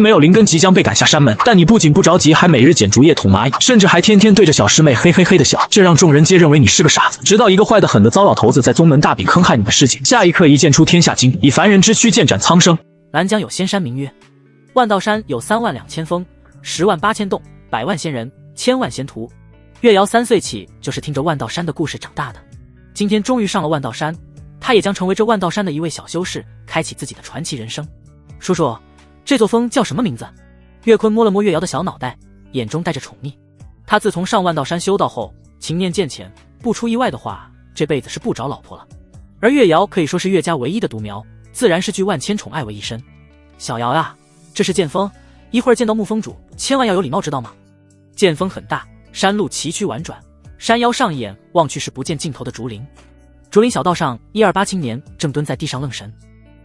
没有灵根即将被赶下山门，但你不仅不着急，还每日捡竹叶捅蚂蚁，甚至还天天对着小师妹嘿嘿嘿的笑，这让众人皆认为你是个傻子。直到一个坏得很的糟老头子在宗门大比坑害你们师姐，下一刻一剑出天下经，以凡人之躯剑斩苍生。兰江有仙山名曰万道山，有32000峰，108000洞，100万仙人，1000万仙徒。月瑶3岁起就是听着万道山的故事长大的，今天终于上了万道山，他也将成为这万道山的一位小修士，开启自己的传奇人生。叔叔，这座峰叫什么名字？岳坤摸了摸月瑶的小脑袋，眼中带着宠溺。他自从上万道山修道后，情念渐浅，不出意外的话，这辈子是不找老婆了。而月瑶可以说是岳家唯一的独苗，自然是聚万千宠爱为一身。小瑶啊，这是剑峰，一会儿见到沐风主，千万要有礼貌，知道吗？剑峰很大，山路崎岖婉转，山腰上一眼望去是不见尽头的竹林。竹林小道上，1288青年正蹲在地上愣神，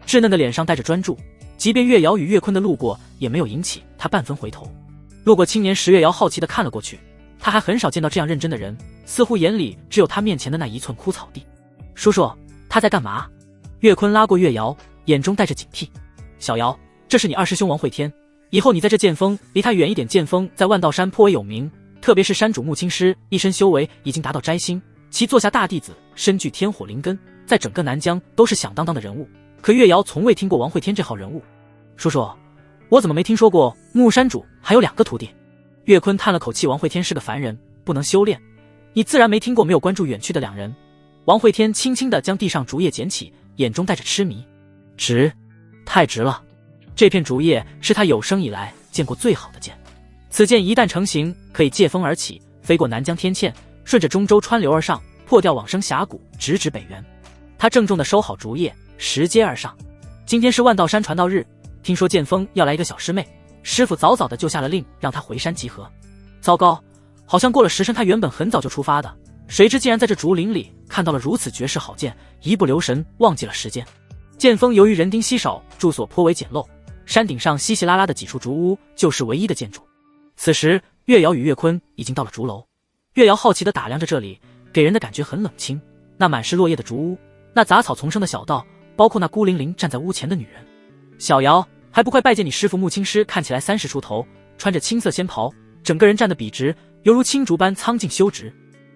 稚嫩的脸上带着专注。即便月瑶与岳坤的路过，也没有引起他半分回头。路过青年时，月瑶好奇地看了过去，他还很少见到这样认真的人，似乎眼里只有他面前的那一寸枯草地。叔叔，他在干嘛？岳坤拉过月瑶，眼中带着警惕。小瑶，这是你二师兄王会天，以后你在这剑锋离他远一点。剑锋在万道山颇为有名，特别是山主木青师一身修为已经达到摘星，其座下大弟子身具天火灵根，在整个南疆都是响当当的人物。可月瑶从未听过王会天这号人物。叔叔，我怎么没听说过木山主还有2个徒弟？岳坤叹了口气，王会天是个凡人，不能修炼，你自然没听过。没有关注远去的2人。王会天轻轻地将地上竹叶捡起，眼中带着痴迷。值，太值了！这片竹叶是他有生以来见过最好的剑，此剑一旦成型，可以借风而起，飞过南疆天堑，顺着中州川流而上，破掉往生峡谷，直指北原。他郑重地收好竹叶，拾阶而上。今天是万道山传道日，听说剑锋要来一个小师妹，师傅早早的就下了令，让他回山集合。糟糕，好像过了时辰，他原本很早就出发的，谁知竟然在这竹林里看到了如此绝世好剑，一不留神忘记了时间。剑锋由于人丁稀少，住所颇为简陋，山顶上稀稀拉拉的几处竹屋就是唯一的建筑。此时月瑶与岳坤已经到了竹楼，月瑶好奇地打量着这里，给人的感觉很冷清，那满是落叶的竹屋，那杂草丛生的小道，包括那孤零零站在屋前的女人。小瑶，还不快拜见你师父木青师？看起来30出头，穿着青色仙袍，整个人站得笔直，犹如青竹般苍劲修直。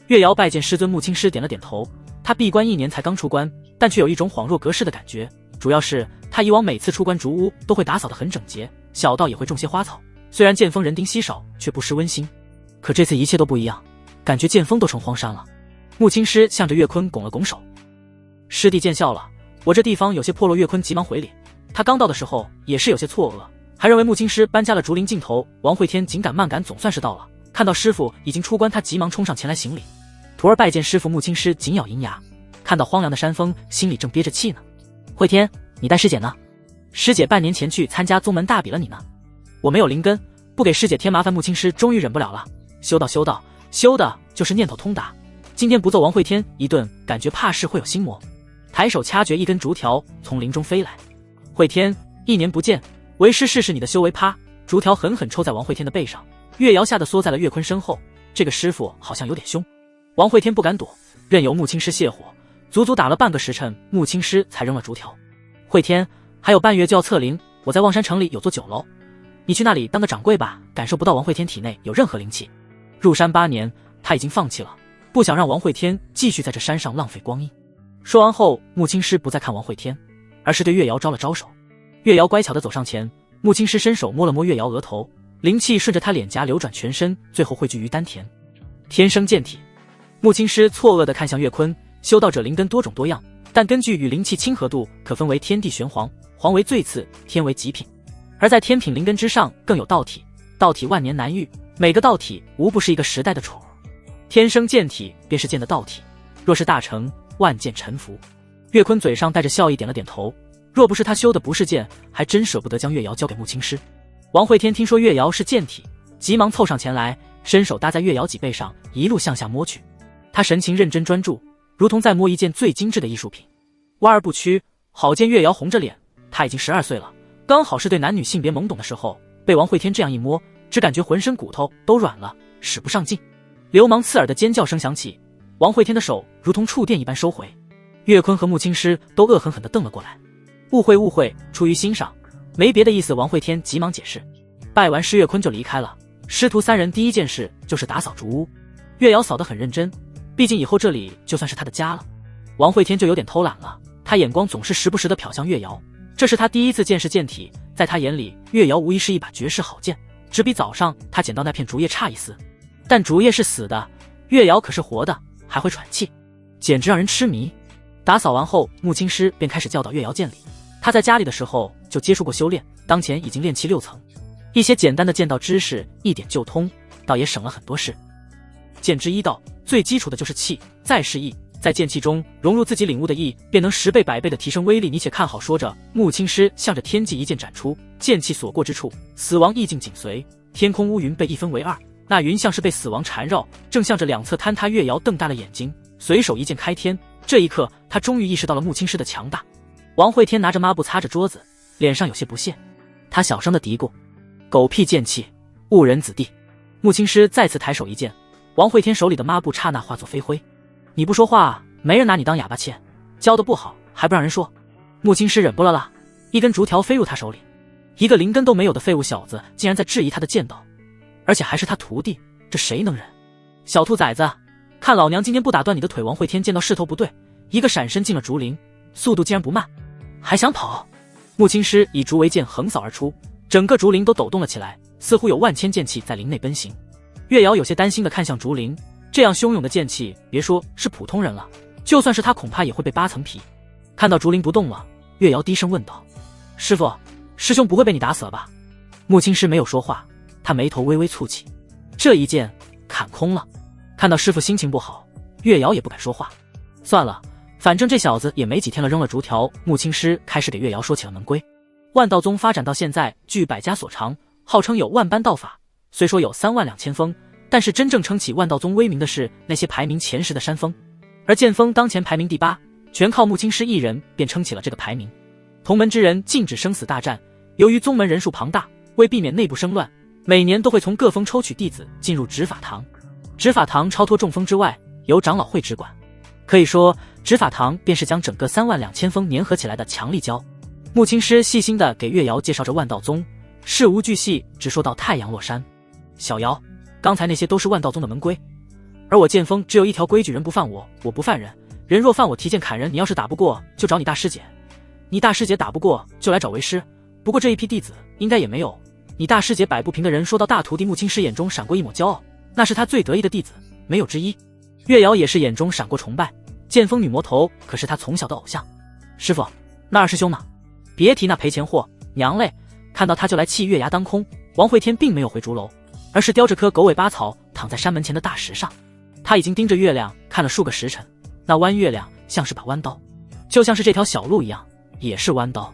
月瑶拜见师尊木青师，点了点头。他闭关1年才刚出关，但却有一种恍若隔世的感觉，主要是他以往每次出关竹屋都会打扫得很整洁，小道也会种些花草，虽然剑锋人丁稀少，却不失温馨。可这次一切都不一样，感觉剑锋都成荒山了。木青师向着岳坤拱了拱手，师弟见笑了，我这地方有些破落。岳坤急忙回礼，他刚到的时候也是有些错愕，还认为木青师搬家了竹林尽头。王会天紧赶慢赶，总算是到了，看到师父已经出关，他急忙冲上前来行礼。徒儿拜见师父。木青师紧咬银牙，看到荒凉的山峰，心里正憋着气呢。会天，你带师姐呢？师姐半年前去参加宗门大比了，你呢？我没有灵根，不给师姐添麻烦。木青师终于忍不了了，修道修的就是念头通达，今天不揍王会天一顿，感觉怕是会有心魔。抬手掐诀，一根竹条从林中飞来。会天，1年不见，为师试试你的修为。啪，竹条狠狠抽在王会天的背上，月瑶吓得缩在了岳坤身后。这个师傅好像有点凶。王会天不敢躲，任由木青师泻火，足足打了半个时辰，木青师才扔了竹条。会天，还有半月就要测灵，我在望山城里有座酒楼，你去那里当个掌柜吧。感受不到王会天体内有任何灵气。入山8年，他已经放弃了，不想让王会天继续在这山上浪费光阴。说完后，木青师不再看王会天，而是对月瑶招了招手。月瑶乖巧地走上前，木青师伸手摸了摸月瑶额头，灵气顺着他脸颊流转全身，最后汇聚于丹田。天生剑体。木青师错愕地看向岳坤，修道者灵根多种多样，但根据与灵气亲和度可分为天地玄黄，黄为最次，天为极品。而在天品灵根之上更有道体，道体万年难遇，每个道体无不是一个时代的宠。天生剑体便是剑的道体，若是大成，万剑臣服。岳坤嘴上带着笑意点了点头，若不是他修的不是剑，还真舍不得将月瑶交给木青师。王会天听说月瑶是剑体，急忙凑上前来，伸手搭在月瑶脊背上，一路向下摸去。他神情认真专注，如同在摸一件最精致的艺术品，挖而不屈。好见月瑶红着脸，他已经12岁了，刚好是对男女性别懵懂的时候，被王会天这样一摸，只感觉浑身骨头都软了，使不上劲。流氓刺耳的尖叫声响起，王会天的手如同触电一般收回。岳坤和木青师都恶狠狠地瞪了过来。误会，出于欣赏，没别的意思。王会天急忙解释。拜完施月坤就离开了。师徒三人第一件事就是打扫竹屋。月瑶扫得很认真，毕竟以后这里就算是他的家了。王会天就有点偷懒了，他眼光总是时不时地瞟向月瑶。这是他第一次见识剑体，在他眼里，月瑶无疑是一把绝世好剑，只比早上他捡到那片竹叶差一丝。但竹叶是死的，月瑶可是活的，还会喘气，简直让人痴迷。打扫完后，穆青师便开始教导月瑶剑理。他在家里的时候就接触过修炼，当前已经练气6层，一些简单的剑道知识一点就通，倒也省了很多事。剑之一道，最基础的就是气，再是意，在剑气中融入自己领悟的意，便能10倍100倍的提升威力。你且看好。说着，穆青师向着天际一剑斩出，剑气所过之处，死亡意境紧随，天空乌云被一分为2，那云像是被死亡缠绕，正向着两侧坍塌。月瑶瞪大了眼睛，随手一剑开天。这一刻，他终于意识到了穆青师的强大。王会天拿着抹布擦着桌子，脸上有些不屑，他小声的嘀咕：“狗屁剑气，误人子弟。”穆青师再次抬手一剑，王会天手里的抹布刹那化作飞灰。你不说话，没人拿你当哑巴切，教得不好还不让人说。穆青师忍不了，一根竹条飞入他手里。一个灵根都没有的废物小子竟然在质疑他的剑道，而且还是他徒弟，这谁能忍？小兔崽子，看老娘今天不打断你的腿！王会天见到势头不对，一个闪身进了竹林，速度竟然不慢，还想跑。穆青师以竹为剑横扫而出，整个竹林都抖动了起来，似乎有万千剑气在林内奔行。月瑶有些担心地看向竹林，这样汹涌的剑气，别说是普通人了，就算是他恐怕也会被扒层皮。看到竹林不动了，月瑶低声问道：“师傅，师兄不会被你打死了吧？”穆青师没有说话，他眉头微微蹙起，这一剑砍空了。看到师傅心情不好，月瑶也不敢说话。算了，反正这小子也没几天了，扔了竹条。穆青师开始给月瑶说起了门规。万道宗发展到现在，据百家所长，号称有万般道法，虽说有32000锋，但是真正撑起万道宗威名的是那些排名前10的山峰，而剑锋当前排名第8，全靠穆青师一人便撑起了这个排名。同门之人禁止生死大战，由于宗门人数庞大，为避免内部生乱，每年都会从各峰抽取弟子进入执法堂。执法堂超脱众峰之外，由长老会直管。可以说，执法堂便是将整个32000锋粘合起来的强力胶。穆青师细心地给月瑶介绍着万道宗，事无巨细，直说到太阳落山。小瑶，刚才那些都是万道宗的门规，而我剑锋只有一条规矩：人不犯我，我不犯人。人若犯我，提剑砍人。你要是打不过，就找你大师姐；你大师姐打不过，就来找为师。不过这一批弟子应该也没有你大师姐摆不平的人。说到大徒弟，穆青师眼中闪过一抹骄傲，那是他最得意的弟子，没有之一。月瑶也是眼中闪过崇拜，剑锋女魔头可是他从小的偶像。师傅，那二师兄呢？别提那赔钱货，娘嘞！看到他就来气，月牙当空。王会天并没有回竹楼，而是叼着棵狗尾巴草躺在山门前的大石上。他已经盯着月亮看了数个时辰，那弯月亮像是把弯刀，就像是这条小路一样，也是弯刀，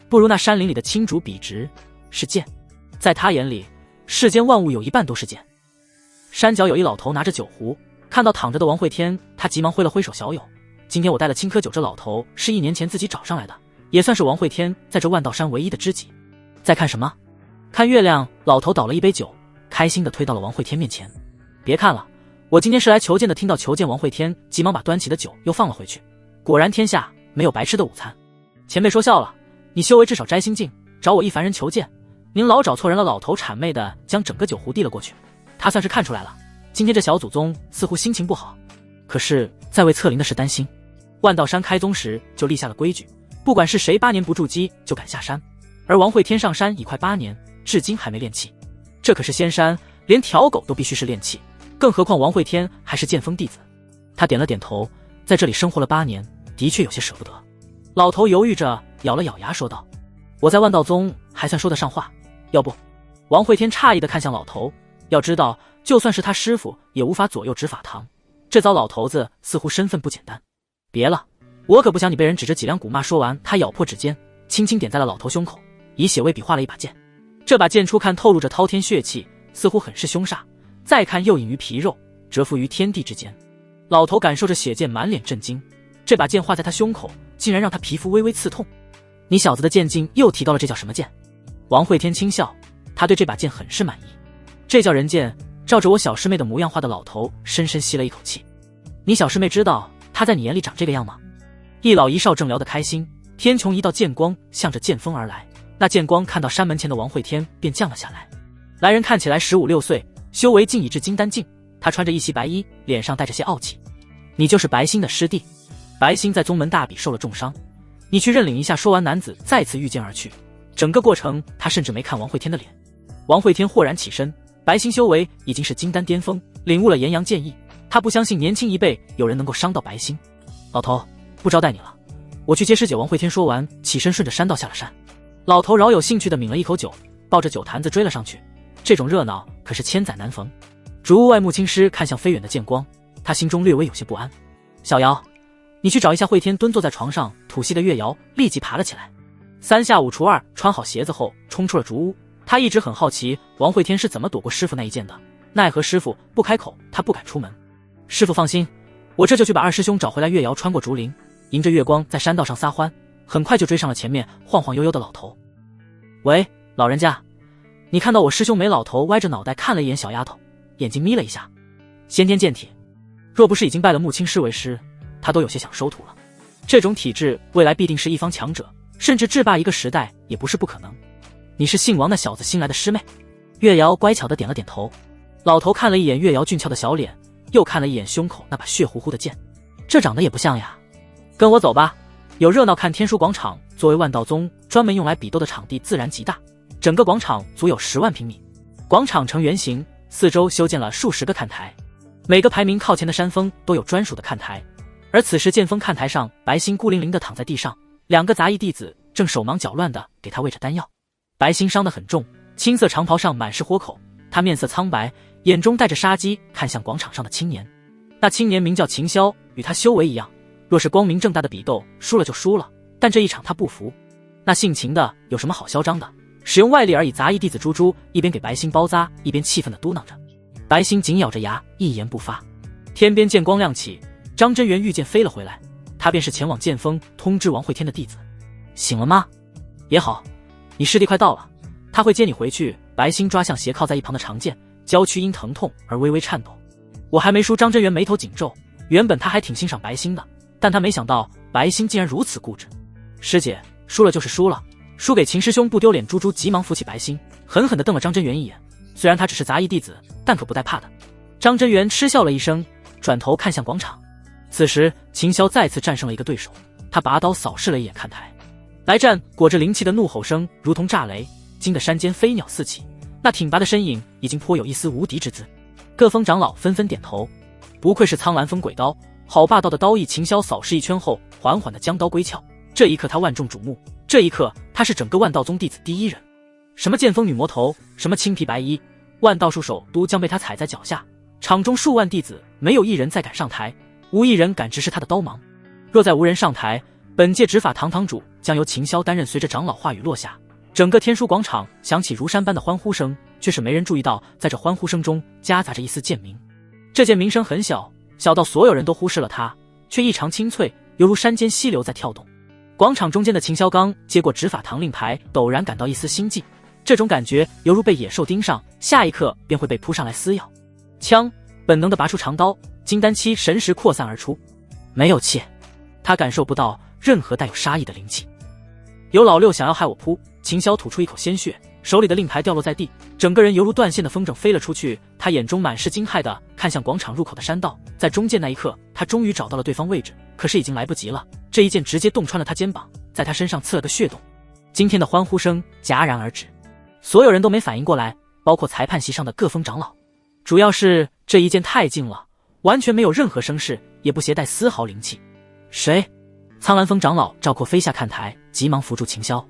不如那山林里的青竹笔直，是剑。在他眼里，世间万物有一半都是剑。山脚有一老头拿着酒壶，看到躺着的王会天，他急忙挥了挥手：“小友，今天我带了青稞酒。”这老头是1年前自己找上来的，也算是王会天在这万道山唯一的知己。在看什么？看月亮。老头倒了一杯酒，开心地推到了王会天面前。别看了，我今天是来求见的。听到求见，王会天急忙把端起的酒又放了回去。果然天下没有白吃的午餐。前辈说笑了，你修为至少摘心境，找我一凡人求见，您老找错人了。老头谄媚地将整个酒壶递了过去。他算是看出来了，今天这小祖宗似乎心情不好，可是在为策灵的事担心。万道山开宗时就立下了规矩，不管是谁8年不筑基就敢下山，而王会天上山已快8年，至今还没练气。这可是仙山，连条狗都必须是练气，更何况王会天还是剑锋弟子。他点了点头，在这里生活了8年，的确有些舍不得。老头犹豫着咬了咬牙说道：“我在万道宗还算说得上话，要不……”王会天诧异地看向老头，要知道就算是他师傅也无法左右执法堂，这遭老头子似乎身份不简单。别了，我可不想你被人指着脊梁骨骂。说完，他咬破指尖，轻轻点在了老头胸口，以血位比划了一把剑。这把剑初看透露着滔天血气，似乎很是凶煞，再看又隐于皮肉，蛰伏于天地之间。老头感受着血剑，满脸震惊，这把剑划在他胸口，竟然让他皮肤微微刺痛。你小子的剑劲又提高了，这叫什么剑？王会天轻笑，他对这把剑很是满意。这叫人剑，照着我小师妹的模样画的。老头深深吸了一口气。你小师妹知道她在你眼里长这个样吗？一老一少正聊得开心，天穹一道剑光向着剑锋而来，那剑光看到山门前的王会天，便降了下来。来人看起来15、16岁，修为竟已至金丹境。他穿着一袭白衣，脸上带着些傲气。你就是白星的师弟。白星在宗门大比受了重伤，你去认领一下。说完，男子再次御剑而去。整个过程，他甚至没看王会天的脸。王会天豁然起身，白星修为已经是金丹巅峰，领悟了炎阳剑意。他不相信年轻一辈有人能够伤到白星。老头，不招待你了，我去接师姐。王会天说完，起身顺着山道下了山。老头饶有兴趣地抿了一口酒，抱着酒坛子追了上去。这种热闹可是千载难逢。竹屋外，木青师看向飞远的剑光，他心中略微有些不安。小瑶，你去找一下会天。蹲坐在床上吐息的月瑶立即爬了起来。3下5除2，穿好鞋子后冲出了竹屋。他一直很好奇王会天是怎么躲过师傅那一剑的，奈何师傅不开口，他不敢出门。师傅放心，我这就去把二师兄找回来。月瑶穿过竹林，迎着月光在山道上撒欢，很快就追上了前面晃晃悠悠的老头。喂，老人家，你看到我师兄没？老头歪着脑袋看了一眼小丫头，眼睛眯了一下。先天剑体，若不是已经拜了木青师为师，他都有些想收徒了。这种体质未来必定是一方强者，甚至制霸一个时代也不是不可能。你是姓王那小子新来的师妹？月瑶乖巧的点了点头。老头看了一眼月瑶俊俏的小脸，又看了一眼胸口那把血乎乎的剑，这长得也不像呀。跟我走吧，有热闹看。天书广场作为万道宗专门用来比斗的场地，自然极大，整个广场足有10万平米。广场呈圆形，四周修建了数十个看台，每个排名靠前的山峰都有专属的看台。而此时剑锋看台上，白星孤零零地躺在地上，2个杂役弟子正手忙脚乱地给他喂着丹药。白星伤得很重，青色长袍上满是豁口，他面色苍白，眼中带着杀机，看向广场上的青年。那青年名叫秦霄，与他修为一样，若是光明正大的比斗，输了就输了，但这一场他不服。那姓秦的有什么好嚣张的？使用外力而已。杂役弟子猪猪一边给白星包扎，一边气愤地嘟囔着。白星紧咬着牙，一言不发。天边剑光亮起，张真元御剑飞了回来，他便是前往剑锋通知王会天的弟子。醒了吗？也好，你师弟快到了，他会接你回去。白星抓向斜靠在一旁的长剑，娇躯因疼痛而微微颤抖。我还没输。张真元眉头紧皱，原本他还挺欣赏白星的，但他没想到白星竟然如此固执。师姐，输了就是输了，输给秦师兄不丢脸。猪猪急忙扶起白星，狠狠地瞪了张真元一眼。虽然他只是杂役弟子，但可不带怕的。张真元嗤笑了一声，转头看向广场。此时秦霄再次战胜了一个对手，他拔刀扫视了一眼看台。来战！裹着灵气的怒吼声如同炸雷，惊得山间飞鸟四起。那挺拔的身影已经颇有一丝无敌之姿。各峰长老纷纷点头，不愧是苍蓝风鬼刀，好霸道的刀意。秦霄扫视一圈后，缓缓地将刀归鞘。这一刻他万众瞩目，这一刻他是整个万道宗弟子第一人。什么剑锋女魔头，什么青皮白衣，万道术手都将被他踩在脚下。场中数万弟子没有一人再敢上台，无一人敢直视他的刀芒。若再无人上台，本届执法堂堂主将由秦霄担任。随着长老话语落下，整个天书广场响起如山般的欢呼声，却是没人注意到，在这欢呼声中夹杂着一丝剑鸣。这剑鸣声很小，小到所有人都忽视了它，却异常清脆，犹如山间溪流在跳动。广场中间的秦霄刚接过执法堂令牌，陡然感到一丝心悸，这种感觉犹如被野兽盯上，下一刻便会被扑上来撕咬。枪本能地拔出长刀，金丹期神识扩散而出。没有气，他感受不到任何带有杀意的灵气。有老六想要害我扑！秦霄吐出一口鲜血，手里的令牌掉落在地，整个人犹如断线的风筝飞了出去。他眼中满是惊骇地看向广场入口的山道，在中间那一刻，他终于找到了对方位置，可是已经来不及了。这一剑直接洞穿了他肩膀，在他身上刺了个血洞。今天的欢呼声戛然而止，所有人都没反应过来，包括裁判席上的各峰长老。主要是这一剑太近了，完全没有任何声势，也不携带丝毫灵气。谁？苍蓝峰长老赵阔飞下看台，急忙扶住秦霄。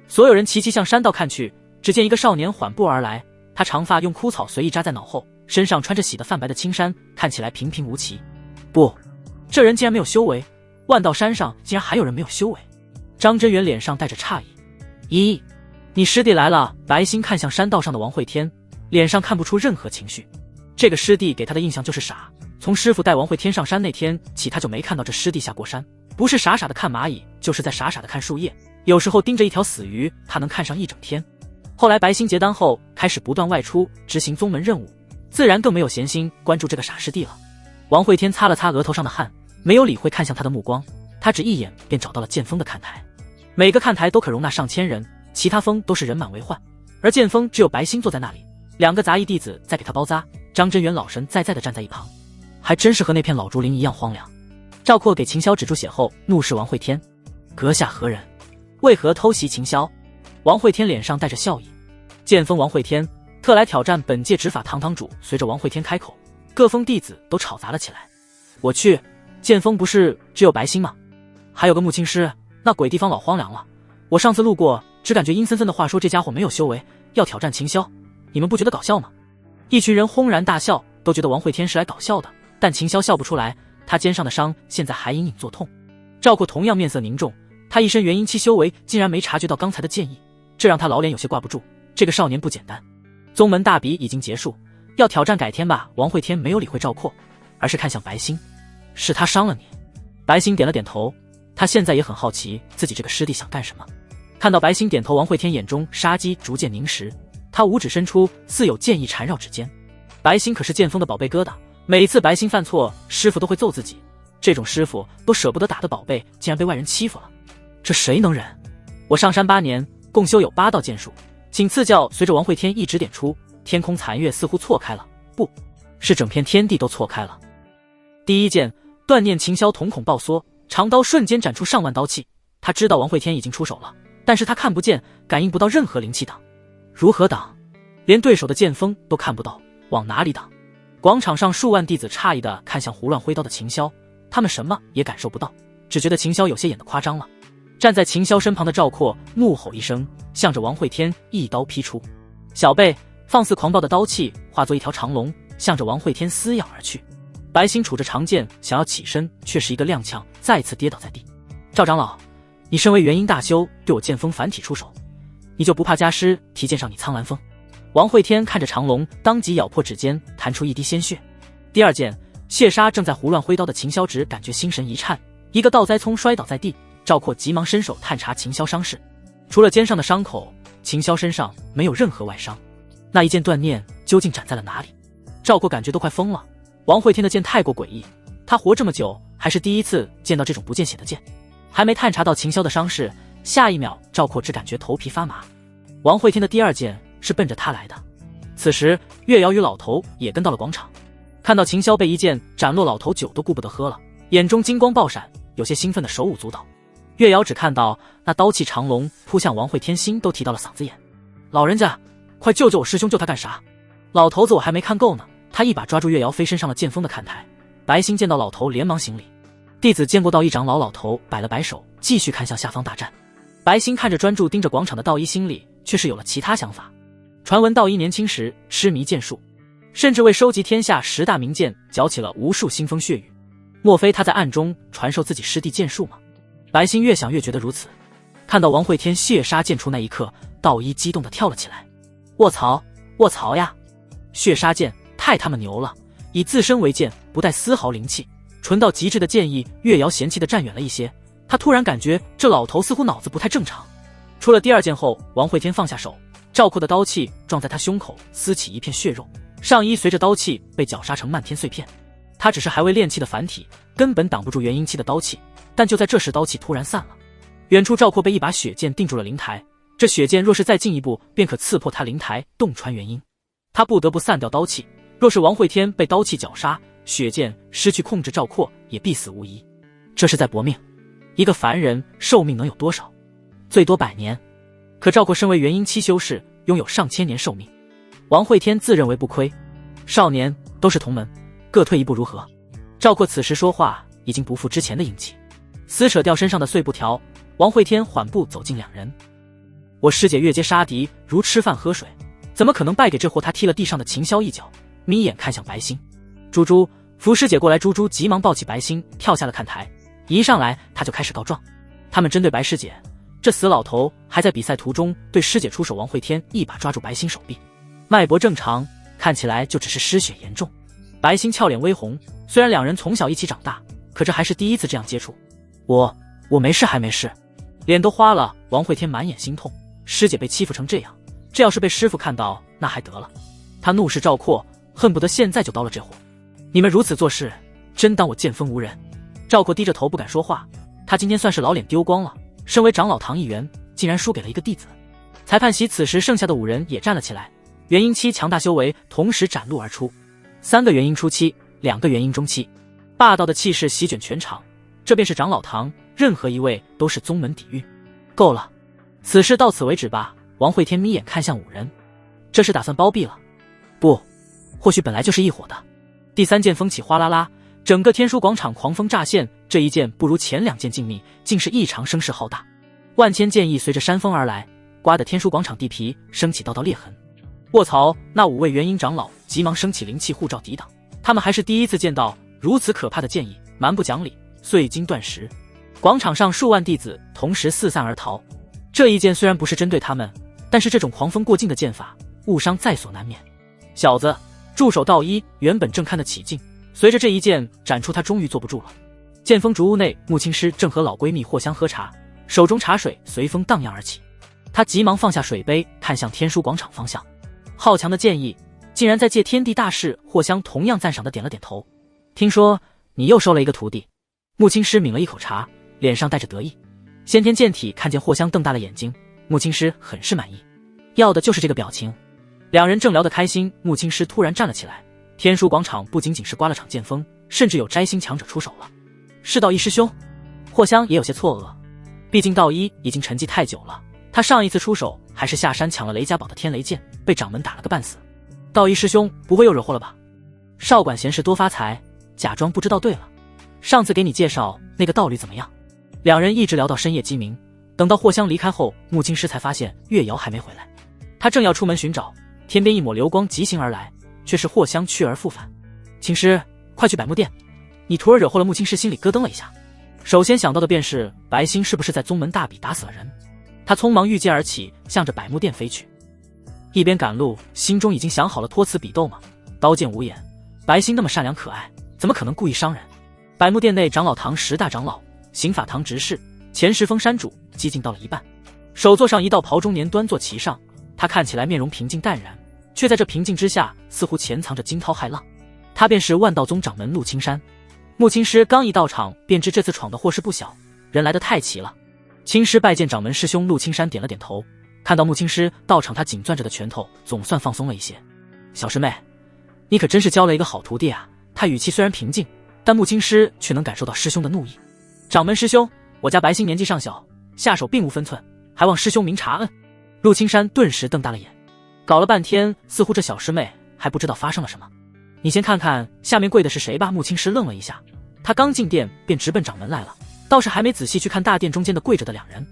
所有人齐齐向山道看去，只见一个少年缓步而来，他长发用枯草随意扎在脑后，身上穿着洗得泛白的青衫，看起来平平无奇。不，这人竟然没有修为，万道山上竟然还有人没有修为。张真元脸上带着诧异。你师弟来了。白星看向山道上的王会天，脸上看不出任何情绪。这个师弟给他的印象就是傻，从师傅带王会天上山那天起，他就没看到这师弟下过山，不是傻傻的看蚂蚁，就是在傻傻的看树叶，有时候盯着一条死鱼，他能看上一整天。后来白星结丹后，开始不断外出执行宗门任务，自然更没有闲心关注这个傻师弟了。王会天擦了擦额头上的汗，没有理会看向他的目光，他只一眼便找到了剑锋的看台。每个看台都可容纳上千人，其他峰都是人满为患，而剑锋只有白星坐在那里，2个杂役弟子在给他包扎。张真元老神在在的站在一旁，还真是和那片老竹林一样荒凉。赵括给秦霄止住血后，怒视王会天：“阁下何人？为何偷袭秦霄？”王会天脸上带着笑意：“剑锋王会天，特来挑战本届执法堂堂主。”随着王会天开口，各峰弟子都吵杂了起来。我去，剑锋不是只有白星吗？还有个木青师，那鬼地方老荒凉了。我上次路过，只感觉阴森森的。话说这家伙没有修为，要挑战秦霄，你们不觉得搞笑吗？一群人轰然大笑，都觉得王会天是来搞笑的，但秦霄笑不出来，他肩上的伤现在还隐隐作痛。赵括同样面色凝重，他一身元婴期修为，竟然没察觉到刚才的剑意，这让他老脸有些挂不住。这个少年不简单。宗门大比已经结束，要挑战改天吧。王会天没有理会赵括，而是看向白星：“是他伤了你？”白星点了点头，他现在也很好奇自己这个师弟想干什么。看到白星点头，王会天眼中杀机逐渐凝实，他五指伸出，似有剑意缠绕指尖。白星可是剑锋的宝贝疙瘩，每一次白星犯错，师傅都会揍自己，这种师傅都舍不得打的宝贝，竟然被外人欺负了，这谁能忍？我上山8年，共修有8道剑术，请赐教。随着王会天一指点出，天空残月似乎错开了，不是整片天地都错开了。第一剑，断念秦霄瞳孔暴缩，长刀瞬间斩出上万刀气。他知道王会天已经出手了，但是他看不见，感应不到任何灵气挡。如何挡？连对手的剑锋都看不到，往哪里挡？广场上数万弟子诧异地看向胡乱挥刀的秦霄，他们什么也感受不到，只觉得秦霄有些演得夸张了。站在秦霄身旁的赵括怒吼一声，向着王会天一刀劈出。小辈放肆狂暴的刀气化作一条长龙，向着王会天撕咬而去。白星杵着长剑想要起身，却是一个踉跄，再次跌倒在地。赵长老，你身为元婴大修，对我剑锋反体出手，你就不怕家师提剑上你苍兰峰？王会天看着长龙，当即咬破指尖，弹出一滴鲜血。第二剑，血杀正在胡乱挥刀的秦霄只感觉心神一颤，一个倒栽葱摔倒在地。赵括急忙伸手探查秦霄伤势，除了肩上的伤口，秦霄身上没有任何外伤。那一剑断念究竟斩在了哪里？赵括感觉都快疯了。王会天的剑太过诡异，他活这么久还是第一次见到这种不见血的剑。还没探查到秦霄的伤势，下一秒赵括只感觉头皮发麻。王会天的第二剑是奔着他来的。此时岳瑶与老头也跟到了广场，看到秦霄被一剑斩落，老头酒都顾不得喝了，眼中金光爆闪，有些兴奋的手舞足蹈。岳瑶只看到那刀气长龙扑向王会天，心都提到了嗓子眼。老人家，快救救我师兄，救他干啥？老头子我还没看够呢。他一把抓住岳瑶，飞身上了剑锋的看台。白星见到老头连忙行礼。弟子见过道一长老。老头摆了摆手，继续看向下方大战。白星看着专注盯着广场的道一，心里却是有了其他想法。传闻道一年轻时痴迷剑术，甚至为收集天下10大名剑搅起了无数腥风血雨。莫非他在暗中传授自己师弟剑术吗？白星越想越觉得如此。看到王会天血杀剑出那一刻，道一激动地跳了起来。卧槽，卧槽呀！血杀剑太他妈牛了，以自身为剑，不带丝毫灵气，纯到极致的剑意。岳瑶嫌弃地站远了一些，他突然感觉这老头似乎脑子不太正常。出了第二剑后，王会天放下手，赵括的刀气撞在他胸口，撕起一片血肉，上衣随着刀气被绞杀成漫天碎片。他只是还未练气的凡体，根本挡不住元婴期的刀气，但就在这时，刀气突然散了。远处赵括被一把血剑定住了灵台，这血剑若是再进一步，便可刺破他灵台，洞穿元婴。他不得不散掉刀气，若是王会天被刀气绞杀，血剑失去控制，赵括也必死无疑。这是在搏命。一个凡人寿命能有多少？最多100年。可赵括身为元婴期修士，拥有上千年寿命。王会天自认为不亏，少年都是同门，各退一步如何？赵括此时说话已经不复之前的硬气，撕扯掉身上的碎布条。王会天缓步走近两人。我师姐越阶杀敌如吃饭喝水，怎么可能败给这货？他踢了地上的秦霄一脚，眯眼看向白星。猪猪，扶师姐过来。猪猪急忙抱起白星，跳下了看台。一上来他就开始告状，他们针对白师姐，这死老头还在比赛途中对师姐出手。王会天一把抓住白星手臂，脉搏正常，看起来就只是失血严重。白星俏脸微红，虽然两人从小一起长大，可这还是第一次这样接触。我没事，还没事，脸都花了。王会天满眼心痛，师姐被欺负成这样，这要是被师傅看到，那还得了？他怒视赵括，恨不得现在就刀了这货。你们如此做事，真当我剑锋无人？赵括低着头不敢说话，他今天算是老脸丢光了。身为长老堂一员，竟然输给了一个弟子。裁判席此时剩下的5人也站了起来，元婴期强大修为同时展露而出，3个元婴初期，2个元婴中期，霸道的气势席卷全场。这便是长老堂，任何一位都是宗门底蕴。够了，此事到此为止吧。王会天眯眼看向5人，这是打算包庇了？不，或许本来就是一伙的。第3剑风起哗啦啦，整个天书广场狂风乍现，这一剑不如前2剑静谧，竟是异常声势浩大。万千剑意随着山风而来，刮得天书广场地皮升起道道裂痕。卧槽！那5位元婴长老急忙升起灵气护罩抵挡，他们还是第一次见到如此可怕的剑意，蛮不讲理，碎金断石。广场上数万弟子同时四散而逃。这一剑虽然不是针对他们，但是这种狂风过境的剑法，误伤在所难免。小子，驻守道一原本正看得起劲，随着这一剑斩出，他终于坐不住了。剑锋竹屋内，穆青师正和老闺蜜藿香喝茶，手中茶水随风荡漾而起。他急忙放下水杯，看向天书广场方向。好强的剑意，竟然在借天地大势。藿香同样赞赏的点了点头。听说你又收了一个徒弟。穆青师抿了一口茶，脸上带着得意。先天剑体看见藿香瞪大了眼睛，穆青师很是满意，要的就是这个表情。2人正聊得开心，穆青师突然站了起来。天书广场不仅仅是刮了场剑风，甚至有摘星强者出手了。是道一师兄？藿香也有些错愕，毕竟道一已经沉寂太久了，他上一次出手还是下山抢了雷家堡的天雷剑，被掌门打了个半死。道一师兄不会又惹祸了吧？少管闲事多发财，假装不知道。对了，上次给你介绍那个道侣怎么样？2人一直聊到深夜鸡鸣，等到藿香离开后，穆青师才发现月瑶还没回来。他正要出门寻找，天边一抹流光急行而来，却是藿香去而复返。青师，快去百木殿！你徒儿惹祸了。穆青师心里咯噔了一下，首先想到的便是白星是不是在宗门大比打死了人。他匆忙御剑而起，向着百木殿飞去。一边赶路，心中已经想好了托辞比斗嘛。刀剑无眼，白星那么善良可爱，怎么可能故意伤人？百木殿内，长老堂10大长老、刑法堂执事、前10峰山主激进到了一半。首座上一道袍中年端坐其上，他看起来面容平静淡然，却在这平静之下似乎潜藏着惊涛骇浪。他便是万道宗掌门陆青山。穆青师刚一到场，便知这次闯的祸事不小，人来得太齐了。青师拜见掌门师兄。陆青山点了点头，看到穆青师到场，他紧攥着的拳头总算放松了一些。小师妹，你可真是教了一个好徒弟啊。他语气虽然平静，但穆青师却能感受到师兄的怒意。掌门师兄，我家白星年纪尚小，下手并无分寸，还望师兄明察恩。陆青山顿时瞪大了眼，搞了半天，似乎这小师妹还不知道发生了什么。你先看看下面跪的是谁吧。穆青师愣了一下，他刚进殿便直奔掌门来了，倒是还没仔细去看大殿中间的跪着的2人。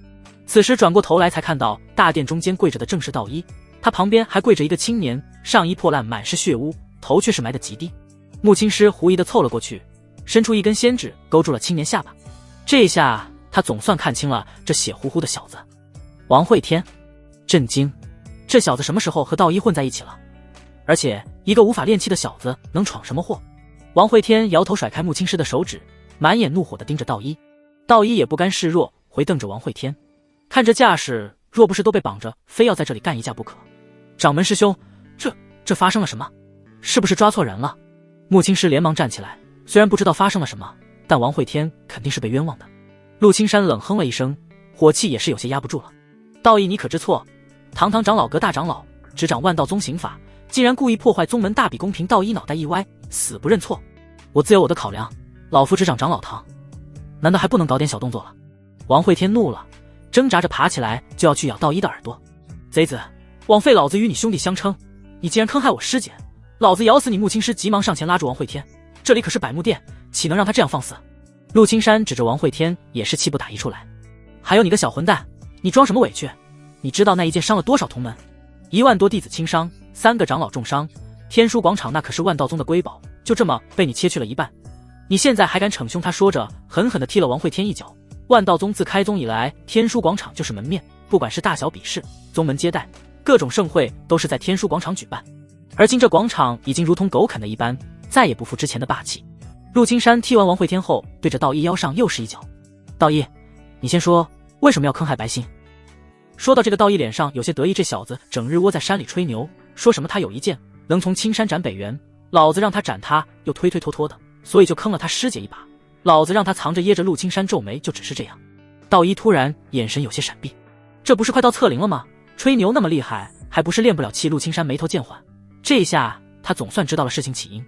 此时转过头来才看到大殿中间跪着的正是道一，他旁边还跪着一个青年，上衣破烂，满是血污，头却是埋得极低。穆青师狐疑地凑了过去，伸出一根仙指勾住了青年下巴。这下他总算看清了这血乎乎的小子。王会天震惊，这小子什么时候和道一混在一起了？而且一个无法练气的小子能闯什么祸？王会天摇头甩开穆青师的手指，满眼怒火地盯着道一。道一也不甘示弱，回瞪着王会天，看这架势，若不是都被绑着，非要在这里干一架不可。掌门师兄，这发生了什么？是不是抓错人了？穆青师连忙站起来，虽然不知道发生了什么，但王会天肯定是被冤枉的。陆青山冷哼了一声，火气也是有些压不住了。道义，你可知错？堂堂长老阁大长老，执掌万道宗刑法，竟然故意破坏宗门大比公平。道一脑袋一歪，死不认错。我自有我的考量，老夫执掌长老堂，难道还不能搞点小动作了？王会天怒了，挣扎着爬起来就要去咬道一的耳朵。贼子，枉费老子与你兄弟相称，你竟然坑害我师姐，老子咬死你！穆青师急忙上前拉住王会天，这里可是百木殿，岂能让他这样放肆？陆青山指着王会天，也是气不打一处来。还有你个小混蛋，你装什么委屈？你知道那一剑伤了多少同门？1万多弟子轻伤，3个长老重伤，天书广场那可是万道宗的瑰宝，就这么被你切去了一半。你现在还敢逞凶？他说着狠狠地踢了王会天一脚。万道宗自开宗以来，天书广场就是门面，不管是大小比试、宗门接待，各种盛会都是在天书广场举办。而今这广场已经如同狗啃的一般，再也不复之前的霸气。陆青山踢完王会天后，对着道一腰上又是一脚。道一，你先说为什么要坑害白心？说到这个，道一脸上有些得意，这小子整日窝在山里吹牛，说什么他有一剑能从青山斩北原，老子让他斩他又推推拖拖的，所以就坑了他师姐一把。老子让他藏着掖着。陆青山皱眉，就只是这样。道一突然眼神有些闪避，这不是快到测灵了吗？吹牛那么厉害，还不是练不了气？陆青山眉头渐缓，这一下他总算知道了事情起因。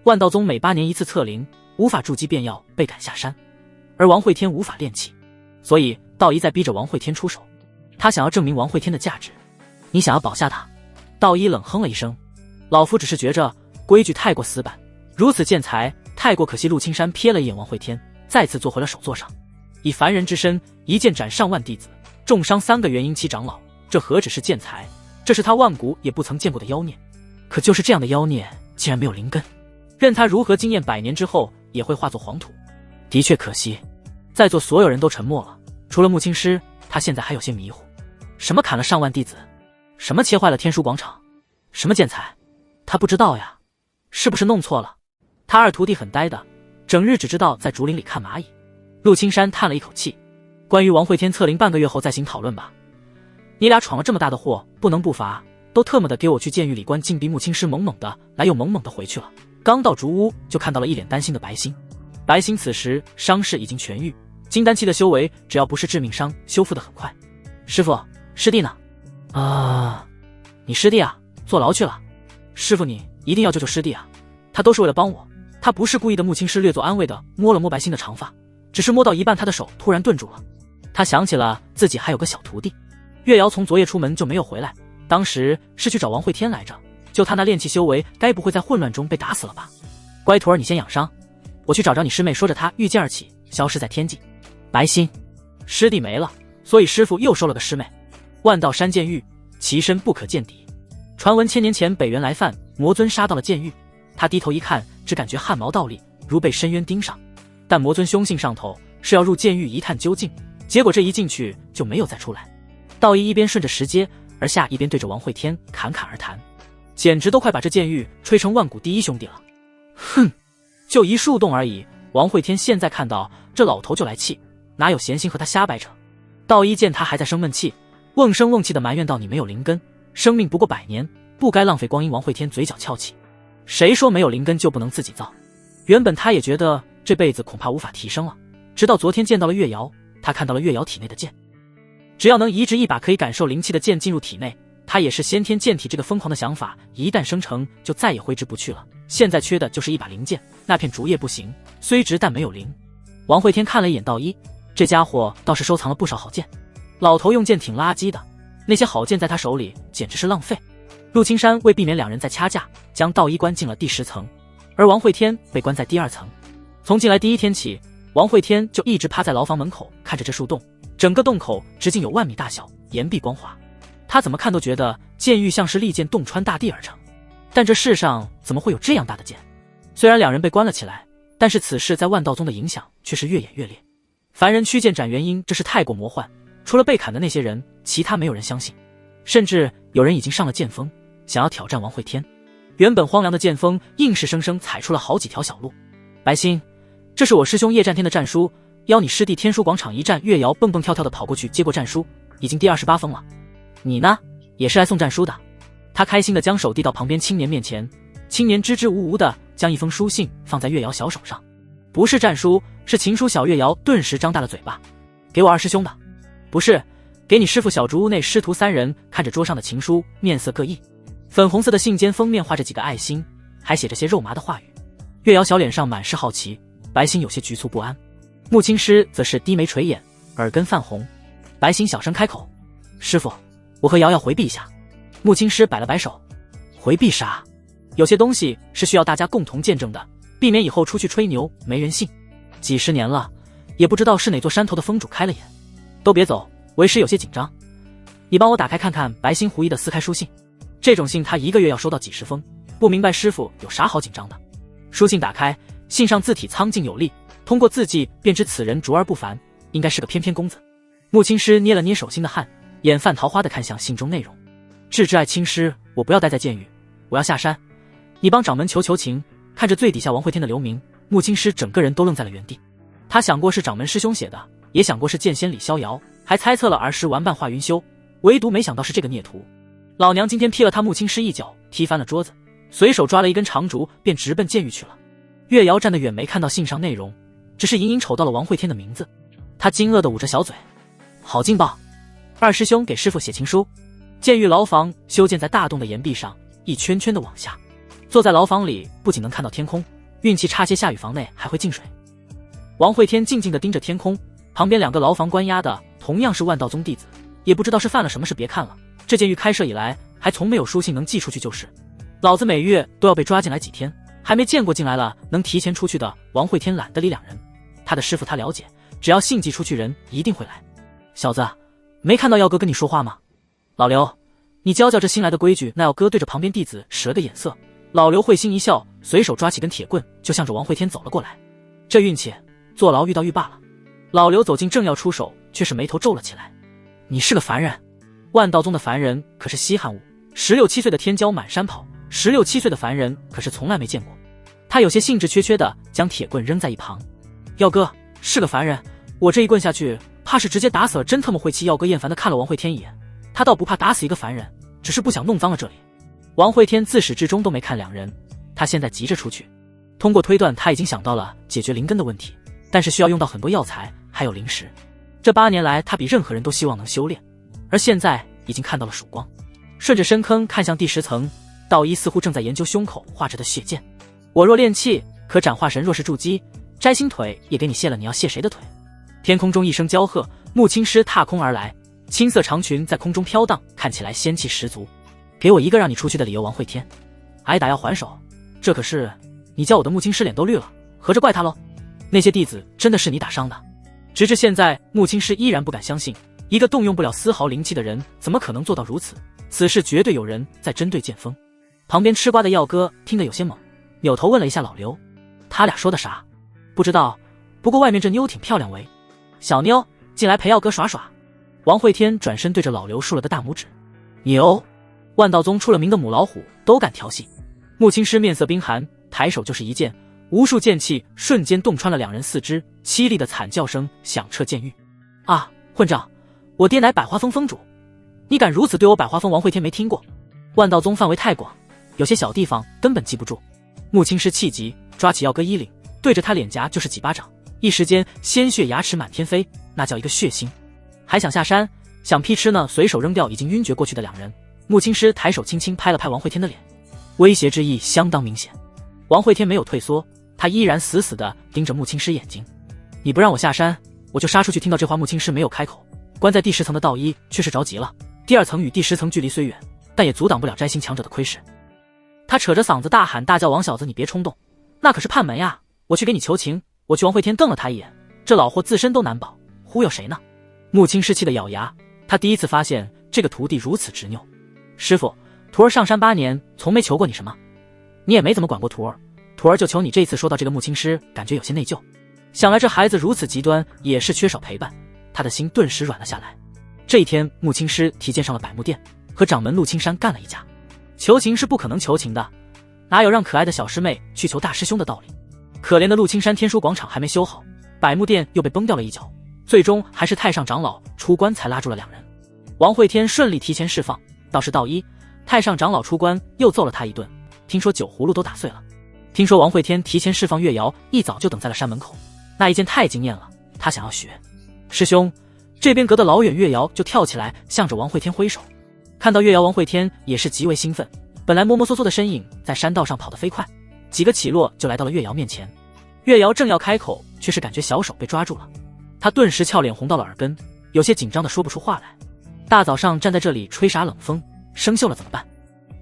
万道宗每8年一次测灵，无法筑基便要被赶下山，而王会天无法炼气，所以道一在逼着王会天出手。他想要证明王会天的价值。你想要保下他？道一冷哼了一声，老夫只是觉着规矩太过死板，如此建材太过可惜。陆青山瞥了一眼王会天，再次坐回了首座上，以凡人之身一剑斩上万弟子，重伤3个元婴期长老，这何止是建材，这是他万古也不曾见过的妖孽。可就是这样的妖孽竟然没有灵根，任他如何经验100年之后也会化作黄土。的确可惜。在座所有人都沉默了，除了木青师，他现在还有些迷糊。什么砍了上万弟子？什么切坏了天书广场？什么建材？他不知道呀，是不是弄错了？他二徒弟很呆的，整日只知道在竹林里看蚂蚁。陆青山叹了一口气，关于王会天测灵半个月后再行讨论吧。你俩闯了这么大的祸，不能不罚，都特么的给我去监狱里关禁闭。木青师猛猛的来又猛猛的回去了，刚到竹屋就看到了一脸担心的白星。白星此时伤势已经痊愈，金丹期的修为只要不是致命伤，修复得很快。师父，师弟呢？你师弟啊，坐牢去了。师父你一定要救救师弟啊，他都是为了帮我，他不是故意的。木青师略作安慰的摸了摸白星的长发，只是摸到一半他的手突然顿住了。他想起了自己还有个小徒弟，月瑶从昨夜出门就没有回来，当时是去找王会天来着，就他那炼气修为，该不会在混乱中被打死了吧？乖徒儿，你先养伤，我去找找你师妹。说着他御剑而起，消失在天际。白星，师弟没了，所以师父又收了个师妹。万道山剑狱，其身不可见底。传闻1000年前北原来犯，魔尊杀到了剑狱，他低头一看，只感觉汗毛倒立，如被深渊盯上。但魔尊凶性上头，是要入剑狱一探究竟，结果这一进去就没有再出来。道一一边顺着石阶而下，一边对着王会天侃侃而谈，简直都快把这剑狱吹成万古第一兄弟了。哼，就一树洞而已，王会天现在看到这老头就来气，哪有闲心和他瞎掰扯。道一见他还在生闷气，瓮声瓮气的埋怨道：“你没有灵根，生命不过100年，不该浪费光阴。”王会天嘴角翘起，谁说没有灵根就不能自己造？原本他也觉得这辈子恐怕无法提升了，直到昨天见到了月瑶，他看到了月瑶体内的剑，只要能移植一把可以感受灵气的剑进入体内，他也是先天剑体。这个疯狂的想法一旦生成，就再也挥之不去了。现在缺的就是一把灵剑，那片竹叶不行，虽直但没有灵。王会天看了一眼道一，这家伙倒是收藏了不少好剑，老头用剑挺垃圾的，那些好剑在他手里简直是浪费。陆青山为避免两人再掐架，将道一关进了第10层，而王会天被关在第2层。从进来第1天起，王会天就一直趴在牢房门口看着这树洞，整个洞口直径有1米大小，岩壁光滑，他怎么看都觉得剑狱像是利剑洞穿大地而成。但这世上怎么会有这样大的剑？虽然两人被关了起来，但是此事在万道宗的影响却是越演越烈。凡人驱剑斩元婴，这是太过魔幻，除了被砍的那些人，其他没有人相信。甚至有人已经上了剑锋，想要挑战王会天。原本荒凉的剑锋硬是生生踩出了好几条小路。白星，这是我师兄叶战天的战书，邀你师弟天书广场一战。月瑶蹦蹦跳跳的跑过去接过战书，已经第28封了。你呢，也是来送战书的？他开心的将手递到旁边青年面前，青年支支吾吾的将一封书信放在月瑶小手上。不是战书，是情书。小月瑶顿时张大了嘴巴。给我二师兄的？不是，给你师父。小竹屋内师徒3人看着桌上的情书，面色各异。粉红色的信笺封面画着几个爱心，还写着些肉麻的话语。月瑶小脸上满是好奇，白星有些局促不安。木青师则是低眉垂眼，耳根泛红。白星小声开口：“师父，我和瑶瑶回避一下。”木青师摆了摆手：“回避啥？有些东西是需要大家共同见证的，避免以后出去吹牛没人信。几十年了，也不知道是哪座山头的风主开了眼。都别走，为师有些紧张，你帮我打开看看。”白星狐疑的撕开书信，这种信他1个月要收到几10封，不明白师父有啥好紧张的。书信打开，信上字体苍劲有力，通过字迹便知此人卓而不凡，应该是个翩翩公子。木青师捏了捏手心的汗，眼泛桃花的看向信中内容：“致挚爱青师，我不要待在监狱，我要下山，你帮掌门求求情。”看着最底下王会天的留名，木青师整个人都愣在了原地。他想过是掌门师兄写的，也想过是剑仙李逍遥，还猜测了儿时玩伴华云修，唯独没想到是这个孽徒。老娘今天劈了他木青师一脚，踢翻了桌子，随手抓了一根长竹便直奔监狱去了。月瑶站得远，没看到信上内容，只是隐隐瞅到了王会天的名字。他惊愕地捂着小嘴：“好劲爆！二师兄给师父写情书。”监狱牢房修建在大洞的岩壁上，一圈圈的往下。坐在牢房里，不仅能看到天空，运气差些下雨房内还会进水。王会天静静地盯着天空，旁边2个牢房关押的同样是万道宗弟子，也不知道是犯了什么事，别看了，这监狱开设以来还从没有书信能寄出去就是。老子每月都要被抓进来几天，还没见过进来了能提前出去的。王会天懒得理2人，他的师傅他了解，只要信寄出去人一定会来。小子，没看到耀哥跟你说话吗？老刘，你教教这新来的规矩。那耀哥对着旁边弟子使了个眼色，老刘会心一笑，随手抓起根铁棍就向着王会天走了过来。这运气，坐牢遇到狱罢了。老刘走近正要出手，却是眉头皱了起来。你是个凡人？万道宗的凡人可是稀罕物，16、17岁的天骄满山跑，16、17岁的凡人可是从来没见过。他有些兴致缺缺的将铁棍扔在一旁。耀哥是个凡人，我这一棍下去，怕是直接打死了，真特么晦气。耀哥厌烦的看了王会天一眼，他倒不怕打死一个凡人，只是不想弄脏了这里。王会天自始至终都没看2人，他现在急着出去。通过推断，他已经想到了解决灵根的问题，但是需要用到很多药材，还有灵石。这8年来，他比任何人都希望能修炼，而现在已经看到了曙光。顺着深坑看向第10层，道一似乎正在研究胸口画着的血剑。我若炼气，可斩化神；若是筑基，摘心腿也给你卸了。你要卸谁的腿？天空中一声娇喝，木青狮踏空而来，青色长裙在空中飘荡，看起来仙气十足。给我一个让你出去的理由，王会天。挨打要还手，这可是你叫我的木青狮脸都绿了，合着怪他喽？那些弟子真的是你打伤的？直至现在，木青狮依然不敢相信，一个动用不了丝毫灵气的人，怎么可能做到如此？此事绝对有人在针对剑锋。旁边吃瓜的耀哥听得有些懵，扭头问了一下老刘，他俩说的啥？不知道，不过外面这妞挺漂亮喂。小妞进来陪耀哥耍耍。王会天转身对着老刘竖了个大拇指。牛！万道宗出了名的母老虎都敢调戏。木青狮面色冰寒，抬手就是一剑，无数剑气瞬间洞穿了2人四肢，凄厉的惨叫声响彻监狱。啊，混账！我爹乃百花峰峰主，你敢如此对我百花峰？王会天没听过，万道宗范围太广，有些小地方根本记不住。木青狮气急，抓起耀哥衣领，对着他脸颊就是几巴掌，一时间鲜血牙齿满天飞，那叫一个血腥。还想下山，想劈吃呢，随手扔掉已经晕厥过去的2人。木青狮抬手轻轻拍了拍王会天的脸，威胁之意相当明显。王会天没有退缩，他依然死死地盯着木青狮眼睛。你不让我下山，我就杀出去。听到这话，木青狮没有开口。关在第10层的道一却是着急了。第2层与第10层距离虽远，但也阻挡不了摘星强者的窥视。他扯着嗓子大喊大叫：王小子，你别冲动，那可是判门呀！我去给你求情。我去。王会天瞪了他一眼，这老货自身都难保，忽悠谁呢？木青狮气得咬牙，他第一次发现这个徒弟如此执拗。师傅，徒儿上山8年，从没求过你什么，你也没怎么管过徒儿，徒儿就求你这一次。说到这个，木青狮感觉有些内疚，想来这孩子如此极端，也是缺少陪伴，他的心顿时软了下来。这一天，木青狮提剑上了百木殿，和掌门陆青山干了一架。求情是不可能求情的，哪有让可爱的小师妹去求大师兄的道理？可怜的陆青山天书广场还没修好，百木殿又被崩掉了一角，最终还是太上长老出关才拉住了2人。王会天顺利提前释放，倒是道一，太上长老出关又揍了他一顿，听说酒葫芦都打碎了。听说王会天提前释放月瑶，一早就等在了山门口，那一剑太惊艳了，他想要学。师兄，这边隔得老远，月瑶就跳起来向着王会天挥手。看到月瑶，王会天也是极为兴奋，本来摸摸索索的身影在山道上跑得飞快，几个起落就来到了月瑶面前。月瑶正要开口，却是感觉小手被抓住了，他顿时俏脸红到了耳根，有些紧张的说不出话来。大早上站在这里吹啥冷风，生锈了怎么办？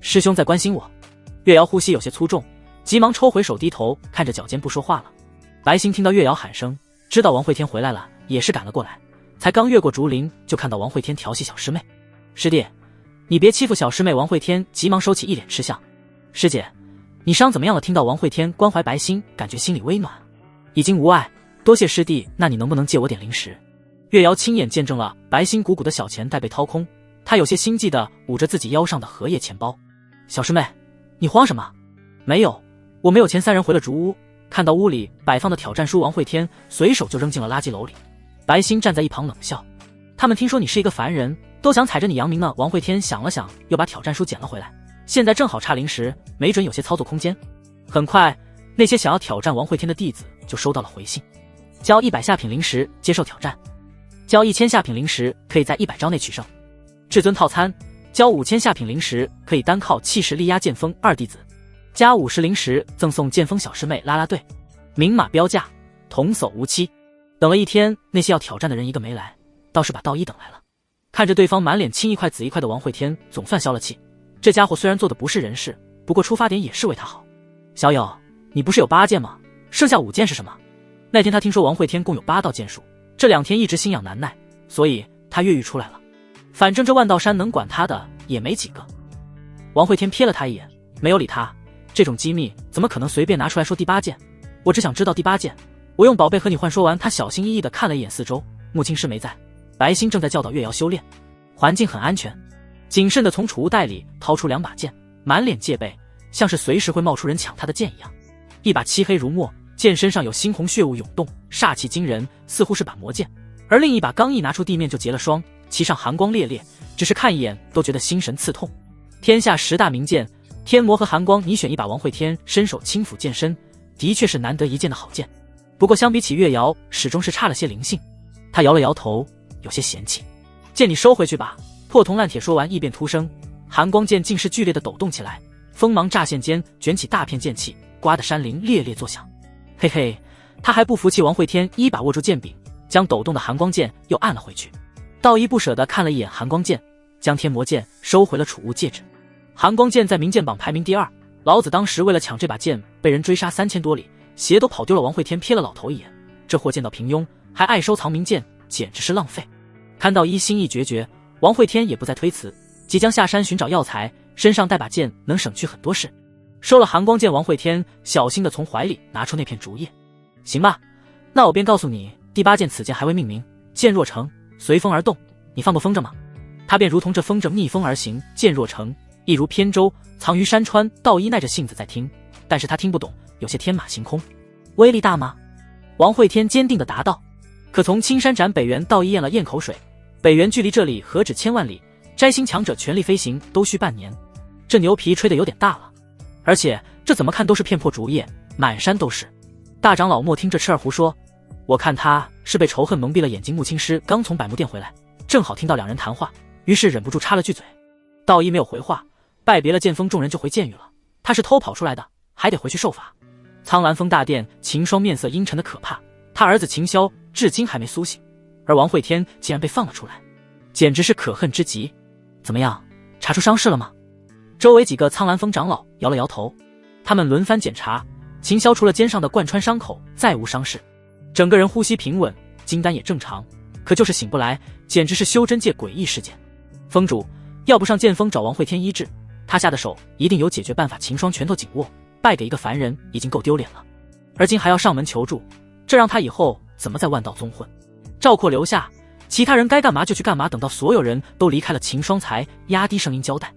师兄在关心我。月瑶呼吸有些粗重，急忙抽回手，低头看着脚尖不说话了。白星听到月瑶喊声，知道王会天回来了，也是赶了过来，才刚越过竹林，就看到王会天调戏小师妹。师弟，你别欺负小师妹。王会天急忙收起，一脸吃相。师姐，你伤怎么样了？听到王会天关怀白星，感觉心里微暖。已经无碍，多谢师弟。那你能不能借我点灵石？月瑶亲眼见证了白星鼓鼓的小钱袋被掏空，她有些心悸地捂着自己腰上的荷叶钱包。小师妹，你慌什么？没有，我没有钱。3人回了竹屋，看到屋里摆放的挑战书，王会天随手就扔进了垃圾篓里。白星站在一旁冷笑，他们听说你是一个凡人，都想踩着你扬名呢。王会天想了想，又把挑战书捡了回来，现在正好差灵石，没准有些操作空间。很快，那些想要挑战王会天的弟子就收到了回信，交100下品灵石接受挑战，交1000下品灵石可以在100招内取胜。至尊套餐，交5000下品灵石可以单靠气势力压剑锋2弟子，加50灵石赠送剑锋小师妹啦啦队，明码标价，童叟无欺。等了一天，那些要挑战的人一个没来，倒是把道一等来了。看着对方满脸青一块紫一块的王慧天，总算消了气。这家伙虽然做的不是人事，不过出发点也是为他好。小友，你不是有8件吗？剩下5件是什么？那天他听说王慧天共有8道剑术，这2天一直心痒难耐，所以他越狱出来了。反正这万道山能管他的也没几个。王慧天瞥了他一眼，没有理他。这种机密怎么可能随便拿出来说第8件？我只想知道第8件。我用宝贝和你换。说完，他小心翼翼地看了一眼四周，木青师没在，白星正在教导月瑶修炼，环境很安全。谨慎地从储物袋里掏出2把剑，满脸戒备，像是随时会冒出人抢他的剑一样。一把漆黑如墨，剑身上有猩红血雾涌动，煞气惊人，似乎是把魔剑；而另一把刚一拿出地面就结了霜，其上寒光烈烈，只是看一眼都觉得心神刺痛。天下10大名剑，天魔和寒光，你选一把。王慧天伸手轻抚剑身，的确是难得一见的好剑。不过相比起月瑶，始终是差了些灵性。他摇了摇头，有些嫌弃。剑你收回去吧。破铜烂铁说完，异变突生，寒光剑竟是剧烈的抖动起来，锋芒乍现间卷起大片剑气，刮得山林烈烈作响。嘿嘿，他还不服气。王慧天一把握住剑柄，将抖动的寒光剑又按了回去。道一不舍地看了一眼寒光剑，将天魔剑收回了储物戒指。寒光剑在名剑榜排名第2，老子当时为了抢这把剑被人追杀3000多里，鞋都跑丢了。王慧天瞥了老头一眼，这货剑道平庸，还爱收藏名剑，简直是浪费。看道一心意决绝，王慧天也不再推辞，即将下山寻找药材，身上带把剑能省去很多事。收了寒光剑，王慧天小心地从怀里拿出那片竹叶。行吧，那我便告诉你，第8件此剑还未命名，剑若成，随风而动，你放过风筝吗？他便如同这风筝逆风而行，剑若成，一如扁舟，藏于山川。道一耐着性子在听，但是他听不懂，有些天马行空。威力大吗？王慧天坚定地答道。可从青山斩北原，道一咽了咽口水。北原距离这里何止千万里，摘星强者全力飞行都需半年，这牛皮吹得有点大了。而且这怎么看都是片破竹叶，满山都是。大长老莫听这吃二胡说，我看他是被仇恨蒙蔽了眼睛。木青师刚从百木殿回来，正好听到2人谈话，于是忍不住插了句嘴。道一没有回话，拜别了剑锋众人就回剑狱了。他是偷跑出来的，还得回去受罚。苍兰峰大殿，秦霜面色阴沉的可怕，他儿子秦霄至今还没苏醒，而王慧天竟然被放了出来，简直是可恨之极。怎么样，查出伤势了吗？周围几个苍兰峰长老摇了摇头，他们轮番检查，秦霄除了肩上的贯穿伤口再无伤势，整个人呼吸平稳，金丹也正常，可就是醒不来，简直是修真界诡异事件。峰主，要不上剑锋找王慧天医治，他下的手一定有解决办法。秦霜拳头紧握，败给一个凡人已经够丢脸了，而今还要上门求助，这让他以后怎么在万道宗混？赵括留下，其他人该干嘛就去干嘛，等到所有人都离开了，秦霜才压低声音交代：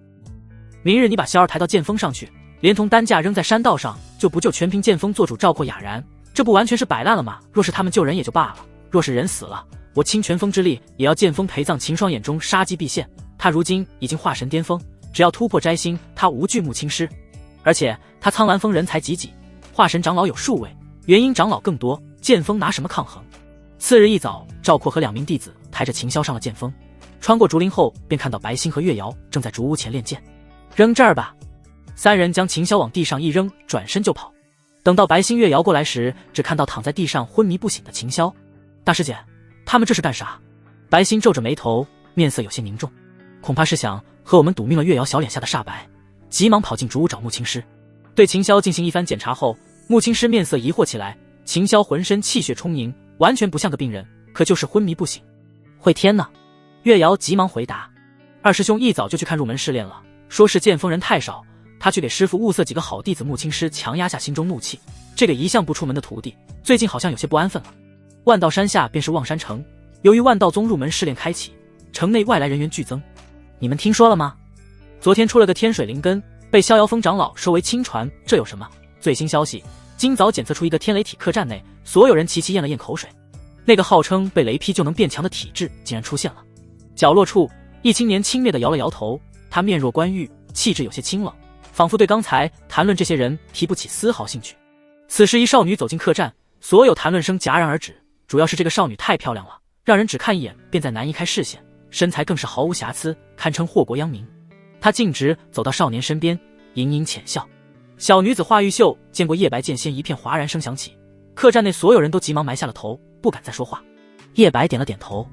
明日你把萧儿抬到剑锋上去，连同担架扔在山道上，就不救全凭剑锋做主。赵括哑然，这不完全是摆烂了吗？若是他们救人也就罢了，若是人死了，我倾全锋之力也要剑锋陪葬。秦霜眼中杀机毕现，他如今已经化神巅峰，只要突破摘星，他无惧木青师。而且他苍兰峰人才济济，化神长老有数位，元婴长老更多，剑锋拿什么抗衡？次日一早，赵括和2名弟子抬着秦霄上了剑锋，穿过竹林后，便看到白星和月瑶正在竹屋前练剑。扔这儿吧！3人将秦霄往地上一扔，转身就跑。等到白星、月瑶过来时，只看到躺在地上昏迷不醒的秦霄。大师姐，他们这是干啥？白星皱着眉头，面色有些凝重，恐怕是想和我们赌命了。月瑶小脸下的煞白，急忙跑进竹屋找木青师。对秦霄进行一番检查后，木青师面色疑惑起来。秦霄浑身气血充盈，完全不像个病人，可就是昏迷不醒。慧天呢？月瑶急忙回答：二师兄一早就去看入门试炼了，说是剑锋人太少，他去给师傅物色几个好弟子。木青师强压下心中怒气，这个一向不出门的徒弟，最近好像有些不安分了。万道山下便是望山城，由于万道宗入门试炼开启，城内外来人员剧增。你们听说了吗？昨天出了个天水灵根，被逍遥峰长老收为亲传，这有什么？最新消息，今早检测出一个天雷体，客栈内所有人齐齐咽了咽口水，那个号称被雷劈就能变强的体质竟然出现了。角落处，一青年轻蔑地摇了摇头，他面若冠玉，气质有些清冷，仿佛对刚才谈论这些人提不起丝毫兴趣。此时一少女走进客栈，所有谈论声戛然而止，主要是这个少女太漂亮了，让人只看一眼便再难移开视线，身材更是毫无瑕疵，堪称祸国殃民。他径直走到少年身边，盈盈浅笑。小女子华玉秀见过叶白剑仙，一片哗然声响起，客栈内所有人都急忙埋下了头，不敢再说话。叶白点了点头，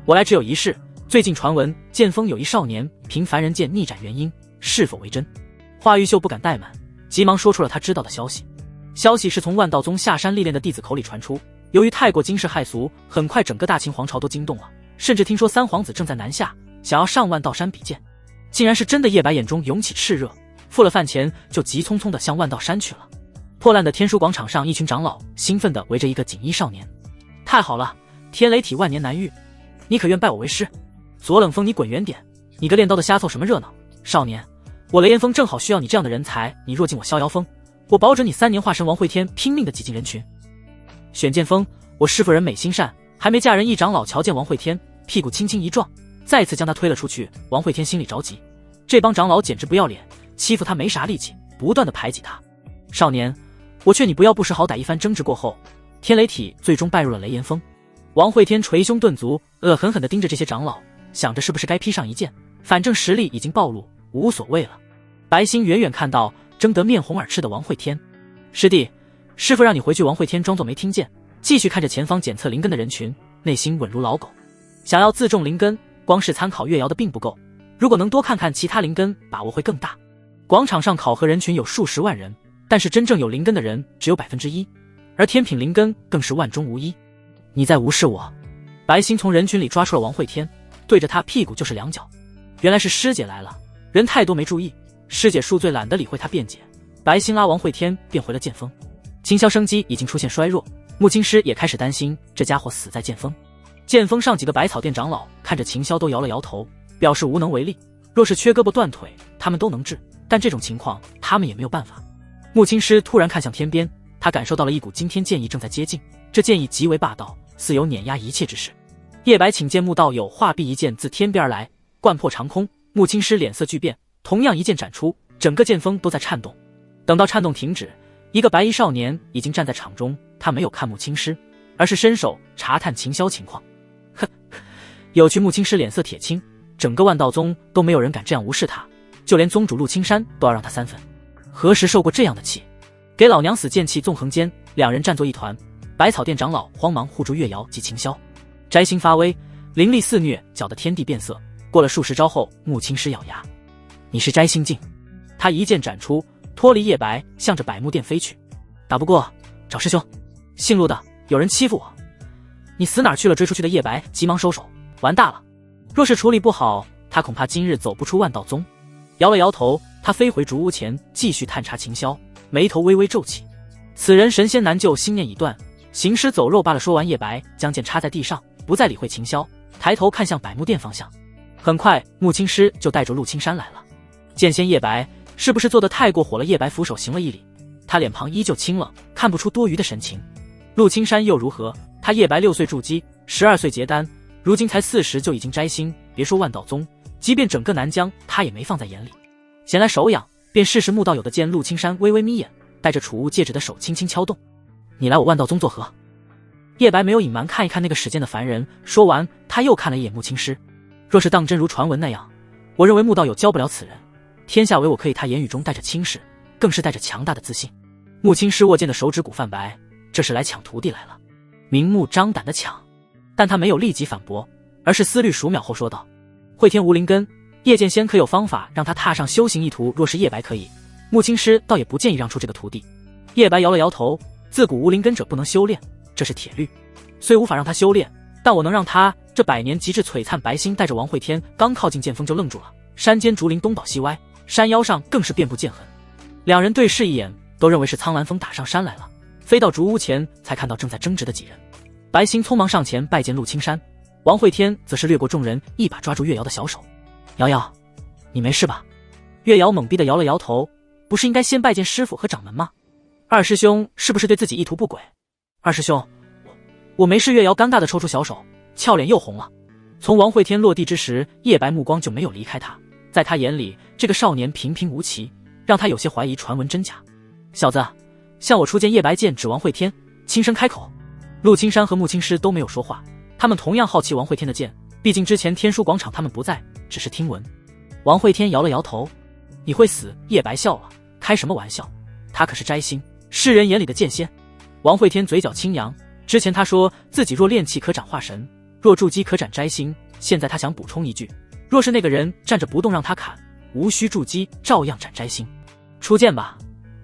我来只有一事，最近传闻剑锋有一少年凭凡人剑逆斩元婴，是否为真？华玉秀不敢怠慢，急忙说出了他知道的消息。消息是从万道宗下山历练的弟子口里传出，由于太过惊世骇俗，很快整个大秦皇朝都惊动了，甚至听说三皇子正在南下，想要上万道山比剑。竟然是真的！叶白眼中涌起炽热，付了饭钱就急匆匆地向万道山去了。破烂的天书广场上，一群长老兴奋地围着一个锦衣少年。太好了，天雷体万年难遇，你可愿拜我为师？左冷风，你滚远点！你个练刀的瞎凑什么热闹？少年，我雷岩峰正好需要你这样的人才，你若进我逍遥峰，我保准你3年化神王慧天拼命地挤进人群。选剑锋，我师父人美心善，还没嫁人，一长老瞧见王慧天，屁股轻轻一撞，再次将他推了出去。王慧天心里着急，这帮长老简直不要脸，欺负他没啥力气，不断地排挤他。少年，我劝你不要不识好歹。一番争执过后，天雷体最终败入了雷岩峰。王慧天捶胸顿足，恶狠狠地盯着这些长老，想着是不是该劈上一剑，反正实力已经暴露，无所谓了。白星远远看到争得面红耳赤的王慧天，师弟，师父让你回去。王慧天装作没听见，继续看着前方检测灵根的人群，内心稳如老狗。想要自重灵根，光是参考月瑶的并不够，如果能多看看其他灵根，把握会更大。广场上考核人群有数十万人，但是真正有灵根的人只有1%，而天品灵根更是万中无一。你在无视我！白星从人群里抓出了王慧天，对着他屁股就是2脚。原来是师姐来了，人太多没注意，师姐恕罪，懒得理会他辩解。白星拉王慧天便回了剑锋。秦霄生机已经出现衰弱，穆青师也开始担心这家伙死在剑锋。剑锋上几个百草店长老看着秦霄都摇了摇头，表示无能为力。若是缺胳膊断腿，他们都能治，但这种情况他们也没有办法。穆青师突然看向天边，他感受到了一股惊天剑意正在接近，这剑意极为霸道，似有碾压一切之势。叶白请见穆道友，画壁一剑自天边而来，贯破长空。穆青师脸色巨变，同样一剑斩出，整个剑锋都在颤动。等到颤动停止，一个白衣少年已经站在场中，他没有看穆青师，而是伸手查探秦霄情况。哼，有趣！穆青师脸色铁青，整个万道宗都没有人敢这样无视他，就连宗主陆青山都要让他3分。何时受过这样的气？给老娘死！剑气纵横间，两人战作一团。百草店长老慌忙护住月瑶及秦霄。摘星发威，灵力肆虐，搅得天地变色。过了数十招后，穆青师咬牙：“你是摘星镜！”他一剑斩出，脱离叶白，向着百木殿飞去。打不过，找师兄。姓陆的，有人欺负我，你死哪儿去了？追出去的叶白急忙收手，完大了！若是处理不好，他恐怕今日走不出万道宗。摇了摇头，他飞回竹屋前，继续探查秦霄，眉头微微皱起。此人神仙难救，心念已断，行尸走肉罢了。说完，叶白将剑插在地上，不再理会秦霄，抬头看向百木殿方向。很快，穆青师就带着陆青山来了。剑仙叶白是不是做得太过火了？叶白俯首行了一礼，他脸庞依旧清冷，看不出多余的神情。陆青山又如何？他叶白6岁筑基，12岁结丹，如今才40就已经摘星。别说万道宗，即便整个南疆，他也没放在眼里。闲来手痒，便试试穆道友的剑。陆青山微微眯眼，带着储物戒指的手轻轻敲动：“你来我万道宗作何？”叶白没有隐瞒，看一看那个使剑的凡人。说完，他又看了一眼穆青师。若是当真如传闻那样，我认为穆道友教不了此人。天下唯我可以。他言语中带着轻视，更是带着强大的自信。穆青师握剑的手指骨泛白，这是来抢徒弟来了，明目张胆的抢。但他没有立即反驳，而是思虑数秒后说道：“慧天无灵根，叶剑仙可有方法让他踏上修行一途？若是叶白可以，穆青师倒也不建议让出这个徒弟。”叶白摇了摇头，自古无灵根者不能修炼，这是铁律。虽无法让他修炼，但我能让他这100年极致璀璨。白星带着王慧天刚靠近剑锋就愣住了，山间竹林东倒西歪，山腰上更是遍布剑痕。两人对视一眼，都认为是苍兰峰打上山来了。飞到竹屋前，才看到正在争执的几人。白星匆忙上前拜见陆青山，王慧天则是掠过众人，一把抓住月瑶的小手：“瑶瑶，你没事吧？”月瑶懵逼地摇了摇头：“不是应该先拜见师傅和掌门吗？二师兄是不是对自己意图不轨？”“二师兄，我没事。”月瑶尴尬地抽出小手，俏脸又红了。从王慧天落地之时，叶白目光就没有离开他，在他眼里，这个少年平平无奇，让他有些怀疑传闻真假。“小子，向我出剑！”叶白剑指王慧天，轻声开口。陆青山和穆青师都没有说话，他们同样好奇王慧天的剑，毕竟之前天书广场他们不在，只是听闻。王慧天摇了摇头，你会死？叶白笑了，开什么玩笑？他可是摘星，世人眼里的剑仙。王慧天嘴角轻扬，之前他说自己若炼气可斩化神，若筑基可斩摘星，现在他想补充一句，若是那个人站着不动让他砍，无需筑基照样斩摘星。出剑吧，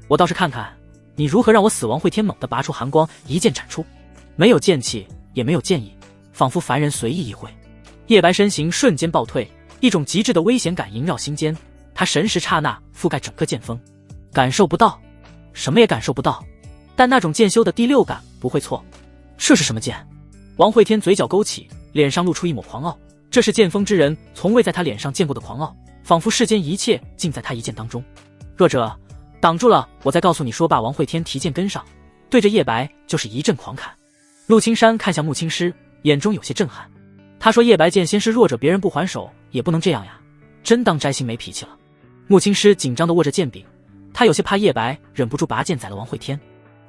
我倒是看看你如何让我死。王慧天猛地拔出寒光，一剑斩出，没有剑气也没有剑意，仿佛凡人随意一挥。叶白身形瞬间暴退，一种极致的危险感萦绕心间，他神识刹那覆盖整个剑锋，感受不到，什么也感受不到，但那种剑修的第六感不会错。这是什么剑？王慧天嘴角勾起，脸上露出一抹狂傲，这是剑锋之人从未在他脸上见过的狂傲，仿佛世间一切尽在他一剑当中。弱者，挡住了，我再告诉你。说罢，王慧天提剑跟上，对着叶白就是一阵狂砍。陆青山看向穆青师，眼中有些震撼。他说叶白剑仙是弱者，别人不还手也不能这样呀，真当摘星没脾气了。穆青师紧张地握着剑柄，他有些怕叶白忍不住拔剑宰了王慧天。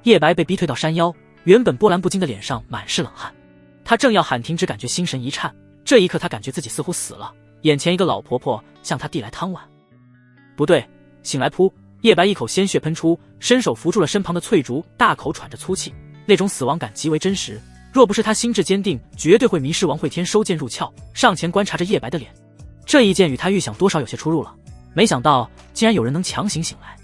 叶白被逼退到山腰，原本波澜不惊的脸上满是冷汗，他正要喊停，只感觉心神一颤，这一刻他感觉自己似乎死了，眼前一个老婆婆向他递来汤碗。不对，醒来扑！叶白一口鲜血喷出，伸手扶住了身旁的翠竹，大口喘着粗气，那种死亡感极为真实，若不是他心智坚定，绝对会迷失。王慧天收剑入鞘，上前观察着叶白的脸，这一剑与他预想多少有些出入了，没想到竟然有人能强行醒来。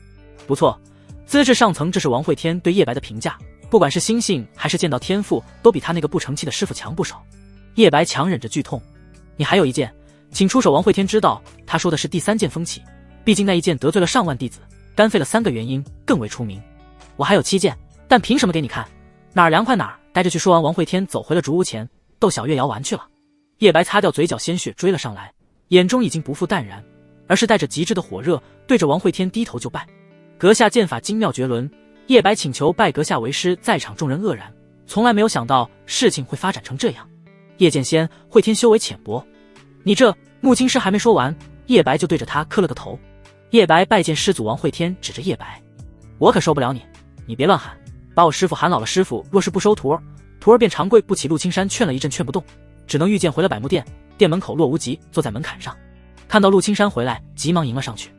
不错，资质上层，这是王慧天对叶白的评价，不管是心性还是剑道天赋，都比他那个不成器的师傅强不少。叶白强忍着剧痛，你还有一剑，请出手。王慧天知道他说的是第三剑风起，毕竟那一剑得罪了上万弟子，肝肺了3个元婴，更为出名。我还有7剑，但凭什么给你看？哪儿凉快哪儿待着去。说完，王慧天走回了竹屋前，逗小月瑶玩去了。叶白擦掉嘴角鲜血，追了上来，眼中已经不复淡然，而是带着极致的火热，对着王慧天低头就拜。阁下剑法精妙绝伦，叶白请求拜阁下为师。在场众人愕然，从来没有想到事情会发展成这样。叶剑仙，慧天修为浅薄，你这……穆青师还没说完，叶白就对着他磕了个头。叶白拜见师祖。王慧天指着叶白，我可收不了你，你别乱喊，把我师傅喊老了。师傅若是不收徒儿，徒儿便长跪不起。陆青山劝了一阵劝不动，只能御剑回了百木殿。殿门口，洛无极坐在门槛上，看到陆青山回来，急忙迎了上去。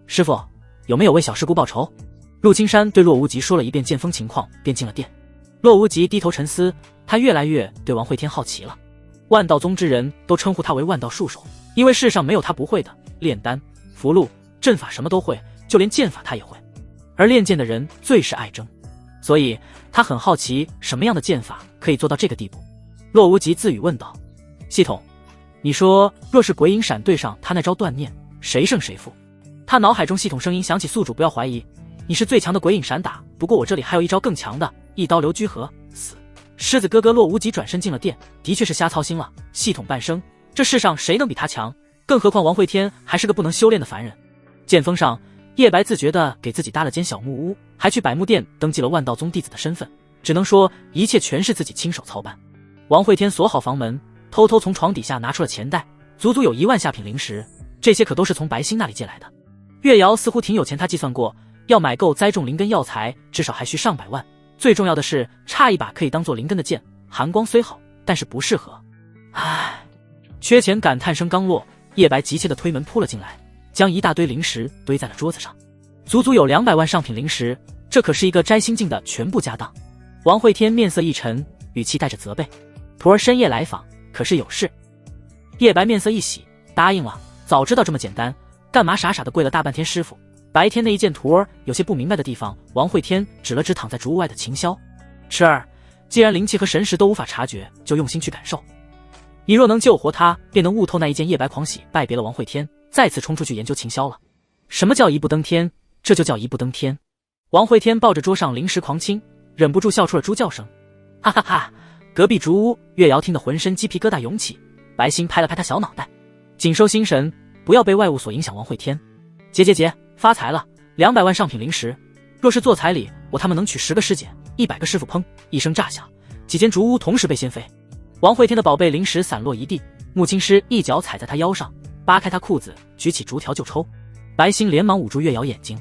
师傅，有没有为小师姑报仇？陆青山对洛无极说了一遍剑锋情况，便进了殿。洛无极低头沉思，他越来越对王慧天好奇了。万道宗之人都称呼他为万道术手，因为世上没有他不会的，炼丹、符箓、阵法什么都会，就连剑法他也会。而练剑的人最是爱争，所以他很好奇什么样的剑法可以做到这个地步。洛无极自语问道：系统，你说若是鬼影闪对上他那招断念，谁胜谁负？他脑海中系统声音响起，宿主不要怀疑，你是最强的鬼影闪打，不过我这里还有一招更强的，一刀流居合死。狮子哥哥洛无极转身进了殿，的确是瞎操心了。系统半生，这世上谁能比他强？更何况王慧天还是个不能修炼的凡人。剑锋上，叶白自觉地给自己搭了间小木屋，还去百木殿登记了万道宗弟子的身份，只能说一切全是自己亲手操办。王慧天锁好房门，偷偷从床底下拿出了钱袋，足足有1万下品灵石，这些可都是从白星那里借来的。月瑶似乎挺有钱，他计算过，要买够栽种灵根药材，至少还需上百万。最重要的是，差一把可以当做灵根的剑，寒光虽好，但是不适合。唉，缺钱感叹声刚落，叶白急切地推门扑了进来，将一大堆灵石堆在了桌子上，足足有200万上品灵石，这可是一个摘星境的全部家当。王慧天面色一沉，语气带着责备：徒儿深夜来访，可是有事？叶白面色一喜，答应了，早知道这么简单，干嘛傻傻的跪了大半天？师傅，白天那一剑，徒儿有些不明白的地方。王慧天指了指躺在竹屋外的秦霄：池儿，既然灵气和神识都无法察觉，就用心去感受，你若能救活他，便能悟透那一剑。叶白狂喜，拜别了王慧天，再次冲出去研究秦霄了。什么叫一步登天？这就叫一步登天。王慧天抱着桌上灵石狂亲，忍不住笑出了猪叫声，哈哈哈！隔壁竹屋，月瑶听得浑身鸡皮疙瘩涌起，白星拍了拍他小脑袋，紧收心神，不要被外物所影响。王慧天，结，发财了！200万上品灵石，若是做彩礼，我他们能娶10个师姐，100个师傅。砰！一声炸响，几间竹屋同时被掀飞，王慧天的宝贝灵石散落一地。穆青师一脚踩在他腰上，扒开他裤子，举起竹条就抽。白星连忙捂住月瑶眼睛，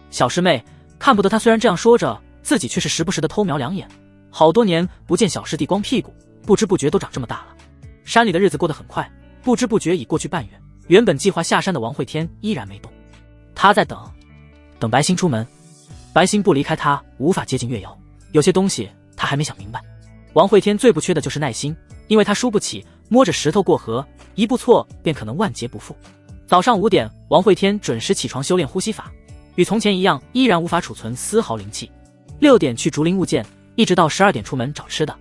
小师妹看不得他。虽然这样说着，自己却是时不时的偷瞄2眼。好多年不见小师弟光屁股，不知不觉都长这么大了。山里的日子过得很快，不知不觉已过去半月。原本计划下山的王慧天依然没动，他在等白星出门。白星不离开他，无法接近月瑶。有些东西他还没想明白。王慧天最不缺的就是耐心，因为他输不起摸着石头过河，一步错便可能万劫不复。早上5点，王慧天准时起床修炼呼吸法，与从前一样，依然无法储存丝毫灵气。6点去竹林物件，一直到12点出门找吃的。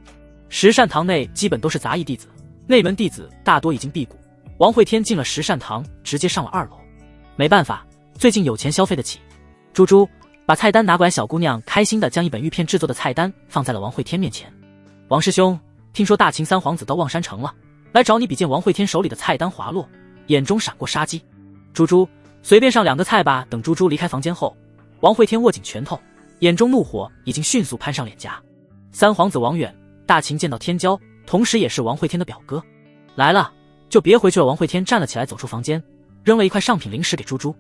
十善堂内基本都是杂役弟子，内门弟子大多已经辟谷。王慧天进了十善堂，直接上了2楼。没办法，最近有钱消费得起。猪猪把菜单拿过来，小姑娘开心地将一本玉片制作的菜单放在了王慧天面前。王师兄，听说大秦三皇子到望山城了，来找你比剑。王慧天手里的菜单滑落，眼中闪过杀机。猪猪，随便上2个菜吧。等猪猪离开房间后，王慧天握紧拳头，眼中怒火已经迅速攀上脸颊。三皇子王远，大秦剑道天骄，同时也是王慧天的表哥，来了就别回去了。王慧天站了起来，走出房间，扔了一块上品零食给猪猪。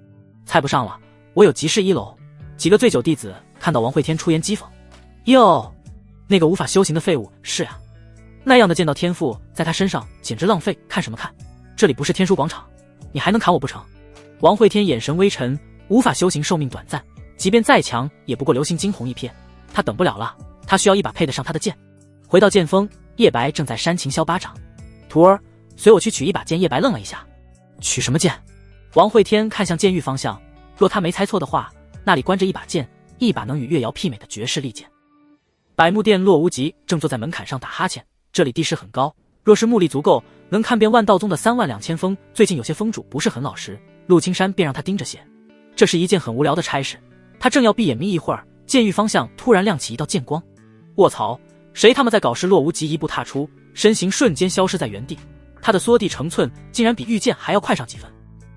菜不上了，我有急事1楼。几个醉酒弟子看到王慧天出言讥讽：哟，那个无法修行的废物。是啊，那样的剑道天赋在他身上简直浪费，看什么看？这里不是天书广场，你还能砍我不成？王慧天眼神微沉，无法修行寿命短暂，即便再强也不过流星惊鸿一瞥，他等不了了，他需要一把配得上他的剑。回到剑锋，叶白正在煽情削巴掌。徒儿，随我去取一把剑。叶白愣了一下，取什么剑？王慧天看向剑域方向，若他没猜错的话，那里关着一把剑，一把能与月瑶媲美的绝世利剑。百木殿洛无极正坐在门槛上打哈欠，这里地势很高，若是目力足够，能看遍万道宗的32000峰。最近有些峰主不是很老实，陆青山便让他盯着些。这是一件很无聊的差事，他正要闭眼眯一会儿，剑域方向突然亮起一道剑光。卧槽，谁他妈在搞事？洛无极一步踏出，身形瞬间消失在原地，他的缩地成寸竟然比御剑还要快上几分。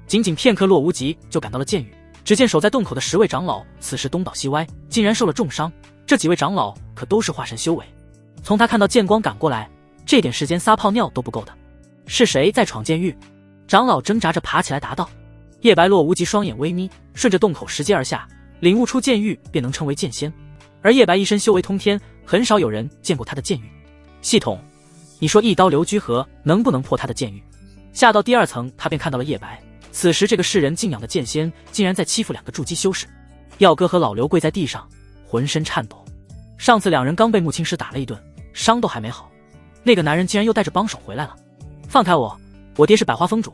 仅仅片刻，洛无极就赶到了剑域。只见守在洞口的10位长老此时东倒西歪，竟然受了重伤。这几位长老可都是化神修为，从他看到剑光赶过来，这点时间撒泡尿都不够的。是谁在闯剑域？长老挣扎着爬起来答道。叶白洛无极双眼微眯，顺着洞口拾阶而下，领悟出剑域便能称为剑仙。而叶白一身修为通天，很少有人见过他的剑域。系统，你说一刀流居合能不能破他的剑域？下到第2层，他便看到了叶白。此时这个世人敬仰的剑仙竟然在欺负2个筑基修士。耀哥和老刘跪在地上，浑身颤抖。上次2人刚被木青师打了一顿，伤都还没好，那个男人竟然又带着帮手回来了。放开我，我爹是百花峰主，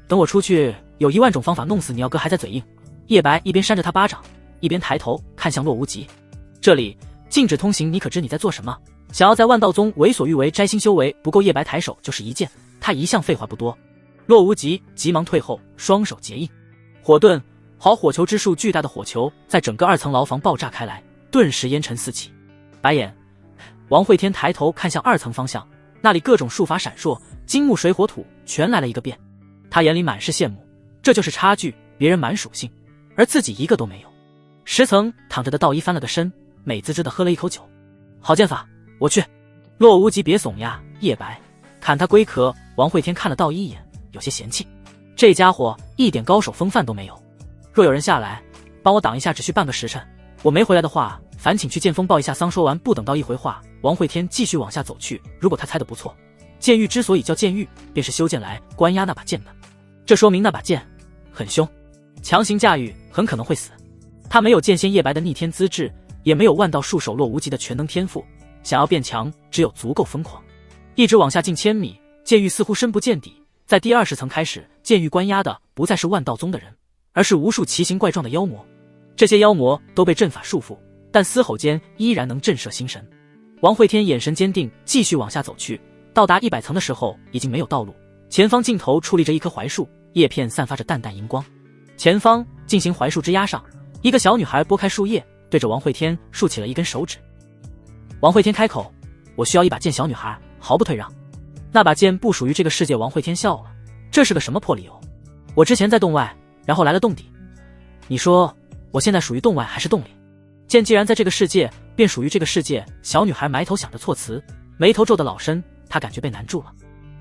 等我出去有1万种方法弄死你。耀哥还在嘴硬。叶白一边扇着他巴掌，一边抬头看向洛无极。这里禁止通行，你可知你在做什么？想要在万道宗为所欲为，摘星修为不够。叶白抬手就是一剑，他一向废话不多。洛无极急忙退后，双手结印，火遁。好火球之术，巨大的火球在整个2层牢房爆炸开来，顿时烟尘四起。白眼，王慧天抬头看向2层方向，那里各种术法闪烁，金木水火土全来了一个遍。他眼里满是羡慕，这就是差距，别人满属性，而自己一个都没有。10层躺着的道一翻了个身，美滋滋的喝了一口酒。好剑法，我去。洛无极别怂呀，叶白砍他龟壳。王慧天看了道一眼，有些嫌弃，这家伙一点高手风范都没有。若有人下来帮我挡一下，只需半个时辰，我没回来的话，烦请去剑锋报一下丧。说完不等道一回话，王慧天继续往下走去。如果他猜得不错，剑域之所以叫剑域，便是修剑来关押那把剑的，这说明那把剑很凶，强行驾驭很可能会死。他没有剑仙叶白的逆天资质，也没有万道束手洛无极的全能天赋，想要变强只有足够疯狂。一直往下近1000米，剑域似乎深不见底。在第20层开始，剑域关押的不再是万道宗的人，而是无数奇形怪状的妖魔。这些妖魔都被阵法束缚，但嘶吼间依然能震慑心神。王慧天眼神坚定，继续往下走去。到达100层的时候，已经没有道路，前方尽头矗立着一棵槐树，叶片散发着淡淡荧光。前方进行槐树枝压上，一个小女孩拨开树叶，对着王慧天竖起了一根手指。王慧天开口：我需要一把剑。小女孩毫不退让。那把剑不属于这个世界。王慧天笑了，这是个什么破理由？我之前在洞外，然后来了洞底，你说我现在属于洞外还是洞里？剑既然在这个世界，便属于这个世界。小女孩埋头想着措辞，眉头皱得老深，她感觉被难住了。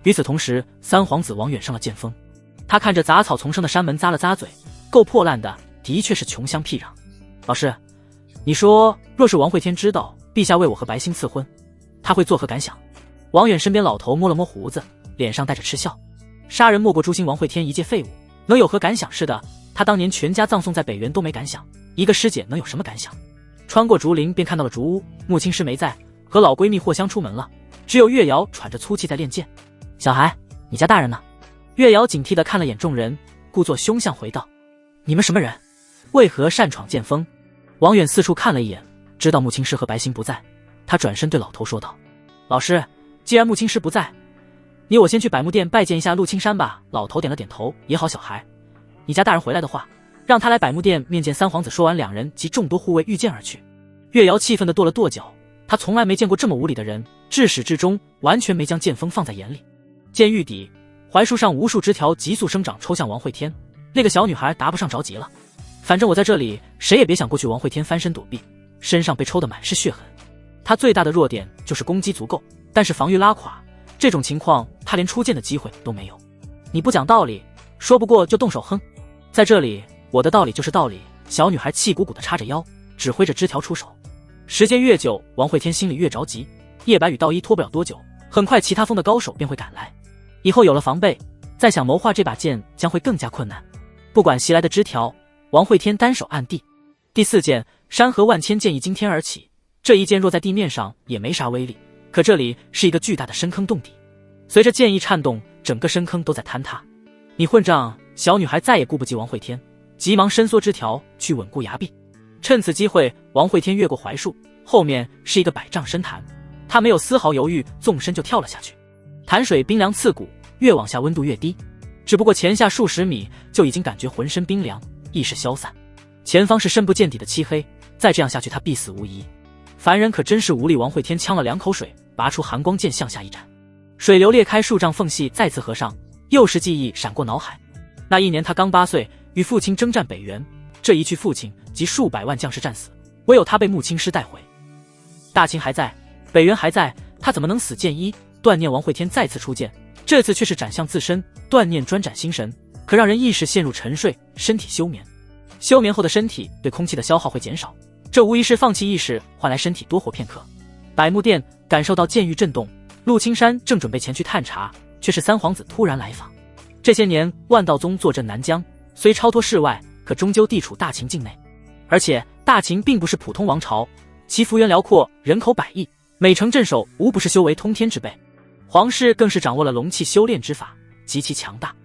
与此同时，三皇子王远上了剑锋，他看着杂草丛生的山门咂了咂嘴，够破烂的，的确是穷乡僻壤。老师，你说若是王慧天知道陛下为我和白星赐婚，他会作何感想？王远身边老头摸了摸胡子，脸上带着嗤笑。杀人没过诛心王会天一介废物，能有何感想？是的，他当年全家葬送在北原都没感想，一个师姐能有什么感想？穿过竹林便看到了竹屋，穆青师没在，和老闺蜜霍香出门了，只有月瑶喘着粗气在练剑。小孩，你家大人呢？月瑶警惕地看了眼众人，故作凶相回道：你们什么人？为何擅闯剑锋？王远四处看了一眼，知道穆青师和白歆不在，他转身对老头说道：老师，既然穆青师不在，你我先去百慕殿拜见一下陆青山吧。老头点了点头，也好，小孩，你家大人回来的话，让他来百慕殿面见三皇子。说完，两人及众多护卫御剑而去。月瑶气愤地跺了跺脚，他从来没见过这么无礼的人，至始至终完全没将剑锋放在眼里。剑玉底，槐树上无数枝条急速生长，抽向王会天。那个小女孩答不上着急了，反正我在这里，谁也别想过去。王会天翻身躲避，身上被抽得满是血痕。他最大的弱点就是攻击足够，但是防御拉垮，这种情况他连出剑的机会都没有。你不讲道理，说不过就动手，哼！在这里，我的道理就是道理。小女孩气鼓鼓地叉着腰，指挥着枝条出手。时间越久，王会天心里越着急。叶白与道一拖不了多久，很快其他峰的高手便会赶来。以后有了防备，再想谋划这把剑将会更加困难。不管袭来的枝条，王会天单手按地。第四剑，山河万千剑意惊天而起。这一剑若在地面上也没啥威力，可这里是一个巨大的深坑洞底，随着剑意颤动，整个深坑都在坍塌。你混账！小女孩再也顾不及王会天，急忙伸缩枝条去稳固崖壁。趁此机会，王会天越过槐树，后面是一个100丈深潭，他没有丝毫犹豫，纵身就跳了下去。潭水冰凉刺骨，越往下温度越低，只不过前下数十米就已经感觉浑身冰凉，意识消散。前方是深不见底的漆黑，再这样下去他必死无疑。凡人可真是无力。王会天呛了2口水，拔出寒光剑向下一斩，水流裂开数丈缝隙，再次合上。幼时记忆闪过脑海，那一年他刚8岁，与父亲征战北原，这一去父亲及数百万将士战死，唯有他被穆青师带回。大秦还在，北原还在，他怎么能死？剑一断念，王会天再次出剑，这次却是斩向自身，断念专斩心神，可让人意识陷入沉睡，身体休眠。休眠后的身体对空气的消耗会减少，这无疑是放弃意识换来身体多活片刻。百慕殿感受到剑域震动，陆青山正准备前去探查，却是三皇子突然来访。这些年万道宗坐镇南疆，虽超脱世外，可终究地处大秦境内，而且大秦并不是普通王朝，其幅员辽阔，人口100亿，每城镇守无不是修为通天之辈。皇室更是掌握了龙气修炼之法，极其强大。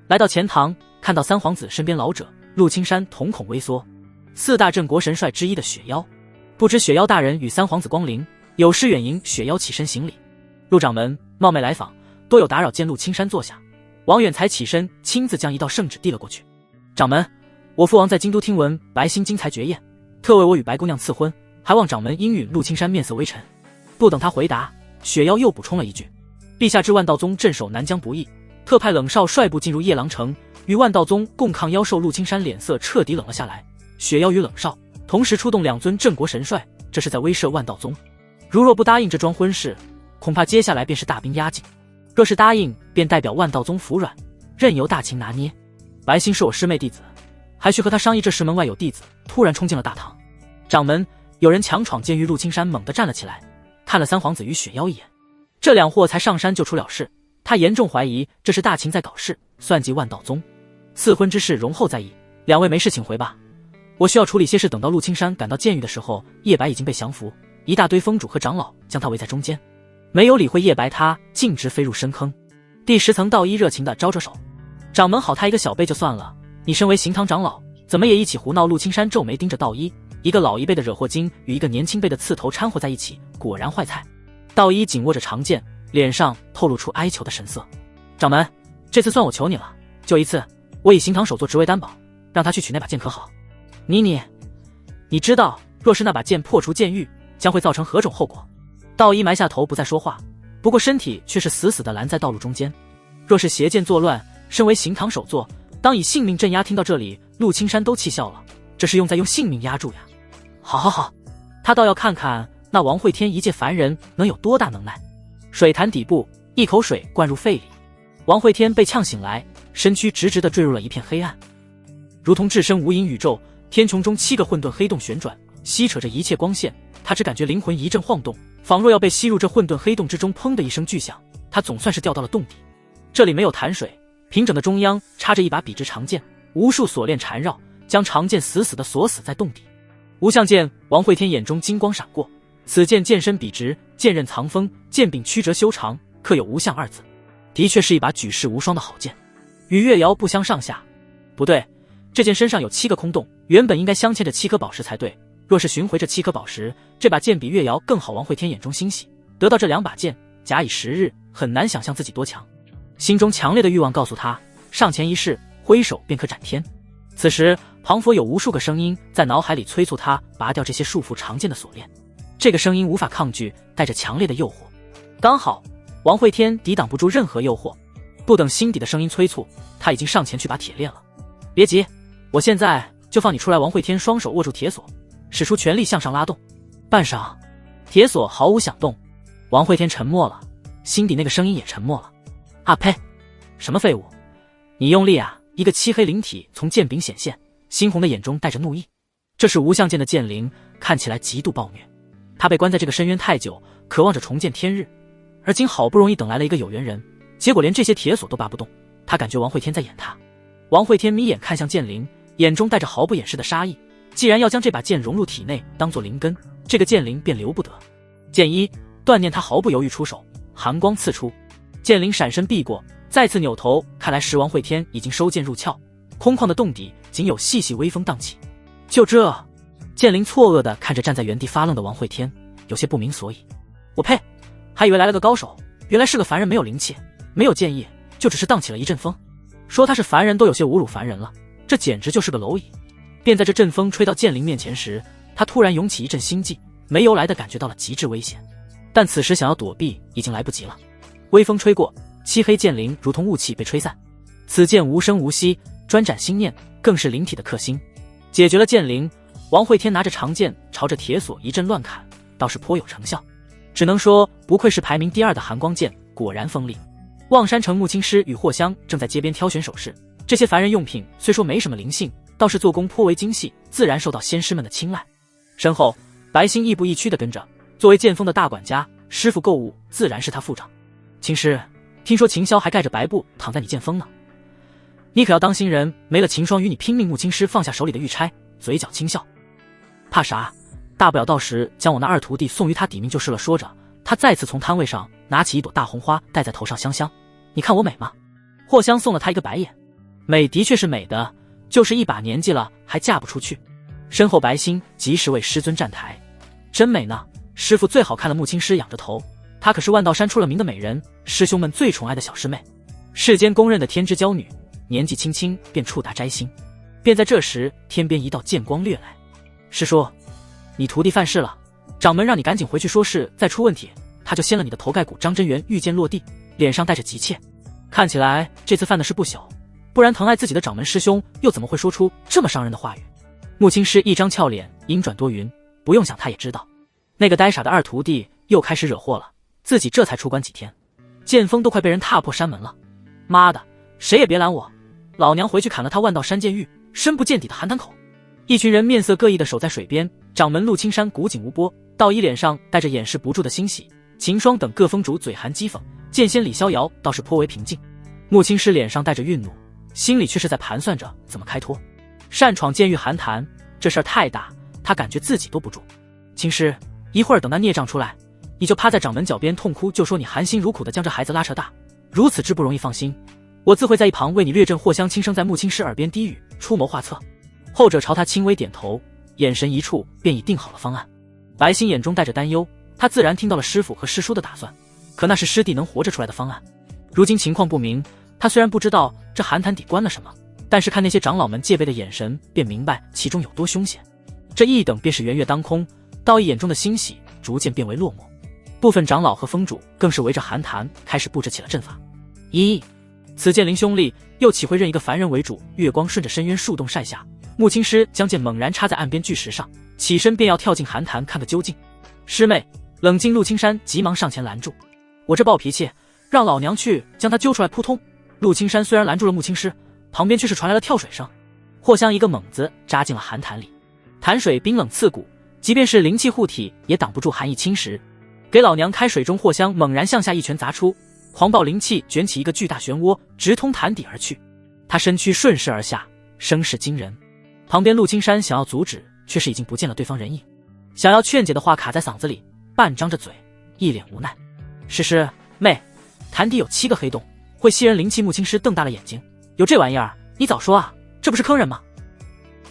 来到前堂，看到三皇子身边老者，陆青山瞳孔微缩。4大镇国神帅之一的雪妖，不知雪妖大人与三皇子光临，有失远迎。雪妖起身行礼：陆掌门冒昧来访，多有打扰，见陆青山坐下。王远才起身，亲自将一道圣旨递了过去。掌门，我父王在京都听闻白歆精彩绝艳，特为我与白姑娘赐婚，还望掌门应允。陆青山面色微沉，不等他回答，雪妖又补充了一句：陛下知万道宗镇守南疆不易，特派冷少率部进入夜郎城，与万道宗共抗妖兽。陆青山脸色彻底冷了下来。雪妖与冷少同时出动2尊镇国神帅，这是在威慑万道宗。如若不答应这桩婚事，恐怕接下来便是大兵压境。若是答应，便代表万道宗服软，任由大秦拿捏。白歆是我师妹弟子，还需和他商议。这时门外有弟子突然冲进了大堂。掌门，有人强闯监狱。陆青山猛地站了起来，看了三皇子与雪妖一眼。这2货才上山就出了事，他严重怀疑这是大秦在搞事，算计万道宗。赐婚之事容后再议，2位没事请回吧，我需要处理些事。等到陆青山赶到监狱的时候，叶白已经被降服，一大堆封主和长老将他围在中间，没有理会叶白，他径直飞入深坑。第10层道一热情地招着手：掌门好，他一个小辈就算了，你身为行堂长老，怎么也一起胡闹？陆青山皱眉盯着道一，一个老一辈的惹祸精与一个年轻辈的刺头掺和在一起，果然坏菜。道一紧握着长剑，脸上透露出哀求的神色：掌门，这次算我求你了，就一次，我以行堂首座职位担保，让他去取那把剑可好？你知道若是那把剑破除剑狱，将会造成何种后果？道一埋下头不再说话，不过身体却是死死地拦在道路中间。若是邪剑作乱，身为行堂首座，当以性命镇压。听到这里，陆青山都气笑了，这是用性命压住呀。好，他倒要看看那王会天一介凡人能有多大能耐。水潭底部，一口水灌入肺里，王会天被呛醒来，身躯直直地坠入了一片黑暗，如同置身无垠宇宙。天穹中7个混沌黑洞旋转，吸扯着一切光线，他只感觉灵魂一阵晃动，仿若要被吸入这混沌黑洞之中。砰的一声巨响，他总算是掉到了洞底。这里没有潭水，平整的中央插着一把笔直长剑，无数锁链缠绕，将长剑死死地锁死在洞底。无相剑，王会天眼中金光闪过，此剑剑身笔直，剑刃藏锋，剑柄曲折修长，刻有无相二字，的确是一把举世无双的好剑，与月瑶不相上下。不对，这剑身上有7个空洞，原本应该镶嵌着7颗宝石才对。若是寻回这7颗宝石，这把剑比月瑶更好。王会天眼中欣喜，得到这2把剑，假以时日，很难想象自己多强。心中强烈的欲望告诉他，上前一试，挥手便可斩天。此时庞佛有无数个声音在脑海里催促他拔掉这些束缚长剑的锁链，这个声音无法抗拒，带着强烈的诱惑。刚好王会天抵挡不住任何诱惑，不等心底的声音催促，他已经上前去拔铁链了。别急，我现在就放你出来。王会天双手握住铁锁，使出全力向上拉动。半晌，铁锁毫无响动，王会天沉默了，心底那个声音也沉默了。啊呸！什么废物！你用力啊！一个漆黑灵体从剑柄显现，猩红的眼中带着怒意。这是无相剑的剑灵，看起来极度暴虐。他被关在这个深渊太久，渴望着重见天日，而今好不容易等来了一个有缘人，结果连这些铁锁都拔不动。他感觉王会天在演他。王会天眯眼看向剑灵，眼中带着毫不掩饰的杀意。既然要将这把剑融入体内当作灵根，这个剑灵便留不得。剑一断念，他毫不犹豫出手，寒光刺出，剑灵闪身避过，再次扭头，看来时王会天已经收剑入鞘，空旷的洞底仅有细细微风荡起。就这，剑灵错愕地看着站在原地发愣的王会天，有些不明所以。我呸，还以为来了个高手，原来是个凡人，没有灵气，没有剑意，就只是荡起了一阵风。说他是凡人都有些侮辱凡人了，这简直就是个蝼蚁。便在这阵风吹到剑灵面前时，他突然涌起一阵心悸，没由来的感觉到了极致危险。但此时想要躲避已经来不及了。微风吹过，漆黑剑灵如同雾气被吹散。此剑无声无息，专斩心念，更是灵体的克星。解决了剑灵，王会天拿着长剑朝着铁锁一阵乱砍，倒是颇有成效。只能说不愧是排名第2的寒光剑，果然锋利。望山城木青师与霍香正在街边挑选首饰，这些凡人用品虽说没什么灵性，倒是做工颇为精细，自然受到仙师们的青睐。身后白星亦步亦趋地跟着，作为剑锋的大管家，师傅购物自然是他副长。青师，听说秦霄还盖着白布躺在你剑锋呢，你可要当心人，没了秦霜与你拼命。木青师放下手里的玉钗，嘴角轻笑。怕啥？大不了到时将我那2徒弟送于他抵命就是了。说着，他再次从摊位上拿起一朵大红花戴在头上。香香，你看我美吗？霍香送了他一个白眼。美的确是美的，就是一把年纪了还嫁不出去。身后白星及时为师尊站台。真美呢，师傅最好看了。木青师仰着头，她可是万道山出了名的美人，师兄们最宠爱的小师妹，世间公认的天之娇女，年纪轻轻便触达摘星。便在这时，天边一道剑光掠来。师叔，你徒弟犯事了，掌门让你赶紧回去说事，再出问题他就掀了你的头盖骨。张真元御剑落地，脸上带着急切，看起来这次犯的事不小，不然疼爱自己的掌门师兄又怎么会说出这么伤人的话语？木青师一张俏脸，阴转多云，不用想他也知道，那个呆傻的2徒弟又开始惹祸了，自己这才出关几天，剑锋都快被人踏破山门了。妈的，谁也别拦我，老娘回去砍了他万道山剑狱，深不见底的寒潭口。一群人面色各异的守在水边，掌门陆青山古井无波，道一脸上带着掩饰不住的欣喜，秦霜等各峰主嘴含讥讽，剑仙李逍遥倒是颇为平静。木青师脸上带着愠怒，心里却是在盘算着怎么开脱。擅闯剑狱寒潭，这事儿太大，他感觉自己都不住。青师，一会儿等那孽障出来，你就趴在掌门脚边痛哭，就说你含辛茹苦的将这孩子拉扯大，如此之不容易。放心，我自会在一旁为你略阵。霍香轻声在木青师耳边低语，出谋划策。后者朝他轻微点头，眼神一触，便已定好了方案。白星眼中带着担忧，他自然听到了师父和师叔的打算，可那是师弟能活着出来的方案。如今情况不明，他虽然不知道这寒潭底关了什么，但是看那些长老们戒备的眼神，便明白其中有多凶险。这一等便是圆月当空，道义眼中的欣喜逐渐变为落寞。部分长老和峰主更是围着寒潭开始布置起了阵法。此剑灵凶厉，又岂会任一个凡人为主？月光顺着深渊树洞晒下，木青师将剑猛然插在岸边巨石上，起身便要跳进寒潭看个究竟。师妹，冷静！陆青山急忙上前拦住。我这暴脾气，让老娘去将他揪出来扑通。陆青山虽然拦住了木青师，旁边却是传来了跳水声。霍香一个猛子扎进了寒潭里，潭水冰冷刺骨，即便是灵气护体也挡不住寒意侵蚀。给老娘开水中！霍香猛然向下一拳砸出，狂暴灵气卷起一个巨大漩涡，直通坛底而去。他身躯顺势而下，声势惊人。旁边陆青山想要阻止，却是已经不见了对方人影。想要劝解的话卡在嗓子里，半张着嘴，一脸无奈。诗诗妹，坛底有7个黑洞，会吸人灵气。木青师瞪大了眼睛，有这玩意儿，你早说啊，这不是坑人吗？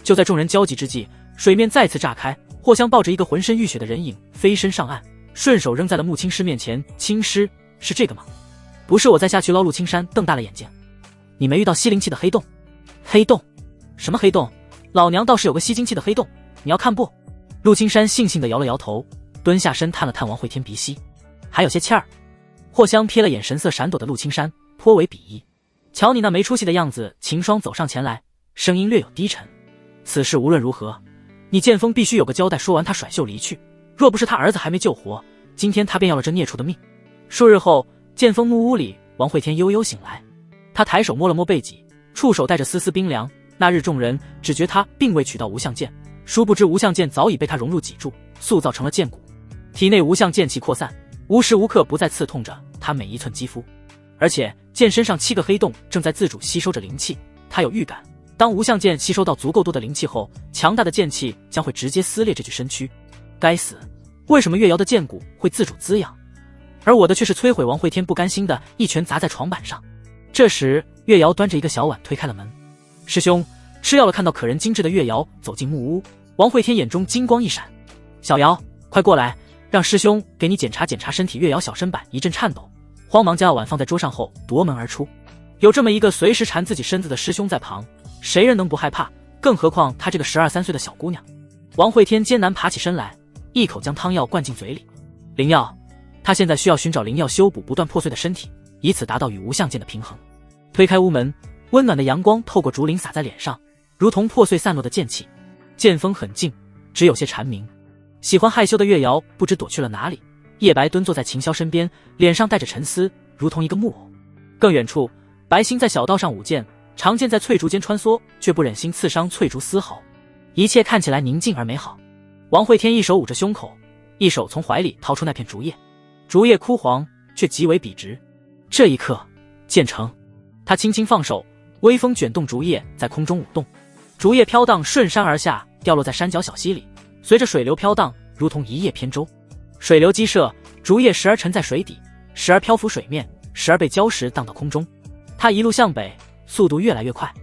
就在众人焦急之际，水面再次炸开，霍香抱着一个浑身浴血的人影飞身上岸，顺手扔在了木青师面前。青师，是这个吗？不是，我再下去捞。陆青山瞪大了眼睛，你没遇到吸灵气的黑洞？黑洞？什么黑洞？老娘倒是有个吸精气的黑洞，你要看不？陆青山悻悻地摇了摇头，蹲下身探了探王慧天鼻息，还有些气儿。霍香瞥了眼神色闪躲的陆青山，颇为鄙夷。瞧你那没出息的样子。秦霜走上前来，声音略有低沉，此事无论如何，你剑锋必须有个交代。说完他甩袖离去，若不是他儿子还没救活，今天他便要了这孽畜的命。数日后，剑锋木屋里，王慧天悠悠醒来，他抬手摸了摸背脊，触手带着丝丝冰凉。那日众人只觉他并未取到无相剑，殊不知无相剑早已被他融入脊柱，塑造成了剑骨，体内无相剑气扩散，无时无刻不在刺痛着他每一寸肌肤。而且剑身上7个黑洞正在自主吸收着灵气，他有预感，当无相剑吸收到足够多的灵气后，强大的剑气将会直接撕裂这具身躯。该死，为什么月瑶的剑骨会自主滋养，而我的却是摧毁？王慧天不甘心的一拳砸在床板上。这时月瑶端着一个小碗推开了门。师兄，吃药了。看到可人精致的月瑶走进木屋，王慧天眼中金光一闪，小瑶快过来，让师兄给你检查检查身体。月瑶小身板一阵颤抖，慌忙将药碗放在桌上后夺门而出。有这么一个随时缠自己身子的师兄在旁，谁人能不害怕？更何况她这个12、13岁的小姑娘。王慧天艰难爬起身来，一口将汤药灌进嘴里。灵药，他现在需要寻找灵药修补不断破碎的身体，以此达到与无相剑的平衡。推开屋门，温暖的阳光透过竹林洒在脸上，如同破碎散落的剑气。剑锋很静，只有些蝉鸣。喜欢害羞的月瑶不知躲去了哪里。叶白蹲坐在秦霄身边，脸上带着沉思，如同一个木偶。更远处，白星在小道上舞剑，长剑在翠竹间穿梭，却不忍心刺伤翠竹丝毫。一切看起来宁静而美好。王慧天一手捂着胸口，一手从怀里掏出那片竹叶，竹叶枯黄却极为笔直。这一刻，剑成。他轻轻放手，微风卷动竹叶在空中舞动，竹叶飘荡顺山而下，掉落在山脚小溪里，随着水流飘荡，如同一叶扁舟。水流激射，竹叶时而沉在水底，时而漂浮水面，时而被礁石荡到空中。他一路向北，速度越来越快。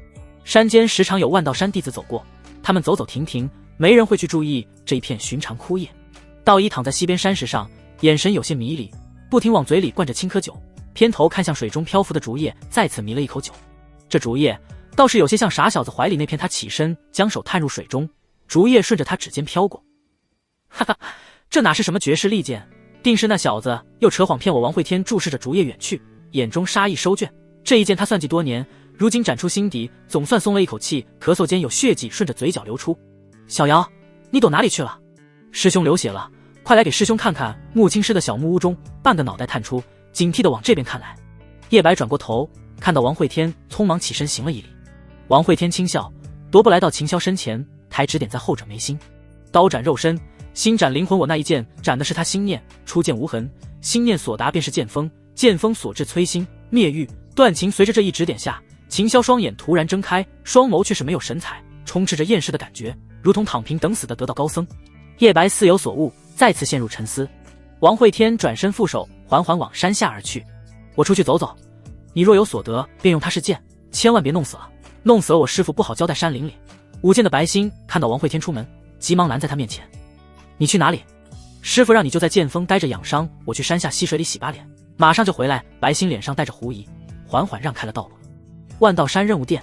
山间时常有万道山弟子走过，他们走走停停，没人会去注意这一片寻常枯叶。道一躺在溪边山石上，眼神有些迷离，不停往嘴里灌着青稞酒，偏头看向水中漂浮的竹叶，再次抿了一口酒。这竹叶倒是有些像傻小子怀里那片。他起身将手探入水中，竹叶顺着他指尖飘过。哈哈，这哪是什么绝世利剑，定是那小子又扯谎骗我。王慧天注视着竹叶远去，眼中杀意收卷。这一剑他算计多年，如今斩出心底，总算松了一口气。咳嗽间有血迹顺着嘴角流出。小瑶，你躲哪里去了？师兄流血了，快来给师兄看看。木青师的小木屋中，半个脑袋探出，警惕地往这边看来。叶白转过头，看到王慧天，匆忙起身行了一礼。王慧天轻笑，踱步来到秦霄身前，抬指点在后者眉心。刀斩肉身，心斩灵魂。我那一剑斩的是他心念，出剑无痕，心念所达便是剑锋，剑锋所至摧心灭欲断情。随着这一指点下，秦霄双眼突然睁开，双眸却是没有神采，充斥着厌世的感觉，如同躺平等死的得道高僧。叶白似有所悟，再次陷入沉思。王慧天转身负手，缓缓往山下而去。我出去走走，你若有所得，便用它是剑，千万别弄死了。弄死了我师父不好交代。山林里，舞剑的白星看到王慧天出门，急忙拦在他面前。你去哪里？师父让你就在剑锋待着养伤，我去山下溪水里洗把脸，马上就回来。白星脸上带着狐疑，缓缓让开了道路。万道山任务殿，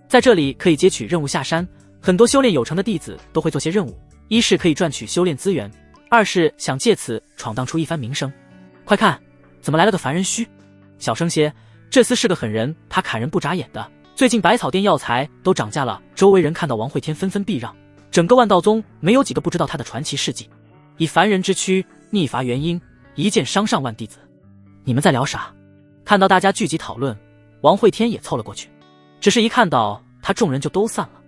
在这里可以接取任务下山，很多修炼有成的弟子都会做些任务，一是可以赚取修炼资源，二是想借此闯荡出一番名声。快看，怎么来了个凡人须？小声些，这厮是个狠人，他砍人不眨眼的。最近百草店药材都涨价了，周围人看到王慧天纷纷避让，整个万道宗没有几个不知道他的传奇事迹。以凡人之躯逆伐元婴，一剑伤上万弟子。你们在聊啥？看到大家聚集讨论，王慧天也凑了过去，只是一看到他，众人就都散了。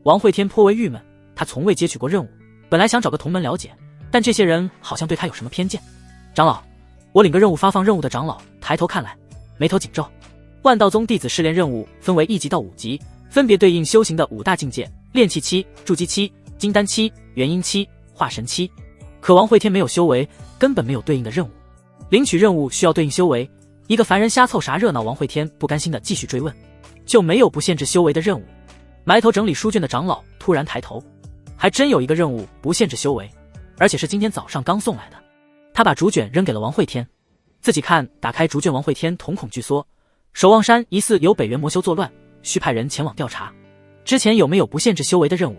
王慧天颇为郁闷，他从未接取过任务，本来想找个同门了解，但这些人好像对他有什么偏见。长老，我领个任务。发放任务的长老抬头看来，眉头紧皱。万道宗弟子试炼任务分为1级到5级，分别对应修行的5大境界：炼气期、筑基期、金丹期、元婴期、化神期。可王慧天没有修为，根本没有对应的任务。领取任务需要对应修为，一个凡人瞎凑啥热闹？王慧天不甘心的继续追问，就没有不限制修为的任务？埋头整理书卷的长老突然抬头，还真有一个任务不限制修为，而且是今天早上刚送来的。他把竹卷扔给了王慧天，自己看。打开竹卷，王慧天瞳孔巨缩。守望山疑似有北元魔修作乱，需派人前往调查。之前有没有不限制修为的任务？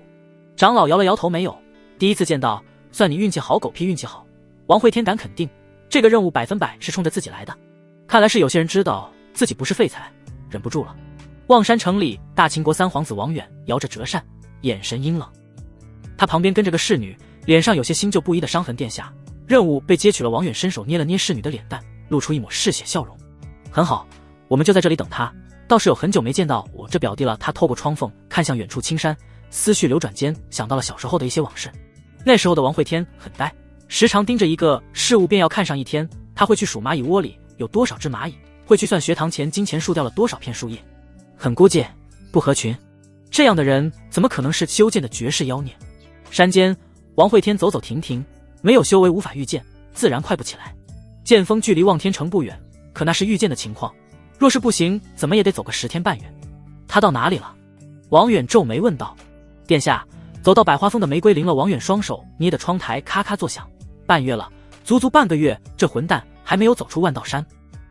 长老摇了摇头，没有。第一次见到，算你运气好，狗屁运气好。王慧天敢肯定，这个任务100%是冲着自己来的。看来是有些人知道自己不是废材，忍不住了。望山城里，大秦国3皇子王远摇着折扇，眼神阴冷。他旁边跟着个侍女，脸上有些新旧不一的伤痕。殿下，任务被接取了。王远伸手捏了捏侍女的脸蛋，露出一抹嗜血笑容。很好，我们就在这里等他。倒是有很久没见到我这表弟了。他透过窗缝看向远处青山，思绪流转间想到了小时候的一些往事。那时候的王慧天很呆，时常盯着一个事物便要看上一天。他会去数蚂蚁窝里有多少只蚂蚁，会去算学堂前金钱树掉了多少片树叶。很孤寂，不合群。这样的人怎么可能是修剑的绝世妖孽？山间，王慧天走走停停，没有修为无法御剑，自然快不起来。剑锋距离望天城不远，可那是御剑的情况，若是不行，怎么也得走个10天半月。他到哪里了？王远皱眉问道。殿下，走到百花峰的玫瑰林了。王远双手捏的窗台咔咔作响。半月了，足足半个月，这混蛋还没有走出万道山。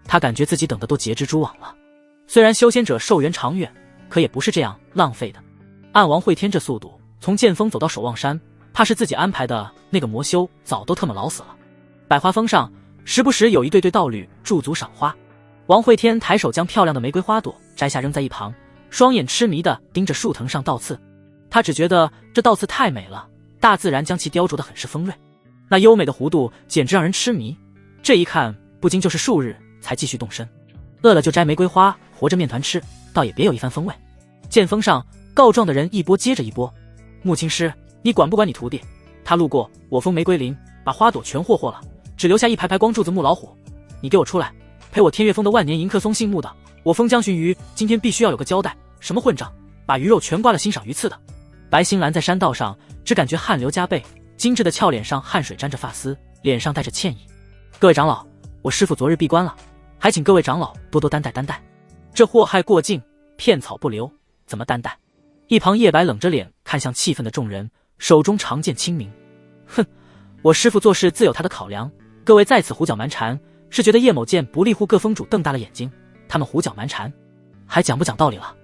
他感觉自己等的都截蜘蛛网了。虽然修仙者寿元长远，可也不是这样浪费的。按王慧天这速度，从剑锋走到守望山，怕是自己安排的那个魔修早都特么老死了。百花峰上时不时有一对对道侣驻足赏花。王慧天抬手将漂亮的玫瑰花朵摘下扔在一旁，双眼痴迷地盯着树藤上倒刺。他只觉得这倒刺太美了，大自然将其雕琢得很是锋锐，那优美的弧度简直让人痴迷。这一看不禁就是数日才继续动身。饿了就摘玫瑰花和着面团吃，倒也别有一番风味。剑锋上告状的人一波接着一波。木青师，你管不管你徒弟？他路过我封玫瑰林，把花朵全霍霍了，只留下一排排光柱子木老虎。你给我出来，陪我天岳峰的万年迎客松姓穆的，我封江鲟鱼今天必须要有个交代。什么混账，把鱼肉全刮了欣赏鱼刺的。白星兰在山道上，只感觉汗流浃背，精致的俏脸上汗水沾着发丝，脸上带着歉意。各位长老，我师父昨日闭关了，还请各位长老多多担待担待。这祸害过境，片草不留，怎么担待？一旁叶白冷着脸看向气愤的众人，手中长剑清明。哼，我师父做事自有他的考量，各位在此胡搅蛮缠，是觉得叶某剑不利乎？各峰主瞪大了眼睛，他们胡搅蛮缠，还讲不讲道理了？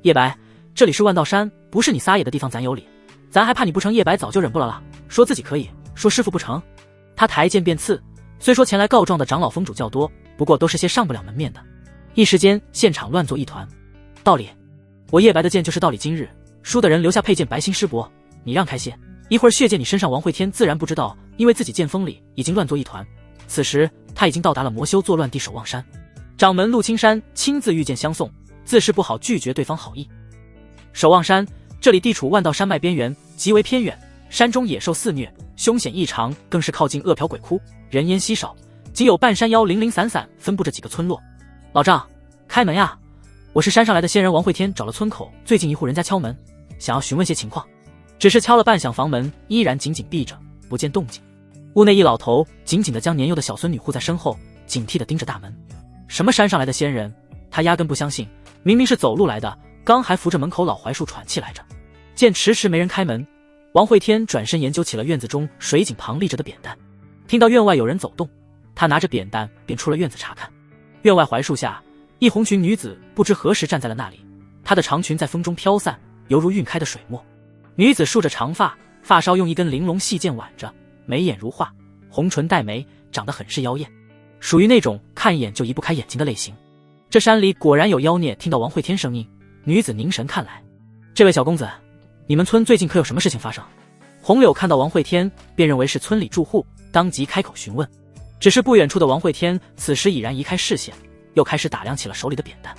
叶白，这里是万道山，不是你撒野的地方，咱有理，咱还怕你不成？叶白早就忍不了了，说自己可以，说师父不成。他抬剑便刺，虽说前来告状的长老峰主较多，不过都是些上不了门面的。一时间现场乱作一团。道理，我叶白的剑就是道理。今日输的人留下佩剑白心师伯，你让开些，一会儿血溅你身上。王慧天自然不知道，因为自己剑锋里已经乱作一团。此时他已经到达了魔修作乱地守望山，掌门陆青山亲自御剑相送，自是不好拒绝对方好意。守望山这里地处万道山脉边缘，极为偏远，山中野兽肆虐，凶险异常，更是靠近恶殍鬼窟，人烟稀少，仅有半山腰零零散散分布着几个村落。老丈，开门呀！我是山上来的仙人。王慧天找了村口最近一户人家敲门，想要询问些情况，只是敲了半响，房门依然紧紧闭着，不见动静。屋内一老头紧紧地将年幼的小孙女护在身后，警惕地盯着大门。什么山上来的仙人？他压根不相信，明明是走路来的，刚还扶着门口老槐树喘气来着。见迟迟没人开门，王慧天转身研究起了院子中水井旁立着的扁担。听到院外有人走动，他拿着扁担便出了院子查看。院外槐树下，一红裙女子不知何时站在了那里，她的长裙在风中飘散，犹如晕开的水墨。女子梳着长发，发梢用一根玲珑细剑挽着，眉眼如画，红唇黛眉，长得很是妖艳，属于那种看一眼就移不开眼睛的类型。这山里果然有妖孽。听到王慧天声音，女子凝神看来。这位小公子，你们村最近可有什么事情发生？红柳看到王慧天，便认为是村里住户，当即开口询问。只是不远处的王慧天此时已然移开视线，又开始打量起了手里的扁担。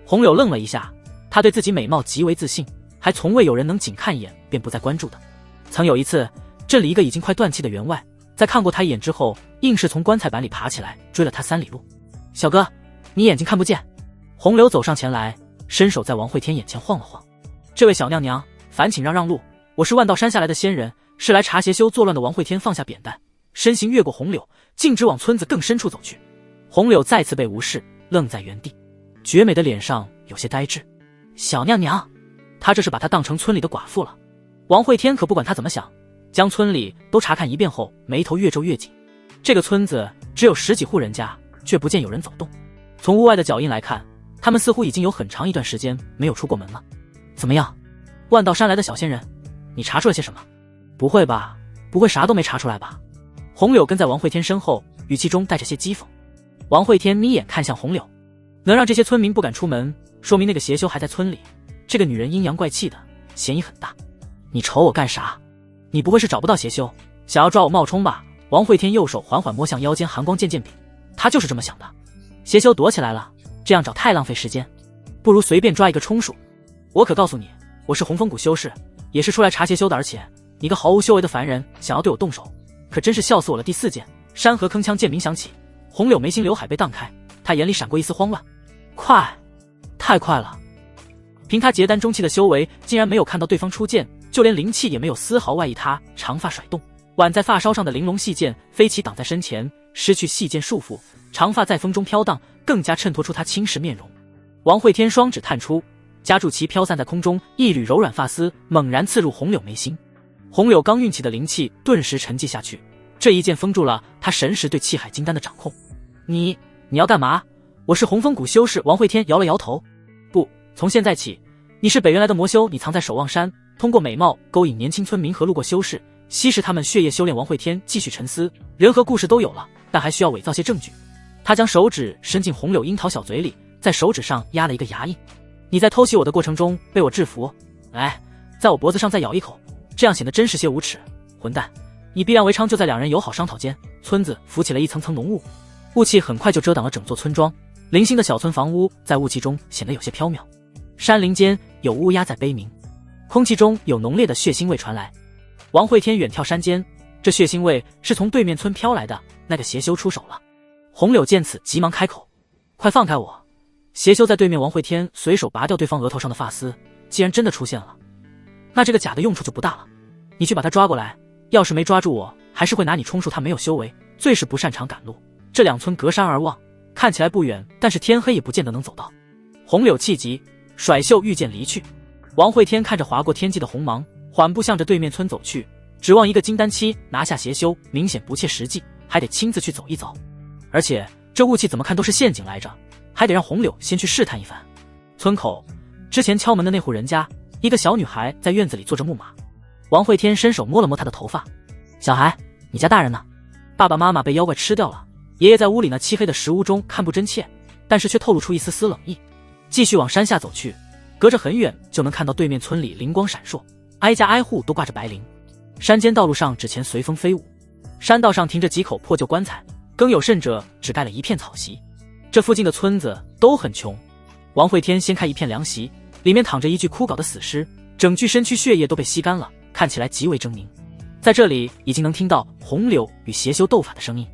红柳愣了一下，他对自己美貌极为自信，还从未有人能仅看一眼便不再关注的。曾有一次，这里一个已经快断气的员外，在看过他一眼之后，硬是从棺材板里爬起来，追了他3里路。小哥，你眼睛看不见。洪流走上前来，伸手在王慧天眼前晃了晃。这位小娘娘，烦请让路，我是万道山下来的仙人，是来查邪修作乱的。王慧天放下扁担，身形越过洪柳，径直往村子更深处走去。洪柳再次被无视，愣在原地，绝美的脸上有些呆滞。小娘娘，她这是把她当成村里的寡妇了。王慧天可不管她怎么想，将村里都查看一遍后，眉头越皱越紧。这个村子只有10几户人家，却不见有人走动。从屋外的脚印来看，他们似乎已经有很长一段时间没有出过门了。怎么样，万道山来的小仙人，你查出了些什么？不会吧，不会啥都没查出来吧？洪柳跟在王慧天身后，语气中带着些讥讽。王慧天眯眼看向洪柳，能让这些村民不敢出门，说明那个邪修还在村里。这个女人阴阳怪气的，嫌疑很大。你瞅我干啥？你不会是找不到邪修，想要抓我冒充吧？王慧天右手缓缓摸向腰间寒光剑柄，他就是这么想的。邪修躲起来了，这样找太浪费时间，不如随便抓一个充数。我可告诉你，我是洪峰谷修士，也是出来查邪修的，而且你个毫无修为的凡人想要对我动手，可真是笑死我了。第4剑，山河铿锵剑鸣响起，洪柳眉心刘海被荡开，他眼里闪过一丝慌乱。快，太快了！凭他结丹中期的修为，竟然没有看到对方出剑，就连灵气也没有丝毫外溢。他长发甩动，挽在发梢上的玲珑细剑飞起挡在身前，失去细剑束缚，长发在风中飘荡，更加衬托出他轻视面容。王慧天双指探出，夹住其飘散在空中一缕柔软发丝，猛然刺入洪柳眉心。洪柳刚运起的灵气顿时沉寂下去，这一剑封住了他神识对气海金丹的掌控。你要干嘛？我是洪峰谷修士。王慧天摇了摇头。不，从现在起，你是北原来的魔修，你藏在守望山，通过美貌勾引年轻村民和路过修士，吸食他们血液修炼。王慧天继续沉思，人和故事都有了，但还需要伪造些证据。他将手指伸进洪柳樱桃小嘴里，在手指上压了一个牙印。你在偷袭我的过程中被我制服，来，在我脖子上再咬一口，这样显得真实些。无耻混蛋，你必然为娼。就在两人友好商讨间，村子浮起了一层层浓雾，雾气很快就遮挡了整座村庄。零星的小村房屋在雾气中显得有些飘渺，山林间有乌鸦在悲鸣，空气中有浓烈的血腥味传来。王慧天远眺山间，这血腥味是从对面村飘来的，那个邪修出手了。洪柳见此急忙开口，快放开我！邪修在对面。王慧天随手拔掉对方额头上的发丝，既然真的出现了，那这个假的用处就不大了。你去把他抓过来，要是没抓住我，还是会拿你充数。他没有修为，最是不擅长赶路，这2村隔山而望，看起来不远，但是天黑也不见得能走到。洪柳气急，甩袖御剑离去。王慧天看着划过天际的红芒，缓步向着对面村走去，指望一个金丹期拿下邪修，明显不切实际，还得亲自去走一走。而且这雾气怎么看都是陷阱来着，还得让洪柳先去试探一番。村口之前敲门的那户人家，一个小女孩在院子里坐着木马。王慧天伸手摸了摸她的头发，小孩，你家大人呢？爸爸妈妈被妖怪吃掉了，爷爷在屋里那漆黑的石屋中看不真切，但是却透露出一丝丝冷意。继续往山下走去，隔着很远就能看到对面村里灵光闪烁，挨家挨户都挂着白绫。山间道路上纸钱随风飞舞，山道上停着几口破旧棺材，更有甚者只盖了一片草席。这附近的村子都很穷。王慧天掀开一片凉席，里面躺着一具枯槁的死尸，整具身躯血液都被吸干了，看起来极为狰狞。在这里已经能听到洪柳与邪修斗法的声音。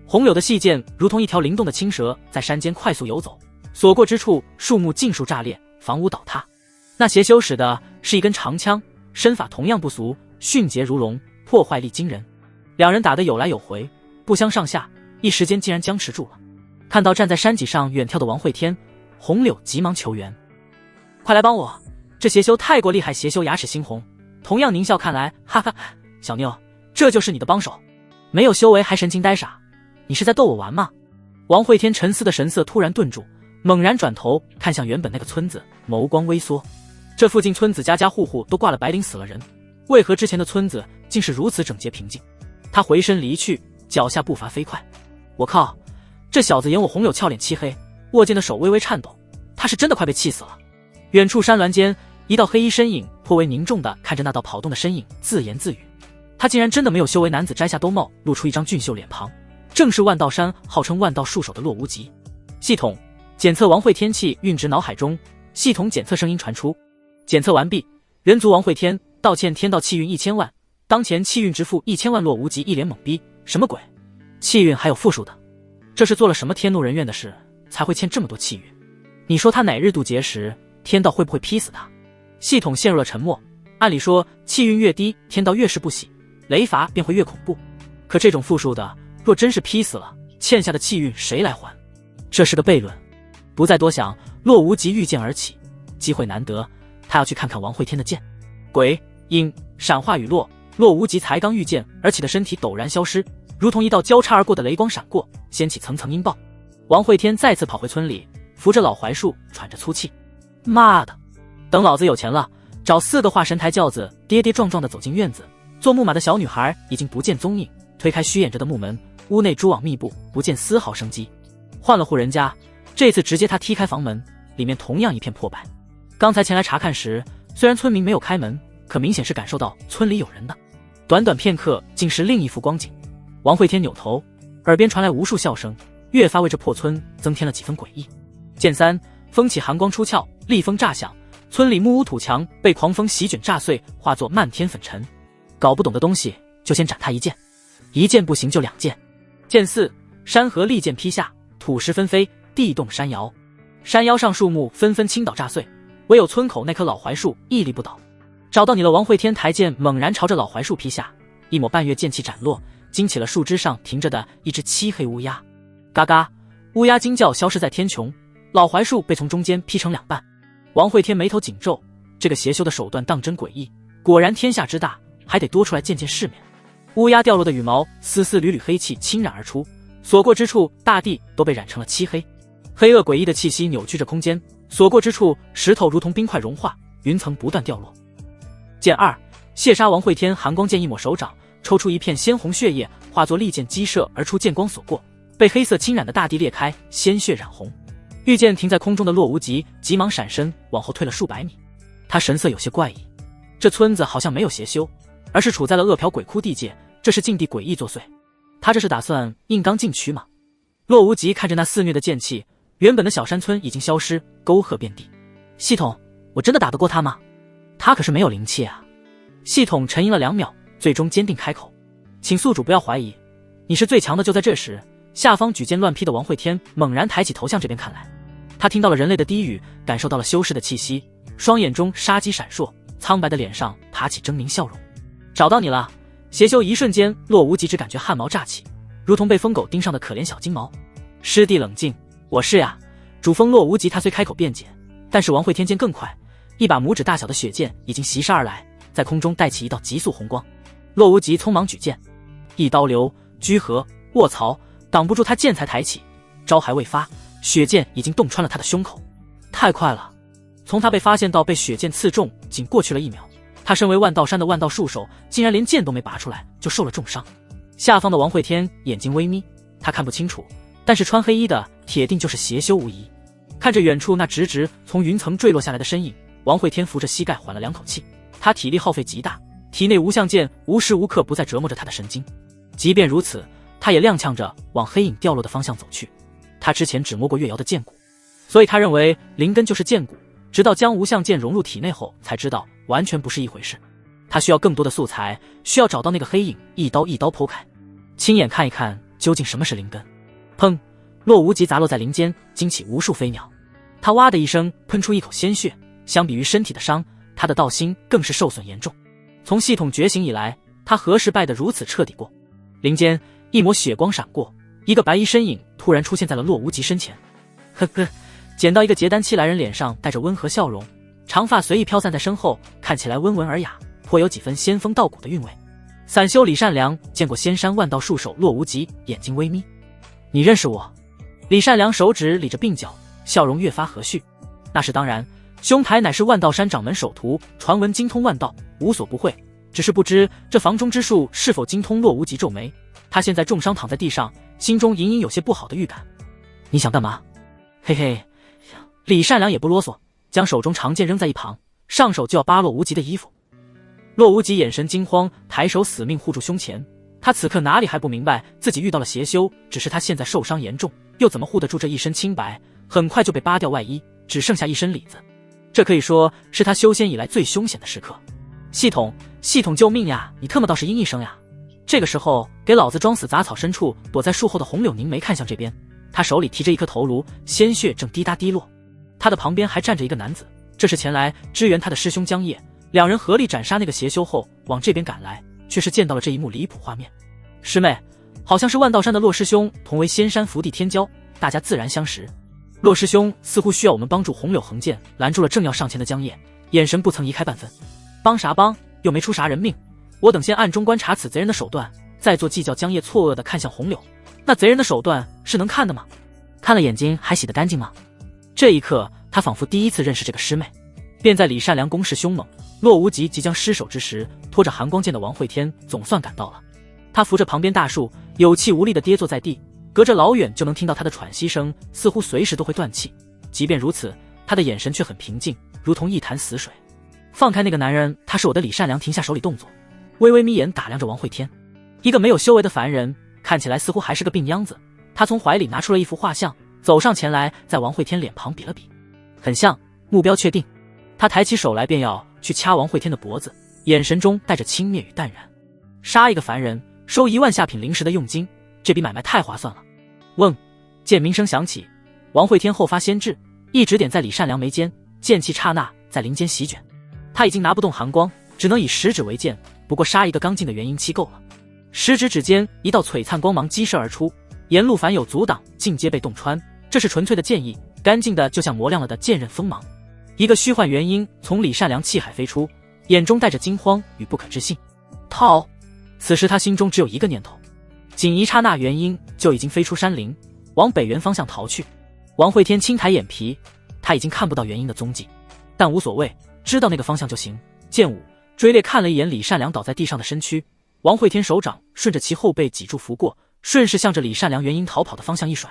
洪柳的细剑如同一条灵动的青蛇，在山间快速游走，所过之处树木尽数炸裂，房屋倒塌。那邪修使的是一根长枪，身法同样不俗，迅捷如龙，破坏力惊人。两人打得有来有回，不相上下，一时间竟然僵持住了。看到站在山脊上远眺的王慧天，洪柳急忙求援，快来帮我，这邪修太过厉害。邪修牙齿猩红，同样狞笑看来，哈哈，小妞，这就是你的帮手？没有修为还神情呆傻，你是在逗我玩吗？王慧天沉思的神色突然顿住，猛然转头看向原本那个村子，眸光微缩。这附近村子家家户户都挂了白绫，死了人，为何之前的村子竟是如此整洁平静？他回身离去，脚下步伐飞快。我靠，这小子演我洪柳俏脸漆黑，握剑的手微微颤抖，他是真的快被气死了。远处山峦间，一道黑衣身影颇为凝重地看着那道跑动的身影，自言自语。他竟然真的没有修为。男子摘下兜帽，露出一张俊秀脸庞，正是万道山号称万道束手的洛无极。系统检测王慧天气运至脑海中，系统检测声音传出，检测完毕，人族王慧天，道歉天道气运1000万，当前气运值负1000万。洛无极一脸懵逼，什么鬼？气运还有负数的？这是做了什么天怒人怨的事？才会欠这么多气运？你说他哪日渡劫时，天道会不会劈死他？系统陷入了沉默。按理说，气运越低，天道越是不喜，雷罚便会越恐怖。可这种负数的，若真是劈死了，欠下的气运谁来还？这是个悖论。不再多想，洛无极御剑而起，机会难得，他要去看看王会天的剑。鬼影闪化雨落，洛无极才刚御剑而起的身体陡然消失，如同一道交叉而过的雷光闪过，掀起层层音爆。王会天再次跑回村里，扶着老槐树，喘着粗气。妈的，等老子有钱了，找4个化神抬轿子，跌跌撞撞地走进院子。做木马的小女孩已经不见踪影，推开虚掩着的木门，屋内蛛网密布，不见丝毫生机。换了户人家，这次直接他踢开房门，里面同样一片破败。刚才前来查看时，虽然村民没有开门，可明显是感受到村里有人的。短短片刻，竟是另一幅光景。王会天扭头，耳边传来无数笑声，越发为这破村增添了几分诡异。剑三，风起寒光出鞘，厉风炸响，村里木屋土墙被狂风席卷炸碎，化作漫天粉尘。搞不懂的东西就先斩他一剑，一剑不行就2剑。剑四，山河利剑劈下，土石纷飞，地动山摇，山腰上树木纷纷倾倒炸碎，唯有村口那棵老槐树屹立不倒。找到你了！王会天抬剑猛然朝着老槐树劈下，一抹半月剑气斩落，惊起了树枝上停着的一只漆黑乌鸦。嘎嘎，乌鸦惊叫消失在天穹，老槐树被从中间劈成2半。王会天眉头紧皱，这个邪修的手段当真诡异，果然天下之大，还得多出来见见世面。乌鸦掉落的羽毛丝丝缕缕黑气侵染而出，所过之处大地都被染成了漆黑，黑恶诡异的气息扭曲着空间，所过之处石头如同冰块融化，云层不断掉落。剑二，血杀王会天寒光剑一抹手掌，抽出一片鲜红血液，化作利剑激射而出，剑光所过，被黑色侵染的大地裂开，鲜血染红。御剑停在空中的洛无极急忙闪身往后退了数百米，他神色有些怪异。这村子好像没有邪修，而是处在了恶殍鬼窟地界，这是境地诡异作祟。他这是打算硬刚进区吗？洛无极看着那肆虐的剑气，原本的小山村已经消失，沟壑遍地。系统，我真的打得过他吗？他可是没有灵气啊。系统沉吟了2秒，最终坚定开口：请宿主不要怀疑，你是最强的。就在这时，下方举剑乱劈的王会天猛然抬起头向这边看来，他听到了人类的低语，感受到了修士的气息，双眼中杀机闪烁，苍白的脸上爬起狰狞笑容。找到你了！邪修一瞬间，洛无极只感觉汗毛炸起，如同被疯狗盯上的可怜小金毛。师弟冷静，我是呀。主峰洛无极他虽开口辩解，但是王会天剑更快，一把拇指大小的血剑已经袭杀而来，在空中带起一道急速红光。洛无极匆忙举剑，一刀流、居合、卧槽，挡不住他剑才抬起，招还未发，血剑已经洞穿了他的胸口。太快了！从他被发现到被血剑刺中，仅过去了1秒。他身为万道山的万道术手，竟然连剑都没拔出来，就受了重伤。下方的王会天眼睛微眯，他看不清楚，但是穿黑衣的铁定就是邪修无疑。看着远处那直直从云层坠落下来的身影，王会天扶着膝盖缓了2口气。他体力耗费极大，体内无相剑无时无刻不在折磨着他的神经。即便如此，他也踉跄着往黑影掉落的方向走去。他之前只摸过月瑶的剑骨，所以他认为灵根就是剑骨，直到将无相剑融入体内后才知道完全不是一回事。他需要更多的素材，需要找到那个黑影，一刀一刀剖开，亲眼看一看究竟什么是灵根。砰！洛无极砸落在林间，惊起无数飞鸟。他哇的一声喷出一口鲜血，相比于身体的伤，他的道心更是受损严重。从系统觉醒以来，他何时败得如此彻底过？林间一抹血光闪过，一个白衣身影突然出现在了洛无极身前。呵呵，捡到一个结丹期来人，脸上带着温和笑容，长发随意飘散在身后，看起来温文尔雅，颇有几分仙风道骨的韵味。散修李善良见过仙山万道术手洛无极，眼睛微眯。你认识我？李善良手指理着鬓角，笑容越发和煦。那是当然，兄台乃是万道山掌门首徒，传闻精通万道，无所不会。只是不知这房中之术是否精通。洛无极皱眉，他现在重伤躺在地上，心中隐隐有些不好的预感。你想干嘛？嘿嘿，李善良也不啰嗦，将手中长剑扔在一旁，上手就要扒洛无极的衣服。洛无极眼神惊慌，抬手死命护住胸前。他此刻哪里还不明白自己遇到了邪修，只是他现在受伤严重，又怎么护得住这一身清白？很快就被扒掉外衣，只剩下一身里子。这可以说是他修仙以来最凶险的时刻。系统救命呀！你特么倒是应一声呀！这个时候给老子装死杂草深处，躲在树后的红柳凝眉看向这边，他手里提着一颗头颅，鲜血正滴答滴落。他的旁边还站着一个男子，这是前来支援他的师兄江夜。两人合力斩杀那个邪修后往这边赶来，却是见到了这一幕离谱画面。师妹，好像是万道山的骆师兄，同为仙山福地天骄，大家自然相识。骆师兄似乎需要我们帮助。红柳横剑拦住了正要上前的江夜，眼神不曾移开半分。帮啥帮？又没出啥人命，我等先暗中观察此贼人的手段，再做计较。江夜错愕地看向红柳，那贼人的手段是能看的吗？看了眼睛还洗得干净吗？这一刻他仿佛第一次认识这个师妹，便在李善良攻势凶猛，骆无极即将失手之时，拖着寒光剑的王慧天总算赶到了。他扶着旁边大树，有气无力地跌坐在地，隔着老远就能听到他的喘息声，似乎随时都会断气。即便如此，他的眼神却很平静，如同一潭死水。放开那个男人，他是我的李善良。停下手里动作，微微眯眼打量着王慧天，一个没有修为的凡人，看起来似乎还是个病秧子。他从怀里拿出了一幅画像，走上前来，在王慧天脸庞比了比，很像，目标确定。他抬起手来便要去掐王慧天的脖子，眼神中带着轻蔑与淡然。杀一个凡人，收1万下品灵石的佣金，这笔买卖太划算了。嗡，剑鸣声响起，王慧天后发先至，一指点在李善良眉间，剑气刹那在林间席卷。他已经拿不动寒光，只能以食指为剑，不过杀一个刚劲的元婴期够了。食指指尖一道璀璨光芒激射而出，沿路凡有阻挡，尽皆被洞穿。这是纯粹的剑意，干净的就像磨亮了的剑刃锋芒。一个虚幻元婴从李善良气海飞出，眼中带着惊慌与不可置信。逃！此时他心中只有一个念头，仅一刹那，元婴就已经飞出山林，往北原方向逃去。王慧天轻抬眼皮，他已经看不到元婴的踪迹，但无所谓，知道那个方向就行。剑舞追猎看了一眼李善良倒在地上的身躯，王慧天手掌顺着其后背脊柱拂过，顺势向着李善良元婴逃跑的方向一甩，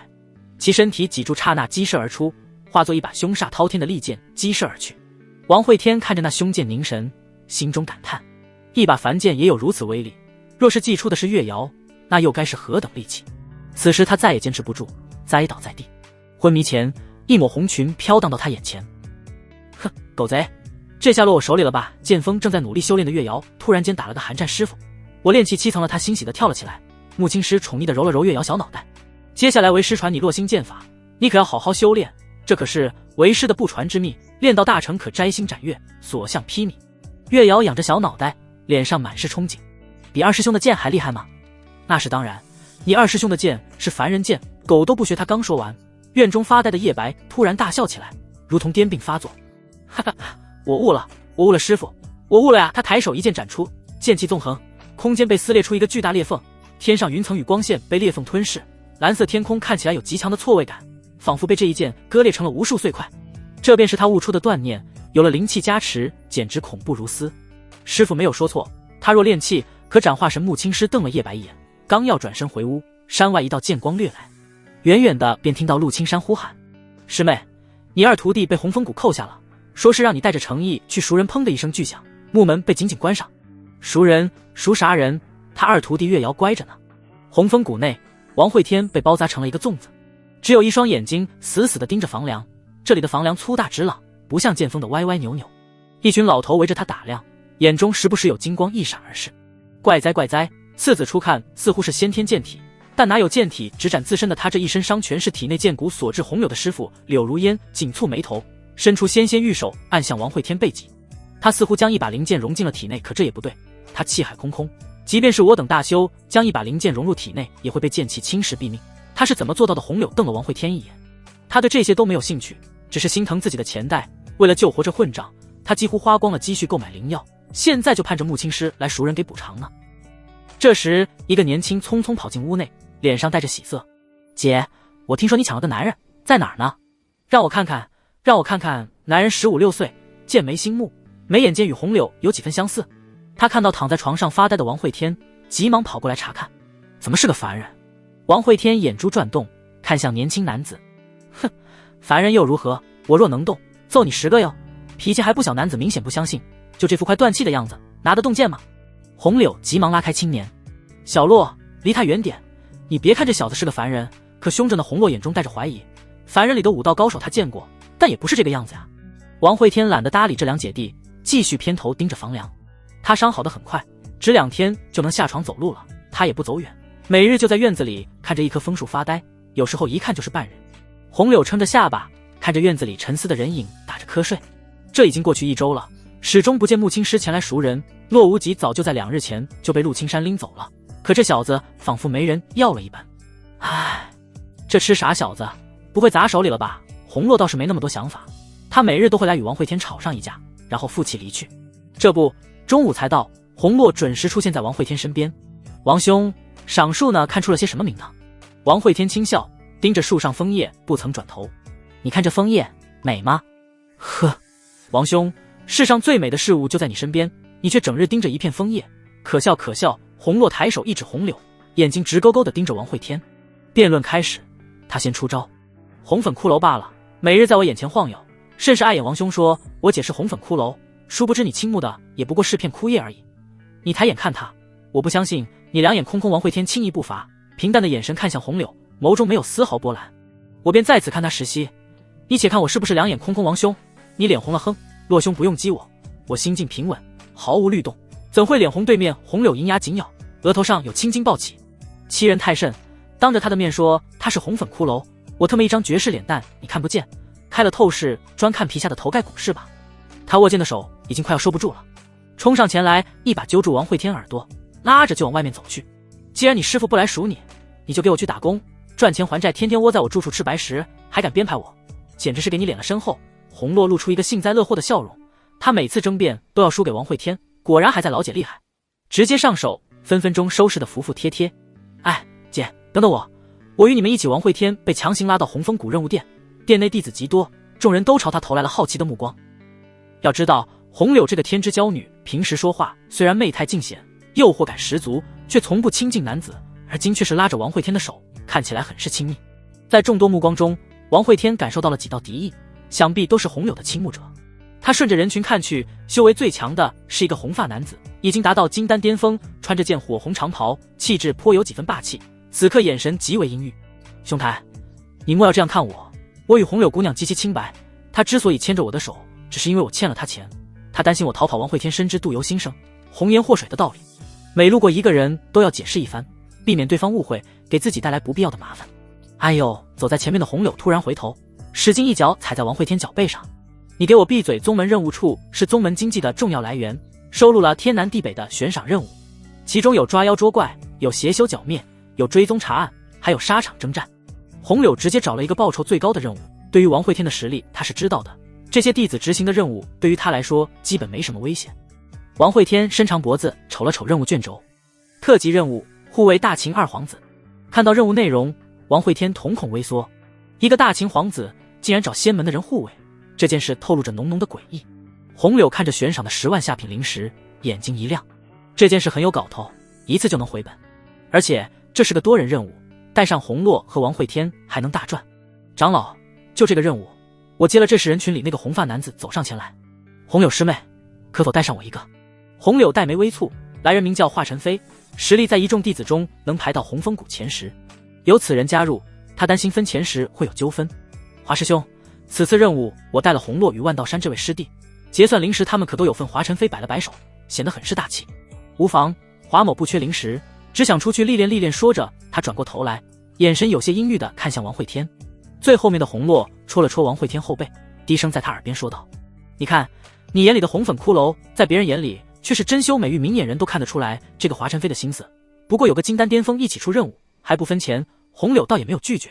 其身体脊柱刹那激射而出，化作一把凶煞滔天的利剑激射而去。王慧天看着那凶剑凝神，心中感叹，一把凡剑也有如此威力，若是祭出的是月瑶，那又该是何等利器。此时他再也坚持不住，栽倒在地。昏迷前，一抹红裙飘荡到他眼前。哼，狗贼，这下落我手里了吧？剑锋正在努力修炼的月瑶突然间打了个寒战师傅，我炼气7层了。他欣喜地跳了起来。木青师宠溺地揉了揉月瑶小脑袋，接下来为师传你洛星剑法，你可要好好修炼，这可是为师的不传之秘，练到大成可摘星斩月，所向披靡。月瑶仰着小脑袋，脸上满是憧憬。比二师兄的剑还厉害吗？那是当然，你二师兄的剑是凡人剑，狗都不学。他刚说完，院中发呆的叶白突然大笑起来，如同癫病发作。哈哈，我悟了师傅，我悟了呀！他抬手一剑斩出，剑气纵横，空间被撕裂出一个巨大裂缝，天上云层与光线被裂缝吞噬，蓝色天空看起来有极强的错位感，仿佛被这一剑割裂成了无数碎块。这便是他悟出的断念，有了灵气加持，简直恐怖如斯。师傅没有说错，他若练气，可斩化神。木青师瞪了叶白一眼，刚要转身回屋，山外一道剑光掠来，远远的便听到陆青山呼喊：师妹，你二徒弟被红风谷扣下了，说是让你带着诚意去赎人。砰的一声巨响，木门被紧紧关上。赎人？赎啥人？他二徒弟月瑶乖着呢。红风谷内，王慧天被包扎成了一个粽子，只有一双眼睛死死地盯着房梁，这里的房梁粗大直朗，不像剑锋的歪歪扭扭。一群老头围着他打量，眼中时不时有金光一闪而逝。怪哉怪哉，次子初看似乎是先天剑体，但哪有剑体只斩自身的他？这一身伤全是体内剑骨所致。红柳的师傅柳如烟紧蹙眉头，伸出纤纤玉手按向王慧天背脊。他似乎将一把灵剑融进了体内，可这也不对，他气海空空，即便是我等大修将一把灵剑融入体内，也会被剑气侵蚀毙命。他是怎么做到的？红柳瞪了王慧天一眼，他对这些都没有兴趣，只是心疼自己的前代，为了救活这混账，他几乎花光了积蓄购买灵药，现在就盼着木青师来赎人给补偿呢。这时一个年轻匆匆跑进屋内，脸上带着喜色：姐，我听说你抢了个男人，在哪儿呢？让我看看，让我看看。男人15、16岁，剑眉星目，眉眼间与红柳有几分相似。他看到躺在床上发呆的王慧天，急忙跑过来查看，怎么是个凡人？王慧天眼珠转动，看向年轻男子，哼，凡人又如何？我若能动，揍你10个哟！脾气还不小。男子明显不相信，就这副快断气的样子，拿得动剑吗？红柳急忙拉开青年，小洛，离他远点。你别看这小子是个凡人，可凶着呢。红洛眼中带着怀疑，凡人里的武道高手他见过，但也不是这个样子呀。王慧天懒得搭理这两姐弟，继续偏头盯着房梁。他伤好得很快，只2天就能下床走路了。他也不走远，每日就在院子里看着一棵枫树发呆，有时候一看就是半日。红柳撑着下巴，看着院子里沉思的人影，打着瞌睡。这已经过去1周了，始终不见穆青师前来赎人。骆无极早就在2日前就被陆青山拎走了，可这小子仿佛没人要了一般。唉，这吃傻小子，不会砸手里了吧？红洛倒是没那么多想法，他每日都会来与王慧天吵上一架，然后负气离去。这不，中午才到，红洛准时出现在王慧天身边。王兄，赏树呢看出了些什么名堂？王慧天轻笑，盯着树上枫叶，不曾转头。你看这枫叶美吗？呵，王兄，世上最美的事物就在你身边，你却整日盯着一片枫叶，可笑可笑。红洛抬手一指红柳，眼睛直勾勾地盯着王慧天。辩论开始，他先出招。红粉骷髅罢了，每日在我眼前晃悠，甚是碍眼。王兄说我解释红粉骷髅，殊不知你倾慕的也不过是片枯叶而已。你抬眼看他，我不相信你两眼空空。王慧天轻易步伐，平淡的眼神看向红柳，眸中没有丝毫波澜。我便再次看他时息，你且看我是不是两眼空空。王兄，你脸红了，哼，洛兄不用激我，我心境平稳，毫无律动，怎会脸红？对面红柳银牙紧咬，额头上有青筋暴起，欺人太甚。当着他的面说他是红粉骷髅，我特么一张绝世脸蛋，你看不见？开了透视，专看皮下的头盖骨是吧？他握剑的手已经快要收不住了，冲上前来，一把揪住王慧天耳朵，拉着就往外面走去。既然你师父不来赎你，你就给我去打工赚钱还债，天天窝在我住处吃白食，还敢编排我，简直是给你敛了身后。红洛露出一个幸灾乐祸的笑容，他每次争辩都要输给王慧天，果然还在老姐厉害，直接上手，分分钟收拾的服服帖帖。哎，姐，等等我与你们一起。王慧天被强行拉到红枫谷任务殿，殿内弟子极多，众人都朝他投来了好奇的目光。要知道红柳这个天之娇女，平时说话虽然媚态尽显，诱惑感十足，却从不亲近男子，而今却是拉着王慧天的手，看起来很是亲密。在众多目光中，王慧天感受到了几道敌意，想必都是红柳的倾慕者。他顺着人群看去，修为最强的是一个红发男子，已经达到金丹巅峰，穿着件火红长袍，气质颇有几分霸气，此刻眼神极为阴郁。兄台，你莫要这样看我，我与红柳姑娘极其清白，她之所以牵着我的手，只是因为我欠了她钱，她担心我逃跑。王慧天深知渡由心生，红颜祸水的道理，每路过一个人都要解释一番，避免对方误会，给自己带来不必要的麻烦。哎呦，走在前面的红柳突然回头，使劲一脚踩在王慧天脚背上。你给我闭嘴！宗门任务处是宗门经济的重要来源，收录了天南地北的悬赏任务，其中有抓妖捉怪，有邪修剿灭，有追踪查案，还有沙场征战。红柳直接找了一个报酬最高的任务，对于王慧天的实力他是知道的，这些弟子执行的任务对于他来说基本没什么危险。王慧天伸长脖子瞅了瞅任务卷轴，特级任务护卫大秦二皇子。看到任务内容，王慧天瞳孔微缩，一个大秦皇子竟然找仙门的人护卫，这件事透露着浓浓的诡异。红柳看着悬赏的10万下品灵石，眼睛一亮，这件事很有搞头，一次就能回本，而且这是个多人任务，带上红洛和王慧天还能大赚。长老，就这个任务我接了。这时人群里那个红发男子走上前来，红柳师妹，可否带上我一个？红柳黛眉微蹙，来人名叫华晨飞，实力在一众弟子中能排到红枫谷前10，有此人加入，他担心分钱时会有纠纷。华师兄，此次任务我带了红洛与万道山这位师弟，结算灵石他们可都有份。华晨飞摆了摆手，显得很是大气。无妨，华某不缺灵石，只想出去历练历练。说着，他转过头来，眼神有些阴郁地看向王慧天。最后面的红洛戳了戳王慧天后背，低声在他耳边说道：你看，你眼里的红粉骷髅，在别人眼里却是珍馐美玉，明眼人都看得出来这个华晨飞的心思。不过有个金丹巅峰一起出任务，还不分钱，红柳倒也没有拒绝。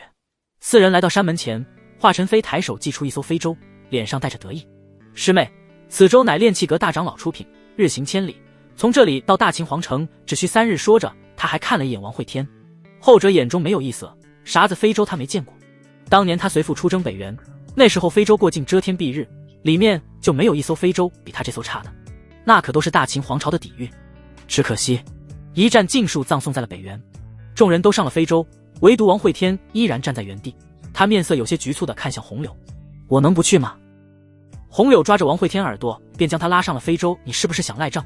4人来到山门前，华晨飞抬手祭出一艘飞舟，脸上带着得意。师妹，此舟乃炼气阁大长老出品，日行千里，从这里到大秦皇城只需3日。说着，他还看了一眼王慧天，后者眼中没有异色，啥子飞舟他没见过。当年他随父出征北原，那时候飞舟过境遮天蔽日，里面就没有一艘飞舟比他这艘差的，那可都是大秦皇朝的底蕴。只可惜一战尽数葬送在了北原。众人都上了飞舟，唯独王慧天依然站在原地，他面色有些局促地看向红柳。我能不去吗？红柳抓着王慧天耳朵，便将他拉上了飞舟。你是不是想赖账？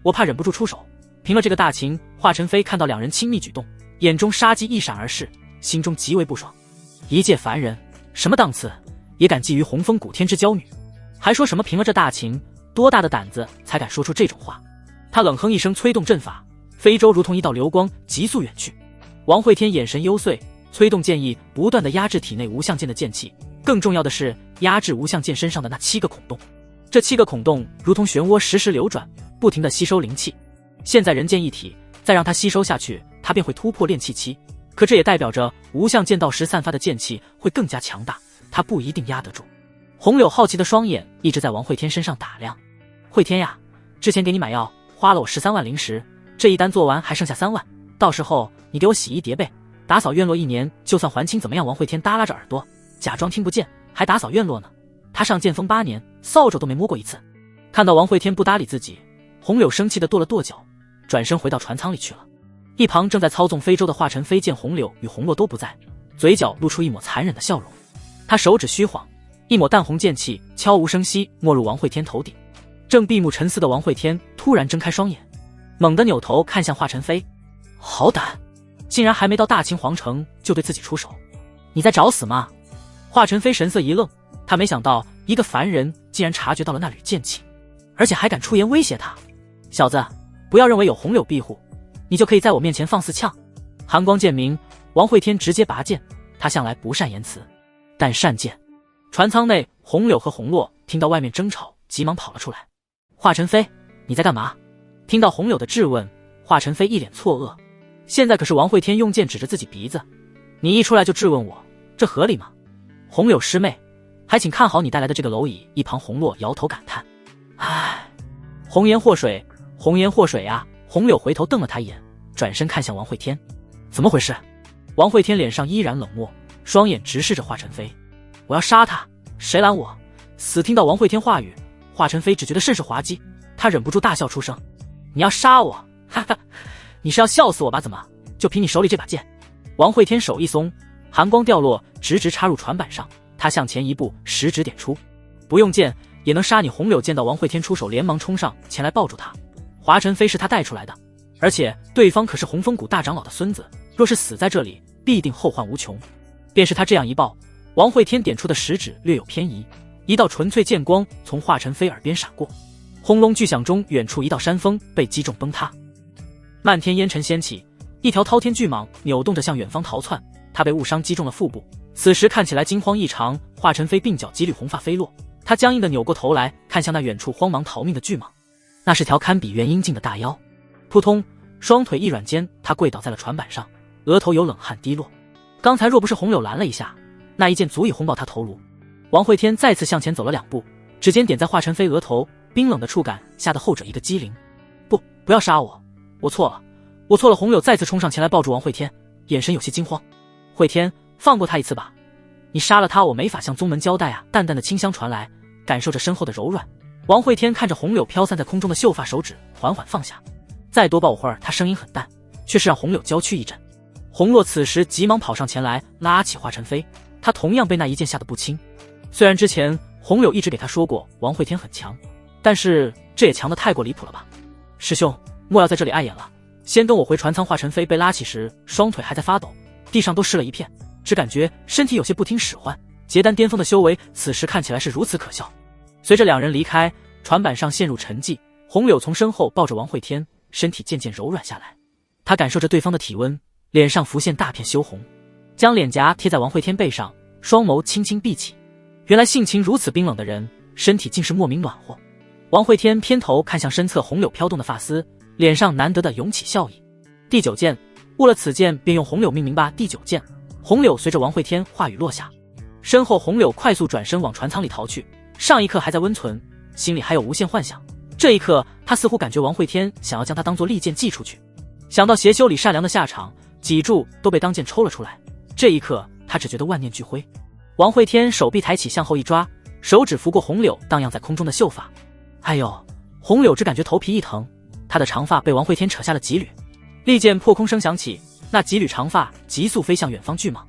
我怕忍不住出手。凭了这个大秦，华晨飞看到两人亲密举动，眼中杀机一闪而逝，心中极为不爽。一介凡人，什么档次，也敢觊觎红枫谷天之娇女，还说什么凭了这大秦，多大的胆子才敢说出这种话？他冷哼一声，催动阵法，飞舟如同一道流光急速远去。王慧天眼神幽邃，催动剑意不断地压制体内无相剑的剑气，更重要的是压制无相剑身上的那7个孔洞。这7个孔洞如同漩涡时时流转，不停地吸收灵气。现在人剑一体，再让它吸收下去，它便会突破炼气期。可这也代表着无相剑道时散发的剑气会更加强大，它不一定压得住。红柳好奇的双眼一直在王慧天身上打量。慧天呀，之前给你买药花了我13万灵石，这一单做完还剩下3万，到时候你给我洗衣叠被，打扫院落1年，就算还清怎么样？王慧天耷拉着耳朵，假装听不见，还打扫院落呢？他上剑锋8年，扫帚都没摸过一次。看到王慧天不搭理自己，红柳生气地跺了跺脚，转身回到船舱里去了。一旁正在操纵飞舟的华晨飞见红柳与红洛都不在，嘴角露出一抹残忍的笑容。他手指虚晃，一抹淡红剑气悄无声息没入王慧天头顶。正闭目沉思的王慧天突然睁开双眼，猛地扭头看向华晨飞，好胆，竟然还没到大秦皇城就对自己出手，你在找死吗？华晨飞神色一愣，他没想到一个凡人竟然察觉到了那缕剑气，而且还敢出言威胁他。小子，不要认为有红柳庇护，你就可以在我面前放肆呛。寒光剑明，王慧天直接拔剑，他向来不善言辞，但善剑。船舱内，红柳和红洛听到外面争吵，急忙跑了出来。华晨飞，你在干嘛？听到红柳的质问，华晨飞一脸错愕。现在可是王慧天用剑指着自己鼻子，你一出来就质问我，这合理吗？红柳师妹，还请看好你带来的这个蝼蚁。一旁红洛摇头感叹，唉，红颜祸水，红颜祸水啊。红柳回头瞪了他一眼，转身看向王慧天，怎么回事？王慧天脸上依然冷漠，双眼直视着华晨飞，我要杀他，谁拦我？死听到王慧天话语，华晨飞只觉得甚是滑稽，他忍不住大笑出声，你要杀我？哈哈，你是要笑死我吧？怎么就凭你手里这把剑？王慧天手一松，寒光掉落，直直插入船板上，他向前一步，食指点出，不用剑也能杀你。红柳见到王慧天出手，连忙冲上前来抱住他。华晨飞是他带出来的，而且对方可是红风谷大长老的孙子，若是死在这里，必定后患无穷。便是他这样一抱，王慧天点出的食指略有偏移，一道纯粹剑光从华晨飞耳边闪过，轰隆巨响中，远处一道山峰被击中崩塌，漫天烟尘掀起，一条滔天巨蟒扭动着向远方逃窜，他被误伤击中了腹部，此时看起来惊慌异常。华晨飞鬓角几缕红发飞落，他僵硬地扭过头来看向那远处慌忙逃命的巨蟒，那是条堪比元婴境的大妖。扑通，双腿一软间，他跪倒在了船板上，额头有冷汗滴落。刚才若不是红柳拦了一下，那一剑足以轰爆他头颅。王慧天再次向前走了2步，指尖点在华晨飞额头，冰冷的触感吓得后者一个机灵。不要杀我，我错了，我错了。红柳再次冲上前来抱住王慧天，眼神有些惊慌。慧天，放过他一次吧，你杀了他，我没法向宗门交代啊。淡淡的清香传来，感受着身后的柔软。王慧天看着红柳飘散在空中的秀发，手指缓缓放下，再多抱会儿。他声音很淡，却是让红柳娇躯一震。红洛此时急忙跑上前来拉起华晨飞，他同样被那一剑吓得不轻。虽然之前红柳一直给他说过王慧天很强，但是这也强得太过离谱了吧。师兄，莫要在这里碍眼了，先跟我回船舱。华晨飞被拉起时双腿还在发抖，地上都湿了一片，只感觉身体有些不听使唤。结丹巅峰的修为此时看起来是如此可笑。随着2人离开，船板上陷入沉寂，红柳从身后抱着王慧天，身体渐渐柔软下来。他感受着对方的体温，脸上浮现大片羞红，将脸颊贴在王慧天背上，双眸轻轻闭起。原来性情如此冰冷的人，身体竟是莫名暖和。王慧天偏头看向身侧红柳飘动的发丝，脸上难得的涌起笑意。第9剑，误了此剑便用红柳命名吧。第9剑，红柳随着王慧天话语落下，身后红柳快速转身往船舱里逃去。上一刻还在温存，心里还有无限幻想，这一刻他似乎感觉王慧天想要将他当作利剑寄出去。想到邪修里善良的下场，脊柱都被当剑抽了出来，这一刻他只觉得万念俱灰。王慧天手臂抬起向后一抓，手指拂过红柳荡漾在空中的秀发，哎呦，红柳只感觉头皮一疼，他的长发被王慧天扯下了几缕。利剑破空声响起，那几缕长发急速飞向远方巨蟒，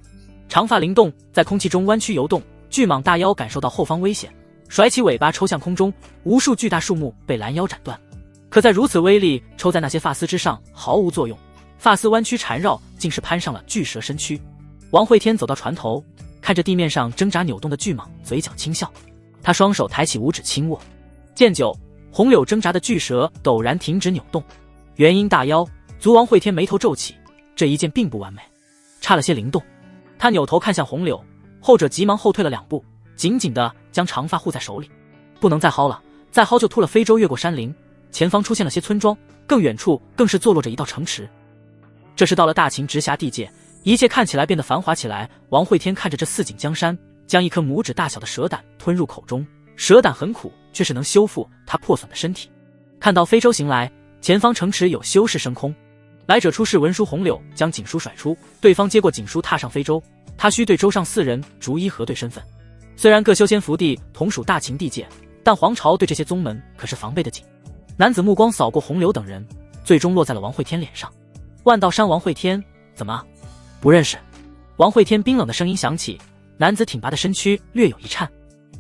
长发灵动，在空气中弯曲游动。巨蟒大妖感受到后方危险，甩起尾巴抽向空中，无数巨大树木被拦腰斩断。可在如此威力抽在那些发丝之上毫无作用，发丝弯曲缠绕，竟是攀上了巨蛇身躯。王慧天走到船头，看着地面上挣扎扭动的巨蟒，嘴角轻笑。他双手抬起五指轻握，剑9，红柳挣扎的巨蛇陡然停止扭动。元婴大妖，族王慧天眉头皱起，这一剑并不完美，差了些灵动。他扭头看向红柳，后者急忙后退了2步，紧紧地将长发护在手里。不能再薅了，再薅就秃了。非洲越过山林，前方出现了些村庄，更远处更是坐落着一道城池。这是到了大秦直辖地界，一切看起来变得繁华起来。王会天看着这四锦江山，将一颗拇指大小的蛇胆吞入口中，蛇胆很苦，却是能修复他破损的身体。看到非洲行来，前方城池有修士升空，来者出示文书。红柳将锦书甩出，对方接过锦书，踏上非洲。他需对州上4人逐一核对身份。虽然各修仙福地同属大秦地界，但皇朝对这些宗门可是防备的紧。男子目光扫过红柳等人，最终落在了王会天脸上。万道山王会天，怎么不认识？王会天冰冷的声音响起，男子挺拔的身躯略有一颤。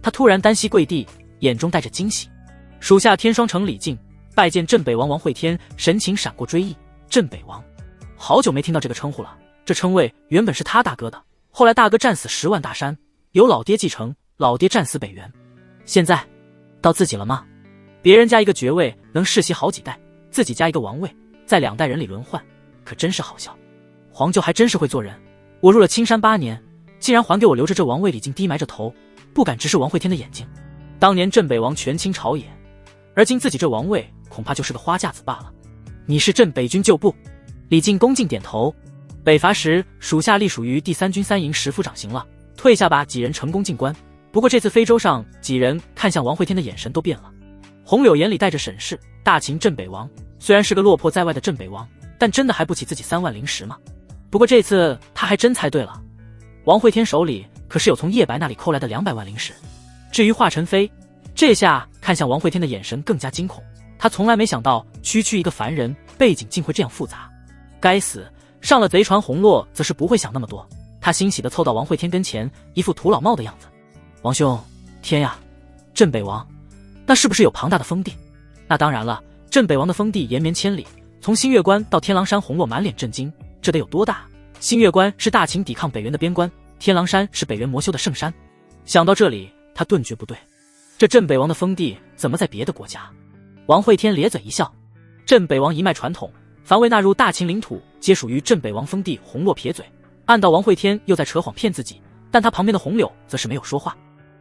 他突然单膝跪地，眼中带着惊喜。属下天双城李靖拜见镇北王。王会天神情闪过追忆，镇北王，好久没听到这个称呼了。这称谓原本是他大哥的，后来大哥战死10万大山，由老爹继承，老爹战死北原，现在到自己了吗？别人家一个爵位能世袭好几代，自己家一个王位在2代人里轮换，可真是好笑。黄舅还真是会做人，我入了青山8年，竟然还给我留着这王位。李靖低埋着头，不敢直视王会天的眼睛。当年镇北王权倾朝野，而今自己这王位恐怕就是个花架子罢了。你是镇北军旧部？李靖恭敬点头。北伐时，属下隶属于第3军3营10副长行了，退下吧。几人成功进关，不过这次非洲上几人看向王会天的眼神都变了。红柳眼里带着审视，大秦镇北王虽然是个落魄在外的镇北王，但真的还不起自己3万灵石吗？不过这次他还真猜对了，王会天手里可是有从叶白那里抠来的200万灵石。至于华晨飞，这下看向王会天的眼神更加惊恐。他从来没想到区区一个凡人，背景竟会这样复杂。该死，上了贼船红洛则是不会想那么多。他欣喜地凑到王会天跟前，一副土老帽的样子。王兄，天呀，镇北王那是不是有庞大的封地？那当然了，镇北王的封地延绵千里，从新月关到天狼山。红洛满脸震惊，这得有多大？新月关是大秦抵抗北原的边关，天狼山是北原魔修的圣山。想到这里，他顿觉不对，这镇北王的封地怎么在别的国家？王会天咧嘴一笑，镇北王一脉传统，凡未纳入大秦领土，皆属于镇北王封地。红洛撇嘴，暗道王会天又在扯谎骗自己，但他旁边的红柳则是没有说话。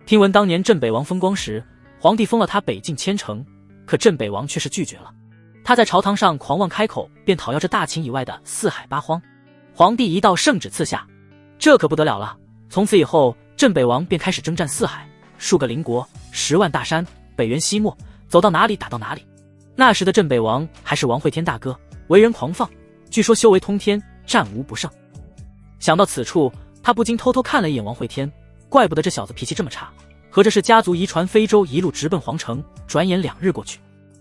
听闻当年镇北王风光时，皇帝封了他北境千城，可镇北王却是拒绝了。他在朝堂上狂妄开口，便讨要这大秦以外的4海8荒。皇帝一道圣旨赐下，这可不得了了。从此以后，镇北王便开始征战4海，数个邻国，10万大山，北原西没，走到哪里打到哪里。那时的镇北王还是王会天大哥，为人狂放，据说修为通天，战无不胜。想到此处，他不禁偷偷看了一眼王会天，怪不得这小子脾气这么差，合着是家族遗传非洲一路直奔皇城。转眼2日过去，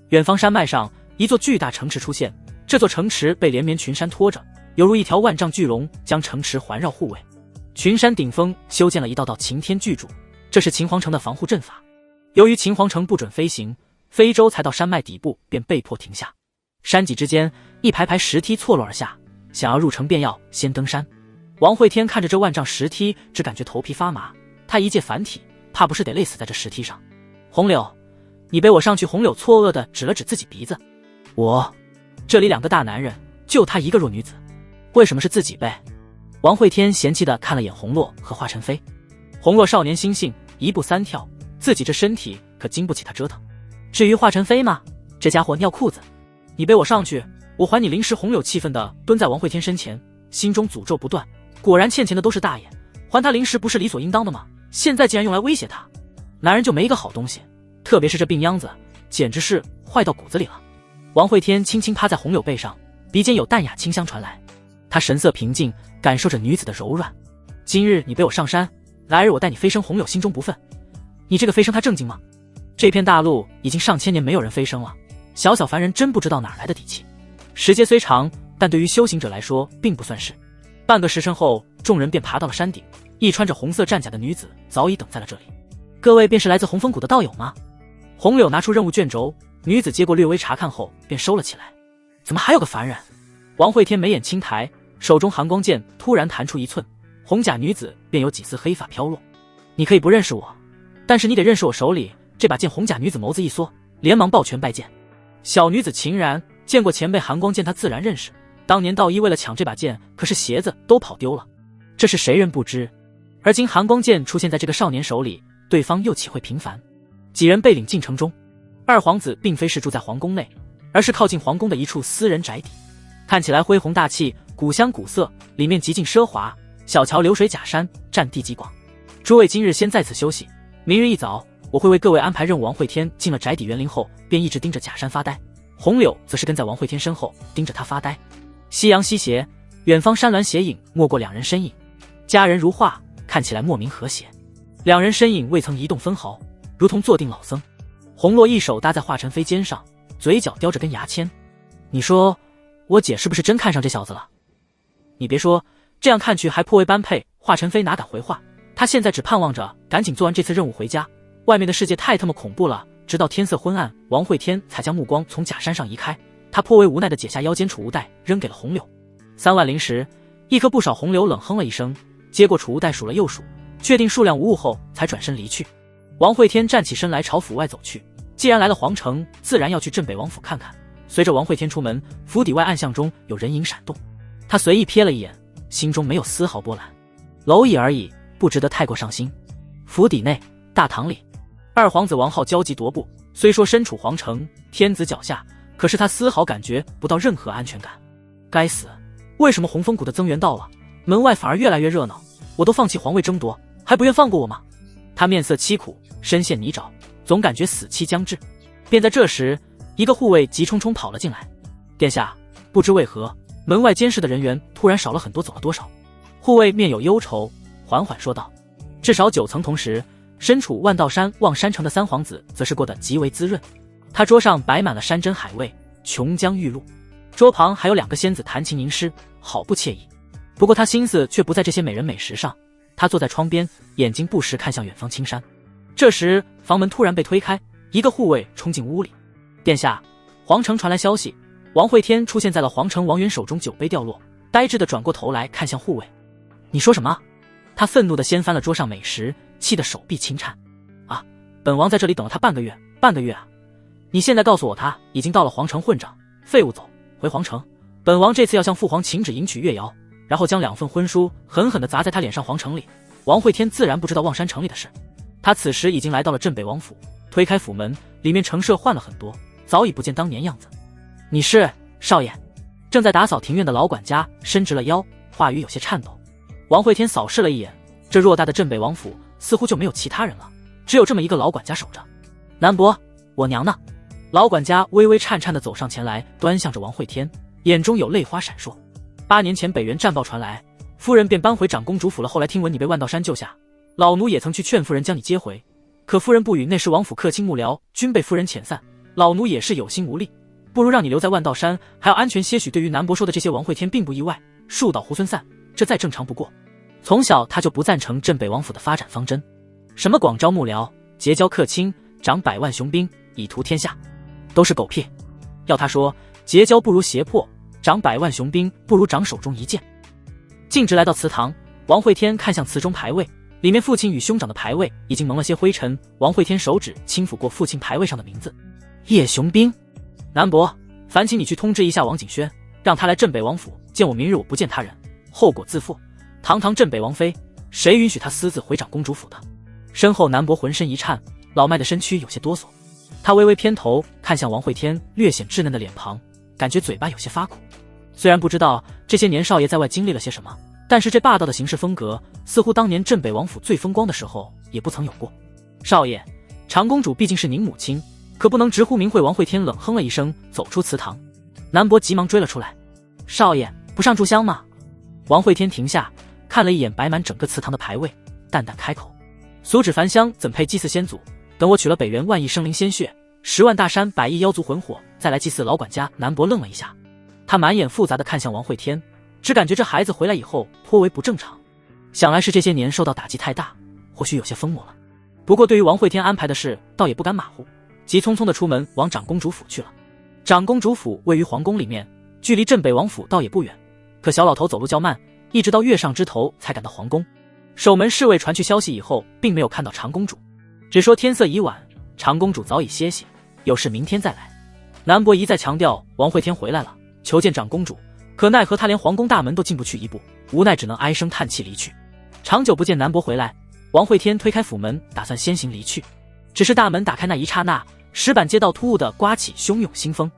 远方山脉上一座巨大城池出现，这座城池被连绵群山拖着，犹如一条万丈巨龙将城池环绕护卫。群山顶峰修建了一道道擎天巨柱，这是秦皇城的防护阵法。由于秦皇城不准飞行，非洲才到山脉底部便被迫停下。山脊之间一排排石梯错落而下，想要入城便要先登山。王会天看着这万丈石梯，只感觉头皮发麻。他一介凡体，怕不是得累死在这石梯上。红柳，你背我上去。红柳错愕地指了指自己鼻子，我这里2个大男人，就他一个弱女子，为什么是自己背？王会天嫌弃地看了眼红洛和华晨飞。红洛少年心性，1步3跳，自己这身体可经不起他折腾。至于华晨飞嘛，这家伙尿裤子，你背我上去，我还你灵石。红柳气愤地蹲在王会天身前，心中诅咒不断，果然欠钱的都是大爷，还他灵石不是理所应当的吗？现在竟然用来威胁他，男人就没一个好东西，特别是这病秧子，简直是坏到骨子里了。王会天轻轻趴在红柳背上，鼻尖有淡雅清香传来，他神色平静，感受着女子的柔软。今日你背我上山，来日我带你飞升。红柳心中不忿，你这个飞升他正经吗？这片大陆已经上千年没有人飞升了，小小凡人真不知道哪来的底气。时节虽长，但对于修行者来说并不算事。半个时辰后，众人便爬到了山顶，一穿着红色战甲的女子早已等在了这里。各位便是来自红枫谷的道友吗？红柳拿出任务卷轴，女子接过略微查看后便收了起来。怎么还有个凡人？王会天眉眼轻抬，手中寒光剑突然弹出1寸，红甲女子便有几丝黑发飘落。你可以不认识我，但是你得认识我手里这把剑。红甲女子眸子一缩，连忙抱拳拜见。小女子秦然见过前辈寒光剑，她自然认识，当年道一为了抢这把剑，可是鞋子都跑丢了。这是谁人不知？而今寒光剑出现在这个少年手里，对方又岂会平凡？几人被领进城中，二皇子并非是住在皇宫内，而是靠近皇宫的一处私人宅邸，看起来恢宏大气，古香古色，里面极尽奢华，小桥流水假山，占地极广。诸位今日先在此休息，明日一早我会为各位安排任务。王会天进了宅邸园林后，便一直盯着假山发呆，红柳则是跟在王会天身后盯着他发呆。夕阳西斜，远方山峦斜影没过两人身影，佳人如画，看起来莫名和谐。两人身影未曾移动分毫，如同坐定老僧。红洛一手搭在华晨飞肩上，嘴角叼着根牙签。你说我姐是不是真看上这小子了？你别说，这样看去还颇为般配。华晨飞哪敢回话，他现在只盼望着赶紧做完这次任务回家。外面的世界太他妈恐怖了。直到天色昏暗，王会天才将目光从假山上移开，他颇为无奈地解下腰间储物袋，扔给了红柳。3万灵石，一颗不少。红柳冷哼了一声，接过储物袋数了又数，确定数量无误后才转身离去。王会天站起身来朝府外走去，既然来了皇城，自然要去镇北王府看看。随着王会天出门，府邸外暗巷中有人影闪动，他随意瞥了一眼，心中没有丝毫波澜。蝼蚁而已，不值得太过上心。府邸内大堂里，二皇子王浩焦急踱步，虽说身处皇城，天子脚下，可是他丝毫感觉不到任何安全感。该死，为什么红枫谷的增援到了，门外反而越来越热闹？我都放弃皇位争夺，还不愿放过我吗？他面色凄苦，深陷泥沼，总感觉死期将至。便在这时，一个护卫急匆匆跑了进来。殿下，不知为何，门外监视的人员突然少了很多，走了多少？护卫面有忧愁，缓缓说道。至少9层。同时身处万道山望山城的三皇子则是过得极为滋润，他桌上摆满了山珍海味，琼浆玉露，桌旁还有2个仙子弹琴吟诗，好不惬意。不过他心思却不在这些美人美食上，他坐在窗边，眼睛不时看向远方青山。这时房门突然被推开，一个护卫冲进屋里。殿下，皇城传来消息，王会天出现在了皇城王源手中，酒杯掉落，呆滞地转过头来看向护卫。你说什么？他愤怒地掀翻了桌上美食，气得手臂轻颤。啊，本王在这里等了他半个月啊！你现在告诉我他已经到了皇城？混账废物，走回皇城！本王这次要向父皇请旨迎娶月瑶，然后将2份婚书狠狠地砸在他脸上。皇城里，王会天自然不知道望山城里的事。他此时已经来到了镇北王府，推开府门，里面陈设换了很多，早已不见当年样子。你是？少爷。正在打扫庭院的老管家伸直了腰，话语有些颤抖。王会天扫视了一眼，这偌大的镇北王府似乎就没有其他人了，只有这么一个老管家守着。南伯，我娘呢？老管家微微颤颤地走上前来，端向着王会天，眼中有泪花闪烁。8年前北原战报传来，夫人便搬回长公主府了。后来听闻你被万道山救下，老奴也曾去劝夫人将你接回，可夫人不允。那时王府客卿幕僚均被夫人遣散，老奴也是有心无力，不如让你留在万道山，还要安全些许。对于南伯说的这些，王会天并不意外，树倒猢狲散，这再正常不过。从小他就不赞成镇北王府的发展方针，什么广招幕僚、结交客卿、掌100万雄兵以图天下，都是狗屁。要他说，结交不如胁迫，掌100万雄兵不如掌手中一剑。径直来到祠堂，王会天看向祠中牌位，里面父亲与兄长的牌位已经蒙了些灰尘。王会天手指轻抚过父亲牌位上的名字，叶雄兵。南伯，烦请你去通知一下王景轩，让他来镇北王府见我。明日我不见他人，后果自负。堂堂镇北王妃，谁允许他私自回长公主府的？身后南伯浑身一颤，老迈的身躯有些哆嗦。他微微偏头看向王会天略显稚嫩的脸庞，感觉嘴巴有些发苦。虽然不知道这些年少爷在外经历了些什么，但是这霸道的行事风格，似乎当年镇北王府最风光的时候也不曾有过。少爷，长公主毕竟是您母亲，可不能直呼名讳。王会天冷哼了一声，走出祠堂。南伯急忙追了出来。少爷，不上炷香吗？王会天停下，看了一眼摆满整个祠堂的牌位，淡淡开口：俗纸凡香怎配祭祀先祖？等我取了北原万亿生灵鲜血，10万大山100亿妖族魂火，再来祭祀老管家。南伯愣了一下，他满眼复杂地看向王会天，只感觉这孩子回来以后颇为不正常，想来是这些年受到打击太大，或许有些疯魔了。不过对于王会天安排的事，倒也不敢马虎，急匆匆地出门往长公主府去了。长公主府位于皇宫里面，距离镇北王府倒也不远，可小老头走路较慢，一直到月上枝头才赶到皇宫。守门侍卫传去消息以后，并没有看到长公主，只说天色已晚，长公主早已歇息，有事明天再来。南伯一再强调王会天回来了，求见长公主，可奈何他连皇宫大门都进不去一步，无奈只能唉声叹气离去。长久不见南伯回来，王惠天推开府门，打算先行离去。只是大门打开那一刹那，石板街道突兀地刮起汹涌腥风，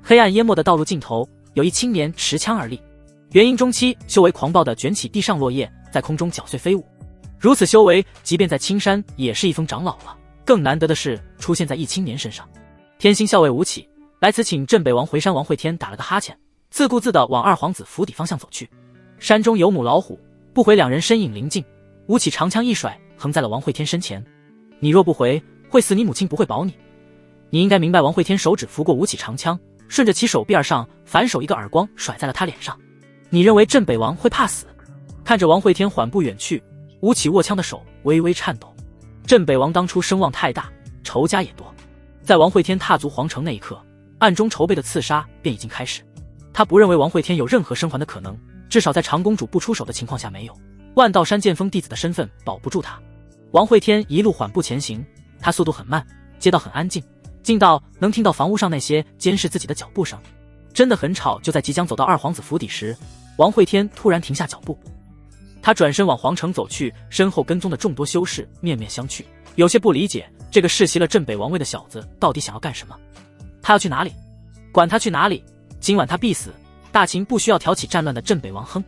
黑暗淹没的道路尽头，有一青年持枪而立。元婴中期修为狂暴地卷起地上落叶，在空中搅碎飞舞。如此修为，即便在青山也是一峰长老了。更难得的是，出现在一青年身上。天星校尉吴起来此请镇北王回山。王惠天打了个哈欠，自顾自地往二皇子府邸方向走去。山中有母老虎，不回，两人身影临近。吴起长枪一甩，横在了王惠天身前。你若不回，会死，你母亲不会保你。你应该明白。王惠天手指拂过吴起长枪，顺着其手臂而上，反手一个耳光甩在了他脸上。你认为镇北王会怕死？看着王惠天缓步远去，吴起握枪的手微微颤抖。镇北王当初声望太大，仇家也多，在王惠天踏足皇城那一刻，暗中筹备的刺杀便已经开始。他不认为王惠天有任何生还的可能，至少在长公主不出手的情况下没有。万道山剑锋弟子的身份保不住他。王惠天一路缓步前行，他速度很慢，街道很安静，近到能听到房屋上那些监视自己的脚步声，真的很吵。就在即将走到二皇子府邸时，王惠天突然停下脚步。他转身往皇城走去，身后跟踪的众多修士面面相觑，有些不理解这个世袭了镇北王位的小子到底想要干什么。他要去哪里？管他去哪里，今晚他必死。大秦不需要挑起战乱的镇北王。哼，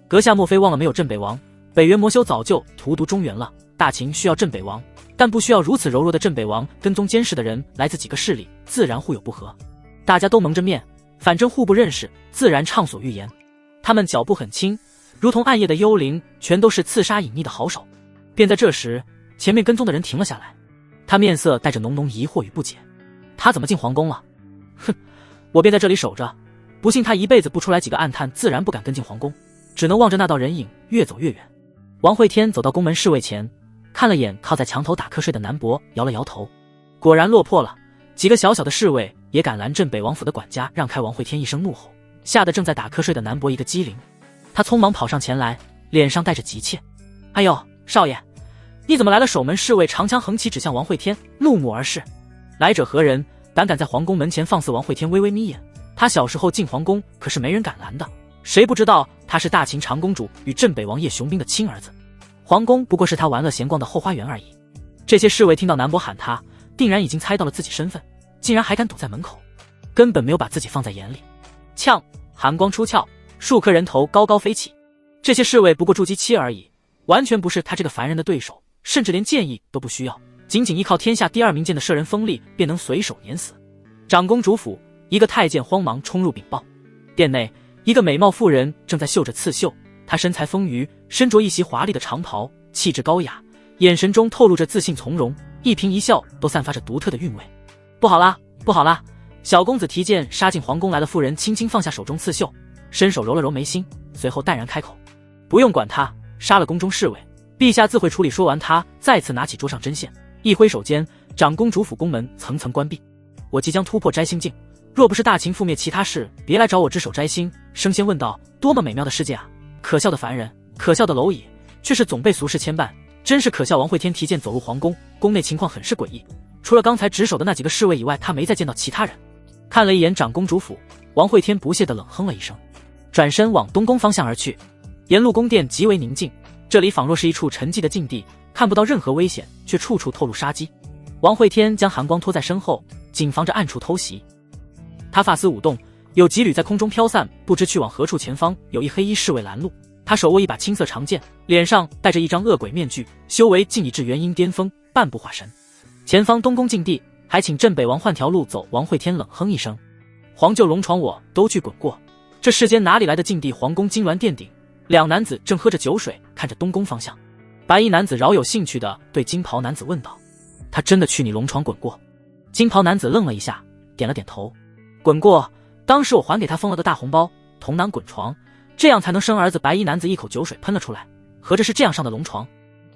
阁下莫非忘了没有镇北王，北元魔修早就荼毒中原了。大秦需要镇北王，但不需要如此柔弱的镇北王。跟踪监视的人来自几个势力，自然互有不和，大家都蒙着面，反正互不认识，自然畅所欲言。他们脚步很轻，如同暗夜的幽灵，全都是刺杀隐匿的好手。便在这时，前面跟踪的人停了下来，他面色带着浓浓疑惑与不解。他怎么进皇宫了？哼，我便在这里守着，不信他一辈子不出来几个暗探，自然不敢跟进皇宫，只能望着那道人影越走越远。王惠天走到宫门侍卫前，看了眼靠在墙头打瞌睡的南伯，摇了摇头，果然落魄了。几个小小的侍卫也敢拦镇北王府的管家，让开。王惠天一声怒吼，吓得正在打瞌睡的南伯一个机灵，他匆忙跑上前来，脸上带着急切。哎呦，少爷，你怎么来了？守门侍卫长枪横起，指向王惠天，怒目而视。来者何人？胆敢在皇宫门前放肆？王惠天微微眯眼，他小时候进皇宫可是没人敢拦的，谁不知道他是大秦长公主与镇北王叶雄兵的亲儿子？皇宫不过是他玩乐闲逛的后花园而已。这些侍卫听到南伯喊他，定然已经猜到了自己身份，竟然还敢堵在门口，根本没有把自己放在眼里。呛！寒光出鞘，数颗人头高高飞起。这些侍卫不过筑基期而已，完全不是他这个凡人的对手，甚至连剑意都不需要，仅仅依靠天下第二名剑的射人锋利，便能随手碾死。长公主府，一个太监慌忙冲入禀报。殿内，一个美貌妇人正在绣着刺绣，她身材丰腴，身着一袭华丽的长袍，气质高雅，眼神中透露着自信从容，一颦一笑都散发着独特的韵味。不好啦，不好啦！小公子提剑杀进皇宫来了。妇人轻轻放下手中刺绣，伸手揉了揉眉心，随后淡然开口：不用管他，杀了宫中侍卫，陛下自会处理。说完，他再次拿起桌上针线，一挥手间，长公主府宫门层层关闭。我即将突破摘星境，若不是大秦覆灭其他事，别来找我只手摘星。升仙问道：多么美妙的世界啊！可笑的凡人，可笑的蝼蚁，却是总被俗事牵绊，真是可笑。王惠天提剑走入皇宫，宫内情况很是诡异，除了刚才值守的那几个侍卫以外，他没再见到其他人。看了一眼长公主府，王惠天不屑地冷哼了一声，转身往东宫方向而去。沿路宫殿极为宁静，这里仿若是一处沉寂的禁地，看不到任何危险，却处处透露杀机。王惠天将寒光拖在身后，谨防着暗处偷袭。他发丝舞动，有几缕在空中飘散，不知去往何处。前方有一黑衣侍卫拦路，他手握一把青色长剑，脸上戴着一张恶鬼面具，修为竟已至元婴巅峰，半步化神。前方东宫禁地，还请镇北王换条路走。王惠天冷哼一声，皇舅龙床我都去滚过，这世间哪里来的禁地？皇宫金銮殿顶，两男子正喝着酒水，看着东宫方向。白衣男子饶有兴趣地对金袍男子问道：他真的去你龙床滚过？金袍男子愣了一下，点了点头：滚过，当时我还给他封了个大红包，童男滚床，这样才能生儿子。白衣男子一口酒水喷了出来，合着是这样上的龙床？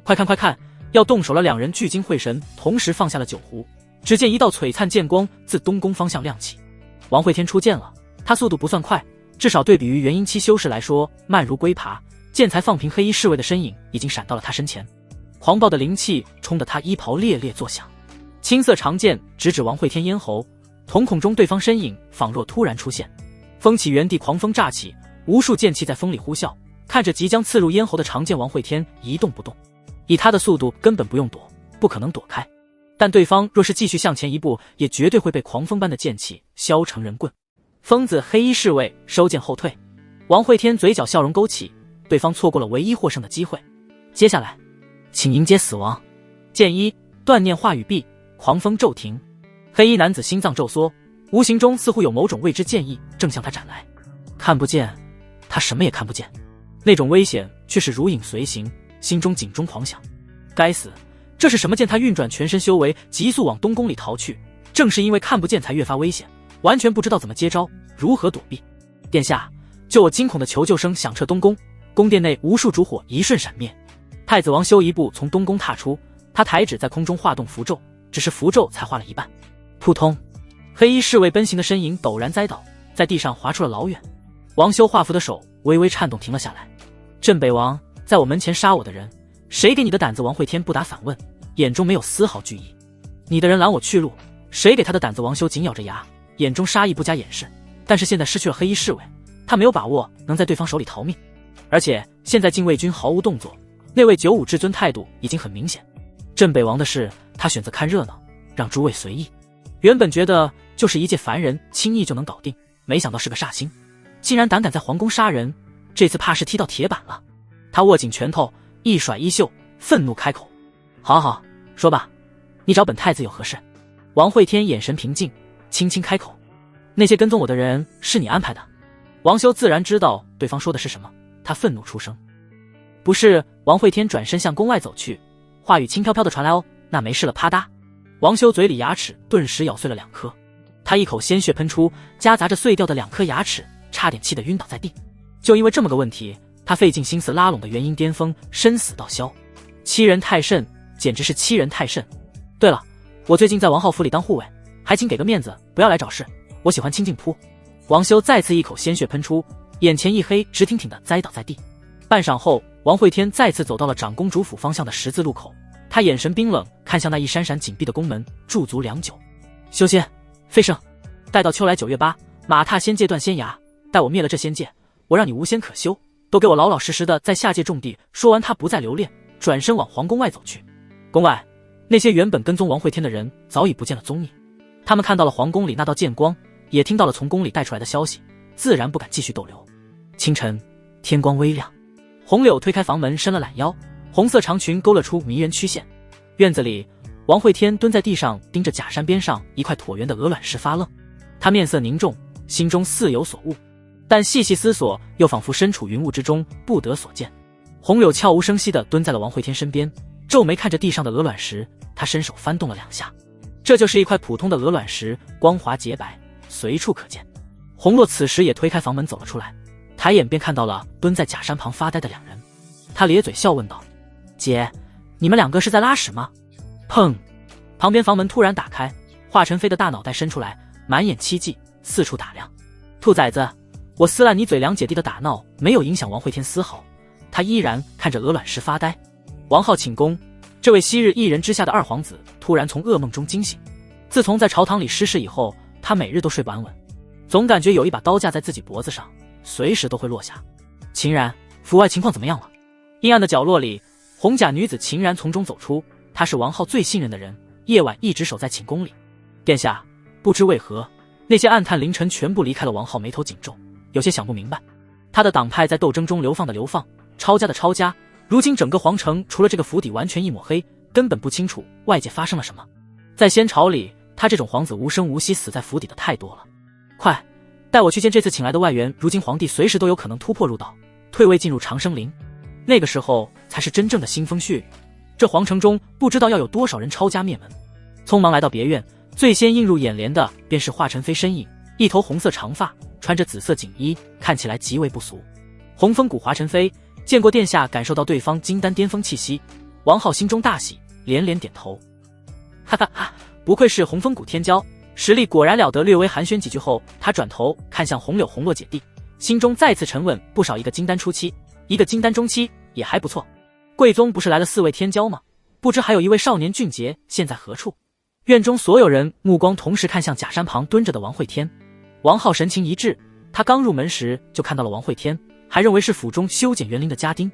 快看快看，要动手了！两人聚精会神，同时放下了酒壶。只见一道璀璨剑光自东宫方向亮起。王惠天出剑了，他速度不算快，至少对比于元婴期修士来说慢如龟爬。剑才放平，黑衣侍卫的身影已经闪到了他身前，狂暴的灵气冲得他衣袍猎猎作响。青色长剑直指王惠天咽喉，瞳孔中对方身影仿若突然出现，风起原地，狂风乍起，无数剑气在风里呼啸，看着即将刺入咽喉的长剑，王会天一动不动。以他的速度，根本不用躲，不可能躲开。但对方若是继续向前一步，也绝对会被狂风般的剑气削成人棍。疯子黑衣侍卫收剑后退，王会天嘴角笑容勾起，对方错过了唯一获胜的机会。接下来，请迎接死亡。剑一，断念话语毕，狂风骤停。黑衣男子心脏骤缩，无形中似乎有某种未知剑意正向他斩来。看不见，他什么也看不见，那种危险却是如影随形，心中警钟狂响。该死，这是什么剑？他运转全身修为，急速往东宫里逃去。正是因为看不见，才越发危险，完全不知道怎么接招，如何躲避。殿下，就我惊恐的求救声响彻东宫，宫殿内无数烛火一瞬闪灭。太子王修一步从东宫踏出，他抬指在空中画动符咒，只是符咒才画了一半。扑通，黑衣侍卫奔行的身影陡然栽倒，在地上划出了老远。王修画符的手微微颤动，停了下来。镇北王，在我门前杀我的人，谁给你的胆子？王会天不答反问，眼中没有丝毫惧意。你的人拦我去路，谁给他的胆子？王修紧咬着牙，眼中杀意不加掩饰。但是现在失去了黑衣侍卫，他没有把握能在对方手里逃命，而且现在禁卫军毫无动作，那位95至尊态度已经很明显。镇北王的事，他选择看热闹，让诸位随意。原本觉得就是一介凡人，轻易就能搞定，没想到是个煞星，竟然胆敢在皇宫杀人，这次怕是踢到铁板了。他握紧拳头，一甩衣袖，愤怒开口：好好说吧，你找本太子有何事？王会天眼神平静，轻轻开口：那些跟踪我的人是你安排的。王修自然知道对方说的是什么，他愤怒出声：不是。王会天转身向宫外走去，话语轻飘飘的传来：哦，那没事了。啪嗒，王修嘴里牙齿顿时咬碎了2颗，他一口鲜血喷出，夹杂着碎掉的2颗牙齿，差点气得晕倒在地。就因为这么个问题，他费尽心思拉拢的元婴巅峰生死道消，欺人太甚，简直是欺人太甚。对了，我最近在王浩府里当护卫，还请给个面子，不要来找事，我喜欢清静铺。王修再次一口鲜血喷出，眼前一黑，直挺挺的栽倒在地。半晌后，王会天再次走到了长公主府方向的十字路口，他眼神冰冷，看向那一闪闪紧闭的宫门，驻足良久。修仙，费胜，待到秋来9月8，马踏仙界断仙崖，待我灭了这仙界，我让你无仙可修，都给我老老实实的在下界种地。说完，他不再留恋，转身往皇宫外走去。宫外，那些原本跟踪王会天的人早已不见了踪影，他们看到了皇宫里那道剑光，也听到了从宫里带出来的消息，自然不敢继续逗留。清晨，天光微亮，红柳推开房门，伸了懒腰，红色长裙勾勒出迷人曲线。院子里，王会天蹲在地上，盯着假山边上一块椭圆的鹅卵石发愣。他面色凝重，心中似有所悟，但细细思索，又仿佛身处云雾之中，不得所见。红柳悄无声息地蹲在了王会天身边，皱眉看着地上的鹅卵石，他伸手翻动了2下，这就是一块普通的鹅卵石，光滑洁白，随处可见。红洛此时也推开房门走了出来，抬眼便看到了蹲在假山旁发呆的2人，他咧嘴笑问道：姐，你们2个是在拉屎吗？砰！旁边房门突然打开，华晨飞的大脑袋伸出来，满眼期冀，四处打量。兔崽子，我撕烂你嘴2姐弟的打闹没有影响王会天丝毫，他依然看着鹅卵石发呆。王浩寝宫，这位昔日一人之下的2皇子突然从噩梦中惊醒。自从在朝堂里失势以后，他每日都睡不安稳，总感觉有一把刀架在自己脖子上，随时都会落下。秦然，府外情况怎么样了？阴暗的角落里，红甲女子秦然从中走出，她是王浩最信任的人，夜晚一直守在寝宫里。殿下，不知为何，那些暗探凌晨全部离开了。王浩眉头紧皱，有些想不明白。他的党派在斗争中流放的流放，抄家的抄家，如今整个皇城除了这个府邸完全一抹黑，根本不清楚外界发生了什么。在仙朝里，他这种皇子无声无息死在府邸的太多了。快，带我去见这次请来的外援，如今皇帝随时都有可能突破入岛，退位进入长生陵，那个时候才是真正的腥风血雨。这皇城中不知道要有多少人抄家灭门。匆忙来到别院，最先映入眼帘的便是华晨飞身影，一头红色长发，穿着紫色锦衣，看起来极为不俗。红风谷华晨飞见过殿下，感受到对方金丹巅峰气息，王浩心中大喜，连连点头。哈哈哈，不愧是红风谷天骄，实力果然了得。略微寒暄几句后，他转头看向红柳红洛姐弟，心中再次沉稳，不少一个金丹初期，一个金丹中期，也还不错。贵宗不是来了4位天骄吗？不知还有一位少年俊杰，现在何处？院中所有人目光同时看向假山旁蹲着的王会天。王浩神情一滞，他刚入门时就看到了王会天，还认为是府中修剪园林的家丁，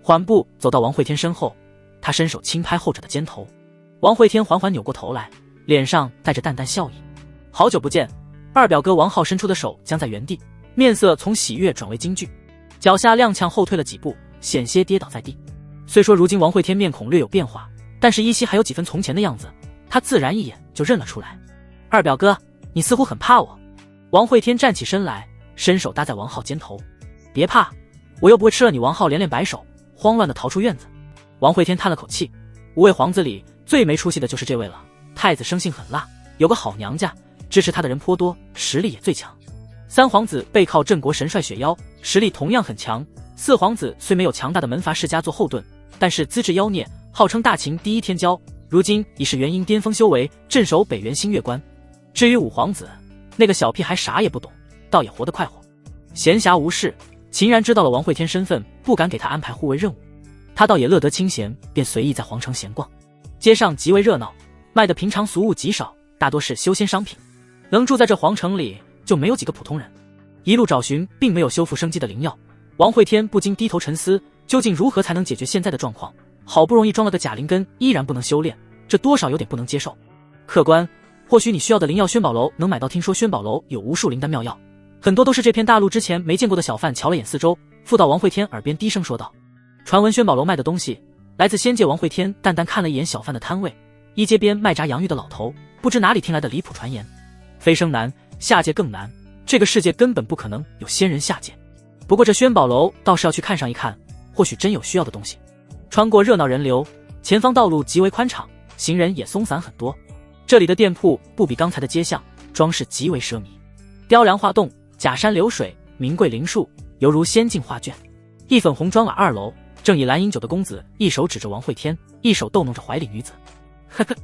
缓步走到王慧天身后，他伸手轻拍后者的肩头。王慧天缓缓扭过头来，脸上带着淡淡笑意。好久不见。二表哥王浩伸出的手僵在原地，面色从喜悦转为惊惧，脚下踉跄后退了几步，险些跌倒在地。虽说如今王慧天面孔略有变化，但是依稀还有几分从前的样子，他自然一眼就认了出来。二表哥，你似乎很怕我。王慧天站起身来，伸手搭在王浩肩头。别怕，我又不会吃了你。王浩连连摆手，慌乱地逃出院子。王慧天叹了口气，五位皇子里最没出息的就是这位了。太子生性狠辣，有个好娘家，支持他的人颇多，实力也最强。三皇子背靠镇国神帅雪妖，实力同样很强。四皇子虽没有强大的门阀世家做后盾，但是资质妖孽，号称大秦第一天骄，如今已是元婴巅峰修为，镇守北元新月关。至于五皇子，那个小屁孩啥也不懂，倒也活得快活。闲暇无事，秦然知道了王慧天身份，不敢给他安排护卫任务，他倒也乐得清闲，便随意在皇城闲逛。街上极为热闹，卖的平常俗物极少，大多是修仙商品。能住在这皇城里，就没有几个普通人。一路找寻并没有修复生机的灵药，王慧天不禁低头沉思，究竟如何才能解决现在的状况？好不容易装了个假灵根，依然不能修炼，这多少有点不能接受。客官，或许你需要的灵药轩宝楼能买到，听说轩宝楼有无数灵丹妙药，很多都是这片大陆之前没见过的。小贩瞧了眼四周，附到王慧天耳边低声说道。传闻轩宝楼卖的东西来自仙界。王慧天淡淡看了一眼小贩的摊位，一街边卖炸洋芋的老头不知哪里听来的离谱传言，飞升难，下界更难，这个世界根本不可能有仙人下界。不过这轩宝楼倒是要去看上一看，或许真有需要的东西。穿过热闹人流，前方道路极为宽敞，行人也松散很多。这里的店铺不比刚才的街巷，装饰极为奢靡，雕梁画栋，假山流水，名贵灵树，犹如仙境画卷。一粉红砖瓦二楼，正以蓝饮酒的公子一手指着王慧天，一手逗弄着怀里女子。呵呵，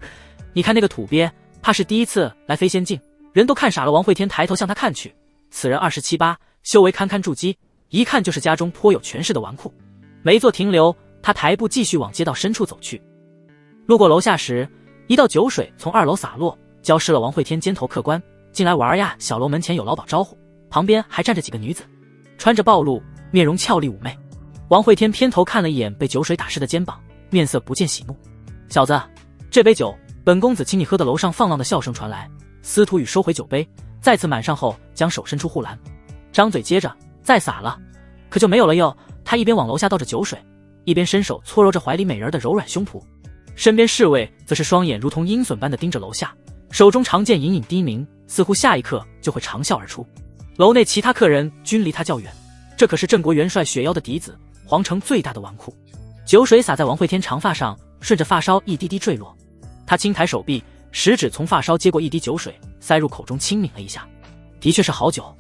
你看那个土鳖，怕是第一次来飞仙境，人都看傻了。王慧天抬头向他看去，此人27、8，修为堪堪筑基，一看就是家中颇有权势的纨绔。没做停留，他抬步继续往街道深处走去。路过楼下时，一道酒水从2楼洒落，浇湿了王慧天肩头。客官，进来玩呀！小楼门前有老鸨招呼，旁边还站着几个女子，穿着暴露，面容俏丽妩媚。王慧天偏头看了一眼被酒水打湿的肩膀，面色不见喜怒。小子，这杯酒，本公子请你喝。的楼上放浪的笑声传来，司徒羽收回酒杯，再次满上后将手伸出护栏，张嘴接着再洒了，可就没有了哟。他一边往楼下倒着酒水，一边伸手搓揉着怀里美人的柔软胸脯。身边侍卫则是双眼如同鹰隼般的盯着楼下，手中长剑隐隐低鸣，似乎下一刻就会长啸而出。楼内其他客人均离他较远，这可是镇国元帅雪妖的嫡子，皇城最大的纨绔。酒水洒在王慧天长发上，顺着发梢一滴滴坠落。他轻抬手臂，食指从发梢接过一滴酒水，塞入口中轻抿了一下，的确是好酒。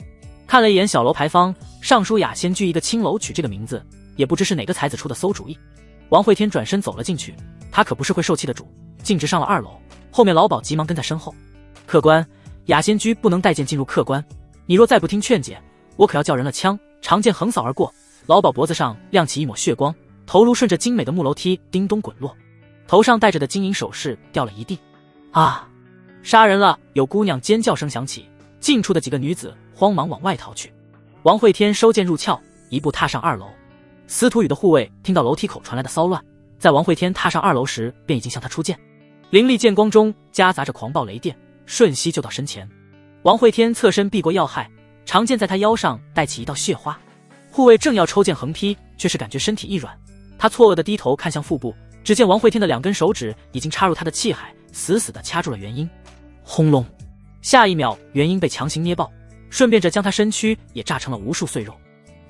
看了一眼小楼牌坊，上书雅仙居一个青楼曲这个名字，也不知是哪个才子出的馊主意。王慧天转身走了进去，他可不是会受气的主，径直上了2楼，后面老鸨急忙跟在身后。客官，雅仙居不能带剑进入。客官，你若再不听劝解，我可要叫人了。枪长剑横扫而过，老鸨脖子上亮起一抹血光，头颅顺着精美的木楼梯叮咚滚落，头上戴着的金银首饰掉了一地。啊！杀人了！有姑娘尖叫声响起，进出的几个女子慌忙往外逃去。王慧天收剑入鞘，一步踏上2楼。司徒羽的护卫听到楼梯口传来的骚乱，在王慧天踏上2楼时便已经向他出剑，凌厉剑光中夹杂着狂暴雷电，瞬息就到身前。王慧天侧身避过要害，长剑在他腰上带起一道血花。护卫正要抽剑横劈，却是感觉身体一软，他错愕地低头看向腹部，只见王慧天的2根手指已经插入他的气海，死死地掐住了元婴。轰隆！下一秒，元婴被强行捏爆，顺便着将他身躯也炸成了无数碎肉。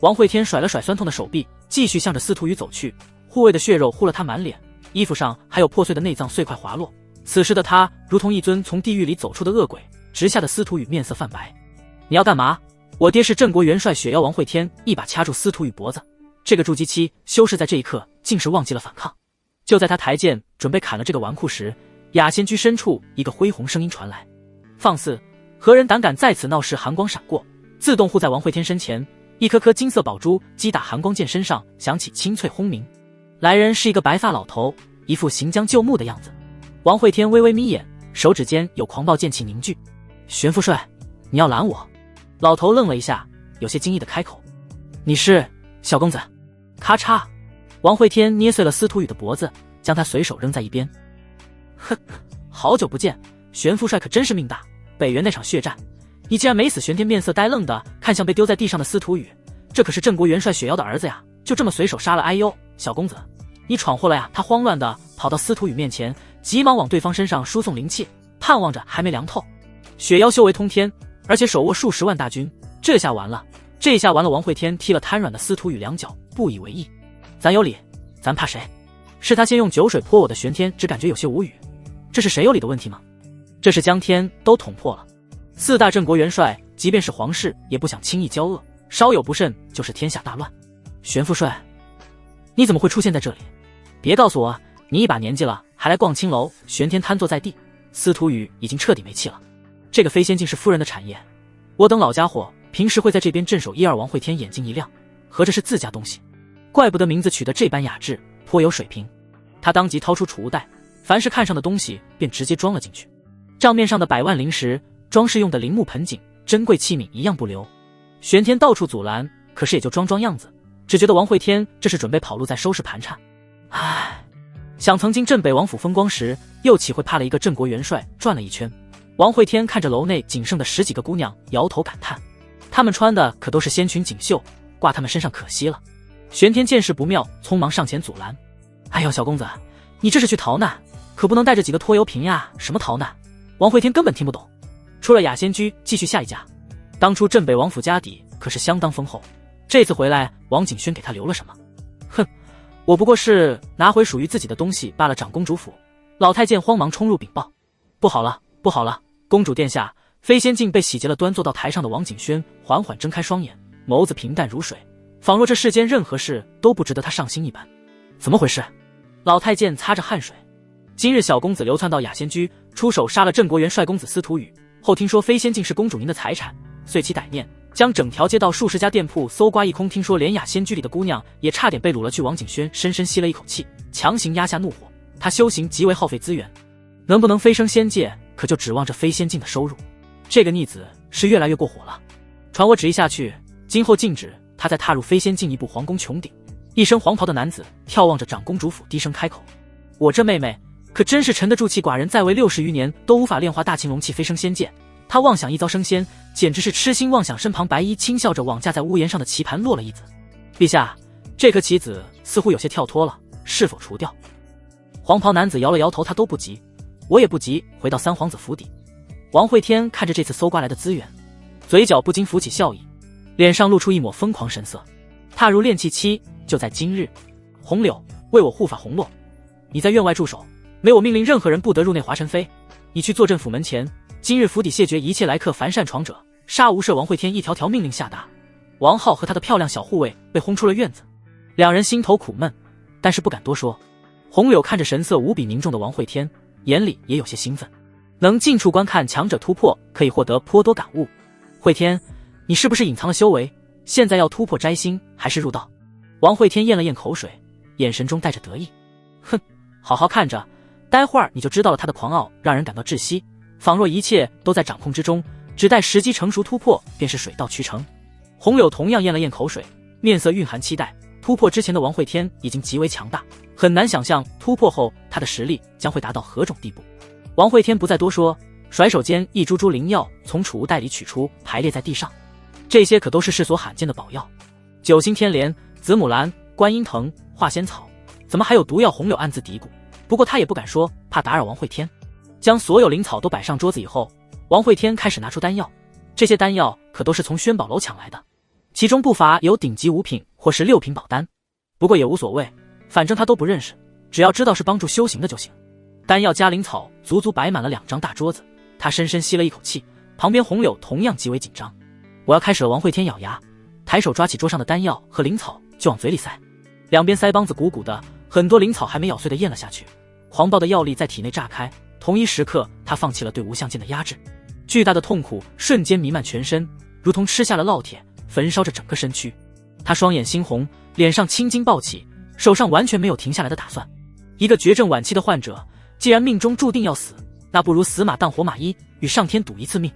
王慧天甩了甩酸痛的手臂，继续向着司徒羽走去。护卫的血肉糊了他满脸，衣服上还有破碎的内脏碎块滑落。此时的他如同一尊从地狱里走出的恶鬼，直吓得司徒羽面色泛白。你要干嘛？我爹是镇国元帅雪妖。王慧天一把掐住司徒羽脖子，这个筑基期修士在这一刻竟是忘记了反抗。就在他抬剑准备砍了这个纨绔时，雅仙居深处一个恢宏声音传来：放肆！何人胆敢在此闹事？寒光闪过，自动护在王慧天身前，一颗颗金色宝珠击打寒光剑身上，响起清脆轰鸣。来人是一个白发老头，一副行将就木的样子。王慧天微微眯眼，手指间有狂暴剑气凝聚。玄副帅，你要拦我？老头愣了一下，有些惊异的开口：你是小公子！咔嚓，王会天捏碎了司徒羽的脖子，将他随手扔在一边。哼，好久不见，玄副帅可真是命大。北原那场血战，你竟然没死！玄天面色呆愣的看向被丢在地上的司徒羽，这可是郑国元帅雪瑶的儿子呀，就这么随手杀了？哎呦，小公子，你闯祸了呀！他慌乱的跑到司徒羽面前，急忙往对方身上输送灵气，盼望着还没凉透。雪妖修为通天，而且手握数十万大军，这下完了！王会天踢了瘫软的司徒羽两脚，不以为意。咱有理，咱怕谁？是他先用酒水泼我的玄天，只感觉有些无语。这是谁有理的问题吗？这是江天都捅破了。4大郑国元帅，即便是皇室，也不想轻易交恶，稍有不慎就是天下大乱。玄副帅，你怎么会出现在这里？别告诉我你一把年纪了还来逛青楼！玄天瘫坐在地，司徒羽已经彻底没气了。这个飞仙境是夫人的产业，我等老家伙平时会在这边镇守1、2。王会天眼睛一亮，合着是自家东西，怪不得名字取得这般雅致，颇有水平。他当即掏出储物袋，凡是看上的东西便直接装了进去。账面上的100万灵石，装饰用的陵墓盆景，珍贵器皿一样不留。玄天到处阻拦，可是也就装样子，只觉得王会天这是准备跑路，再收拾盘缠。唉，想曾经镇北王府风光时，又岂会怕了一个郑国元帅？转了一圈，王会天看着楼内仅剩的10几个姑娘，摇头感叹，她们穿的可都是仙裙锦绣，挂她们身上可惜了。玄天见势不妙，匆忙上前阻拦。哎呦，小公子，你这是去逃难，可不能带着几个拖油瓶呀！什么逃难？王会天根本听不懂。出了雅仙居，继续下一家。当初镇北王府家底可是相当丰厚，这次回来，王景轩给他留了什么？哼，我不过是拿回属于自己的东西罢了。长公主府，老太监慌忙冲入禀报。不好了，不好了！公主殿下，飞仙境被洗劫了！端坐到台上的王景轩缓缓睁开双眼，眸子平淡如水，仿若这世间任何事都不值得他上心一般。怎么回事？老太监擦着汗水。今日小公子流窜到雅仙居，出手杀了郑国元帅公子司徒羽，后听说飞仙境是公主您的财产，遂起歹念，将整条街道数十家店铺搜刮一空。听说连雅仙居里的姑娘也差点被掳了去。王景轩深深吸了一口气，强行压下怒火。他修行极为耗费资源，能不能飞升仙界，可就指望着飞仙境的收入。这个逆子是越来越过火了。传我旨意下去，今后禁止他再踏入飞仙境一步。皇宫穹顶，一身黄袍的男子眺望着长公主府，低声开口：我这妹妹可真是沉得住气，寡人在位60余年都无法炼化大青龙气飞升仙界，她妄想一遭升仙，简直是痴心妄想。身旁白衣轻笑着往架在屋檐上的棋盘落了一子。陛下，这颗棋子似乎有些跳脱了，是否除掉？黄袍男子摇了摇头，他都不急，我也不急。回到三皇子府邸，王会天看着这次搜刮来的资源，嘴角不禁浮起笑意，脸上露出一抹疯狂神色。踏入炼气期就在今日。红柳，为我护法红落，你在院外驻守，没我命令任何人不得入内华晨飞。你去坐镇府门前，今日府邸谢绝一切来客，凡擅闯者杀无赦。王会天一条条命令下达。王浩和他的漂亮小护卫被轰出了院子，两人心头苦闷，但是不敢多说。红柳看着神色无比凝重的王会天，眼里也有些兴奋。能近处观看强者突破，可以获得颇多感悟。会天，你是不是隐藏了修为？现在要突破摘星还是入道？王会天咽了咽口水，眼神中带着得意。哼，好好看着，待会儿你就知道了。他的狂傲让人感到窒息，仿若一切都在掌控之中，只待时机成熟，突破便是水到渠成。红柳同样咽了咽口水，面色蕴含期待。突破之前的王会天已经极为强大，很难想象突破后他的实力将会达到何种地步。王会天不再多说，甩手间一株株灵药从储物袋里取出，排列在地上。这些可都是世所罕见的宝药，九星天莲、紫母兰、观音藤、化仙草，怎么还有毒药？红柳暗自嘀咕，不过他也不敢说，怕打扰王会天。将所有灵草都摆上桌子以后，王会天开始拿出丹药。这些丹药可都是从轩宝楼抢来的，其中不乏有顶级5品或是6品宝丹，不过也无所谓，反正他都不认识，只要知道是帮助修行的就行。丹药加灵草足足摆满了2张大桌子，他深深吸了一口气，旁边红柳同样极为紧张。我要开始了。王会天咬牙，抬手抓起桌上的丹药和灵草就往嘴里塞，两边腮帮子鼓鼓的，很多灵草还没咬碎的咽了下去，狂暴的药力在体内炸开。同一时刻，他放弃了对无相剑的压制，巨大的痛苦瞬间弥漫全身，如同吃下了烙铁，焚烧着整个身躯。他双眼猩红，脸上青筋暴起，手上完全没有停下来的打算。一个绝症晚期的患者，既然命中注定要死，那不如死马当活马医，与上天赌一次命。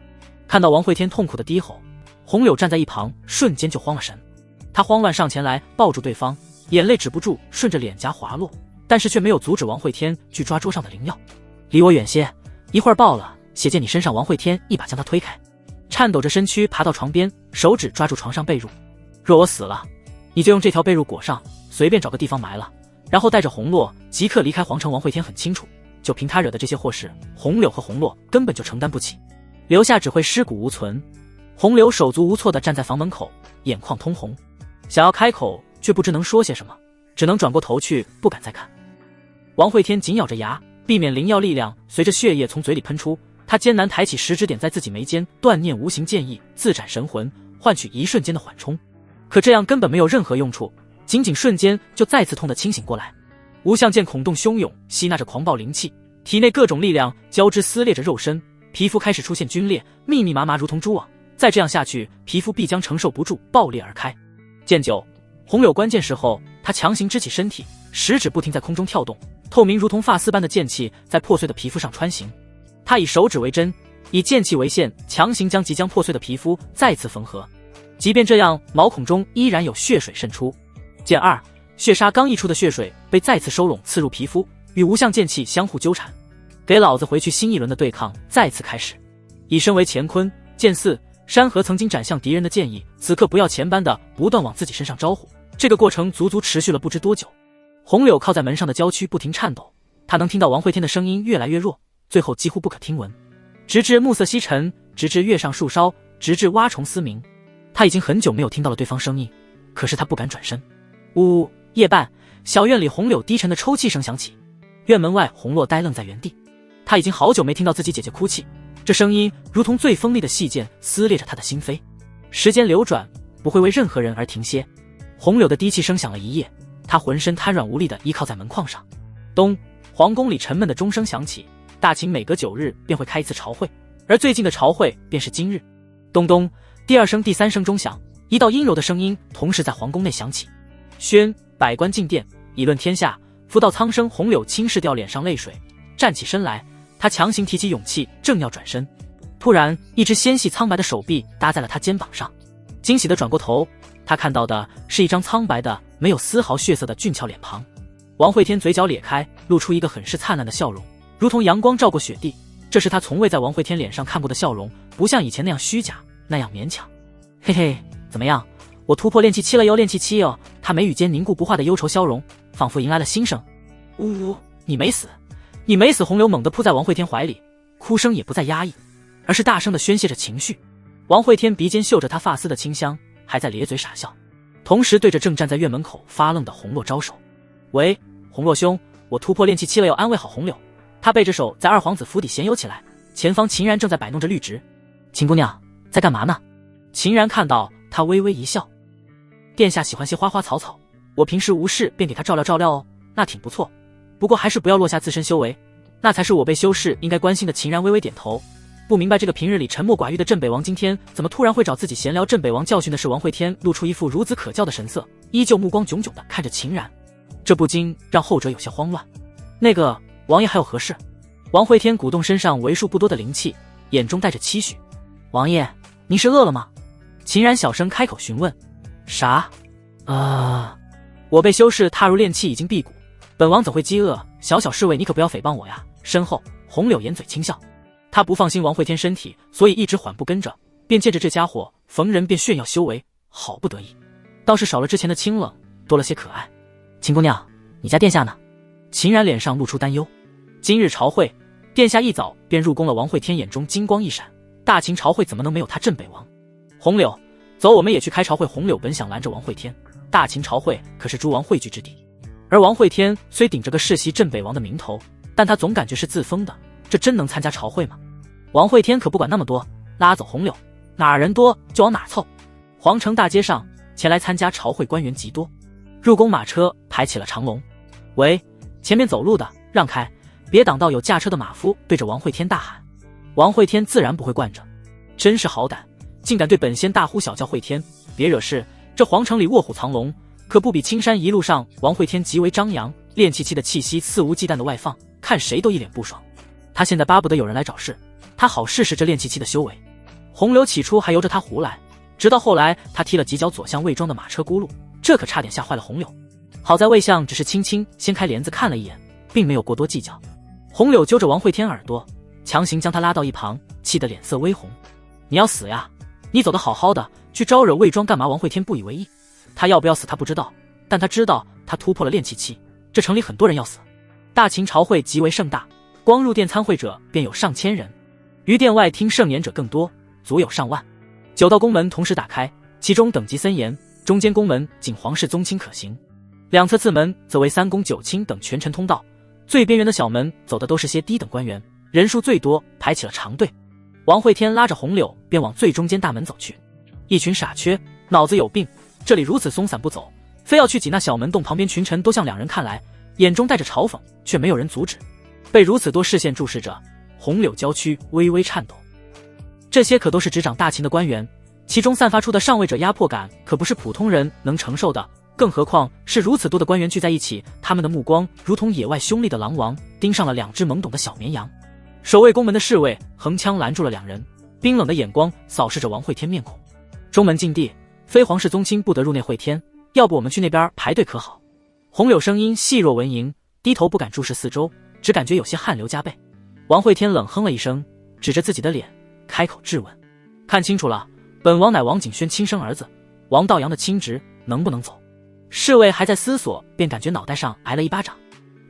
看到王会天痛苦的低吼，红柳站在一旁瞬间就慌了神。他慌乱上前来抱住对方，眼泪止不住顺着脸颊滑落，但是却没有阻止王慧天去抓桌上的灵药。离我远些，一会儿爆了，血溅你身上。王慧天一把将他推开，颤抖着身躯爬到床边，手指抓住床上被褥。若我死了，你就用这条被褥裹上，随便找个地方埋了，然后带着红洛即刻离开皇城。王慧天很清楚，就凭他惹的这些祸事，红柳和红洛根本就承担不起，留下只会尸骨无存。红柳手足无措地站在房门口，眼眶通红，想要开口却不知能说些什么，只能转过头去，不敢再看。王慧天紧咬着牙，避免灵药力量随着血液从嘴里喷出，他艰难抬起食指点在自己眉间，断念无形剑意，自斩神魂，换取一瞬间的缓冲。可这样根本没有任何用处，仅仅瞬间就再次痛得清醒过来。无相剑孔洞汹涌，吸纳着狂暴灵气，体内各种力量交织撕裂着肉身，皮肤开始出现皲裂，密密麻麻如同蛛网。再这样下去，皮肤必将承受不住，爆裂而开。剑9，红柳关键时候，他强行支起身体，食指不停在空中跳动，透明如同发丝般的剑气在破碎的皮肤上穿行。他以手指为针，以剑气为线，强行将即将破碎的皮肤再次缝合。即便这样，毛孔中依然有血水渗出。剑2，血杀刚溢出的血水被再次收拢，刺入皮肤，与无相剑气相互纠缠。给老子回去！新一轮的对抗再次开始。以身为乾坤，剑4，山河曾经斩向敌人的剑意，此刻不要钱般的不断往自己身上招呼。这个过程足足持续了不知多久。红柳靠在门上的娇躯不停颤抖，他能听到王慧天的声音越来越弱，最后几乎不可听闻，直至暮色西沉，直至月上树梢，直至蛙虫嘶鸣。他已经很久没有听到了对方声音，可是他不敢转身。呜，夜半，小院里红柳低沉的抽泣声响起。院门外，红洛呆愣在原地，他已经好久没听到自己姐姐哭泣，这声音如同最锋利的细剑，撕裂着他的心扉。时间流转，不会为任何人而停歇。红柳的低泣声响了一夜，他浑身瘫软无力地依靠在门框上。咚，皇宫里沉闷的钟声响起。大秦每隔9日便会开一次朝会，而最近的朝会便是今日。咚咚，第2声、第3声钟响，一道阴柔的声音同时在皇宫内响起：宣百官进殿，以论天下，福到苍生。红柳轻视掉脸上泪水，站起身来，他强行提起勇气，正要转身，突然一只纤细苍白的手臂搭在了他肩膀上。惊喜地转过头，他看到的是一张苍白的没有丝毫血色的俊俏脸庞。王慧天嘴角咧开，露出一个很是灿烂的笑容，如同阳光照过雪地。这是他从未在王慧天脸上看过的笑容，不像以前那样虚假，那样勉强。嘿嘿，怎么样，我突破炼气期了哟！炼气期哟！他眉宇间凝固不化的忧愁消融，仿佛迎来了新生。呜呜，你没死，你没死！红柳猛地扑在王慧天怀里，哭声也不再压抑，而是大声地宣泄着情绪。王慧天鼻尖嗅着他发丝的清香，还在咧嘴傻笑，同时对着正站在院门口发愣的红洛招手：喂，红洛兄，我突破炼气期了哟！安慰好红柳，他背着手在二皇子府邸闲游起来，前方秦然正在摆弄着绿植。秦姑娘在干嘛呢？秦然看到他微微一笑：殿下喜欢些花花草草，我平时无事便给他照料照料哦，那挺不错，不过还是不要落下自身修为，那才是我辈修士应该关心的。秦然微微点头，不明白这个平日里沉默寡欲的镇北王今天怎么突然会找自己闲聊。镇北王教训的是王慧天，露出一副孺子可教的神色，依旧目光炯炯地看着秦然，这不禁让后者有些慌乱。那个王爷还有何事？王慧天鼓动身上为数不多的灵气，眼中带着期许：王爷，您是饿了吗？秦然小声开口询问。啥？我辈修士踏入炼气已经辟谷，本王怎会饥饿？小小侍卫，你可不要诽谤我呀！身后，红柳掩嘴轻笑，他不放心王慧天身体，所以一直缓步跟着，便借着这家伙逢人便炫耀修为，好不得意。倒是少了之前的清冷，多了些可爱。秦姑娘，你家殿下呢？秦然脸上露出担忧。今日朝会，殿下一早便入宫了。王慧天眼中金光一闪，大秦朝会怎么能没有他镇北王？红柳，走，我们也去开朝会。红柳本想拦着王慧天，大秦朝会可是诸王汇聚之地，而王慧天虽顶着个世袭镇北王的名头，但他总感觉是自封的，这真能参加朝会吗？王慧天可不管那么多，拉走红柳，哪儿人多就往哪儿凑。皇城大街上，前来参加朝会官员极多，入宫马车排起了长龙。喂，前面走路的让开，别挡到有驾车的马夫，对着王慧天大喊。王慧天自然不会惯着，真是好胆，竟敢对本仙大呼小叫。慧天别惹事，这皇城里卧虎藏龙，可不比青山一路上。王慧天极为张扬，炼气期的气息肆无忌惮的外放，看谁都一脸不爽。他现在巴不得有人来找事，他好试试这炼气期的修为。红柳起初还由着他胡来，直到后来他踢了几脚左相魏庄的马车轱辘，这可差点吓坏了红柳。好在魏相只是轻轻掀开帘子看了一眼，并没有过多计较。红柳揪着王会天耳朵，强行将他拉到一旁，气得脸色微红。你要死呀？你走得好好的，去招惹魏庄干嘛？王会天不以为意，他要不要死他不知道，但他知道他突破了炼气期，这城里很多人要死。大秦朝会极为盛大，光入殿参会者便有上千人，于殿外听盛言者更多，足有上万。9道宫门同时打开，其中等级森严，中间宫门仅皇室宗亲可行，两侧次门则为3公9卿等权臣通道，最边缘的小门走的都是些低等官员，人数最多，排起了长队。王会天拉着红柳便往最中间大门走去。一群傻缺，脑子有病，这里如此松散不走，非要去挤那小门洞。旁边群臣都向两人看来，眼中带着嘲讽，却没有人阻止。被如此多视线注视着，红柳娇躯微微颤抖。这些可都是执掌大秦的官员，其中散发出的上位者压迫感可不是普通人能承受的，更何况是如此多的官员聚在一起，他们的目光如同野外凶厉的狼王，盯上了2只懵懂的小绵羊。守卫宫门的侍卫横枪拦住了2人，冰冷的眼光扫视着王会天面孔。中门禁地，非皇室宗亲不得入内会天，要不我们去那边排队可好？红柳声音细若蚊蝇，低头不敢注视四周，只感觉有些汗流浃背。王会天冷哼了一声，指着自己的脸开口质问：看清楚了，本王乃王景轩亲生儿子，王道阳的亲侄，能不能走？侍卫还在思索，便感觉脑袋上挨了一巴掌。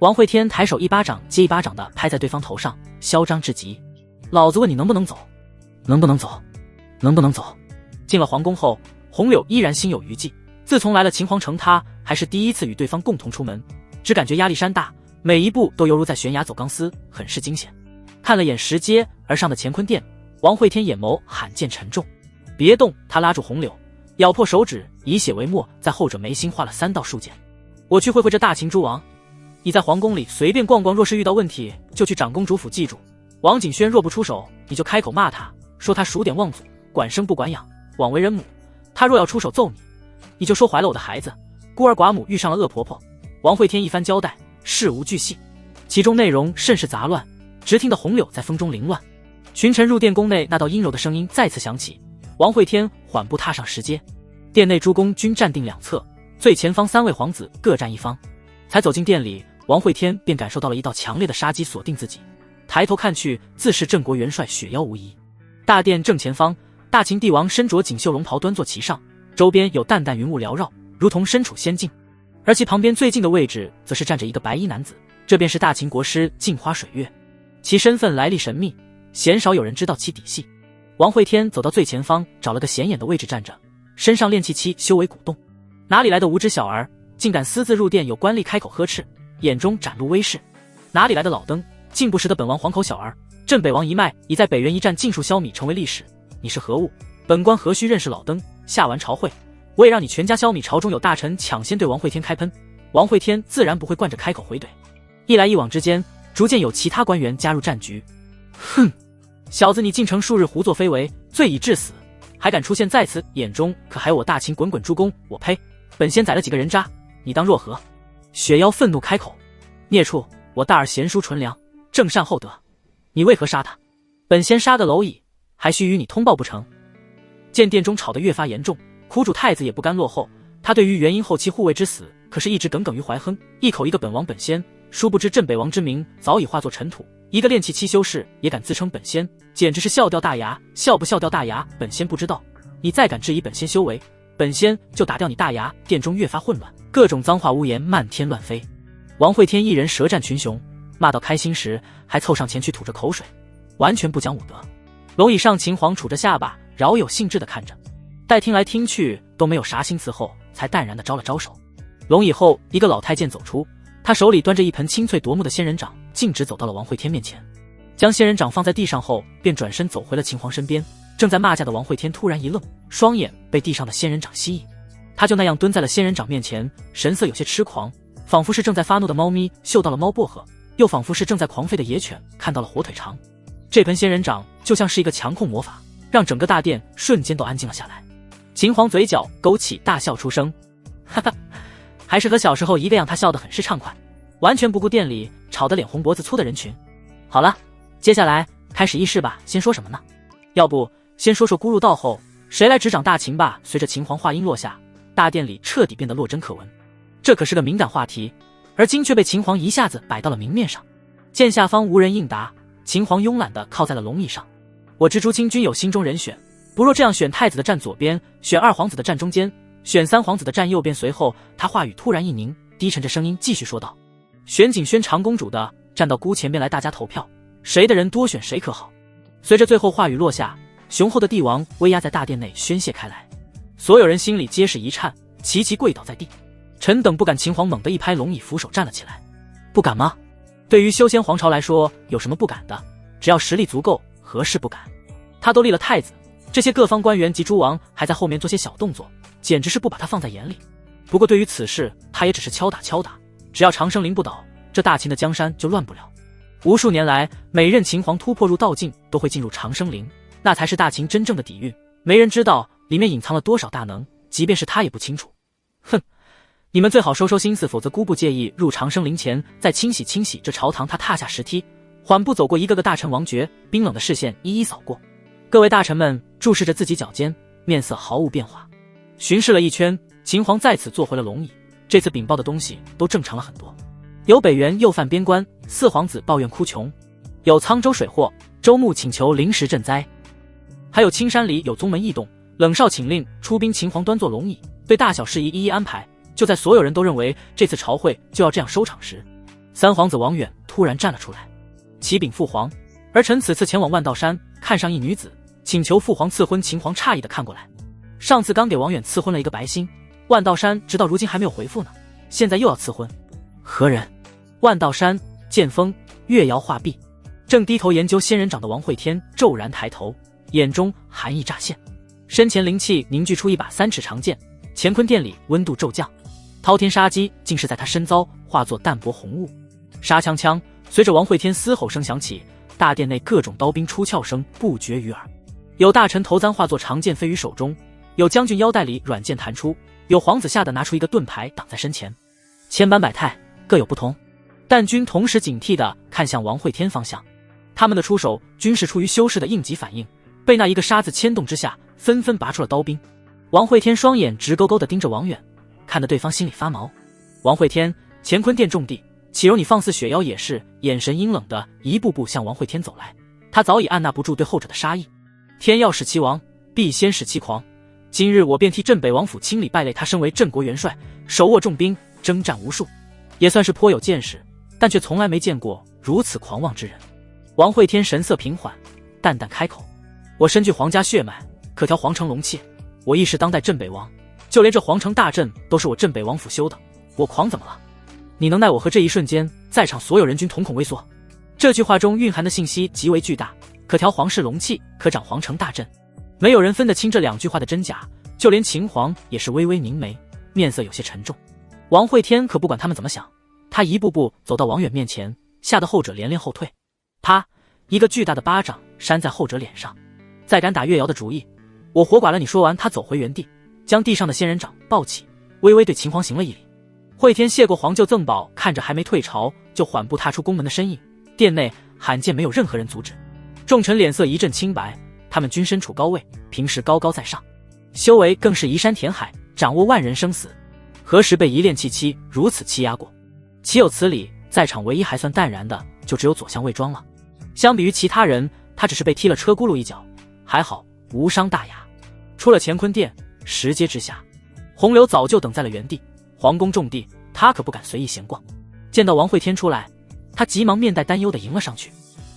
王会天抬手一巴掌接一巴掌的拍在对方头上，嚣张至极。老子问你能不能走？能不能走？能不能走？进了皇宫后，红柳依然心有余悸。自从来了秦皇城，他还是第一次与对方共同出门，只感觉压力山大，每一步都犹如在悬崖走钢丝，很是惊险。看了眼拾阶而上的乾坤殿，王会天眼眸罕见沉重。别动！他拉住红柳，咬破手指，以血为墨，在后者眉心画了3道竖剑。我去会会这大秦诸王，你在皇宫里随便逛逛，若是遇到问题，就去长公主府。记住，王景轩若不出手，你就开口骂他，说他数典忘祖，管生不管养，枉为人母。他若要出手揍你，你就说怀了我的孩子，孤儿寡母遇上了恶婆婆。王会天一番交代，事无巨细，其中内容甚是杂乱，直听得红柳在风中凌乱。群臣入殿宫内，那道阴柔的声音再次响起。王会天缓步踏上石阶，殿内诸公均站定两侧，最前方3位皇子各站一方。才走进殿里，王会天便感受到了一道强烈的杀机锁定自己。抬头看去，自是郑国元帅雪妖无疑。大殿正前方，大秦帝王身着锦绣龙袍端坐其上，周边有淡淡云雾缭绕，如同身处仙境。而其旁边最近的位置，则是站着一个白衣男子，这便是大秦国师镜花水月。其身份来历神秘，鲜少有人知道其底细。王会天走到最前方，找了个显眼的位置站着，身上炼气期修为鼓动。哪里来的无知小儿，竟敢私自入殿？有官吏开口呵斥，眼中展露威势。哪里来的老登，竟不识得本王皇口小儿？朕北王一脉已在北原一战尽数消弭，成为历史。你是何物？本官何须认识老登？下完朝会，我也让你全家消弭。朝中有大臣抢先对王会天开喷，王会天自然不会惯着开口回怼。一来一往之间，逐渐有其他官员加入战局。哼，小子，你进城数日胡作非为，罪已致死，还敢出现在此，眼中可还有我大秦滚滚诸公？我呸！本仙宰了几个人渣，你当若何？雪妖愤怒开口：孽畜，我大儿贤淑纯良，正善厚德，你为何杀他？本仙杀个蝼蚁，还需与你通报不成？见殿中吵得越发严重，苦主太子也不甘落后，他对于元婴后妻护卫之死可是一直耿耿于怀，哼，一口一个本王本仙，殊不知镇北王之名早已化作尘土，一个炼气期修士也敢自称本仙，简直是笑掉大牙。笑不笑掉大牙，本仙不知道，你再敢质疑本仙修为，本仙就打掉你大牙。殿中越发混乱，各种脏话污言漫天乱飞。王会天一人舌战群雄，骂到开心时还凑上前去吐着口水，完全不讲武德。龙椅上秦皇杵着下巴，饶有兴致地看着，待听来听去都没有啥心思后，才淡然地招了招手。龙椅后一个老太监走出，他手里端着一盆清脆夺目的仙人掌，径直走到了王会天面前，将仙人掌放在地上后，便转身走回了秦皇身边。正在骂架的王会天突然一愣，双眼被地上的仙人掌吸引，他就那样蹲在了仙人掌面前，神色有些痴狂，仿佛是正在发怒的猫咪嗅到了猫薄荷，又仿佛是正在狂吠的野犬看到了火腿肠。这盆仙人掌就像是一个强控魔法，让整个大殿瞬间都安静了下来。秦皇嘴角勾起大笑出声，哈哈，还是和小时候一个样。他笑得很是畅快，完全不顾店里吵得脸红脖子粗的人群。好了，接下来开始议事吧。先说什么呢？要不先说说孤入道后谁来执掌大秦吧？随着秦皇话音落下，大殿里彻底变得落针可闻。这可是个敏感话题，而今却被秦皇一下子摆到了明面上。见下方无人应答，秦皇慵懒地靠在了龙椅上。我知朱清君有心中人选，不若这样选太子的站左边，选二皇子的站中间，选三皇子的站右边。随后他话语突然一凝，低沉着声音继续说道：选景轩长公主的站到姑前边来，大家投票，谁的人多选谁可好。随着最后话语落下，雄厚的帝王威压在大殿内宣泄开来，所有人心里皆是一颤，齐齐跪倒在地。臣等不敢。秦皇猛地一拍龙椅，扶手站了起来。不敢吗？对于修仙皇朝来说，有什么不敢的？只要实力足够，何事不敢？他都立了太子，这些各方官员及诸王还在后面做些小动作，简直是不把他放在眼里。不过对于此事，他也只是敲打，只要长生灵不倒，这大秦的江山就乱不了。无数年来，每任秦皇突破入道境，都会进入长生灵，那才是大秦真正的底蕴。没人知道里面隐藏了多少大能，即便是他也不清楚。哼！你们最好收收心思，否则姑不介意入长生灵前再清洗这朝堂。他踏下石梯，缓步走过一个个大臣王爵，冰冷的视线一一扫过。各位大臣们注视着自己脚尖，面色毫无变化。巡视了一圈，秦皇再次坐回了龙椅。这次禀报的东西都正常了很多。有北元又犯边关，四皇子抱怨哭穷；有沧州水祸，周穆请求临时赈灾；还有青山里有宗门异动，冷少请令出兵。秦皇端坐龙椅，对大小事宜一一安排。就在所有人都认为这次朝会就要这样收场时，三皇子王远突然站了出来，启禀父皇，儿臣此次前往万道山，看上一女子，请求父皇赐婚。秦皇诧异地看过来，上次刚给王远赐婚了一个白心，万道山直到如今还没有回复呢，现在又要赐婚，何人？万道山剑锋月瑶画壁，正低头研究仙人掌的王会天骤然抬头，眼中寒意乍现，身前灵气凝聚出一把3尺长剑。乾坤殿里温度骤降，滔天杀机竟是在他身遭，化作淡薄红雾。杀锵锵，随着王会天嘶吼声响起，大殿内各种刀兵出鞘声不绝于耳。有大臣头簪化作长剑飞于手中，有将军腰带里软剑弹出，有皇子吓得拿出一个盾牌挡在身前。千般百态，各有不同。但均同时警惕地看向王会天方向，他们的出手均是出于修士的应急反应，被那一个杀字牵动之下，纷纷拔出了刀兵。王会天双眼直勾勾地盯着王远，看得对方心里发毛。王会天，乾坤殿重地，岂容你放肆雪妖也是？眼神阴冷的一步步向王会天走来，他早已按捺不住对后者的杀意。天要使其亡，必先使其狂。今日我便替镇北王府清理败类。他身为镇国元帅，手握重兵，征战无数，也算是颇有见识，但却从来没见过如此狂妄之人。王会天神色平缓，淡淡开口：我身具皇家血脉，可调皇城龙气，我亦是当代镇北王，就连这皇城大阵都是我镇北王府修的，我狂怎么了？你能奈我何？这一瞬间，在场所有人均瞳孔微缩。这句话中蕴含的信息极为巨大，可调皇室龙气，可掌皇城大阵。没有人分得清这2句话的真假，就连秦皇也是微微凝眉，面色有些沉重。王会天可不管他们怎么想，他一步步走到王远面前，吓得后者连连后退。啪！一个巨大的巴掌扇在后者脸上。再敢打月瑶的主意，我活剐了你！说完，他走回原地，将地上的仙人掌抱起，微微对秦皇行了一礼。会天谢过皇舅赠宝，看着还没退朝就缓步踏出宫门的身影，殿内罕见没有任何人阻止。众臣脸色一阵清白，他们均身处高位，平时高高在上，修为更是移山填海，掌握万人生死，何时被一恋戚戚如此欺压过？岂有此理！在场唯一还算淡然的，就只有左相魏庄了。相比于其他人，他只是被踢了车轱辘一脚，还好无伤大雅。出了乾坤殿，石阶之下，洪流早就等在了原地。皇宫重地，他可不敢随意闲逛。见到王会天出来，他急忙面带担忧地迎了上去。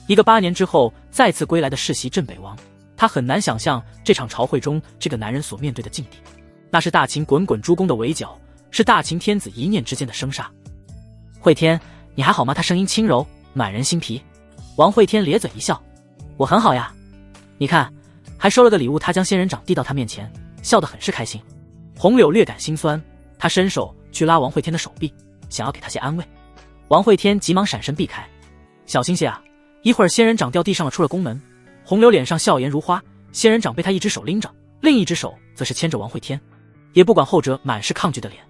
一个8年之后再次归来的世袭镇北王，他很难想象这场朝会中这个男人所面对的境地。那是大秦滚滚诸公的围剿，是大秦天子一念之间的生杀。会天，你还好吗？他声音轻柔，满人心脾。王会天咧嘴一笑，我很好呀，你看，还收了个礼物。他将仙人掌递到他面前，笑得很是开心。红柳略感心酸，他伸手去拉王会天的手臂，想要给他些安慰。王会天急忙闪身避开，小心些啊！一会儿仙人掌掉地上了，出了宫门。红柳脸上笑颜如花，仙人掌被他一只手拎着，另一只手则是牵着王会天，也不管后者满是抗拒的脸。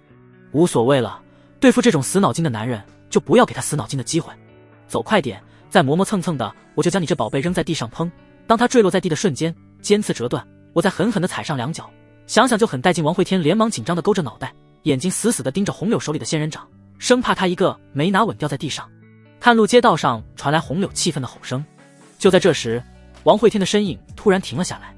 无所谓了，对付这种死脑筋的男人，就不要给他死脑筋的机会。走快点，再磨磨蹭蹭的，我就将你这宝贝扔在地上。砰！当他坠落在地的瞬间，尖刺折断，我再狠狠地踩上2脚，想想就很带劲。王慧天连忙紧张地勾着脑袋，眼睛死死地盯着红柳手里的仙人掌，生怕他一个没拿稳掉在地上。看路街道上传来红柳气愤的吼声。就在这时，王慧天的身影突然停了下来。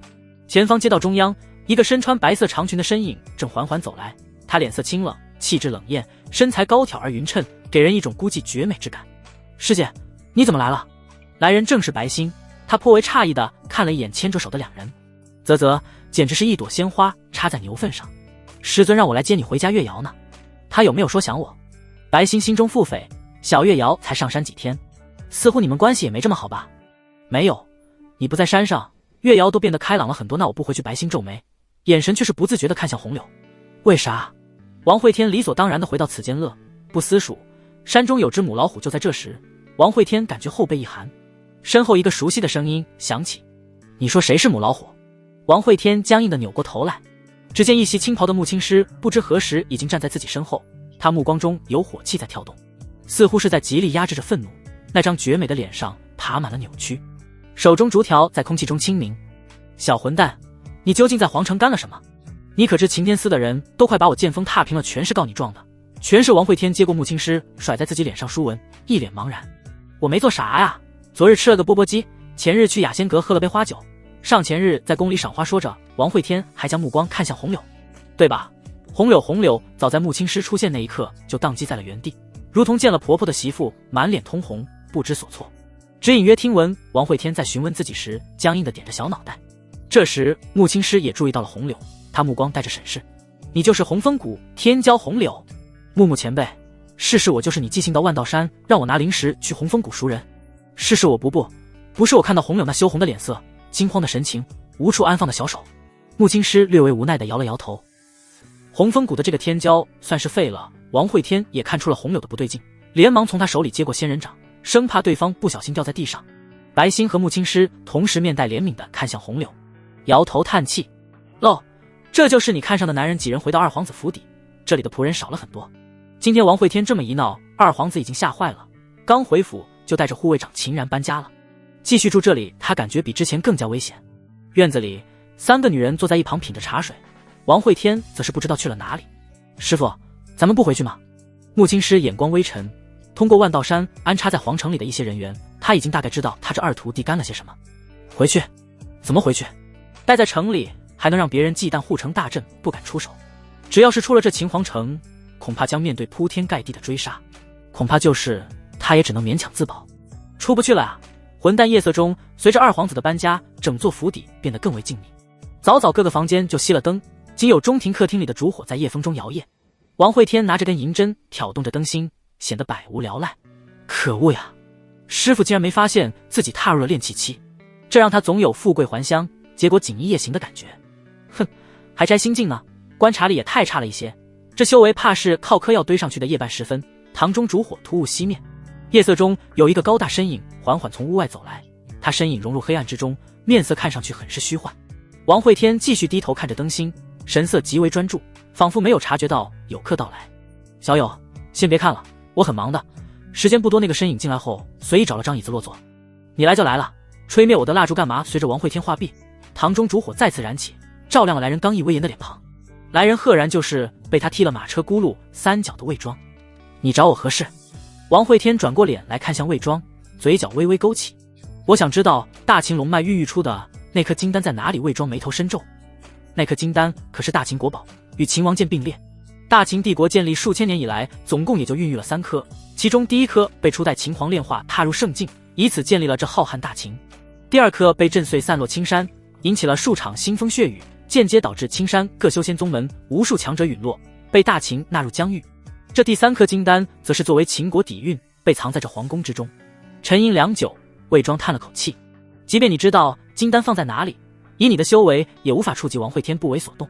前方街道中央，一个身穿白色长裙的身影正缓缓走来，他脸色清冷，气质冷艳，身材高挑而匀称，给人一种孤寂绝美之感。师姐，你怎么来了？来人正是白星，他颇为诧异地看了一眼牵着手的2人，啧，简直是一朵鲜花插在牛粪上。师尊让我来接你回家月瑶呢，他有没有说想我？白星心中腹诽，小月瑶才上山几天，似乎你们关系也没这么好吧？没有，你不在山上，月瑶都变得开朗了很多。那我不回去。白星皱眉，眼神却是不自觉地看向红柳。为啥？王慧天理所当然地回到此间乐不思蜀，山中有只母老虎。就在这时，王慧天感觉后背一寒，身后一个熟悉的声音响起：你说谁是母老虎？王慧天僵硬地扭过头来，只见一袭青袍的穆青师不知何时已经站在自己身后，他目光中有火气在跳动，似乎是在极力压制着愤怒。那张绝美的脸上爬满了扭曲，手中竹条在空气中轻鸣。小混蛋，你究竟在皇城干了什么？你可知擎天司的人都快把我剑锋踏平了，全是告你状的，全是。王慧天接过穆青师甩在自己脸上书文，一脸茫然。我没做啥呀，昨日吃了个钵钵鸡，前日去雅仙阁喝了杯花酒，上前日在宫里赏花。说着，王慧天还将目光看向红柳。对吧？红柳早在穆青师出现那一刻就宕机在了原地，如同见了婆婆的媳妇，满脸通红，不知所措。只隐约听闻王慧天在询问自己时僵硬地点着小脑袋。这时穆青师也注意到了红柳，他目光带着审视。你就是红枫谷天骄红柳？木前辈，试试我就是你寄信到万道山让我拿灵石去红枫谷赎人。试试我不是。我看到红柳那羞红的脸色，惊慌的神情，无处安放的小手。穆青师略微无奈地摇了摇头。红枫谷的这个天骄算是废了。王慧天也看出了红柳的不对劲，连忙从他手里接过仙人掌，生怕对方不小心掉在地上。白星和穆青师同时面带怜悯地看向红柳，摇头叹气。喽，这就是你看上的男人。几人回到二皇子府邸，这里的仆人少了很多。今天王慧天这么一闹，二皇子已经吓坏了，刚回府就带着护卫长秦然搬家了，继续住这里他感觉比之前更加危险。院子里3个女人坐在一旁品着茶水，王慧天则是不知道去了哪里。师父，咱们不回去吗？穆青师眼光微沉，通过万道山安插在皇城里的一些人员，他已经大概知道他这2徒弟干了些什么。回去？怎么回去？待在城里还能让别人忌惮护城大阵，不敢出手。只要是出了这秦皇城，恐怕将面对铺天盖地的追杀，恐怕就是他也只能勉强自保。出不去了啊！混蛋。夜色中，随着二皇子的搬家，整座府邸变得更为静谧。早各个房间就熄了灯，仅有中庭客厅里的烛火在夜风中摇曳。王慧天拿着根银针挑动着灯芯，显得百无聊赖。可恶呀，师父竟然没发现自己踏入了炼气期，这让他总有富贵还乡，结果锦衣夜行的感觉。哼，还摘心镜呢，观察力也太差了一些。这修为怕是靠嗑药堆上去的。夜半时分，堂中烛火突兀熄灭，夜色中有一个高大身影缓缓从屋外走来，他身影融入黑暗之中，面色看上去很是虚幻。王慧天继续低头看着灯芯，神色极为专注，仿佛没有察觉到有客到来。小友，先别看了，我很忙的，时间不多。那个身影进来后，随意找了张椅子落座。你来就来了，吹灭我的蜡烛干嘛？随着王慧天话毕，堂中烛火再次燃起，照亮了来人刚毅威严的脸庞。来人赫然就是被他踢了马车轱辘3脚的魏庄。你找我何事？王慧天转过脸来看向魏庄，嘴角微微勾起。我想知道大秦龙脉孕育出的那颗金丹在哪里？魏庄眉头深皱。那颗金丹可是大秦国宝，与秦王剑并列。大秦帝国建立数千年以来，总共也就孕育了3颗，其中第1颗被初代秦皇炼化，踏入圣境，以此建立了这浩瀚大秦。第2颗被震碎散落青山，引起了数场腥风血雨，间接导致青山各修仙宗门无数强者陨落，被大秦纳入疆域。这第3颗金丹则是作为秦国底蕴，被藏在这皇宫之中。沉吟良久，魏庄叹了口气。即便你知道金丹放在哪里，以你的修为也无法触及。王慧天不为所动。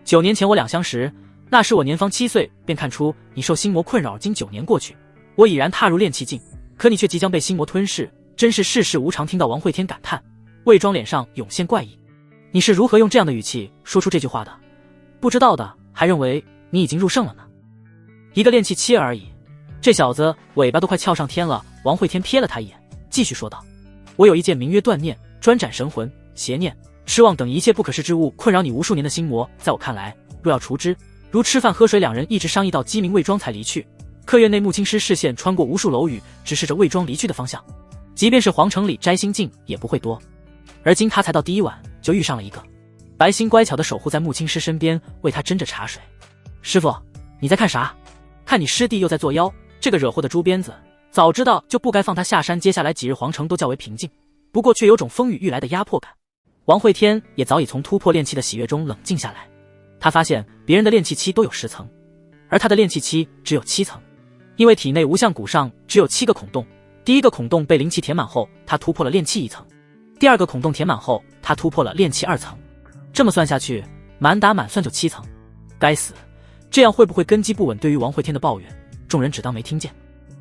9年前我俩相识，那时我年方7岁，便看出你受心魔困扰。今9年过去，我已然踏入炼气境，可你却即将被心魔吞噬，真是世事无常。听到王慧天感叹，魏庄脸上涌现怪异。你是如何用这样的语气说出这句话的？不知道的还认为你已经入圣了呢。一个炼气期而已，这小子尾巴都快翘上天了。王慧天瞥了他一眼，继续说道：我有一剑名曰断念，专斩神魂邪念，失望等一切不可视之物困扰你无数年的心魔，在我看来，若要除之，如吃饭喝水，两人一直商议到鸡鸣魏庄才离去。客院内，穆青师视线穿过无数楼宇，直视着魏庄离去的方向。即便是皇城里摘星镜也不会多，而今他才到第一晚，就遇上了一个。白星乖巧地守护在穆青师身边，为他斟着茶水。师傅，你在看啥？看你师弟又在作妖，这个惹祸的猪鞭子，早知道就不该放他下山。接下来几日，皇城都较为平静，不过却有种风雨欲来的压迫感。王会天也早已从突破炼气的喜悦中冷静下来。他发现别人的炼气期都有10层，而他的炼气期只有7层。因为体内无相骨上只有7个孔洞，第一个孔洞被灵气填满后，他突破了炼气1层；第二个孔洞填满后，他突破了炼气2层。这么算下去，满打满算就7层。该死，这样会不会根基不稳？对于王会天的抱怨，众人只当没听见。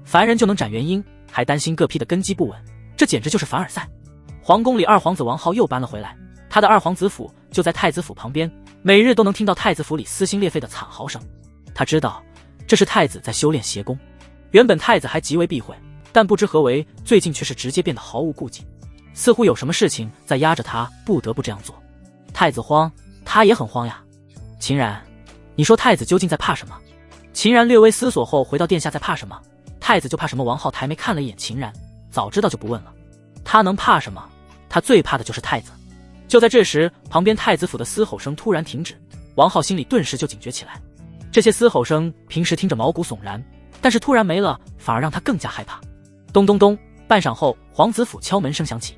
凡人就能斩元婴，还担心各批的根基不稳，这简直就是凡尔赛。皇宫里，二皇子王浩又搬了回来，他的二皇子府就在太子府旁边，每日都能听到太子府里撕心裂肺的惨嚎声。他知道这是太子在修炼邪功。原本太子还极为避讳，但不知何为，最近却是直接变得毫无顾忌，似乎有什么事情在压着他，不得不这样做。太子慌，他也很慌呀。秦然，你说太子究竟在怕什么？秦然略微思索后回到殿下，在怕什么？太子就怕什么？王浩抬眉看了一眼秦然，早知道就不问了。他能怕什么？他最怕的就是太子。就在这时，旁边太子府的嘶吼声突然停止，王浩心里顿时就警觉起来。这些嘶吼声平时听着毛骨悚然，但是突然没了，反而让他更加害怕。咚咚咚，半晌后，皇子府敲门声响起。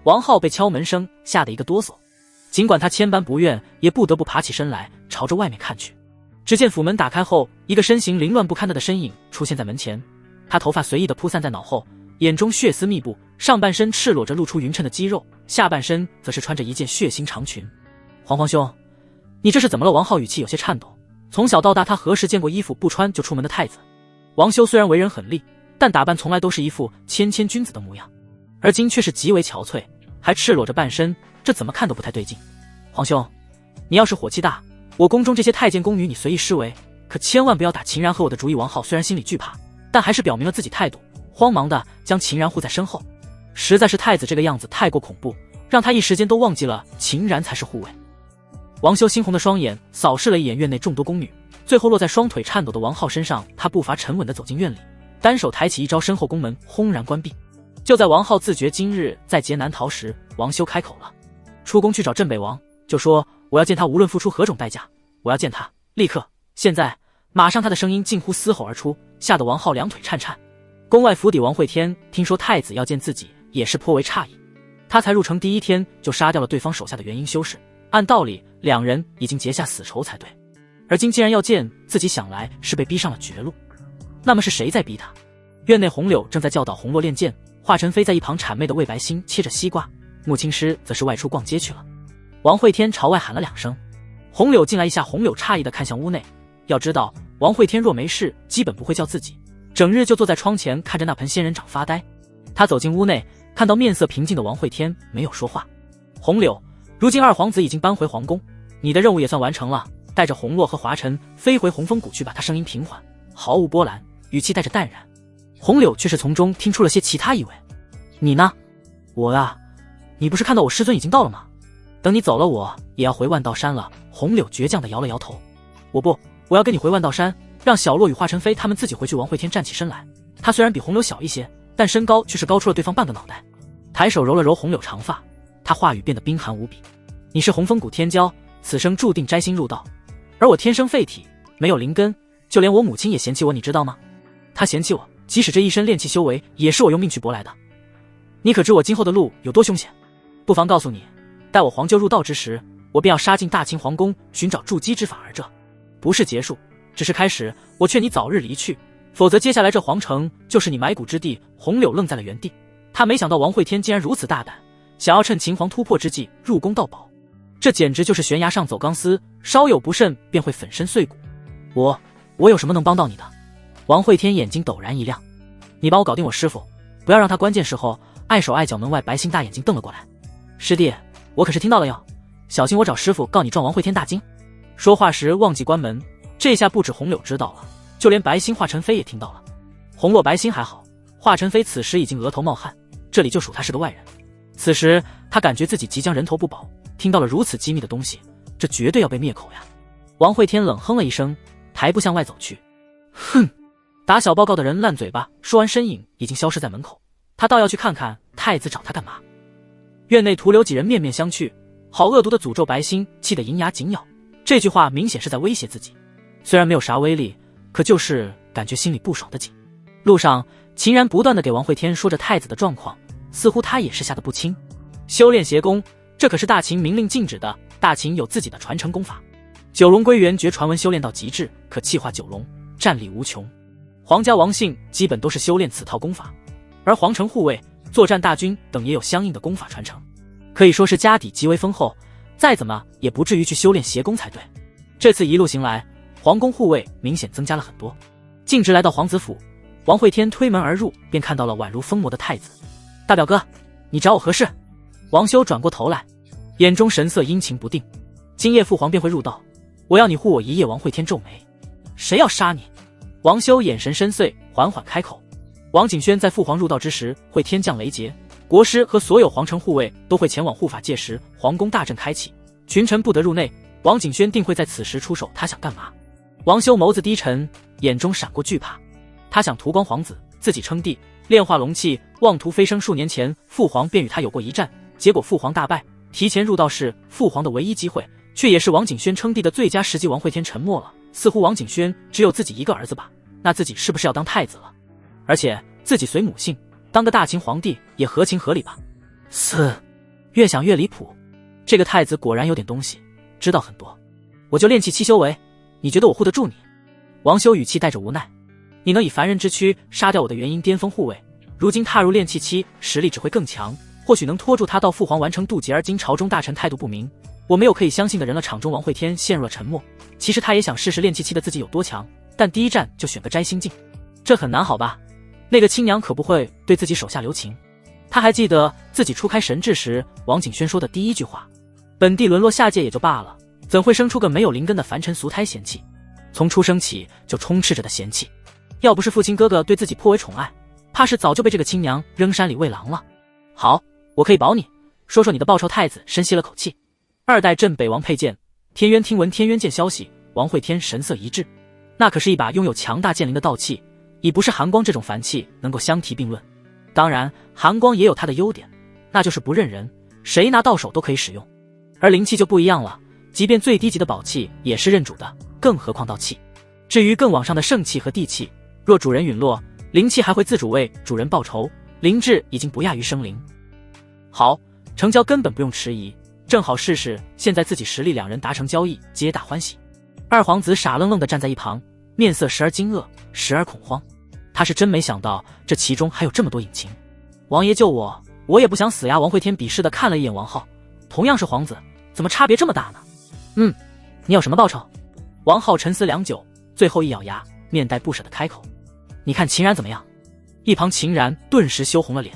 王浩被敲门声吓得一个哆嗦，尽管他千般不愿，也不得不爬起身来，朝着外面看去。只见府门打开后，一个身形凌乱不堪的身影出现在门前。他头发随意地铺散在脑后，眼中血丝密布，上半身赤裸着露出匀称的肌肉，下半身则是穿着一件血腥长裙。皇兄，你这是怎么了？王浩语气有些颤抖。从小到大，他何时见过衣服不穿就出门的太子？王修虽然为人狠戾，但打扮从来都是一副谦谦君子的模样，而今却是极为憔悴，还赤裸着半身，这怎么看都不太对劲。皇兄，你要是火气大，我宫中这些太监宫女你随意施为，可千万不要打秦然和我的主意。王浩虽然心里惧怕，但还是表明了自己态度，慌忙的将秦然护在身后。实在是太子这个样子太过恐怖，让他一时间都忘记了秦然才是护卫。王修猩红的双眼扫视了一眼院内众多宫女，最后落在双腿颤抖的王浩身上。他步伐沉稳地走进院里，单手抬起一招，身后宫门轰然关闭。就在王浩自觉今日在劫难逃时，王修开口了：出宫去找镇北王，就说我要见他，无论付出何种代价，我要见他，立刻，现在，马上。他的声音近乎嘶吼而出，吓得王浩两腿颤颤。宫外府邸，王会天听说太子要见自己，也是颇为诧异。他才入城第一天就杀掉了对方手下的元婴修士，按道理两人已经结下死仇才对，而今既然要见自己，想来是被逼上了绝路。那么是谁在逼他？院内红柳正在教导红洛练剑，华晨飞在一旁谄媚的为白星切着西瓜，穆青师则是外出逛街去了。王会天朝外喊了2声，红柳进来一下。红柳诧异地看向屋内，要知道王会天若没事基本不会叫自己，整日就坐在窗前看着那盆仙人掌发呆。他走进屋内，看到面色平静的王会天，没有说话。红柳，如今二皇子已经搬回皇宫，你的任务也算完成了，带着红洛和华晨飞回红枫谷去吧。他声音平缓，毫无波澜，语气带着淡然。红柳却是从中听出了些其他意味。你呢？我啊，你不是看到我师尊已经到了吗？等你走了，我也要回万道山了。红柳倔强地摇了摇头。我要跟你回万道山，让小洛与华晨飞他们自己回去。王会天站起身来，他虽然比红柳小一些，但身高却是高出了对方半个脑袋，抬手揉了揉红柳长发，他话语变得冰寒无比。你是红枫谷天骄，此生注定摘星入道，而我天生废体，没有灵根，就连我母亲也嫌弃我，你知道吗？她嫌弃我，即使这一身炼气修为，也是我用命去搏来的。你可知我今后的路有多凶险？不妨告诉你，待我皇舅入道之时，我便要杀进大秦皇宫，寻找筑基之法，而这不是结束，只是开始。我劝你早日离去，否则接下来这皇城就是你埋骨之地。红柳愣在了原地，他没想到王会天竟然如此大胆，想要趁秦皇突破之际入宫盗宝，这简直就是悬崖上走钢丝，稍有不慎便会粉身碎骨。我有什么能帮到你的？王会天眼睛陡然一亮，你帮我搞定我师父，不要让他关键时候碍手碍脚。门外白星大眼睛瞪了过来，师弟，我可是听到了哟，小心我找师父告你状。王会天大惊，说话时忘记关门，这下不止红柳知道了，就连白星华晨飞也听到了。红洛白星还好，华晨飞此时已经额头冒汗，这里就属他是个外人。此时他感觉自己即将人头不保，听到了如此机密的东西，这绝对要被灭口呀。王会天冷哼了一声，抬步向外走去。哼，打小报告的人烂嘴巴。说完，身影已经消失在门口。他倒要去看看太子找他干嘛。院内徒留几人面面相觑，好恶毒的诅咒白星，气得银牙紧咬。这句话明显是在威胁自己，虽然没有啥威力，可就是感觉心里不爽的紧。路上，秦然不断地给王会天说着太子的状况，似乎他也是吓得不轻。修炼邪功，这可是大秦明令禁止的。大秦有自己的传承功法，九龙归元诀传闻修炼到极致，可气化九龙，战力无穷。皇家王姓基本都是修炼此套功法，而皇城护卫、作战大军等也有相应的功法传承，可以说是家底极为丰厚，再怎么也不至于去修炼邪功才对。这次一路行来，皇宫护卫明显增加了很多。径直来到皇子府，王会天推门而入，便看到了宛如疯魔的太子。大表哥，你找我何事？王修转过头来，眼中神色阴晴不定。今夜父皇便会入道，我要你护我一夜。王会天皱眉，谁要杀你？王修眼神深邃，缓缓开口。王景轩在父皇入道之时会天降雷劫，国师和所有皇城护卫都会前往护法界时，皇宫大阵开启，群臣不得入内。王景轩定会在此时出手，他想干嘛？王修眸子低沉，眼中闪过惧怕。他想屠光皇子，自己称帝，炼化龙气，妄图飞升。数年前父皇便与他有过一战，结果父皇大败，提前入道是父皇的唯一机会，却也是王景轩称帝的最佳时机。王会天沉默了，似乎王景轩只有自己一个儿子吧，那自己是不是要当太子了？而且自己随母姓，当个大秦皇帝也合情合理吧。越想越离谱，这个太子果然有点东西，知道很多。我就炼气期修为，你觉得我护得住你？王修语气带着无奈。你能以凡人之躯杀掉我的元婴巅峰护卫，如今踏入炼气期，实力只会更强，或许能拖住他到父皇完成渡劫。而今朝中大臣态度不明，我没有可以相信的人了。场中王会天陷入了沉默。其实他也想试试炼气期的自己有多强，但第一站就选个摘星镜，这很难好吧？那个亲娘可不会对自己手下留情。他还记得自己初开神智时，王景轩说的第一句话：本地沦落下界也就罢了，怎会生出个没有灵根的凡尘俗胎嫌弃？从出生起就充斥着的嫌弃，要不是父亲哥哥对自己颇为宠爱，怕是早就被这个亲娘扔山里喂狼了。好，我可以保你，说说你的报仇。太子深吸了口气。二代镇北王佩剑，天渊听闻天渊剑消息，王会天神色一滞。那可是一把拥有强大剑灵的道器，已不是寒光这种凡器能够相提并论。当然，寒光也有它的优点，那就是不认人，谁拿到手都可以使用。而灵气就不一样了，即便最低级的宝器也是认主的，更何况道器。至于更往上的圣器和地器，若主人陨落，灵气还会自主为主人报仇，灵智已经不亚于生灵。好，成交根本不用迟疑，正好试试现在自己实力。两人达成交易，皆大欢喜。二皇子傻愣愣地站在一旁，面色时而惊愕，时而恐慌。他是真没想到这其中还有这么多隐情。王爷救我，我也不想死呀。王会天鄙视地看了一眼王浩，同样是皇子，怎么差别这么大呢？你有什么报酬？王浩沉思良久，最后一咬牙，面带不舍地开口：你看秦然怎么样？一旁秦然顿时羞红了脸，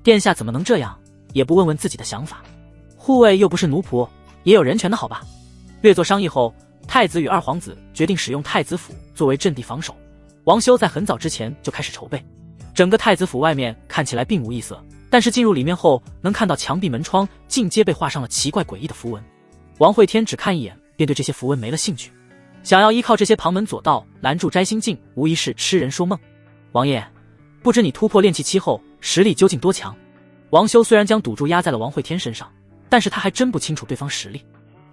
殿下怎么能这样，也不问问自己的想法？护卫又不是奴仆，也有人权的好吧？略作商议后，太子与二皇子决定使用太子府作为阵地防守。王修在很早之前就开始筹备。整个太子府外面看起来并无异色，但是进入里面后，能看到墙壁门窗尽皆被画上了奇怪诡异的符文。王会天只看一眼便对这些符文没了兴趣，想要依靠这些旁门左道拦住摘星镜，无疑是痴人说梦。王爷，不知你突破炼气期后实力究竟多强？王修虽然将赌注压在了王会天身上，但是他还真不清楚对方实力。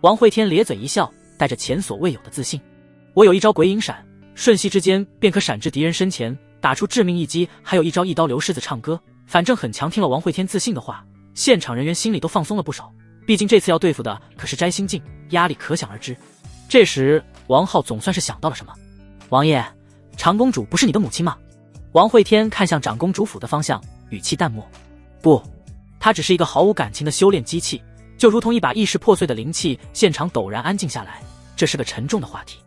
王会天咧嘴一笑，带着前所未有的自信：我有一招鬼影闪，瞬息之间便可闪至敌人身前，打出致命一击，还有一招一刀流狮子唱歌，反正很强。听了王会天自信的话，现场人员心里都放松了不少，毕竟这次要对付的可是摘星镜，压力可想而知。这时王浩总算是想到了什么：王爷，长公主不是你的母亲吗？王会天看向长公主府的方向，语气淡漠：不，她只是一个毫无感情的修炼机器，就如同一把意识破碎的灵气。现场陡然安静下来，这是个沉重的话题。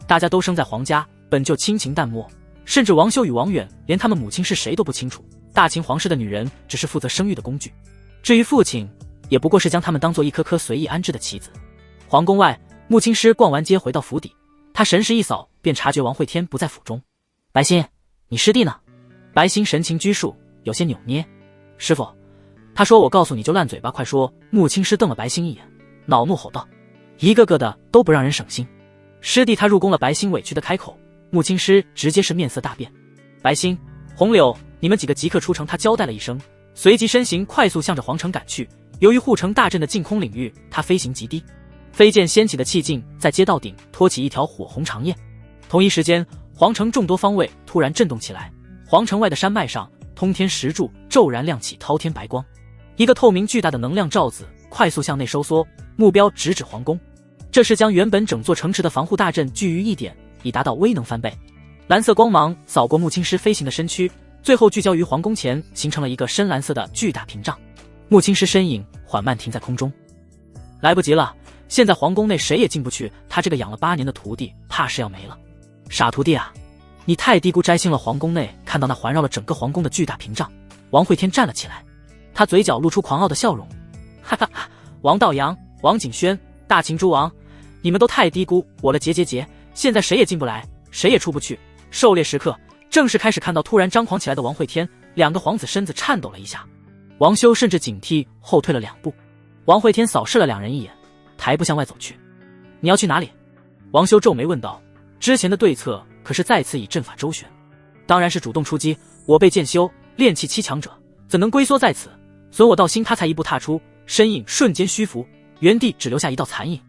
大家都生在皇家，本就亲情淡漠，甚至王修与王远连他们母亲是谁都不清楚。大秦皇室的女人只是负责生育的工具，至于父亲，也不过是将他们当做一颗颗随意安置的棋子。皇宫外，穆青师逛完街回到府邸，他神识一扫，便察觉王会天不在府中。白歆，你师弟呢？白歆神情拘束，有些扭捏。师父，他说我告诉你就烂嘴巴，快说。穆青师瞪了白歆一眼，恼怒吼道，一个个的都不让人省心。师弟他入宫了，白星委屈的开口，穆青师直接是面色大变。白星、红柳，你们几个即刻出城，他交代了一声，随即身形快速向着皇城赶去。由于护城大阵的净空领域，他飞行极低，飞剑掀起的气劲在街道顶托起一条火红长焰。同一时间，皇城众多方位突然震动起来，皇城外的山脉上通天石柱骤然亮起滔天白光，一个透明巨大的能量罩子快速向内收缩，目标直指皇宫。这是将原本整座城池的防护大阵聚于一点，以达到威能翻倍。蓝色光芒扫过穆青师飞行的身躯，最后聚焦于皇宫前，形成了一个深蓝色的巨大屏障。穆青师身影缓慢停在空中。来不及了，现在皇宫内谁也进不去，他这个养了8年的徒弟怕是要没了。傻徒弟啊，你太低估摘星了。皇宫内看到那环绕了整个皇宫的巨大屏障，王会天站了起来，他嘴角露出狂傲的笑容。哈哈哈，王道阳、王景轩、大秦诸王，你们都太低估我了。结，现在谁也进不来，谁也出不去。狩猎时刻正式开始。看到突然张狂起来的王会天，两个皇子身子颤抖了一下，王修甚至警惕后退了2步。王会天扫视了2人一眼，抬步向外走去。你要去哪里？王修皱眉问道。之前的对策可是再次以阵法周旋，当然是主动出击。我被剑修炼气7强者，怎能龟缩在此？损我道心。他才一步踏出，身影瞬间虚浮，原地只留下一道残影。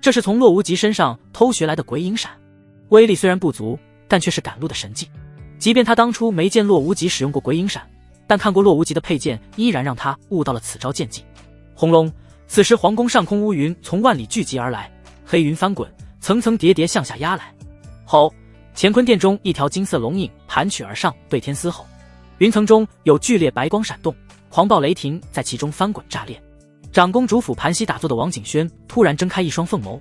这是从洛无极身上偷学来的鬼影闪，威力虽然不足，但却是赶路的神技。即便他当初没见洛无极使用过鬼影闪，但看过洛无极的佩剑，依然让他悟到了此招剑技。轰隆！此时皇宫上空乌云从万里聚集而来，黑云翻滚，层层叠叠向下压来。吼！乾坤殿中一条金色龙影盘曲而上，对天嘶吼。云层中有剧烈白光闪动，狂暴雷霆在其中翻滚炸裂。长公主府盘膝打坐的王景轩突然睁开一双凤眸，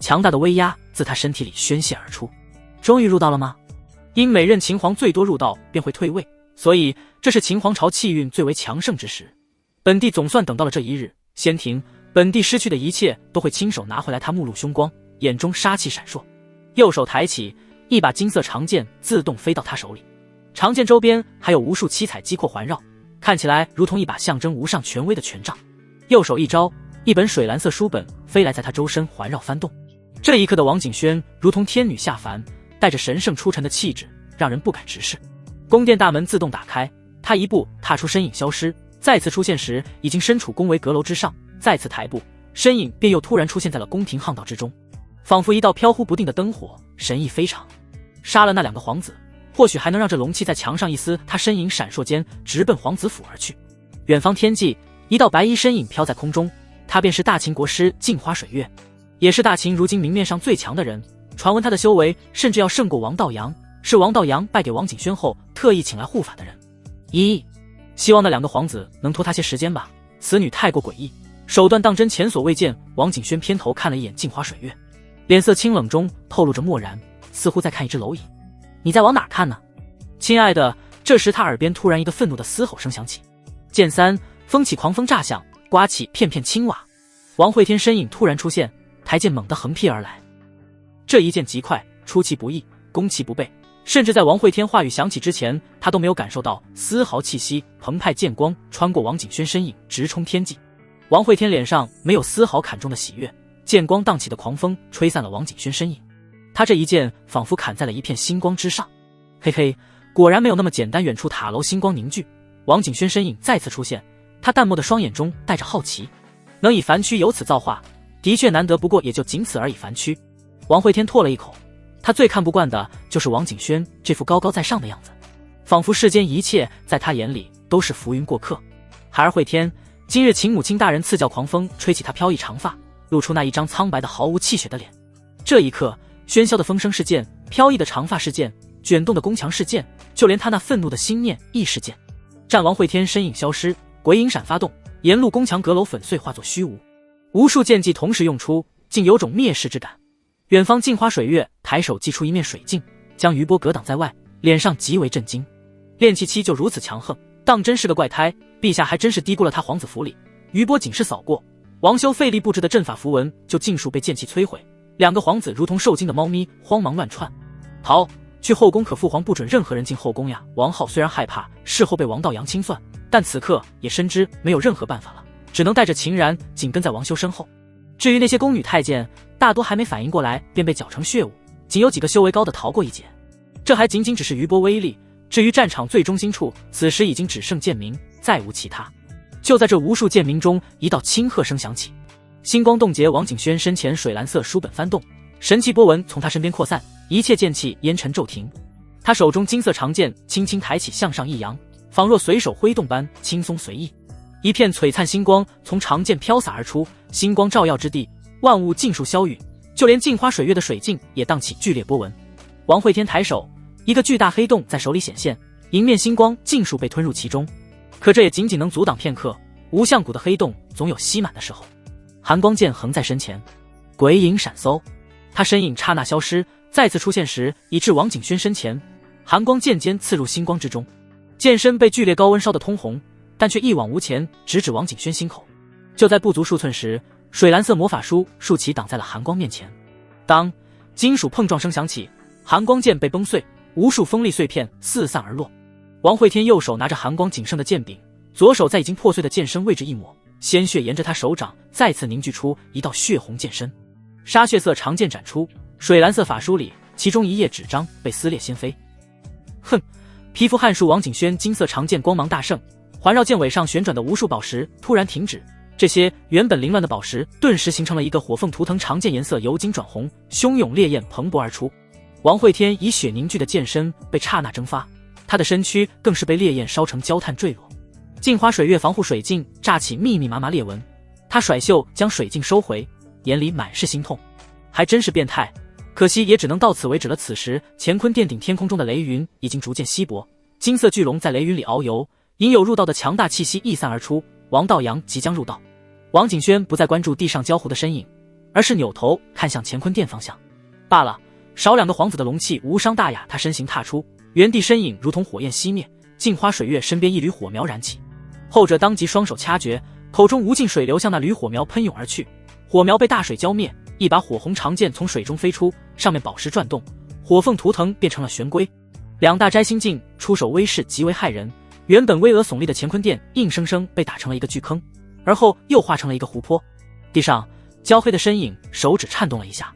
强大的威压自他身体里宣泄而出。终于入道了吗？因每任秦皇最多入道便会退位，所以这是秦皇朝气运最为强盛之时。本帝总算等到了这一日，先停！本帝失去的一切都会亲手拿回来。他目露凶光，眼中杀气闪烁，右手抬起，一把金色长剑自动飞到他手里。长剑周边还有无数七彩机括环绕，看起来如同一把象征无上权威的权杖。右手一招，一本水蓝色书本飞来，在他周身环绕翻动。这一刻的王景轩如同天女下凡，带着神圣出尘的气质，让人不敢直视。宫殿大门自动打开，他一步踏出，身影消失，再次出现时已经身处宫闱阁楼之上，再次抬步，身影便又突然出现在了宫廷巷道之中，仿佛一道飘忽不定的灯火，神异非常。杀了那2个皇子，或许还能让这龙气在墙上一撕。他身影闪烁间直奔皇子府而去。远方天际，一道白衣身影飘在空中，他便是大秦国师镜花水月，也是大秦如今明面上最强的人。传闻他的修为甚至要胜过王道阳，是王道阳败给王景轩后特意请来护法的人。希望那2个皇子能拖他些时间吧，此女太过诡异，手段当真前所未见。王景轩偏头看了一眼镜花水月，脸色清冷中透露着漠然，似乎在看一只蝼蚁。你在往哪看呢，亲爱的？这时他耳边突然一个愤怒的嘶吼声响起，剑3，风起狂风乍响，刮起片片青瓦。王会天身影突然出现，台剑猛地横劈而来。这一剑极快，出其不意，攻其不备，甚至在王会天话语响起之前，他都没有感受到丝毫气息。澎湃剑光穿过王景轩身影，直冲天际。王会天脸上没有丝毫砍中的喜悦，剑光荡起的狂风吹散了王景轩身影。他这一剑仿佛砍在了一片星光之上。嘿嘿，果然没有那么简单。远处塔楼星光凝聚，王景轩身影再次出现，他淡漠的双眼中带着好奇，能以凡躯有此造化，的确难得，不过也就仅此而已。凡躯，王会天唾了一口，他最看不惯的就是王景轩这副高高在上的样子，仿佛世间一切在他眼里都是浮云过客。孩儿会天，今日秦母亲大人赐教狂风吹起他飘逸长发，露出那一张苍白的毫无气血的脸。这一刻，喧嚣的风声是剑，飘逸的长发是剑，卷动的宫墙是剑，就连他那愤怒的心念亦是剑。战王会天身影消失，鬼影闪发动，沿路宫墙阁楼粉碎化作虚无，无数剑技同时用出，竟有种灭世之感。远方镜花水月抬手击出一面水镜，将余波隔挡在外，脸上极为震惊。炼气期就如此强横，当真是个怪胎，陛下还真是低估了他。皇子府里，余波仅是扫过，王修费力布置的阵法符文就尽数被剑气摧毁。2个皇子如同受惊的猫咪，慌忙乱窜。逃！去后宫，可父皇不准任何人进后宫呀。王浩虽然害怕事后被王道阳清算，但此刻也深知没有任何办法了，只能带着秦然紧跟在王修身后。至于那些宫女太监，大多还没反应过来，便被搅成血雾，仅有几个修为高的逃过一劫。这还仅仅只是余波威力，至于战场最中心处，此时已经只剩剑鸣，再无其他。就在这无数剑鸣中，一道轻喝声响起，星光冻结王景轩身前水蓝色书本翻动，神气波纹从他身边扩散，一切剑气烟尘骤停。他手中金色长剑轻轻抬起向上一扬，仿若随手挥动般轻松随意。一片璀璨星光从长剑飘洒而出，星光照耀之地，万物尽数消陨，就连镜花水月的水镜也荡起剧烈波纹。王会天抬手，一个巨大黑洞在手里显现，迎面星光尽数被吞入其中。可这也仅仅能阻挡片刻，无相谷的黑洞总有吸满的时候。寒光剑横在身前，鬼影闪搜，他身影刹那消失，再次出现时已至王景轩身前，寒光剑尖刺入星光之中，剑身被剧烈高温烧得通红，但却一往无前，直指王景轩心口。就在不足数寸时，水蓝色魔法书竖起挡在了寒光面前。当金属碰撞声响起，寒光剑被崩碎，无数锋利碎片四散而落。王会天右手拿着寒光仅剩的剑柄，左手在已经破碎的剑身位置一抹，鲜血沿着他手掌再次凝聚出一道血红剑身。沙血色长剑斩出，水蓝色法书里其中一页纸张被撕裂掀飞。哼！皮肤汗数王景轩金色长剑光芒大盛，环绕剑尾上旋转的无数宝石突然停止，这些原本凌乱的宝石顿时形成了一个火凤图腾长剑，颜色由金转红，汹涌烈焰蓬勃而出。王会天以血凝聚的剑身被刹那蒸发，他的身躯更是被烈焰烧成焦炭坠落。镜花水月防护水镜炸起密密麻麻裂纹，他甩袖将水镜收回，眼里满是心痛。还真是变态，可惜也只能到此为止了。此时乾坤殿顶天空中的雷云已经逐渐稀薄，金色巨龙在雷云里遨游，隐有入道的强大气息溢散而出。王道阳即将入道。王景轩不再关注地上焦糊的身影，而是扭头看向乾坤殿方向。罢了，少两个皇子的龙气无伤大雅。他身形踏出，原地身影如同火焰熄灭，镜花水月身边一缕火苗燃起，后者当即双手掐诀，口中无尽水流向那缕火苗喷涌而去。火苗被大水浇灭，一把火红长剑从水中飞出，上面宝石转动，火凤图腾变成了玄龟。两大摘星镜出手威势极为骇人，原本巍峨耸立的乾坤殿硬生生被打成了一个巨坑，而后又化成了一个湖泊。地上焦黑的身影手指颤动了一下，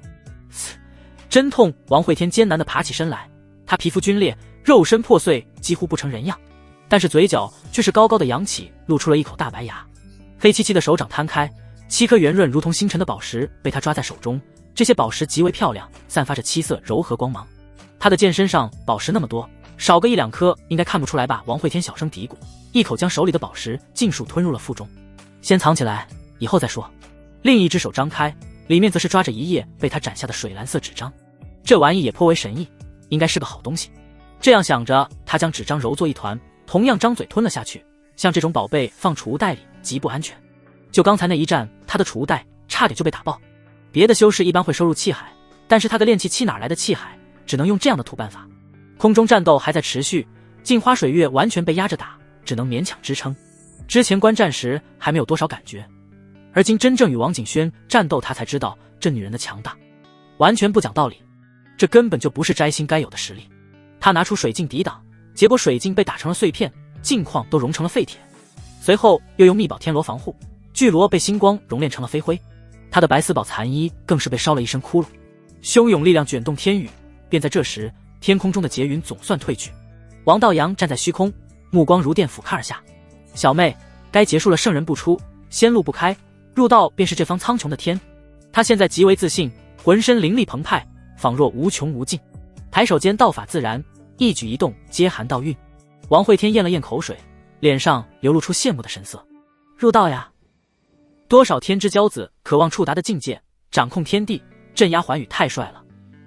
真痛！王会天艰难地爬起身来，他皮肤皲裂，肉身破碎，几乎不成人样，但是嘴角却是高高的扬起，露出了一口大白牙。黑漆漆的手掌摊开，7颗圆润如同星辰的宝石被他抓在手中，这些宝石极为漂亮，散发着七色柔和光芒。他的剑身上宝石那么多，少个1、2颗应该看不出来吧？王会天小声嘀咕，一口将手里的宝石尽数吞入了腹中。先藏起来，以后再说。另一只手张开，里面则是抓着一页被他斩下的水蓝色纸张。这玩意也颇为神异，应该是个好东西。这样想着，他将纸张揉作一团，同样张嘴吞了下去。像这种宝贝放储物袋里极不安全。就刚才那一战，他的储物袋差点就被打爆。别的修士一般会收入气海，但是他个炼气期哪来的气海？只能用这样的土办法。空中战斗还在持续，镜花水月完全被压着打，只能勉强支撑。之前观战时还没有多少感觉，而今真正与王景轩战斗，他才知道这女人的强大，完全不讲道理。这根本就不是摘星该有的实力。他拿出水镜抵挡，结果水镜被打成了碎片，镜框都融成了废铁。随后又用秘宝天罗防护，巨罗被星光熔炼成了飞灰。他的白丝宝残衣更是被烧了一身窟窿。汹涌力量卷动天宇，便在这时，天空中的劫云总算退去。王道阳站在虚空，目光如电俯瞰而下。小妹，该结束了。圣人不出，仙路不开，入道便是这方苍穹的天。他现在极为自信，浑身灵力澎湃，仿若无穷无尽。抬手间道法自然，一举一动皆含道韵。王会天咽了咽口水，脸上流露出羡慕的神色。入道呀！多少天之骄子渴望触达的境界，掌控天地，镇压寰宇，太帅了。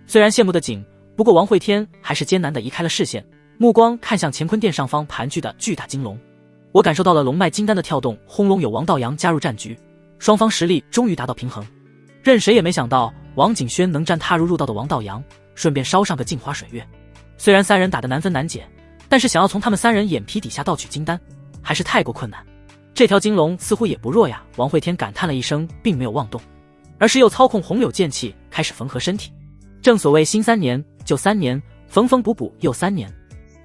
虽然羡慕的紧，不过王会天还是艰难地移开了视线，目光看向乾坤殿上方盘踞的巨大金龙。我感受到了龙脉金丹的跳动，轰隆，有王道阳加入战局，双方实力终于达到平衡。任谁也没想到王景轩能战踏入道的王道阳，顺便烧上个镜花水月。虽然三人打得难分难解，但是想要从他们三人眼皮底下盗取金丹，还是太过困难。这条金龙似乎也不弱呀。王会天感叹了一声，并没有妄动，而是又操控红柳剑气开始缝合身体。正所谓新3年就3年，缝缝补补又3年，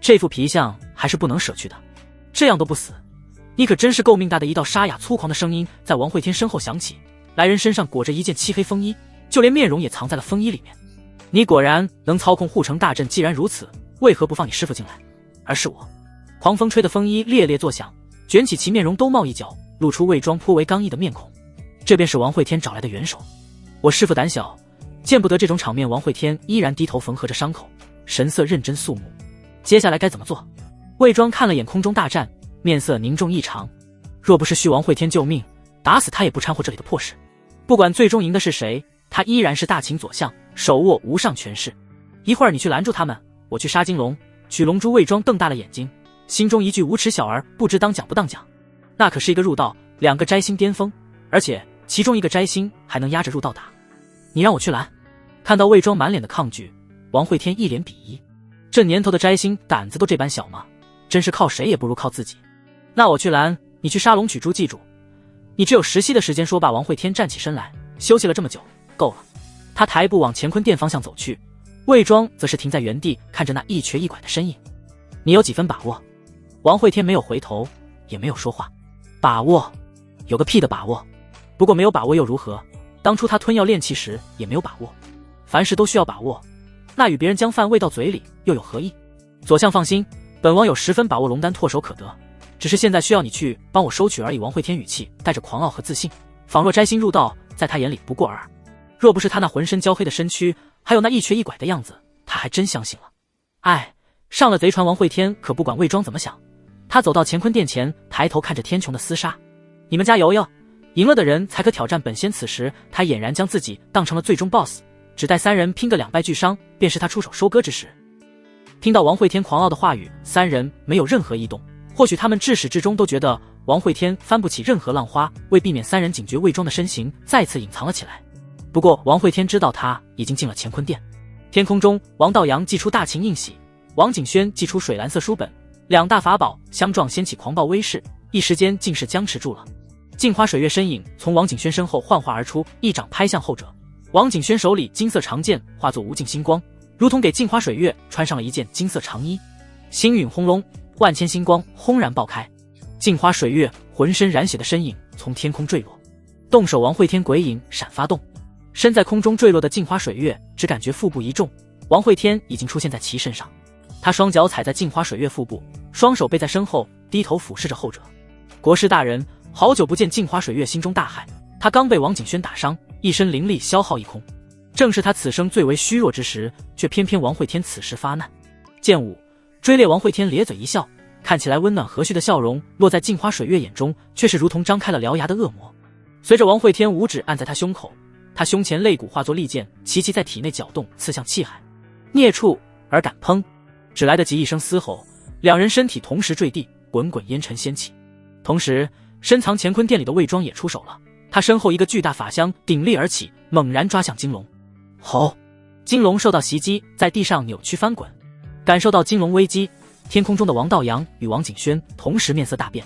这副皮相还是不能舍去的。这样都不死，你可真是够命大的！一道沙哑粗狂的声音在王会天身后响起，来人身上裹着一件漆黑风衣，就连面容也藏在了风衣里面。你果然能操控护城大阵，既然如此，为何不放你师父进来，而是我？狂风吹的风衣猎猎作响，卷起其面容兜帽一角，露出魏庄颇为刚毅的面孔。这便是王会天找来的元首。我师父胆小，见不得这种场面。王会天依然低头缝合着伤口，神色认真肃穆。接下来该怎么做？魏庄看了眼空中大战，面色凝重异常。若不是需王会天救命，打死他也不掺和这里的破事。不管最终赢的是谁，他依然是大秦左相，手握无上权势。一会儿你去拦住他们，我去杀金龙。取龙珠。魏庄瞪大了眼睛，心中一句无耻小儿，不知当讲不当讲。那可是一个入道，2个摘星巅峰，而且其中一个摘星还能压着入道打。你让我去拦？看到魏庄满脸的抗拒，王会天一脸鄙夷。这年头的摘星胆子都这般小吗？真是靠谁也不如靠自己。那我去拦，你去杀龙取珠。记住，你只有10息的时间。说罢，王会天站起身来，休息了这么久，够了。他抬步往乾坤殿方向走去，魏庄则是停在原地，看着那一瘸一拐的身影。你有几分把握？王会天没有回头，也没有说话。把握？有个屁的把握！不过没有把握又如何？当初他吞药炼气时也没有把握。凡事都需要把握，那与别人将饭喂到嘴里又有何异？左相放心，本王有10分把握龙丹唾手可得，只是现在需要你去帮我收取而已。王会天语气带着狂傲和自信，仿若摘星入道在他眼里不过尔尔。若不是他那浑身焦黑的身躯，还有那一瘸一拐的样子，他还真相信了。哎，上了贼船。王会天可不管魏庄怎么想，他走到乾坤殿前，抬头看着天穹的厮杀。你们加油哟，赢了的人才可挑战本仙。此时他俨然将自己当成了最终 BOSS， 只待3人拼个2败俱伤，便是他出手收割之时。听到王会天狂傲的话语，3人没有任何异动。或许他们至始至终都觉得王会天翻不起任何浪花，为避免3人警觉，魏庄的身形再次隐藏了起来。不过王会天知道他已经进了乾坤殿。天空中，王道阳祭出大秦印玺，王景轩祭出水蓝色书本，2大法宝相撞，掀起狂暴威势，一时间竟是僵持住了。镜花水月身影从王景轩身后幻化而出，一掌拍向后者。王景轩手里金色长剑化作无尽星光，如同给镜花水月穿上了一件金色长衣。星陨轰隆，万千星光轰然爆开，镜花水月浑身染血的身影从天空坠落。动手！王会天鬼影闪发动，身在空中坠落的镜花水月只感觉腹部一重，王会天已经出现在其身上。他双脚踩在镜花水月腹部，双手背在身后，低头俯视着后者。国师大人，好久不见！镜花水月心中大骇，他刚被王景轩打伤，一身灵力消耗一空，正是他此生最为虚弱之时，却偏偏王会天此时发难。剑舞追猎！王会天咧嘴一笑，看起来温暖和煦的笑容落在镜花水月眼中，却是如同张开了獠牙的恶魔。随着王会天五指按在他胸口，他胸前肋骨化作利剑，齐齐在体内搅动，刺向气海。孽畜，尔敢砰！只来得及一声嘶吼，2人身体同时坠地，滚滚烟尘掀起。同时，深藏乾坤殿里的魏庄也出手了，他身后一个巨大法相鼎立而起，猛然抓向金龙。吼！金龙受到袭击，在地上扭曲翻滚。感受到金龙危机，天空中的王道阳与王景轩同时面色大变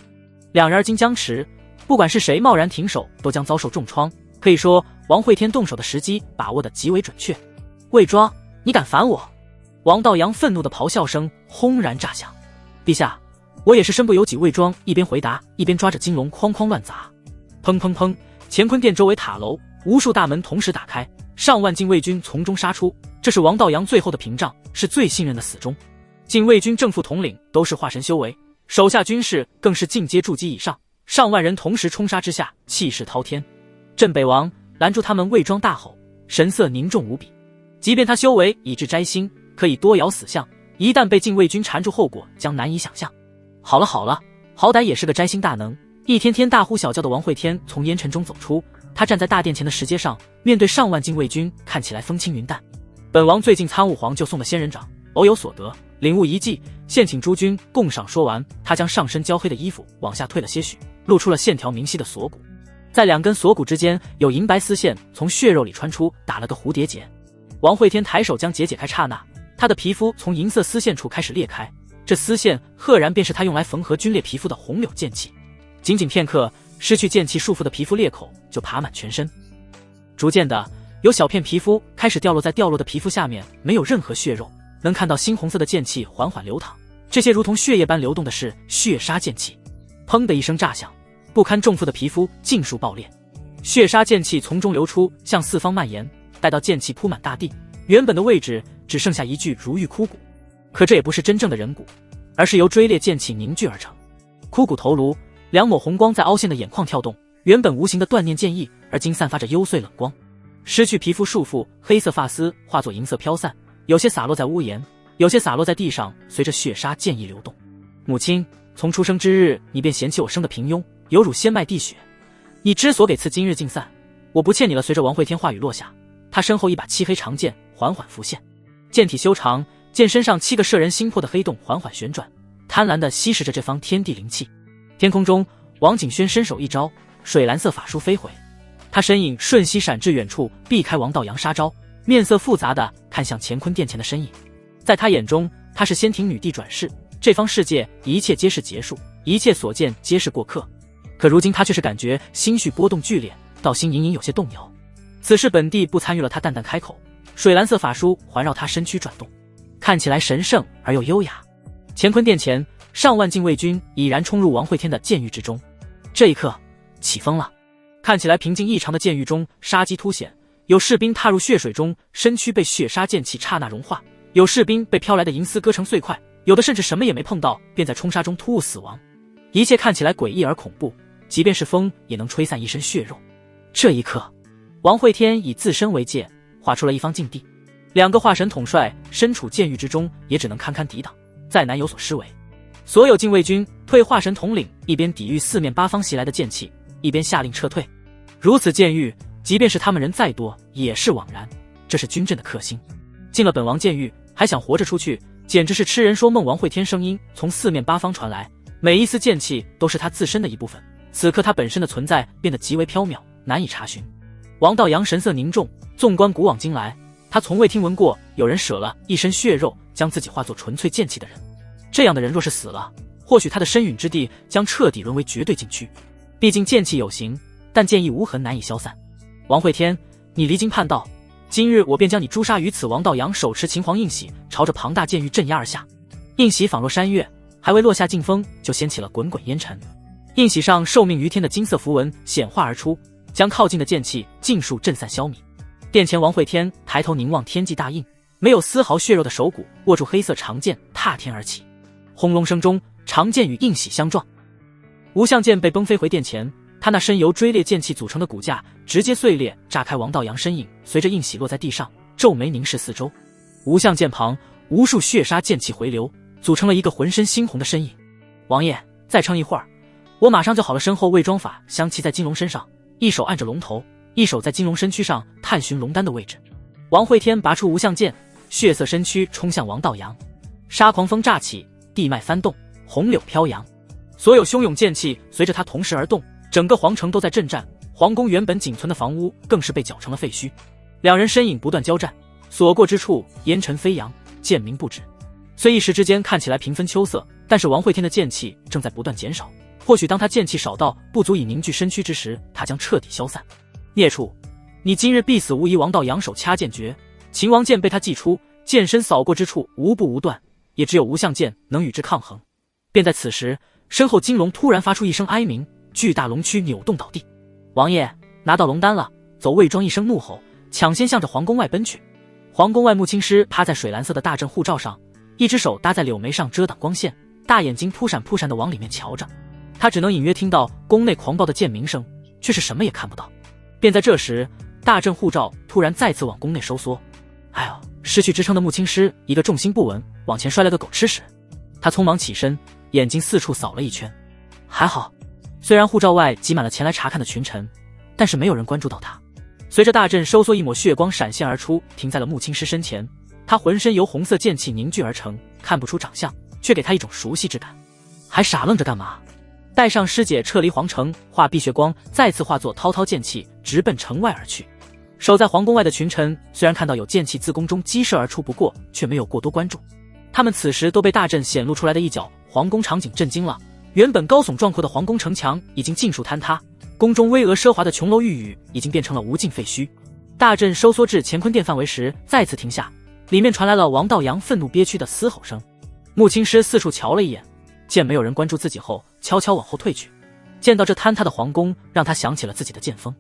，2人而今僵持，不管是谁贸然停手，都将遭受重创。可以说，王会天动手的时机把握得极为准确。魏庄，你敢反我！王道阳愤怒的咆哮声轰然炸响。陛下，我也是身不由己。魏庄一边回答，一边抓着金龙哐哐乱砸。砰砰砰！乾坤殿周围塔楼无数大门同时打开，上万禁卫军从中杀出。这是王道阳最后的屏障，是最信任的死忠。禁卫军正副统领都是化神修为，手下军士更是进阶筑基以上，上万人同时冲杀之下，气势滔天。镇北王，拦住他们！魏庄大吼，神色凝重无比。即便他修为已至摘星，可以多爻死相，一旦被禁卫军缠住，后果将难以想象。好了好了，好歹也是个摘星大能。一天天大呼小叫的王会天从烟尘中走出，他站在大殿前的石阶上，面对上万禁卫军，看起来风轻云淡。本王最近参悟皇就送的仙人掌，偶有所得，领悟一计，现请诸君共赏。说完，他将上身焦黑的衣服往下褪了些许，露出了线条明晰的锁骨，在2根锁骨之间有银白丝线从血肉里穿出，打了个蝴蝶结。王会天抬手将结解开，刹那，他的皮肤从银色丝线处开始裂开，这丝线赫然便是他用来缝合皲裂皮肤的红柳剑气。仅仅片刻，失去剑气束缚的皮肤裂口就爬满全身，逐渐的有小片皮肤开始掉落在掉落的皮肤下面，没有任何血肉，能看到猩红色的剑气缓缓流淌，这些如同血液般流动的是血杀剑气。砰的一声炸响，不堪重负的皮肤尽数爆裂。血杀剑气从中流出，向四方蔓延，待到剑气铺满大地，原本的位置只剩下一具如玉枯骨。可这也不是真正的人骨，而是由龟裂剑气凝聚而成。枯骨头颅，两抹红光在凹陷的眼眶跳动，原本无形的断念剑意，而今散发着幽邃冷光。失去皮肤束缚，黑色发丝化作银色飘散，有些洒落在屋檐，有些洒落在地上，随着血杀剑意流动。母亲，从出生之日，你便嫌弃我生的平庸，有辱先脉地血。你之所给赐今日尽散，我不欠你了。随着王会天话语落下，他身后一把漆黑长剑缓缓浮现，剑体修长，剑身上7个摄人心魄的黑洞缓缓旋转，贪婪地吸食着这方天地灵气。天空中，王景轩伸手一招，水蓝色法书飞回，他身影瞬息闪至远处，避开王道阳杀招，面色复杂地看向乾坤殿前的身影。在他眼中，他是仙庭女帝转世，这方世界一切皆是结束，一切所见皆是过客。可如今他却是感觉心绪波动剧烈，道心隐隐有些动摇。此事本帝不参与了，他淡淡开口。水蓝色法书环绕他身躯转动，看起来神圣而又优雅。乾坤殿前，上万禁卫军已然冲入王会天的剑狱之中。这一刻，起风了。看起来平静异常的剑狱中，杀机凸显，有士兵踏入血水中，身躯被血杀剑气刹那融化，有士兵被飘来的银丝割成碎块，有的甚至什么也没碰到，便在冲杀中突兀死亡。一切看起来诡异而恐怖，即便是风也能吹散一身血肉。这一刻，王会天以自身为界，画出了一方禁地。2个化神统帅身处剑狱之中，也只能堪堪抵挡，再难有所施为。所有禁卫军退化神统领一边抵御四面八方袭来的剑气，一边下令撤退。如此剑狱，即便是他们人再多也是枉然，这是军阵的克星。进了本王剑狱还想活着出去，简直是痴人说梦。王会天声音从四面八方传来，每一丝剑气都是他自身的一部分，此刻他本身的存在变得极为缥缈，难以查询。王道阳神色凝重，纵观古往今来，他从未听闻过有人舍了一身血肉将自己化作纯粹剑气的人。这样的人若是死了，或许他的身陨之地将彻底沦为绝对禁区。毕竟剑气有形，但剑意无痕，难以消散。王会天，你离经叛道，今日我便将你诛杀于此。王道阳手持秦皇印玺，朝着庞大剑狱镇压而下。印玺仿若山岳，还未落下劲风，就掀起了滚滚烟尘。印玺上受命于天的金色符文显化而出，将靠近的剑气尽数震散消弭。殿前王会天抬头凝望天际大印，没有丝毫血肉的手骨握住黑色长剑，踏天而起。轰隆声中，长剑与印玺相撞，无相剑被崩飞回殿前，他那身由锥裂剑气组成的骨架直接碎裂，炸开王道阳身影，随着印玺落在地上，皱眉凝视四周。无相剑旁，无数血杀剑气回流，组成了一个浑身猩红的身影。王爷，再撑一会儿，我马上就好了。身后魏庄法相骑在金龙身上，一手按着龙头，一手在金龙身躯上探寻龙丹的位置。王会天拔出无相剑，血色身躯冲向王道阳，杀狂风乍起，地脉翻动，红柳飘扬，所有汹涌剑气随着他同时而动，整个皇城都在震颤，皇宫原本仅存的房屋更是被搅成了废墟。两人身影不断交战，所过之处烟尘飞扬，剑鸣不止。虽一时之间看起来平分秋色，但是王会天的剑气正在不断减少，或许当他剑气少到不足以凝聚身躯之时，他将彻底消散。孽畜，你今日必死无疑！王道阳手掐剑诀，秦王剑被他祭出，剑身扫过之处无不无断，也只有无相剑能与之抗衡。便在此时，身后金龙突然发出一声哀鸣，巨大龙躯扭动倒地。王爷，拿到龙丹了！走！魏庄一声怒吼，抢先向着皇宫外奔去。皇宫外，穆青师趴在水蓝色的大阵护罩上，一只手搭在柳眉上遮挡光线，大眼睛扑闪扑闪地往里面瞧着。他只能隐约听到宫内狂暴的剑鸣声，却是什么也看不到。便在这时，大阵护罩突然再次往宫内收缩。哎呦！失去支撑的穆青师一个重心不稳，往前摔了个狗吃屎。他匆忙起身，眼睛四处扫了一圈。还好，虽然护罩外挤满了前来查看的群臣，但是没有人关注到他。随着大阵收缩，一抹血光闪现而出，停在了穆青师身前。他浑身由红色剑气凝聚而成，看不出长相，却给他一种熟悉之感。还傻愣着干嘛？带上师姐撤离皇城，化碧血光再次化作滔滔剑气，直奔城外而去。守在皇宫外的群臣虽然看到有剑气自宫中激射而出，不过却没有过多关注。他们此时都被大阵显露出来的一角皇宫场景震惊了。原本高耸壮阔的皇宫城墙已经尽数坍塌，宫中巍峨奢华的琼楼玉宇已经变成了无尽废墟。大阵收缩至乾坤殿范围时再次停下，里面传来了王道阳愤怒憋屈的嘶吼声。穆青师四处瞧了一眼，见没有人关注自己后，悄悄往后退去。见到这坍塌的皇宫，让他想起了自己的剑锋。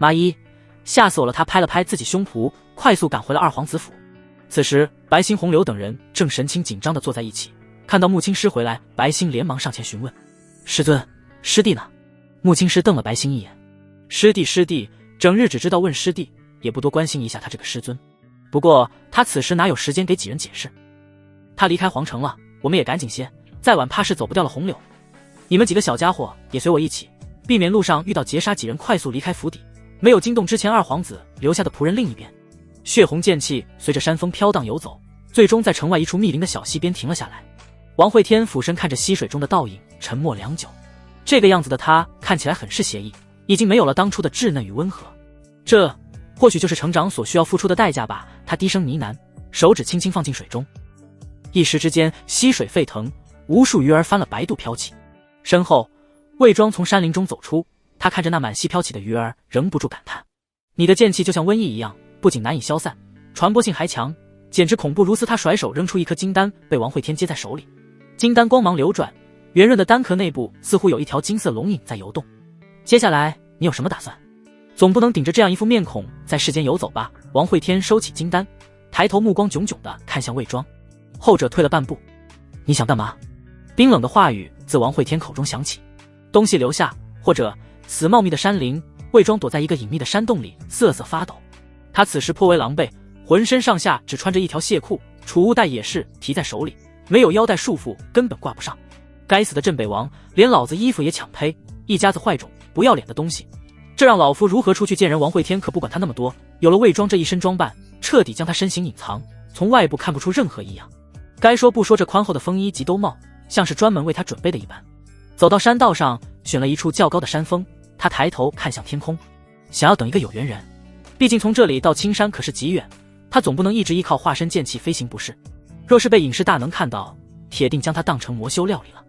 妈一，吓死我了！他拍了拍自己胸脯，快速赶回了二皇子府。此时，白星、红柳等人正神情紧张地坐在一起，看到穆青师回来，白星连忙上前询问：“师尊，师弟呢？”穆青师瞪了白星一眼：“师弟，整日只知道问师弟，也不多关心一下他这个师尊。不过他此时哪有时间给几人解释？他离开皇城了，我们也赶紧些，再晚怕是走不掉了。红柳，你们几个小家伙也随我一起，避免路上遇到劫杀，几人快速离开府邸，没有惊动之前二皇子留下的仆人。另一边，血红剑气随着山风飘荡游走，最终在城外一处密林的小溪边停了下来。王会天俯身看着溪水中的倒影，沉默良久。这个样子的他看起来很是邪异，已经没有了当初的稚嫩与温和。这或许就是成长所需要付出的代价吧。他低声呢喃，手指轻轻放进水中，一时之间溪水沸腾，无数鱼儿翻了白肚飘起。身后魏庄从山林中走出，他看着那满溪飘起的鱼儿，忍不住感叹：你的剑气就像瘟疫一样，不仅难以消散，传播性还强，简直恐怖如斯。他甩手扔出一颗金丹，被王会天接在手里。金丹光芒流转，圆润的丹壳内部似乎有一条金色龙影在游动。接下来你有什么打算？总不能顶着这样一副面孔在世间游走吧？王会天收起金丹，抬头目光炯炯地看向魏庄，后者退了半步。你想干嘛？冰冷的话语自王会天口中响起。东西留下，或者死茂密的山林。魏庄躲在一个隐秘的山洞里，瑟瑟发抖。他此时颇为狼狈，浑身上下只穿着一条蟹裤，储物袋也是提在手里，没有腰带束缚，根本挂不上。该死的镇北王，连老子衣服也抢呸！一家子坏种，不要脸的东西，这让老夫如何出去见人？王会天可不管他那么多，有了魏庄这一身装扮，彻底将他身形隐藏，从外部看不出任何异样。该说不说，这宽厚的风衣及兜帽，像是专门为他准备的一般。走到山道上，选了一处较高的山峰，他抬头看向天空，想要等一个有缘人。毕竟从这里到青山可是极远，他总不能一直依靠化身剑气飞行不是？若是被隐士大能看到，铁定将他当成魔修料理了。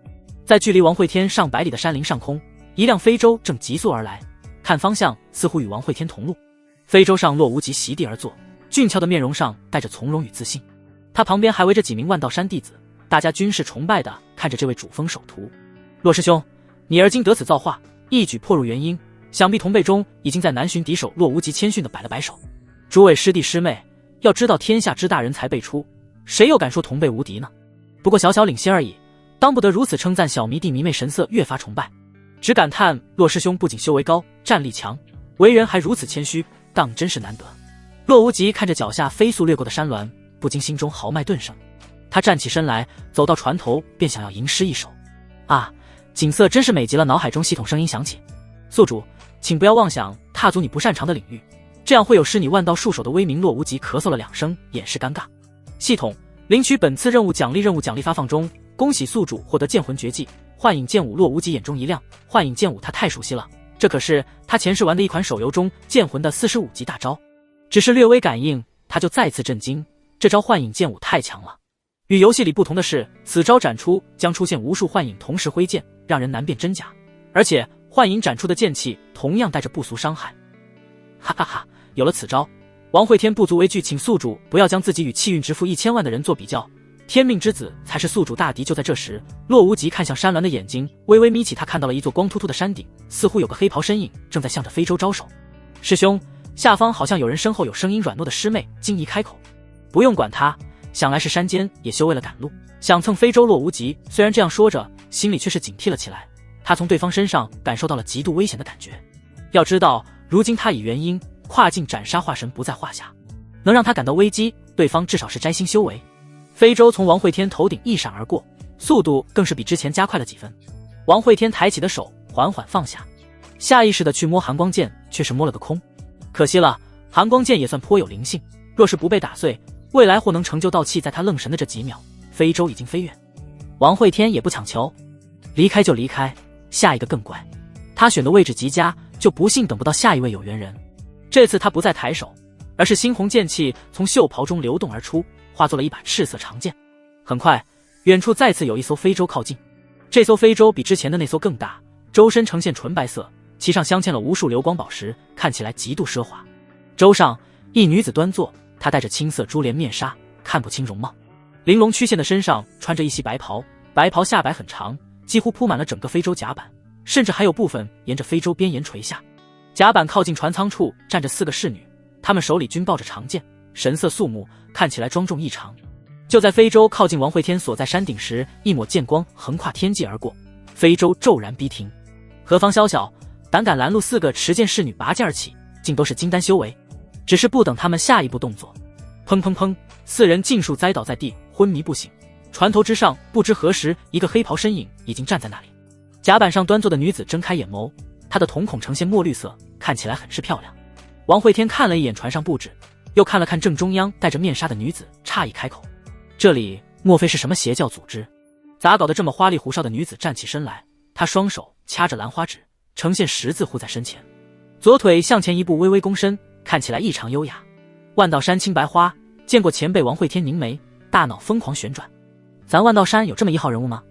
在距离王会天上百里的山林上空，一辆飞舟正急速而来，看方向似乎与王会天同路。飞舟上洛无极席地而坐，俊俏的面容上带着从容与自信。他旁边还围着几名万道山弟子，大家均是崇拜的看着这位主峰首徒。洛师兄，你而今得此造化，一举破入元婴，想必同辈中已经在南巡敌手。洛无极谦逊的摆了摆手。诸位师弟师妹，要知道天下之大人才辈出，谁又敢说同辈无敌呢？不过小小领先而已，当不得如此称赞。小迷弟迷妹神色越发崇拜，只感叹洛师兄不仅修为高，战力强，为人还如此谦虚，当真是难得。洛无极看着脚下飞速掠过的山峦，不禁心中豪迈顿生。他站起身来，走到船头，便想要吟诗一首。啊，景色真是美极了！脑海中系统声音响起：宿主，请不要妄想踏足你不擅长的领域，这样会有失你万道束手的威名。洛无极咳嗽了2声，掩饰尴尬。系统，领取本次任务奖励。任务奖励发放中，恭喜宿主获得剑魂绝技幻影剑舞。洛无极眼中一亮，幻影剑舞他太熟悉了，这可是他前世玩的一款手游中剑魂的45级大招。只是略微感应，他就再次震惊，这招幻影剑舞太强了。与游戏里不同的是，此招展出将出现无数幻影同时挥剑，让人难辨真假，而且幻影展出的剑气同样带着不俗伤害。哈哈哈，有了此招，王会天不足为惧，请宿主不要将自己与气运值负1000万的人做比较，天命之子才是宿主大敌。就在这时，洛无极看向山峦的眼睛微微眯起，他看到了一座光秃秃的山顶，似乎有个黑袍身影正在向着非洲招手。师兄，下方好像有人。身后有声音软糯的师妹惊疑开口。不用管他，想来是山间也修为了赶路，想蹭非洲。洛无极虽然这样说着，心里却是警惕了起来，他从对方身上感受到了极度危险的感觉。要知道，如今他以元婴跨境斩杀化神不在话下，能让他感到危机，对方至少是摘星修为。非洲从王会天头顶一闪而过，速度更是比之前加快了几分。王会天抬起的手缓缓放下，下意识的去摸寒光剑，却是摸了个空。可惜了，寒光剑也算颇有灵性，若是不被打碎，未来或能成就道器。在他愣神的这几秒，非洲已经飞远。王会天也不强求，离开就离开，下一个更乖。他选的位置极佳，就不信等不到下一位有缘人。这次他不再抬手，而是猩红剑气从袖袍中流动而出，化作了一把赤色长剑。很快，远处再次有一艘非洲靠近。这艘非洲比之前的那艘更大，舟身呈现纯白色，其上镶嵌了无数流光宝石，看起来极度奢华。舟上一女子端坐，她戴着青色珠帘面纱，看不清容貌。玲珑曲线的身上穿着一袭白袍，白袍下摆很长，几乎铺满了整个非洲甲板，甚至还有部分沿着非洲边沿垂下。甲板靠近船舱处站着4个侍女，她们手里均抱着长剑，神色肃穆，看起来庄重异常。就在非洲靠近王会天所在山顶时，一抹剑光横跨天际而过，非洲骤然逼停。何方宵小，胆敢拦路！4个持剑侍女拔剑而起，竟都是金丹修为。只是不等他们下一步动作，砰砰砰，4人尽数栽倒在地，昏迷不醒。船头之上，不知何时，一个黑袍身影已经站在那里。甲板上端坐的女子睁开眼眸，她的瞳孔呈现墨绿色，看起来很是漂亮。王会天看了一眼船上布置，又看了看正中央戴着面纱的女子，诧异开口：“这里莫非是什么邪教组织？咋搞得这么花里胡哨？”的女子站起身来，她双手掐着兰花指，呈现十字护在身前，左腿向前一步，微微躬身，看起来异常优雅。万道山青白花见过前辈。王会天凝眉，大脑疯狂旋转。咱万道山有这么一号人物吗？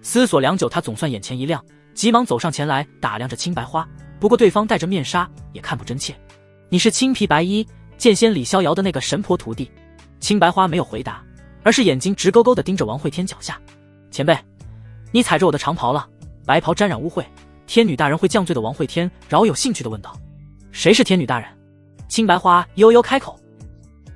思索良久，他总算眼前一亮，急忙走上前来打量着青白花。不过对方戴着面纱，也看不真切。你是青皮白衣剑仙李逍遥的那个神婆徒弟？青白花没有回答，而是眼睛直勾勾地盯着王会天脚下。前辈，你踩着我的长袍了，白袍沾染污秽，天女大人会降罪的。王会天饶有兴趣地问道。谁是天女大人？青白花悠悠开口。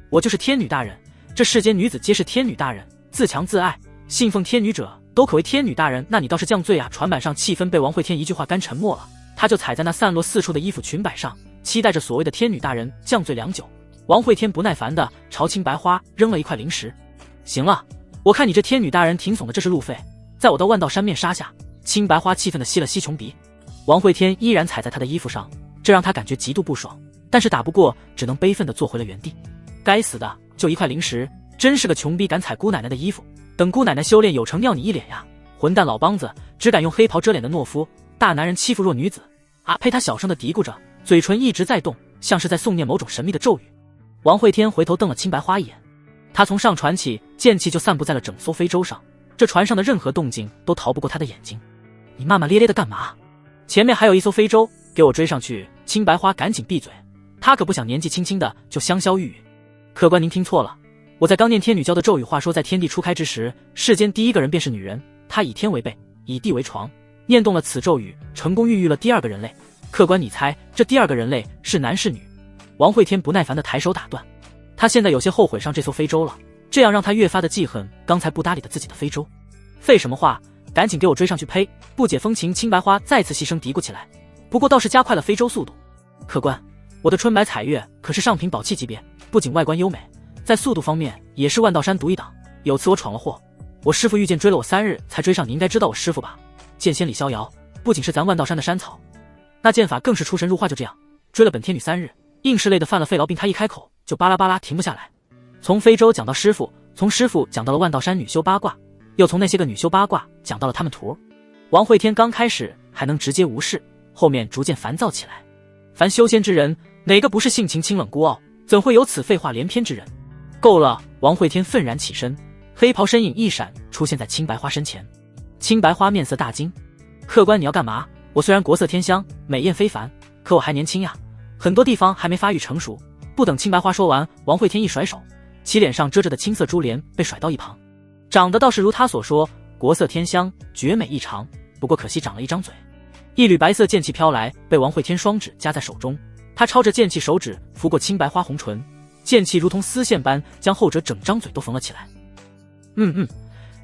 我就是天女大人，这世间女子皆是天女大人，自强自爱，信奉天女者都可为天女大人。那你倒是降罪啊！船板上气氛被王会天一句话干沉默了，他就踩在那散落四处的衣服裙摆上，期待着所谓的天女大人降罪良久。王会天不耐烦地朝青白花扔了一块零食。行了，我看你这天女大人挺怂的，这是路费，在我到万道山面纱下。青白花气愤地吸了吸穷鼻。王会天依然踩在他的衣服上，这让他感觉极度不爽，但是打不过，只能悲愤地坐回了原地。该死的，就一块零食，真是个穷逼，敢踩姑奶奶的衣服，等姑奶奶修炼有成尿你一脸呀！混蛋老梆子，只敢用黑袍遮脸的懦夫，大男人欺负弱女子啊！呸！他小声地嘀咕着，嘴唇一直在动，像是在诵念某种神秘的咒语。王会天回头瞪了青白花一眼，他从上船起，剑气就散布在了整艘非洲上，这船上的任何动静都逃不过他的眼睛。你骂骂咧咧的干嘛？前面还有一艘非洲，给我追上去！青白花赶紧闭嘴，他可不想年纪轻轻的就香消玉殒。客官您听错了，我在刚念天女教的咒语，话说在天地初开之时，世间第一个人便是女人，她以天为被，以地为床，念动了此咒语，成功孕育了第二个人类。客官你猜这第二个人类是男是女？王会天不耐烦地抬手打断，他现在有些后悔上这艘非洲了，这样让他越发的记恨刚才不搭理的自己的非洲。废什么话，赶紧给我追上去！呸！不解风情，青白花再次细声嘀咕起来，不过倒是加快了非洲速度。客官，我的春白彩月可是上品宝器级别，不仅外观优美，在速度方面也是万道山独一档。有次我闯了祸，我师父御剑追了我3日才追上你，应该知道我师父吧？剑仙李逍遥，不仅是咱万道山的山草，那剑法更是出神入化。就这样追了本天女3日，硬是累得犯了肺痨病。他一开口就巴拉巴拉停不下来，从非洲讲到师父，从师父讲到了万道山女修八卦，又从那些个女修八卦讲到了他们徒。王会天刚开始还能直接无视，后面逐渐烦躁起来。凡修仙之人，哪个不是性情清冷孤傲，怎会有此废话连篇之人？够了！王会天愤然起身，黑袍身影一闪，出现在青白花身前。青白花面色大惊，客官你要干嘛？我虽然国色天香，美艳非凡，可我还年轻呀，很多地方还没发育成熟。不等青白花说完，王会天一甩手，其脸上遮着的青色珠帘被甩到一旁。长得倒是如他所说，国色天香，绝美异常，不过可惜长了一张嘴。一缕白色剑气飘来，被王会天双指夹在手中，他抄着剑气，手指拂过青白花红唇，剑气如同丝线般将后者整张嘴都缝了起来。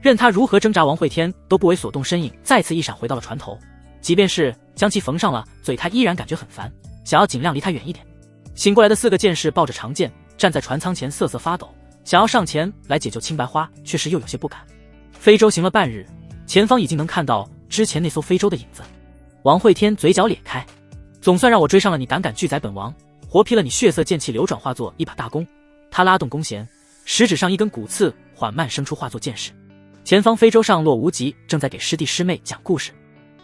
任他如何挣扎，王会天都不为所动，身影再次一闪回到了船头。即便是将其缝上了嘴，他依然感觉很烦，想要尽量离他远一点。醒过来的4个剑士抱着长剑站在船舱前瑟瑟发抖，想要上前来解救青白花，却是又有些不敢。非洲行了半日，前方已经能看到之前那艘非洲的影子。王会天嘴角咧开，总算让我追上了你，胆敢拒宰本王，活劈了你！血色剑气流转，化作一把大弓，他拉动弓弦，食指上一根骨刺缓慢生出，化作剑势。前方非洲上洛无极正在给师弟师妹讲故事。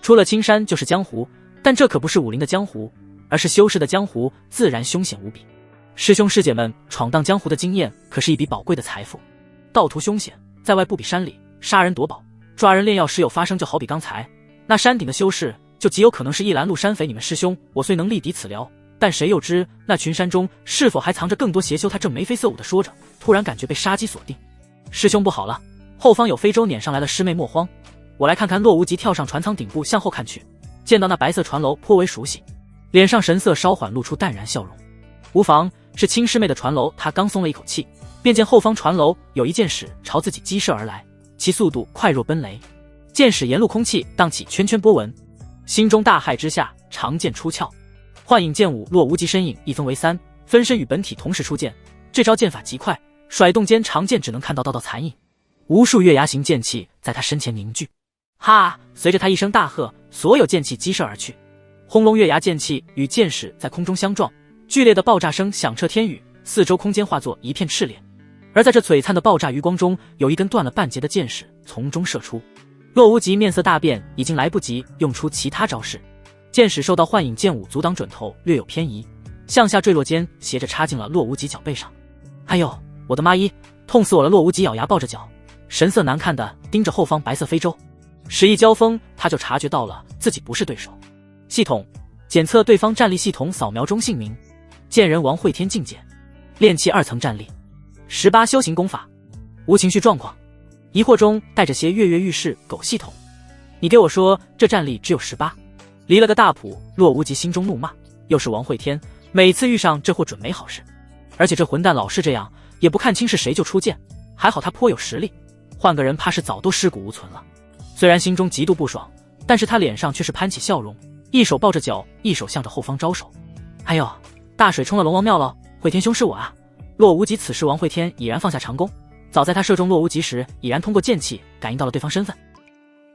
出了青山就是江湖，但这可不是武林的江湖，而是修士的江湖，自然凶险无比。师兄师姐们闯荡江湖的经验可是一笔宝贵的财富。道途凶险，在外不比山里，杀人夺宝，抓人炼药时有发生，就好比刚才那山顶的修士，就极有可能是一拦路山匪。你们师兄我虽能力敌此辽，但谁又知那群山中是否还藏着更多邪修？他正眉飞色舞地说着，突然感觉被杀机锁定。师兄不好了，后方有非洲撵上来了！师妹莫慌，我来看看。洛无极跳上船舱顶部，向后看去，见到那白色船楼颇为熟悉，脸上神色稍缓，露出淡然笑容。无妨，是青师妹的传楼。他刚松了一口气，便见后方传楼有一箭矢朝自己击射而来，其速度快若奔雷，箭矢沿路空气荡起圈圈波纹。心中大骇之下，长剑出鞘，幻影剑舞落无极身影一分为三，分身与本体同时出剑。这招剑法极快，甩动间长剑只能看到道道残影，无数月牙形剑气在他身前凝聚。哈！随着他一声大喝，所有剑气激射而去，轰隆，月牙剑气与剑矢在空中相撞，剧烈的爆炸声响彻天宇，四周空间化作一片炽烈。而在这璀璨的爆炸余光中，有一根断了半截的剑矢从中射出。洛无极面色大变，已经来不及用出其他招式，剑矢受到幻影剑舞阻挡准头略有偏移，向下坠落间斜着插进了洛无极脚背上。哎呦，我的妈一！痛死我了！洛无极咬牙抱着脚，神色难看的盯着后方白色非洲。使一交锋，他就察觉到了自己不是对手。系统检测对方战力，系统扫描中姓名剑人王慧天境界，炼气2层战力，18修行功法，无情绪状况。疑惑中带着些跃跃欲试。狗系统，你给我说这战力只有18，离了个大谱。洛无极心中怒骂，又是王慧天，每次遇上这货准没好事。而且这混蛋老是这样，也不看清是谁就出剑，还好他颇有实力，换个人怕是早都尸骨无存了。虽然心中极度不爽，但是他脸上却是攀起笑容，一手抱着脚，一手向着后方招手。哎呦，大水冲了龙王庙了，慧天兄是我啊！洛无极此时王慧天已然放下长弓，早在他射中洛无极时，已然通过剑气感应到了对方身份。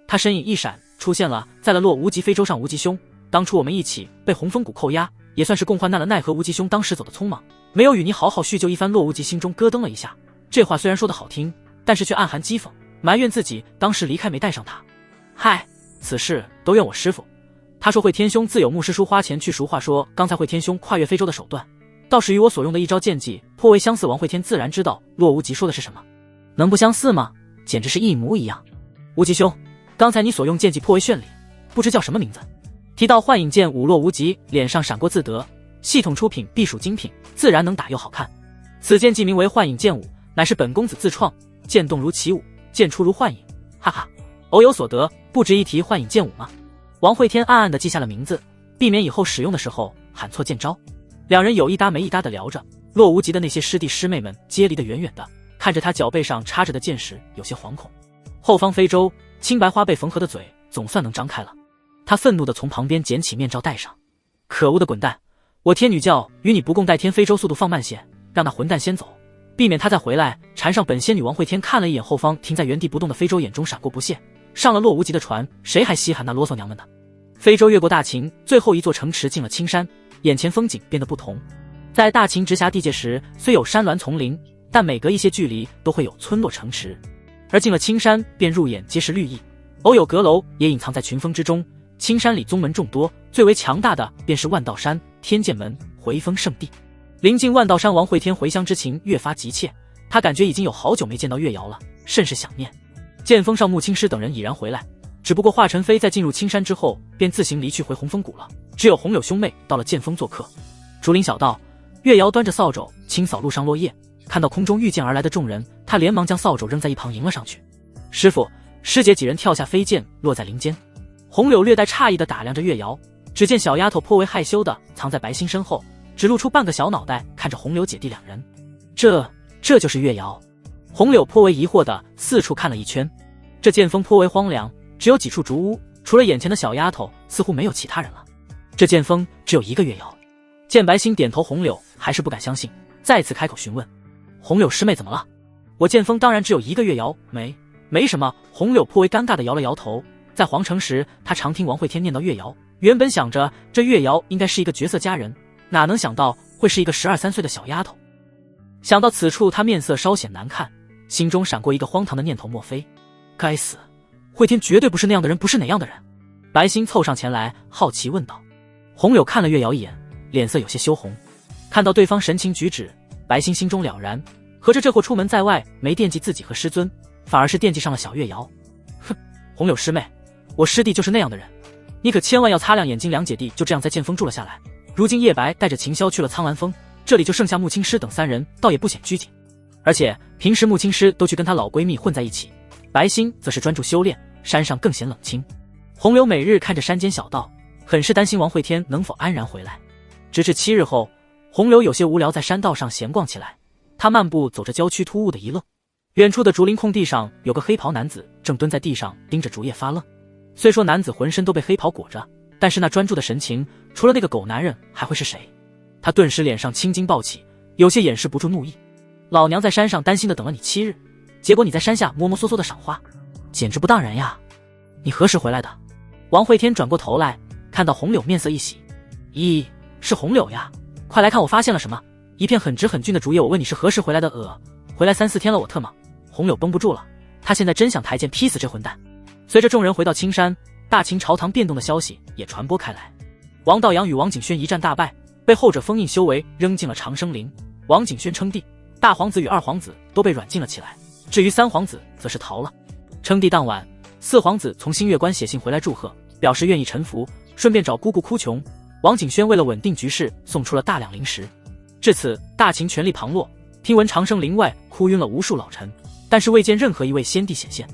他身影一闪，出现了在了洛无极非洲上。无极兄，当初我们一起被红风谷扣押，也算是共患难了，奈何无极兄当时走的匆忙，没有与你好好叙旧一番。洛无极心中咯噔了一下，这话虽然说得好听，但是却暗含讥讽，埋怨自己当时离开没带上他。嗨，此事都怨我师父。他说慧天兄自有牧师叔花钱去赎。话说刚才慧天兄跨越非洲的手段，倒是与我所用的一招剑技颇为相似。王慧天自然知道洛无极说的是什么，能不相似吗？简直是一模一样。无极兄，刚才你所用剑技颇为绚丽，不知叫什么名字？提到幻影剑舞，洛无极脸上闪过自得，系统出品必属精品，自然能打又好看。此剑技名为幻影剑舞，乃是本公子自创，剑动如起舞，剑出如幻影，哈哈，偶有所得，不值一提。幻影剑舞吗？王慧天暗暗地记下了名字，避免以后使用的时候喊错剑招。两人有一搭没一搭地聊着，洛无极的那些师弟师妹们皆离得远远的，看着他脚背上插着的剑时有些惶恐。后方非洲青白花被缝合的嘴总算能张开了，他愤怒地从旁边捡起面罩戴上。可恶的滚蛋，我天女教与你不共戴天。非洲速度放慢些，让那混蛋先走，避免他再回来缠上本仙女。王慧天看了一眼后方停在原地不动的非洲，眼中闪过不屑。上了洛无极的船，谁还稀罕那啰嗦娘们呢？非洲越过大秦，最后一座城池进了青山，眼前风景变得不同。在大秦直辖地界时，虽有山峦丛林，但每隔一些距离都会有村落城池，而进了青山便入眼皆是绿意，偶有阁楼也隐藏在群峰之中。青山里宗门众多，最为强大的便是万道山、天剑门、回风圣地。临近万道山，王慧天回乡之情越发急切，他感觉已经有好久没见到月瑶了，甚是想念。剑锋上穆青师等人已然回来，只不过华晨飞在进入青山之后便自行离去回红风谷了，只有红柳兄妹到了剑锋做客。竹林小道，月瑶端着扫帚清扫路上落叶，看到空中御剑而来的众人，他连忙将扫帚扔在一旁迎了上去。师父、师姐几人跳下飞剑落在林间。红柳略带诧异地打量着月瑶，只见小丫头颇为害羞地藏在白星身后，只露出半个小脑袋看着红柳姐弟两人。这就是月瑶。红柳颇为疑惑地四处看了一圈，这剑锋颇为荒凉，只有几处竹屋，除了眼前的小丫头，似乎没有其他人了。这剑锋只有一个月瑶。见白星点头，红柳还是不敢相信，再次开口询问：红柳师妹怎么了？我剑锋当然只有一个月瑶，没什么。红柳颇为尴尬地摇了摇头。在皇城时，他常听王慧天念叨月瑶，原本想着这月瑶应该是一个绝色佳人，哪能想到会是一个12、13岁的小丫头。想到此处，他面色稍显难看，心中闪过一个荒唐的念头：莫非该死，慧天绝对不是那样的人，不是哪样的人。白星凑上前来，好奇问道。红柳看了月瑶一眼，脸色有些羞红。看到对方神情举止，白星心中了然，合着这货出门在外没惦记自己和师尊，反而是惦记上了小月瑶。哼，红柳师妹，我师弟就是那样的人，你可千万要擦亮眼睛。两姐弟就这样在剑锋住了下来。如今叶白带着秦霄去了苍兰峰，这里就剩下穆青师等三人，倒也不显拘谨。而且平时穆青师都去跟她老闺蜜混在一起，白星则是专注修炼，山上更显冷清。红柳每日看着山间小道，很是担心王会天能否安然回来。直至7日后，洪流有些无聊，在山道上闲逛起来。他漫步走着，郊区突兀的一愣，远处的竹林空地上有个黑袍男子正蹲在地上盯着竹叶发愣。虽说男子浑身都被黑袍裹着，但是那专注的神情，除了那个狗男人还会是谁？他顿时脸上青筋暴起，有些掩饰不住怒意。老娘在山上担心的等了你7日，结果你在山下摸摸索索的赏花，简直不当人呀！你何时回来的？王会天转过头来，看到红柳面色一喜。咦，是红柳呀，快来看我发现了什么。一片很直很俊的竹叶，我问你是何时回来的？回来3、4天了，我特么。红柳绷不住了，他现在真想抬剑劈死这混蛋。随着众人回到青山，大秦朝堂变动的消息也传播开来。王道阳与王景轩一战大败，被后者封印修为，扔进了长生林。王景轩称帝，大皇子与2皇子都被软禁了起来，至于3皇子则是逃了。称帝当晚，4皇子从新月关写信回来祝贺，表示愿意臣服，顺便找姑姑哭穷。王景轩为了稳定局势，送出了大量灵石。至此，大秦权力旁落。听闻长生林外哭晕了无数老臣，但是未见任何一位先帝显现。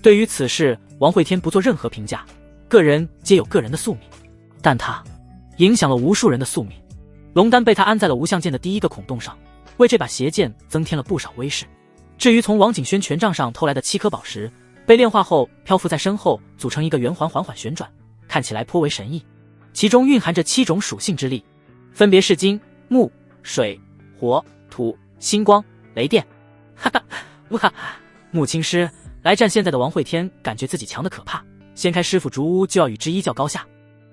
对于此事，王会天不做任何评价，个人皆有个人的宿命，但他影响了无数人的宿命。龙丹被他安在了无相剑的第一个孔洞上，为这把邪剑增添了不少威势。至于从王景轩权杖上偷来的7颗宝石，被炼化后漂浮在身后，组成一个圆环，缓缓旋转，看起来颇为神异。其中蕴含着7种属性之力，分别是金、木、水、火、土、星光、雷电。哈哈，哈，木青师来战。现在的王会天感觉自己强得可怕，掀开师傅竹屋就要与之一较高下。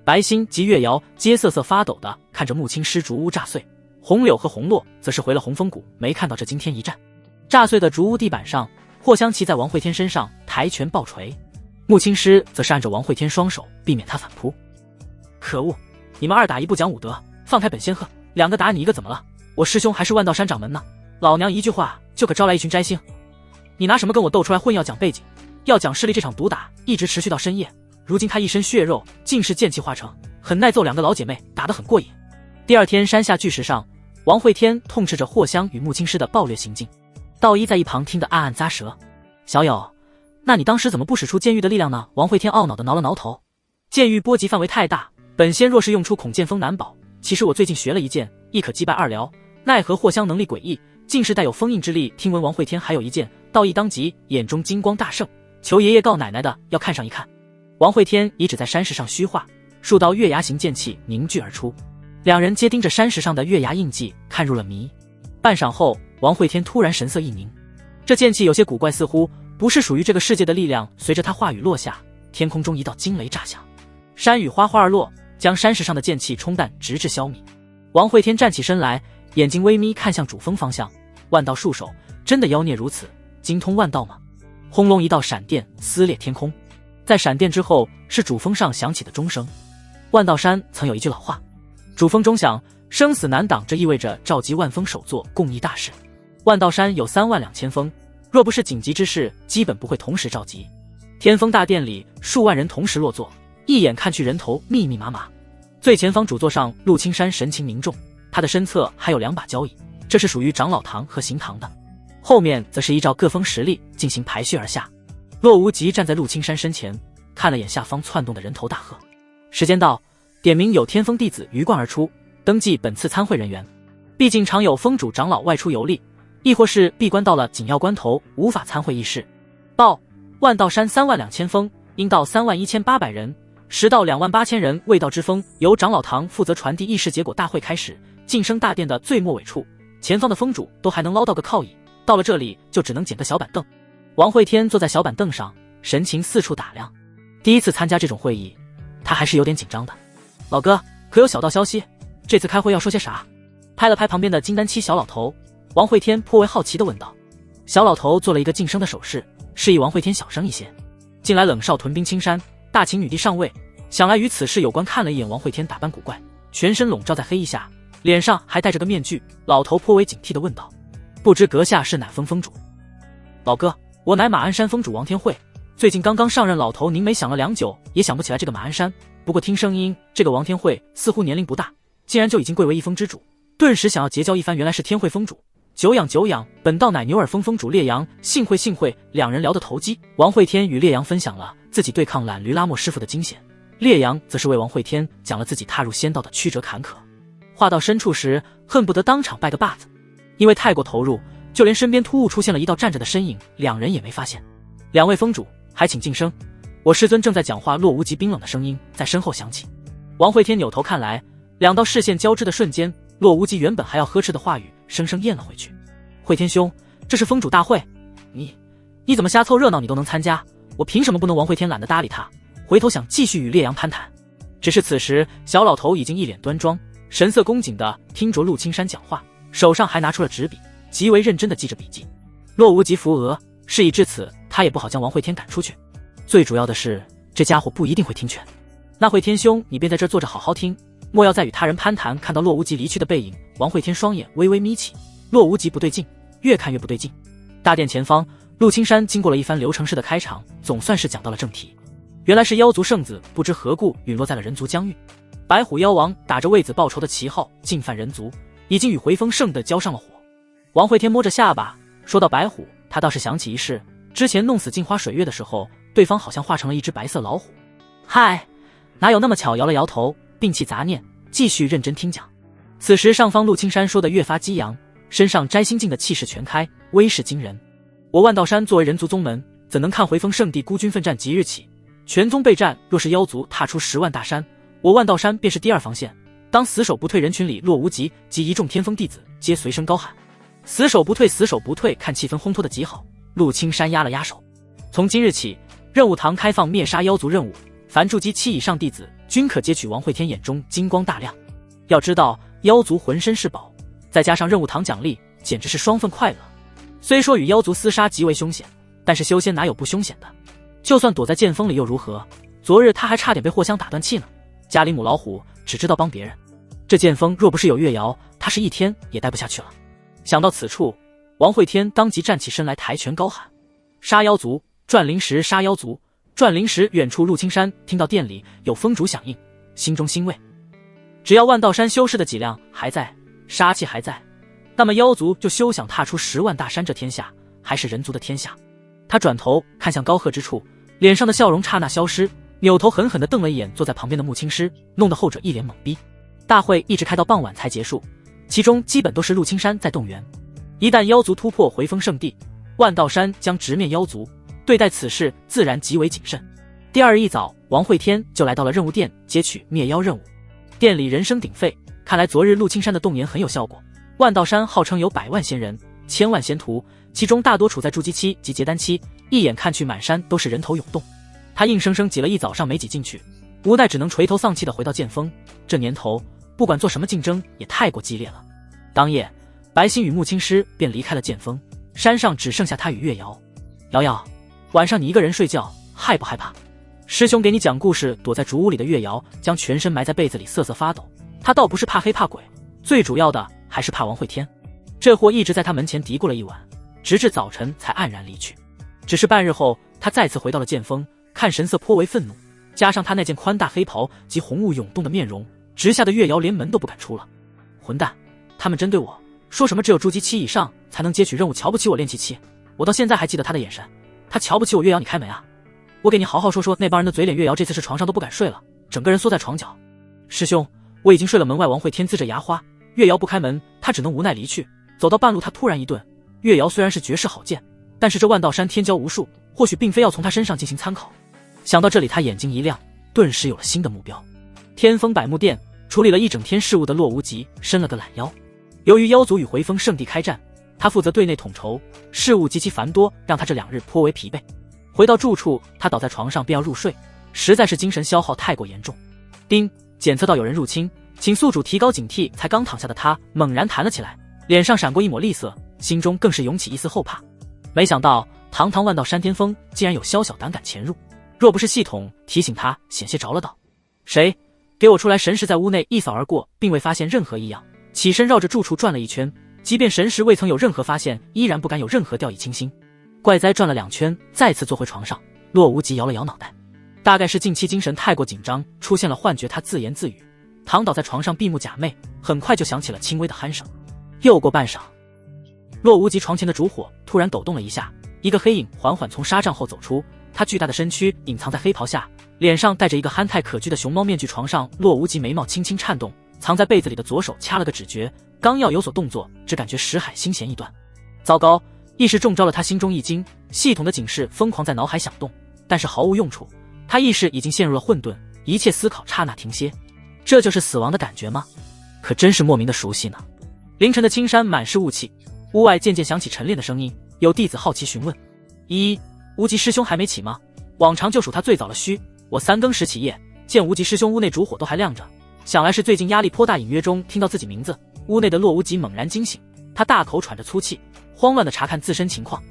白星及月瑶皆瑟瑟发抖的看着木青师竹屋炸碎，红柳和红洛则是回了红枫谷，没看到这惊天一战。炸碎的竹屋地板上，霍香骑在王会天身上抬拳暴锤，木青师则是按着王会天双手避免他反扑。可恶，你们2打1不讲武德，放开本仙鹤，2个打你1个怎么了？我师兄还是万道山掌门呢，老娘一句话就可招来一群摘星。你拿什么跟我斗出来混？要讲背景，要讲势力。这场毒打一直持续到深夜，如今他一身血肉尽是剑气化成，很耐揍，2个老姐妹打得很过瘾。第2天山下巨石上，王会天痛斥着霍香与木青师的暴虐行径。道一在一旁听得暗暗咂舌。小友，那你当时怎么不使出剑域的力量呢？王会天懊恼地挠了挠头。剑域波及范围太大，本仙若是用出孔剑锋难保。其实我最近学了一剑，亦可击败2僚，奈何霍香能力诡异，竟是带有封印之力。听闻王会天还有一剑，道义当即眼中金光大盛，求爷爷告奶奶的要看上一看。王会天已只在山石上虚化，数道月牙形剑气凝聚而出，两人皆盯着山石上的月牙印记看入了迷。半晌后，王会天突然神色一凝，这剑气有些古怪，似乎不是属于这个世界的力量。随着他话语落下，天空中一道惊雷炸响，山雨哗哗而落，将山石上的剑气冲淡，直至消弭。王会天站起身来，眼睛微眯，看向主峰方向。万道束手，真的妖孽如此，精通万道吗？轰隆一道闪电撕裂天空，在闪电之后是主峰上响起的钟声。万道山曾有一句老话，主峰钟响，生死难挡，这意味着召集万峰首座，共议大事。万道山有32000峰，若不是紧急之事，基本不会同时召集。天峰大殿里数万人同时落座，一眼看去人头密密麻麻。最前方主座上陆青山神情凝重，他的身侧还有2把交椅，这是属于长老堂和行堂的，后面则是依照各峰实力进行排序而下。洛无极站在陆青山身前，看了眼下方窜动的人头，大喝：时间到，点名有天峰弟子鱼贯而出，登记本次参会人员。毕竟常有峰主长老外出游历，亦或是闭关到了紧要关头无法参会议事。报：万道山32000峰，应到31800人，10到28000人。未到之峰，由长老堂负责传递议事结果。大会开始，晋升大殿的最末尾处，前方的峰主都还能捞到个靠椅，到了这里就只能捡个小板凳。王会天坐在小板凳上，神情四处打量。第一次参加这种会议，他还是有点紧张的。老哥，可有小道消息？这次开会要说些啥？拍了拍旁边的金丹期小老头，王会天颇为好奇地问道。小老头做了一个噤声的手势，示意王会天小声一些。近来冷少屯兵青山，大秦女帝上位，想来与此事有关。看了一眼王会天打扮古怪，全身笼罩在黑衣下，脸上还戴着个面具，老头颇为警惕地问道：不知阁下是哪峰峰主？老哥，我乃马鞍山峰主王天慧，最近刚刚上任。老头您没想了良久，也想不起来这个马鞍山，不过听声音，这个王天慧似乎年龄不大，竟然就已经贵为一峰之主，顿时想要结交一番。原来是天慧峰主。久仰久仰，本道乃牛耳峰峰主烈阳，幸会幸会。两人聊得投机，王会天与烈阳分享了自己对抗懒驴拉莫师傅的惊险，烈阳则是为王会天讲了自己踏入仙道的曲折坎坷。话到深处时，恨不得当场拜个把子，因为太过投入，就连身边突兀出现了一道站着的身影，两人也没发现。两位封主，还请晋升。我师尊正在讲话，洛无极冰冷的声音在身后响起。王会天扭头看来，两道视线交织的瞬间，洛无极原本还要呵斥的话语生生咽了回去。会天兄，这是封主大会，你怎么瞎凑热闹你都能参加？我凭什么不能？王会天懒得搭理他，回头想继续与烈阳攀谈。只是此时小老头已经一脸端庄，神色恭谨地听着陆青山讲话，手上还拿出了纸笔，极为认真地记着笔记。洛无极扶额，事已至此，他也不好将王会天赶出去。最主要的是，这家伙不一定会听劝。那会天兄，你便在这儿坐着好好听，莫要再与他人攀谈。看到洛无极离去的背影，王会天双眼微微眯起。洛无极不对劲，越看越不对劲。大殿前方，陆青山经过了一番流程式的开场，总算是讲到了正题。原来是妖族圣子不知何故陨落在了人族疆域，白虎妖王打着为子报仇的旗号进犯人族，已经与回风圣的交上了火。王会天摸着下巴说到白虎，他倒是想起一事，之前弄死镜花水月的时候，对方好像化成了一只白色老虎。嗨，哪有那么巧？摇了摇头，摒弃杂念，继续认真听讲。此时上方陆青山说的越发激扬，身上摘星镜的气势全开，威势惊人。我万道山作为人族宗门，怎能看回风圣地孤军奋战？即日起全宗备战，若是妖族踏出10万大山，我万道山便是第二防线。当死守不退人群里，洛无极及一众天风弟子皆随声高喊：死守不退，死守不退！看气氛烘托的极好。陆青山压了压手，从今日起，任务堂开放灭杀妖族任务，凡筑基7以上弟子均可接取。王会天眼中金光大亮，要知道妖族浑身是宝，再加上任务堂奖励，简直是双份快乐。虽说与妖族厮杀极为凶险，但是修仙哪有不凶险的？就算躲在剑锋里又如何？昨日他还差点被霍香打断气呢。家里母老虎只知道帮别人，这剑锋若不是有月瑶，他是一天也待不下去了。想到此处，王会天当即站起身来，抬拳高喊：杀妖族！转灵石！杀妖族！转灵石！远处陆青山听到殿里有风主响应，心中欣慰。只要万道山修士的脊梁还在，杀气还在，那么妖族就休想踏出10万大山。这天下还是人族的天下。他转头看向高鹤之处，脸上的笑容刹那消失，扭头狠狠地瞪了一眼坐在旁边的木青师，弄得后者一脸懵逼。大会一直开到傍晚才结束，其中基本都是陆青山在动员。一旦妖族突破回风圣地，万道山将直面妖族，对待此事自然极为谨慎。第二日一早，王会天就来到了任务殿接取灭妖任务。殿里人声鼎沸，看来昨日陆青山的动言很有效果。万道山号称有100万仙人，1000万仙徒，其中大多处在筑基期及结丹期，一眼看去满山都是人头涌动。他硬生生挤了一早上没挤进去，无奈只能垂头丧气地回到剑锋。这年头不管做什么竞争也太过激烈了。当夜，白心与木青师便离开了剑锋，山上只剩下他与月瑶。瑶瑶，晚上你一个人睡觉害不害怕？师兄给你讲故事。躲在竹屋里的月瑶将全身埋在被子里瑟瑟发抖，他倒不是怕黑怕鬼，最主要的还是怕王会天。这货一直在他门前嘀咕了一晚，直至早晨才黯然离去。只是半日后，他再次回到了剑锋，看神色颇为愤怒，加上他那件宽大黑袍及红雾涌动的面容，直吓得月瑶连门都不敢出了。混蛋，他们针对我，说什么只有筑基期以上才能接取任务，瞧不起我炼气期。我到现在还记得他的眼神，他瞧不起我。月瑶，你开门啊，我给你好好说说那帮人的嘴脸。月瑶这次是床上都不敢睡了，整个人缩在床角。师兄，我已经睡了。门外王会天呲着牙花，月瑶不开门，他只能无奈离去。走到半路，他突然一顿。月瑶虽然是绝世好剑，但是这万道山天骄无数，或许并非要从他身上进行参考。想到这里，他眼睛一亮，顿时有了新的目标。天风百木殿处理了一整天事务的洛无极伸了个懒腰。由于妖族与回风圣地开战，他负责对内统筹，事务极其繁多，让他这2日颇为疲惫。回到住处，他倒在床上便要入睡，实在是精神消耗太过严重。丁，检测到有人入侵，请宿主提高警惕。才刚躺下的他猛然弹了起来，脸上闪过一抹厉色，心中更是涌起一丝后怕。没想到堂堂万道山巅峰竟然有宵小胆敢潜入，若不是系统提醒他，险些着了道。谁？给我出来！神识在屋内一扫而过，并未发现任何异样，起身绕着住处转了一圈，即便神识未曾有任何发现，依然不敢有任何掉以轻心。怪哉，转了2圈，再次坐回床上。洛无极摇了摇脑袋，大概是近期精神太过紧张，出现了幻觉。他自言自语，躺倒在床上闭目假寐，很快就响起了轻微的鼾声。又过半晌，洛无极床前的烛火突然抖动了一下，一个黑影缓缓从纱帐后走出，他巨大的身躯隐藏在黑袍下，脸上戴着一个憨态可掬的熊猫面具。床上，洛无极眉毛轻轻颤动，藏在被子里的左手掐了个指诀，刚要有所动作，只感觉识海心弦一断。糟糕！意识中招了，他心中一惊，系统的警示疯狂在脑海响动，但是毫无用处。他意识已经陷入了混沌，一切思考刹那停歇。这就是死亡的感觉吗？可真是莫名的熟悉呢。凌晨的青山满是雾气，屋外渐渐响起晨练的声音，有弟子好奇询问：无极师兄还没起吗？往常就属他最早了。嘘，我3更时起夜，见无极师兄屋内烛火都还亮着，想来是最近压力颇大。隐约中听到自己名字，屋内的洛无极猛然惊醒，他大口喘着粗气，慌乱地查看自身情况。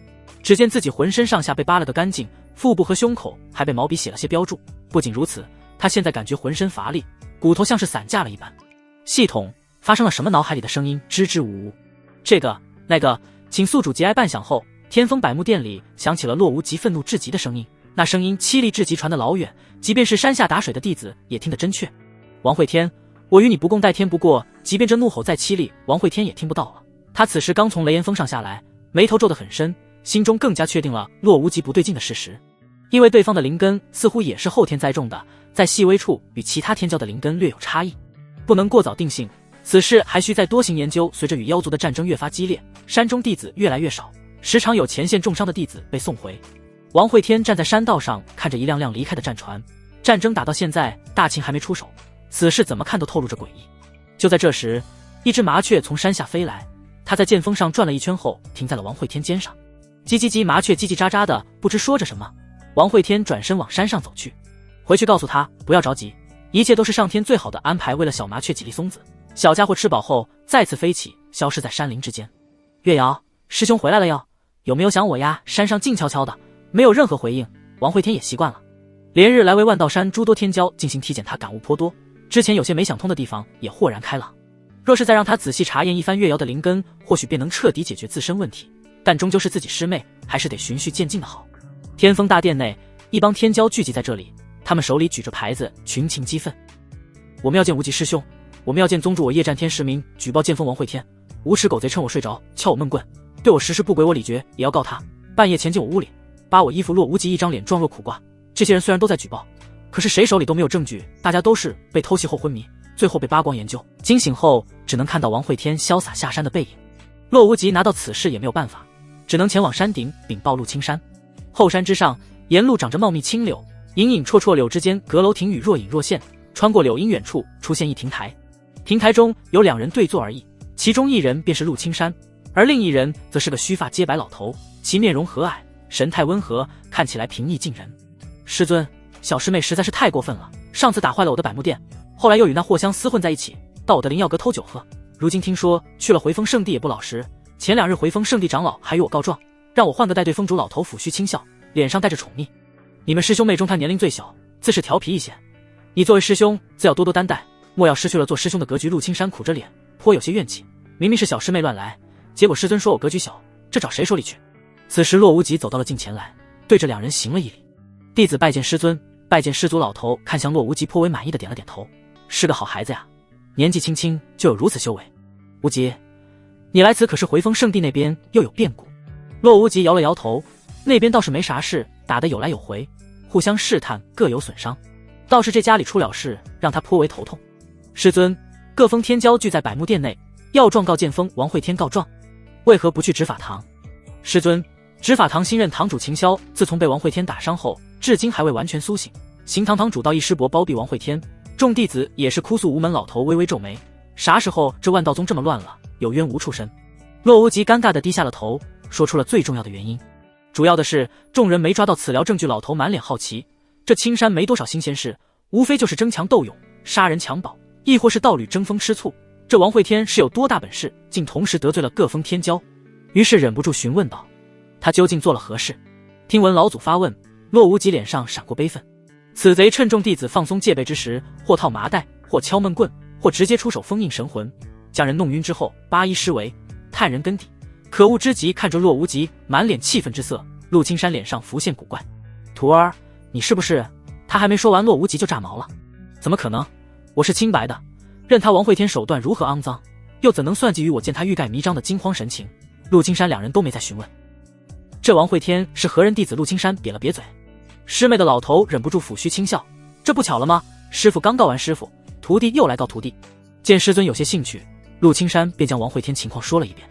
只见自己浑身上下被扒了个干净，腹部和胸口还被毛笔写了些标注。不仅如此，他现在感觉浑身乏力，骨头像是散架了一般。系统，发生了什么？脑海里的声音支支吾吾。这个那个，请宿主节哀。半晌后，天风百木殿里响起了洛无极愤怒至极的声音，那声音凄厉至极，传得老远，即便是山下打水的弟子也听得真确。王会天，我与你不共戴天。不过即便这怒吼再凄厉，王会天也听不到了。他此时刚从雷岩峰上下来，眉头皱得很深，心中更加确定了洛无极不对劲的事实。因为对方的灵根似乎也是后天栽种的，在细微处与其他天骄的灵根略有差异，不能过早定性，此事还需再多行研究。随着与妖族的战争越发激烈，山中弟子越来越少，时常有前线重伤的弟子被送回。王会天站在山道上，看着一辆辆离开的战船。战争打到现在，大秦还没出手，此事怎么看都透露着诡异。就在这时，一只麻雀从山下飞来，它在剑锋上转了一圈后，停在了王会天肩上。叽叽叽，麻雀叽叽喳喳的，不知说着什么。王会天转身往山上走去，回去告诉他不要着急，一切都是上天最好的安排。为了小麻雀几粒松子，小家伙吃饱后再次飞起，消失在山林之间。月瑶师兄回来了哟，有没有想我呀？山上静悄悄的，没有任何回应。王会天也习惯了，连日来为万道山诸多天骄进行体检，他感悟颇多，之前有些没想通的地方也豁然开朗。若是再让他仔细查验一番月瑶的灵根，或许便能彻底解决自身问题，但终究是自己师妹，还是得循序渐进的好。天风大殿内，一帮天骄聚集在这里，他们手里举着牌子，群情激愤。我们要见无极师兄，我们要见宗主。我夜战天实名举报剑锋王会天，无耻狗贼趁我睡着撬我闷棍，对我实施不轨，我李觉也要告他。半夜潜进我屋里，扒我衣服，洛无极一张脸状若苦瓜。这些人虽然都在举报，可是谁手里都没有证据，大家都是被偷袭后昏迷，最后被扒光研究，惊醒后只能看到王会天潇洒下山的背影。洛无极拿到此事也没有办法，只能前往山顶禀报陆青山。后山之上，沿路长着茂密青柳，隐隐绰绰柳之间，阁楼亭宇若隐若现。穿过柳荫，远处出现一亭台，亭台中有2人对坐而已，其中一人便是陆青山，而另一人则是个须发皆白老头，其面容和蔼，神态温和，看起来平易近人。师尊，小师妹实在是太过分了，上次打坏了我的百木殿，后来又与那货香厮混在一起，到我的灵药阁偷酒喝，如今听说去了回风圣地也不老实。前2日回风圣地长老还与我告状，让我换个带队。风主老头抚须轻笑，脸上带着宠溺。你们师兄妹中他年龄最小，自是调皮一些，你作为师兄自要多多担待，莫要失去了做师兄的格局。陆青山苦着脸，颇有些怨气，明明是小师妹乱来，结果师尊说我格局小，这找谁说理去？此时洛无极走到了近前来，对着2人行了一礼。弟子拜见师尊，拜见师祖。老头看向洛无极，颇为满意的点了点头，是个好孩子呀，年纪轻轻就有如此修为。无极，你来此可是回风圣地那边又有变故？洛无极摇了摇头，那边倒是没啥事，打得有来有回，互相试探，各有损伤，倒是这家里出了事，让他颇为头痛。师尊，各封天骄聚在百木殿内，要状告剑锋王会天告状，为何不去执法堂？师尊，执法堂新任堂主秦霄自从被王会天打伤后，至今还未完全苏醒，行堂堂主道义师伯包庇王会天，众弟子也是哭诉无门。老头微微皱眉，啥时候这万道宗这么乱了，有冤无处伸？洛无极尴尬地低下了头，说出了最重要的原因。主要的是众人没抓到此条证据。老头满脸好奇，这青山没多少新鲜事，无非就是争强斗勇，杀人抢宝，亦或是道侣争风吃醋。这王会天是有多大本事，竟同时得罪了各封天骄？于是忍不住询问道，他究竟做了何事？听闻老祖发问，洛无极脸上闪过悲愤。此贼趁众弟子放松戒备之时，或套麻袋，或敲闷棍，或直接出手封印神魂，将人弄晕之后扒衣施为，探人根底。可恶之极！看着洛无极满脸气愤之色，陆青山脸上浮现古怪。徒儿，你是不是……他还没说完，洛无极就炸毛了。怎么可能？我是清白的，任他王会天手段如何肮脏，又怎能算计于我见他欲盖弥彰的惊慌神情？陆青山2人都没再询问。这王会天是何人弟子？陆青山瘪了瘪嘴。师妹的老头忍不住抚须轻笑，这不巧了吗？师傅刚告完师傅，徒弟又来告徒弟。见师尊有些兴趣，陆青山便将王慧天情况说了一遍。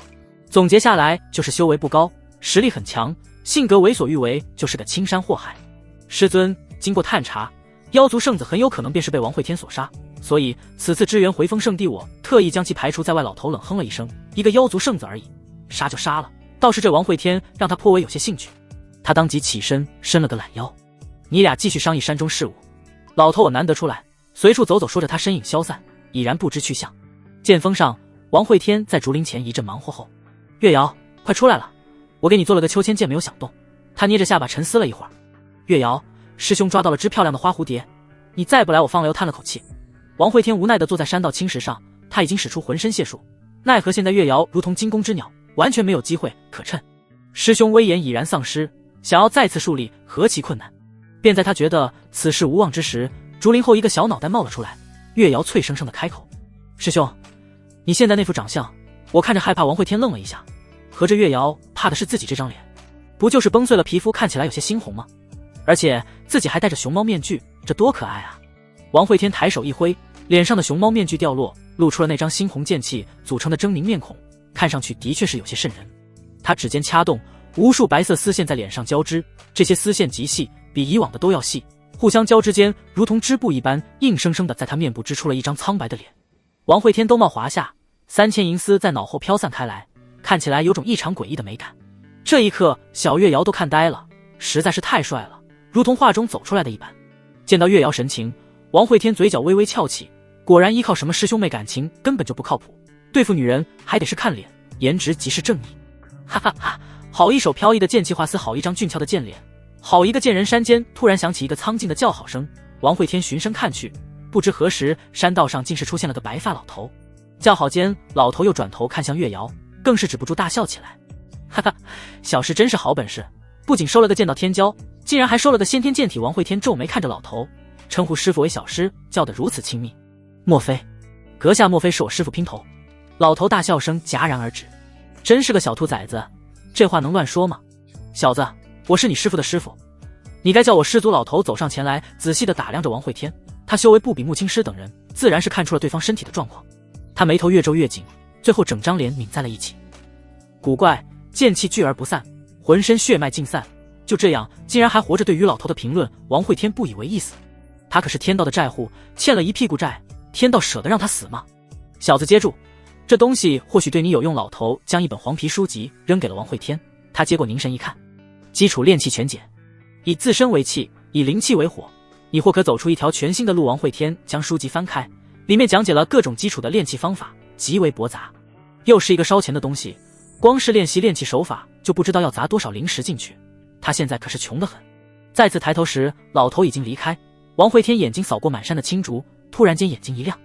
总结下来就是修为不高，实力很强，性格为所欲为，就是个青山祸害。师尊，经过探查，妖族圣子很有可能便是被王慧天所杀，所以此次支援回风圣地，我特意将其排除在外。老头冷哼了一声，一个妖族圣子而已，杀就杀了，倒是这王慧天让他颇为有些兴趣。他当即起身伸了个懒腰，你俩继续商议山中事务，老头我难得出来，随处走走。说着他身影消散，已然不知去向。剑锋上，王慧天在竹林前一阵忙活后，月瑶快出来了，我给你做了个秋千剑，没有响动。他捏着下巴沉思了一会儿，月瑶，师兄抓到了只漂亮的花蝴蝶，你再不来我放了又叹了口气。王慧天无奈地坐在山道青石上，他已经使出浑身解数，奈何现在月瑶如同惊弓之鸟，完全没有机会可趁。师兄威严已然丧失，想要再次树立何其困难。便在他觉得此事无望之时，竹林后一个小脑袋冒了出来，月瑶脆生生地开口，师兄，你现在那副长相，我看着害怕。王慧天愣了一下，合着月瑶怕的是自己这张脸，不就是崩碎了皮肤，看起来有些猩红吗？而且自己还戴着熊猫面具，这多可爱啊。王慧天抬手一挥，脸上的熊猫面具掉落，露出了那张猩红剑气组成的狰狞面孔，看上去的确是有些瘆人。他指尖掐动，无数白色丝线在脸上交织，这些丝线极细，比以往的都要细，互相交织间如同织布一般，硬生生的在他面部织出了一张苍白的脸。王慧天兜帽华夏，3000银丝在脑后飘散开来，看起来有种异常诡异的美感。这一刻小月瑶都看呆了，实在是太帅了，如同画中走出来的一般。见到月瑶神情，王慧天嘴角微微翘起，果然依靠什么师兄妹感情根本就不靠谱，对付女人还得是看脸，颜值即是正义。哈哈哈，好一手飘逸的剑气画丝，好一张俊俏的剑脸，好一个剑人。山间突然响起一个苍劲的叫好声，王慧天循声看去，不知何时山道上竟是出现了个白发老头。叫好间，老头又转头看向月瑶，更是止不住大笑起来。哈哈，小师真是好本事，不仅收了个剑道天骄，竟然还收了个先天剑体。王慧天皱眉看着老头，称呼师傅为小师，叫得如此亲密。莫非阁下莫非是我师傅姘头？老头大笑声戛然而止，真是个小兔崽子，这话能乱说吗？小子，我是你师傅的师傅，你该叫我师祖。老头走上前来，仔细地打量着王慧天，他修为不比穆青师等人，自然是看出了对方身体的状况。他眉头越皱越紧，最后整张脸抿在了一起。古怪，剑气聚而不散，浑身血脉尽散，就这样竟然还活着。对于老头的评论，王慧天不以为意思。他可是天道的债户，欠了一屁股债，天道舍得让他死吗？小子接住，这东西或许对你有用。老头将一本黄皮书籍扔给了王慧天，他接过凝神一看，基础炼气全解，以自身为气，以灵气为火，你或可走出一条全新的路。王慧天将书籍翻开，里面讲解了各种基础的炼气方法，极为驳杂。又是一个烧钱的东西，光是练习炼气手法就不知道要砸多少灵石进去，他现在可是穷得很。再次抬头时，老头已经离开。王慧天眼睛扫过满山的青竹，突然间眼睛一亮，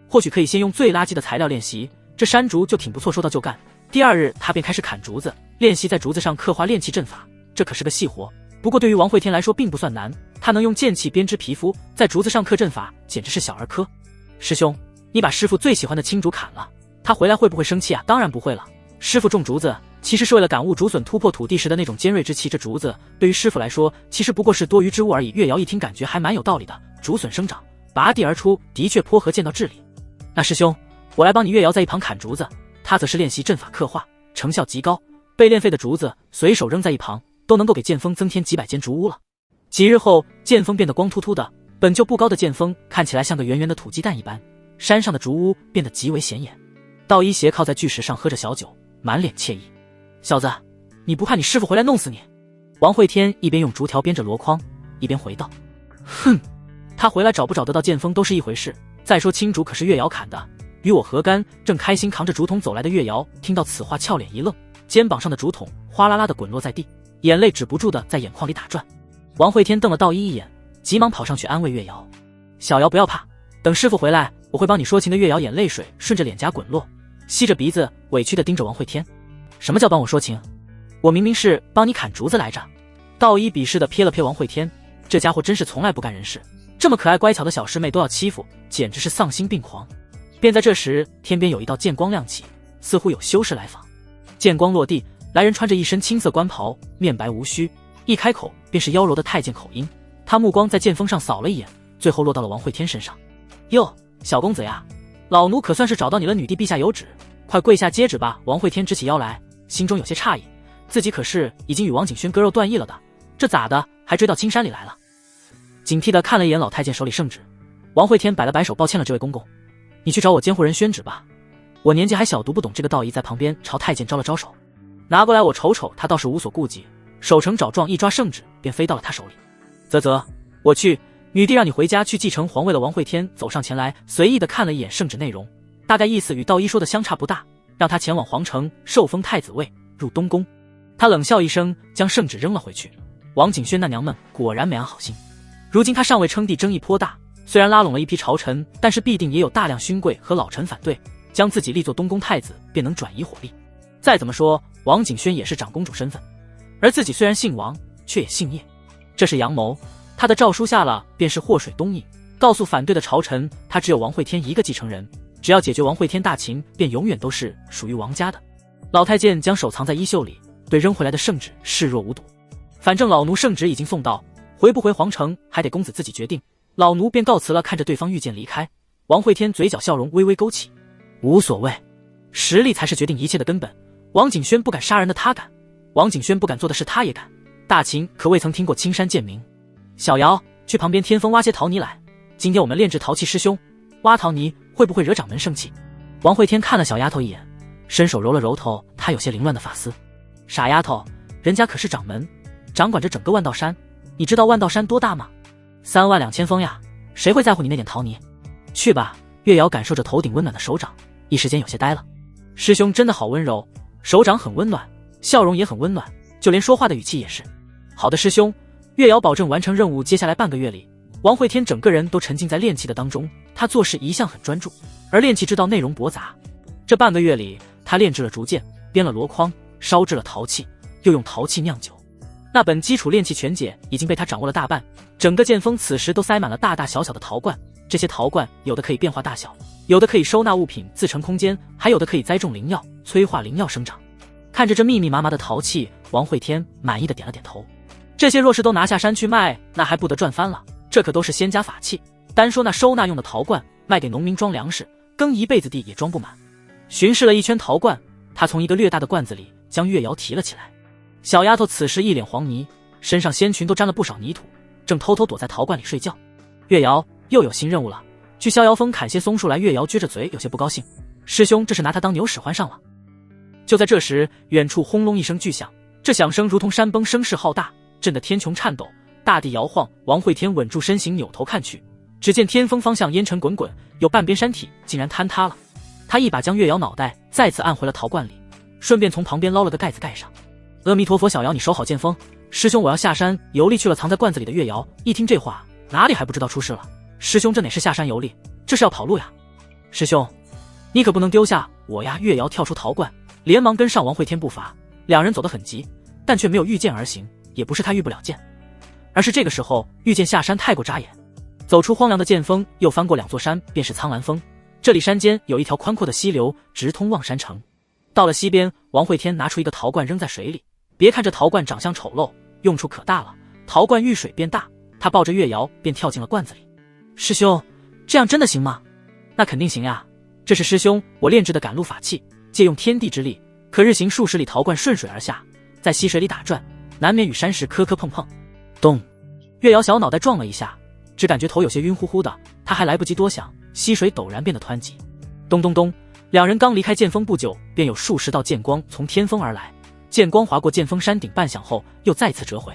或许可以先用最垃圾的材料练习，这山竹就挺不错。说到就干，第二日他便开始砍竹子，练习在竹子上刻画炼气阵法。这可是个细活，不过对于王慧天来说并不算难，他能用剑气编织皮肤，在竹子上刻阵法，简直是小儿科。师兄，你把师傅最喜欢的青竹砍了，他回来会不会生气啊？当然不会了，师傅种竹子其实是为了感悟竹笋突破土地时的那种尖锐之气，这竹子对于师傅来说其实不过是多余之物而已。月瑶一听感觉还蛮有道理的，竹笋生长拔地而出，的确颇合剑道治理。那师兄，我来帮你。月瑶在一旁砍竹子，他则是练习阵法刻画，成效极高，被练废的竹子随手扔在一旁，都能够给剑锋增添几百间竹屋了。几日后，剑锋变得光秃秃的，本就不高的剑锋看起来像个圆圆的土鸡蛋一般，山上的竹屋变得极为显眼。道一斜靠在巨石上喝着小酒，满脸惬意。小子，你不怕你师傅回来弄死你？王慧天一边用竹条编着箩筐，一边回道。哼，他回来找不找得到剑锋都是一回事，再说青竹可是月瑶砍的，与我何干？正开心扛着竹筒走来的月瑶听到此话，俏脸一愣，肩膀上的竹筒哗啦啦的滚落在地，眼泪止不住的在眼眶里打转。王慧天瞪了道一眼，急忙跑上去安慰月瑶：小瑶不要怕，等师傅回来我会帮你说情的。月瑶眼泪水顺着脸颊滚落，吸着鼻子委屈的盯着王慧天。什么叫帮我说情？我明明是帮你砍竹子来着。道一鄙视的瞥了瞥王慧天，这家伙真是从来不干人事，这么可爱乖巧的小师妹都要欺负，简直是丧心病狂。便在这时，天边有一道剑光亮起，似乎有修士来访。剑光落地，来人穿着一身青色官袍，面白无须，一开口便是妖娆的太监口音，他目光在剑锋上扫了一眼，最后落到了王慧天身上。哟，小公子呀，老奴可算是找到你了，女帝陛下有旨，快跪下接旨吧。王慧天直起腰来，心中有些诧异，自己可是已经与王景轩割肉断义了的，这咋的还追到青山里来了？警惕地看了一眼老太监手里圣旨，王慧天摆了摆手，抱歉了，这位公公，你去找我监护人宣旨吧。我年纪还小，读不懂这个道义，在旁边朝太监招了招手，拿过来我瞅瞅。他倒是无所顾忌，手呈爪状，一抓圣旨便飞到了他手里。啧，我去，女帝让你回家去继承皇位了。王慧天走上前来，随意地看了一眼圣旨内容，大概意思与道一说的相差不大，让他前往皇城受封太子位，入东宫。他冷笑一声，将圣旨扔了回去。王景轩那娘们果然没安好心，如今他上位称帝，争议颇大，虽然拉拢了一批朝臣，但是必定也有大量勋贵和老臣反对，将自己立作东宫太子便能转移火力。再怎么说，王景轩也是长公主身份，而自己虽然姓王，却也姓叶，这是阳谋。他的诏书下了，便是祸水东引，告诉反对的朝臣，他只有王慧天一个继承人，只要解决王慧天大秦，便永远都是属于王家的。老太监将手藏在衣袖里，对扔回来的圣旨视若无睹。反正老奴圣旨已经送到，回不回皇城还得公子自己决定。老奴便告辞了，看着对方御剑离开。王慧天嘴角笑容微微勾起，无所谓，实力才是决定一切的根本。王景轩不敢杀人的他敢，王景轩不敢做的事他也敢。大秦可未曾听过青山剑名。小瑶，去旁边天峰挖些陶泥来，今天我们炼制陶器，师兄挖陶泥会不会惹掌门生气？王慧天看了小丫头一眼，伸手揉了揉头她有些凌乱的发丝。傻丫头，人家可是掌门，掌管着整个万道山，你知道万道山多大吗？32000峰呀，谁会在乎你那点陶泥？去吧。月瑶感受着头顶温暖的手掌，一时间有些呆了。师兄真的好温柔，手掌很温暖，笑容也很温暖，就连说话的语气也是。好的师兄，月瑶保证完成任务。接下来半个月里，王慧天整个人都沉浸在炼器的当中，他做事一向很专注，而炼器之道内容博杂。这半个月里，他炼制了竹剑，编了箩筐，烧制了陶器，又用陶器酿酒。那本基础炼器全解已经被他掌握了大半，整个剑锋此时都塞满了大大小小的陶罐，这些陶罐有的可以变化大小，有的可以收纳物品自成空间，还有的可以栽种灵药，催化灵药生长。看着这密密麻麻的陶器，王慧天满意的点了点头。这些若是都拿下山去卖，那还不得赚翻了？这可都是仙家法器，单说那收纳用的陶罐，卖给农民装粮食，耕一辈子地也装不满。巡视了一圈陶罐，他从一个略大的罐子里将月瑶提了起来。小丫头此时一脸黄泥，身上仙裙都沾了不少泥土，正偷偷躲在陶罐里睡觉。月瑶又有新任务了，去逍遥峰砍些松树来。月瑶撅着嘴有些不高兴，师兄这是拿他当牛使唤上了。就在这时，远处轰隆一声巨响，这响声如同山崩，声势浩大，震得天穹颤抖，大地摇晃。王慧天稳住身形，扭头看去，只见天峰方向烟尘滚滚，有半边山体竟然坍塌了。他一把将月瑶脑袋再次按回了陶罐里，顺便从旁边捞了个盖子盖上。阿弥陀佛，小瑶你守好剑锋，师兄我要下山游历去了。藏在罐子里的月瑶一听这话，哪里还不知道出事了？师兄这哪是下山游历，这是要跑路呀！师兄你可不能丢下我呀！月瑶跳出陶罐，连忙跟上王慧天步伐，两人走得很急，但却没有御剑而行，也不是他御不了剑，而是这个时候御剑下山太过扎眼。走出荒凉的剑锋，又翻过两座山，便是苍兰峰。这里山间有一条宽阔的溪流，直通望山城。到了溪边，王慧天拿出一个陶罐扔在水里，别看这陶罐长相丑陋，用处可大了，陶罐遇水变大。他抱着月瑶便跳进了罐子里。师兄这样真的行吗？那肯定行呀，这是师兄我炼制的赶路法器，借用天地之力，可日行数十里。陶罐顺水而下，在溪水里打转，难免与山石磕磕碰碰。咚！月瑶小脑袋撞了一下，只感觉头有些晕乎乎的，他还来不及多想，溪水陡然变得湍急。咚咚咚！两人刚离开剑锋不久，便有数十道剑光从天峰而来，剑光划过剑锋山顶半响后，又再次折回。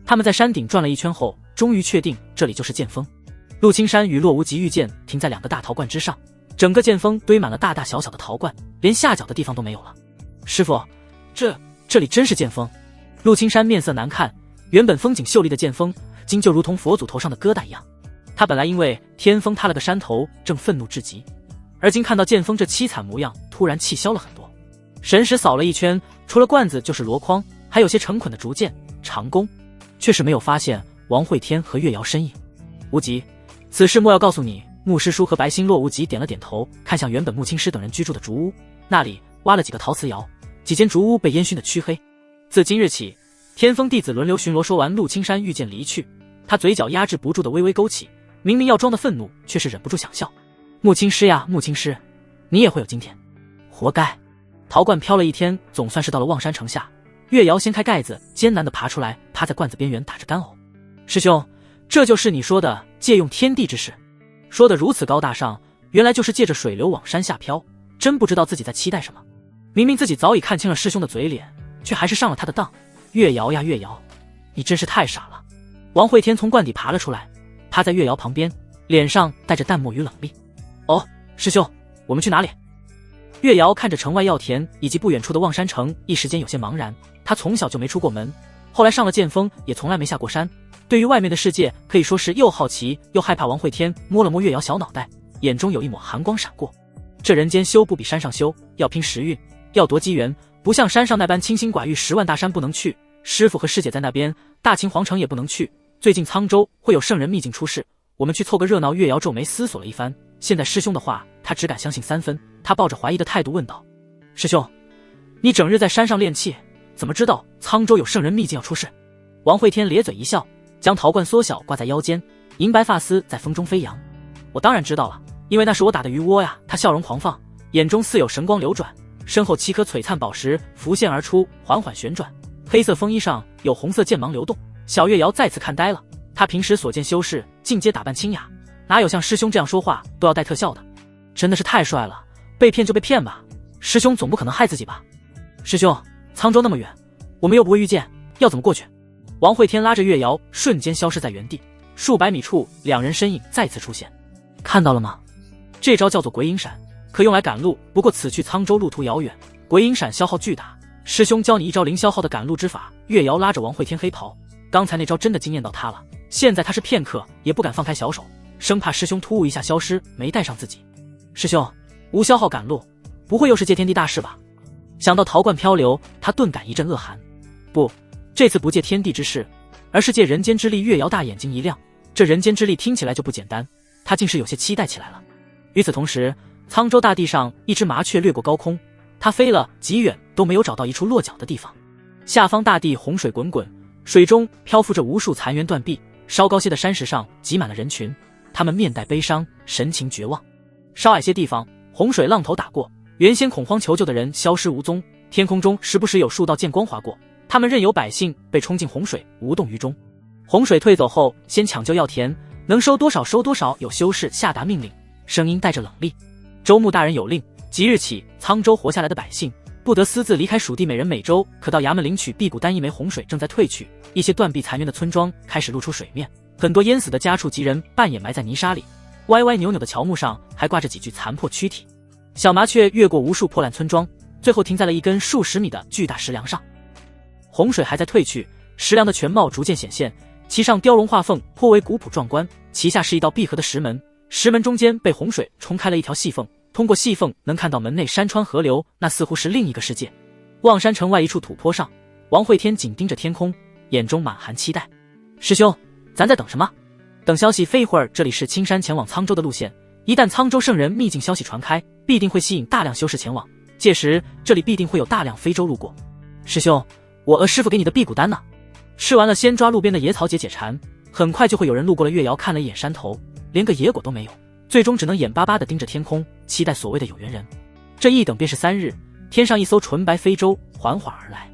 他们在山顶转了一圈后，终于确定这里就是剑锋。陆青山与洛无极御剑停在两个大陶罐之上，整个剑锋堆满了大大小小的陶罐，连下脚的地方都没有了。师傅，这里真是剑锋？陆青山面色难看，原本风景秀丽的剑锋，今就如同佛祖头上的疙瘩一样。他本来因为天峰塌了个山头，正愤怒至极，而今看到剑锋这凄惨模样，突然气消了很多。神识扫了一圈，除了罐子就是箩筐，还有些成捆的竹剑、长弓，却是没有发现王慧天和月瑶身影。无极，此事莫要告诉你。牧师叔和白星洛无极点了点头，看向原本穆青师等人居住的竹屋，那里挖了几个陶瓷窑，几间竹屋被烟熏得黢黑。自今日起，天峰弟子轮流巡逻。说完，陆青山御剑离去，他嘴角压制不住的微微勾起，明明要装的愤怒，却是忍不住想笑。穆青师呀，穆青师，你也会有今天，活该。陶罐飘了一天，总算是到了望山城下。月瑶掀开盖子，艰难地爬出来，趴在罐子边缘打着干呕。师兄，这就是你说的借用天地之势？说得如此高大上，原来就是借着水流往山下飘，真不知道自己在期待什么。明明自己早已看清了师兄的嘴脸，却还是上了他的当。月瑶呀月瑶，你真是太傻了。王慧天从罐底爬了出来，趴在月瑶旁边，脸上带着淡漠与冷厉。哦，师兄，我们去哪里？月瑶看着城外药田以及不远处的望山城，一时间有些茫然。他从小就没出过门，后来上了剑锋，也从来没下过山。对于外面的世界，可以说是又好奇又害怕。王慧天摸了摸月瑶小脑袋，眼中有一抹寒光闪过。这人间修不比山上修，要拼时运，要夺机缘，不像山上那般清心寡欲，10万大山不能去，师傅和师姐在那边，大秦皇城也不能去。最近沧州会有圣人秘境出世，我们去凑个热闹。月瑶皱眉思索了一番，现在师兄的话，他只敢相信3分。他抱着怀疑的态度问道：师兄，你整日在山上练气，怎么知道沧州有圣人秘境要出世？王慧天咧嘴一笑，将陶罐缩小挂在腰间，银白发丝在风中飞扬。我当然知道了，因为那是我打的鱼窝呀。他笑容狂放，眼中似有神光流转，身后7颗璀璨宝石浮现而出，缓缓旋转，黑色风衣上有红色剑芒流动。小月瑶再次看呆了，他平时所见修士尽皆打扮清雅，哪有像师兄这样说话都要带特效的？真的是太帅了，被骗就被骗吧，师兄总不可能害自己吧？师兄，沧州那么远，我们又不会遇见，要怎么过去？王慧天拉着月瑶瞬间消失在原地，数百米处两人身影再次出现。看到了吗？这招叫做鬼影闪，可用来赶路，不过此去沧州路途遥远，鬼影闪消耗巨大，师兄教你一招零消耗的赶路之法。月瑶拉着王慧天黑袍，刚才那招真的惊艳到他了，现在他是片刻也不敢放开小手，生怕师兄突兀一下消失，没带上自己。师兄，无消耗赶路，不会又是借天地大事吧？想到陶罐漂流，他顿感一阵恶寒。不，这次不借天地之事，而是借人间之力。月瑶大眼睛一亮，这人间之力听起来就不简单，他竟是有些期待起来了。与此同时，沧州大地上一只麻雀掠过高空，它飞了极远都没有找到一处落脚的地方。下方大地洪水滚滚，水中漂浮着无数残垣断壁，稍高些的山石上挤满了人群，他们面带悲伤，神情绝望。稍矮些地方，洪水浪头打过，原先恐慌求救的人消失无踪，天空中时不时有数道剑光划过，他们任由百姓被冲进洪水，无动于衷。洪水退走后，先抢救药田，能收多少收多少。有修士下达命令，声音带着冷厉：州牧大人有令，即日起，沧州活下来的百姓不得私自离开属地，每人每周可到衙门领取辟谷丹1枚。洪水正在退去，一些断壁残垣的村庄开始露出水面，很多淹死的家畜及人半掩埋在泥沙里，歪歪扭扭的乔木上还挂着几具残破躯体。小麻雀越过无数破烂村庄，最后停在了一根数十米的巨大石梁上。洪水还在退去，石梁的全貌逐渐显现，其上雕龙画凤，颇为古朴壮观。其下是一道闭合的石门，石门中间被洪水冲开了一条细缝，通过细缝能看到门内山川河流，那似乎是另一个世界。望山城外一处土坡上，王慧天紧盯着天空，眼中满含期待。师兄，咱在等什么？等消息。飞一会儿，这里是青山前往沧州的路线，一旦沧州圣人秘境消息传开，必定会吸引大量修士前往，届时这里必定会有大量非洲路过。师兄，我师傅给你的辟谷丹呢？吃完了先抓路边的野草解馋，很快就会有人路过了。月瑶看了一眼山头，连个野果都没有，最终只能眼巴巴地盯着天空，期待所谓的有缘人。这一等便是3日，天上一艘纯白非洲缓缓而来。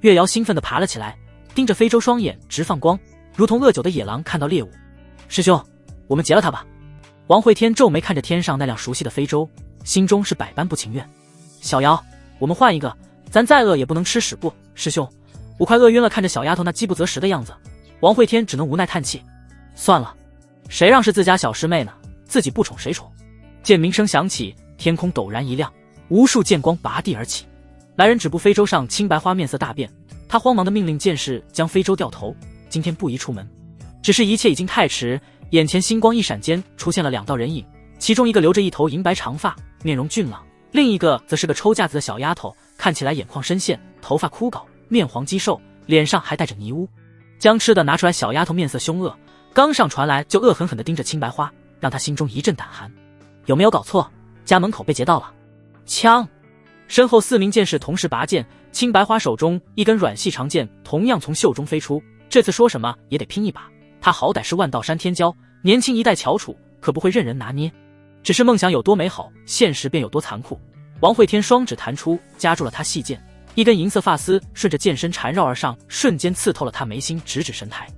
月瑶兴奋地爬了起来，盯着非洲，双眼直放光，如同饿久的野狼看到猎物。师兄，我们劫了他吧。王慧天皱眉看着天上那辆熟悉的非洲，心中是百般不情愿。小瑶，我们换一个，咱再饿也不能吃屎不？师兄，我快饿晕了。看着小丫头那饥不择食的样子，王慧天只能无奈叹气。算了，谁让是自家小师妹呢？自己不宠谁宠？剑鸣声响起，天空陡然一亮，无数剑光拔地而起。来人止步非洲上，青白花面色大变，他慌忙的命令剑士将非洲掉头，今天不宜出门。只是一切已经太迟，眼前星光一闪间出现了2道人影，其中一个留着一头银白长发，面容俊朗，另一个则是个抽架子的小丫头，看起来眼眶深陷，头发枯槁，面黄肌瘦，脸上还带着泥污。将吃的拿出来。小丫头面色凶恶，刚上船来就恶狠狠地盯着青白花，让他心中一阵胆寒。有没有搞错？家门口被劫到了。枪！身后4名剑士同时拔剑，青白花手中一根软细长剑同样从袖中飞出，这次说什么也得拼一把。他好歹是万道山天骄，年轻一代翘楚，可不会任人拿捏。只是梦想有多美好，现实便有多残酷。王会天双指弹出，夹住了他细剑，一根银色发丝顺着剑身缠绕而上，瞬间刺透了他眉心，直指神台。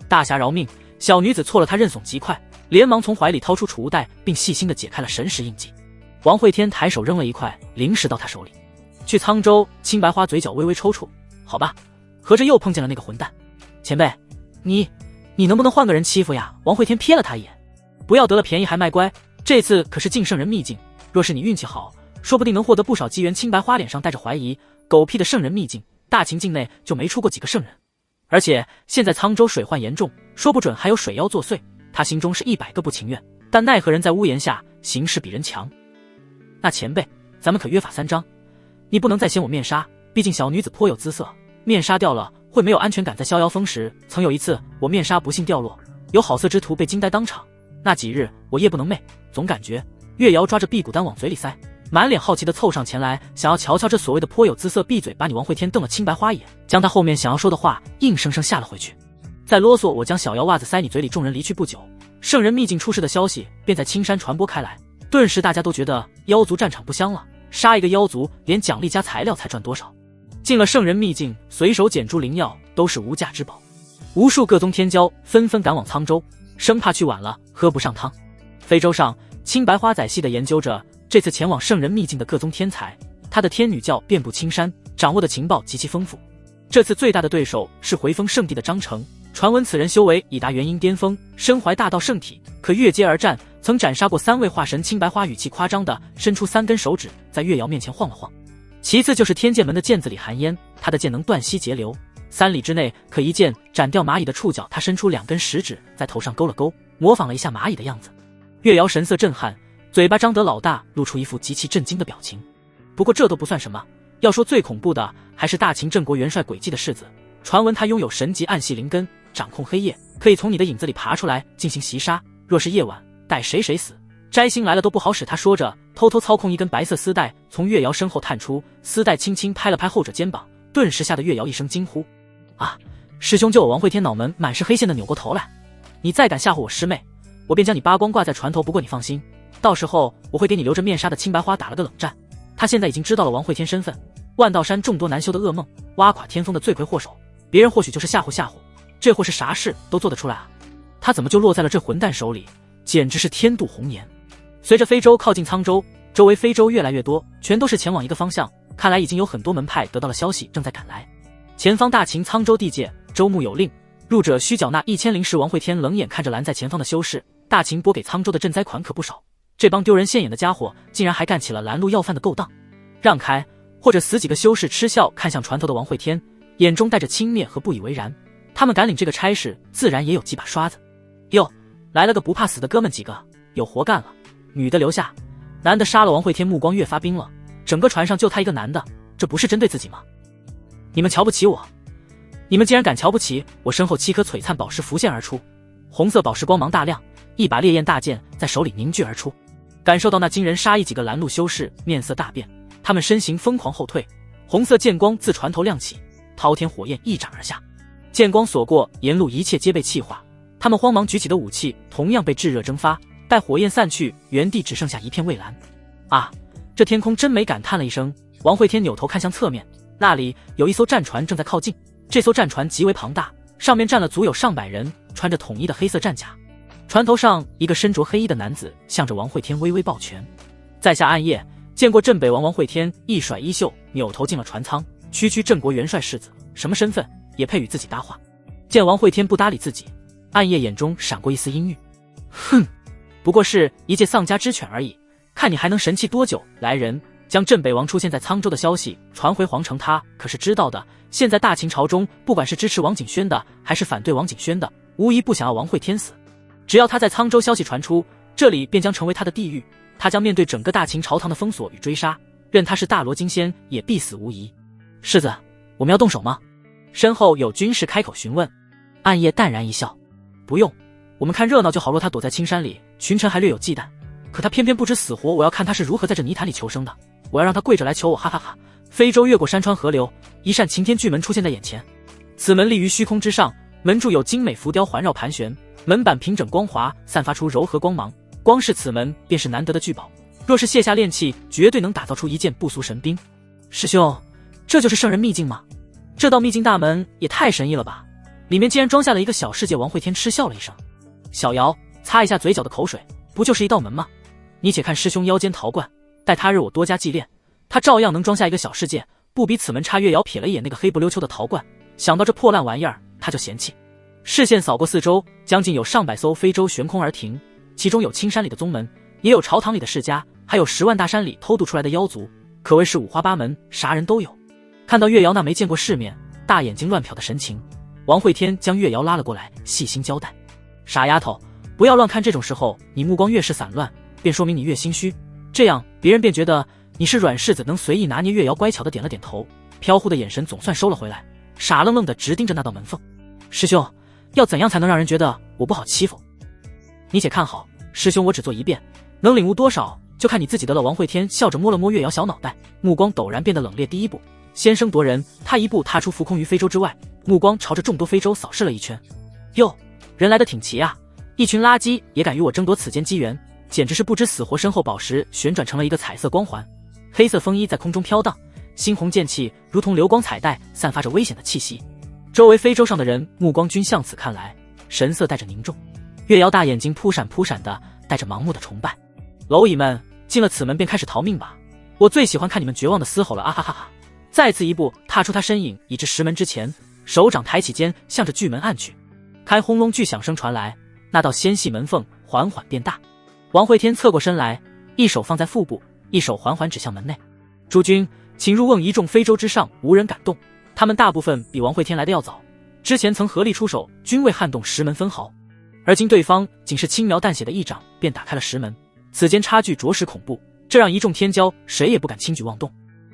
大侠饶命！小女子错了他认怂极快，连忙从怀里掏出储物袋，并细心地解开了神石印记。王会天抬手扔了一块灵石到他手里。去沧州，青白花嘴角微微抽搐。好吧，合着又碰见了那个混蛋。前辈，你能不能换个人欺负呀？王会天瞥了他一眼，不要得了便宜还卖乖，这次可是晋圣人秘境，若是你运气好，说不定能获得不少机缘。青白花脸上带着怀疑，狗屁的圣人秘境，大秦境内就没出过几个圣人，而且现在沧州水患严重，说不准还有水妖作祟，他心中是100个不情愿，但奈何人在屋檐下，形势比人强。那前辈，咱们可约法3章，你不能再嫌我面纱，毕竟小女子颇有姿色，面纱掉了会没有安全感。在逍遥峰时，曾有一次我面纱不幸掉落，有好色之徒被惊呆当场，那几日我夜不能寐，总感觉月瑶抓着辟谷丹往嘴里塞，满脸好奇地凑上前来，想要瞧瞧这所谓的颇有姿色。闭嘴吧你！王会天瞪了青白花一眼，将他后面想要说的话硬生生下了回去。再啰嗦，我将小妖袜子塞你嘴里。众人离去不久，圣人秘境出事的消息便在青山传播开来，顿时大家都觉得妖族战场不香了，杀一个妖族连奖励加材料才赚多少，进了圣人秘境随手捡株灵药都是无价之宝。无数各宗天骄纷纷赶往沧州，生怕去晚了喝不上汤。非洲上，青白花仔细地研究着这次前往圣人秘境的各宗天才，他的天女教遍布青山，掌握的情报极其丰富。这次最大的对手是回风圣地的张成，传闻此人修为已达元婴巅峰，身怀大道圣体，可越阶而战，曾斩杀过3位化神。青白花语气夸张地伸出3根手指，在月瑶面前晃了晃。其次就是天剑门的剑子里含烟，他的剑能断息截流，3里之内可一剑斩掉蚂蚁的触角。他伸出2根食指在头上勾了勾，模仿了一下蚂蚁的样子。月瑶神色震撼，嘴巴张得老大，露出一副极其震惊的表情。不过这都不算什么，要说最恐怖的还是大秦镇国元帅诡计的世子。传闻他拥有神级暗系灵根，掌控黑夜，可以从你的影子里爬出来进行袭杀，若是夜晚待谁死，摘星来了都不好使。他说着偷偷操控一根白色丝带从月瑶身后探出，丝带轻轻拍了拍后者肩膀，顿时吓得月瑶一声惊呼。啊，师兄救我！王会天脑门满是黑线的扭过头来，你再敢吓唬我师妹，我便将你扒光挂在船头。不过你放心，到时候我会给你留着面纱的。青白花打了个冷战，他现在已经知道了王会天身份，万道山众多难修的噩梦，挖垮天风的罪魁祸首。别人或许就是吓唬，这货是啥事都做得出来啊，他怎么就落在了这混蛋手里，简直是天妒红颜。随着非洲靠近沧州，周围非洲越来越多，全都是前往一个方向，看来已经有很多门派得到了消息，正在赶来。前方大秦沧州地界，州牧有令，入者需缴纳1000灵石。王会天冷眼看着拦在前方的修士，大秦拨给沧州的赈灾款可不少，这帮丢人现眼的家伙竟然还干起了拦路要饭的勾当。让开，或者死！几个修士嗤笑看向船头的王会天，眼中带着轻蔑和不以为然。他们敢领这个差事，自然也有几把刷子。哟，来了个不怕死的哥们几个，有活干了，女的留下，男的杀了。王会天目光越发冰冷，整个船上就他一个男的，这不是针对自己吗？你们瞧不起我，你们竟然敢瞧不起我！身后7颗璀璨宝石浮现而出，红色宝石光芒大亮，一把烈焰大剑在手里凝聚而出。感受到那惊人杀意，几个拦路修士面色大变，他们身形疯狂后退，红色剑光自船头亮起，滔天火焰一斩而下，剑光所过，沿路一切皆被气化。他们慌忙举起的武器同样被炙热蒸发，待火焰散去，原地只剩下一片蔚蓝。啊，这天空真美！感叹了一声，王会天扭头看向侧面，那里有一艘战船正在靠近。这艘战船极为庞大，上面站了足有上百人，穿着统一的黑色战甲。船头上一个身着黑衣的男子向着王会天微微抱拳。在下暗夜，见过镇北王。王会天一甩衣袖，扭头进了船舱。区镇国元帅世子，什么身份也配与自己搭话？见王会天不搭理自己，暗夜眼中闪过一丝阴郁。哼，不过是一介丧家之犬而已，看你还能神气多久？来人，将镇北王出现在沧州的消息传回皇城。他可是知道的，现在大秦朝中，不管是支持王景轩的，还是反对王景轩的，无疑不想要王会天死。只要他在沧州消息传出，这里便将成为他的地狱，他将面对整个大秦朝堂的封锁与追杀，任他是大罗金仙也必死无疑。世子，我们要动手吗？身后有军士开口询问。暗夜淡然一笑，不用，我们看热闹就好。若他躲在青山里，群臣还略有忌惮，可他偏偏不知死活，我要看他是如何在这泥潭里求生的。我要让他跪着来求我！哈哈哈！非洲越过山川河流，一扇擎天巨门出现在眼前，此门立于虚空之上，门柱有精美浮雕环绕盘旋，门板平整光滑，散发出柔和光芒。光是此门便是难得的聚宝，若是卸下炼器，绝对能打造出一件不俗神兵。师兄，这就是圣人秘境吗？这道秘境大门也太神异了吧！里面竟然装下了一个小世界。王慧天嗤笑了一声。小瑶，擦一下嘴角的口水，不就是一道门吗？你且看师兄腰间陶罐，待他日我多加祭炼，他照样能装下一个小世界，不比此门差。月瑶瞥了一眼那个黑不溜秋的陶罐，想到这破烂玩意儿，他就嫌弃。视线扫过四周，将近有上百艘飞舟悬空而停，其中有青山里的宗门，也有朝堂里的世家，还有10万大山里偷渡出来的妖族，可谓是五花八门，啥人都有。看到月瑶那没见过世面、大眼睛乱瞟的神情，王慧天将月瑶拉了过来，细心交代：傻丫头，不要乱看，这种时候你目光越是散乱，便说明你越心虚，这样别人便觉得你是软柿子，能随意拿捏。月瑶乖巧的点了点头，飘忽的眼神总算收了回来，傻愣愣的直盯着那道门缝。师兄，要怎样才能让人觉得我不好欺负？你且看好，师兄我只做一遍，能领悟多少就看你自己的了。王慧天笑着摸了摸月瑶小脑袋，目光陡然变得冷冽。第一步，先声夺人，他一步踏出浮空于非洲之外，目光朝着众多非洲扫视了一圈。哟，人来的挺齐啊，一群垃圾也敢与我争夺此间机缘，简直是不知死活。身后宝石旋转成了一个彩色光环，黑色风衣在空中飘荡，猩红剑气如同流光彩带，散发着危险的气息。周围非洲上的人目光均向此看来，神色带着凝重。月瑶大眼睛扑闪扑闪的，带着盲目的崇拜。蝼蚁们，进了此门便开始逃命吧，我最喜欢看你们绝望的嘶吼了啊哈哈哈！再次一步踏出他身影，已至石门之前，手掌抬起间向着巨门按去。开轰隆巨响声传来，那道纤细门缝缓缓变大。王慧天侧过身来，一手放在腹部，一手缓缓指向门内。诸君，请入瓮。一众非洲之上无人敢动，他们大部分比王慧天来的要早，之前曾合力出手，均未撼动石门分毫，而今对方仅是轻描淡写的一掌便打开了石门，此间差距着实恐怖，这让一众天骄谁也不敢轻举妄动。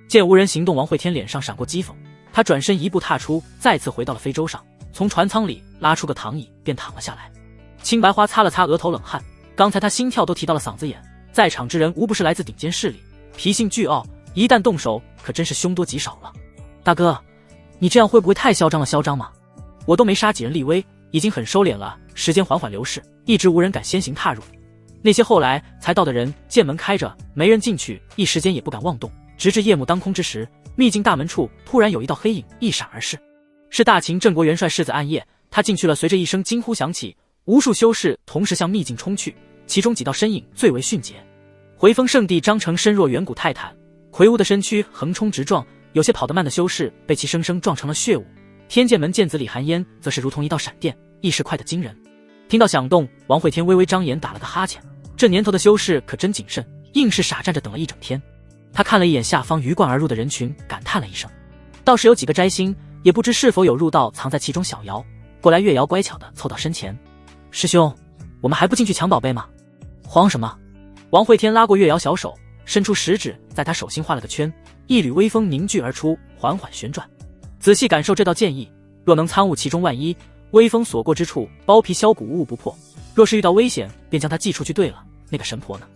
见无人行动，王慧天脸上闪过讥讽，他转身一步踏出，再次回到了非洲上，从船舱里拉出个躺椅便躺了下来。青白花擦了擦额头冷汗，刚才他心跳都提到了嗓子眼，在场之人无不是来自顶尖势力，脾性巨傲，一旦动手可真是凶多吉少了。大哥，你这样会不会太嚣张了？嚣张吗？我都没杀几人立威，已经很收敛了。时间缓缓流逝，一直无人敢先行踏入，那些后来才到的人见门开着，没人进去，一时间也不敢妄动。直至夜幕当空之时，秘境大门处突然有一道黑影一闪而逝，是大秦镇国元帅世子暗夜。他进去了，随着一声惊呼响起，无数修士同时向秘境冲去，其中几道身影最为迅捷。回风圣地张成身若远古泰坦，魁梧的身躯横冲直撞，有些跑得慢的修士被其生生撞成了血雾。天剑门剑子李寒烟则是如同一道闪电，意识快得惊人。听到响动，王慧天微微张眼打了个哈欠，这年头的修士可真谨慎，硬是傻站着等了一整天。他看了一眼下方鱼贯而入的人群，感叹了一声，倒是有几个摘星，也不知是否有入道藏在其中。小瑶过来，月瑶乖巧的凑到身前，师兄，我们还不进去抢宝贝吗？慌什么？王慧天拉过月瑶小手，伸出食指在他手心画了个圈，一缕微风凝聚而出，缓缓旋转。仔细感受这道剑意，若能参悟其中，万一微风所过之处，包皮削骨，无物不破。若是遇到危险，便将它寄出去。对了，那个神婆呢？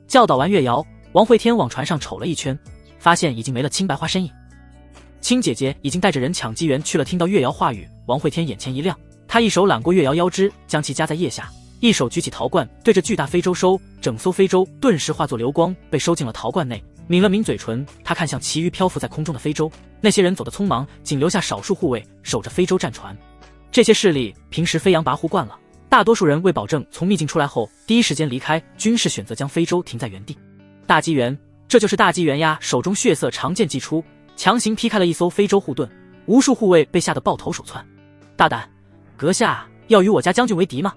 教导完月瑶，王慧天往船上瞅了一圈，发现已经没了青白花身影。青姐姐已经带着人抢机缘去了。听到月瑶话语，王慧天眼前一亮，他一手揽过月瑶腰肢，将其夹在腋下，一手举起陶罐，对着巨大非洲收。整艘非洲顿时化作流光，被收进了陶罐内。抿了抿嘴唇，他看向其余漂浮在空中的非洲，那些人走得匆忙，仅留下少数护卫守着非洲战船。这些势力平时飞扬跋扈惯了，大多数人为保证从秘境出来后第一时间离开，均是选择将非洲停在原地。大机缘，这就是大机缘呀！手中血色长剑祭出，强行劈开了一艘非洲护盾，无数护卫被吓得抱头鼠窜。大胆，阁下要与我家将军为敌吗？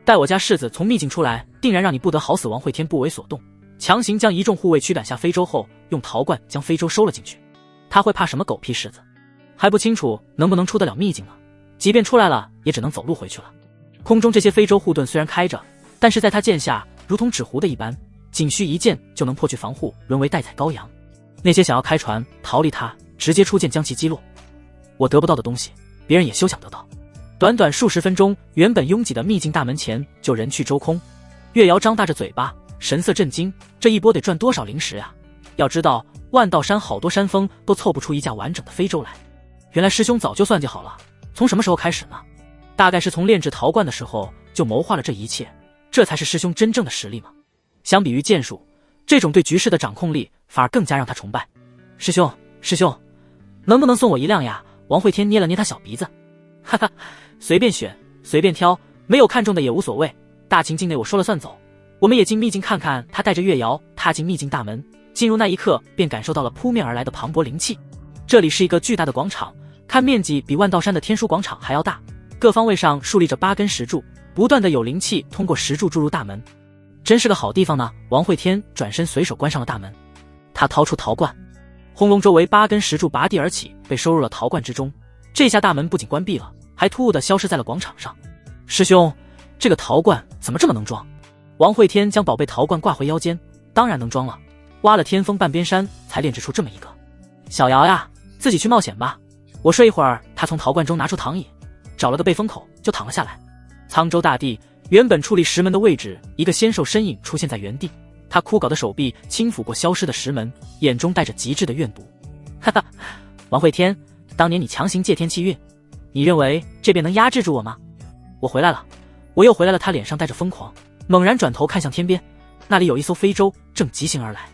待我家世子从秘境出来，定然让你不得好死！王慧天不为所动，强行将一众护卫驱赶下非洲后，用陶罐将非洲收了进去。他会怕什么狗屁柿子？还不清楚能不能出得了秘境呢？即便出来了，也只能走路回去了。空中这些非洲护盾虽然开着，但是在他剑下如同纸糊的一般，仅需一剑就能破去防护，沦为待宰羔羊。那些想要开船逃离他，直接出剑将其击落。我得不到的东西，别人也休想得到。短短数十分钟，原本拥挤的秘境大门前就人去周空。月瑶张大着嘴巴，神色震惊，这一波得赚多少灵石啊！要知道万道山好多山峰都凑不出一架完整的非洲来，原来师兄早就算计好了，从什么时候开始呢？大概是从炼制陶罐的时候就谋划了这一切，这才是师兄真正的实力嘛。相比于剑术，这种对局势的掌控力反而更加让他崇拜。师兄，能不能送我一辆呀？王慧天捏了捏他小鼻子，哈哈，随便选，随便挑，没有看中的也无所谓。大秦境内我说了算走。我们也进秘境看看。他带着月瑶踏进秘境大门，进入那一刻便感受到了扑面而来的磅礴灵气。这里是一个巨大的广场，看面积比万道山的天书广场还要大，各方位上竖立着8根石柱，不断的有灵气通过石柱注入大门，真是个好地方呢。王慧天转身随手关上了大门，他掏出陶罐，轰隆，周围8根石柱拔地而起，被收入了陶罐之中。这下大门不仅关闭了，还突兀地消失在了广场上。师兄，这个陶罐怎么这么能装？王慧天将宝贝陶罐挂回腰间，当然能装了，挖了天峰半边山才炼制出这么一个。小瑶呀，自己去冒险吧，我睡一会儿。他从陶罐中拿出躺椅，找了个背风口就躺了下来。沧州大地原本矗立石门的位置，一个纤瘦身影出现在原地，他枯槁的手臂轻抚过消失的石门，眼中带着极致的怨毒。哈哈，王慧天，当年你强行借天气运，你认为这便能压制住我吗？我回来了，我又回来了。他脸上带着疯狂，猛然转头看向天边，那里有一艘飞舟正疾行而来。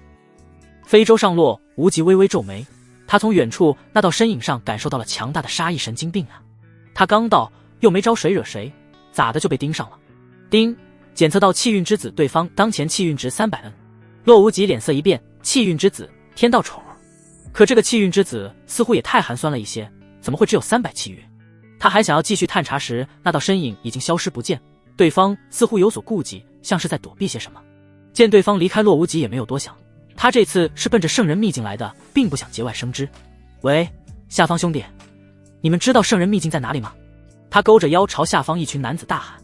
飞舟上落，无极微微皱眉，他从远处那道身影上感受到了强大的杀意。神经病啊！他刚到，又没招谁惹谁，咋的就被盯上了？叮，检测到气运之子对方当前气运值300N。洛无极脸色一变，气运之子，天道宠。可这个气运之子似乎也太寒酸了一些，怎么会只有300气运？他还想要继续探查时，那道身影已经消失不见，对方似乎有所顾忌，像是在躲避些什么。见对方离开，洛无极也没有多想，他这次是奔着圣人秘境来的，并不想节外生枝。喂，下方兄弟，你们知道圣人秘境在哪里吗？他勾着腰朝下方一群男子大喊。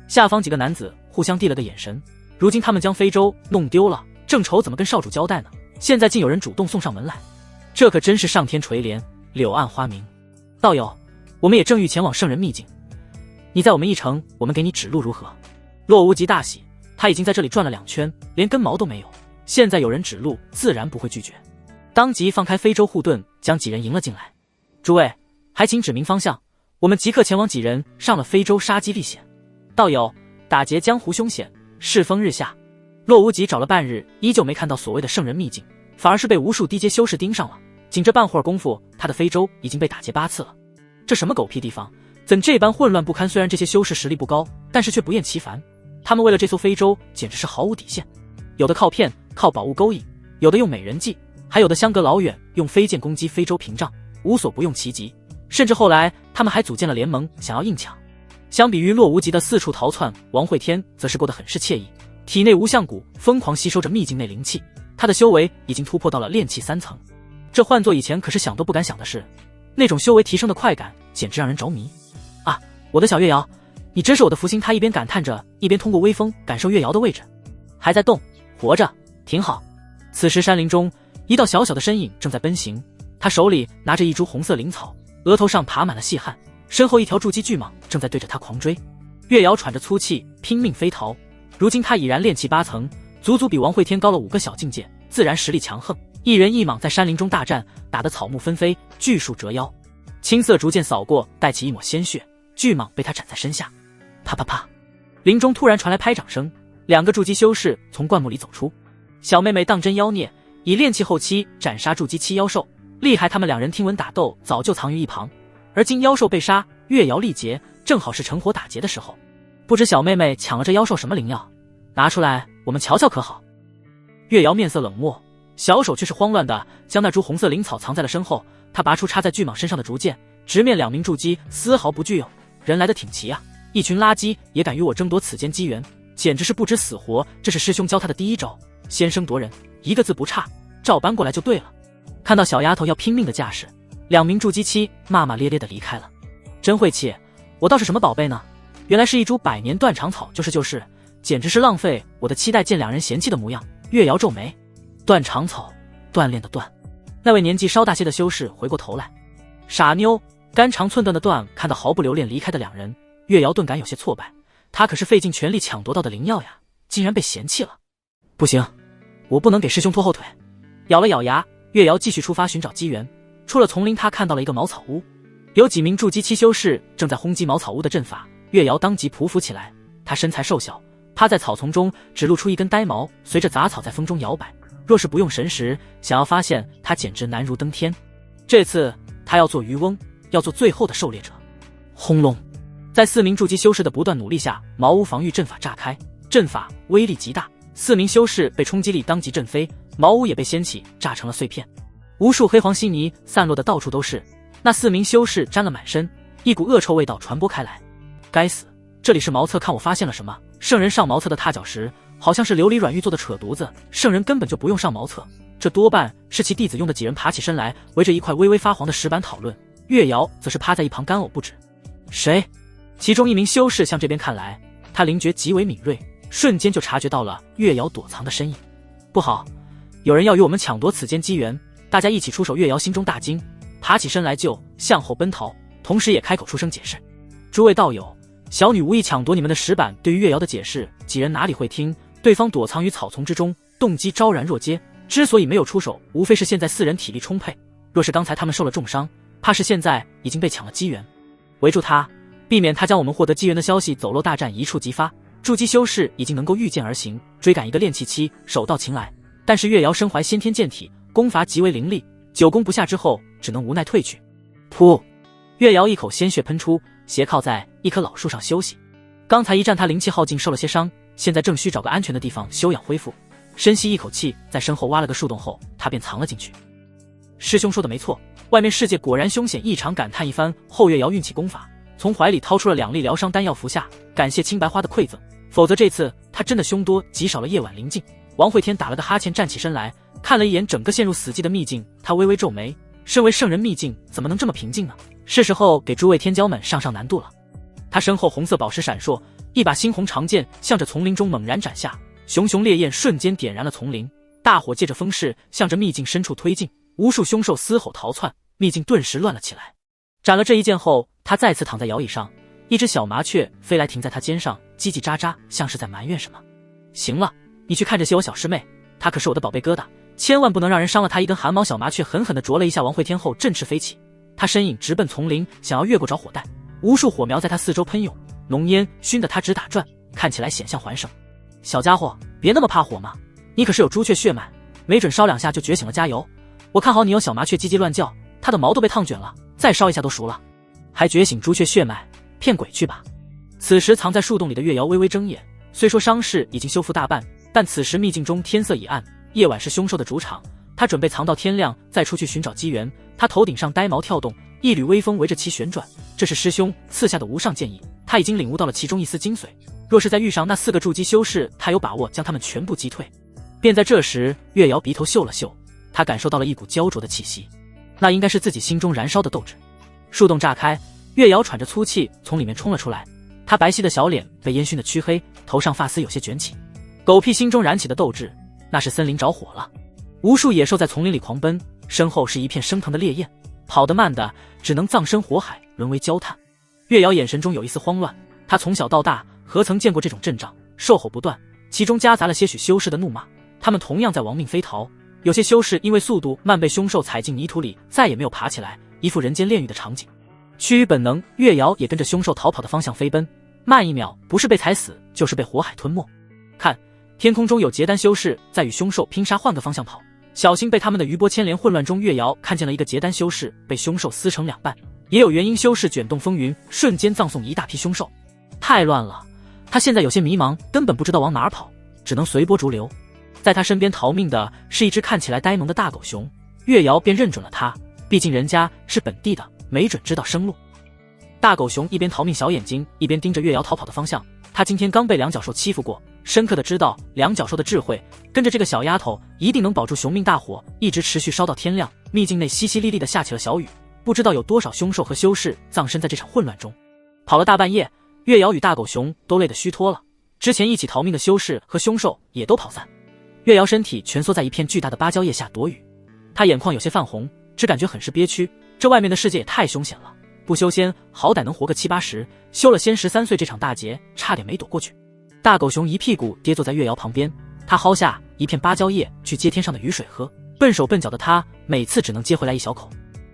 下方几个男子互相递了个眼神，如今他们将非洲弄丢了，正愁怎么跟少主交代呢，现在竟有人主动送上门来，这可真是上天垂怜，柳暗花明。道友，我们也正欲前往圣人秘境，你载我们一程，我们给你指路如何？洛无极大喜，他已经在这里转了2圈，连根毛都没有，现在有人指路，自然不会拒绝，当即放开非洲护盾，将几人迎了进来。诸位，还请指明方向，我们即刻前往。几人上了非洲，杀机历险。道友，打劫江湖凶险，世风日下。洛无极找了半日，依旧没看到所谓的圣人秘境，反而是被无数低阶修士盯上了。仅这半会儿功夫，他的非洲已经被打劫8次了。这什么狗屁地方，怎这般混乱不堪？虽然这些修士实力不高，但是却不厌其烦。他们为了这艘非洲简直是毫无底线，有的靠骗，靠宝物勾引，有的用美人计，还有的相隔老远用飞剑攻击非洲屏障，无所不用其极。甚至后来他们还组建了联盟，想要硬抢。相比于洛无极的四处逃窜，王慧天则是过得很是惬意，体内无相骨疯狂吸收着秘境内灵气，他的修为已经突破到了炼气3层。这换做以前可是想都不敢想的事，那种修为提升的快感简直让人着迷啊！我的小月瑶，你真是我的福星。他一边感叹着，一边通过微风感受月瑶的位置，还在动，活着，挺好。此时山林中一道小小的身影正在奔行，他手里拿着一株红色灵草，额头上爬满了细汗，身后一条筑基巨蟒正在对着他狂追。月瑶喘着粗气拼命飞逃，如今他已然炼气8层，足足比王慧天高了5个小境界，自然实力强横。一人一蟒在山林中大战，打得草木纷飞，巨树折腰。青色逐渐扫过，带起一抹鲜血，巨蟒被他斩在身下。啪啪啪，林中突然传来拍掌声，2个筑基修士从灌木里走出。小妹妹当真妖孽，以炼气后期斩杀筑基7妖兽，厉害。他们2人听闻打斗，早就藏于一旁，而今妖兽被杀，月瑶力竭，正好是成火打劫的时候。不知小妹妹抢了这妖兽什么灵药，拿出来我们瞧瞧可好？月瑶面色冷漠，小手却是慌乱的将那株红色灵草藏在了身后。他拔出插在巨蟒身上的竹剑，直面2名筑基，丝毫不惧哟。人来的挺齐啊，一群垃圾也敢与我争夺此间机缘，简直是不知死活。这是师兄教他的第1招，先声夺人，一个字不差，照搬过来就对了。看到小丫头要拼命的架势，2名筑基7骂骂咧咧的离开了。真晦气，我倒是什么宝贝呢？原来是一株100年断肠草，就是，简直是浪费我的期待。见2人嫌弃的模样，月瑶皱眉。断肠草，锻炼的锻。那位年纪稍大些的修士回过头来，傻妞，肝肠寸断的断。看到毫不留恋离开的2人，月瑶顿感有些挫败，他可是费尽全力抢夺到的灵药呀，竟然被嫌弃了。不行，我不能给师兄拖后腿。咬了咬牙，月瑶继续出发寻找机缘。出了丛林，他看到了一个茅草屋，有几名筑基7修士正在轰击茅草屋的阵法，月瑶当即匍匐起来，他身材瘦小，趴在草丛中，只露出一根呆毛，随着杂草在风中摇摆。若是不用神识，想要发现他简直难如登天。这次他要做渔翁，要做最后的狩猎者。轰隆！在4名筑基修士的不断努力下，茅屋防御阵法炸开，阵法威力极大，4名修士被冲击力当即震飞，茅屋也被掀起，炸成了碎片。无数黑黄稀泥散落的到处都是，那4名修士沾了满身，一股恶臭味道传播开来。该死，这里是茅厕，看我发现了什么！圣人上茅厕的踏脚石好像是琉璃软玉做的扯犊子，圣人根本就不用上茅厕，这多半是其弟子用的。几人爬起身来，围着一块微微发黄的石板讨论，月瑶则是趴在一旁干呕不止。谁？其中一名修士向这边看来，他灵觉极为敏锐，瞬间就察觉到了月瑶躲藏的身影。不好，有人要与我们抢夺此间机缘，大家一起出手。月瑶心中大惊，爬起身来就向后奔逃，同时也开口出声解释：诸位道友，小女无意抢夺你们的石板。对于月瑶的解释，几人哪里会听？对方躲藏于草丛之中，动机昭然若揭，之所以没有出手，无非是现在4人体力充沛，若是刚才他们受了重伤，怕是现在已经被抢了机缘。围住他，避免他将我们获得机缘的消息走漏。大战一触即发，筑基修士已经能够御剑而行，追赶一个炼气期，手到擒来。但是月瑶身怀先天剑体，功法极为凌厉，9攻不下之后，只能无奈退去。噗！月瑶一口鲜血喷出，斜靠在一棵老树上休息。刚才一战他灵气耗尽，受了些伤，现在正需找个安全的地方休养恢复。深吸一口气，在身后挖了个树洞后，他便藏了进去。师兄说的没错，外面世界果然凶险异常。感叹一番后，月瑶运起功法，从怀里掏出了2粒疗伤丹药服下，感谢青白花的馈赠，否则这次他真的凶多吉少了。夜晚临近，王会天打了个哈欠，站起身来，看了一眼整个陷入死寂的秘境，他微微皱眉，身为圣人，秘境怎么能这么平静呢？是时候给诸位天骄们上难度了。他身后红色宝石闪烁，一把猩红长剑向着丛林中猛然斩下，熊熊烈焰瞬间点燃了丛林，大火借着风势向着秘境深处推进，无数凶兽嘶吼逃窜，秘境顿时乱了起来。斩了这一剑后，他再次躺在摇椅上，一只小麻雀飞来停在他肩上，叽叽喳喳，像是在埋怨什么。行了，你去看着些我小师妹，她可是我的宝贝疙瘩，千万不能让人伤了她。一根汗毛小麻雀狠狠地啄了一下王会天后，振翅飞起，他身影直奔丛林，想要越过着火带。无数火苗在他四周喷涌，浓烟熏得他直打转，看起来险象环生。小家伙，别那么怕火嘛，你可是有朱雀血脉，没准烧2下就觉醒了，加油！我看好你。有小麻雀叽叽乱叫，它的毛都被烫卷了，再烧一下都熟了，还觉醒朱雀血脉，骗鬼去吧！此时藏在树洞里的月瑶微微睁眼，虽说伤势已经修复大半，但此时秘境中天色已暗，夜晚是凶兽的主场，他准备藏到天亮再出去寻找机缘。他头顶上呆毛跳动，一缕微风围着其旋转，这是师兄赐下的无上剑意，他已经领悟到了其中一丝精髓，若是再遇上那4个筑基修士，他有把握将他们全部击退。便在这时，月瑶鼻头嗅了嗅，他感受到了一股焦灼的气息，那应该是自己心中燃烧的斗志。树洞炸开，月瑶喘着粗气从里面冲了出来，他白皙的小脸被烟熏得黢黑，头上发丝有些卷起。狗屁心中燃起的斗志，那是森林着火了，无数野兽在丛林里狂奔，身后是一片升腾的烈焰，跑得慢的只能葬身火海，沦为焦炭。月瑶眼神中有一丝慌乱，他从小到大何曾见过这种阵仗，兽吼不断，其中夹杂了些许修士的怒骂，他们同样在亡命飞逃，有些修士因为速度慢被凶兽踩进泥土里，再也没有爬起来，一副人间炼狱的场景。趋于本能，月瑶也跟着凶兽逃跑的方向飞奔，慢一秒不是被踩死，就是被火海吞没。看，天空中有结丹修士在与凶兽拼杀，换个方向跑，小心被他们的余波牵连。混乱中，月瑶看见了一个结丹修士被凶兽撕成2半，也有元婴修士卷动风云，瞬间葬送一大批凶兽。太乱了，他现在有些迷茫，根本不知道往哪儿跑，只能随波逐流。在他身边逃命的是一只看起来呆萌的大狗熊，月瑶便认准了他，毕竟人家是本地的，没准知道生路。大狗熊一边逃命小眼睛，一边盯着月瑶逃跑的方向。他今天刚被两脚兽欺负过，深刻的知道两脚兽的智慧，跟着这个小丫头一定能保住熊命。大火一直持续烧到天亮，秘境内淅淅沥沥的下起了小雨，不知道有多少凶兽和修士葬身在这场混乱中。跑了大半夜，月瑶与大狗熊都累得虚脱了，之前一起逃命的修士和凶兽也都跑散。月瑶身体蜷缩在一片巨大的芭蕉叶下躲雨，她眼眶有些泛红，只感觉很是憋屈。这外面的世界也太凶险了，不修仙好歹能活个7、80，修了仙13岁这场大劫差点没躲过去。大狗熊一屁股跌坐在月瑶旁边，他薅下一片芭蕉叶去接天上的雨水喝，笨手笨脚的他每次只能接回来一小口。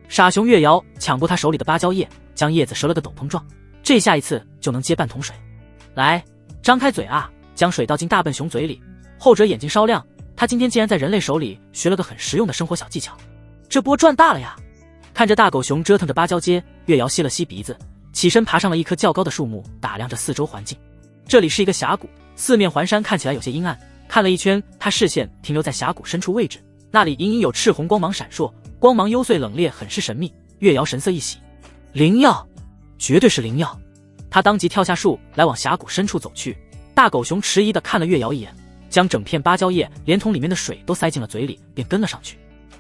傻熊月瑶抢过他手里的芭蕉叶，将叶子折了个斗篷状，这下一次就能接半桶水。来，张开嘴啊，将水倒进大笨熊嘴里。后者眼睛稍亮，他今天竟然在人类手里学了个很实用的生活小技巧，这波赚大了呀！看着大狗熊折腾着芭蕉街，月瑶吸了吸鼻子，起身爬上了一棵较高的树木，打量着四周环境。这里是一个峡谷，四面环山，看起来有些阴暗。看了一圈，他视线停留在峡谷深处位置，那里隐隐有赤红光芒闪烁，光芒幽邃冷冽，很是神秘。月瑶神色一喜，灵药，绝对是灵药。他当即跳下树来往峡谷深处走去。大狗熊迟疑地看了月瑶一眼，将整片芭蕉叶连同里面的水都塞进了嘴里，便跟了上去。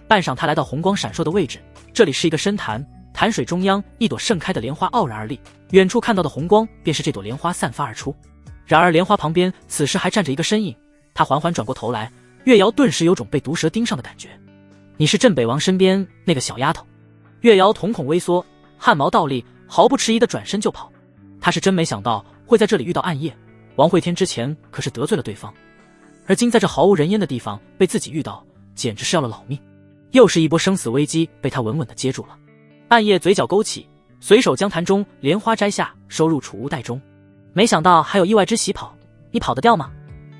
半晌，他来到红光闪烁的位置，这里是一个深潭，潭水中央一朵盛开的莲花傲然而立，远处看到的红光便是这朵莲花散发而出。然而莲花旁边此时还站着一个身影，他缓缓转过头来，月瑶顿时有种被毒蛇盯上的感觉。你是镇北王身边那个小丫头？月瑶瞳孔微缩，汗毛倒立，毫不迟疑地转身就跑。他是真没想到会在这里遇到暗夜，王慧天之前可是得罪了对方，而今在这毫无人烟的地方被自己遇到，简直是要了老命。又是一波生死危机被他稳稳地接住了。暗夜嘴角勾起，随手将坛中莲花摘下，收入储物袋中。没想到还有意外之喜跑，你跑得掉吗？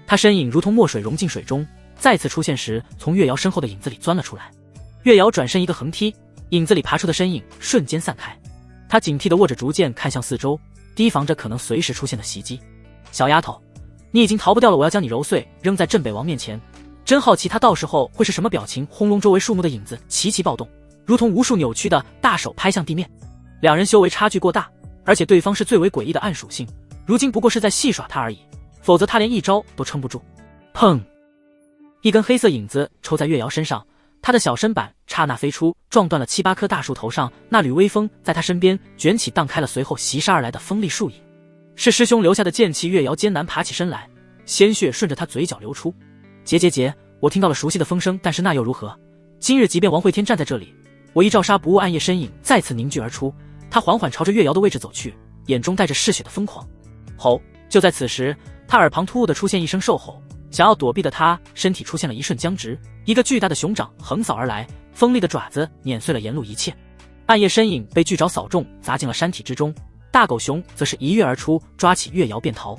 他身影如同墨水融进水中，再次出现时从月瑶身后的影子里钻了出来。月瑶转身一个横踢，影子里爬出的身影瞬间散开。他警惕地握着竹剑，看向四周，提防着可能随时出现的袭击。小丫头，你已经逃不掉了，我要将你揉碎，扔在镇北王面前。真好奇他到时候会是什么表情。轰隆，周围树木的影子齐齐暴动，如同无数扭曲的大手拍向地面。两人修为差距过大，而且对方是最为诡异的暗属性，如今不过是在戏耍他而已，否则他连一招都撑不住。砰！一根黑色影子抽在月瑶身上，他的小身板刹那飞出，撞断了7、8棵大树头上，那缕微风在他身边卷起，荡开了随后袭杀而来的锋利树影。是师兄留下的剑气。月瑶艰难爬起身来，鲜血顺着他嘴角流出。结，我听到了熟悉的风声，但是那又如何？今日即便王慧天站在这里，我一照杀不误。暗夜身影再次凝聚而出，他缓缓朝着月瑶的位置走去，眼中带着嗜血的疯狂。吼！就在此时，他耳旁突兀地出现一声兽吼，想要躲避的他身体出现了一瞬僵直，一个巨大的熊掌横扫而来，锋利的爪子碾碎了沿路一切。暗夜身影被巨爪扫中，砸进了山体之中。大狗熊则是一跃而出，抓起月瑶便逃。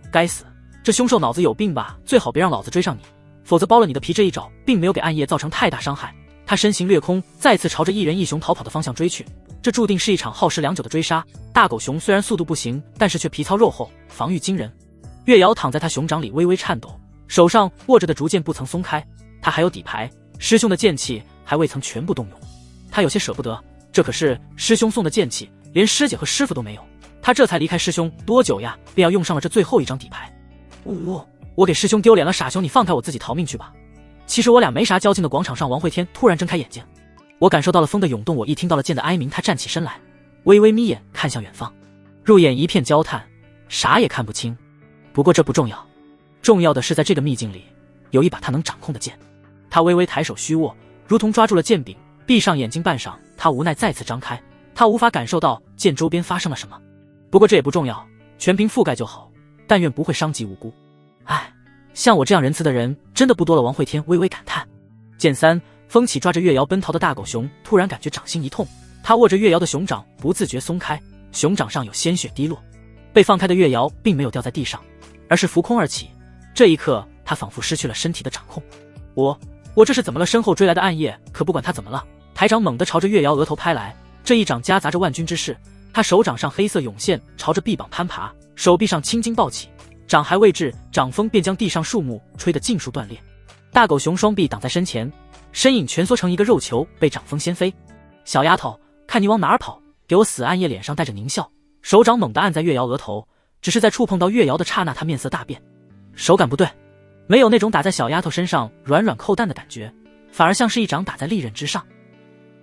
该死，这凶兽脑子有病吧？最好别让老子追上你，否则剥了你的皮。这一爪并没有给暗夜造成太大伤害，他身形掠空，再次朝着一人一熊逃跑的方向追去。这注定是一场耗时良久的追杀。大狗熊虽然速度不行，但是却皮糙肉厚，防御惊人。月瑶躺在他熊掌里微微颤抖，手上握着的竹剑不曾松开。他还有底牌，师兄的剑气还未曾全部动用，他有些舍不得，这可是师兄送的剑气，连师姐和师傅都没有，他这才离开师兄多久呀，便要用上了这最后一张底牌。我给师兄丢脸了，傻熊，你放开我自己逃命去吧。其实我俩没啥交情的。广场上，王慧天突然睁开眼睛，我感受到了风的涌动，我一听到了剑的哀鸣。他站起身来，微微眯眼看向远方，入眼一片焦炭，啥也看不清。不过这不重要，重要的是在这个秘境里有一把他能掌控的剑。他微微抬手虚握，如同抓住了剑柄，闭上眼睛。半晌，他无奈再次张开，他无法感受到剑周边发生了什么。不过这也不重要，全凭覆盖就好，但愿不会伤及无辜。唉，像我这样仁慈的人真的不多了。王慧天微微感叹。剑三，风起抓着月瑶奔逃的大狗熊突然感觉掌心一痛，他握着月瑶的熊掌不自觉松开，熊掌上有鲜血滴落。被放开的月瑶并没有掉在地上，而是浮空而起。这一刻，他仿佛失去了身体的掌控。我这是怎么了？身后追来的暗夜可不管他怎么了，抬掌猛地朝着月瑶额头拍来。这一掌夹杂着万钧之势，他手掌上黑色涌现，朝着臂膀攀爬，手臂上青筋暴起，掌还未至，掌风便将地上树木吹得尽数断裂。大狗熊双臂挡在身前，身影蜷缩成一个肉球，被掌风掀飞。小丫头，看你往哪儿跑，给我死！暗夜脸上带着狞笑，手掌猛地按在月瑶额头，只是在触碰到月瑶的刹那，他面色大变，手感不对，没有那种打在小丫头身上软软扣蛋的感觉，反而像是一掌打在利刃之上。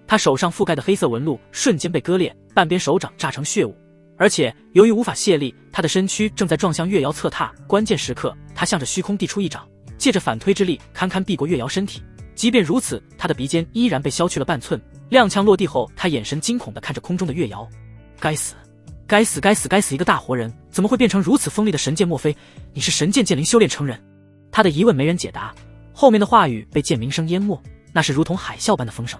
他手上覆盖的黑色纹路瞬间被割裂，半边手掌炸成血雾，而且由于无法卸力，他的身躯正在撞向月瑶侧踏。关键时刻，他向着虚空递出一掌，借着反推之力堪堪避过月瑶身体。即便如此，他的鼻尖依然被削去了半寸。踉跄落地后，他眼神惊恐地看着空中的月瑶。该死，该死，该死，该死！一个大活人怎么会变成如此锋利的神剑？莫非你是神剑剑灵修炼成人？他的疑问没人解答，后面的话语被剑鸣声淹没，那是如同海啸般的风声。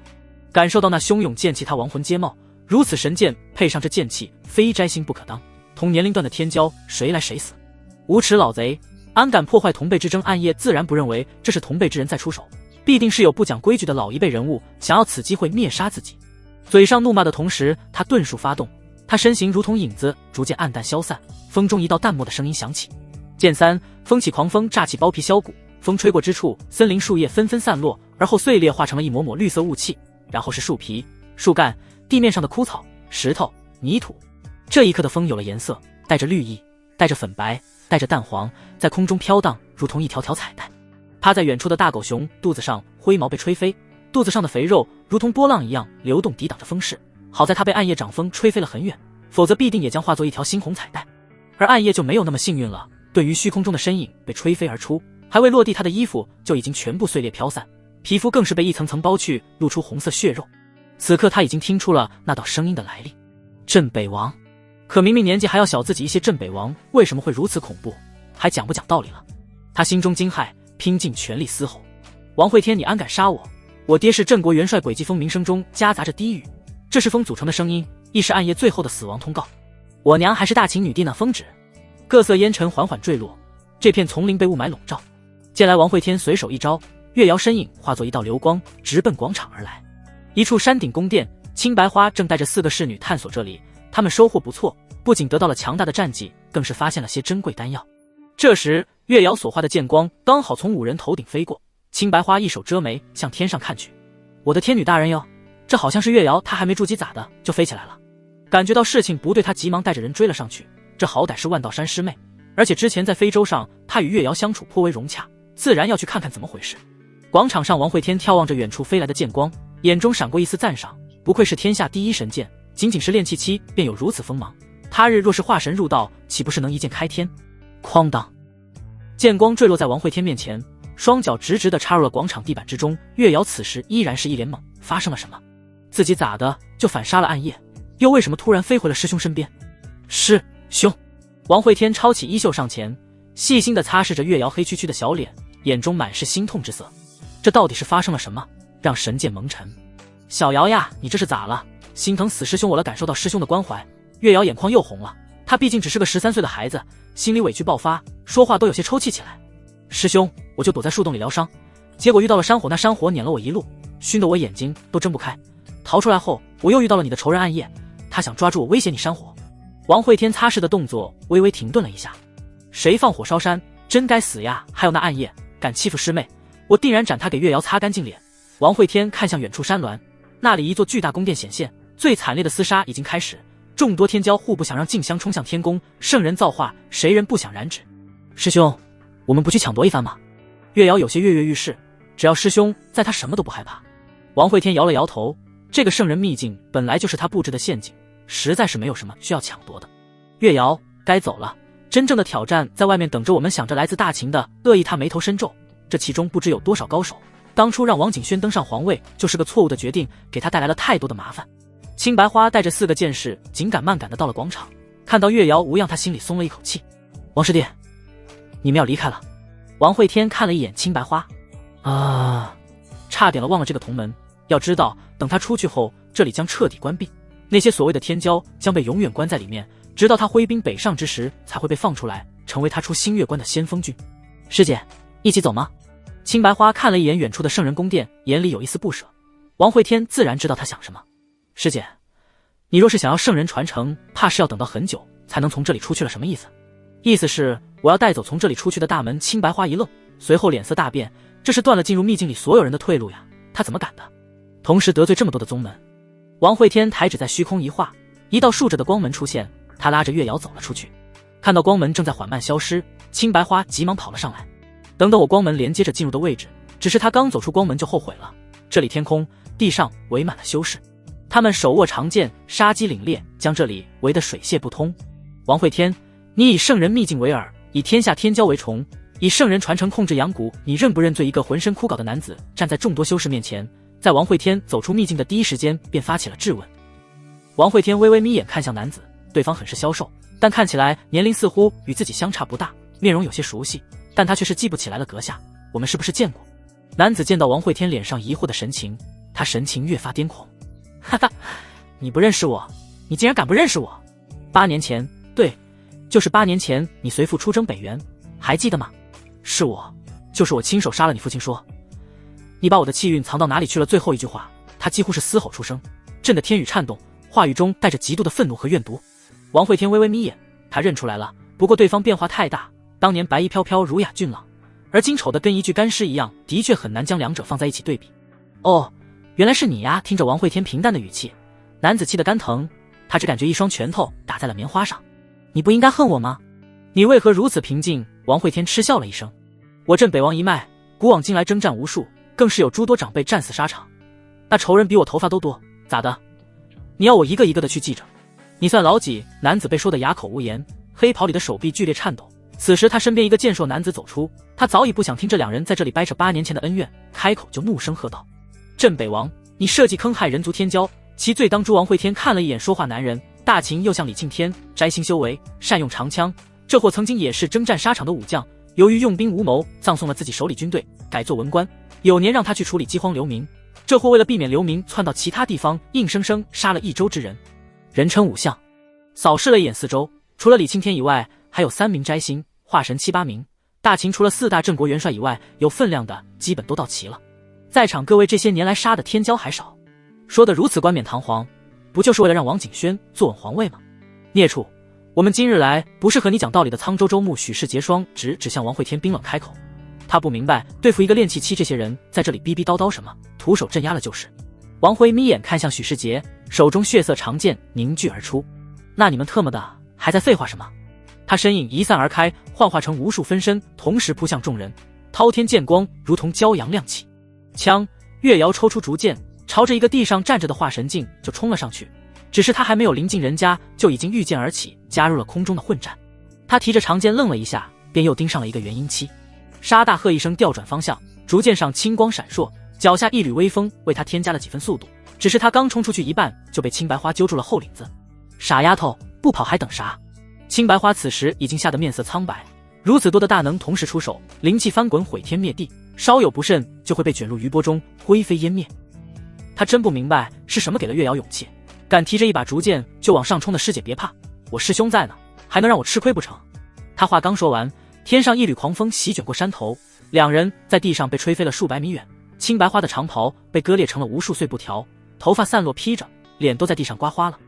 感受到那汹涌剑气，他亡魂皆冒。如此神剑配上这剑气，非摘星不可当。同年龄段的天骄，谁来谁死？无耻老贼，安敢破坏同辈之争！暗夜自然不认为这是同辈之人在出手，必定是有不讲规矩的老一辈人物想要此机会灭杀自己。嘴上怒骂的同时，他遁术发动，他身形如同影子，逐渐暗淡消散。风中一道淡漠的声音响起：剑三，风起狂风，乍起包皮削骨，风吹过之处，森林树叶纷纷散落，而后碎裂化成了一抹抹绿色雾气，然后是树皮、树干、地面上的枯草、石头、泥土。这一刻的风有了颜色，带着绿意，带着粉白，带着淡黄，在空中飘荡，如同一条条彩带。趴在远处的大狗熊肚子上灰毛被吹飞，肚子上的肥肉如同波浪一样流动，抵挡着风势。好在它被暗夜掌风吹飞了很远，否则必定也将化作一条猩红彩带。而暗夜就没有那么幸运了，对于虚空中的身影被吹飞而出，还未落地，他的衣服就已经全部碎裂飘散，皮肤更是被一层层剥去，露出红色血肉。此刻他已经听出了那道声音的来历，镇北王。可明明年纪还要小自己一些，镇北王为什么会如此恐怖，还讲不讲道理了？他心中惊骇，拼尽全力嘶吼：王会天，你安敢杀我！我爹是镇国元帅！诡计风鸣声中夹杂着低语，这是风组成的声音，亦是暗夜最后的死亡通告。我娘还是大秦女帝呢！风止，各色烟尘缓缓坠落，这片丛林被雾霾笼罩。见来王会天随手一招，月瑶身影化作一道流光，直奔广场而来。一处山顶宫殿，青白花正带着4个侍女探索这里，他们收获不错，不仅得到了强大的战绩，更是发现了些珍贵丹药。这时月瑶所化的剑光刚好从5人头顶飞过，青白花一手遮眉，向天上看去。我的天女大人哟，这好像是月瑶，她还没筑基咋的就飞起来了。感觉到事情不对，她急忙带着人追了上去。这好歹是万道山师妹，而且之前在非洲上她与月瑶相处颇为融洽，自然要去看看怎么回事。广场上，王会天眺望着远处飞来的剑光，眼中闪过一丝赞赏，不愧是天下第一神剑，仅仅是炼气期便有如此锋芒，他日若是化神入道，岂不是能一剑开天？哐当，剑光坠落在王会天面前，双脚直直地插入了广场地板之中。月瑶此时依然是一脸懵，发生了什么？自己咋的就反杀了暗夜，又为什么突然飞回了师兄身边？师兄，王会天抄起衣袖上前，细心地擦拭着月瑶黑黢黢的小脸，眼中满是心痛之色。这到底是发生了什么，让神剑蒙尘？小瑶呀，你这是咋了？心疼死师兄我了！感受到师兄的关怀，月瑶眼眶又红了。他毕竟只是个13岁的孩子，心里委屈爆发，说话都有些抽泣起来。师兄，我就躲在树洞里疗伤，结果遇到了山火，那山火撵了我一路，熏得我眼睛都睁不开。逃出来后，我又遇到了你的仇人暗夜，他想抓住我威胁你山火。王会天擦拭的动作微微停顿了一下，谁放火烧山，真该死呀！还有那暗夜，敢欺负师妹，我定然斩他！给月瑶擦干净脸。王会天看向远处山峦，那里一座巨大宫殿显现，最惨烈的厮杀已经开始，众多天骄互不想让静香冲向天宫，圣人造化，谁人不想染指？师兄，我们不去抢夺一番吗？月瑶有些跃跃欲试，只要师兄在，他什么都不害怕。王会天摇了摇头，这个圣人秘境本来就是他布置的陷阱，实在是没有什么需要抢夺的。月瑶，该走了，真正的挑战在外面等着我们。想着来自大秦的恶意，他眉头深皱，这其中不知有多少高手。当初让王景轩登上皇位就是个错误的决定，给他带来了太多的麻烦。青白花带着4个剑士紧赶慢赶的到了广场，看到月瑶无恙，他心里松了一口气。王师弟，你们要离开了。王会天看了一眼青白花，差点了忘了这个同门。要知道，等他出去后，这里将彻底关闭，那些所谓的天骄将被永远关在里面，直到他挥兵北上之时才会被放出来，成为他出星月关的先锋军。师姐，一起走吗？青白花看了一眼远处的圣人宫殿，眼里有一丝不舍。王会天自然知道他想什么。师姐，你若是想要圣人传承，怕是要等到很久才能从这里出去了。什么意思？意思是我要带走从这里出去的大门。青白花一愣，随后脸色大变，这是断了进入秘境里所有人的退路呀，他怎么敢的？同时得罪这么多的宗门。王会天抬指在虚空一画，一道竖着的光门出现，他拉着月瑶走了出去。看到光门正在缓慢消失，青白花急忙跑了上来。等等，我光门连接着进入的位置，只是他刚走出光门就后悔了。这里天空地上围满了修士，他们手握长剑，杀机凛冽，将这里围得水泄不通。王会天，你以圣人秘境为饵，以天下天骄为虫，以圣人传承控制阳谷，你认不认罪？一个浑身枯槁的男子站在众多修士面前，在王会天走出秘境的第一时间便发起了质问。王会天微微眯眼看向男子，对方很是消瘦，但看起来年龄似乎与自己相差不大，面容有些熟悉，但他却是记不起来了。阁下，我们是不是见过？男子见到王会天脸上疑惑的神情，他神情越发癫狂。哈哈，你不认识我？你竟然敢不认识我？8年前，对，就是8年前你随父出征北原，还记得吗？是我，就是我亲手杀了你父亲。说，你把我的气运藏到哪里去了？最后一句话，他几乎是嘶吼出声，震得天宇颤动，话语中带着极度的愤怒和怨毒。王慧天微微眯眼，他认出来了，不过对方变化太大，当年白衣飘飘，儒雅俊朗，而今丑的跟一具干尸一样，的确很难将两者放在一起对比。哦，原来是你呀！听着王慧天平淡的语气，男子气得肝疼，他只感觉一双拳头打在了棉花上。你不应该恨我吗？你为何如此平静？王慧天嗤笑了一声。我镇北王一脉，古往今来征战无数，更是有诸多长辈战死沙场，那仇人比我头发都多，咋的？你要我一个一个的去记着？你算老几？男子被说得哑口无言，黑袍里的手臂剧烈颤抖。此时他身边一个健硕男子走出，他早已不想听这两人在这里掰扯8年前的恩怨，开口就怒声喝道：镇北王，你设计坑害人族天骄，其罪当诛！王慧天看了一眼说话男人，大秦又像李庆天，摘星修为，善用长枪，这货曾经也是征战沙场的武将，由于用兵无谋，葬送了自己手里军队，改做文官。有年让他去处理饥荒流民，这货为了避免流民窜到其他地方，硬生生杀了1州之人，人称武相。扫视了一眼四周，除了李庆天以外，还有3名摘星，化神7、8名。大秦除了4大镇国元帅以外，有分量的基本都到齐了。在场各位这些年来杀的天骄还少，说得如此冠冕堂皇，不就是为了让王景轩坐稳皇位吗？孽畜，我们今日来不是和你讲道理的。沧州州牧许世杰双指指向王慧天，冰冷开口。他不明白对付一个练气期，这些人在这里逼逼叨叨什么，徒手镇压了就是。王辉眯眼看向许世杰，手中血色长剑凝聚而出。那你们特么的还在废话什么？他身影一散而开，幻化成无数分身，同时扑向众人。滔天剑光如同骄阳亮起，枪月瑶抽出竹剑，朝着一个地上站着的化神镜就冲了上去。只是他还没有临近人家，就已经御剑而起，加入了空中的混战。他提着长剑愣了一下，便又盯上了一个元婴期。沙大喝一声，调转方向，竹剑上青光闪烁，脚下一缕微风为他添加了几分速度。只是他刚冲出去一半，就被青白花揪住了后领子。傻丫头，不跑还等啥？青白花此时已经吓得面色苍白，如此多的大能同时出手，灵气翻滚，毁天灭地，稍有不慎就会被卷入余波中，灰飞烟灭。他真不明白是什么给了月瑶勇气，敢提着一把竹剑就往上冲的。师姐别怕，我师兄在呢，还能让我吃亏不成？他话刚说完，天上一缕狂风席卷过山头，两人在地上被吹飞了数百米远。青白花的长袍被割裂成了无数碎布条，头发散落披着，脸都在地上刮花了。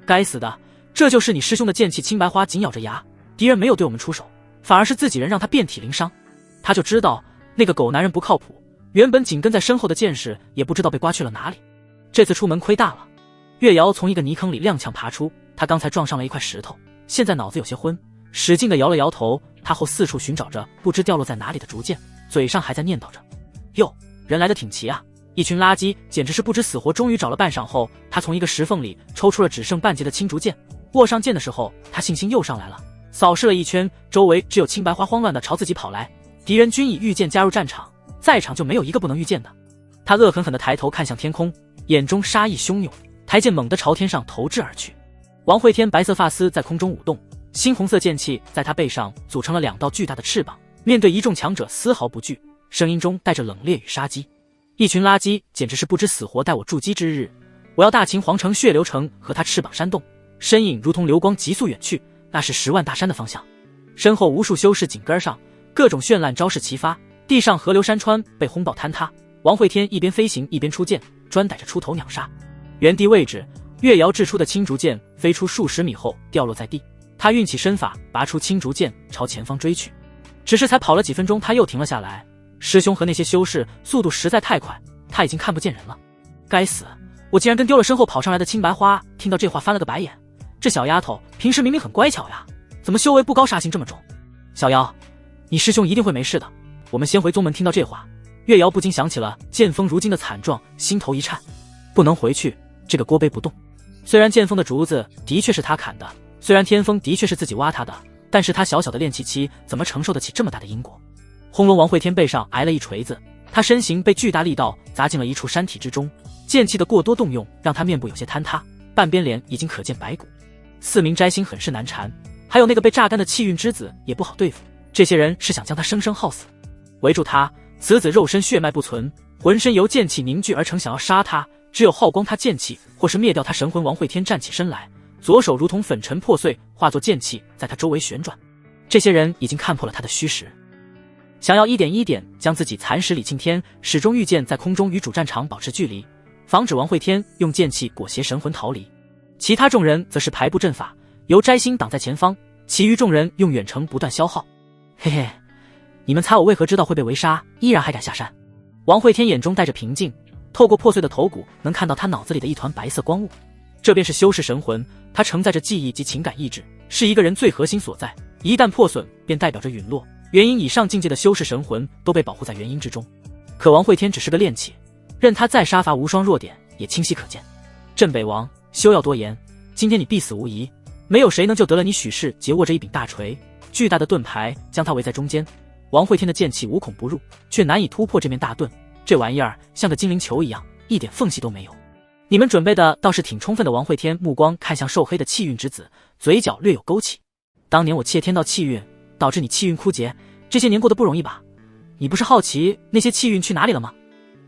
该死的，这就是你师兄的剑气！青白花紧咬着牙，敌人没有对我们出手，反而是自己人让他遍体鳞伤。他就知道那个狗男人不靠谱，原本紧跟在身后的剑士也不知道被刮去了哪里。这次出门亏大了。月瑶从一个泥坑里踉跄爬出，他刚才撞上了一块石头，现在脑子有些昏，使劲地摇了摇头。他后四处寻找着不知掉落在哪里的竹剑，嘴上还在念叨着：哟，人来的挺齐啊，一群垃圾，简直是不知死活。终于找了半晌后，他从一个石缝里抽出了只剩半截的青竹剑，握上剑的时候，他信心又上来了。扫视了一圈，周围只有青白花慌乱地朝自己跑来，敌人均以御剑加入战场，在场就没有一个不能御剑的。他恶狠狠地抬头看向天空，眼中杀意汹涌，台剑猛地朝天上投掷而去。王慧天白色发丝在空中舞动，猩红色剑气在他背上组成了2道巨大的翅膀，面对一众强者丝毫不惧，声音中带着冷冽与杀机。一群垃圾，简直是不知死活，待我筑基之日，我要大秦皇城血流城和他翅膀扇动。身影如同流光急速远去，那是10万大山的方向。身后无数修士紧跟上，各种绚烂招式齐发，地上河流山川被轰爆坍塌。王慧天一边飞行一边出剑，专逮着出头鸟杀。原地位置，月瑶掷出的青竹剑飞出数十米后掉落在地，他运起身法拔出青竹剑朝前方追去。只是才跑了几分钟，他又停了下来。师兄和那些修士速度实在太快，他已经看不见人了。该死，我竟然跟丢了身后跑上来的青白花。听到这话翻了个白眼，这小丫头平时明明很乖巧呀，怎么修为不高，杀心这么重？小瑶，你师兄一定会没事的，我们先回宗门。听到这话，月瑶不禁想起了剑锋如今的惨状，心头一颤。不能回去，这个锅背不动。虽然剑锋的竹子的确是他砍的，虽然天风的确是自己挖他的，但是他小小的炼气期怎么承受得起这么大的因果？轰隆！王慧天背上挨了一锤子，他身形被巨大力道砸进了一处山体之中，剑气的过多动用让他面部有些坍塌，半边脸已经可见白骨。4名摘星很是难缠，还有那个被榨干的气运之子也不好对付，这些人是想将他生生耗死。围住他，此子肉身血脉不存，浑身由剑气凝聚而成，想要杀他，只有耗光他剑气，或是灭掉他神魂。王慧天站起身来，左手如同粉尘破碎，化作剑气在他周围旋转。这些人已经看破了他的虚实，想要一点一点将自己蚕食。李青天始终御剑在空中与主战场保持距离，防止王会天用剑气裹挟神魂逃离。其他众人则是排布阵法，由摘星挡在前方，其余众人用远程不断消耗。嘿嘿，你们猜我为何知道会被围杀，依然还敢下山？王会天眼中带着平静，透过破碎的头骨能看到他脑子里的一团白色光雾，这便是修士神魂，它承载着记忆及情感意志，是一个人最核心所在，一旦破损便代表着陨落。元婴以上境界的修士神魂都被保护在元婴之中，可王会天只是个练气，任他再杀伐无双，弱点也清晰可见。镇北王，休要多言，今天你必死无疑，没有谁能救得了你。许氏结握着一柄大锤，巨大的盾牌将他围在中间，王会天的剑气无孔不入，却难以突破这面大盾。这玩意儿像个精灵球一样，一点缝隙都没有。你们准备的倒是挺充分的。王会天目光看向瘦黑的气运之子，嘴角略有勾起。当年我窃天道气运，导致你气运枯竭，这些年过得不容易吧？你不是好奇那些气运去哪里了吗？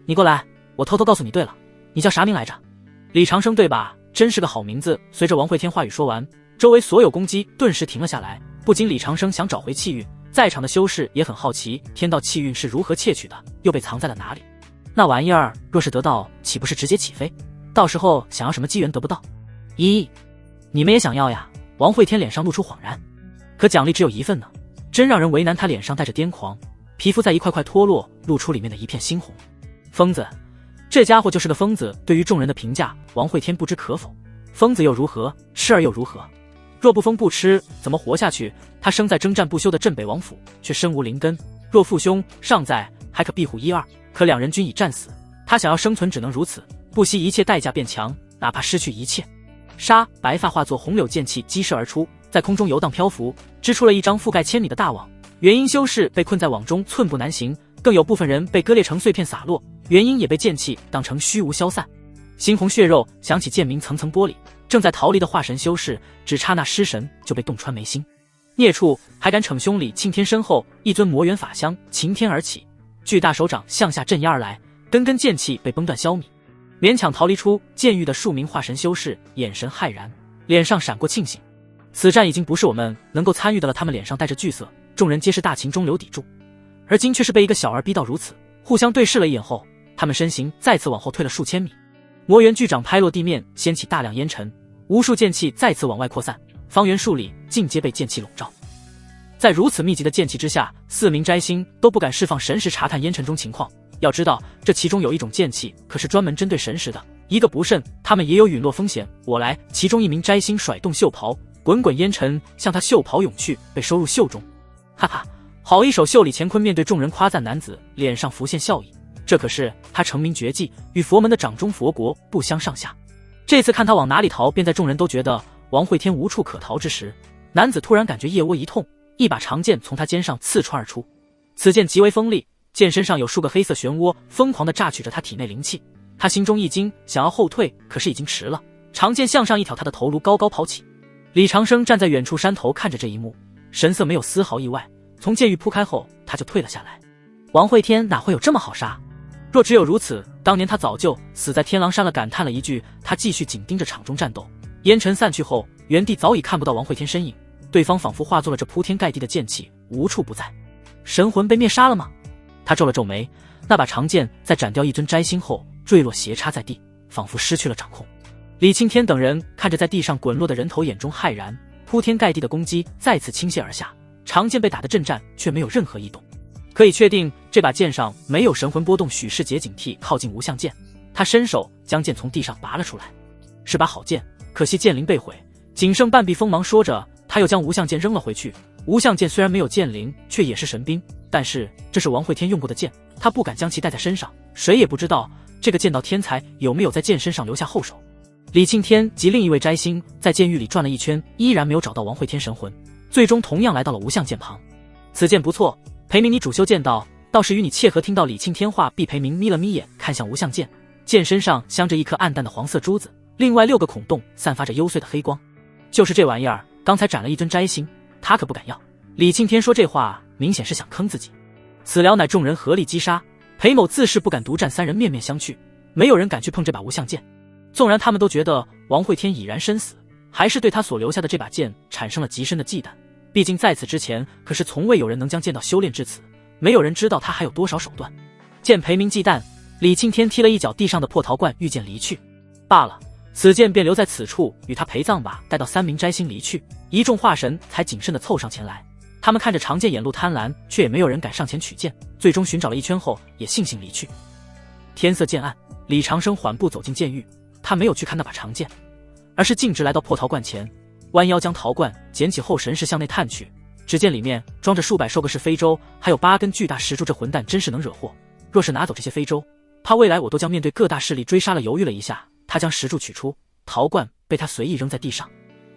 你过来，我偷偷告诉你。对了，你叫啥名来着？李长生对吧？真是个好名字。随着王会天话语说完，周围所有攻击顿时停了下来。不仅李长生想找回气运，在场的修士也很好奇天道气运是如何窃取的，又被藏在了哪里。那玩意儿若是得到，岂不是直接起飞？到时候想要什么机缘得不到？咦，你们也想要呀？王会天脸上露出恍然，可奖励只有一份呢，真让人为难。他脸上带着癫狂，皮肤在一块块脱落，露出里面的一片猩红。疯子，这家伙就是个疯子。对于众人的评价，王会天不知可否。疯子又如何？痴儿又如何？若不疯不痴，怎么活下去？他生在征战不休的镇北王府，却身无灵根；若父兄尚在，还可庇护一二，可两人均已战死。他想要生存，只能如此，不惜一切代价变强，哪怕失去一切。杀！白发化作红柳剑气激射而出，在空中游荡漂浮，织出了一张覆盖千米的大网。元婴修士被困在网中，寸步难行，更有部分人被割裂成碎片洒落，元婴也被剑气当成虚无消散。猩红血肉响起，剑鸣层层玻璃。正在逃离的化神修士，只差那尸神就被洞穿眉心。孽畜，还敢逞凶！李庆天身后一尊魔元法相擎天而起，巨大手掌向下镇压而来，根根剑气被崩断消弭。勉强逃离出剑狱的数名化神修士眼神骇然，脸上闪过庆幸。此战已经不是我们能够参与的了。他们脸上带着惧色，众人皆是大秦中流砥柱，而今却是被一个小儿逼到如此。互相对视了一眼后，他们身形再次往后退了数千米。魔元巨掌拍落地面，掀起大量烟尘，无数剑气再次往外扩散，方圆数里尽皆被剑气笼罩。在如此密集的剑气之下，4名摘星都不敢释放神识查探烟尘中情况。要知道，这其中有一种剑气可是专门针对神识的，一个不慎，他们也有陨落风险。我来，其中一名摘星甩动袖袍，滚滚烟尘向他袖袍涌去，被收入袖中。哈哈，好一手袖！李乾坤面对众人夸赞男子，脸上浮现笑意。这可是他成名绝技，与佛门的掌中佛国不相上下。这次看他往哪里逃，便在众人都觉得王会天无处可逃之时，男子突然感觉腋窝一痛，一把长剑从他肩上刺穿而出。此剑极为锋利，剑身上有数个黑色漩涡，疯狂地榨取着他体内灵气。他心中一惊，想要后退，可是已经迟了。长剑向上一挑，他的头颅高高抛起。李长生站在远处山头看着这一幕，神色没有丝毫意外。从剑狱铺开后，他就退了下来。王会天哪会有这么好杀？若只有如此，当年他早就死在天狼山了。感叹了一句，他继续紧盯着场中战斗。烟尘散去后，原地早已看不到王会天身影，对方仿佛化作了这铺天盖地的剑气，无处不在。神魂被灭杀了吗？他皱了皱眉，那把长剑在斩掉一尊摘星后坠落斜插在地，仿佛失去了掌控。李青天等人看着在地上滚落的人头，眼中骇然。铺天盖地的攻击再次倾泻而下，长剑被打得震颤，却没有任何异动。可以确定这把剑上没有神魂波动。许世杰警惕靠近无相剑，他伸手将剑从地上拔了出来，是把好剑，可惜剑灵被毁，仅剩半壁锋芒。说着，他又将无相剑扔了回去。无相剑虽然没有剑灵，却也是神兵，但是这是王会天用过的剑，他不敢将其带在身上，谁也不知道这个剑道天才有没有在剑身上留下后手。李庆天及另一位摘星在剑狱里转了一圈，依然没有找到王会天神魂，最终同样来到了无相剑旁。此剑不错，裴明，你主修剑道，倒是与你切合。听到李庆天话，毕裴明眯了眯眼，看向无相剑，剑身上镶着一颗暗淡的黄色珠子，另外6个孔洞散发着幽邃的黑光。就是这玩意儿，刚才斩了一尊摘星，他可不敢要。李庆天说这话，明显是想坑自己。此辽乃众人合力击杀，裴某自是不敢独战，3人面面相觑，没有人敢去碰这把无相剑。纵然他们都觉得王会天已然身死，还是对他所留下的这把剑产生了极深的忌惮。毕竟在此之前，可是从未有人能将剑道修炼至此，没有人知道他还有多少手段。见裴明忌惮，李庆天踢了一脚地上的破陶罐，御剑离去。罢了，此剑便留在此处，与他陪葬吧。待到三名摘星离去，一众化神才谨慎地凑上前来。他们看着长剑眼露贪婪，却也没有人敢上前取剑。最终寻找了一圈后，也悻悻离去。天色渐暗，李长生缓步走进剑狱，他没有去看那把长剑，而是径直来到破陶罐前，弯腰将陶罐捡起后，神识向内探去。只见里面装着数百寿个是非洲，还有8根巨大石柱。这混蛋真是能惹祸！若是拿走这些非洲，怕未来我都将面对各大势力追杀了。犹豫了一下，他将石柱取出，陶罐被他随意扔在地上。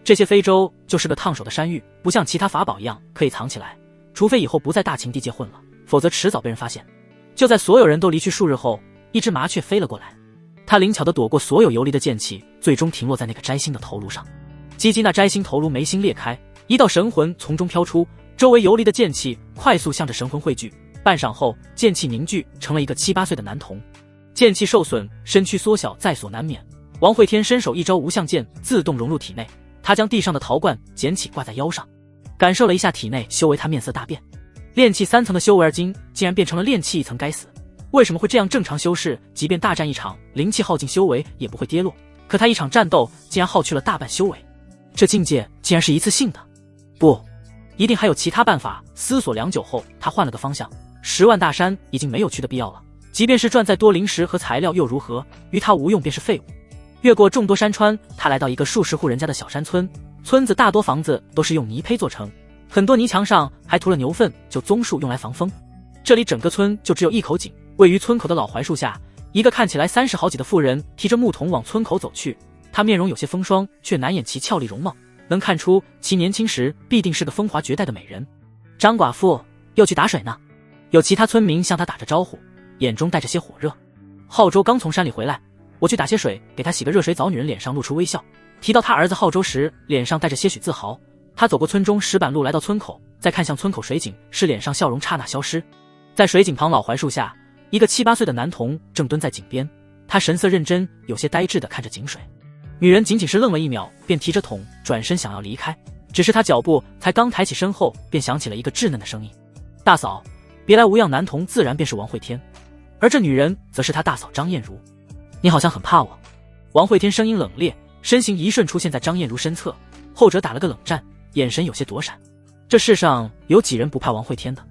这些非洲就是个烫手的山芋，不像其他法宝一样可以藏起来，除非以后不在大秦地界混了，否则迟早被人发现。就在所有人都离去数日后，一只麻雀飞了过来，他灵巧地躲过所有游离的剑气，最终停落在那个摘星的头颅上。击击那摘星头颅，眉心裂开，一道神魂从中飘出，周围游离的剑气快速向着神魂汇聚。半晌后，剑气凝聚成了一个7、8岁的男童。剑气受损，身躯缩小在所难免。王会天伸手一招无相剑，自动融入体内。他将地上的陶罐捡起挂在腰上，感受了一下体内修为，他面色大变。炼气3层的修为而今竟然变成了炼气1层，该死！为什么会这样？正常修士即便大战一场，灵气耗尽，修为也不会跌落，可他一场战斗竟然耗去了大半修为，这境界竟然是一次性的。不，一定还有其他办法。思索良久后，他换了个方向。10万大山已经没有去的必要了，即便是赚再多灵石和材料又如何，于他无用，便是废物。越过众多山川，他来到一个数十户人家的小山村。村子大多房子都是用泥坯做成，很多泥墙上还涂了牛粪，就棕树用来防风。这里整个村就只有一口井，位于村口的老槐树下，一个看起来30好几的妇人提着木桶往村口走去。她面容有些风霜，却难掩其俏丽容貌，能看出其年轻时必定是个风华绝代的美人。张寡妇又去打水呢？有其他村民向她打着招呼，眼中带着些火热。浩周刚从山里回来，我去打些水给他洗个热水澡。女人脸上露出微笑，提到他儿子浩周时，脸上带着些许自豪。他走过村中石板路，来到村口，再看向村口水井，是脸上笑容刹那消失。在水井旁老槐树下，一个7、8岁的男童正蹲在井边，他神色认真，有些呆滞地看着井水。女人仅仅是愣了1秒，便提着桶转身想要离开，只是他脚步才刚抬起身后，便响起了一个稚嫩的声音：“大嫂，别来无恙。”男童自然便是王会天，而这女人则是他大嫂张艳茹。你好像很怕我。王会天声音冷冽，身形一瞬出现在张艳茹身侧，后者打了个冷战，眼神有些躲闪。这世上有几人不怕王会天的？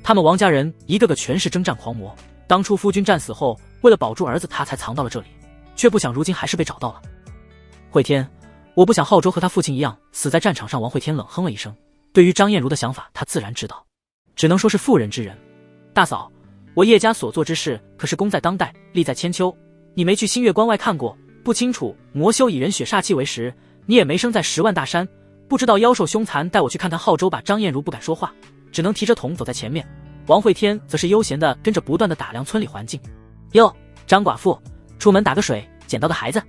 他们王家人一个个全是征战狂魔，当初夫君战死后，为了保住儿子，他才藏到了这里，却不想如今还是被找到了。会天，我不想浩周和他父亲一样死在战场上。王会天冷哼了一声，对于张艳茹的想法他自然知道，只能说是妇人之仁。大嫂，我叶家所做之事可是功在当代，利在千秋。你没去星月关外看过，不清楚魔修以人血煞气为食，你也没生在10万大山，不知道妖兽凶残。带我去看看浩周吧。张艳茹不敢说话，只能提着桶走在前面。王会天则是悠闲地跟着，不断地打量村里环境。哟，张寡妇，出门打个水捡到的孩子？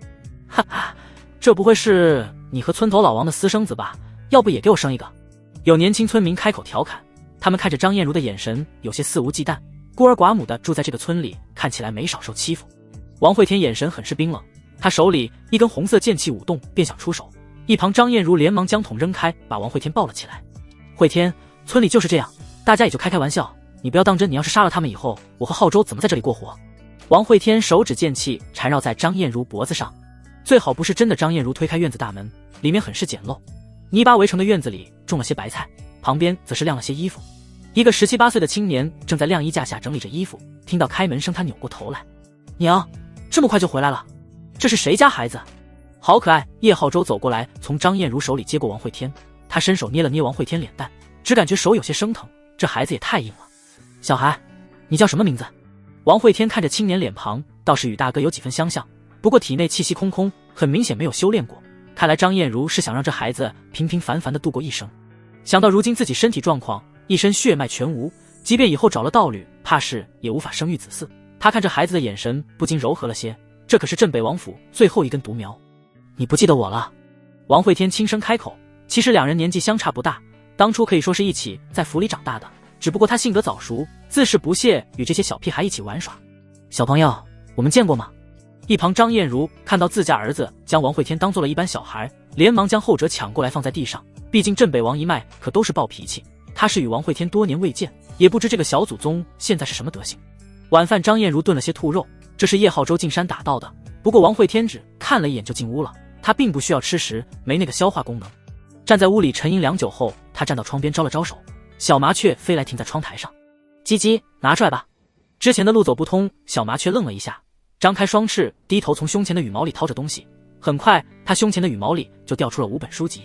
哈哈，这不会是你和村头老王的私生子吧？要不也给我生一个？有年轻村民开口调侃，他们看着张艳茹的眼神有些肆无忌惮，孤儿寡母的住在这个村里，看起来没少受欺负。王会天眼神很是冰冷，他手里一根红色剑气舞动，便想出手。一旁张艳茹连忙将桶扔开，把王会天抱了起来。会天，村里就是这样，大家也就开开玩笑，你不要当真。你要是杀了他们以后，我和浩周怎么在这里过活？王会天手指剑气缠绕在张艳茹脖子上，最好不是真的。张艳茹推开院子大门，里面很是简陋，泥巴围成的院子里种了些白菜，旁边则是晾了些衣服。一个17、8岁的青年正在晾衣架下整理着衣服，听到开门声，他扭过头来。娘，这么快就回来了？这是谁家孩子？好可爱。叶浩周走过来，从张艳茹手里接过王会天，他伸手捏了捏王会天脸蛋，只感觉手有些生疼，这孩子也太硬了。小孩，你叫什么名字？王会天看着青年脸庞，倒是与大哥有几分相像，不过体内气息空空，很明显没有修炼过。看来张艳茹是想让这孩子平平凡凡的度过一生。想到如今自己身体状况，一身血脉全无，即便以后找了道侣，怕是也无法生育子嗣。他看着孩子的眼神不禁柔和了些，这可是镇北王府最后一根独苗。你不记得我了？王会天轻声开口。其实两人年纪相差不大，当初可以说是一起在府里长大的，只不过他性格早熟，自是不屑与这些小屁孩一起玩耍。小朋友，我们见过吗？一旁张艳茹看到自家儿子将王会天当做了一般小孩，连忙将后者抢过来放在地上。毕竟镇北王一脉可都是暴脾气，他是与王会天多年未见，也不知这个小祖宗现在是什么德行。晚饭张燕如炖了些兔肉，这是叶浩洲进山打到的。不过王会天只看了一眼就进屋了，他并不需要吃食，没那个消化功能。站在屋里沉吟良久后，他站到窗边招了招手，小麻雀飞来停在窗台上。叽叽，拿出来吧。之前的路走不通，小麻雀愣了一下，张开双翅，低头从胸前的羽毛里掏着东西。很快，他胸前的羽毛里就掉出了5本书籍。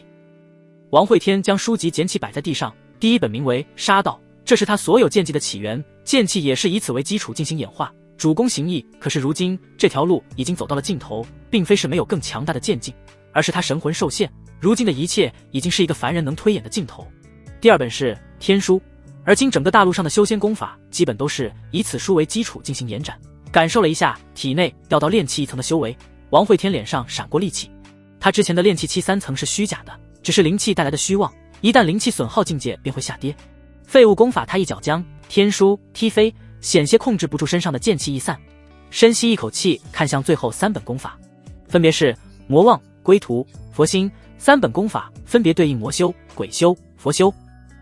王会天将书籍捡起摆在地上，第一本名为《杀道》，这是他所有剑技的起源，剑气也是以此为基础进行演化，主攻形意。可是如今这条路已经走到了尽头，并非是没有更强大的剑境，而是他神魂受限，如今的一切已经是一个凡人能推演的尽头。第二本是《天书》，而今整个大陆上的修仙功法基本都是以此书为基础进行延展。感受了一下体内掉到炼气1层的修为，王会天脸上闪过戾气。他之前的炼气期3层是虚假的，只是灵气带来的虚妄，一旦灵气损耗境界便会下跌。废物功法他一脚将天书踢飞，险些控制不住身上的剑气一散。深吸一口气，看向最后3本功法，分别是魔望、归途、佛心。3本功法分别对应魔修、鬼修、佛修。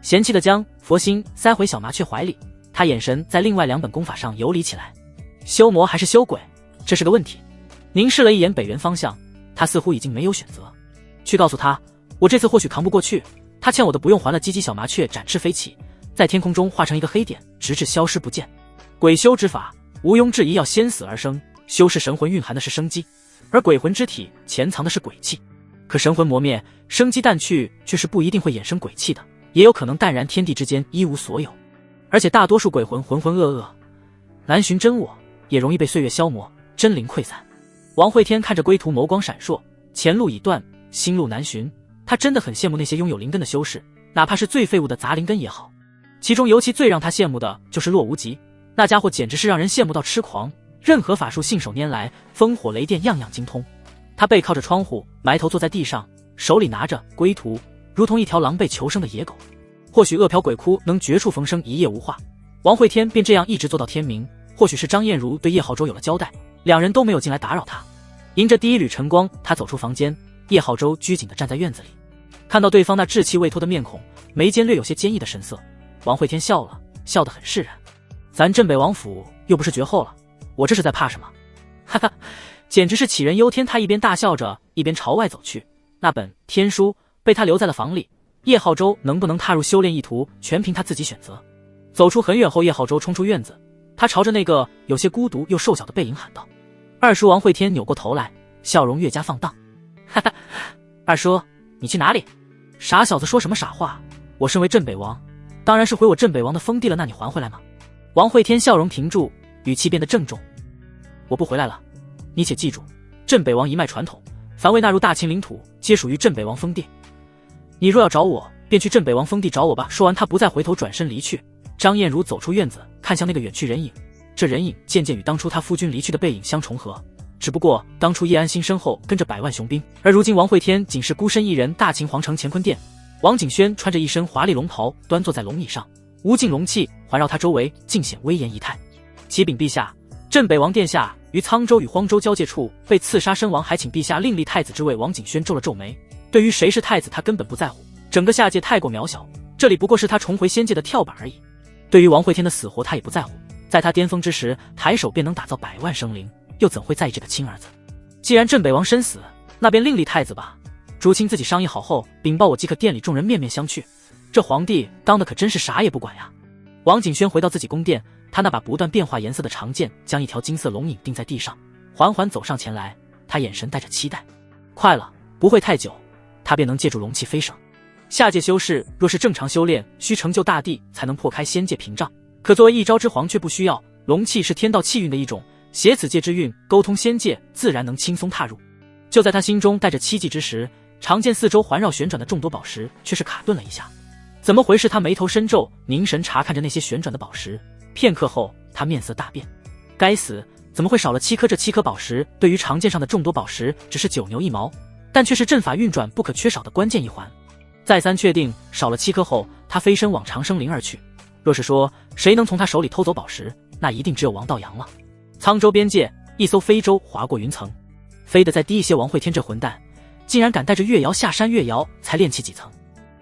嫌弃的将佛心塞回小麻雀怀里，他眼神在另外2本功法上游离起来。修魔还是修鬼，这是个问题。凝视了一眼北原方向，他似乎已经没有选择。去告诉他，我这次或许扛不过去，他欠我的不用还了。叽叽，小麻雀展翅飞起，在天空中化成一个黑点，直至消失不见。鬼修之法毋庸置疑要先死而生，修饰神魂蕴含的是生机，而鬼魂之体潜藏的是鬼气。可神魂磨灭，生机淡去，却是不一定会衍生鬼气的，也有可能淡然天地之间一无所有。而且大多数鬼魂浑浑噩噩，难寻真我，也容易被岁月消磨，真灵溃散。王会天看着归途，眸光闪烁，前路已断，新路难寻。他真的很羡慕那些拥有灵根的修士，哪怕是最废物的杂灵根也好。其中尤其最让他羡慕的就是洛无极，那家伙简直是让人羡慕到痴狂，任何法术信手拈来，烽火雷电样样精通。他背靠着窗户，埋头坐在地上，手里拿着归途，如同一条狼狈求生的野狗。或许恶殍鬼窟能绝处逢生，一夜无话，王会天便这样一直做到天明。或许是张燕如对叶浩洲有了交代，两人都没有进来打扰他。迎着第一缕晨光，他走出房间，叶浩洲拘谨地站在院子里，看到对方那稚气未脱的面孔，眉间略有些坚毅的神色，王会天笑了，笑得很释然。咱镇北王府又不是绝后了，我这是在怕什么？哈哈，简直是杞人忧天。他一边大笑着，一边朝外走去。那本天书被他留在了房里，叶浩洲能不能踏入修炼一途，全凭他自己选择。走出很远后，叶浩洲冲出院子，他朝着那个有些孤独又瘦小的背影喊道：“二叔！”王会天扭过头来，笑容越加放荡。哈哈，二叔，你去哪里？傻小子，说什么傻话？我身为镇北王，当然是回我镇北王的封地了，那你还回来吗？王会天笑容停住，语气变得郑重。我不回来了，你且记住，镇北王一脉传统，凡未纳入大秦领土，皆属于镇北王封地。你若要找我，便去镇北王封地找我吧。说完，他不再回头，转身离去。张燕如走出院子，看向那个远去人影，这人影渐渐与当初他夫君离去的背影相重合。只不过当初叶安心身后跟着100万雄兵，而如今王会天仅是孤身一人。大秦皇城乾坤殿，王景轩穿着一身华丽龙袍，端坐在龙椅上，无尽龙气环绕他周围，尽显威严仪态。启禀陛下，镇北王殿下于沧州与荒州交界处被刺杀身亡，还请陛下另立太子之位。王景轩皱了皱眉，对于谁是太子他根本不在乎，整个下界太过渺小，这里不过是他重回仙界的跳板而已。对于王会天的死活他也不在乎，在他巅峰之时抬手便能打造100万生灵，又怎会在意这个亲儿子？既然镇北王身死，那便另立太子吧。诸卿自己商议好后禀报我即可。殿里众人面面相觑，这皇帝当的可真是啥也不管呀。王景轩回到自己宫殿，他那把不断变化颜色的长剑将一条金色龙影钉在地上，缓缓走上前来，他眼神带着期待。快了，不会太久，他便能借助龙气飞升。下界修士若是正常修炼，需成就大地才能破开仙界屏障，可作为一招之皇却不需要。龙气是天道气运的一种，携此界之运沟通仙界，自然能轻松踏入。就在他心中带着期冀之时，长剑四周环绕旋转的众多宝石却是卡顿了一下。怎么回事？他眉头深皱，凝神查看着那些旋转的宝石。片刻后，他面色大变。该死，怎么会少了7颗？这7颗宝石对于长剑上的众多宝石只是9牛1毛，但却是阵法运转不可缺少的关键一环。再三确定少了7颗后，他飞身往长生陵而去。若是说谁能从他手里偷走宝石，那一定只有王道阳了。沧州边界，一艘飞舟划过云层，飞得再低一些。王会天这混蛋竟然敢带着月瑶下山，月瑶才练气几层。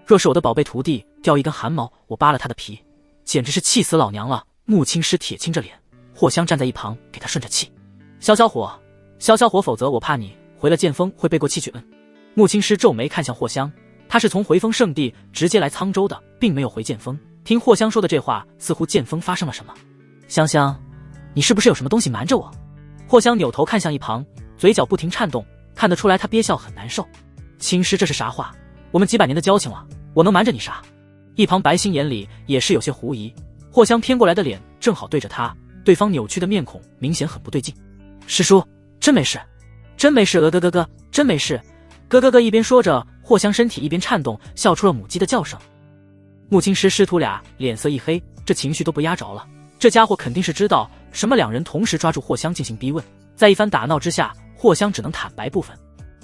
若是我的宝贝徒弟掉一根汗毛，我扒了他的皮，简直是气死老娘了。穆青师铁青着脸，霍香站在一旁给他顺着气。消消火，消消火，否则我怕你回了剑锋会背过气去。穆青师皱眉看向霍香，他是从回风圣地直接来沧州的，并没有回剑锋。听霍香说的这话，似乎剑锋发生了什么。香香，你是不是有什么东西瞒着我？霍香扭头看向一旁，嘴角不停颤动，看得出来他憋笑很难受。青师，这是啥话？我们几百年的交情了，我能瞒着你啥？一旁白星眼里也是有些狐疑。霍香偏过来的脸正好对着他，对方扭曲的面孔明显很不对劲。师叔，真没事，真没事，哥，真没事。哥，一边说着，霍香身体一边颤动，笑出了母鸡的叫声。穆青师师徒俩脸色一黑，这情绪都不压着了。这家伙肯定是知道什么，两人同时抓住霍香进行逼问。在一番打闹之下，霍香只能坦白部分。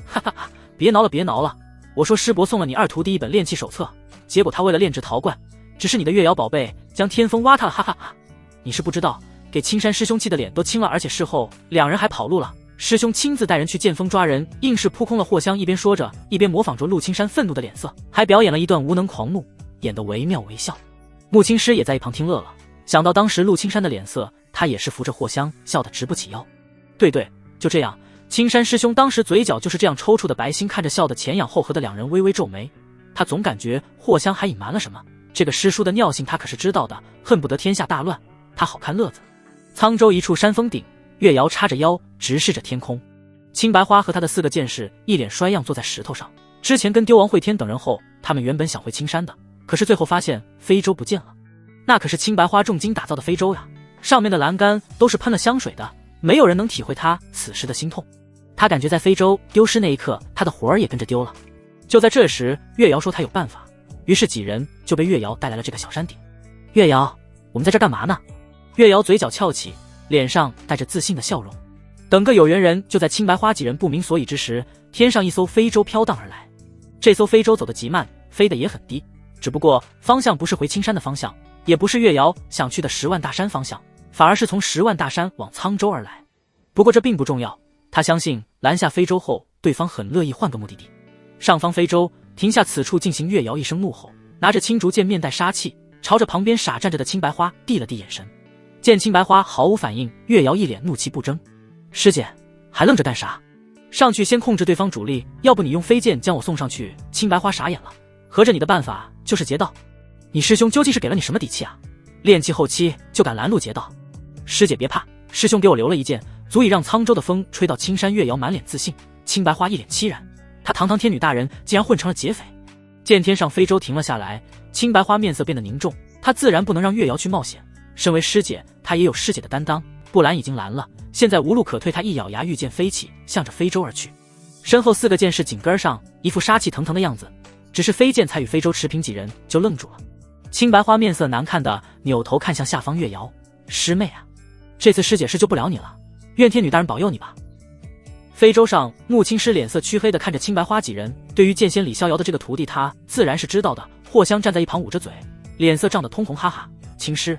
哈哈哈，别挠了，我说师伯送了你二徒弟一本炼气手册，结果他为了炼制陶罐，只是你的月瑶宝贝将天风挖塌了，哈哈哈！你是不知道，给青山师兄气的脸都青了，而且事后两人还跑路了。师兄亲自带人去剑锋抓人，硬是扑空了。霍香一边说着，一边模仿着陆青山愤怒的脸色，还表演了一段无能狂怒，演得惟妙惟肖。穆青师也在一旁听乐了，想到当时陆青山的脸色，他也是扶着霍香笑得直不起腰。对，就这样，青山师兄当时嘴角就是这样抽搐的。白星看着笑得前仰后合的两人，微微皱眉，他总感觉霍香还隐瞒了什么。这个师叔的尿性他可是知道的，恨不得天下大乱，他好看乐子。沧州一处山峰顶，月瑶叉着腰直视着天空，青白花和他的4个剑士一脸衰样坐在石头上。之前跟丢王会天等人后，他们原本想回青山的，可是最后发现非洲不见了。那可是青白花重金打造的非洲呀，上面的栏杆都是喷了香水的，没有人能体会他此时的心痛。他感觉在非洲丢失那一刻，他的魂儿也跟着丢了。就在这时，月瑶说他有办法，于是几人就被月瑶带来了这个小山顶。月瑶，我们在这干嘛呢？月瑶嘴角翘起，脸上带着自信的笑容。等个有缘人，就在青白花几人不明所以之时，天上一艘非洲飘荡而来。这艘非洲走得极慢，飞得也很低，只不过方向不是回青山的方向，也不是月瑶想去的10万大山方向，反而是从10万大山往沧州而来。不过这并不重要，他相信拦下非洲后，对方很乐意换个目的地。上方非洲停下此处进行。月瑶一声怒吼，拿着青竹剑面带杀气，朝着旁边傻站着的青白花递了递眼神。见青白花毫无反应，月瑶一脸怒气不争。师姐，还愣着干啥？上去先控制对方主力，要不你用飞剑将我送上去。青白花傻眼了，合着你的办法就是劫道？你师兄究竟是给了你什么底气啊？炼气后期就敢拦路劫道？师姐别怕，师兄给我留了一剑，足以让沧州的风吹到青山。月瑶满脸自信，青白花一脸凄然，她堂堂天女大人竟然混成了劫匪。见天上非洲停了下来，青白花面色变得凝重，她自然不能让月瑶去冒险。身为师姐，她也有师姐的担当，不拦已经拦了，现在无路可退，她一咬牙，御剑飞起，向着非洲而去。身后4个剑士紧跟上，一副杀气腾腾的样子。只是飞剑才与非洲持平几人就愣住了。青白花面色难看的扭头看向下方月瑶，师妹啊，这次师姐是救不了你了，愿天女大人保佑你吧。非洲上，穆青师脸色黢黑的看着青白花几人，对于剑仙李逍遥的这个徒弟，他自然是知道的。霍香站在一旁捂着嘴，脸色涨得通红，哈哈，青师，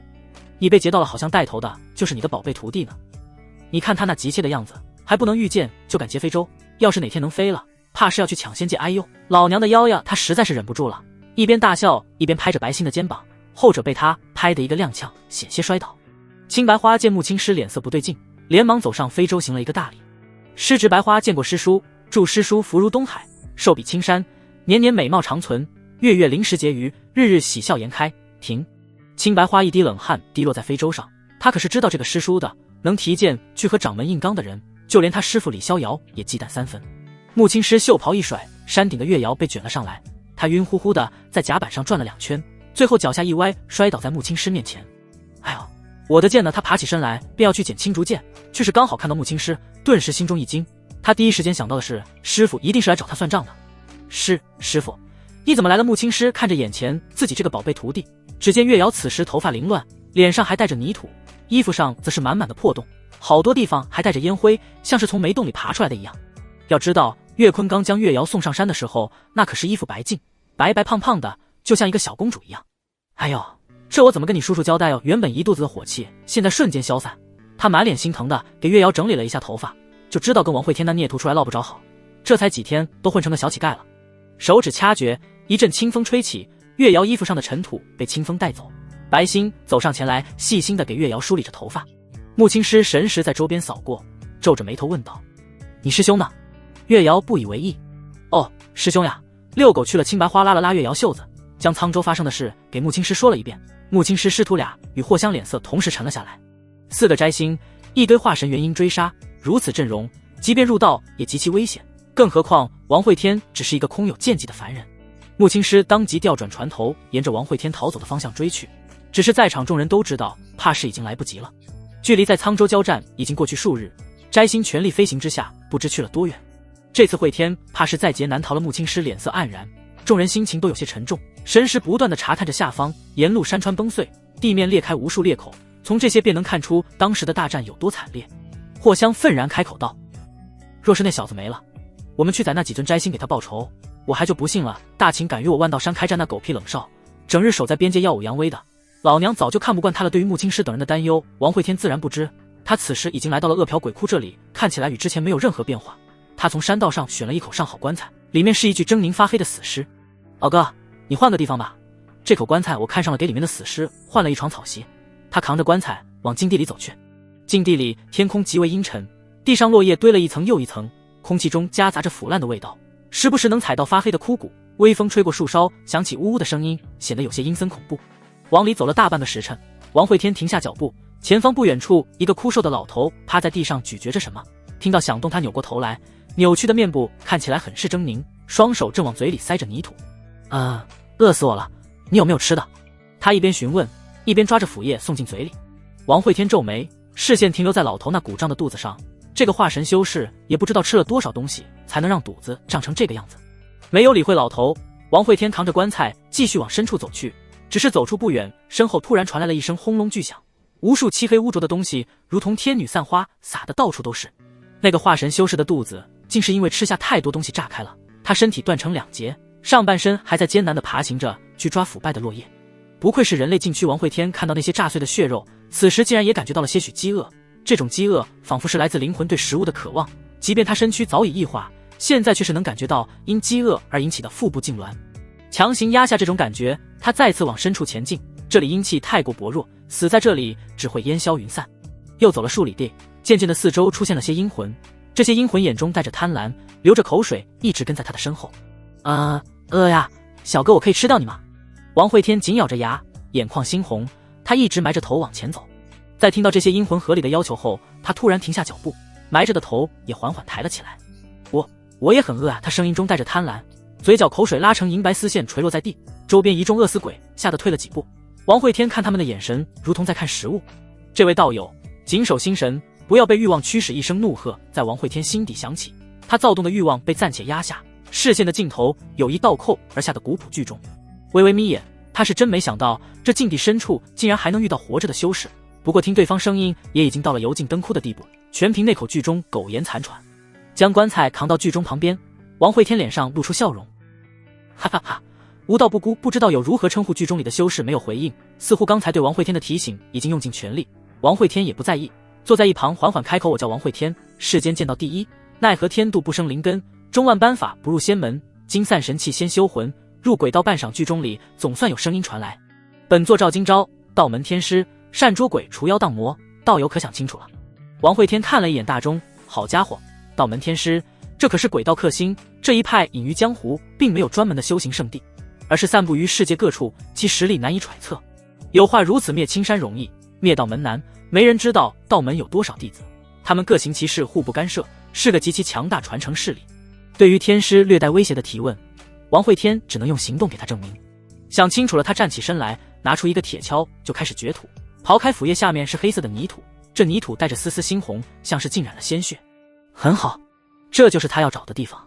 你被劫到了，好像带头的就是你的宝贝徒弟呢。你看他那急切的样子，还不能御剑就敢劫非洲，要是哪天能飞了，怕是要去抢仙界。哎呦，老娘的腰呀！他实在是忍不住了，一边大笑一边拍着白星的肩膀，后者被他拍得一个踉跄，险些摔倒。青白花见穆青师脸色不对劲，连忙走上非洲行了一个大礼。师侄白花见过师叔，祝师叔福如东海，寿比青山，年年美貌长存，月月灵时结余，日日喜笑颜开。停！青白花一滴冷汗滴落在非洲上，他可是知道这个师叔的，能提剑去和掌门硬刚的人，就连他师父李逍遥也忌惮3分。穆青师袖袍一甩，山顶的月瑶被卷了上来，他晕乎乎的在甲板上转了2圈，最后脚下一歪，摔倒在穆青师面前。哎呦，我的剑呢？他爬起身来便要去捡青竹剑，却是刚好看到穆青师，顿时心中一惊。他第一时间想到的是，师傅一定是来找他算账的。师傅，你怎么来了？穆青师看着眼前自己这个宝贝徒弟，只见月瑶此时头发凌乱，脸上还带着泥土，衣服上则是满满的破洞，好多地方还带着烟灰，像是从煤洞里爬出来的一样。要知道，岳坤刚将月瑶送上山的时候，那可是衣服白净，白白胖胖的，就像一个小公主一样。哎呦，这我怎么跟你叔叔交代哦？原本一肚子的火气，现在瞬间消散。他满脸心疼的给月瑶整理了一下头发，就知道跟王会天那孽徒出来落不着好。这才几天都混成个小乞丐了。手指掐诀，一阵清风吹起，月瑶衣服上的尘土被清风带走。白歆走上前来，细心地给月瑶梳理着头发。木青师神识在周边扫过，皱着眉头问道：“你师兄呢？”月瑶不以为意：“哦，师兄呀，遛狗去了。”青白花拉了拉月瑶袖子，将沧州发生的事给木青师说了一遍。木青师师徒俩与霍香脸色同时沉了下来。4个摘星，一堆化神元婴追杀，如此阵容，即便入道也极其危险，更何况王会天只是一个空有剑技的凡人。木青师当即调转船头，沿着王会天逃走的方向追去。只是在场众人都知道，怕是已经来不及了。距离在沧州交战已经过去数日，摘星全力飞行之下，不知去了多远。这次会天怕是在劫难逃了。木青师脸色黯然，众人心情都有些沉重，神识不断地查探着下方，沿路山川崩碎，地面裂开无数裂口，从这些便能看出当时的大战有多惨烈。霍香愤然开口道：“若是那小子没了，我们去宰那几尊摘星给他报仇，我还就不信了。大秦敢与我万道山开战，那狗屁冷少，整日守在边界耀武扬威的，老娘早就看不惯他了。”对于木青师等人的担忧，王会天自然不知。他此时已经来到了恶殍鬼窟，这里看起来与之前没有任何变化。他从山道上选了一口上好棺材，里面是一具狰狞发黑的死尸。“老哥，你换个地方吧，这口棺材我看上了，给里面的死尸换了一床草席。”他扛着棺材往禁地里走去。禁地里天空极为阴沉，地上落叶堆了一层又一层，空气中夹杂着腐烂的味道，时不时能踩到发黑的枯骨。微风吹过树梢，响起呜呜的声音，显得有些阴森恐怖。往里走了大半个时辰，王会天停下脚步，前方不远处，一个枯瘦的老头趴在地上咀嚼着什么。听到响动，他扭过头来，扭曲的面部看起来很是狰狞，双手正往嘴里塞着泥土。饿死我了，你有没有吃的？他一边询问，一边抓着腐叶送进嘴里。王会天皱眉，视线停留在老头那鼓胀的肚子上。这个化神修士也不知道吃了多少东西，才能让肚子胀成这个样子。没有理会老头，王会天扛着棺材继续往深处走去。只是走出不远，身后突然传来了一声轰隆巨响，无数漆黑污浊的东西如同天女散花，撒得到处都是。那个化神修士的肚子竟是因为吃下太多东西炸开了，他身体断成2截，上半身还在艰难地爬行着去抓腐败的落叶。不愧是人类禁区，王会天看到那些炸碎的血肉，此时竟然也感觉到了些许饥饿。这种饥饿仿佛是来自灵魂对食物的渴望，即便他身躯早已异化，现在却是能感觉到因饥饿而引起的腹部痉挛。强行压下这种感觉，他再次往深处前进。这里阴气太过薄弱，死在这里只会烟消云散。又走了数里地，渐渐的四周出现了些阴魂，这些阴魂眼中带着贪婪，流着口水，一直跟在他的身后。饿呀，小哥我可以吃掉你吗？王会天紧咬着牙，眼眶猩红，他一直埋着头往前走。在听到这些阴魂合理的要求后，他突然停下脚步，埋着的头也缓缓抬了起来。我也很饿啊，他声音中带着贪婪，嘴角口水拉成银白丝线垂落在地。周边一众饿死鬼吓得退了几步。王会天看他们的眼神如同在看食物。这位道友，谨守心神，不要被欲望驱使。一声怒喝在王会天心底响起，他躁动的欲望被暂且压下，视线的尽头有一倒扣而下的古朴剧中。微微眯眼，他是真没想到这禁地深处竟然还能遇到活着的修士，不过听对方声音也已经到了油尽灯枯的地步，全凭那口剧中苟延残喘。将棺材扛到剧中旁边，王会天脸上露出笑容，哈哈哈，无道不孤，不知道有如何称呼。剧中里的修士没有回应，似乎刚才对王会天的提醒已经用尽全力。王会天也不在意，坐在一旁缓缓开口：“我叫王会天，世间剑道第一，奈何天妒不生灵根，中万般法不入仙门，经散神气先修魂，入鬼道半晌。”剧中里总算有声音传来：“本座赵今朝，道门天师，善捉鬼除妖荡魔，道友可想清楚了。”王会天看了一眼大钟，好家伙，道门天师，这可是鬼道克星，这一派隐于江湖，并没有专门的修行圣地，而是散布于世界各处，其实力难以揣测。有话如此，灭青山容易，灭道门难。没人知道道门有多少弟子，他们各行其事，互不干涉，是个极其强大传承势力。对于天师略带威胁的提问，王会天只能用行动给他证明。想清楚了，他站起身来，拿出一个铁锹，就开始掘土。刨开腐叶，下面是黑色的泥土，这泥土带着丝丝猩红，像是浸染了鲜血。很好，这就是他要找的地方。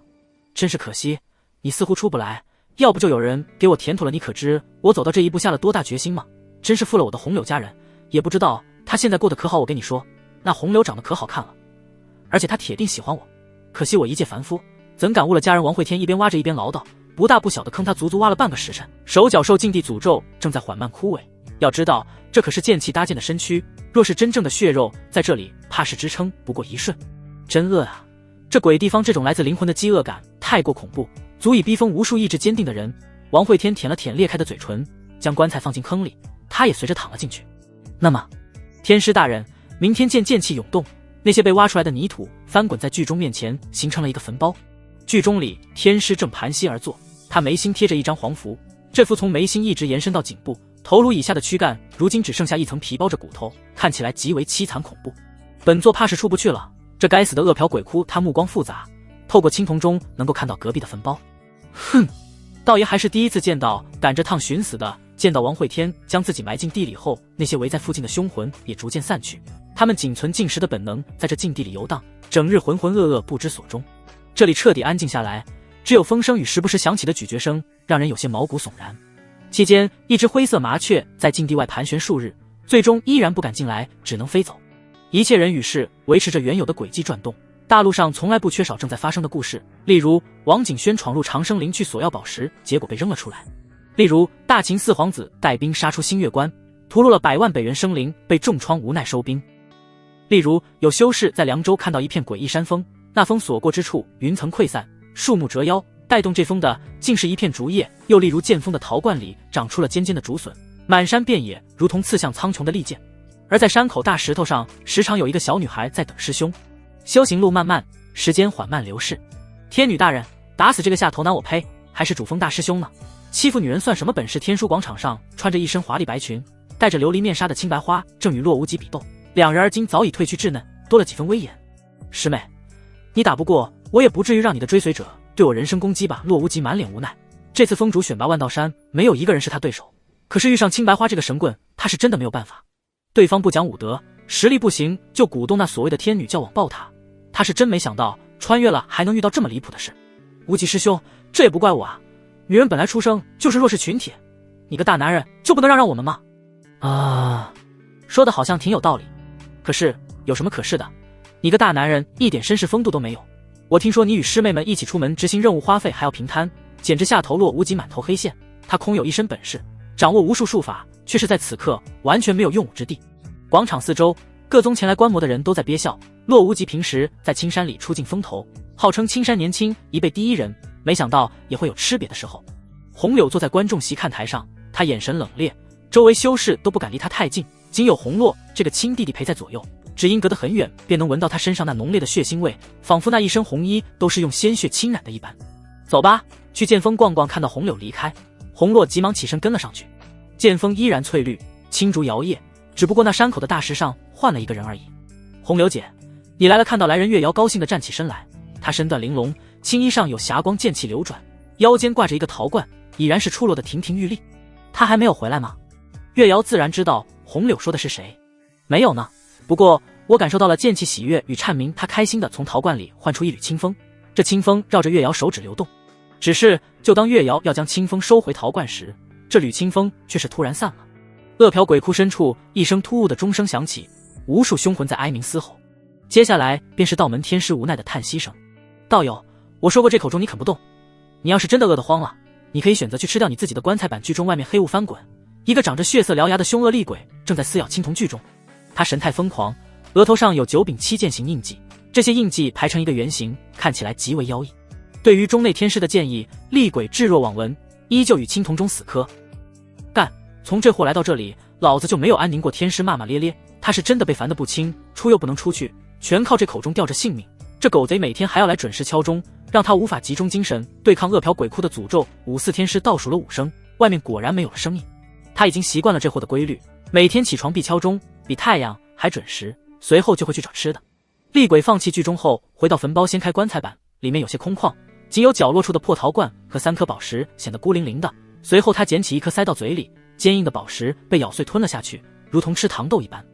真是可惜，你似乎出不来，要不就有人给我填土了。你可知我走到这一步下了多大决心吗？真是负了我的红柳家人，也不知道他现在过得可好。我跟你说，那红柳长得可好看了，而且他铁定喜欢我。可惜我一介凡夫，怎感悟了家人？王会天一边挖着一边唠叨，不大不小的坑他足足挖了半个时辰，手脚受禁地诅咒，正在缓慢枯萎。要知道，这可是剑气搭建的身躯，若是真正的血肉在这里，怕是支撑不过一瞬。真饿啊！这鬼地方这种来自灵魂的饥饿感太过恐怖，足以逼疯无数意志坚定的人。王会天舔了舔裂开的嘴唇，将棺材放进坑里，他也随着躺了进去。那么，天师大人，明天见剑气涌动，那些被挖出来的泥土翻滚在剧中面前，形成了一个坟包。剧中里，天师正盘膝而坐，他眉心贴着一张黄符，这符从眉心一直延伸到颈部，头颅以下的躯干如今只剩下一层皮包着骨头，看起来极为凄惨恐怖。本座怕是出不去了，这该死的恶殍鬼窟。他目光复杂，透过青铜钟能够看到隔壁的坟包。哼，道爷还是第一次见到赶着趟寻死的。见到王会天将自己埋进地里后，那些围在附近的凶魂也逐渐散去，他们仅存进食的本能，在这禁地里游荡，整日浑浑噩噩不知所终。这里彻底安静下来，只有风声与时不时响起的咀嚼声，让人有些毛骨悚然。期间，一只灰色麻雀在禁地外盘旋数日，最终依然不敢进来，只能飞走。一切人与事维持着原有的轨迹转动。大陆上从来不缺少正在发生的故事，例如王景轩闯入长生陵去索要宝石，结果被扔了出来；例如大秦四皇子带兵杀出新月关，屠戮了100万北元生灵，被重创无奈收兵；例如有修士在凉州看到一片诡异山峰，那风所过之处云层溃散，树木折腰，带动这风的竟是一片竹叶；又例如剑锋的陶罐里长出了尖尖的竹笋，满山遍野如同刺向苍穹的利剑。而在山口大石头上，时常有一个小女孩在等师兄。修行路漫漫，时间缓慢流逝。天女大人，打死这个下头男我呸，还是主峰大师兄呢？欺负女人算什么本事？天书广场上穿着一身华丽白裙，戴着琉璃面纱的青白花正与洛无极比斗，两人而今早已褪去稚嫩，多了几分威严。师妹，你打不过我也不至于让你的追随者对我人身攻击吧？洛无极满脸无奈。这次峰主选拔万道山，没有一个人是他对手，可是遇上青白花这个神棍，他是真的没有办法。对方不讲武德，实力不行，就鼓动那所谓的天女教网暴他。他是真没想到穿越了还能遇到这么离谱的事。无极师兄，这也不怪我啊，女人本来出生就是弱势群体，你个大男人就不能让我们吗？啊，说的好像挺有道理，可是有什么可是的？你个大男人一点绅士风度都没有。我听说你与师妹们一起出门执行任务，花费还要平摊，简直下头洛无极满头黑线。他空有一身本事，掌握无数术法，却是在此刻完全没有用武之地。广场四周各宗前来观摩的人都在憋笑。洛无极平时在青山里出尽风头，号称青山年轻一辈第一人，没想到也会有吃瘪的时候。红柳坐在观众席看台上，他眼神冷冽，周围修士都不敢离他太近，仅有红洛这个亲弟弟陪在左右，只因隔得很远，便能闻到他身上那浓烈的血腥味，仿佛那一身红衣都是用鲜血侵染的一般。走吧，去剑锋逛逛。看到红柳离开，红洛急忙起身跟了上去。剑锋依然翠绿，青竹摇曳，只不过那山口的大石上换了一个人而已。红柳姐，你来了。看到来人，月瑶高兴地站起身来，她身段玲珑，青衣上有霞光剑气流转，腰间挂着一个陶罐，已然是出落得亭亭玉立。她还没有回来吗？月瑶自然知道红柳说的是谁。没有呢，不过我感受到了剑气喜悦与颤鸣。她开心地从陶罐里唤出一缕清风，这清风绕着月瑶手指流动。只是就当月瑶要将清风收回陶罐时，这缕清风却是突然散了。恶殍鬼窟深处，一声突兀的钟声响起，无数凶魂在哀鸣嘶吼。接下来便是道门天师无奈的叹息声。道友，我说过这口钟你啃不动，你要是真的饿得慌了，你可以选择去吃掉你自己的棺材板。剧中外面黑雾翻滚，一个长着血色獠牙的凶恶厉鬼正在撕咬青铜巨钟，他神态疯狂，额头上有9柄7剑形印记，这些印记排成一个圆形，看起来极为妖异。对于钟内天师的建议，厉鬼置若罔闻，依旧与青铜钟死磕。干，从这货来到这里，老子就没有安宁过。天师骂骂咧咧，他是真的被烦得不轻，出又不能出去，全靠这口钟吊着性命。这狗贼每天还要来准时敲钟，让他无法集中精神对抗恶殍鬼窟的诅咒。54天师倒数了5声，外面果然没有了声音。他已经习惯了这货的规律，每天起床必敲钟，比太阳还准时，随后就会去找吃的。厉鬼放弃剧中后，回到坟包掀开棺材板，里面有些空旷，仅有角落处的破陶罐和3颗宝石显得孤零零的。随后他捡起一颗塞到嘴里，坚硬的宝石被咬碎吞了下去，如同吃糖豆一般。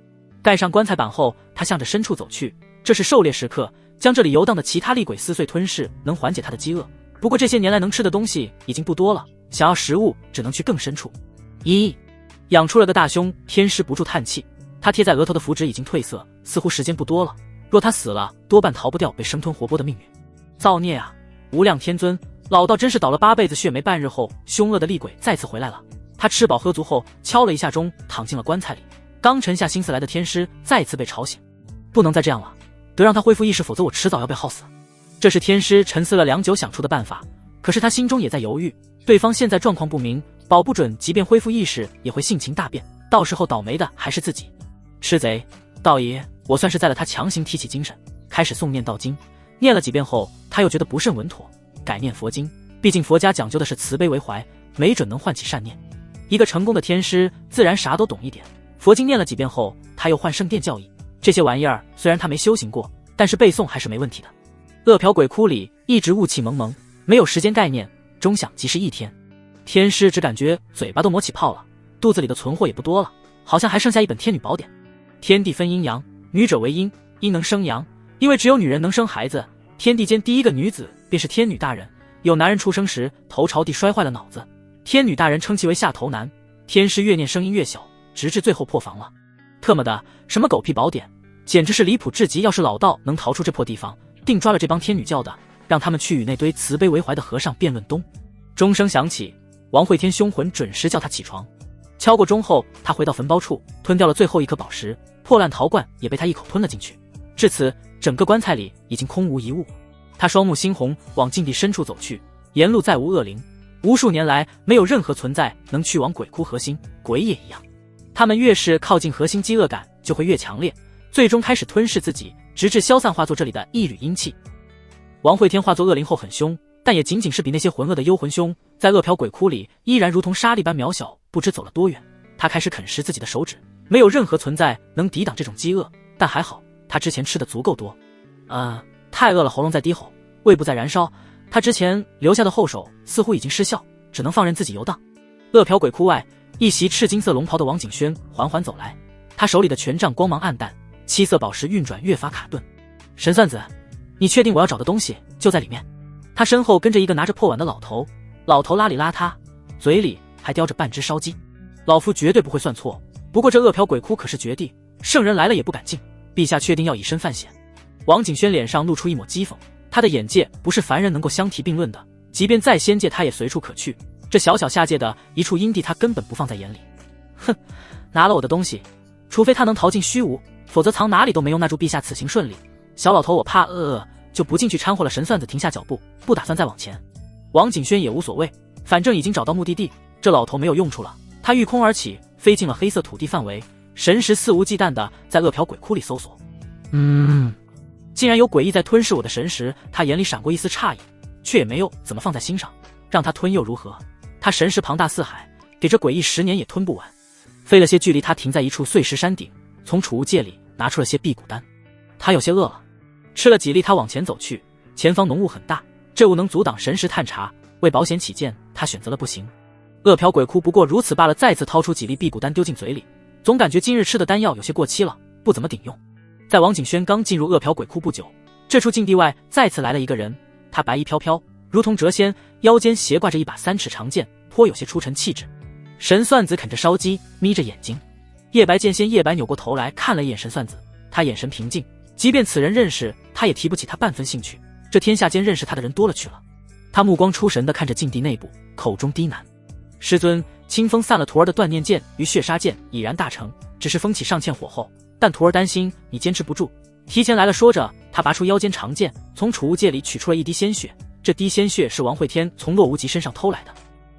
盖上棺材板后，他向着深处走去，这是狩猎时刻，将这里游荡的其他厉鬼撕碎吞噬，能缓解他的饥饿。不过这些年来能吃的东西已经不多了，想要食物只能去更深处。养出了个大凶，天师不住叹气，他贴在额头的符纸已经褪色，似乎时间不多了。若他死了，多半逃不掉被生吞活剥的命运。造孽啊！无量天尊，老道真是倒了8辈子血霉。半日后，凶恶的厉鬼再次回来了。他吃饱喝足后，敲了一下钟，躺进了棺材里。刚沉下心思来的天师再次被吵醒，不能再这样了，得让他恢复意识，否则我迟早要被耗死。这是天师沉思了良久想出的办法，可是他心中也在犹豫，对方现在状况不明，保不准即便恢复意识也会性情大变，到时候倒霉的还是自己。吃贼，道爷，我算是在了他强行提起精神，开始诵念道经。念了几遍后，他又觉得不甚稳妥，改念佛经，毕竟佛家讲究的是慈悲为怀，没准能唤起善念。一个成功的天师自然啥都懂一点，佛经念了几遍后，他又换圣殿教义，这些玩意儿虽然他没修行过，但是背诵还是没问题的。恶殍鬼窟里一直雾气蒙蒙，没有时间概念，钟响即是一天。天师只感觉嘴巴都磨起泡了，肚子里的存货也不多了，好像还剩下一本天女宝典。天地分阴阳，女者为阴，阴能生阳，因为只有女人能生孩子，天地间第一个女子便是天女大人。有男人出生时头朝地摔坏了脑子，天女大人称其为下头男。天师越念声音越小，直至最后破防了。特么的，什么狗屁宝典，简直是离谱至极！要是老道能逃出这破地方，定抓了这帮天女教的，让他们去与那堆慈悲为怀的和尚辩论东。钟声响起，王会天凶魂准时叫他起床。敲过钟后，他回到坟包处，吞掉了最后一颗宝石，破烂陶罐也被他一口吞了进去。至此，整个棺材里已经空无一物。他双目猩红，往禁地深处走去，沿路再无恶灵。无数年来，没有任何存在能去往鬼窟核心，鬼也一样。他们越是靠近核心，饥饿感就会越强烈，最终开始吞噬自己，直至消散化作这里的一缕阴气。王会天化作恶灵后很凶，但也仅仅是比那些浑恶的幽魂凶，在恶殍鬼窟里依然如同沙粒般渺小，不知走了多远。他开始啃食自己的手指，没有任何存在能抵挡这种饥饿，但还好他之前吃的足够多。太饿了，喉咙在低吼，胃部在燃烧，他之前留下的后手似乎已经失效，只能放任自己游荡。恶殍鬼窟外，一袭赤金色龙袍的王景轩缓缓走来，他手里的权杖光芒暗淡，七色宝石运转越发卡顿。神算子，你确定我要找的东西就在里面？他身后跟着一个拿着破碗的老头，老头邋里邋遢，嘴里还叼着半只烧鸡。老夫绝对不会算错，不过这恶殍鬼窟可是绝地，圣人来了也不敢进，陛下确定要以身犯险？王景轩脸上露出一抹讥讽，他的眼界不是凡人能够相提并论的，即便在仙界他也随处可去，这小小下界的一处阴地他根本不放在眼里。哼，拿了我的东西，除非他能逃进虚无，否则藏哪里都没用。那祝陛下此行顺利。小老头我怕就不进去掺和了。神算子停下脚步，不打算再往前。王景轩也无所谓，反正已经找到目的地，这老头没有用处了。他御空而起，飞进了黑色土地范围，神识肆无忌惮地在恶殍鬼窟里搜索。竟然有诡异在吞噬我的神识，他眼里闪过一丝诧异，却也没有怎么放在心上。让他吞又如何？他神识庞大似海，给这诡异10年也吞不完。飞了些距离，他停在一处碎石山顶，从储物戒里拿出了些辟谷丹。他有些饿了，吃了几粒，他往前走去。前方浓雾很大，这雾能阻挡神识探查，为保险起见，他选择了步行。恶殍鬼窟不过如此罢了，再次掏出几粒辟谷丹丢进嘴里，总感觉今日吃的丹药有些过期了，不怎么顶用。在王景轩刚进入恶殍鬼窟不久，这处禁地外再次来了一个人，他白衣飘飘，如同谪仙，腰间斜挂着一把3尺长剑，颇有些出尘气质。神算子啃着烧鸡，眯着眼睛。叶白见仙，叶白扭过头来看了一眼神算子，他眼神平静，即便此人认识他，也提不起他半分兴趣。这天下间认识他的人多了去了。他目光出神地看着禁地内部，口中低喃：师尊，清风散了徒儿的断念剑与血杀剑已然大成，只是风起尚欠火候，但徒儿担心你坚持不住，提前来了。说着，他拔出腰间长剑，从储物戒里取出了一滴鲜血。这滴鲜血是王会天从洛无极身上偷来的。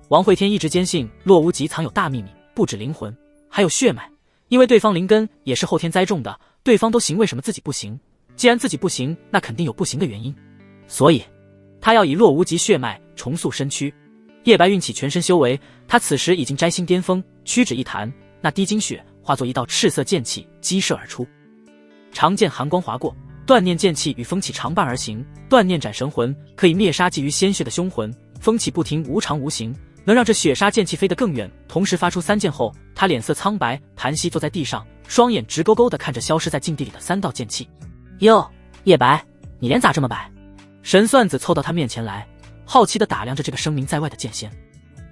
王会天一直坚信洛无极藏有大秘密，不止灵魂，还有血脉。因为对方灵根也是后天栽种的，对方都行，为什么自己不行？既然自己不行，那肯定有不行的原因。所以，他要以洛无极血脉重塑身躯。叶白运起全身修为，他此时已经摘星巅峰，屈指一弹，那滴精血化作一道赤色剑气激射而出。长剑寒光划过，断念剑气与风起长伴而行。断念斩神魂可以灭杀觊觎鲜血的凶魂，风起不停，无常无形，能让这血杀剑气飞得更远。同时发出3剑后，他脸色苍白，盘膝坐在地上，双眼直勾勾地看着消失在禁地里的3道剑气。哟，叶白，你脸咋这么白？神算子凑到他面前来，好奇地打量着这个声名在外的剑仙。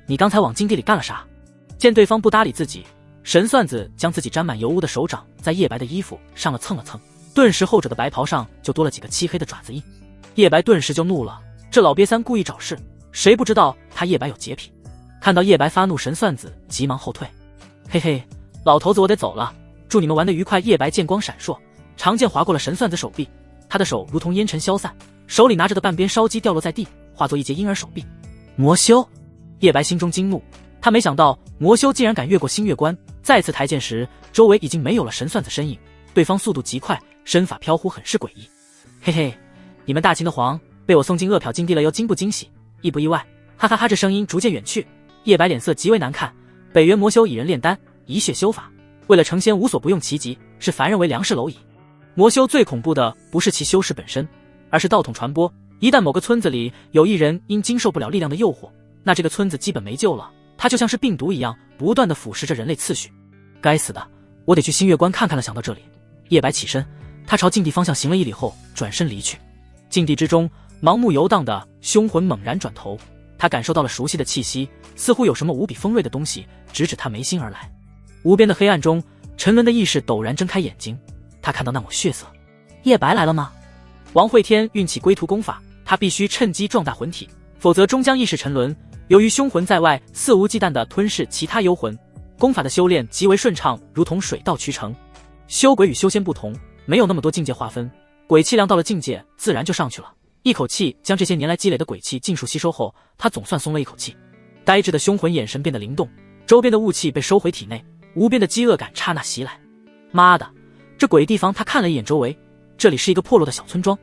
你刚才往禁地里干了啥？见对方不搭理自己，神算子将自己沾满油污的手掌在叶白的衣服上了蹭了蹭，顿时后者的白袍上就多了几个漆黑的爪子印。叶白顿时就怒了，这老瘪三故意找事，谁不知道他叶白有洁癖？看到叶白发怒，神算子急忙后退。嘿嘿，老头子我得走了，祝你们玩得愉快。叶白剑光闪烁，长剑划过了神算子手臂，他的手如同烟尘消散，手里拿着的半边烧鸡掉落在地，化作一截婴儿手臂。魔修！叶白心中惊怒，他没想到魔修竟然敢越过星月关。再次抬剑时，周围已经没有了神算子身影，对方速度极快，身法飘忽，很是诡异。嘿嘿，你们大秦的皇被我送进恶殍禁地了，又惊不惊喜，意不意外？哈哈哈！这声音逐渐远去，叶白脸色极为难看。北原魔修以人炼丹，以血修法，为了成仙无所不用其极，是凡人为良士蝼蚁。魔修最恐怖的不是其修士本身，而是道统传播。一旦某个村子里有一人因经受不了力量的诱惑，那这个村子基本没救了。它就像是病毒一样，不断地腐蚀着人类次序。该死的，我得去星月关看看了。想到这里，叶白起身，他朝禁地方向行了一礼后，转身离去。禁地之中，盲目游荡的凶魂猛然转头，他感受到了熟悉的气息，似乎有什么无比锋锐的东西直指他眉心而来。无边的黑暗中，沉沦的意识陡然睁开眼睛，他看到那抹血色。叶白来了吗？王会天运起归途功法，他必须趁机壮大魂体，否则终将意识沉沦。由于凶魂在外肆无忌惮地吞噬其他幽魂，功法的修炼极为顺畅，如同水到渠成。修鬼与修仙不同，没有那么多境界划分，鬼气量到了境界自然就上去了。一口气将这些年来积累的鬼气尽数吸收后，他总算松了一口气。呆滞的凶魂眼神变得灵动，周边的雾气被收回体内，无边的饥饿感刹那袭来。妈的，这鬼地方！他看了一眼周围，这里是一个破落的小村庄，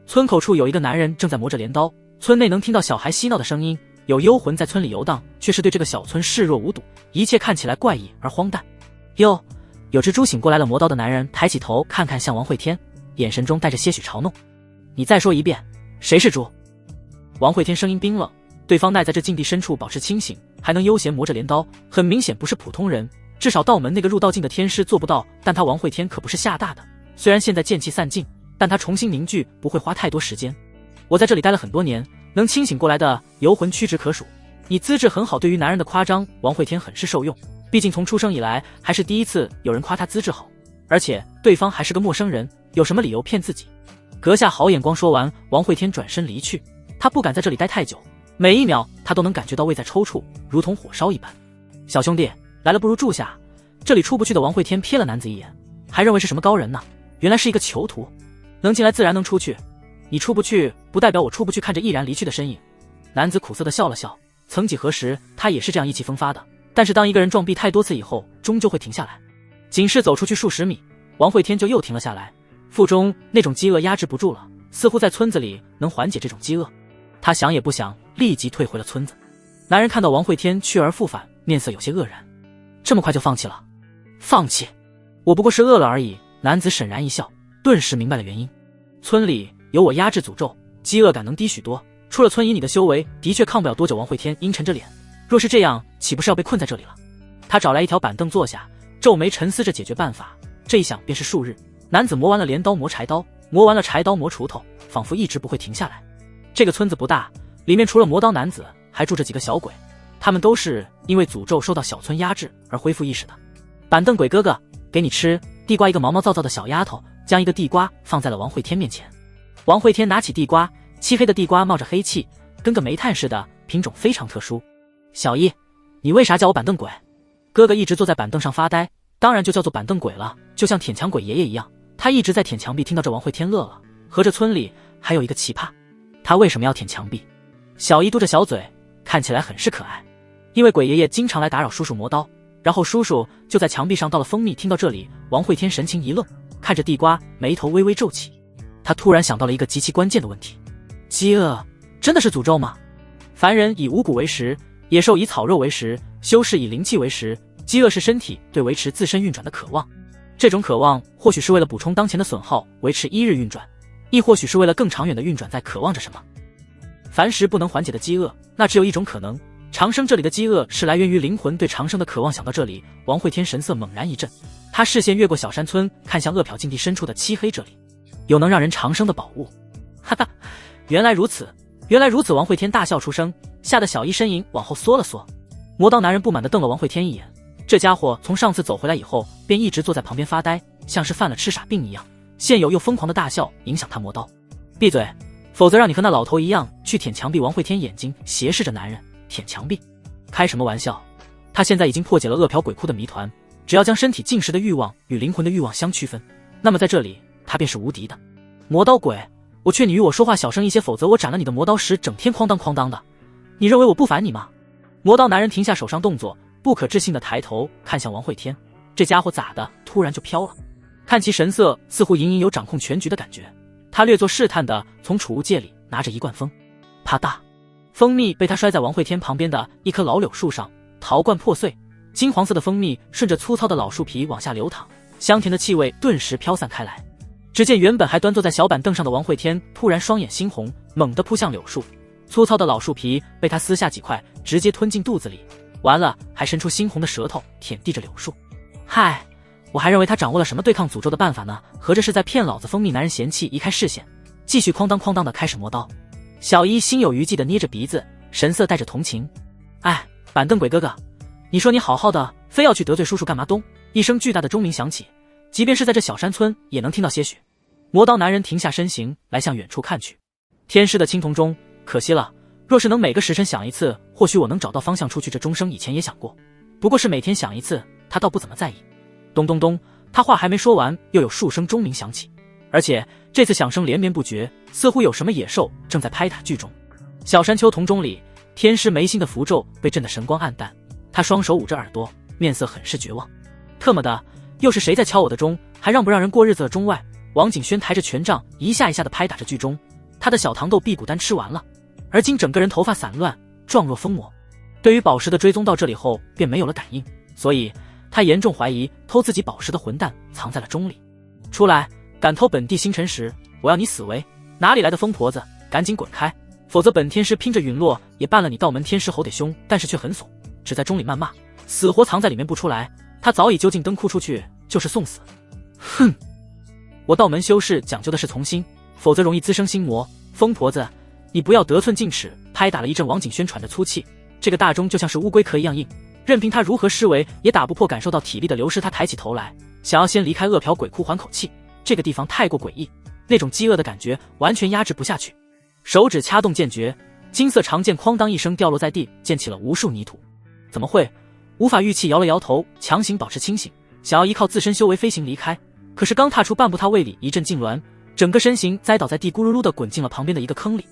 村口处有一个男人正在磨着镰刀，村内能听到小孩嬉闹的声音，有幽魂在村里游荡，却是对这个小村视若无睹，一切看起来怪异而荒诞。哟，有只猪醒过来了。磨刀的男人抬起头看看向王会天，眼神中带着些许嘲弄。你再说一遍，谁是猪？王会天声音冰冷，对方奈在这禁地深处保持清醒，还能悠闲磨着镰刀，很明显不是普通人，至少道门那个入道境的天师做不到。但他王会天可不是吓大的，虽然现在剑气散尽，但他重新凝聚不会花太多时间。我在这里待了很多年，能清醒过来的游魂屈指可数。你资质很好，对于男人的夸张，王会天很是受用。毕竟从出生以来，还是第一次有人夸他资质好，而且对方还是个陌生人，有什么理由骗自己？阁下好眼光。说完，王会天转身离去。他不敢在这里待太久，每一秒他都能感觉到胃在抽搐，如同火烧一般。小兄弟，来了不如住下。这里出不去的王会天瞥了男子一眼，还认为是什么高人呢？原来是一个囚徒。能进来自然能出去，你出不去不代表我出不去。看着毅然离去的身影，男子苦涩地笑了笑。曾几何时，他也是这样意气风发的，但是当一个人撞壁太多次以后，终究会停下来。仅是走出去数十米，王会天就又停了下来，腹中那种饥饿压制不住了，似乎在村子里能缓解这种饥饿。他想也不想，立即退回了村子。男人看到王会天去而复返，面色有些愕然。这么快就放弃了？放弃？我不过是饿了而已。男子沈然一笑，顿时明白了原因。村里有我压制诅咒，饥饿感能低许多。出了村以你的修为，的确抗不了多久。王会天阴沉着脸，若是这样，岂不是要被困在这里了？他找来一条板凳坐下，皱眉沉思着解决办法。这一想便是数日。男子磨完了镰刀，磨柴刀，磨完了柴刀，磨锄头，仿佛一直不会停下来。这个村子不大，里面除了磨刀男子，还住着几个小鬼，他们都是因为诅咒受到小村压制而恢复意识的。板凳鬼哥哥，给你吃地瓜。一个毛毛躁躁的小丫头将一个地瓜放在了王会天面前。王会天拿起地瓜，漆黑的地瓜冒着黑气，跟个煤炭似的，品种非常特殊。小一，你为啥叫我板凳鬼？哥哥一直坐在板凳上发呆，当然就叫做板凳鬼了，就像舔墙鬼爷爷一样。他一直在舔墙壁。听到这，王会天乐了，合着村里还有一个奇葩，他为什么要舔墙壁？小一嘟着小嘴，看起来很是可爱。因为鬼爷爷经常来打扰叔叔磨刀，然后叔叔就在墙壁上倒了蜂蜜。听到这里，王会天神情一愣，看着地瓜，眉头微微皱起。他突然想到了一个极其关键的问题：饥饿真的是诅咒吗？凡人以五谷为食，野兽以草肉为食，修士以灵气为食。饥饿是身体对维持自身运转的渴望，这种渴望或许是为了补充当前的损耗，维持一日运转，亦或许是为了更长远的运转在渴望着什么。凡时不能缓解的饥饿，那只有一种可能，长生。这里的饥饿是来源于灵魂对长生的渴望。想到这里，王会天神色猛然一震，他视线越过小山村，看向恶殍禁地深处的漆黑。这里有能让人长生的宝物。哈哈，原来如此，原来如此。王会天大笑出声，吓得小一身影往后缩了缩。磨刀男人不满地瞪了王会天一眼，这家伙从上次走回来以后，便一直坐在旁边发呆，像是犯了痴傻病一样，现有又疯狂的大笑影响他磨刀。闭嘴，否则让你和那老头一样去舔墙壁。王会天眼睛斜视着男人，舔墙壁？开什么玩笑？他现在已经破解了恶殍鬼窟的谜团，只要将身体进食的欲望与灵魂的欲望相区分，那么在这里他便是无敌的。磨刀鬼，我劝你与我说话小声一些，否则我斩了你的磨刀石，整天哐当哐当的。你认为我不烦你吗？磨刀男人停下手上动作，不可置信地抬头看向王会天，这家伙咋的突然就飘了？看其神色，似乎隐隐有掌控全局的感觉。他略作试探地从储物戒里拿着一罐蜂，啪嗒，蜂蜜被他摔在王会天旁边的一棵老柳树上，陶罐破碎，金黄色的蜂蜜顺着粗糙的老树皮往下流淌，香甜的气味顿时飘散开来。只见原本还端坐在小板凳上的王会天突然双眼猩红，猛地扑向柳树，粗糙的老树皮被他撕下几块，直接吞进肚子里，完了还伸出猩红的舌头舔舐着柳树。嗨，我还认为他掌握了什么对抗诅咒的办法呢，合着是在骗老子。蜂蜜男人嫌弃移开视线，继续哐当哐当的开始磨刀。小一心有余悸的捏着鼻子，神色带着同情。哎，板凳鬼哥哥，你说你好好的，非要去得罪叔叔干嘛？咚，一声巨大的钟鸣响起，即便是在这小山村也能听到些许。磨刀男人停下身形来向远处看去，天师的青铜钟，可惜了，若是能每个时辰响一次，或许我能找到方向出去。这钟声以前也响过，不过是每天响一次，他倒不怎么在意。咚咚咚，他话还没说完，又有数声钟鸣响起，而且这次响声连绵不绝，似乎有什么野兽正在拍打剧中。小山丘铜钟里，天师眉心的符咒被震得神光暗淡，他双手捂着耳朵，面色很是绝望。特么的，又是谁在敲我的钟？还让不让人过日子了？钟外，王景轩抬着权杖一下一下地拍打着剧钟，他的小糖豆辟谷丹吃完了，而今整个人头发散乱，状若疯魔。对于宝石的追踪到这里后便没有了感应，所以他严重怀疑偷自己宝石的混蛋藏在了钟里。出来，敢偷本地星辰石，我要你死为！哪里来的疯婆子，赶紧滚开，否则本天师拼着陨落也办了你道门。天师吼得凶，但是却很怂，只在钟里谩骂，死活藏在里面不出来。他早已揪进灯窟出去，就是送死。哼，我道门修士讲究的是从心，否则容易滋生心魔。疯婆子，你不要得寸进尺！拍打了一阵，王景轩喘着粗气，这个大钟就像是乌龟壳一样硬，任凭他如何施为也打不破。感受到体力的流失，他抬起头来，想要先离开恶殍鬼窟缓口气。这个地方太过诡异，那种饥饿的感觉完全压制不下去。手指掐动剑诀，金色长剑哐当一声掉落在地，溅起了无数泥土。怎么会？无法预气摇了摇头，强行保持清醒，想要依靠自身修为飞行离开。可是刚踏出半步，他胃里一阵痉挛，整个身形栽倒在地，咕噜噜地滚进了旁边的一个坑里。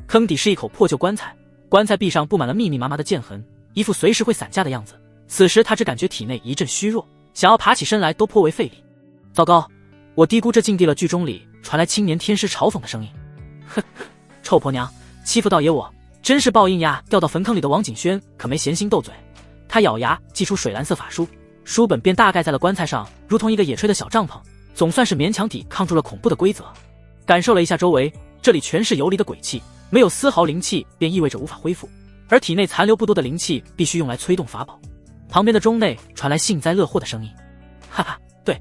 坑底是一口破旧棺材，棺材壁上布满了密密麻麻的剑痕，一副随时会散架的样子。此时他只感觉体内一阵虚弱，想要爬起身来都颇为费力。糟糕，我低估这境地了。剧中里传来青年天师嘲讽的声音：哼，臭婆娘，欺负道爷我，真是报应呀！掉到坟坑里的王景轩可没闲心斗嘴，他咬牙祭出水蓝色法书，书本便大盖在了棺材上，如同一个野炊的小帐篷，总算是勉强抵抗住了恐怖的规则。感受了一下周围，这里全是游离的鬼气，没有丝毫灵气便意味着无法恢复，而体内残留不多的灵气必须用来催动法宝。旁边的钟内传来幸灾乐祸的声音：哈哈，对，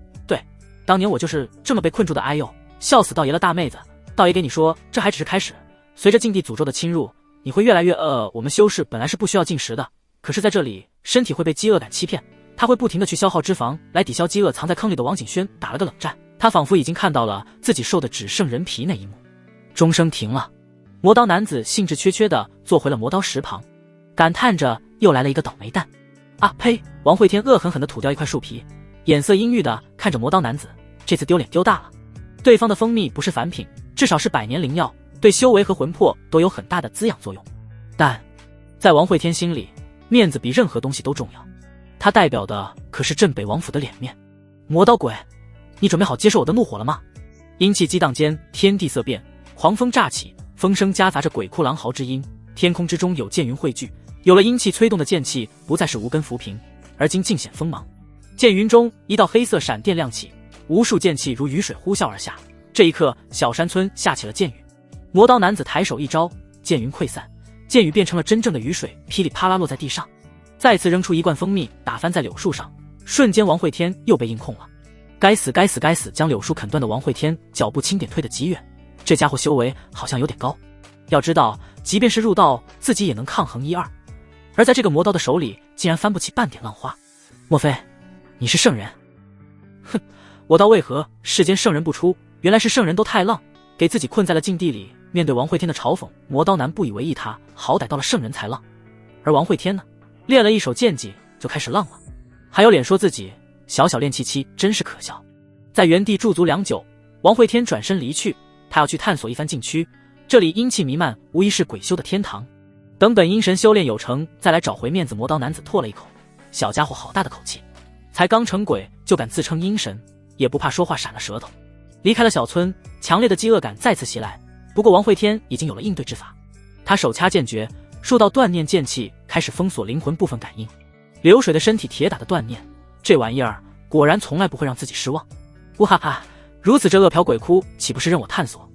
当年我就是这么被困住的。哎呦，笑死道爷了！大妹子，道爷给你说，这还只是开始，随着禁地诅咒的侵入，你会越来越我们修士本来是不需要进食的，可是在这里身体会被饥饿感欺骗，他会不停地去消耗脂肪来抵消饥饿。藏在坑里的王景轩打了个冷战，他仿佛已经看到了自己瘦的只剩人皮那一幕。钟声停了，磨刀男子兴致缺缺地坐回了磨刀石旁，感叹着又来了一个倒霉蛋。啊呸！王会天恶狠狠地吐掉一块树皮，眼色阴郁地看着磨刀男子，这次丢脸丢大了。对方的蜂蜜不是凡品，至少是百年灵药，对修为和魂魄都有很大的滋养作用。但在王会天心里，面子比任何东西都重要，他代表的可是镇北王府的脸面。磨刀鬼，你准备好接受我的怒火了吗？阴气激荡间，天地色变，狂风乍起，风声夹杂着鬼哭狼嚎之音，天空之中有剑云汇聚，有了阴气催动的剑气不再是无根浮萍，而今尽显锋芒。剑云中一道黑色闪电亮起，无数剑气如雨水呼啸而下。这一刻，小山村下起了剑雨。磨刀男子抬手一招，剑云溃散，剑雨变成了真正的雨水，噼里啪啦落在地上。再次扔出一罐蜂蜜，打翻在柳树上，瞬间王会天又被硬控了。该死！将柳树啃断的王会天脚步轻点退得极远，这家伙修为好像有点高。要知道，即便是入道，自己也能抗衡1、2，而在这个磨刀的手里，竟然翻不起半点浪花。莫非你是圣人？哼，我道为何世间圣人不出？原来是圣人都太浪，给自己困在了禁地里。面对王会天的嘲讽，磨刀男不以为意，他好歹到了圣人才浪，而王会天呢，练了一手剑技就开始浪了，还有脸说自己小练气，真是可笑。在原地驻足良久，王会天转身离去，他要去探索一番禁区，这里阴气弥漫，无疑是鬼修的天堂。等本阴神修炼有成，再来找回面子。磨刀男子唾了一口，小家伙好大的口气，才刚成鬼就敢自称阴神，也不怕说话闪了舌头。离开了小村，强烈的饥饿感再次袭来，不过王会天已经有了应对之法。他手掐剑诀，数道断念剑气开始封锁灵魂部分感应。流水的身体铁打的断念，这玩意儿果然从来不会让自己失望。呜哈哈，如此这恶殍鬼窟岂不是任我探索？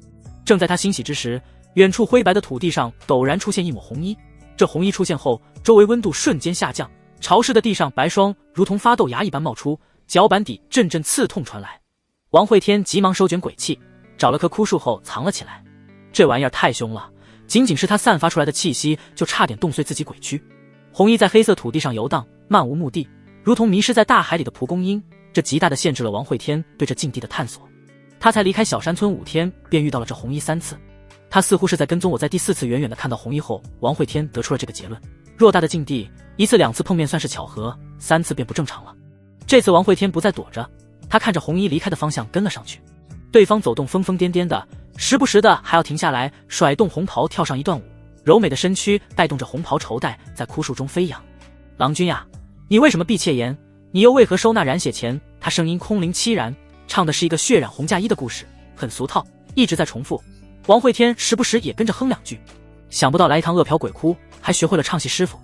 正在他欣喜之时，远处灰白的土地上陡然出现一抹红衣。这红衣出现后，周围温度瞬间下降，潮湿的地上白霜如同发豆芽一般冒出，脚板底阵阵刺痛传来。王会天急忙收卷鬼气，找了棵枯树后藏了起来。这玩意儿太凶了，仅仅是他散发出来的气息就差点冻碎自己鬼躯。红衣在黑色土地上游荡，漫无目的，如同迷失在大海里的蒲公英，这极大地限制了王会天对这境地的探索。他才离开小山村5天，便遇到了这红衣3次。他似乎是在跟踪我，在第4次远远地看到红衣后，王会天得出了这个结论：偌大的境地，1次2次碰面算是巧合，3次便不正常了。这次王会天不再躲着，他看着红衣离开的方向跟了上去。对方走动疯疯癫癫的，时不时的还要停下来甩动红袍跳上一段舞，柔美的身躯带动着红袍绸带在枯树中飞扬。郎君呀，你为什么闭妾言？你又为何收纳染血钱？他声音空灵凄然，唱的是一个血染红嫁衣的故事，很俗套，一直在重复。王会天时不时也跟着哼2句。想不到来一趟恶殍鬼窟，还学会了唱戏师傅。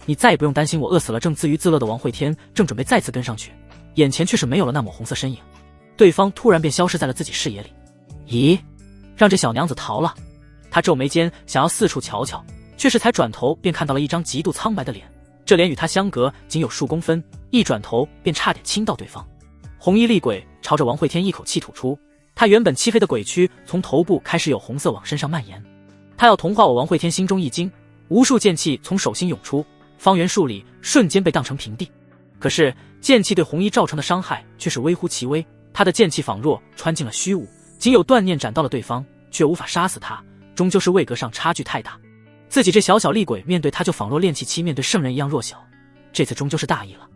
你再也不用担心我饿死了。正自娱自乐的王会天正准备再次跟上去，眼前却是没有了那抹红色身影，对方突然便消失在了自己视野里。咦，让这小娘子逃了。他皱眉间想要四处瞧瞧，却是才转头便看到了一张极度苍白的脸，这脸与他相隔仅有数公分，一转头便差点亲到对方。红衣厉鬼朝着王会天一口气吐出，他原本漆黑的鬼躯从头部开始有红色往身上蔓延，他要同化我。王会天心中一惊，无数剑气从手心涌出，方圆数里瞬间被荡成平地。可是剑气对红衣造成的伤害却是微乎其微，他的剑气仿若穿进了虚无，仅有断念斩到了对方，却无法杀死他，终究是位格上差距太大。自己这小小厉鬼面对他就仿若炼气期面对圣人一样弱小，这次终究是大意了。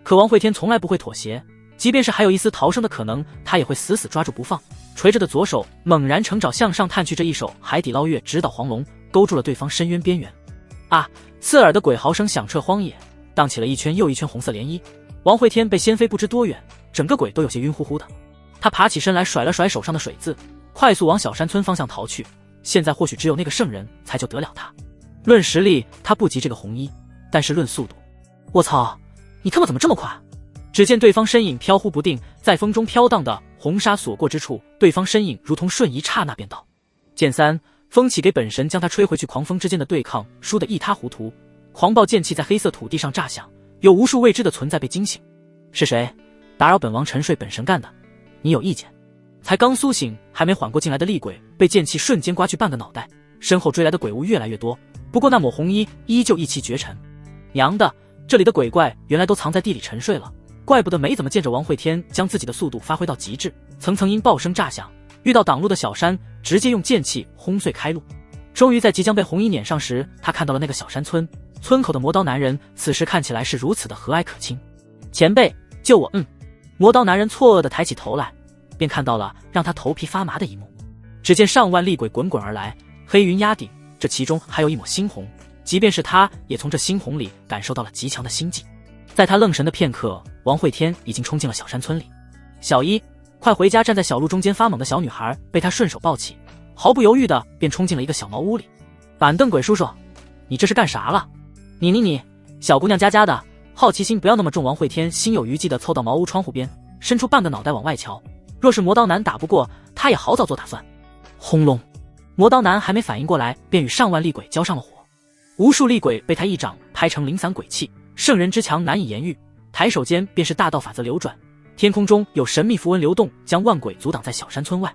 可王会天从来不会妥协，即便是还有一丝逃生的可能，他也会死死抓住不放。垂着的左手猛然成爪向上探去，这一手海底捞月直捣黄龙，勾住了对方深渊边缘。啊！刺耳的鬼嚎声响彻荒野，荡起了一圈又一圈红色涟漪。王会天被掀飞不知多远，整个鬼都有些晕乎乎的。他爬起身来，甩了甩手上的水渍，快速往小山村方向逃去。现在或许只有那个圣人才救得了他。论实力，他不及这个红衣，但是论速度，我操，你他妈怎么这么快？只见对方身影飘忽不定，在风中飘荡的红纱所过之处，对方身影如同瞬移，刹那便到。剑3，风起给本神将他吹回去。狂风之间的对抗输得一塌糊涂，狂暴剑气在黑色土地上炸响，有无数未知的存在被惊醒。是谁打扰本王沉睡？本神干的，你有意见？才刚苏醒还没缓过劲来的厉鬼被剑气瞬间刮去半个脑袋，身后追来的鬼物越来越多，不过那抹红衣依旧意气绝尘。娘的，这里的鬼怪原来都藏在地里沉睡了，怪不得没怎么见着王会天将自己的速度发挥到极致，层层音爆声炸响，遇到挡路的小山直接用剑气轰碎开路。终于在即将被红衣撵上时，他看到了那个小山村，村口的磨刀男人此时看起来是如此的和蔼可亲。前辈，救我！磨刀男人错愕地抬起头来，便看到了让他头皮发麻的一幕。只见上万厉鬼滚滚而来，黑云压顶，这其中还有一抹猩红，即便是他也从这猩红里感受到了极强的心悸。在他愣神的片刻，王会天已经冲进了小山村里。小一，快回家！站在小路中间发懵的小女孩被他顺手抱起，毫不犹豫的便冲进了一个小茅屋里。板凳鬼叔叔，你这是干啥了？你，小姑娘家家的，好奇心不要那么重。王会天心有余悸的凑到茅屋窗户边，伸出半个脑袋往外瞧。若是磨刀男打不过，他也好早做打算。轰隆！磨刀男还没反应过来，便与上万厉鬼交上了火。无数厉鬼被他一掌拍成零散鬼气，圣人之强难以言喻。抬手间便是大道法则流转，天空中有神秘符文流动，将万鬼阻挡在小山村外。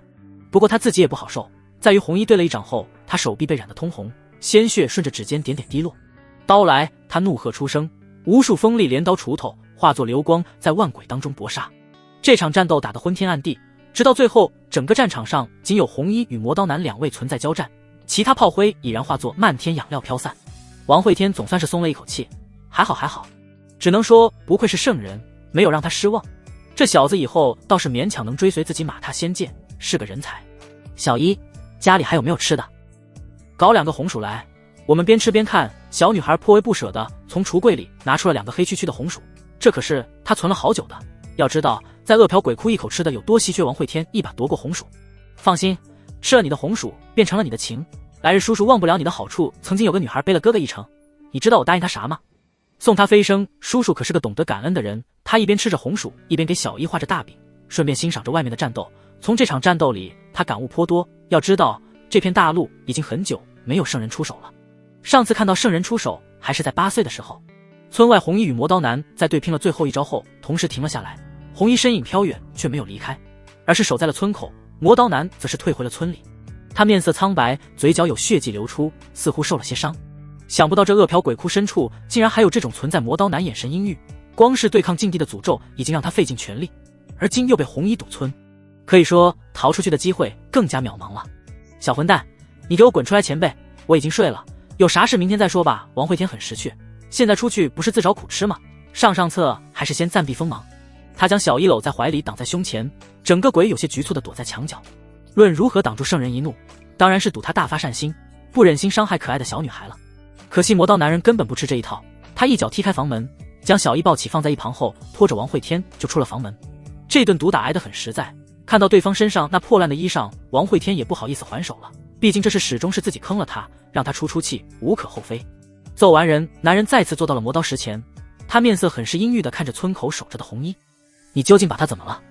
不过他自己也不好受，在与红衣对了一掌后，他手臂被染得通红，鲜血顺着指尖点点滴落。刀来！他怒喝出声，无数锋利镰刀锄头化作流光，在万鬼当中搏杀。这场战斗打得昏天暗地，直到最后，整个战场上仅有红衣与磨刀男2位存在交战，其他炮灰已然化作漫天养料飘散。王会天总算是松了一口气，还好，只能说不愧是圣人，没有让他失望。这小子以后倒是勉强能追随自己马踏仙界，是个人才。小姨，家里还有没有吃的？搞2个红薯来。我们边吃边看，小女孩颇为不舍地从橱柜里拿出了2个黑黢黢的红薯，这可是她存了好久的。要知道，在饿殍鬼窟一口吃的有多稀缺，王慧天一把夺过红薯。放心，吃了你的红薯，变成了你的情。来日叔叔忘不了你的好处。曾经有个女孩背了哥哥一程，你知道我答应她啥吗？送她飞升。叔叔可是个懂得感恩的人。他一边吃着红薯，一边给小姨画着大饼，顺便欣赏着外面的战斗。从这场战斗里，他感悟颇多。要知道，这片大陆已经很久没有圣人出手了。上次看到圣人出手，还是在8岁的时候。村外红衣与魔刀男在对拼了最后一招后，同时停了下来。红衣身影飘远，却没有离开，而是守在了村口。魔刀男则是退回了村里。他面色苍白，嘴角有血迹流出，似乎受了些伤。想不到这饿殍鬼窟深处竟然还有这种存在。魔刀男眼神阴郁，光是对抗禁地的诅咒已经让他费尽全力，而今又被红衣堵村，可以说逃出去的机会更加渺茫了。小混蛋，你给我滚出来！前辈，我已经睡了，有啥事明天再说吧。王慧天很识趣，现在出去不是自找苦吃吗？上策还是先暂避锋芒。他将小姨搂在怀里，挡在胸前，整个鬼有些局促地躲在墙角。论如何挡住圣人一怒，当然是赌他大发善心，不忍心伤害可爱的小女孩了。可惜魔道男人根本不吃这一套，他一脚踢开房门，将小姨抱起放在一旁后，拖着王慧天就出了房门。这顿毒打挨得很实在，看到对方身上那破烂的衣裳，王慧天也不好意思还手了，毕竟这事始终是自己坑了他，让他出气无可厚非。揍完人，男人再次坐到了磨刀石前，他面色很是阴郁地看着村口守着的红衣。你究竟把他怎么了？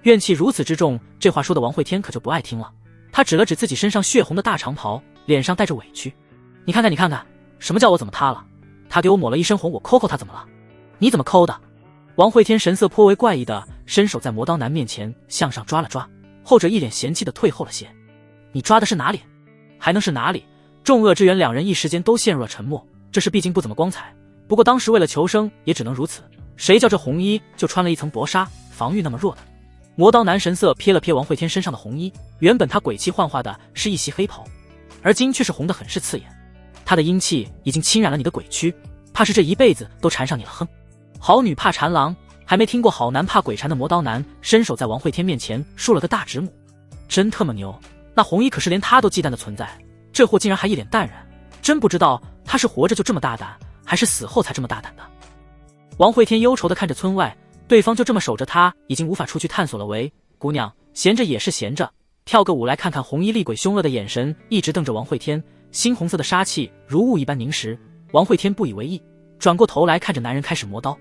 怨气如此之重，这话说的王慧天可就不爱听了。他指了指自己身上血红的大长袍，脸上带着委屈。你看看，什么叫我怎么他了？他给我抹了一身红，我抠他怎么了？你怎么抠的？王慧天神色颇为怪异的伸手在磨刀男面前向上抓了抓，后者一脸嫌弃的退后了些。你抓的是哪里？还能是哪里？众恶之源两人一时间都陷入了沉默，这事毕竟不怎么光彩，不过当时为了求生也只能如此。谁叫这红衣就穿了一层薄纱，防御那么弱的。磨刀男神色瞥了瞥王慧天身上的红衣，原本他鬼气幻化的是一袭黑袍，而今却是红的很是刺眼。他的阴气已经侵染了你的鬼躯，怕是这一辈子都缠上你了。哼，好女怕缠郎，还没听过好男怕鬼缠的磨刀男伸手在王慧天面前竖了个大指拇，真特么牛！那红衣可是连他都忌惮的存在，这货竟然还一脸淡然，真不知道他是活着就这么大胆，还是死后才这么大胆的。王慧天忧愁地看着村外，对方就这么守着他，已经无法出去探索了。喂，姑娘，闲着也是闲着，跳个舞来看看。红衣厉鬼凶恶的眼神一直瞪着王慧天，猩红色的杀气如雾一般凝实。王慧天不以为意，转过头来看着男人开始磨刀。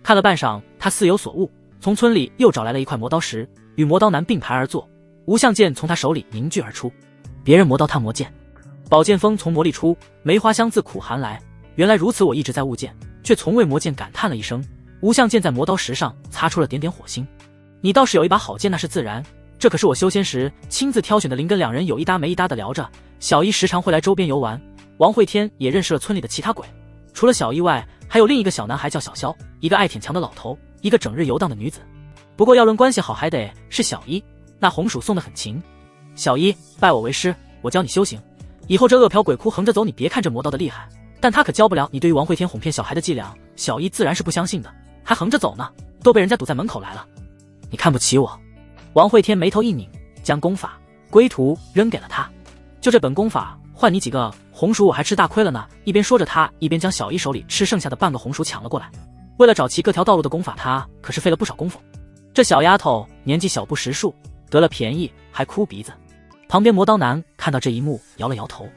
看了半晌，他似有所悟，从村里又找来了一块磨刀石，与磨刀男并排而坐。无相剑从他手里凝聚而出，别人磨刀他磨剑，宝剑锋从磨砺出，梅花香自苦寒来。原来如此，我一直在悟剑，却从未磨剑。感叹了一声，无相剑在磨刀石上擦出了点点火星。你倒是有一把好剑，那是自然，这可是我修仙时亲自挑选的灵根。两人有一搭没一搭的聊着，小姨时常会来周边游玩，王慧天也认识了村里的其他鬼，除了小姨外，还有另一个小男孩叫小肖，一个爱舔墙的老头，一个整日游荡的女子。不过要论关系好，还得是小姨，那红薯送得很勤。小姨，拜我为师，我教你修行，以后这恶殍鬼窟横着走，你别看这磨刀的厉害，但他可教不了你对于王慧天哄骗小孩的伎俩。小姨自然是不相信的，还横着走呢，都被人家堵在门口来了。你看不起我？王慧天眉头一拧，将功法归途扔给了他。就这本功法换你几个红薯，我还吃大亏了呢。一边说着，他一边将小姨手里吃剩下的半个红薯抢了过来。为了找齐各条道路的功法，他可是费了不少功夫。这小丫头年纪小不识数，得了便宜还哭鼻子。旁边磨刀男看到这一幕，摇了摇头。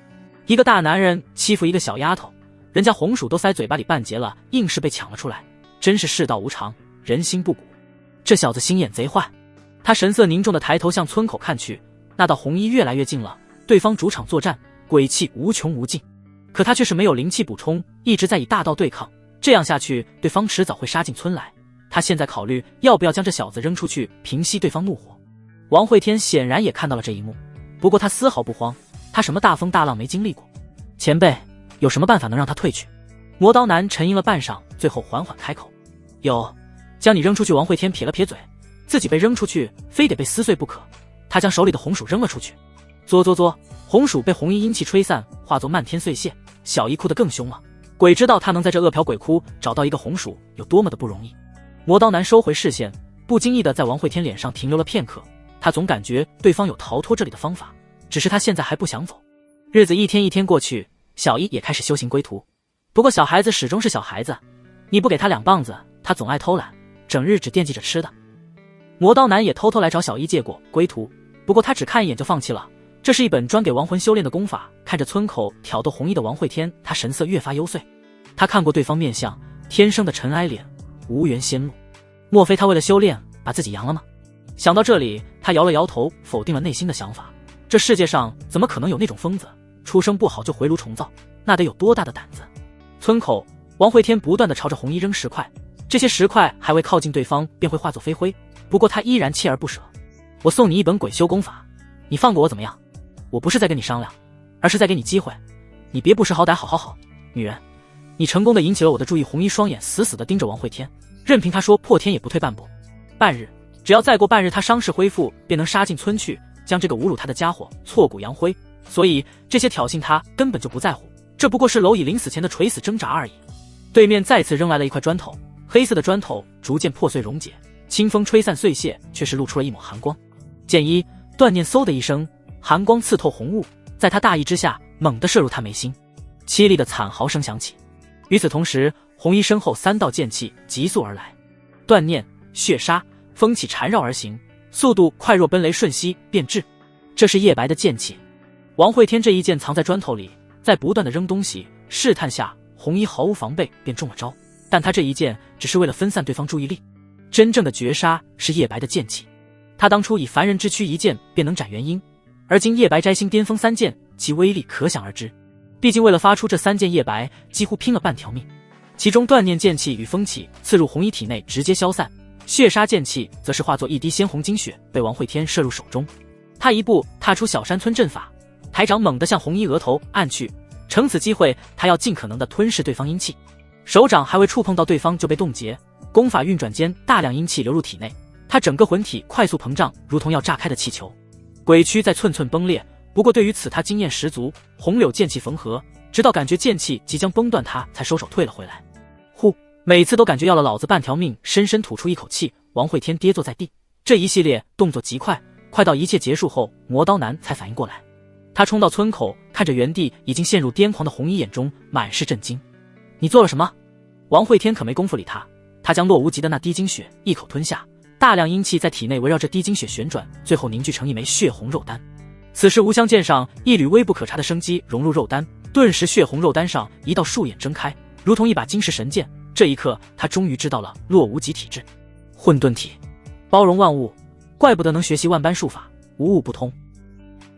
一个大男人欺负一个小丫头，人家红薯都塞嘴巴里半截了，硬是被抢了出来，真是世道无常，人心不古。这小子心眼贼坏。他神色凝重地抬头向村口看去，那道红衣越来越近了，对方主场作战，鬼气无穷无尽，可他却是没有灵气补充，一直在以大道对抗，这样下去对方迟早会杀进村来。他现在考虑要不要将这小子扔出去平息对方怒火。王慧天显然也看到了这一幕，不过他丝毫不慌，他什么大风大浪没经历过。前辈，有什么办法能让他退去？磨刀男沉吟了半晌，最后缓缓开口。有，将你扔出去。王慧天撇了撇嘴，自己被扔出去非得被撕碎不可。他将手里的红薯扔了出去，作，红薯被红衣阴气吹散，化作漫天碎屑。小姨哭得更凶了，鬼知道他能在这恶殍鬼窟找到一个红薯有多么的不容易。磨刀男收回视线，不经意地在王慧天脸上停留了片刻，他总感觉对方有逃脱这里的方法，只是他现在还不想走。日子一天一天过去，小一也开始修行归途。不过小孩子始终是小孩子，你不给他2棒子，他总爱偷懒，整日只惦记着吃的。魔刀男也偷偷来找小一借过归途，不过他只看一眼就放弃了。这是一本专给亡魂修炼的功法。看着村口挑逗红衣的王会天，他神色越发幽邃。他看过对方面相，天生的尘埃脸，无缘仙路。莫非他为了修炼把自己扬了吗？想到这里，他摇了摇头，否定了内心的想法。这世界上怎么可能有那种疯子，出生不好就回炉重造，那得有多大的胆子？村口，王会天不断地朝着红衣扔石块，这些石块还未靠近对方便会化作飞灰，不过他依然锲而不舍。我送你一本鬼修功法，你放过我怎么样？我不是在跟你商量，而是在给你机会，你别不识好歹，好。女人，你成功地引起了我的注意。红衣双眼死死地盯着王会天，任凭他说破天也不退半步。半日，只要再过半日他伤势恢复，便能杀进村去，将这个侮辱他的家伙挫骨扬灰。所以这些挑衅他根本就不在乎，这不过是蝼蚁临死前的垂死挣扎而已。对面再次扔来了一块砖头，黑色的砖头逐渐破碎溶解，清风吹散碎屑，却是露出了一抹寒光。剑一断念嗖的一声，寒光刺透红雾，在他大意之下猛地射入他眉心，凄厉的惨嚎声响起。与此同时，红衣身后3道剑气急速而来，断念、血杀、风起缠绕而行，速度快若奔雷，瞬息便至。这是叶白的剑气。王会天这一剑藏在砖头里，在不断的扔东西试探下，红衣毫无防备便中了招。但他这一剑只是为了分散对方注意力，真正的绝杀是叶白的剑气。他当初以凡人之躯一剑便能斩元婴，而今叶白摘星巅峰3剑，其威力可想而知。毕竟为了发出这3剑，叶白几乎拼了半条命。其中断念剑气与风起刺入红衣体内直接消散，血杀剑气则是化作一滴鲜红精血被王会天射入手中。他一步踏出小山村阵法，抬掌猛地向红衣额头按去，乘此机会他要尽可能的吞噬对方阴气。手掌还未触碰到对方就被冻结，功法运转间大量阴气流入体内，他整个魂体快速膨胀，如同要炸开的气球，鬼躯在寸寸崩裂。不过对于此他经验十足，红柳剑气缝合，直到感觉剑气即将崩断，他才收手退了回来。呼，每次都感觉要了老子半条命，深深吐出一口气，王会天跌坐在地。这一系列动作极快，快到一切结束后，魔刀男才反应过来。他冲到村口，看着原地已经陷入癫狂的红衣，眼中满是震惊。你做了什么？王会天可没工夫理他，他将洛无极的那滴精血一口吞下，大量阴气在体内围绕着滴精血旋转，最后凝聚成一枚血红肉丹。此时无相剑上一缕微不可察的生机融入肉丹，顿时血红肉丹上一道树眼睁开，如同一把金石神剑。这一刻他终于知道了洛无极体质，混沌体，包容万物，怪不得能学习万般术法，无物不通。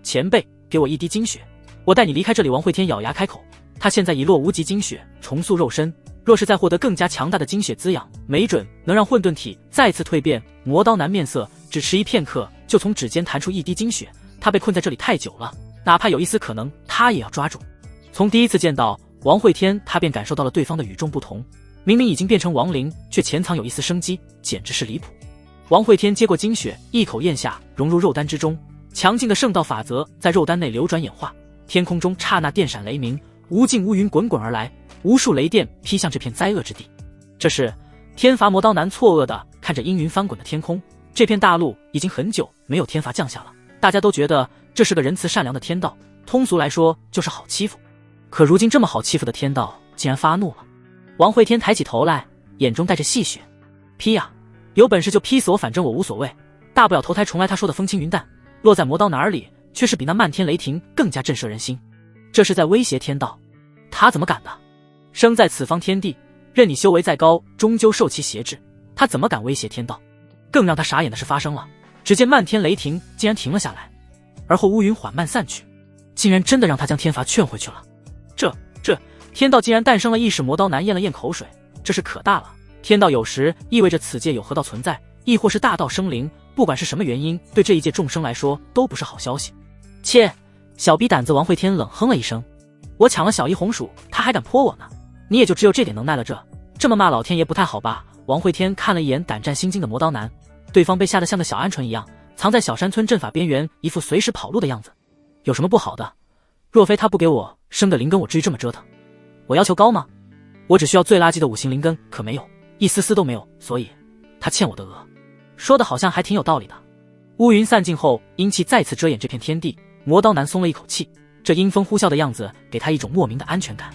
前辈，给我一滴精血，我带你离开这里。王会天咬牙开口，他现在以洛无极精血重塑肉身，若是再获得更加强大的精血滋养，没准能让混沌体再次蜕变。魔刀男面色只迟疑片刻，就从指尖弹出一滴精血。他被困在这里太久了，哪怕有一丝可能，他也要抓住。从第一次见到王会天，他便感受到了对方的与众不同，明明已经变成亡灵，却潜藏有一丝生机，简直是离谱。王会天接过精血，一口咽下，融入肉丹之中，强劲的圣道法则在肉丹内流转演化。天空中刹那电闪雷鸣，无尽乌云滚滚而来，无数雷电劈向这片灾厄之地。这是天罚。魔刀男错愕地看着阴云翻滚的天空，这片大陆已经很久没有天罚降下了，大家都觉得这是个仁慈善良的天道，通俗来说就是好欺负。可如今这么好欺负的天道竟然发怒了。王会天抬起头来，眼中带着戏谑，劈呀，有本事就劈死我，反正我无所谓，大不了投胎重来。他说的风轻云淡，落在魔刀男耳里却是比那漫天雷霆更加震慑人心。这是在威胁天道，他怎么敢的？生在此方天地，任你修为再高，终究受其挟制，他怎么敢威胁天道？更让他傻眼的事发生了，只见漫天雷霆竟然停了下来，而后乌云缓慢散去，竟然真的让他将天罚劝回去了。这天道竟然诞生了意识。魔刀男咽了咽口水，这是可大了。天道有时意味着此界有河道存在，亦或是大道生灵，不管是什么原因，对这一界众生来说都不是好消息。切，小逼胆子！王会天冷哼了一声，我抢了小一红薯，他还敢泼我呢，你也就只有这点能耐了，这么骂老天爷不太好吧？王会天看了一眼胆战心惊的魔刀男，对方被吓得像个小鹌鹑一样，藏在小山村阵法边缘，一副随时跑路的样子。有什么不好的？若非他不给我生个灵根，我至于这么折腾？我要求高吗？我只需要最垃圾的5行灵根，可没有，一丝丝都没有，所以他欠我的额。说的好像还挺有道理的。乌云散尽后，阴气再次遮掩这片天地，魔刀男松了一口气，这阴风呼啸的样子给他一种莫名的安全感。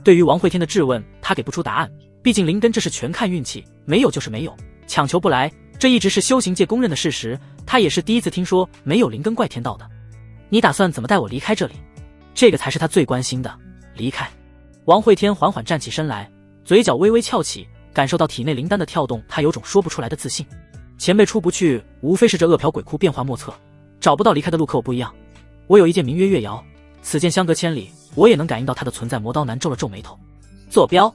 对于王慧天的质问，他给不出答案，毕竟灵根这事全看运气，没有就是没有，强求不来，这一直是修行界公认的事实，他也是第一次听说没有灵根怪天道的。你打算怎么带我离开这里？这个才是他最关心的。离开。王慧天缓缓站起身来，嘴角微微翘起，感受到体内灵丹的跳动，他有种说不出来的自信。前辈出不去，无非是这恶殍鬼窟变化莫测，找不到离开的路。可我不一样，我有一件名曰月瑶，此剑相隔千里，我也能感应到它的存在。魔刀男皱了皱眉头。坐标。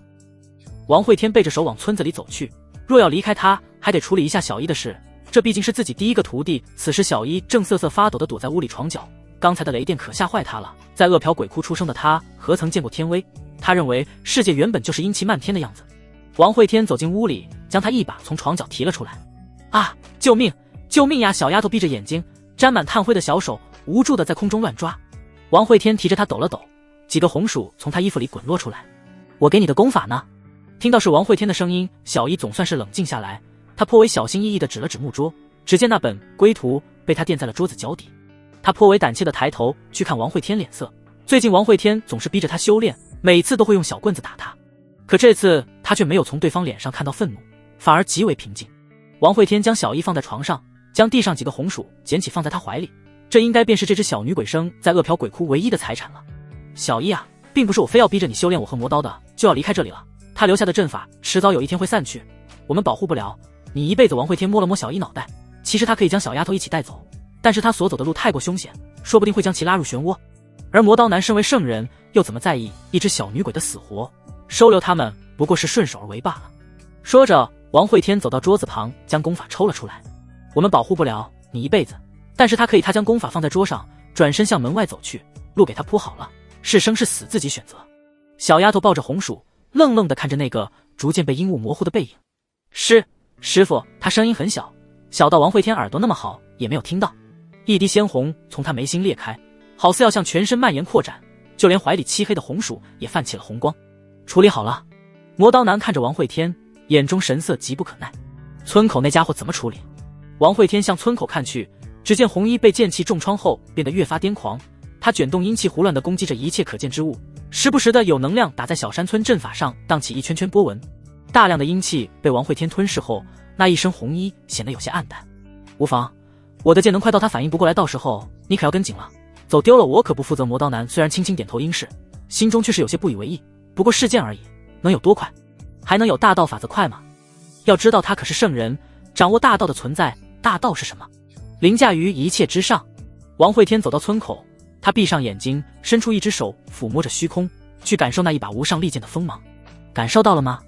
王慧天背着手往村子里走去，若要离开他，还得处理一下小一的事，这毕竟是自己第一个徒弟。此时小一正瑟瑟发抖地躲在屋里床角，刚才的雷电可吓坏他了。在恶殍鬼窟出生的他，何曾见过天威？他认为世界原本就是阴气漫天的样子。王慧天走进屋里，将他一把从床角提了出来。啊！救命！救命呀！小丫头闭着眼睛，沾满炭灰的小手无助地在空中乱抓。王慧天提着他抖了抖，几个红薯从他衣服里滚落出来。我给你的功法呢？听到是王慧天的声音，小一总算是冷静下来。他颇为小心翼翼地指了指木桌，只见那本归图被他垫在了桌子脚底。他颇为胆怯地抬头去看王慧天脸色。最近王慧天总是逼着他修炼，每次都会用小棍子打他，可这次他却没有从对方脸上看到愤怒，反而极为平静。王慧天将小一放在床上，将地上几个红薯捡起放在他怀里，这应该便是这只小女鬼生在恶殍鬼窟唯一的财产了。小一啊，并不是我非要逼着你修炼我和魔刀的，就要离开这里了。他留下的阵法迟早有一天会散去，我们保护不了你一辈子。王慧天摸了摸小一脑袋，其实他可以将小丫头一起带走，但是他所走的路太过凶险，说不定会将其拉入漩涡。而魔刀男身为圣人，又怎么在意一只小女鬼的死活？收留他们不过是顺手而为罢了。说着，王慧天走到桌子旁，将功法抽了出来。我们保护不了你一辈子，但是他可以。他将功法放在桌上，转身向门外走去，路给他铺好了，是生是死自己选择。小丫头抱着红薯，愣愣地看着那个逐渐被阴雾模糊的背影。师傅，他声音很小，小到王慧天耳朵那么好也没有听到。一滴鲜红从他眉心裂开，好似要向全身蔓延扩展，就连怀里漆黑的红薯也泛起了红光。处理好了。魔刀男看着王慧天，眼中神色急不可耐。村口那家伙怎么处理？王慧天向村口看去，只见红衣被剑气重创后变得越发癫狂，他卷动阴气胡乱地攻击着一切可见之物，时不时的有能量打在小山村阵法上，荡起一圈圈波纹。大量的阴气被王慧天吞噬后，那一身红衣显得有些暗淡。无妨，我的剑能快到他反应不过来，到时候你可要跟紧了，走丢了我可不负责。魔刀男虽然轻轻点头应是，心中却是有些不以为意。不过是剑而已，能有多快？还能有大道法则快吗？要知道他可是圣人，掌握大道的存在。大道是什么？凌驾于一切之上。王慧天走到村口，他闭上眼睛，伸出一只手抚摸着虚空，去感受那一把无上利剑的锋芒。感受到了吗？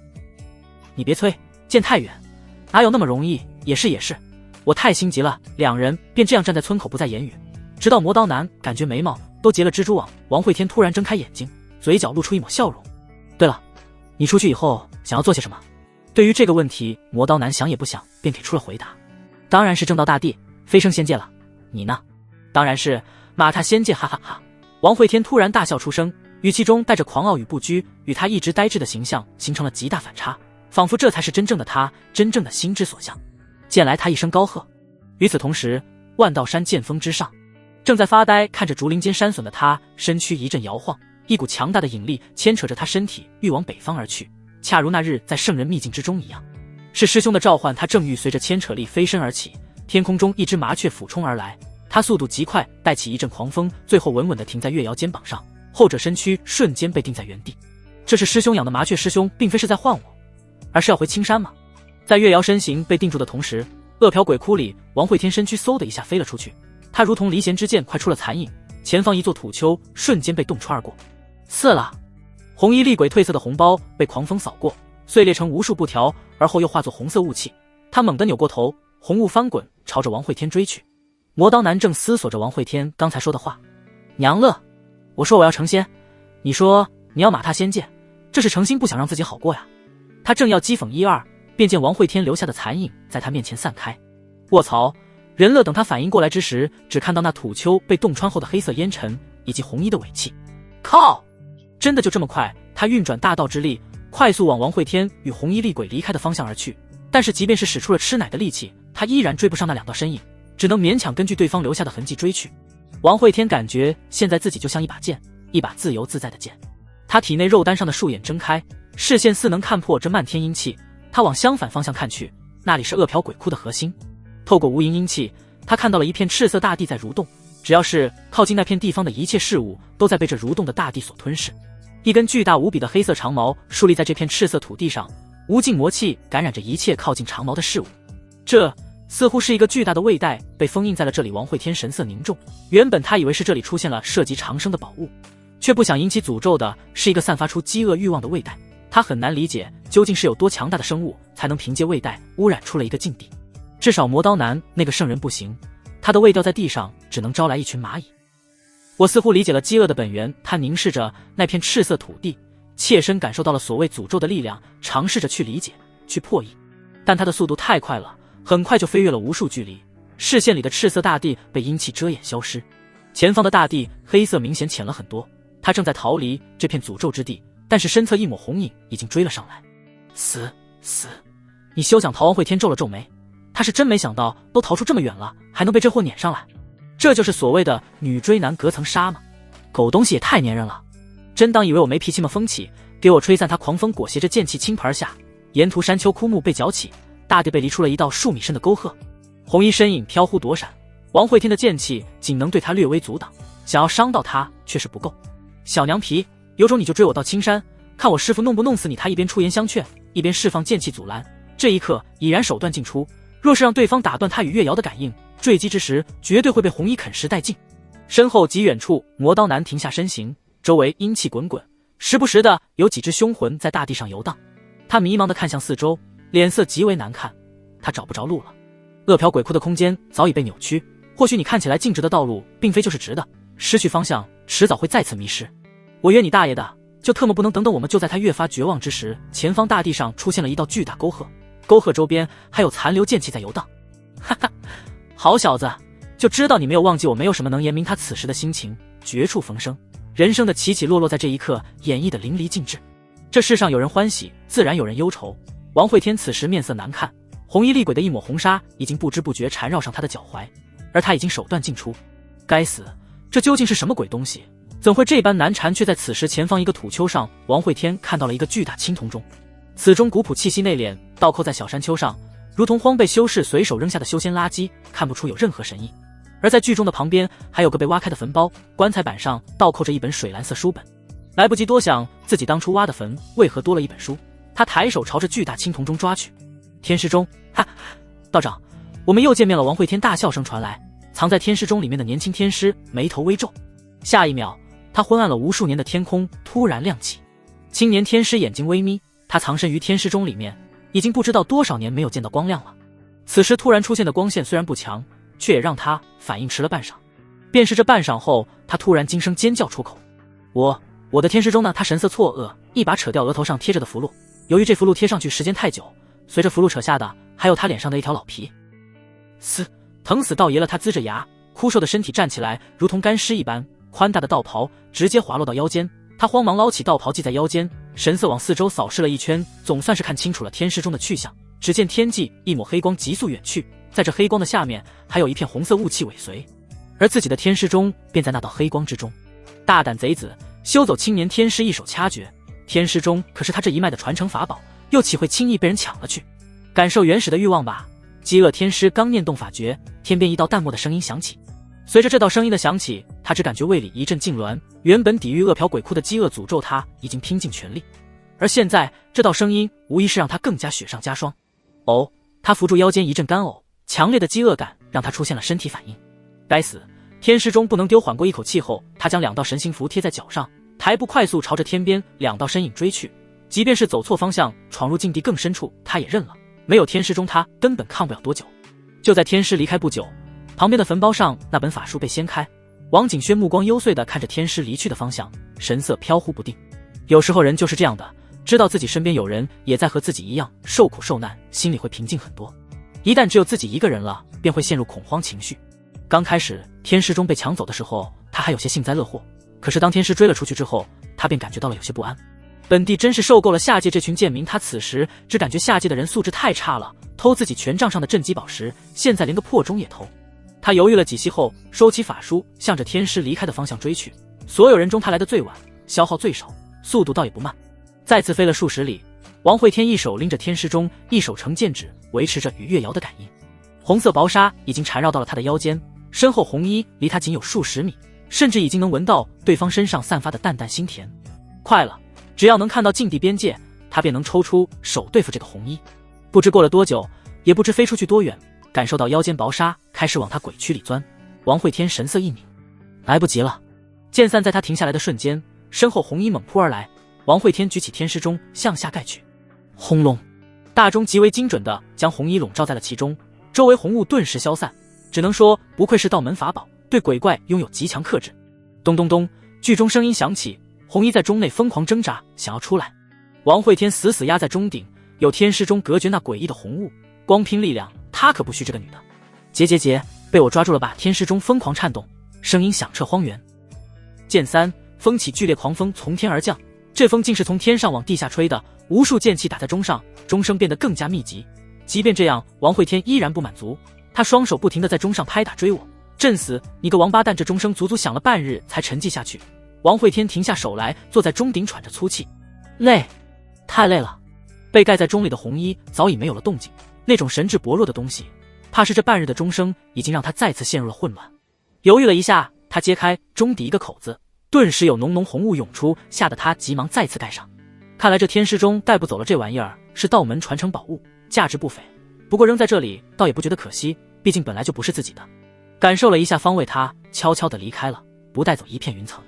你别催，剑太远，哪有那么容易？也是，我太心急了。两人便这样站在村口不再言语，直到魔刀男感觉眉毛都结了蜘蛛网。王慧天突然睁开眼睛，嘴角露出一抹笑容。对了，你出去以后想要做些什么？对于这个问题，魔刀男想也不想便给出了回答。当然是正道大帝，飞升仙界了。你呢？当然是马踏仙界，哈哈哈。王慧天突然大笑出声，语气中带着狂傲与不拘，与他一直呆滞的形象形成了极大反差，仿佛这才是真正的他，真正的心之所向。见来他一声高喝。与此同时，万道山剑峰之上，正在发呆看着竹林间山笋的他，身躯一阵摇晃，一股强大的引力牵扯着他身体欲往北方而去，恰如那日在圣人秘境之中一样。是师兄的召唤，他正欲随着牵扯力飞身而起，天空中一只麻雀俯冲而来，他速度极快，带起一阵狂风，最后稳稳地停在月瑶肩膀上，后者身躯瞬间被定在原地。这是师兄养的麻雀，师兄并非是在唤我，而是要回青山吗？在月瑶身形被定住的同时，恶殍鬼窟里，王慧天身躯嗖的一下飞了出去，他如同离弦之箭，快出了残影，前方一座土丘瞬间被洞穿而过。刺了！红衣厉鬼褪色的红包被狂风扫过，碎裂成无数布条，而后又化作红色雾气。他猛地扭过头，红雾翻滚，朝着王慧天追去。魔刀男正思索着王慧天刚才说的话。娘乐，我说我要成仙，你说你要马踏仙界，这是诚心不想让自己好过呀。他正要讥讽一二，便见王慧天留下的残影在他面前散开。卧槽！人乐等他反应过来之时，只看到那土丘被洞穿后的黑色烟尘以及红衣的尾气。靠！真的就这么快？他运转大道之力，快速往王慧天与红衣厉鬼离开的方向而去。但是即便是使出了吃奶的力气，他依然追不上那两道身影，只能勉强根据对方留下的痕迹追去。王会天感觉现在自己就像一把剑，一把自由自在的剑。他体内肉丹上的树眼睁开，视线似能看破这漫天阴气。他往相反方向看去，那里是恶殍鬼窟的核心。透过无垠阴气，他看到了一片赤色大地在蠕动，只要是靠近那片地方的一切事物，都在被这蠕动的大地所吞噬。一根巨大无比的黑色长矛竖立在这片赤色土地上，无尽魔气感染着一切靠近长矛的事物。这似乎是一个巨大的胃袋被封印在了这里。王会天神色凝重，原本他以为是这里出现了涉及长生的宝物，却不想引起诅咒的是一个散发出饥饿欲望的胃袋。他很难理解究竟是有多强大的生物才能凭借胃袋污染出了一个境地。至少磨刀男那个圣人不行，他的胃掉在地上只能招来一群蚂蚁。我似乎理解了饥饿的本源，他凝视着那片赤色土地，切身感受到了所谓诅咒的力量，尝试着去理解去破译，但他的速度太快了，很快就飞越了无数距离。视线里的赤色大地被阴气遮掩消失，前方的大地黑色明显浅了很多。他正在逃离这片诅咒之地，但是身侧一抹红影已经追了上来。死！你休想逃！王会天皱了皱眉，他是真没想到都逃出这么远了，还能被这货撵上来。这就是所谓的女追男隔层纱吗？狗东西也太粘人了！真当以为我没脾气吗？风起，给我吹散！他狂风裹挟着剑气倾盆而下，沿途山丘枯木被搅起，大地被犁出了一道数米深的沟壑。红衣身影飘忽躲闪，王会天的剑气仅能对他略微阻挡，想要伤到他却是不够。小娘皮，有种你就追我到青山，看我师父弄不弄死你！他一边出言相劝，一边释放剑气阻拦。这一刻已然手段尽出，若是让对方打断他与月瑶的感应，坠击之时绝对会被红衣啃食殆尽。身后极远处，磨刀男停下身形，周围阴气滚滚，时不时的有几只凶魂在大地上游荡。他迷茫地看向四周，脸色极为难看。他找不着路了。恶殍鬼窟的空间早已被扭曲，或许你看起来径直的道路并非就是直的，失去方向迟早会再次迷失。我约你大爷的，就特么不能等等我们！就在他越发绝望之时，前方大地上出现了一道巨大沟壑，沟壑周边还有残留剑气在游荡。哈哈，好小子，就知道你没有忘记我，没有什么能言明他此时的心情。绝处逢生，人生的起起落落在这一刻演绎的淋漓尽致。这世上有人欢喜，自然有人忧愁。王会天此时面色难看，红衣厉鬼的一抹红纱已经不知不觉缠绕上他的脚踝，而他已经手段尽出。该死，这究竟是什么鬼东西？怎会这般难缠？却在此时前方一个土丘上，王会天看到了一个巨大青铜钟，此钟古朴气息内敛，倒扣在小山丘上，如同荒被修士随手扔下的修仙垃圾，看不出有任何神意。而在巨钟的旁边还有个被挖开的坟包，棺材板上倒扣着一本水蓝色书本。来不及多想自己当初挖的坟为何多了一本书，他抬手朝着巨大青铜钟抓去。天师钟，哈，道长，我们又见面了！王会天大笑声传来，藏在天师钟里面的年轻天师眉头微皱。下一秒，他昏暗了无数年的天空突然亮起，青年天师眼睛微眯，他藏身于天师钟里面，已经不知道多少年没有见到光亮了。此时突然出现的光线虽然不强，却也让他反应迟了半晌。便是这半晌后，他突然惊声尖叫出口：我的天师钟呢？他神色错愕，一把扯掉额头上贴着的符箓。由于这符箓贴上去时间太久，随着符箓扯下的还有他脸上的一条老皮。疼死道爷了！他龇着牙，枯瘦的身体站起来如同干尸一般，宽大的道袍直接滑落到腰间。他慌忙捞起道袍系在腰间，神色往四周扫视了一圈，总算是看清楚了天师钟的去向。只见天际一抹黑光急速远去，在这黑光的下面还有一片红色雾气尾随，而自己的天师钟便在那道黑光之中。大胆贼子，休走！青年天师一手掐诀，天师钟可是他这一脉的传承法宝，又岂会轻易被人抢了去？感受原始的欲望吧！饥饿天师刚念动法诀，天边一道淡漠的声音响起。随着这道声音的响起，他只感觉胃里一阵痉挛，原本抵御恶殍鬼窟的饥饿诅咒他已经拼尽全力，而现在这道声音无疑是让他更加雪上加霜。他扶住腰间一阵干呕，强烈的饥饿感让他出现了身体反应。该死！天师钟不能丢！缓过一口气后，他将两道神行符贴在脚上，抬步快速朝着天边两道身影追去。即便是走错方向，闯入境地更深处，他也认了。没有天师钟，他根本抗不了多久。就在天师离开不久，旁边的坟包上那本法书被掀开，王景轩目光幽邃地看着天师离去的方向，神色飘忽不定。有时候人就是这样的，知道自己身边有人也在和自己一样受苦受难，心里会平静很多。一旦只有自己一个人了，便会陷入恐慌情绪。刚开始天师钟被抢走的时候，他还有些幸灾乐祸，可是当天师追了出去之后，他便感觉到了有些不安。本地真是受够了下界这群贱民，他此时只感觉下界的人素质太差了，偷自己权杖上的镇机宝石，现在连个破钟也偷。他犹豫了几息后，收起法书，向着天师离开的方向追去。所有人中他来的最晚，消耗最少，速度倒也不慢。再次飞了数十里，王会天一手拎着天师钟，一手撑剑指，维持着与月瑶的感应。红色薄纱已经缠绕到了他的腰间，身后红衣离他仅有数十米，甚至已经能闻到对方身上散发的淡淡腥甜。快了，只要能看到禁地边界，他便能抽出手对付这个红衣。不知过了多久，也不知飞出去多远，感受到腰间薄纱开始往他鬼躯里钻，王会天神色一拧，来不及了。剑散在他停下来的瞬间，身后红衣猛扑而来，王会天举起天师钟向下盖去，轰隆，大钟极为精准地将红衣笼罩在了其中，周围红雾顿时消散，只能说不愧是道门法宝，对鬼怪拥有极强克制。咚咚咚，剧中声音响起，红衣在钟内疯狂挣扎，想要出来。王会天死死压在钟顶，有天师钟隔绝那诡异的红雾，光凭力量他可不虚这个女的。结，被我抓住了吧！天师钟疯狂颤动，声音响彻荒原。剑三，风起剧烈狂风从天而降，这风竟是从天上往地下吹的，无数剑气打在钟上，钟声变得更加密集。即便这样，王会天依然不满足，他双手不停地在钟上拍打追我。震死你个王八蛋！这钟声足足响了半日才沉寂下去。王会天停下手来，坐在钟顶喘着粗气，累，太累了。被盖在钟里的红衣早已没有了动静，那种神智薄弱的东西，怕是这半日的钟声已经让他再次陷入了混乱。犹豫了一下，他揭开钟底一个口子，顿时有浓浓红雾涌出，吓得他急忙再次盖上。看来这天师钟带不走了，这玩意儿是道门传承宝物，价值不菲。不过扔在这里倒也不觉得可惜，毕竟本来就不是自己的。感受了一下方位，他悄悄地离开了，不带走一片云层。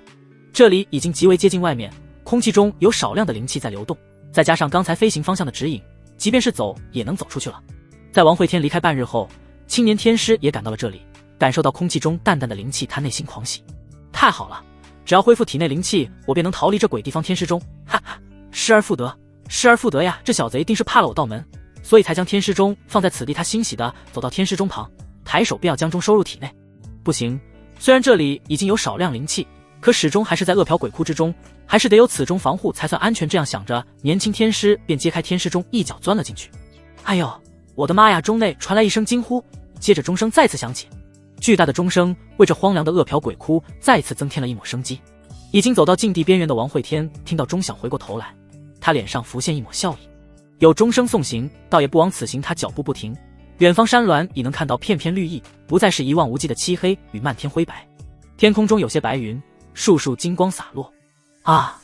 这里已经极为接近外面，空气中有少量的灵气在流动，再加上刚才飞行方向的指引，即便是走也能走出去了。在王会天离开半日后，青年天师也赶到了这里，感受到空气中淡淡的灵气，他内心狂喜。太好了，只要恢复体内灵气，我便能逃离这鬼地方天师钟。哈哈，失而复得，失而复得呀！这小贼定是怕了我道门，所以才将天师钟放在此地。他欣喜地走到天师钟旁，抬手便要将钟收入体内。不行，虽然这里已经有少量灵气，可始终还是在恶殍鬼窟之中，还是得有此钟防护才算安全。这样想着，年轻天师便揭开天师钟，一脚钻了进去。哎呦，我的妈呀！钟内传来一声惊呼，接着钟声再次响起。巨大的钟声为这荒凉的恶殍鬼窟再次增添了一抹生机。已经走到禁地边缘的王会天听到钟响，回过头来，他脸上浮现一抹笑意。有钟声送行，倒也不枉此行。他脚步不停，远方山峦已能看到片片绿意，不再是一望无际的漆黑与漫天灰白。天空中有些白云，束束金光洒落。啊，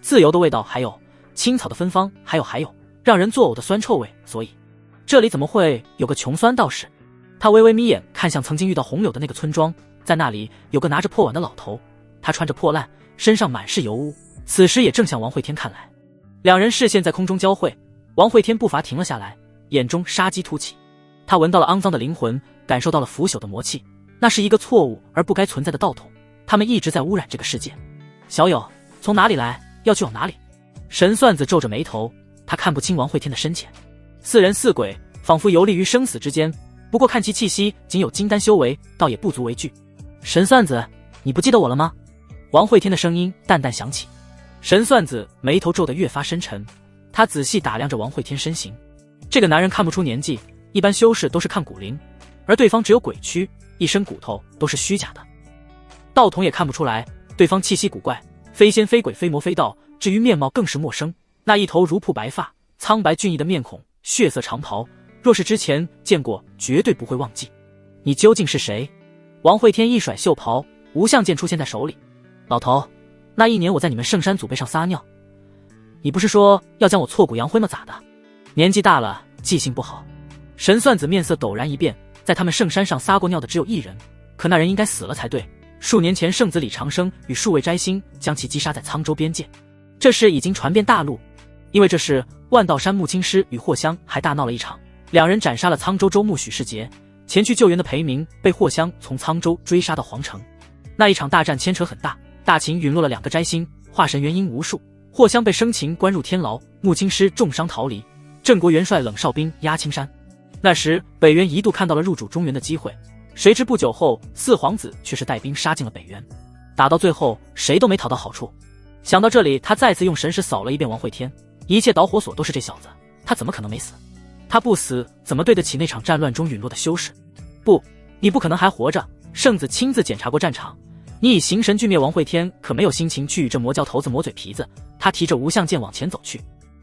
自由的味道，还有青草的芬芳，还有让人作呕的酸臭味。所以这里怎么会有个穷酸道士？他微微眯眼看向曾经遇到红柳的那个村庄，在那里有个拿着破碗的老头，他穿着破烂，身上满是油污，此时也正向王会天看来。两人视线在空中交汇，王会天步伐停了下来，眼中杀机突起。他闻到了肮脏的灵魂，感受到了腐朽的魔气，那是一个错误而不该存在的道统，他们一直在污染这个世界。小友，从哪里来，要去往哪里？神算子皱着眉头，他看不清王会天的深浅，似人似鬼，仿佛游离于生死之间。不过看其气息仅有金丹修为，倒也不足为惧。神算子，你不记得我了吗？王会天的声音淡淡响起。神算子眉头皱得越发深沉，他仔细打量着王会天身形。这个男人看不出年纪，一般修士都是看骨龄，而对方只有鬼躯，一身骨头都是虚假的。道统也看不出来，对方气息古怪，非仙非鬼非魔非道，至于面貌更是陌生。那一头如瀑白发，苍白俊逸的面孔，血色长袍，若是之前见过，绝对不会忘记。你究竟是谁？王会天一甩袖袍，无相剑出现在手里。老头，那一年我在你们圣山祖辈上撒尿，你不是说要将我挫骨扬灰吗？咋的？年纪大了，记性不好。神算子面色陡然一变，在他们圣山上撒过尿的只有一人，可那人应该死了才对。数年前，圣子李长生与数位摘星将其击杀在沧州边界，这事已经传遍大陆。因为这事，万道山木青师与霍香还大闹了一场，两人斩杀了沧州州牧许世杰。前去救援的裴明被霍香从沧州追杀到皇城。那一场大战牵扯很大，大秦陨落了2个摘星，化神元婴无数。霍香被生擒关入天牢，木青师重伤逃离。郑国元帅冷少兵压青山。那时北元一度看到了入主中原的机会，谁知不久后四皇子却是带兵杀进了北元，打到最后谁都没讨到好处。想到这里，他再次用神识扫了一遍王会天，一切导火索都是这小子，他怎么可能没死？他不死怎么对得起那场战乱中陨落的修士？不，你不可能还活着。圣子亲自检查过战场，你以形神俱灭王会天可没有心情去与这魔教头子磨嘴皮子。他提着无相剑往前走去。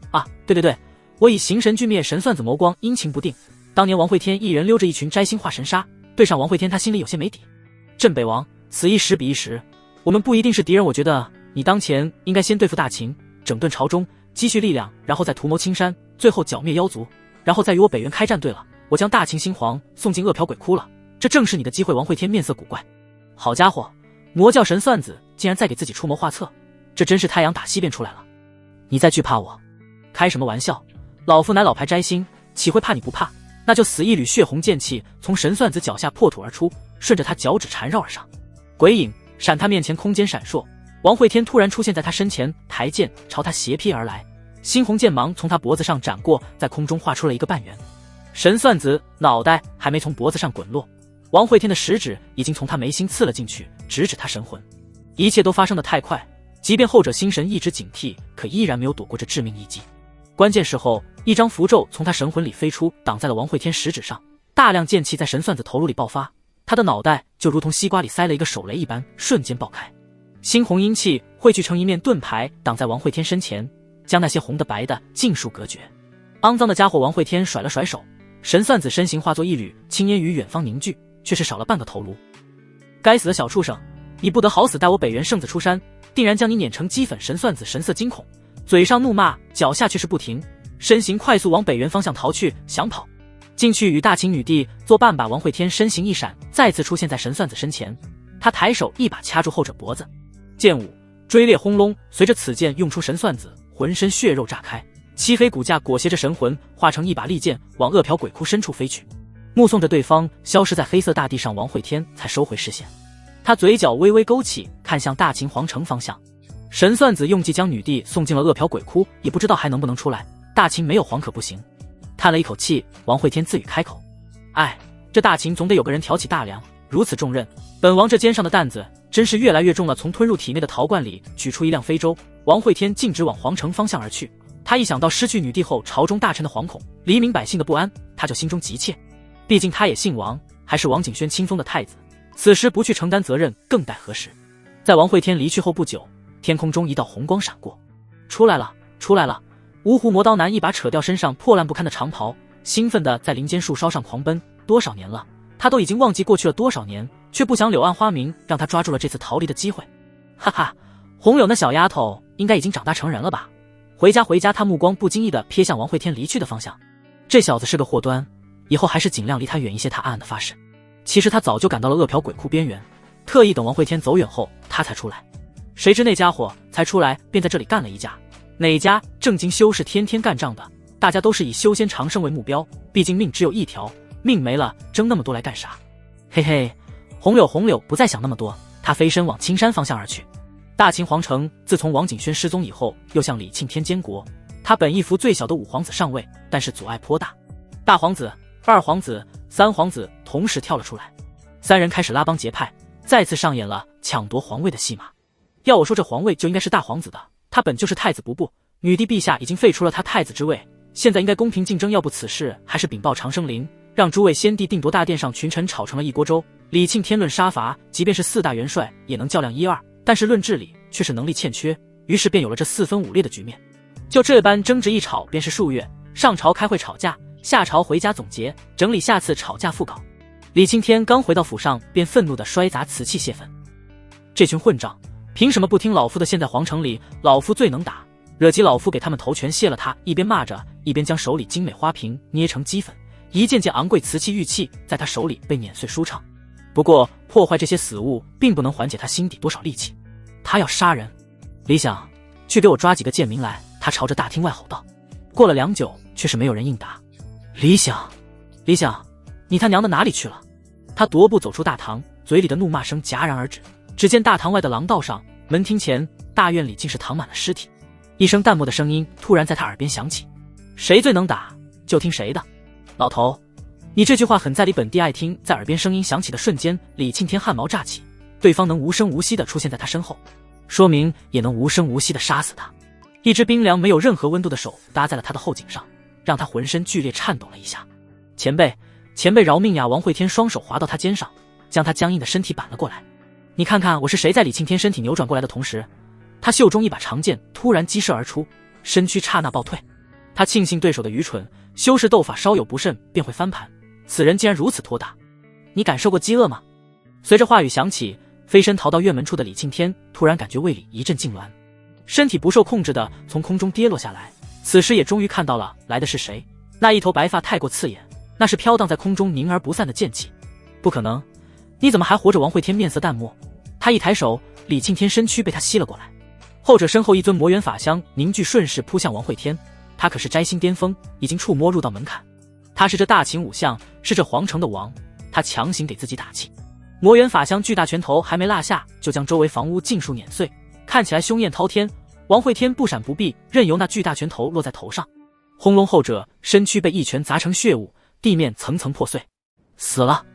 啊，对，我以形神俱灭神算子魔光阴晴不定。当年王会天一人溜着一群摘星化神杀，对上王会天他心里有些没底。镇北王，此一时彼一时，我们不一定是敌人。我觉得你当前应该先对付大秦，整顿朝中，积蓄力量，然后再图谋青山，最后剿灭妖族，然后再与我北元开战。对了，我将大秦新皇送进恶殍鬼窟了，这正是你的机会。王会天面色古怪。好家伙，魔教神算子竟然在给自己出谋划策，这真是太阳打西边出来了。你再惧怕我？开什么玩笑，老夫乃老牌摘星，岂会怕你不怕？那就死！一缕血红剑气从神算子脚下破土而出，顺着他脚趾缠绕而上。鬼影闪，他面前空间闪烁，王会天突然出现在他身前，抬剑朝他斜劈而来，猩红剑芒从他脖子上斩过，在空中画出了一个半圆。神算子脑袋还没从脖子上滚落，王会天的食指已经从他眉心刺了进去，直指他神魂。一切都发生得太快，即便后者心神一直警惕，可依然没有躲过这致命一击。关键时候，一张符咒从他神魂里飞出，挡在了王会天食指上，大量剑气在神算子头颅里爆发，他的脑袋就如同西瓜里塞了一个手雷一般，瞬间爆开。猩红阴气汇聚成一面盾牌，挡在王会天身前，将那些红的白的尽数隔绝。肮脏的家伙！王会天甩了甩手，神算子身形化作一缕青烟于远方凝聚，却是少了半个头颅。该死的小畜生，你不得好死！待我北元圣子出山，定然将你碾成齑粉！神算子神色惊恐，嘴上怒骂，脚下却是不停，身形快速往北元方向逃去，想跑进去与大秦女帝作伴吧。王会天身形一闪，再次出现在神算子身前，他抬手一把掐住后者脖子，剑舞追猎轰隆，随着此剑用出，神算子浑身血肉炸开，漆黑骨架裹挟着神魂，化成一把利剑往恶殍鬼窟深处飞去。目送着对方消失在黑色大地上，王会天才收回视线，他嘴角微微勾起，看向大秦皇城方向。神算子用计将女帝送进了恶殍鬼窟，也不知道还能不能出来。大秦没有皇可不行。叹了一口气，王会天自语开口：哎，这大秦总得有个人挑起大梁，如此重任，本王这肩上的担子真是越来越重了。从吞入体内的陶罐里取出一辆飞舟，王会天径直往皇城方向而去。他一想到失去女帝后朝中大臣的惶恐，黎民百姓的不安，他就心中急切。毕竟他也姓王，还是王景轩亲封的太子，此时不去承担责任更待何时。在王会天离去后不久，天空中一道红光闪过，出来了！芜湖魔刀男一把扯掉身上破烂不堪的长袍，兴奋地在林间树梢上狂奔。多少年了，他都已经忘记过去了多少年，却不想柳暗花明让他抓住了这次逃离的机会。哈哈，红柳那小丫头应该已经长大成人了吧？回家！他目光不经意地瞥向王会天离去的方向。这小子是个祸端，以后还是尽量离他远一些。他暗暗地发誓。其实他早就赶到了恶殍鬼窟边缘，特意等王会天走远后他才出来。谁知那家伙才出来便在这里干了一架。哪家正经修士天天干仗的？大家都是以修仙长生为目标，毕竟命只有一条，命没了争那么多来干啥？嘿嘿，红柳不再想那么多，他飞身往青山方向而去。大秦皇城自从王景轩失踪以后，又向李庆天监国，他本一服最小的五皇子上位，但是阻碍颇大，大皇子、二皇子、三皇子同时跳了出来，三人开始拉帮结派，再次上演了抢夺皇位的戏码。要我说，这皇位就应该是大皇子的，他本就是太子不不，女帝陛下已经废除了他太子之位，现在应该公平竞争，要不此事还是禀报长生陵，让诸位先帝定夺大殿上群臣炒成了一锅粥。李庆天论杀伐，即便是四大元帅也能较量一二，但是论治理却是能力欠缺，于是便有了这四分五裂的局面。就这般争执一吵便是数月，上朝开会吵架，下朝回家总结整理下次吵架副稿。李庆天刚回到府上，便愤怒地摔砸瓷器泄愤。这群混账，凭什么不听老夫的？现在皇城里老夫最能打，惹急老夫给他们头全卸了他！一边骂着，一边将手里精美花瓶捏成齑粉，一件件昂贵瓷器玉器在他手里被碾碎舒畅。不过破坏这些死物并不能缓解他心底多少戾气，他要杀人。李想，去给我抓几个贱民来！他朝着大厅外吼道。过了良久，却是没有人应答。李想，你他娘的哪里去了？他踱步走出大堂，嘴里的怒骂声戛然而止。只见大堂外的廊道上，门厅前，大院里竟是躺满了尸体。一声淡漠的声音突然在他耳边响起：谁最能打，就听谁的。老头，你这句话很在理，本地爱听。在耳边声音响起的瞬间，李庆天汗毛炸起，对方能无声无息地出现在他身后，说明也能无声无息地杀死他。一只冰凉没有任何温度的手搭在了他的后颈上，让他浑身剧烈颤抖了一下。前辈，前辈饶命呀！王会天双手滑到他肩上，将他僵硬的身体扳了过来。你看看我是谁？在李庆天身体扭转过来的同时，他袖中一把长剑突然激射而出，身躯刹那暴退。他庆幸对手的愚蠢，修士斗法稍有不慎便会翻盘，此人竟然如此托大。你感受过饥饿吗？随着话语响起，飞身逃到院门处的李庆天突然感觉胃里一阵痉挛，身体不受控制的从空中跌落下来。此时也终于看到了来的是谁，那一头白发太过刺眼，那是飘荡在空中凝而不散的剑气。不可能，你怎么还活着？王会天面色淡漠，他一抬手，李庆天身躯被他吸了过来，后者身后一尊魔元法相凝聚，顺势扑向王会天。他可是摘星巅峰，已经触摸入到门槛。他是这大秦武相，是这皇城的王，他强行给自己打气。魔元法相巨大拳头还没落下，就将周围房屋尽数碾碎，看起来凶焰滔天。王会天不闪不避，任由那巨大拳头落在头上，轰隆，后者身躯被一拳砸成血雾，地面层层破碎。死了！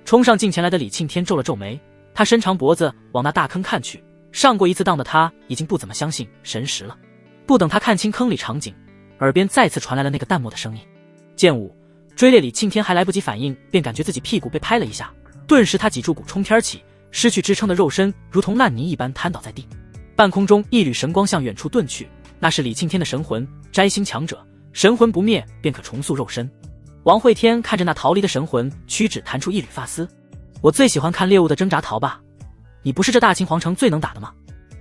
冲上近前来的李庆天皱了皱眉，他伸长脖子往那大坑看去，上过一次当的他已经不怎么相信神识了。不等他看清坑里场景，耳边再次传来了那个淡漠的声音。剑舞追猎！李庆天还来不及反应，便感觉自己屁股被拍了一下，顿时他脊柱骨冲天起，失去支撑的肉身如同烂泥一般瘫倒在地。半空中一缕神光向远处遁去，那是李庆天的神魂，摘星强者，神魂不灭便可重塑肉身。王会天看着那逃离的神魂，屈指弹出一缕发丝。我最喜欢看猎物的挣扎逃吧，你不是这大秦皇城最能打的吗？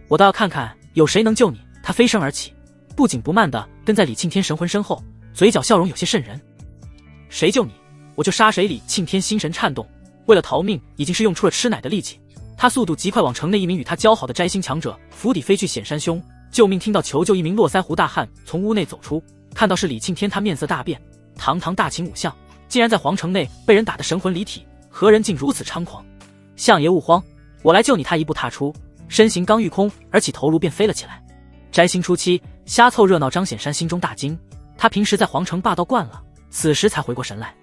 我倒要看看有谁能救你。他飞身而起，不紧不慢地跟在李庆天神魂身后，嘴角笑容有些瘆人。谁救你，我就杀谁！李庆天心神颤动，为了逃命已经是用出了吃奶的力气。他速度极快，往城内一名与他交好的摘星强者府邸飞去。显山兄，救命！听到求救，一名络腮胡大汉从屋内走出，看到是李庆天，他面色大变。堂堂大秦武相，竟然在皇城内被人打得神魂离体，何人竟如此猖狂？相爷勿慌，我来救你！他一步踏出，身形刚御空而起，头颅便飞了起来。摘星初期瞎凑热闹，张显山心中大惊。他平时在皇城霸道惯了，此时才回过神来，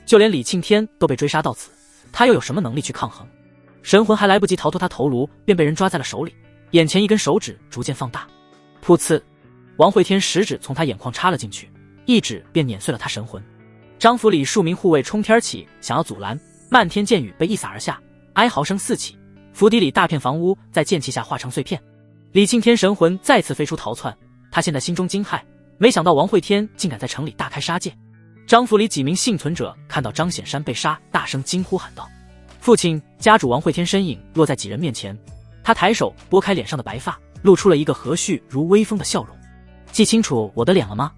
就连李庆天都被追杀到此，他又有什么能力去抗衡？神魂还来不及逃脱他头颅，便被人抓在了手里，眼前一根手指逐渐放大，噗呲，王会天食指从他眼眶插了进去，一指便碾碎了他神魂。张府里数名护卫冲天起，想要阻拦，漫天箭雨被一洒而下，哀嚎声四起，府邸里大片房屋在剑气下化成碎片。李庆天神魂再次飞出逃窜，他现在心中惊骇，没想到王会天竟敢在城里大开杀戒。张府里几名幸存者看到张显山被杀，大声惊呼喊道：父亲！家主王会天身影落在几人面前，他抬手拨开脸上的白发，露出了一个和煦如微风的笑容。记清楚我的脸了吗？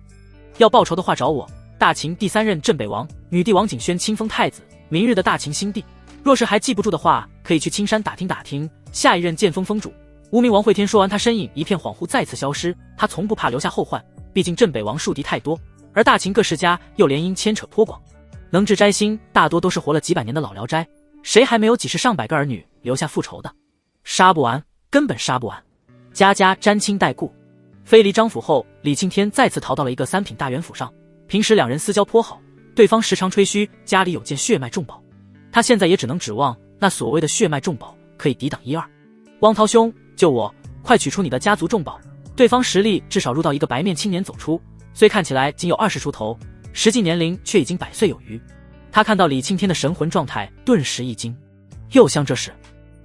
要报仇的话找我，大秦第3任镇北王，女帝王景轩亲封太子，明日的大秦新帝。若是还记不住的话，可以去青山打听打听，下一任剑锋封主。无名王会天说完，他身影一片恍惚，再次消失。他从不怕留下后患，毕竟镇北王树敌太多，而大秦各世家又联姻牵扯颇广，能至摘星大多都是活了几百年的老聊斋，谁还没有几十上百个儿女留下复仇的？杀不完，根本杀不完。家家沾亲带故。飞离张府后，李庆天再次逃到了一个3品大员府上。平时两人私交颇好，对方时常吹嘘家里有件血脉重宝，他现在也只能指望那所谓的血脉重宝可以抵挡1、2。汪涛兄，救我！快取出你的家族重宝！对方实力至少入到一个白面青年走出，虽看起来仅有20出头，实际年龄却已经100岁有余。他看到李庆天的神魂状态，顿时一惊。又像这事？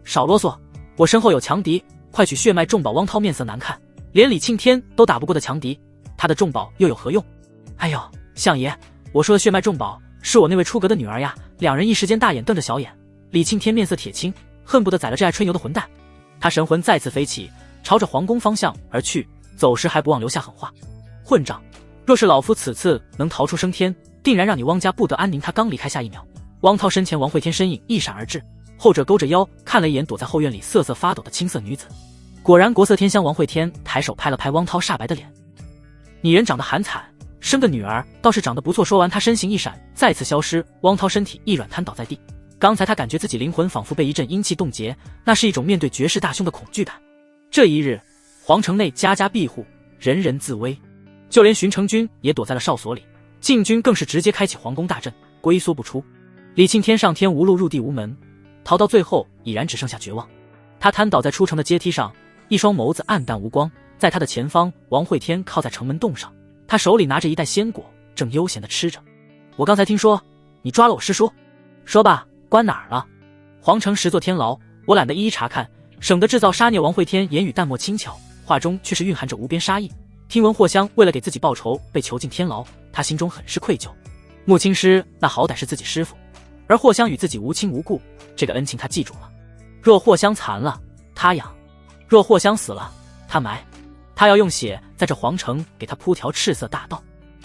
少啰嗦，我身后有强敌，快取血脉重宝！汪涛面色难看，连李庆天都打不过的强敌，他的重宝又有何用？哎呦，相爷，我说的血脉重宝是我那位出阁的女儿呀！两人一时间大眼瞪着小眼。李庆天面色铁青，恨不得宰了这爱吹牛的混蛋。他神魂再次飞起，朝着皇宫方向而去，走时还不忘留下狠话：混账！若是老夫此次能逃出升天，定然让你汪家不得安宁！他刚离开，下一秒，汪涛身前王会天身影一闪而至，后者勾着腰看了一眼躲在后院里瑟瑟发抖的青涩女子，果然国色天香。王会天抬手拍了拍汪涛煞白的脸：你人长得寒惨，生个女儿倒是长得不错。说完，他身形一闪，再次消失。汪涛身体一软，瘫倒在地。刚才他感觉自己灵魂仿佛被一阵阴气冻结，那是一种面对绝世大凶的恐惧感。这一日，皇城内家家庇护，人人自危，就连巡城军也躲在了哨所里，禁军更是直接开启皇宫大阵，龟缩不出。李庆天上天无路，入地无门，逃到最后已然只剩下绝望。他瘫倒在出城的阶梯上，一双眸子暗淡无光。在他的前方，王会天靠在城门洞上，他手里拿着一袋鲜果，正悠闲地吃着。我刚才听说你抓了我师叔？说吧，关哪儿了？皇城10座天牢，我懒得一一查看，省得制造杀孽。王会天言语淡漠轻巧，话中却是蕴含着无边杀意。听闻霍香为了给自己报仇被囚禁天牢，他心中很是愧疚。穆青师那好歹是自己师父，而霍香与自己无亲无故，这个恩情他记住了。若霍香残了，他养；若霍香死了，他埋。他要用血在这皇城给他铺条赤色大道。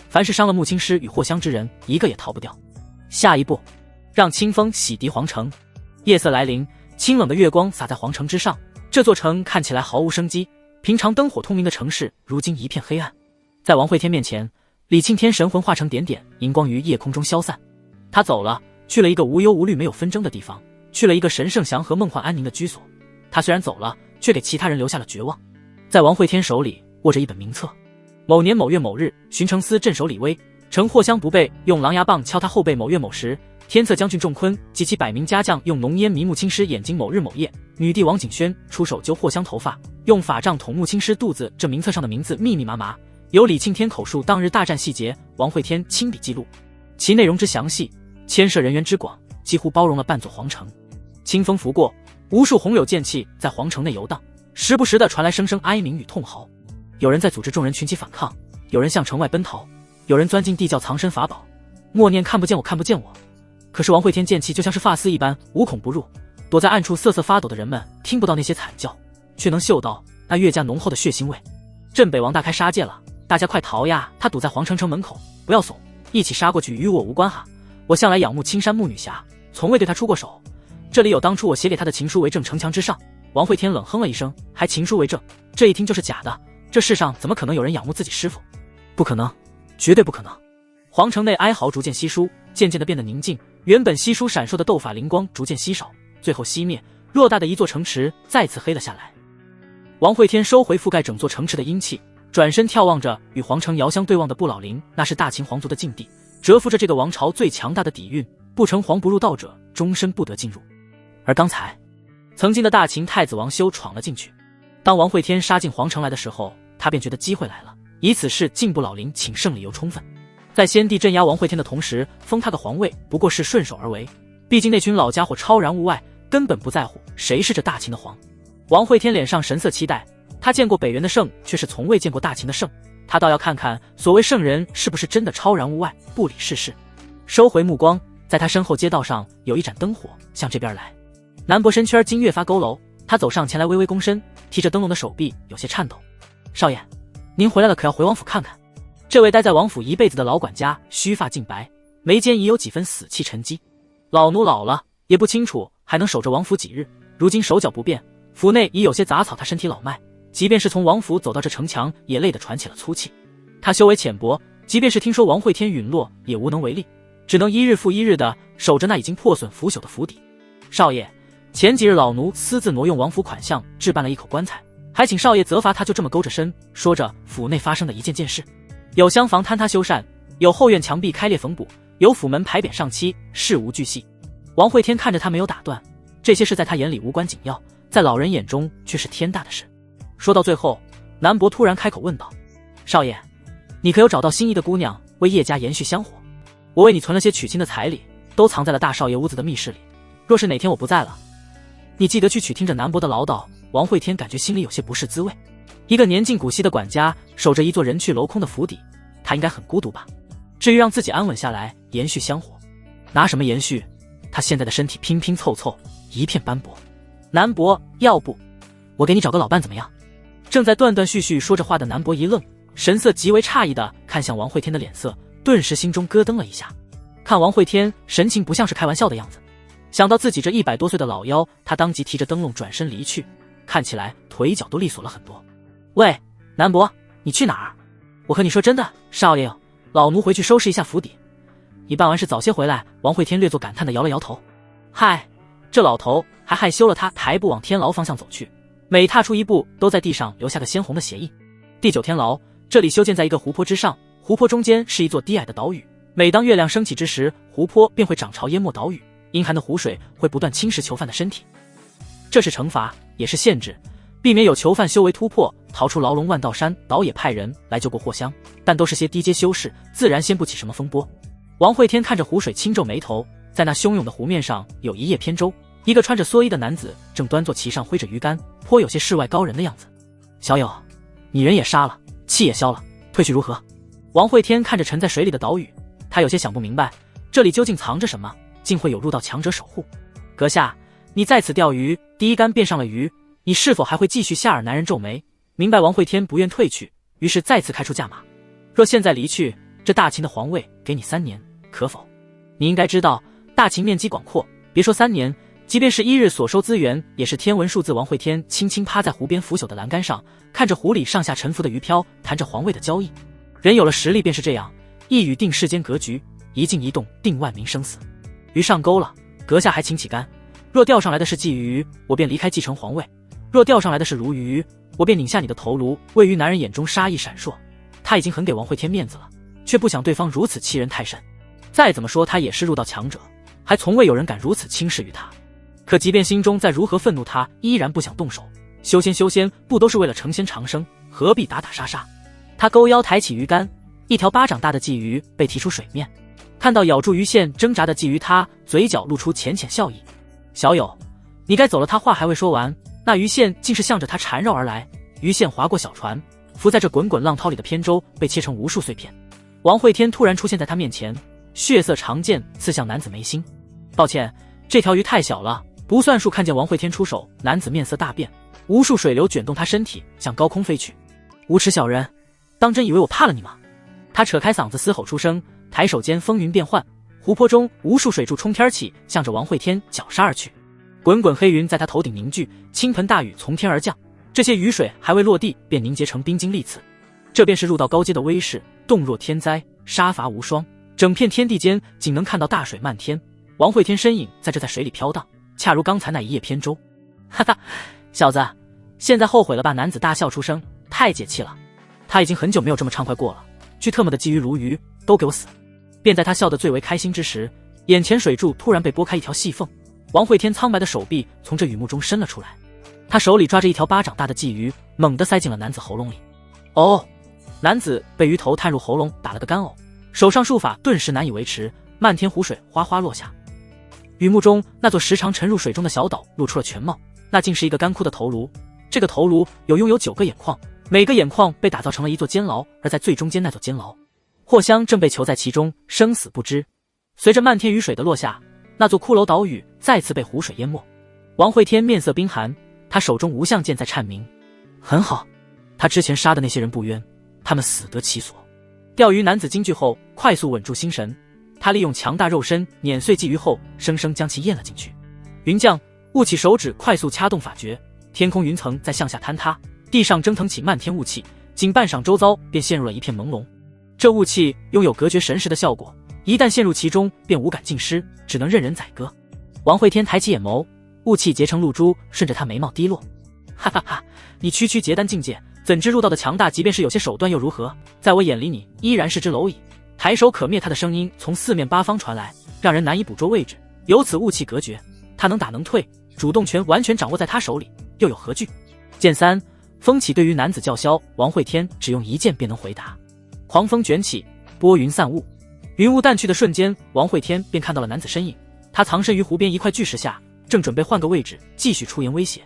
凡是伤了穆青师与霍香之人，一个也逃不掉。下一步，让清风洗涤皇城。夜色来临，清冷的月光洒在皇城之上，这座城看起来毫无生机。平常灯火通明的城市，如今一片黑暗。在王会天面前，李庆天神魂化成点点荧光于夜空中消散。他走了，去了一个无忧无虑没有纷争的地方，去了一个神圣祥和梦幻安宁的居所。他虽然走了，却给其他人留下了绝望。在王会天手里握着一本名册。某年某月某日，巡城司镇守李威，乘霍香不备，用狼牙棒敲他后背。某月某时，天策将军仲坤及其100名家将用浓烟迷穆青师眼睛。某日某夜，女帝王景轩出手揪霍香头发，用法杖捅穆青师肚子。这名册上的名字密密麻麻，由李庆天口述当日大战细节，王会天亲笔记录，其内容之详细，牵涉人员之广，几乎包容了半座皇城。清风拂过，无数红柳剑气在皇城内游荡，时不时地传来声声哀鸣与痛嚎。有人在组织众人群起反抗，有人向城外奔逃，有人钻进地窖藏身法宝，默念看不见我，看不见我。可是王会天剑气就像是发丝一般无孔不入，躲在暗处瑟瑟发抖的人们听不到那些惨叫，却能嗅到那越加浓厚的血腥味。镇北王大开杀戒了，大家快逃呀！他堵在皇城城门口，不要怂，一起杀过去，与我无关哈。我向来仰慕青山木女侠，从未对她出过手。这里有当初我写给她的情书为证。城墙之上，王会天冷哼了一声，还情书为证，这一听就是假的。这世上怎么可能有人仰慕自己师父？不可能，绝对不可能。皇城内哀嚎逐渐稀疏，渐渐地变得宁静，原本稀疏闪烁的斗法灵光逐渐稀少，最后熄灭，偌大的一座城池再次黑了下来。王会天收回覆盖整座城池的阴气，转身眺望着与皇城遥相对望的不老陵，那是大秦皇族的禁地，蛰伏着这个王朝最强大的底蕴，不成皇不入道者终身不得进入。而刚才，曾经的大秦太子王修闯了进去。当王会天杀进皇城来的时候，他便觉得机会来了，以此事进不老陵，请胜理由充分。在先帝镇压王会天的同时，封他个皇位不过是顺手而为，毕竟那群老家伙超然物外，根本不在乎谁是这大秦的皇。王会天脸上神色期待，他见过北元的圣，却是从未见过大秦的圣，他倒要看看所谓圣人是不是真的超然物外，不理世事。收回目光，在他身后街道上有一盏灯火向这边来。南博身躯今越发佝偻，他走上前来微微躬身，提着灯笼的手臂有些颤抖。少爷，您回来了，可要回王府看看？这位待在王府一辈子的老管家须发尽白，眉间已有几分死气沉积。老奴老了，也不清楚还能守着王府几日，如今手脚不便，府内已有些杂草，他身体老迈，即便是从王府走到这城墙，也累得喘起了粗气。他修为浅薄，即便是听说王会天陨落，也无能为力，只能一日复一日的守着那已经破损腐朽的府邸。少爷，前几日老奴私自挪用王府款项置办了一口棺材，还请少爷责罚他。就这么勾着身说着府内发生的一件件事，有厢房坍塌修缮，有后院墙壁开裂缝补，有府门牌匾上漆，事无巨细。王会天看着他没有打断，这些事在他眼里无关紧要，在老人眼中却是天大的事。说到最后，南伯突然开口问道：少爷，你可有找到心仪的姑娘为叶家延续香火？我为你存了些娶亲的彩礼，都藏在了大少爷屋子的密室里，若是哪天我不在了，你记得去取。听着南伯的唠叨，王会天感觉心里有些不是滋味。一个年近古稀的管家守着一座人去楼空的府邸，他应该很孤独吧？至于让自己安稳下来延续香火，拿什么延续？他现在的身体拼拼凑凑，一片斑驳。南伯，要不我给你找个老伴怎么样？正在断断续续说着话的南伯一愣，神色极为诧异地看向王会天的脸色，顿时心中咯噔了一下。看王会天神情不像是开玩笑的样子，想到自己这100多岁的老妖，他当即提着灯笼转身离去，看起来腿脚都利索了很多。喂，南伯，你去哪儿？我和你说真的，少爷，老奴回去收拾一下府邸，你办完事早些回来。王会天略作感叹地摇了摇头。嗨，这老头还害羞了。他抬步往天牢方向走去，每踏出一步都在地上留下个鲜红的鞋印。第9天牢，这里修建在一个湖泊之上，湖泊中间是一座低矮的岛屿，每当月亮升起之时，湖泊便会涨潮淹没岛屿，阴寒的湖水会不断侵蚀囚犯的身体，这是惩罚也是限制，避免有囚犯修为突破逃出牢笼。万道山岛也派人来救过霍香，但都是些低阶修士，自然掀不起什么风波。王惠天看着湖水，轻皱眉头。在那汹涌的湖面上，有一叶扁舟，一个穿着蓑衣的男子正端坐其上，挥着鱼竿，颇有些世外高人的样子。小友，你人也杀了，气也消了，退去如何？王惠天看着沉在水里的岛屿，他有些想不明白，这里究竟藏着什么，竟会有入道强者守护。阁下，你在此钓鱼，第一竿便上了鱼，你是否还会继续下饵？男人皱眉，明白王惠天不愿退去，于是再次开出价码。若现在离去，这大秦的皇位给你3年，可否？你应该知道，大秦面积广阔，别说3年，即便是1日所收资源，也是天文数字。王惠天轻轻趴在湖边腐朽的栏杆上，看着湖里上下沉浮的鱼漂，谈着皇位的交易。人有了实力便是这样，一语定世间格局，一静一动定万民生死。鱼上钩了，阁下还请起竿。若钓上来的是鲫鱼，我便离开继承皇位；若钓上来的是鲈鱼，我便拧下你的头颅。位于男人眼中杀意闪烁，他已经很给王惠天面子了，却不想对方如此欺人太甚。再怎么说他也是入道强者，还从未有人敢如此轻视于他。可即便心中再如何愤怒，他依然不想动手。修仙不都是为了成仙长生，何必打打杀杀？他勾腰抬起鱼竿，一条巴掌大的鲫鱼被提出水面。看到咬住鱼线挣扎的鲫鱼，他嘴角露出浅浅笑意。小友，你该走了。他话还未说完，那鱼线竟是向着他缠绕而来。鱼线划过小船，浮在这滚滚浪涛里的扁舟被切成无数碎片。王惠天突然出现在他面前，血色长剑刺向男子眉心。抱歉，这条鱼太小了，不算数。看见王惠天出手，男子面色大变，无数水流卷动他身体，向高空飞去。无耻小人，当真以为我怕了你吗？他扯开嗓子嘶吼出声，抬手间风云变幻，湖泊中无数水柱冲天起，向着王惠天绞杀而去。滚滚黑云在他头顶凝聚，倾盆大雨从天而降，这些雨水还未落地便凝结成冰晶利刺。这便是入道高阶的威势，动若天灾，杀伐无双。整片天地间仅能看到大水漫天，王惠天身影在水里飘荡，恰如刚才那一叶扁舟。哈哈，小子，现在后悔了吧？男子大笑出声，太解气了，他已经很久没有这么畅快过了。去特么的鲫鱼鲈鱼，都给我死！便在他笑得最为开心之时，眼前水柱突然被拨开一条细缝，王惠天苍白的手臂从这雨幕中伸了出来，他手里抓着一条巴掌大的鲫鱼，猛地塞进了男子喉咙里。哦！男子被鱼头探入喉咙，打了个干呕，手上术法顿时难以维持，漫天湖水哗哗落下。雨幕中那座时常沉入水中的小岛露出了全貌，那竟是一个干枯的头颅。这个头颅拥有9个眼眶，每个眼眶被打造成了一座监牢，而在最中间那座监牢，霍香正被囚在其中，生死不知。随着漫天雨水的落下，那座骷髅岛屿再次被湖水淹没。王惠天面色冰寒，他手中无相剑在颤鸣。很好，他之前杀的那些人不冤，他们死得其所。钓鱼男子惊惧后快速稳住心神，他利用强大肉身碾碎鲫鱼后，生生将其咽了进去。云降，雾气手指快速掐动法诀，天空云层在向下坍塌，地上蒸腾起漫天雾气，仅半晌周遭便陷入了一片朦胧。这雾气拥有隔绝神识的效果，一旦陷入其中便无感尽失，只能任人宰割。王惠天抬起眼眸，雾气结成露珠顺着他眉毛滴落。哈哈哈，你区区结丹境界，怎知入道的强大？即便是有些手段又如何？在我眼里你依然是只蝼蚁。抬手可灭他的声音从四面八方传来，让人难以捕捉位置，由此雾气隔绝，他能打能退，主动权完全掌握在他手里，又有何惧？剑3，风起。对于男子叫嚣，王惠天只用一剑便能回答。狂风卷起，拨云散雾，云雾淡去的瞬间，王惠天便看到了男子身影，他藏身于湖边一块巨石下，正准备换个位置继续出言威胁。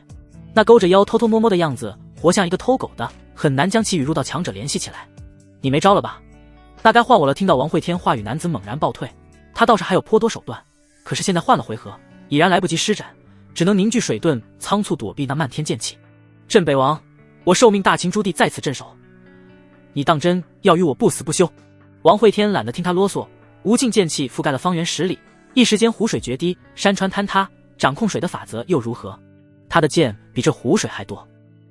那勾着腰偷偷摸摸的样子，活像一个偷狗的，很难将其与入道强者联系起来。你没招了吧？那该换我了。听到王惠天话语，男子猛然暴退，他倒是还有颇多手段，可是现在换了回合，已然来不及施展，只能凝聚水遁，仓促躲避那漫天剑气。镇北王，我受命大秦诸地在此镇守，你当真要与我不死不休？王惠天懒得听他啰嗦，无尽剑气覆盖了方圆10里，一时间湖水决堤，山川坍塌，掌控水的法则又如何？他的剑比这湖水还多。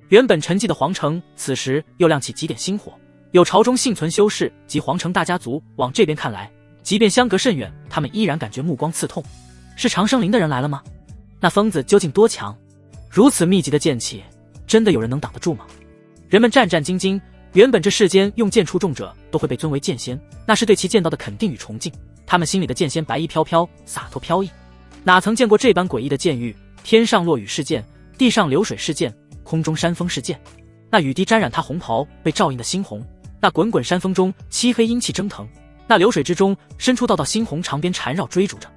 原本沉寂的皇城此时又亮起几点星火，有朝中幸存修士及皇城大家族往这边看来，即便相隔甚远，他们依然感觉目光刺痛。是长生灵的人来了吗？那疯子究竟多强？如此密集的剑气，真的有人能挡得住吗？人们战战兢兢，原本这世间用剑出众者都会被尊为剑仙，那是对其剑道的肯定与崇敬，他们心里的剑仙白衣飘飘，洒脱飘逸，哪曾见过这般诡异的剑域？天上落雨是剑，地上流水是剑，空中山峰是剑。那雨滴沾染他红袍被照映的猩红，那滚滚山峰中漆黑阴气蒸腾，那流水之中伸出道道猩红长鞭缠绕追逐着。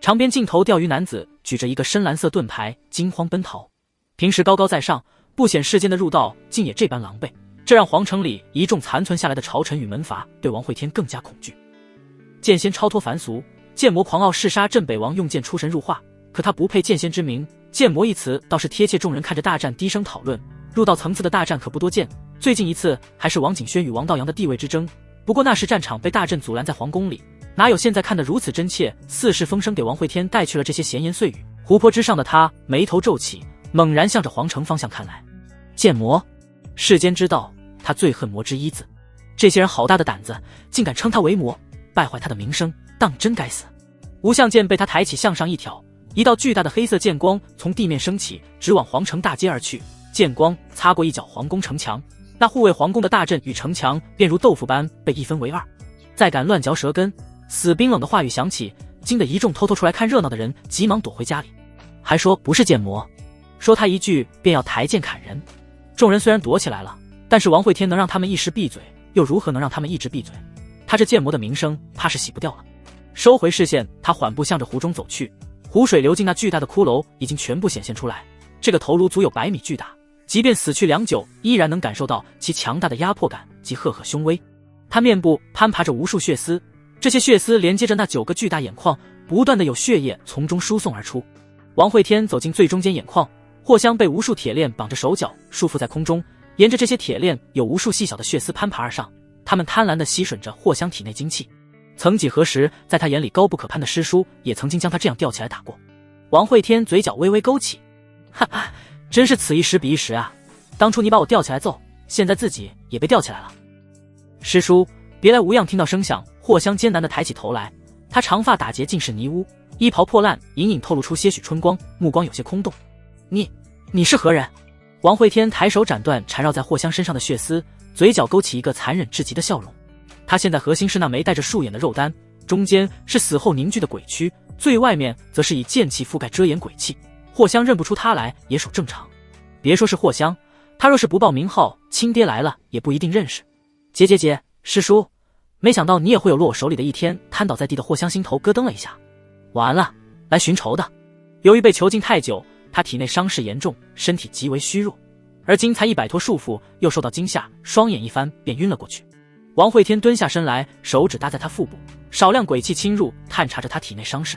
长鞭尽头钓鱼男子举着一个深蓝色盾牌惊慌奔逃。平时高高在上不显世间的入道竟也这般狼狈，这让皇城里一众残存下来的朝臣与门阀对王会天更加恐惧。剑仙超脱凡俗，剑魔狂傲嗜杀镇北王，用剑出神入化，可他不配剑仙之名。剑魔一词倒是贴切，众人看着大战低声讨论。入道层次的大战可不多见，最近一次还是王景轩与王道阳的地位之争，不过那时战场被大阵阻拦在皇宫里，哪有现在看得如此真切。似是风声给王会天带去了这些闲言碎语，湖泊之上的他眉头皱起，猛然向着皇城方向看来。剑魔，世间之道，他最恨魔之一字。这些人好大的胆子，竟敢称他为魔，败坏他的名声，当真该死。无相剑被他抬起向上一挑，一道巨大的黑色剑光从地面升起，直往皇城大街而去。剑光擦过一角皇宫城墙，那护卫皇宫的大阵与城墙便如豆腐般被一分为二。再敢乱嚼舌根，死冰冷的话语响起，惊得一众偷偷出来看热闹的人急忙躲回家里，还说不是剑魔，说他一句便要抬剑砍人。众人虽然躲起来了，但是王会天能让他们一时闭嘴，又如何能让他们一直闭嘴？他这剑魔的名声怕是洗不掉了。收回视线，他缓步向着湖中走去。湖水流进那巨大的骷髅已经全部显现出来，这个头颅足有100米巨大，即便死去良久，依然能感受到其强大的压迫感及赫赫凶威。他面部攀爬着无数血丝，这些血丝连接着那9个巨大眼眶，不断的有血液从中输送而出。王会天走进最中间眼眶，霍香被无数铁链绑着手脚束缚在空中，沿着这些铁链有无数细小的血丝攀爬而上，他们贪婪地吸吮着霍香体内精气。曾几何时，在他眼里高不可攀的师叔也曾经将他这样吊起来打过。王会天嘴角微微勾起，哈哈，真是此一时彼一时啊！当初你把我吊起来揍，现在自己也被吊起来了。师叔，别来无恙。听到声响，霍香艰难地抬起头来，他长发打结，尽是泥污，衣袍破烂，隐隐透露出些许春光，目光有些空洞。你是何人？王会天抬手斩断缠绕在霍香身上的血丝，嘴角勾起一个残忍至极的笑容。他现在核心是那枚带着树眼的肉丹，中间是死后凝聚的鬼躯，最外面则是以剑气覆盖遮掩鬼气。霍香认不出他来也属正常。别说是霍香，他若是不报名号，亲爹来了也不一定认识。姐，师叔，没想到你也会有落我手里的一天。瘫倒在地的霍香心头咯噔了一下。完了，来寻仇的。由于被囚禁太久，他体内伤势严重，身体极为虚弱，而今才一摆脱束缚，又受到惊吓，双眼一翻便晕了过去。王会天蹲下身来，手指搭在他腹部，少量鬼气侵入，探查着他体内伤势。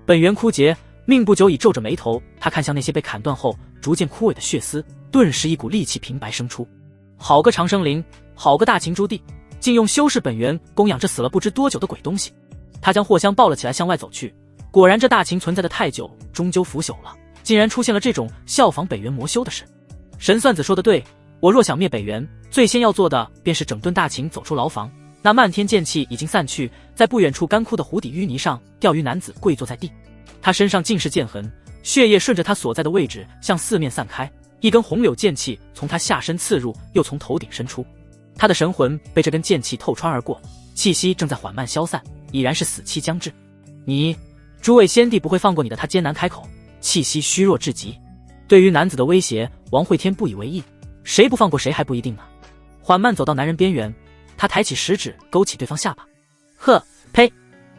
本源枯竭，命不久已皱着眉头，他看向那些被砍断后逐渐枯萎的血丝，顿时一股戾气平白生出。好个长生灵，好个大秦朱棣，竟用修饰本源供养这死了不知多久的鬼东西。他将霍香抱了起来，向外走去。果然这大秦存在的太久，终究腐朽了，竟然出现了这种效仿北元魔修的事。神算子说的对，我若想灭北元，最先要做的便是整顿大秦，走出牢房。那漫天剑气已经散去，在不远处干枯的湖底淤泥上，钓鱼男子跪坐在地，他身上尽是剑痕，血液顺着他所在的位置向四面散开，一根红柳剑气从他下身刺入，又从头顶伸出。他的神魂被这根剑气透穿而过，气息正在缓慢消散，已然是死期将至。诸位先帝不会放过你的。他艰难开口，气息虚弱至极。对于男子的威胁，王会天不以为意，谁不放过谁还不一定呢。缓慢走到男人边缘，他抬起食指勾起对方下巴，呵，呸！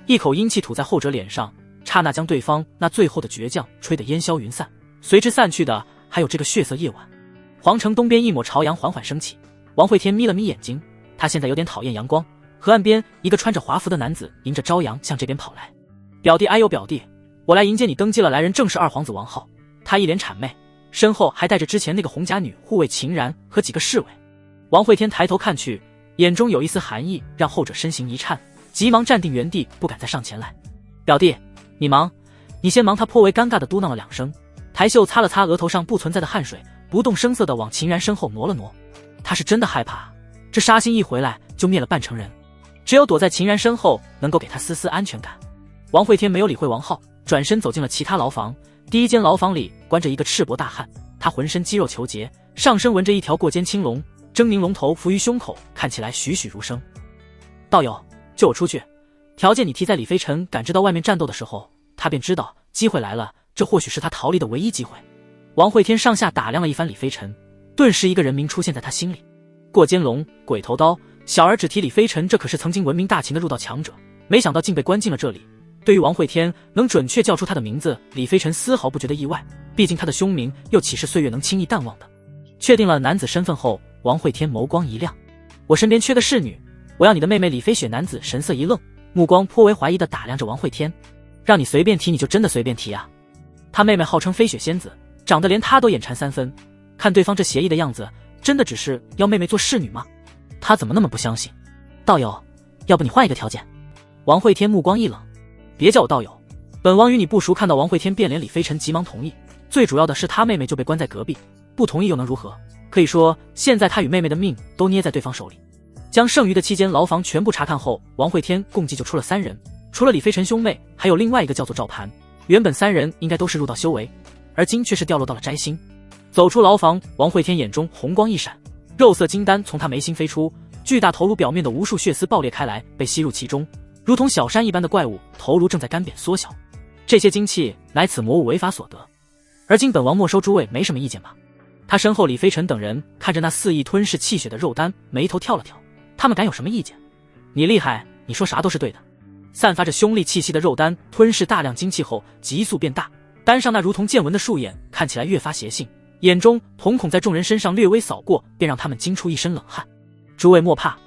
一口阴气吐在后者脸上，刹那将对方那最后的倔强吹得烟消云散，随之散去的还有这个血色夜晚。皇城东边一抹朝阳缓缓升起，王会天眯了眯眼睛，他现在有点讨厌阳光。河岸边，一个穿着华服的男子迎着朝阳向这边跑来。表弟，哎呦表弟，我来迎接你登基了。来人正是二皇子王浩，他一脸谄媚，身后还带着之前那个红甲女护卫秦然和几个侍卫。王会天抬头看去，眼中有一丝寒意，让后者身形一颤，急忙站定原地，不敢再上前来。表弟，你忙，你先忙。他颇为尴尬地嘟囔了2声，抬袖擦了擦额头上不存在的汗水，不动声色地往秦然身后挪了挪。他是真的害怕，这杀心一回来就灭了半成人，只有躲在秦然身后能够给他丝丝安全感。王会天没有理会王浩，转身走进了其他牢房。第一间牢房里关着一个赤膊大汉，他浑身肌肉虬结，上身纹着一条过肩青龙，狰狞龙头浮于胸口，看起来栩栩如生。道友，救我出去，条件你提。在李飞尘感知到外面战斗的时候，他便知道机会来了，这或许是他逃离的唯一机会。王会天上下打量了一番李飞尘，顿时一个人名出现在他心里。过肩龙、鬼头刀小儿只提李飞尘，这可是曾经闻名大秦的入道强者，没想到竟被关进了这里。对于王会天能准确叫出他的名字，李飞尘丝毫不觉得意外，毕竟他的凶名又岂是岁月能轻易淡忘的。确定了男子身份后，王会天眸光一亮，我身边缺个侍女，我要你的妹妹李飞雪。男子神色一愣，目光颇为怀疑地打量着王会天，让你随便提你就真的随便提啊？他妹妹号称飞雪仙子，长得连他都眼馋三分，看对方这邪异的样子，真的只是要妹妹做侍女吗？他怎么那么不相信？道友，要不你换一个条件？王会天目光一冷，别叫我道友，本王与你不熟。看到王会天变脸，李飞尘急忙同意，最主要的是他妹妹就被关在隔壁，不同意又能如何？可以说现在他与妹妹的命都捏在对方手里。将剩余的7间牢房全部查看后，王会天共计就出了3人，除了李飞尘兄妹，还有另外一个叫做赵盘。原本3人应该都是入道修为，而今却是掉落到了摘星。走出牢房，王会天眼中红光一闪，肉色金丹从他眉心飞出，巨大头颅表面的无数血丝爆裂开来，被吸入其中，如同小山一般的怪物头颅正在干瘪缩小。这些精气乃此魔物违法所得，而今本王没收诸位没什么意见吧？他身后李飞尘等人看着那肆意吞噬气血的肉丹，眉头跳了跳，他们敢有什么意见？你厉害，你说啥都是对的。散发着凶戾气息的肉丹吞噬大量精气后急速变大，丹上那如同剑纹的树眼看起来越发邪性，眼中瞳孔在众人身上略微扫过，便让他们惊出一身冷汗。诸位莫怕，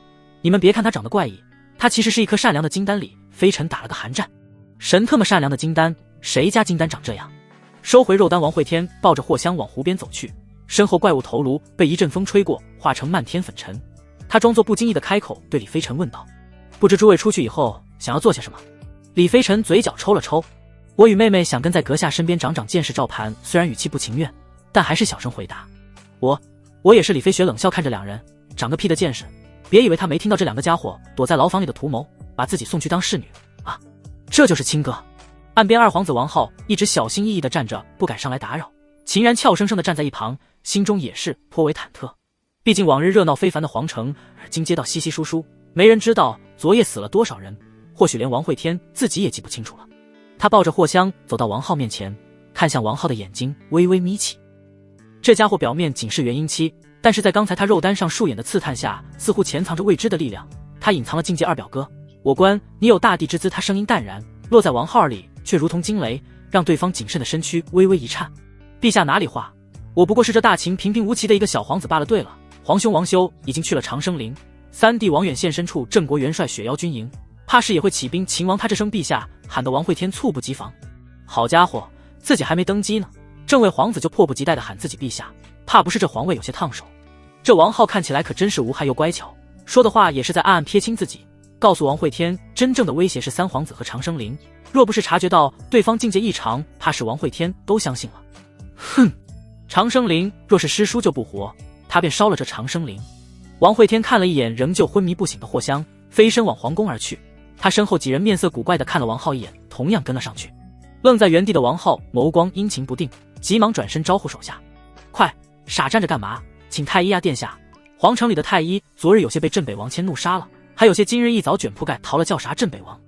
你们别看他长得怪异，他其实是一颗善良的金丹。里飞尘打了个寒战，神特么善良的金丹，谁家金丹长这样？收回肉丹，王会天抱着货箱往湖边走去，身后怪物头颅被一阵风吹过，化成漫天粉尘。他装作不经意的开口对李飞尘问道，不知诸位出去以后想要做些什么？李飞尘嘴角抽了抽，我与妹妹想跟在阁下身边长长见识。赵盘虽然语气不情愿，但还是小声回答，我也是。李飞雪冷笑看着两人，长个屁的见识，别以为他没听到这2个家伙躲在牢房里的图谋，把自己送去当侍女啊！这就是亲哥。岸边二皇子王浩一直小心翼翼地站着，不敢上来打扰。秦然俏生生地站在一旁，心中也是颇为忐忑。毕竟往日热闹非凡的皇城，而今街道稀稀疏疏，没人知道昨夜死了多少人，或许连王会天自己也记不清楚了。他抱着货箱走到王浩面前，看向王浩的眼睛微微眯起。这家伙表面仅是元婴期，但是在刚才他肉丹上树眼的刺探下，似乎潜藏着未知的力量。他隐藏了境界。二表哥，我观你有大帝之姿。他声音淡然，落在王浩耳里却如同惊雷，让对方谨慎的身躯微微一颤。陛下哪里话，我不过是这大秦平平无奇的一个小皇子罢了。对了，皇兄王修已经去了长生陵，3弟王远现身处郑国元帅雪妖军营，怕是也会起兵擒王。他这声陛下喊得王会天猝不及防。好家伙，自己还没登基呢，正位皇子就迫不及待地喊自己陛下，怕不是这皇位有些烫手。这王浩看起来可真是无害又乖巧，说的话也是在暗暗撇清自己，告诉王会天真正的威胁是3皇子和长生陵，若不是察觉到对方境界异常，怕是王会天都相信了。哼，长生陵若是师叔就不活，他便烧了这长生陵。王会天看了一眼仍旧昏迷不醒的霍香，飞身往皇宫而去。他身后几人面色古怪地看了王浩一眼，同样跟了上去。愣在原地的王浩眸光阴晴不定，急忙转身招呼手下，快，傻站着干嘛？请太医啊，殿下！皇城里的太医昨日有些被镇北王迁怒杀了，还有些今日一早卷铺盖逃了。叫啥镇北王？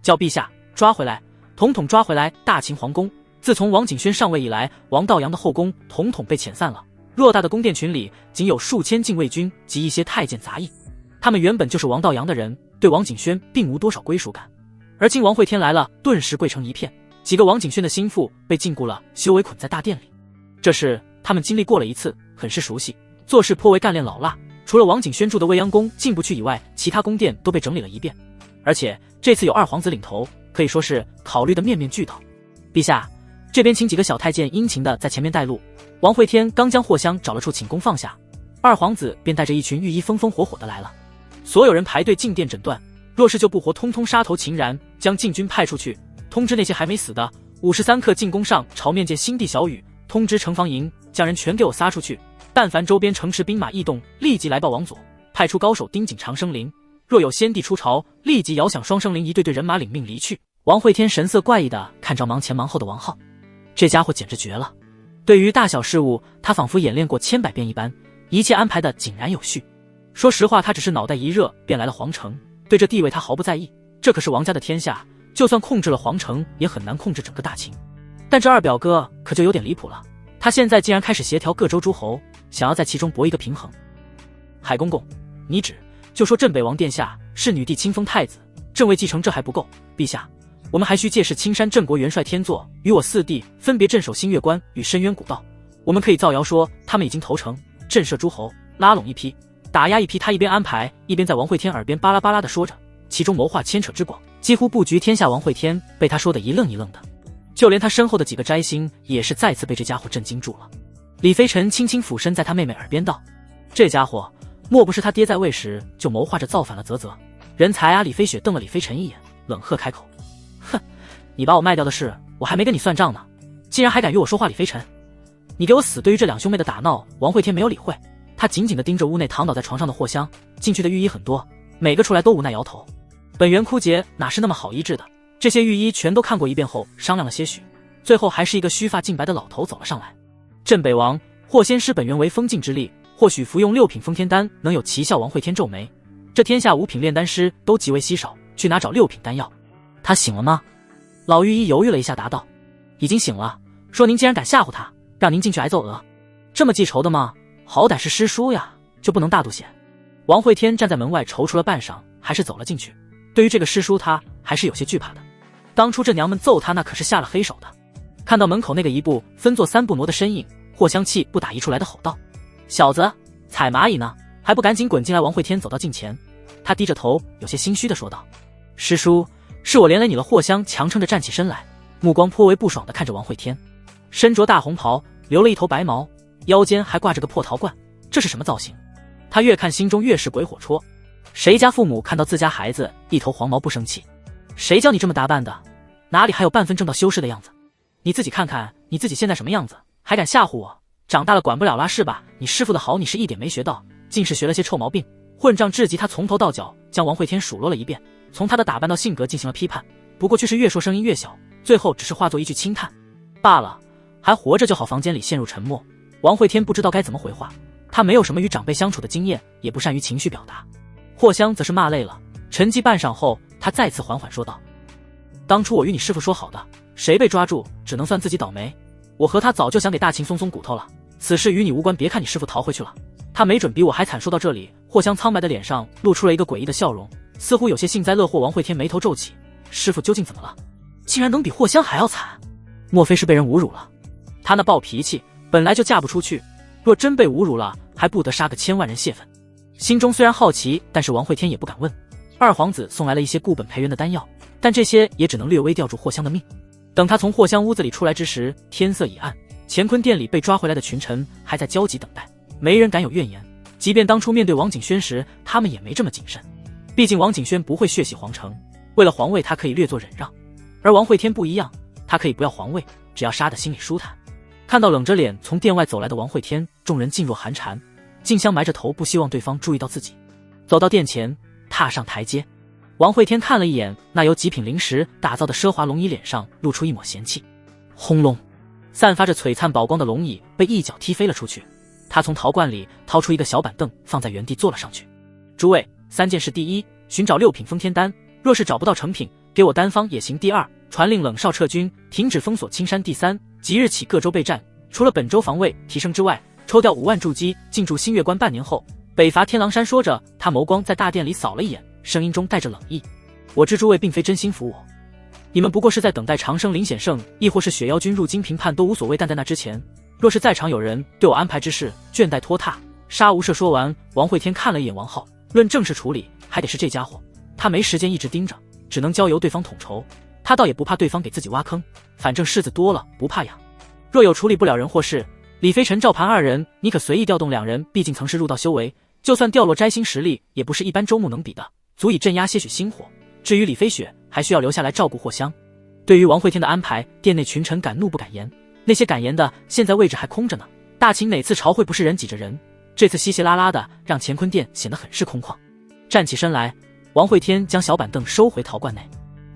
叫陛下抓回来，统统抓回来！大秦皇宫自从王景轩上位以来，王道阳的后宫统统被遣散了，偌大的宫殿群里仅有数千禁卫军及一些太监杂役，他们原本就是王道阳的人，对王景轩并无多少归属感。而今王会天来了，顿时跪成一片，几个王景轩的心腹被禁锢了，修为捆在大殿里。这事他们经历过了一次，很是熟悉，做事颇为干练老辣。除了王景轩住的未央宫进不去以外，其他宫殿都被整理了一遍。而且这次有二皇子领头，可以说是考虑的面面俱到。陛下，这边请几个小太监殷勤的在前面带路。王会天刚将货箱找了处寝宫放下，二皇子便带着一群御医风风火火的来了。所有人排队进殿诊断，若是救不活，通通杀头。秦然将禁军派出去，通知那些还没死的53刻进宫上朝面见新帝小雨，通知城防营将人全给我撒出去，但凡周边城池兵马异动，立即来报王佐，派出高手盯紧长生陵，若有先帝出朝，立即摇响双生陵。一队队人马领命离去。王会天神色怪异的看着忙前忙后的王浩，这家伙简直绝了。对于大小事务，他仿佛演练过千百遍一般，一切安排的井然有序。说实话，他只是脑袋一热便来了皇城，对这地位他毫不在意，这可是王家的天下，就算控制了皇城，也很难控制整个大秦。但这二表哥可就有点离谱了，他现在竟然开始协调各州诸侯，想要在其中博一个平衡。海公公，你指就说镇北王殿下是女帝亲封太子，正位继承，这还不够。陛下，我们还需借势青山镇国元帅天作与我四弟分别镇守新月关与深渊古道。我们可以造谣说他们已经投诚，震慑诸侯，拉拢一批，打压一批。他一边安排，一边在王会天耳边巴拉巴拉地说着，其中谋划牵扯之广，几乎布局天下。王会天被他说得一愣一愣的，就连他身后的几个摘星也是再次被这家伙震惊住了。李飞尘轻轻俯身在他妹妹耳边道：“这家伙莫不是他爹在位时就谋划着造反了？啧啧，人才啊！”李飞雪瞪了李飞尘一眼，冷喝开口：“哼，你把我卖掉的事，我还没跟你算账呢，竟然还敢与我说话！李飞尘，你给我死！”对于这两兄妹的打闹，王会天没有理会，他紧紧地盯着屋内躺倒在床上的霍香。进去的御医很多，每个出来都无奈摇头。本元枯竭哪是那么好医治的？这些御医全都看过一遍后商量了些许，最后还是一个须发净白的老头走了上来。镇北王，霍仙施本源为封禁之力，或许服用6品封天丹能有奇效。王会天皱眉，这天下5品炼丹师都极为稀少，去哪找6品丹药？他醒了吗？老御医犹豫了一下答道：“已经醒了，说您竟然敢吓唬他，让您进去挨揍鹅。这么记仇的吗？好歹是师叔呀，就不能大度些？”王会天站在门外踌躇了半晌，还是走了进去。对于这个师叔，他还是有些惧怕的。当初这娘们揍他，那可是下了黑手的。看到门口那个一步分作3步挪的身影，霍香气不打一处来的吼道：“小子，踩蚂蚁呢，还不赶紧滚进来！”王会天走到近前，他低着头，有些心虚的说道：“师叔，是我连累你了。”霍香强撑着站起身来，目光颇为不爽的看着王会天。身着大红袍，留了一头白毛，腰间还挂着个破陶罐，这是什么造型？他越看心中越是鬼火戳。谁家父母看到自家孩子一头黄毛不生气？谁叫你这么打扮的？哪里还有半分正道修饰的样子？你自己看看你自己现在什么样子，还敢吓唬我？长大了管不了啦是吧？你师傅的好你是一点没学到，竟是学了些臭毛病。混账至极！他从头到脚将王会天数落了一遍，从他的打扮到性格进行了批判，不过却是越说声音越小，最后只是化作一句轻叹罢了。还活着就好。房间里陷入沉默，王会天不知道该怎么回话，他没有什么与长辈相处的经验，也不善于情绪表达。霍香则是骂累了，沉寂半晌后，他再次缓缓说道：“当初我与你师傅说好的，谁被抓住只能算自己倒霉，我和他早就想给大秦松松骨头了，此事与你无关。别看你师傅逃回去了，他没准比我还惨。”说到这里，霍香苍白的脸上露出了一个诡异的笑容，似乎有些幸灾乐祸。王会天眉头皱起，师傅究竟怎么了？竟然能比霍香还要惨？莫非是被人侮辱了？他那暴脾气本来就嫁不出去，若真被侮辱了，还不得杀个1000万人泄愤？心中虽然好奇，但是王会天也不敢问。二皇子送来了一些固本培元的丹药，但这些也只能略微吊住霍香的命。等他从霍香屋子里出来之时，天色已暗，乾坤殿里被抓回来的群臣还在焦急等待，没人敢有怨言。即便当初面对王景轩时，他们也没这么谨慎。毕竟王景轩不会血洗皇城，为了皇位他可以略作忍让，而王会天不一样，他可以不要皇位，只要杀得心里舒坦。看到冷着脸从殿外走来的王会天，众人噤若寒蝉，竞相埋着头，不希望对方注意到自己。走到殿前，踏上台阶，王会天看了一眼那由极品灵石打造的奢华龙椅，脸上露出一抹嫌弃。轰隆，散发着璀璨宝光的龙椅被一脚踢飞了出去。他从陶罐里掏出一个小板凳，放在原地坐了上去。诸位，3件事：第一，寻找6品封天丹，若是找不到成品，给我单方也行。第二，传令冷少撤军，停止封锁青山。第三，即日起各州备战，除了本州防卫提升之外，抽调5万驻击进驻新月关，半年后北伐天狼山。说着，他眸光在大殿里扫了一眼，声音中带着冷意：“我知诸位并非真心服我，你们不过是在等待长生林显圣，亦或是雪妖军入京平叛都无所谓。但在那之前，若是在场有人对我安排之事倦怠拖沓，杀无赦。”说完，王会天看了一眼王浩，论正事处理，还得是这家伙，他没时间一直盯着，只能交由对方统筹。他倒也不怕对方给自己挖坑，反正柿子多了不怕痒。若有处理不了人或事，李飞尘、赵盘2人，你可随意调动。2人毕竟曾是入道修为，就算掉落摘星实力，也不是一般周牧能比的，足以镇压些许心火。至于李飞雪，还需要留下来照顾霍香。对于王会天的安排，殿内群臣敢怒不敢言，那些敢言的现在位置还空着呢。大秦哪次朝会不是人挤着人？这次稀稀拉拉的，让乾坤殿显得很是空旷。站起身来，王会天将小板凳收回陶罐内。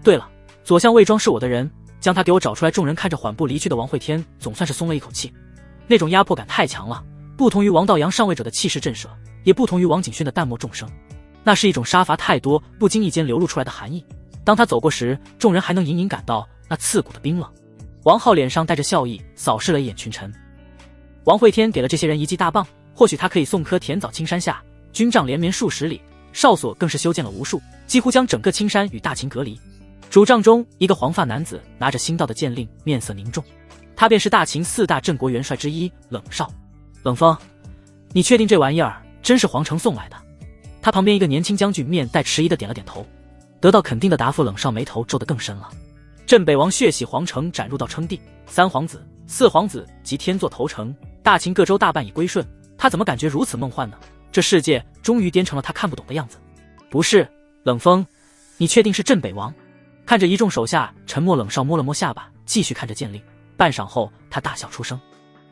对了，左相魏庄是我的人，将他给我找出来。众人看着缓步离去的王会天，总算是松了一口气。那种压迫感太强了，不同于王道阳上位者的气势震慑，也不同于王景轩的淡漠众生，那是一种杀伐太多不经意间流露出来的寒意。当他走过时，众人还能隐隐感到那刺骨的冰冷。王浩脸上带着笑意，扫视了一眼群臣。王会天给了这些人一记大棒，或许他可以送颗甜枣青山下，军帐连绵数十里，哨所更是修建了无数，几乎将整个青山与大秦隔离。主帐中，一个黄发男子拿着新到的剑令，面色凝重。他便是大秦4大镇国元帅之一冷少。冷风，你确定这玩意儿真是皇城送来的？他旁边一个年轻将军面带迟疑的点了点头。得到肯定的答复，冷少眉头皱得更深了。镇北王血洗皇城，斩入到称帝，3皇子、4皇子及天作投诚，大秦各州大半已归顺，他怎么感觉如此梦幻呢？这世界终于颠成了他看不懂的样子。不是，冷风，你确定是镇北王？看着一众手下沉默，冷少摸了摸下巴，继续看着剑令。半晌后，他大笑出声：“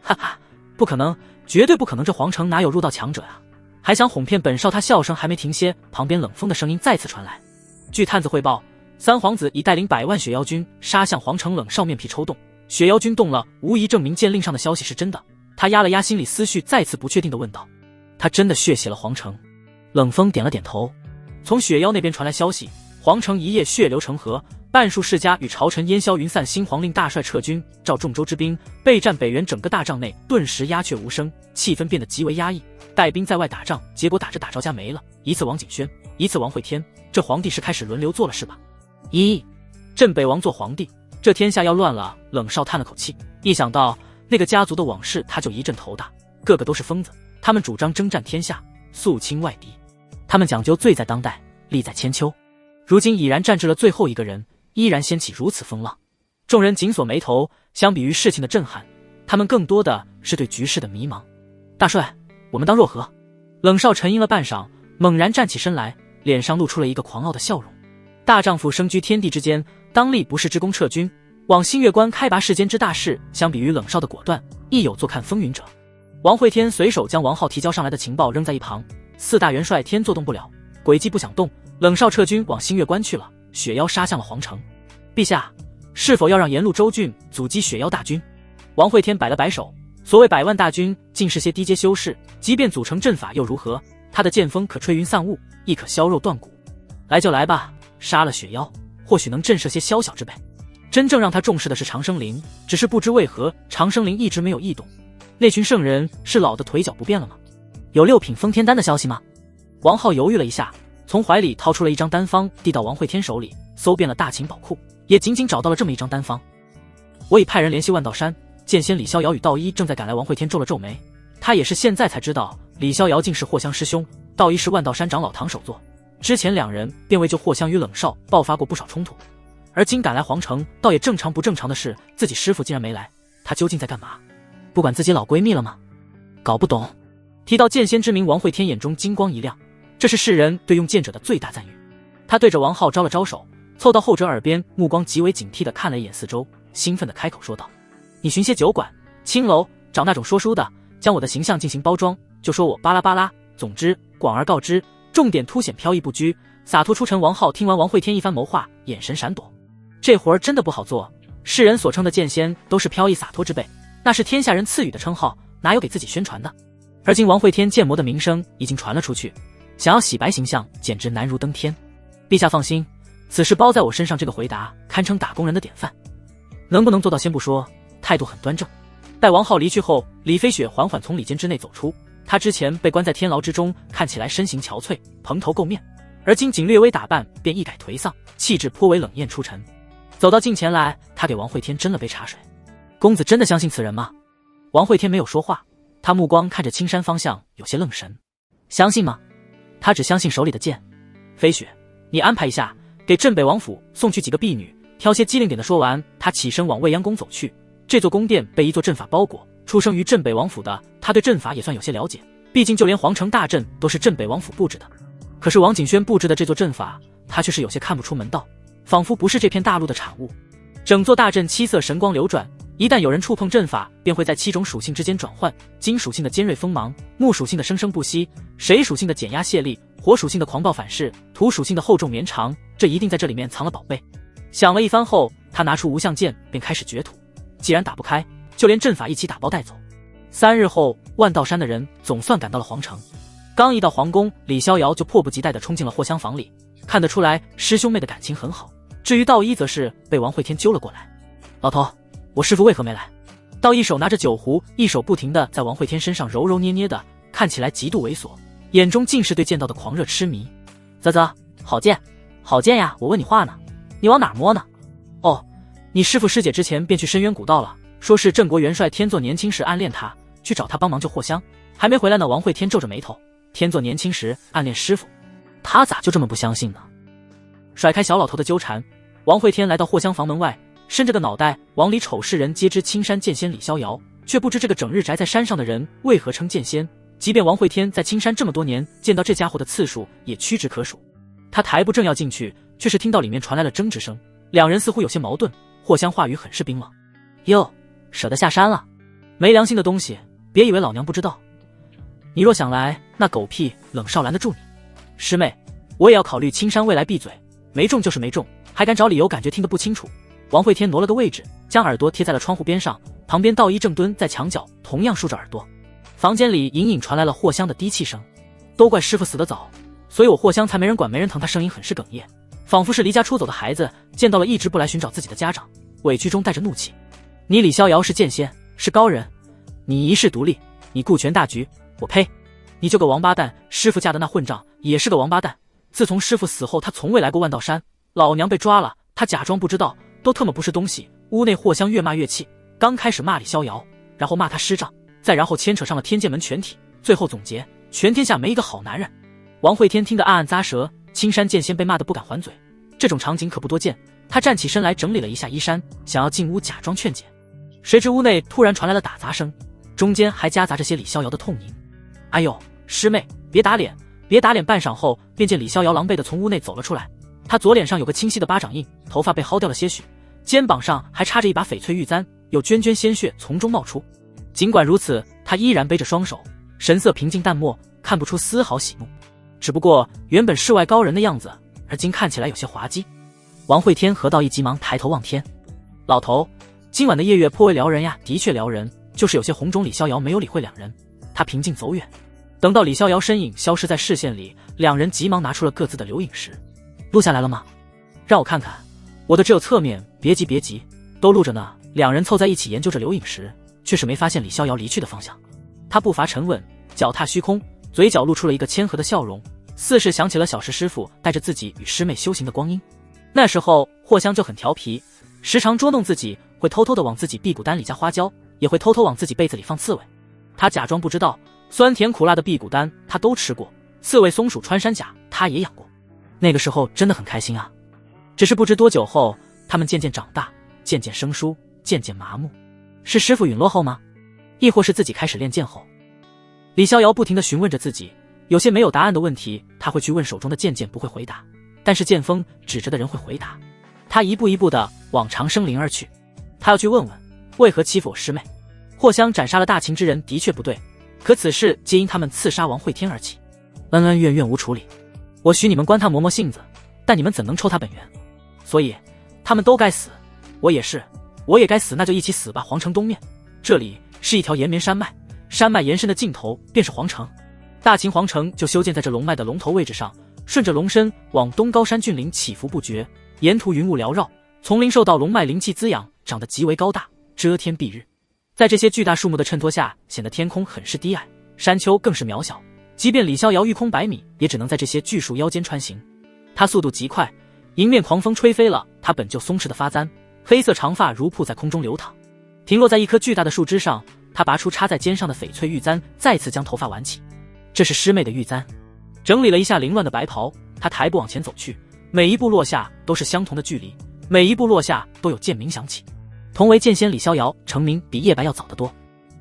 哈哈，不可能，绝对不可能！这皇城哪有入道强者啊？还想哄骗本少？”他笑声还没停歇，旁边冷风的声音再次传来：“据探子汇报，3皇子已带领100万血妖军杀向皇城。”冷少面皮抽动，血妖军动了，无疑证明剑令上的消息是真的。他压了压心理思绪，再次不确定地问道：“他真的血洗了皇城？”冷风点了点头。从血妖那边传来消息，皇城一夜血流成河，半数世家与朝臣烟消云散。新皇令大帅撤军，召众州之兵备战北原。整个大帐内顿时鸦雀无声，气氛变得极为压抑。带兵在外打仗，结果打着打着家没了，一次王景轩，一次王会天，这皇帝是开始轮流做了是吧？镇北王做皇帝，这天下要乱了。冷少叹了口气，一想到那个家族的往事，他就一阵头大。个个都是疯子，他们主张征战天下，肃清外敌，他们讲究罪在当代，利在千秋。如今已然战至了最后一个人，依然掀起如此风浪。众人紧锁眉头，相比于事情的震撼，他们更多的是对局势的迷茫。大帅，我们当若何？冷少沉吟了半晌，猛然站起身来，脸上露出了一个狂傲的笑容。大丈夫生居天地之间，当立不世之功，撤军往新月关开拔世间之大事。相比于冷少的果断，亦有坐看风云者。王会天随手将王浩提交上来的情报扔在一旁，4大元帅天作动不了，诡计不想动。冷少撤军往新月关去了，血妖杀向了皇城。陛下，是否要让沿路州郡阻击血妖大军？王会天摆了摆手，所谓100万大军，尽是些低阶修士，即便组成阵法又如何？他的剑锋可吹云散雾，亦可削肉断骨。来就来吧，杀了血妖，或许能震慑些宵小之辈。真正让他重视的是长生灵，只是不知为何长生灵一直没有异动。那群圣人是老的腿脚不便了吗？有6品封天丹的消息吗？王浩犹豫了一下，从怀里掏出了一张丹方，递到王会天手里。搜遍了大秦宝库，也仅仅找到了这么一张丹方。我已派人联系万道山，剑仙李逍遥与道一正在赶来。王会天皱了皱眉，他也是现在才知道李逍遥竟是霍香师兄，道一是万道山长老堂首座。之前2人便为救霍香与冷少爆发过不少冲突，而今赶来皇城，倒也正常。不正常的是自己师父竟然没来，他究竟在干嘛？不管自己老闺蜜了吗？搞不懂。提到剑仙之名，王会天眼中金光一亮，这是世人对用剑者的最大赞誉。他对着王浩招了招手，凑到后者耳边，目光极为警惕地看了一眼四周，兴奋地开口说道：“你寻些酒馆、青楼，找那种说书的，将我的形象进行包装，就说我巴拉巴拉。总之，广而告之，重点凸显飘逸不拘、洒脱出尘。”王浩听完王会天一番谋划，眼神闪躲。这活儿真的不好做，世人所称的剑仙都是飘逸洒脱之辈，那是天下人赐予的称号，哪有给自己宣传的？而今王会天剑魔的名声已经传了出去，想要洗白形象，简直难如登天。陛下放心，此事包在我身上。这个回答堪称打工人的典范，能不能做到先不说，态度很端正。待王浩离去后，李飞雪缓缓从里间之内走出。他之前被关在天牢之中，看起来身形憔悴，蓬头垢面，而今仅略微打扮，便一改颓丧，气质颇为冷艳出尘。走到近前来，他给王会天斟了杯茶水。公子真的相信此人吗？王会天没有说话，他目光看着青山方向，有些愣神。相信吗？他只相信手里的剑。飞雪，你安排一下，给镇北王府送去几个婢女，挑些机灵点的。说完，他起身往未央宫走去。这座宫殿被一座阵法包裹，出生于镇北王府的他对阵法也算有些了解，毕竟就连皇城大阵都是镇北王府布置的。可是王景轩布置的这座阵法，他却是有些看不出门道，仿佛不是这片大陆的产物。整座大阵7色神光流转，一旦有人触碰阵法，便会在7种属性之间转换：金属性的尖锐锋芒，木属性的生生不息，水属性的减压泄力，火属性的狂暴反噬，土属性的厚重绵长。这一定在这里面藏了宝贝。想了一番后，他拿出无相剑，便开始掘土。既然打不开，就连阵法一起打包带走。3日后，万道山的人总算赶到了皇城。刚一到皇宫，李逍遥就迫不及待地冲进了霍香房里。看得出来，师兄妹的感情很好。至于道一，则是被王会天揪了过来。老头，我师父为何没来？道一手拿着酒壶，一手不停地在王会天身上揉揉捏捏的，看起来极度猥琐，眼中尽是对剑道的狂热痴迷。啧啧，好贱，好贱呀！我问你话呢，你往哪儿摸呢？哦，你师父师姐之前便去深渊古道了，说是镇国元帅天作年轻时暗恋他，去找他帮忙救霍香，还没回来呢。王慧天皱着眉头，天作年轻时暗恋师父，他咋就这么不相信呢？甩开小老头的纠缠，王慧天来到霍香房门外，伸着个脑袋往里瞅，世人皆知青山剑仙李逍遥，却不知这个整日宅在山上的人为何称剑仙。即便王慧天在青山这么多年，见到这家伙的次数也屈指可数。他抬步正要进去，却是听到里面传来了争执声，两人似乎有些矛盾。霍香话语很是冰冷：“哟，舍得下山了？没良心的东西，别以为老娘不知道。你若想来，那狗屁冷少拦得住你？师妹，我也要考虑青山未来，闭嘴。没中就是没中，还敢找理由，感觉听得不清楚。”王慧天挪了个位置，将耳朵贴在了窗户边上，旁边道一正蹲在墙角，同样竖着耳朵。房间里隐隐传来了霍香的低气声：“都怪师傅死得早，所以我霍香才没人管没人疼。”他声音很是哽咽，仿佛是离家出走的孩子见到了一直不来寻找自己的家长，委屈中带着怒气：“你李逍遥是剑仙，是高人，你一世独立，你顾全大局，我呸！你就个王八蛋！师傅嫁的那混账也是个王八蛋。自从师傅死后，他从未来过万道山，老娘被抓了，他假装不知道，都特么不是东西。”屋内霍香越骂越气，刚开始骂李逍遥，然后骂他师丈，再然后牵扯上了天剑门全体，最后总结全天下没一个好男人。王慧天听得暗暗咂舌，青山剑仙被骂得不敢还嘴，这种场景可不多见。他站起身来整理了一下衣衫，想要进屋假装劝解，谁知屋内突然传来了打砸声，中间还夹杂着些李逍遥的痛吟：“哎呦，师妹，别打脸，别打脸！”半晌后，便见李逍遥狼狈地从屋内走了出来，他左脸上有个清晰的巴掌印，头发被薅掉了些许，肩膀上还插着一把翡翠玉簪，有涓涓鲜血从中冒出。尽管如此，他依然背着双手，神色平静淡漠，看不出丝毫喜怒。只不过原本世外高人的样子，而今看起来有些滑稽。王慧天合道一急忙抬头望天：“老头，今晚的夜月颇为撩人呀。”的确撩人，就是有些红肿。李逍遥没有理会两人，他平静走远。等到李逍遥身影消失在视线里，两人急忙拿出了各自的留影石：“录下来了吗？让我看看。”“我的只有侧面。”“别急别急，都录着呢。”两人凑在一起研究着留影石，却是没发现李逍遥离去的方向。他步伐沉稳，脚踏虚空，嘴角露出了一个谦和的笑容，似是想起了小时师父带着自己与师妹修行的光阴。那时候霍香就很调皮，时常捉弄自己，会偷偷的往自己屁股丹里加花椒，也会偷偷往自己被子里放刺猬。他假装不知道，酸甜苦辣的屁股丹他都吃过，刺猬松鼠穿山甲他也养过。那个时候真的很开心啊。只是不知多久后，他们渐渐长大，渐渐生疏，渐渐麻木。是师父陨落后吗？亦或是自己开始练剑后？李逍遥不停地询问着自己，有些没有答案的问题，他会去问手中的剑不会回答，但是剑锋指着的人会回答。他一步一步地往长生林而去，他要去问问为何欺负我师妹。霍香斩杀了大秦之人的确不对，可此事皆因他们刺杀王慧天而起，恩恩怨怨无处理。我许你们关他磨磨性子，但你们怎能抽他本源？所以他们都该死，我也是，我也该死，那就一起死吧。皇城东面，这里是一条延绵山脉，山脉延伸的尽头便是皇城。大秦皇城就修建在这龙脉的龙头位置上，顺着龙身往东，高山峻岭起伏不绝，沿途云雾缭绕，丛林受到龙脉灵气滋养，长得极为高大，遮天蔽日。在这些巨大树木的衬托下，显得天空很是低矮，山丘更是渺小，即便李逍遥御空100米，也只能在这些巨树腰间穿行。他速度极快，迎面狂风吹飞了他本就松弛的发簪，黑色长发如瀑在空中流淌，停落在一棵巨大的树枝上。他拔出插在肩上的翡翠玉簪，再次将头发挽起。这是师妹的玉簪。整理了一下凌乱的白袍，他抬步往前走去，每一步落下都是相同的距离，每一步落下都有剑鸣响起。同为剑仙李逍遥成名比叶白要早得多，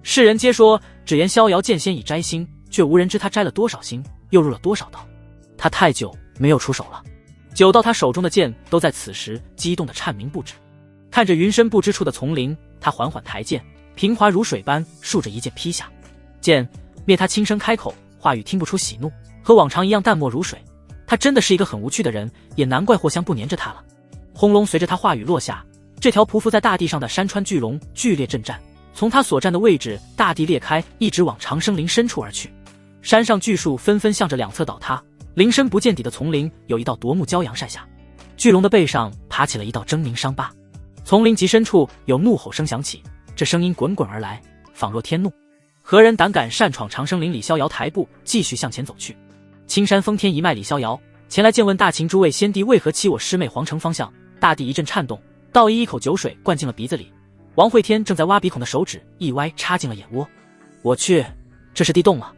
世人皆说只言逍遥剑仙已摘星，却无人知他摘了多少星，又入了多少道。他太久没有出手了，久到他手中的剑都在此时激动的颤鸣不止。看着云深不知处的丛林，他缓缓抬剑，平滑如水般竖着一剑劈下。剑灭，他轻声开口，话语听不出喜怒，和往常一样淡漠如水。他真的是一个很无趣的人，也难怪霍香不黏着他了。轰隆，随着他话语落下，这条匍匐在大地上的山川巨龙剧烈震颤，从他所站的位置，大地裂开，一直往长生林深处而去。山上巨树纷纷向着两侧倒塌，林深不见底的丛林有一道夺目骄阳晒下，巨龙的背上爬起了一道狰狞伤疤。丛林极深处有怒吼声响起，这声音滚滚而来，仿若天怒。何人胆敢擅闯长生林？李逍遥抬步继续向前走去。青山封天一脉李逍遥，前来见问大秦诸位先帝为何欺我师妹皇城方向。大地一阵颤动，道一口酒水灌进了鼻子里，王会天正在挖鼻孔的手指一歪插进了眼窝。我去，这是地洞啊！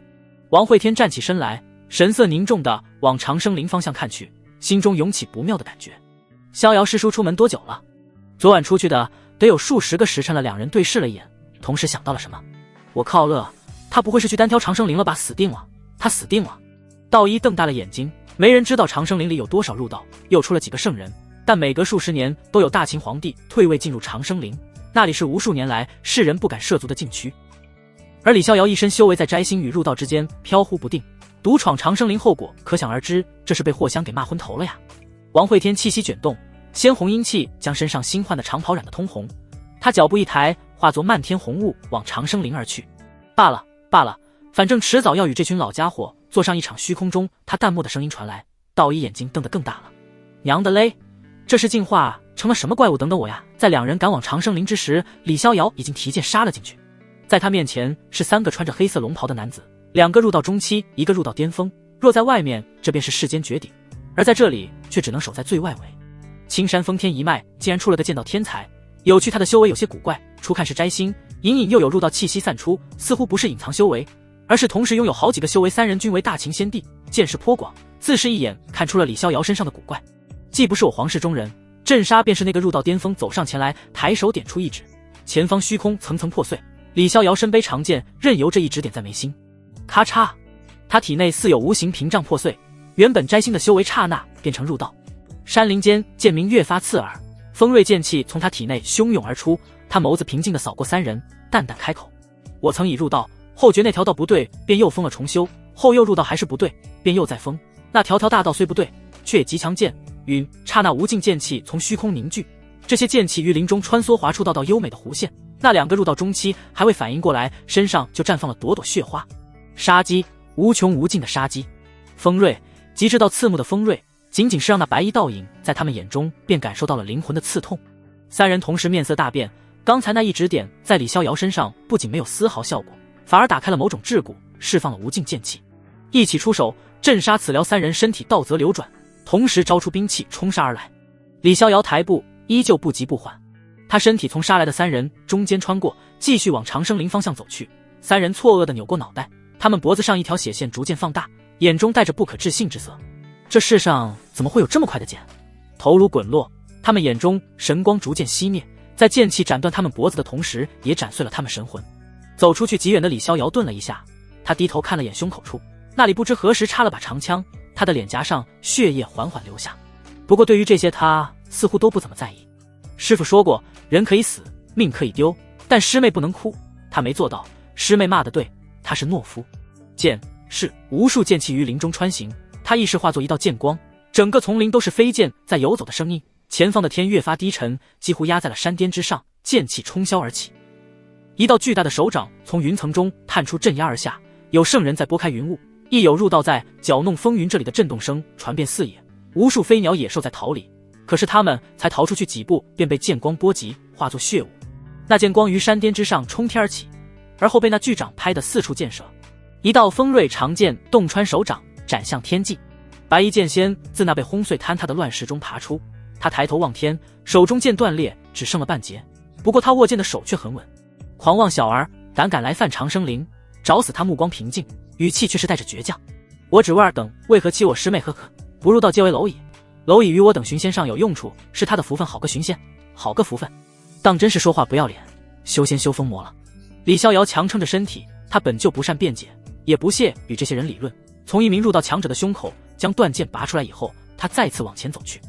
王会天站起身来，神色凝重地往长生陵方向看去，心中涌起不妙的感觉。逍遥师叔出门多久了？昨晚出去的，得有数十个时辰了。两人对视了一眼，同时想到了什么。我靠乐，他不会是去单挑长生陵了吧？死定了，他死定了！道一瞪大了眼睛，没人知道长生陵里有多少入道，又出了几个圣人，但每隔数十年都有大秦皇帝退位进入长生陵，那里是无数年来世人不敢涉足的禁区。而李逍遥一身修为在摘星与入道之间飘忽不定，独闯长生陵后果可想而知，这是被霍香给骂昏头了呀！王会天气息卷动，鲜红阴气将身上新换的长袍染得通红，他脚步一抬，化作漫天红雾往长生陵而去。罢了罢了，反正迟早要与这群老家伙做上一场虚空中。他淡漠的声音传来，道一眼睛瞪得更大了。娘的嘞，这是进化成了什么怪物？等等我呀！在两人赶往长生陵之时，李逍遥已经提剑杀了进去。在他面前是3个穿着黑色龙袍的男子，2个入道中期，1个入道巅峰。若在外面，这便是世间绝顶，而在这里却只能守在最外围。青山封天一脉竟然出了个剑道天才，有趣他的修为有些古怪，初看是摘星，隐隐又有入道气息散出，似乎不是隐藏修为，而是同时拥有好几个修为，3人均为大秦先帝，见识颇广，自是一眼看出了李逍遥身上的古怪。既不是我皇室中人，镇杀便是那个入道巅峰走上前来，抬手点出一指，前方虚空层层破碎，李逍遥身背长剑，任由这一指点在眉心，咔嚓，他体内似有无形屏障破碎，原本摘星的修为刹那变成入道。山林间剑鸣越发刺耳，锋锐剑气从他体内汹涌而出，他眸子平静地扫过3人，淡淡开口：我曾已入道，后觉那条道不对，便又封了重修，后又入道还是不对，便又再封。那条条大道虽不对，却也极强剑云，刹那无尽剑气从虚空凝聚，这些剑气于林中穿梭划出道道优美的弧线。那2个入道中期还未反应过来，身上就绽放了朵朵血花。杀机，无穷无尽的杀机，锋锐，极致到刺目的锋锐，仅仅是让那白衣倒影在他们眼中便感受到了灵魂的刺痛。3人同时面色大变，刚才那一指点在李逍遥身上不仅没有丝毫效果，反而打开了某种桎梏，释放了无尽剑气，一起出手镇杀此辽。3人身体道则流转，同时招出兵器冲杀而来。李逍遥抬步依旧不急不缓，他身体从杀来的3人中间穿过，继续往长生陵方向走去。3人错愕地扭过脑袋，他们脖子上一条血线逐渐放大，眼中带着不可置信之色。这世上怎么会有这么快的剑？头颅滚落，他们眼中神光逐渐熄灭，在剑气斩断他们脖子的同时，也斩碎了他们神魂。走出去极远的李逍遥顿了一下，他低头看了眼胸口处，那里不知何时插了把长枪，他的脸颊上血液缓缓流下。不过对于这些他似乎都不怎么在意。师父说过，人可以死，命可以丢，但师妹不能哭，他没做到。师妹骂得对，他是懦夫。剑是无数剑气于林中穿行，他意识化作一道剑光，整个丛林都是飞剑在游走的声音。前方的天越发低沉，几乎压在了山巅之上，剑气冲霄而起。一道巨大的手掌从云层中探出，镇压而下，有圣人在拨开云雾，亦有入道在搅弄风云。这里的震动声传遍四野，无数飞鸟野兽在逃离，可是他们才逃出去几步，便被剑光波及，化作血雾。那剑光于山巅之上冲天而起，而后被那巨掌拍得四处溅射。一道锋锐长剑洞穿手掌，斩向天际。白衣剑仙自那被轰碎坍塌的乱石中爬出，他抬头望天，手中剑断裂，只剩了半截。不过他握剑的手却很稳。狂妄小儿，胆来犯长生陵，找死！他目光平静，语气却是带着倔强。我只问二等为何欺我师妹？呵呵，不入道皆为蝼蚁。蝼蚁于我等寻仙上有用处，是他的福分。好个寻仙，好个福分！当真是说话不要脸，修仙修疯魔了。李逍遥强撑着身体，他本就不善辩解，也不屑与这些人理论。从一名入道强者的胸口将断剑拔出来以后，他再次往前走去。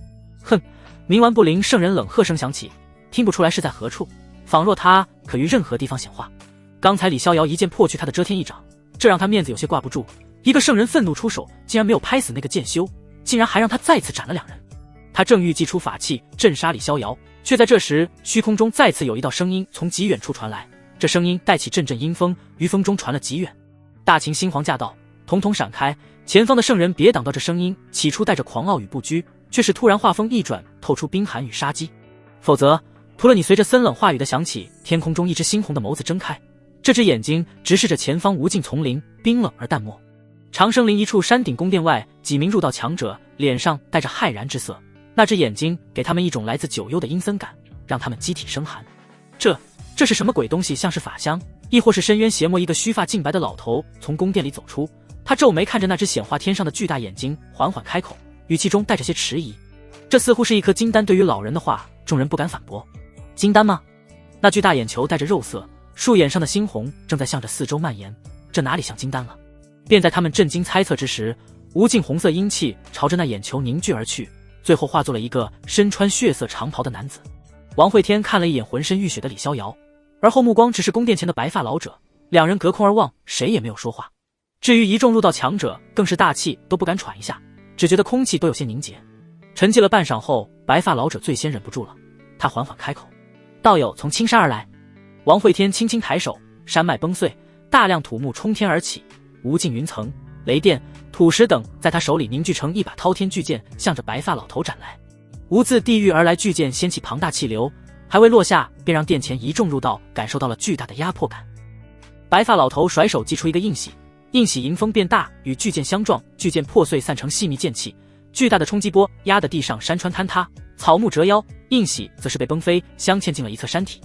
哼！冥顽不灵圣人冷喝声响起，听不出来是在何处，仿若他可于任何地方显化。刚才李逍遥一剑破去他的遮天一掌，这让他面子有些挂不住。一个圣人愤怒出手，竟然没有拍死那个剑修，竟然还让他再次斩了2人。他正欲祭出法器镇杀李逍遥，却在这时虚空中再次有一道声音从极远处传来，这声音带起阵阵阴风，于风中传了极远。大秦新皇驾到，统统闪开！前方的圣人别挡到这声音，起初带着狂傲与不拘，却是突然话锋一转，透出冰寒与杀机。否则图了你！随着森冷话语的响起，天空中一只猩红的眸子睁开，这只眼睛直视着前方无尽丛林，冰冷而淡漠。长生林一处山顶宫殿外，几名入道强者脸上带着骇然之色，那只眼睛给他们一种来自九幽的阴森感，让他们机体生寒。这是什么鬼东西？像是法香，亦或是深渊邪魔？一个须发净白的老头从宫殿里走出，他皱眉看着那只显化天上的巨大眼睛，缓缓开口，语气中带着些迟疑。这似乎是一颗金丹，对于老人的话，众人不敢反驳。金丹吗？那巨大眼球带着肉色，树眼上的猩红正在向着四周蔓延，这哪里像金丹了？便在他们震惊猜测之时，无尽红色阴气朝着那眼球凝聚而去，最后化作了一个身穿血色长袍的男子。王会天看了一眼浑身浴血的李逍遥，而后目光直视宫殿前的白发老者，两人隔空而望，谁也没有说话。至于一众入道强者，更是大气都不敢喘一下，只觉得空气都有些凝结。沉寂了半晌后，白发老者最先忍不住了，他缓缓开口：“道友从青山而来。”王会天轻轻抬手，山脉崩碎，大量土木冲天而起，无尽云层、雷电、土石等在他手里凝聚成一把滔天巨剑，向着白发老头斩来。无自地狱而来巨剑掀起庞大气流，还未落下，便让殿前一众入道感受到了巨大的压迫感。白发老头甩手击出一个印玺，印玺迎风变大，与巨剑相撞，巨剑破碎散成细密剑气，巨大的冲击波压得地上山川坍塌，草木折腰，印玺则是被崩飞，镶嵌进了一侧山体。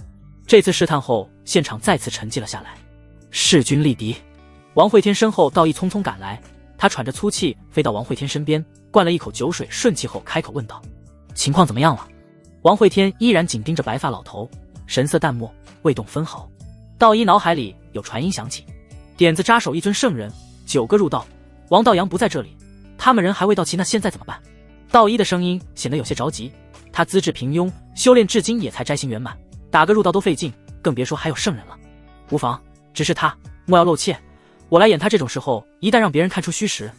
这次试探后，现场再次沉寂了下来。势均力敌。王会天身后道义匆匆赶来，他喘着粗气飞到王会天身边，灌了一口酒水，顺气后开口问道：“情况怎么样了？”王会天依然紧盯着白发老头，神色淡漠，未动分毫。道一脑海里有传音响起，点子扎手一尊圣人，9个入道，王道阳不在这里，他们人还未到齐，那现在怎么办？道一的声音显得有些着急，他资质平庸，修炼至今也才斋行圆满，打个入道都费劲，更别说还有圣人了。无妨，只是他莫要露怯，我来演他这种时候，一旦让别人看出虚实，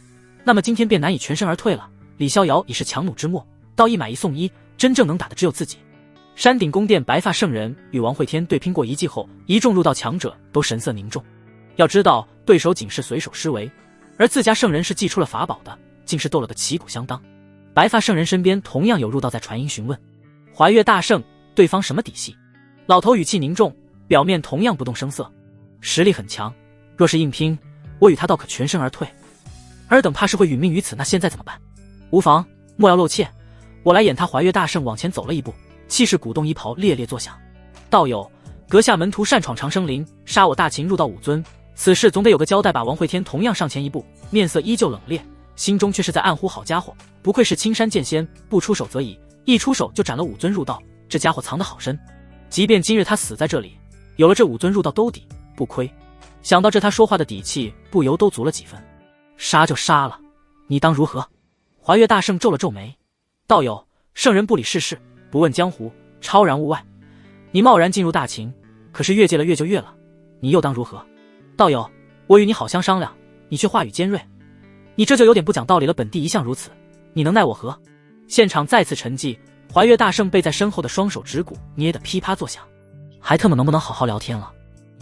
那么今天便难以全身而退了。李逍遥已是强弩之末，道一买一送一，真正能打的只有自己。山顶宫殿白发圣人与王会天对拼过一记后，一众入道强者都神色凝重。要知道，对手仅是随手施为，而自家圣人是祭出了法宝的，竟是斗了个旗鼓相当。白发圣人身边同样有入道在传音询问：“怀岳大圣，对方什么底细？”老头语气凝重，表面同样不动声色。实力很强，若是硬拼，我与他倒可全身而退，尔等怕是会殒命于此，那现在怎么办？无妨，莫要露怯，我来演他。怀岳大圣往前走了一步，气势鼓动衣袍猎猎作响。道友，阁下门徒擅闯长生林，杀我大秦入道5尊，此事总得有个交代吧。王会天同样上前一步，面色依旧冷冽，心中却是在暗呼：好家伙，不愧是青山剑仙，不出手则已，一出手就斩了5尊入道，这家伙藏得好深。即便今日他死在这里，有了这5尊入道兜底，不亏。想到这，他说话的底气不由都足了几分。杀就杀了，你当如何？怀岳大圣皱了皱眉：道友，圣人不理世事，不问江湖，超然物外。你贸然进入大秦，可是越界了越就越了，你又当如何？道友，我与你好相商量，你却话语尖锐，你这就有点不讲道理了。本地一向如此，你能奈我何？现场再次沉寂，怀岳大圣背在身后的双手指骨捏得噼啪作响，还特么能不能好好聊天了？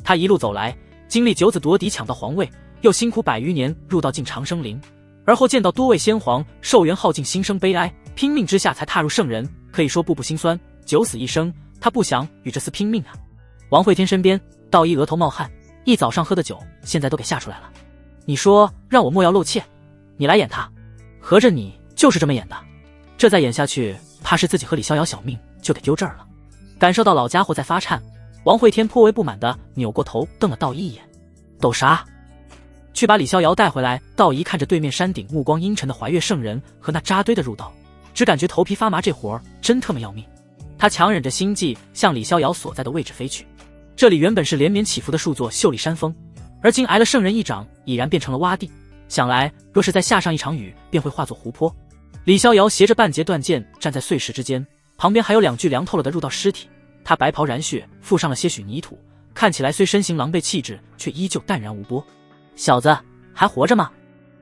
他一路走来，经历九子夺嫡抢到皇位，又辛苦100余年入道进长生林，而后见到多位先皇寿元耗尽，心生悲哀，拼命之下才踏入圣人，可以说步步心酸，九死一生，他不想与这厮拼命啊。王会天身边，道一额头冒汗，一早上喝的酒现在都给吓出来了。你说让我莫要露怯，你来演他，合着你就是这么演的？这再演下去，怕是自己和李逍遥小命就得丢这儿了。感受到老家伙在发颤，王会天颇为不满地扭过头瞪了道一眼：抖啥？去把李逍遥带回来。道一看着对面山顶目光阴沉的怀岳圣人和那扎堆的入道，只感觉头皮发麻，这活儿真特么要命。他强忍着心悸向李逍遥所在的位置飞去。这里原本是连绵起伏的数座秀丽山峰，而今挨了圣人一掌，已然变成了洼地，想来若是再下上一场雨，便会化作湖泊。李逍遥携着半截断剑站在碎石之间，旁边还有2具凉透了的入道尸体，他白袍染血，附上了些许泥土，看起来虽身形狼狈，气质却依旧淡然无波。小子还活着吗？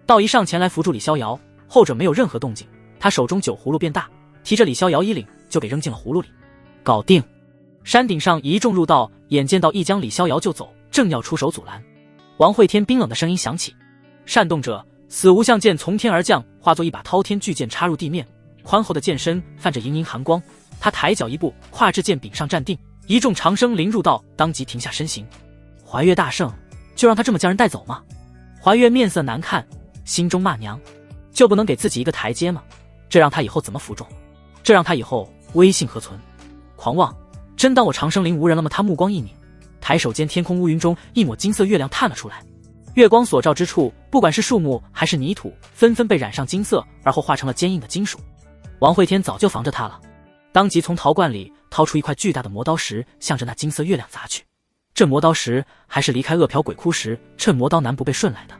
道一上前来扶住李逍遥，后者没有任何动静，他手中酒葫芦变大，提着李逍遥衣领就给扔进了葫芦里。搞定。山顶上一众入道眼见道一将李逍遥救走，正要出手阻拦，王会天冰冷的声音响起：煽动者，死无相剑从天而降，化作一把滔天巨剑插入地面，宽厚的剑身泛着盈盈寒光。他抬脚一步，跨至剑柄上站定，一众长生灵入道当即停下身形。怀岳大圣，就让他这么将人带走吗？怀岳面色难看，心中骂娘，就不能给自己一个台阶吗？这让他以后怎么服众？这让他以后威信何存？狂妄！真当我长生林无人了吗？他目光一拧，抬手间天空乌云中一抹金色月亮探了出来。月光所照之处，不管是树木还是泥土，纷纷被染上金色，而后化成了坚硬的金属。王慧天早就防着他了，当即从陶罐里掏出一块巨大的磨刀石，向着那金色月亮砸去。这磨刀石还是离开恶殍鬼窟时趁磨刀男不备顺来的。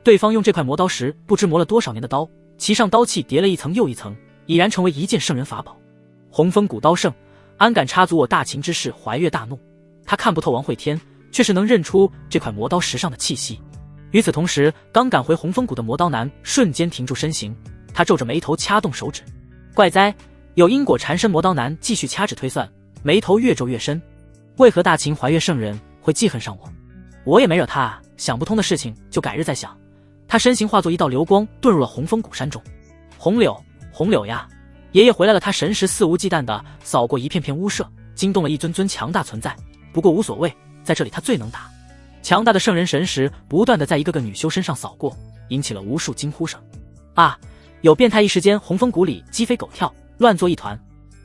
对方用这块磨刀石不知磨了多少年的刀，其上刀气叠了一层又一层，已然成为一件圣人法宝。洪峰古刀圣，安敢插足我大秦之事？怀月大怒，他看不透王慧天，却是能认出这块磨刀石上的气息。与此同时，刚赶回洪峰谷的磨刀男瞬间停住身形，他皱着眉头掐动手指。怪哉，有因果缠身。磨刀男继续掐指推算，眉头越皱越深。为何大秦怀月圣人会记恨上我？我也没惹他啊，想不通的事情就改日再想。他身形化作一道流光，遁入了洪峰谷山中。红柳，红柳呀，爷爷回来了！他神识肆无忌惮地扫过一片片屋舍，惊动了一尊尊强大存在。不过无所谓，在这里他最能打。强大的圣人神识不断地在一个个女修身上扫过，引起了无数惊呼声。啊！有变态！一时间，洪峰谷里鸡飞狗跳，乱作一团。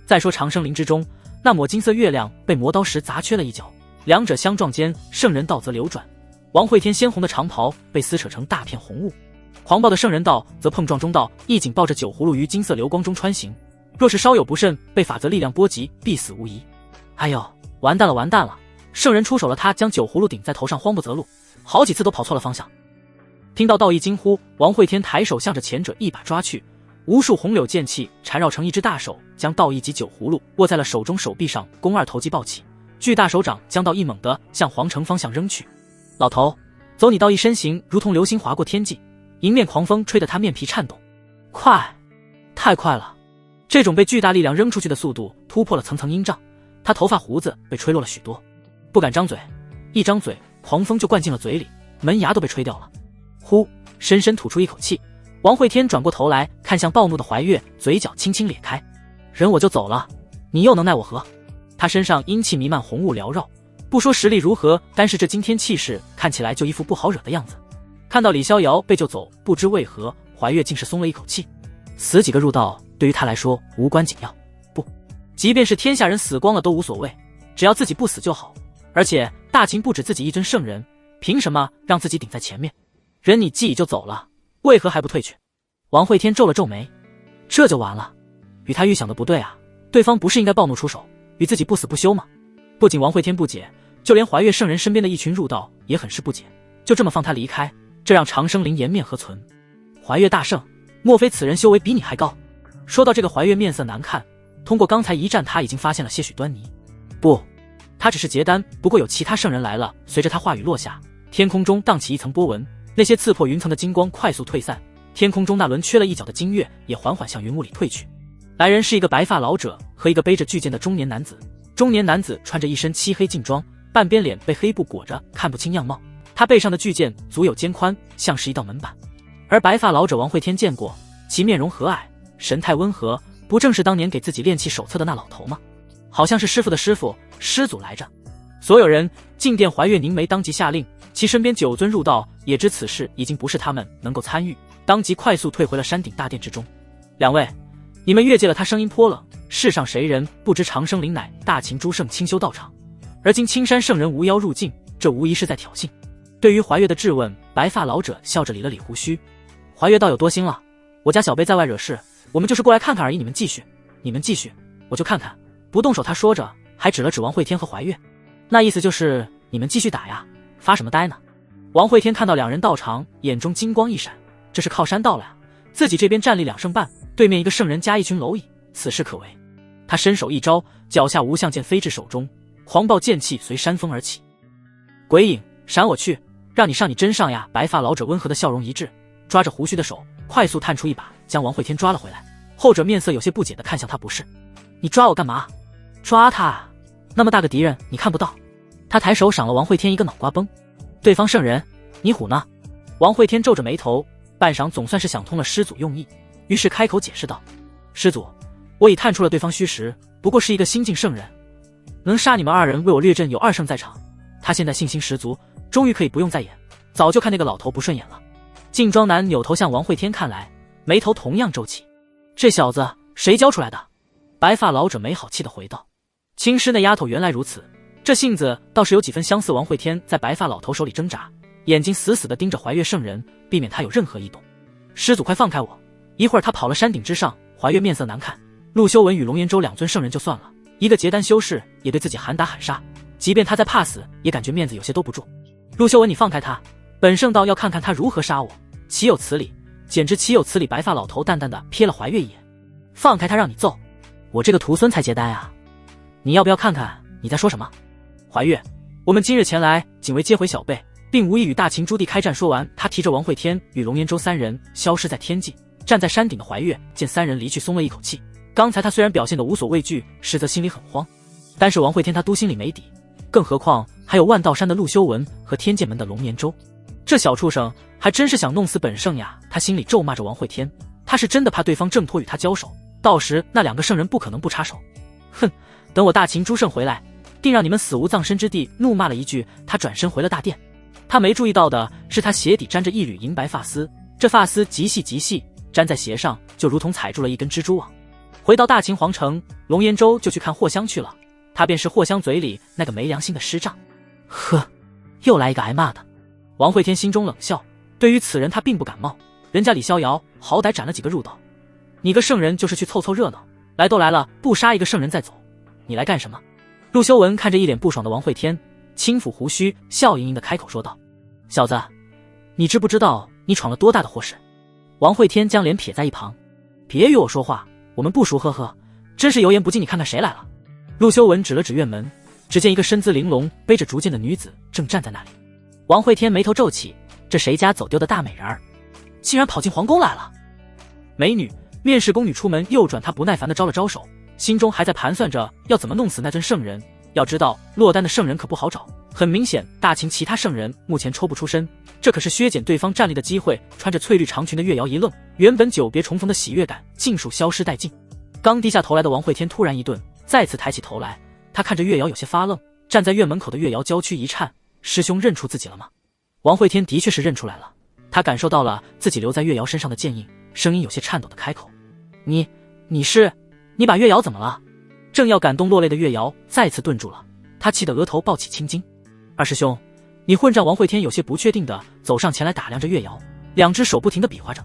再说长生林之中，那抹金色月亮被磨刀石砸缺了一角，两者相撞间，圣人道则流转。王慧天鲜红的长袍被撕扯成大片红雾，狂暴的圣人道则碰撞中道，一紧抱着酒葫芦于金色流光中穿行。若是稍有不慎，被法则力量波及，必死无疑。哎呦，完蛋了，完蛋了！圣人出手了，他将酒葫芦顶在头上，慌不择路，好几次都跑错了方向。听到道义惊呼，王慧天抬手向着前者一把抓去，无数红柳剑气缠绕成一只大手，将道义及酒葫芦握在了手中，手臂上肱二头肌抱起，巨大手掌将道义猛地向皇城方向扔去。老头，走你！道义身形如同流星划过天际，迎面狂风吹得他面皮颤动。快，太快了！这种被巨大力量扔出去的速度突破了层层阴障，他头发胡子被吹落了许多，不敢张嘴，一张嘴狂风就灌进了嘴里，门牙都被吹掉了。呼，深深吐出一口气，王慧天转过头来看向暴怒的怀月，嘴角轻轻咧开。人我就走了，你又能奈我何？他身上阴气弥漫，红雾缭绕，不说实力如何，单是这惊天气势看起来就一副不好惹的样子。看到李逍遥被救走，不知为何怀月竟是松了一口气。死几个入道对于他来说无关紧要，不，即便是天下人死光了都无所谓，只要自己不死就好。而且大秦不止自己一尊圣人，凭什么让自己顶在前面？人你既已就走了，为何还不退去？王慧天皱了皱眉，这就完了。与他预想的不对啊，对方不是应该暴怒出手，与自己不死不休吗？不仅王慧天不解，就连怀月圣人身边的一群入道也很是不解，就这么放他离开，这让长生灵颜面何存？怀月大圣，莫非此人修为比你还高？说到这个，怀月面色难看，通过刚才一战他已经发现了些许端倪。不，他只是结丹，不过有其他圣人来了。随着他话语落下，天空中荡起一层波纹，那些刺破云层的金光快速退散，天空中那轮缺了一角的金月也缓缓向云雾里退去。来人是一个白发老者和一个背着巨剑的中年男子。中年男子穿着一身漆黑劲装，半边脸被黑布裹着，看不清样貌。他背上的巨剑足有肩宽，像是一道门板。而白发老者王慧天见过，其面容和蔼，神态温和，不正是当年给自己炼器手册的那老头吗？好像是师傅的师傅，师祖来着。所有人进殿，怀月凝眉，当即下令，其身边9尊入道也知此事已经不是他们能够参与，当即快速退回了山顶大殿之中。两位，你们越界了！他声音颇冷，世上谁人不知长生灵乃大秦诸圣清修道场，而今青山圣人无妖入境，这无疑是在挑衅。对于怀月的质问，白发老者笑着理了理胡须。怀月道友多心了，我家小辈在外惹事，我们就是过来看看而已，你们继续，我就看看，不动手。他说着还指了指王慧天和怀月，那意思就是你们继续打呀，发什么呆呢？王慧天看到两人到场，眼中金光一闪，这是靠山到了呀，自己这边战力2胜半，对面一个圣人加一群蝼蚁，此事可为。他伸手一招，脚下无相剑飞至手中，狂暴剑气随山峰而起。鬼影，闪我去，让你上你真上呀！白发老者温和的笑容一滞，抓着胡须的手快速探出一把，将王慧天抓了回来。后者面色有些不解地看向他，不是，你抓我干嘛？抓他啊，那么大个敌人你看不到？他抬手赏了王慧天一个脑瓜崩。对方圣人，你唬呢？王慧天皱着眉头，半晌总算是想通了师祖用意，于是开口解释道：师祖，我已探出了对方虚实，不过是一个新晋圣人，能杀你们2人为我略阵，有2胜在场。他现在信心十足，终于可以不用再演，早就看那个老头不顺眼了。劲装男扭头向王慧天看来，眉头同样皱起。这小子谁教出来的？白发老者没好气地回道。青师那丫头原来如此，这性子倒是有几分相似。王慧天在白发老头手里挣扎，眼睛死死地盯着怀月圣人，避免他有任何异动。师祖快放开我！一会儿他跑了山顶之上，怀月面色难看，陆修文与龙岩州2尊圣人就算了，一个结丹修士也对自己喊打喊杀，即便他在怕死，也感觉面子有些兜不住。陆修文，你放开他，本圣道要看看他如何杀我，岂有此理！简直岂有此理！白发老头淡淡的瞥了怀月一眼，放开他让你揍，我这个徒孙才结丹啊！你要不要看看你在说什么？怀月，我们今日前来仅为接回小辈，并无意与大秦朱棣开战。说完，他提着王慧天与龙岩州3人消失在天际。站在山顶的怀月见3人离去，松了一口气。刚才他虽然表现得无所畏惧，实则心里很慌。但是王慧天他都心里没底，更何况还有万道山的陆修文和天剑门的龙岩州，这小畜生还真是想弄死本圣呀！他心里咒骂着王慧天，他是真的怕对方挣脱与他交手，到时那2个圣人不可能不插手。哼，等我大秦诸圣回来，定让你们死无葬身之地！怒骂了一句，他转身回了大殿。他没注意到的是，他鞋底沾着一缕银白发丝，这发丝极细极细，粘在鞋上就如同踩住了一根蜘蛛网。回到大秦皇城，龙岩州就去看霍香去了，他便是霍香嘴里那个没良心的师丈。呵，又来一个挨骂的。王慧天心中冷笑，对于此人他并不感冒，人家李逍遥好歹斩了几个入道，你个圣人就是去凑凑热闹，来都来了，不杀一个圣人再走，你来干什么？陆修文看着一脸不爽的王慧天，轻抚胡须，笑盈盈的开口说道：小子，你知不知道你闯了多大的祸事？王慧天将脸撇在一旁，别与我说话，我们不熟，呵呵，真是油盐不进，你看看谁来了？陆修文指了指院门，只见一个身姿玲珑背着竹剑的女子正站在那里。王慧天眉头皱起，这谁家走丢的大美人儿，竟然跑进皇宫来了？美女，面试宫女出门右转，她不耐烦地招了招手，心中还在盘算着要怎么弄死那尊圣人。要知道落单的圣人可不好找，很明显大秦其他圣人目前抽不出身，这可是削减对方战力的机会。穿着翠绿长裙的月瑶一愣，原本久别重逢的喜悦感尽数消失殆尽。刚低下头来的王慧天突然一顿，再次抬起头来，他看着月瑶有些发愣。站在院门口的月瑶娇躯一颤，师兄认出自己了吗？王慧天的确是认出来了，他感受到了自己留在月瑶身上的剑印，声音有些颤抖的开口：你把月瑶怎么了？正要感动落泪的月瑶再次顿住了，他气得额头爆起青筋。二师兄，你混账！王慧天有些不确定的走上前来打量着月瑶，2只手不停的比划着。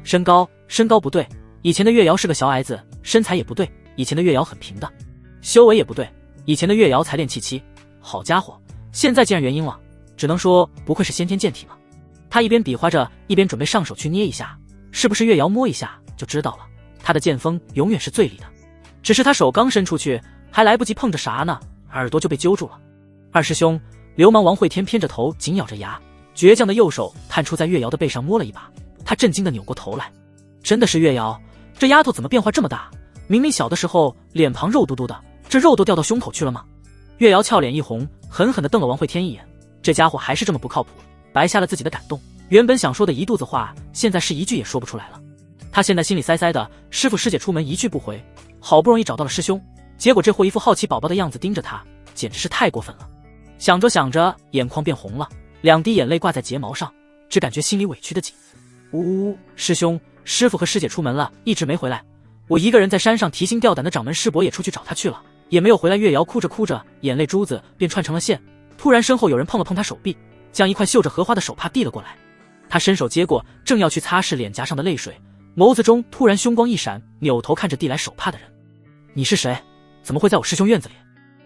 身高不对，以前的月瑶是个小矮子；身材也不对，以前的月瑶很平的；修为也不对，以前的月瑶才练气7。好家伙，现在竟然元婴了，只能说不愧是先天健体了。他一边比划着，一边准备上手去捏一下，是不是月瑶摸一下就知道了？他的剑锋永远是最利的。只是他手刚伸出去，还来不及碰着啥呢，耳朵就被揪住了。二师兄，流氓！王慧天偏着头，紧咬着牙，倔强的右手探出在月瑶的背上摸了一把。他震惊的扭过头来，真的是月瑶，这丫头怎么变化这么大？明明小的时候脸庞肉嘟嘟的，这肉都掉到胸口去了吗？月瑶俏脸一红，狠狠地瞪了王慧天一眼，这家伙还是这么不靠谱，白瞎了自己的感动。原本想说的一肚子话，现在是一句也说不出来了。他现在心里塞塞的，师父师姐出门一去不回，好不容易找到了师兄，结果这货一副好奇宝宝的样子盯着他，简直是太过分了。想着想着，眼眶变红了，2滴眼泪挂在睫毛上，只感觉心里委屈的紧。呜，师兄，师父和师姐出门了，一直没回来。我一个人在山上提心吊胆的，掌门师伯也出去找他去了，也没有回来。月瑶哭着哭着，眼泪珠子便串成了线。突然身后有人碰了碰他手臂，将一块绣着荷花的手帕递了过来。他伸手接过，正要去擦拭脸颊上的泪水，眸子中突然凶光一闪，扭头看着递来手帕的人：你是谁？怎么会在我师兄院子里？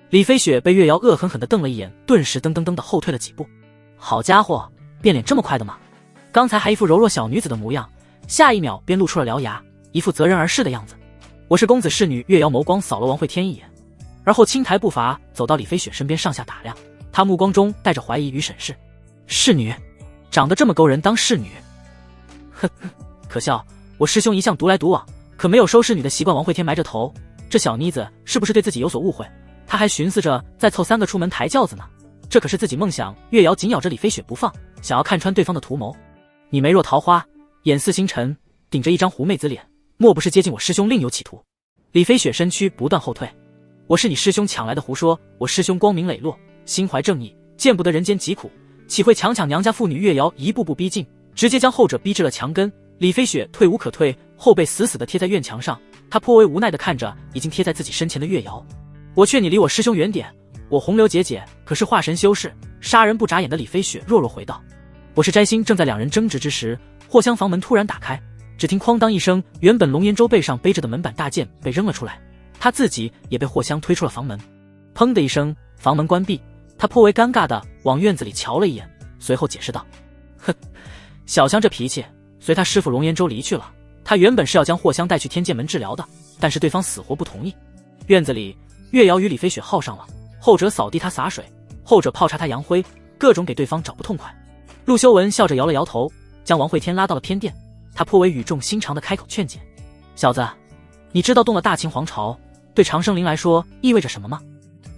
李飞雪被月瑶恶狠狠地瞪了一眼，顿时噔噔噔地后退了几步。好家伙，变脸这么快的吗？刚才还一副柔弱小女子的模样，下一秒便露出了獠牙，一副责任而逝的样子。我是公子是女？月瑶眸光扫了王慧天一眼，而后轻抬步伐走到李飞雪身边，上下打量，她目光中带着怀疑与审视。侍女？长得这么勾人当侍女？呵呵，可笑，我师兄一向独来独往，可没有收侍女的习惯。王慧天埋着头，这小妮子是不是对自己有所误会？他还寻思着再凑3个出门抬轿子呢，这可是自己梦想。月瑶紧咬着李飞雪不放，想要看穿对方的图谋。你眉若桃花，眼似星辰，顶着一张狐妹子脸，莫不是接近我师兄另有企图？李飞雪身躯不断后退。我是你师兄抢来的？胡说！我师兄光明磊落，心怀正义，见不得人间疾苦，岂会强抢娘家妇女？月瑶一步步逼近，直接将后者逼至了墙根。李飞雪退无可退，后背死死地贴在院墙上，她颇为无奈地看着已经贴在自己身前的月瑶。我劝你离我师兄远点，我洪流姐姐可是化神修士，杀人不眨眼的李飞雪弱弱回道。我是摘星。正在两人争执之时，货箱房门突然打开，只听哐当一声，原本龙岩舟背上背着的门板大剑被扔了出来，他自己也被货箱推出了房门。砰的一声，房门关闭，他颇为尴尬地往院子里瞧了一眼，随后解释道：哼，小香这脾气，随他师父龙岩舟离去了。他原本是要将货箱带去天剑门治疗的，但是对方死活不同意。院子里，月瑶与李飞雪耗上了，后者扫地他洒水，后者泡茶他扬灰，各种给对方找不痛快。陆修文笑着摇了摇头，将王慧天拉到了偏殿。他颇为语重心长地开口劝解：小子，你知道动了大秦皇朝对长生灵来说意味着什么吗？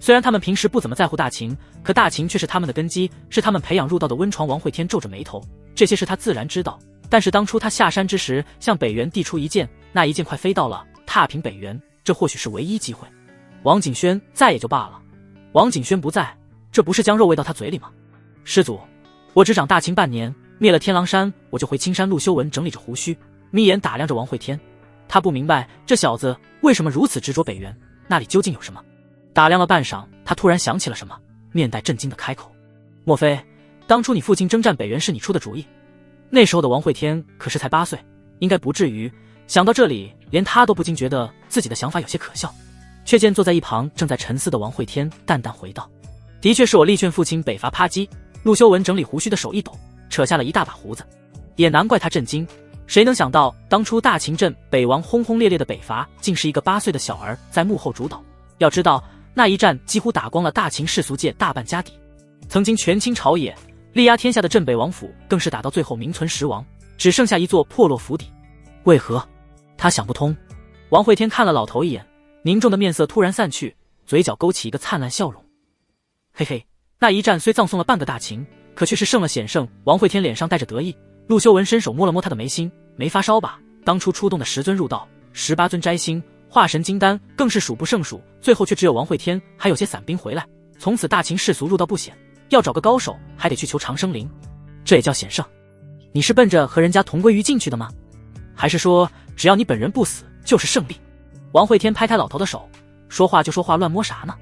虽然他们平时不怎么在乎大秦，可大秦却是他们的根基，是他们培养入道的温床。王慧天皱着眉头，这些事他自然知道，但是当初他下山之时向北原递出一剑，那一剑快飞到了踏平北原，这或许是唯一机会。王景轩在也就罢了，王景轩不在，这不是将肉喂到他嘴里吗？师祖，我只掌大秦半年，灭了天狼山我就回青山。陆修文整理着胡须，眯眼打量着王慧天，他不明白这小子为什么如此执着北原，那里究竟有什么。打量了半晌，他突然想起了什么，面带震惊地开口：莫非当初你父亲征战北原是你出的主意？那时候的王慧天可是才8岁，应该不至于。想到这里，连他都不禁觉得自己的想法有些可笑。却见坐在一旁正在沉思的王慧天淡淡回道：的确是我力劝父亲北伐扒鸡。陆修文整理胡须的手一抖，扯下了一大把胡子。也难怪他震惊，谁能想到当初大秦镇北王轰轰烈烈的北伐，竟是一个8岁的小儿在幕后主导。要知道那一战几乎打光了大秦世俗界大半家底，曾经权倾朝野力压天下的镇北王府更是打到最后名存实亡，只剩下一座破落府邸。为何？他想不通。王慧天看了老头一眼，凝重的面色突然散去，嘴角勾起一个灿烂笑容。嘿嘿，那一战虽葬送了半个大秦，可却是胜了险胜。王慧天脸上带着得意，陆修文伸手摸了摸他的眉心，没发烧吧？当初出动的10尊入道，18尊摘星，化神金丹更是数不胜数，最后却只有王慧天还有些散兵回来。从此大秦世俗入道不显，要找个高手还得去求长生灵，这也叫险胜？你是奔着和人家同归于尽去的吗？还是说只要你本人不死就是胜利？王慧天拍开老头的手，说话就说话，乱摸啥呢？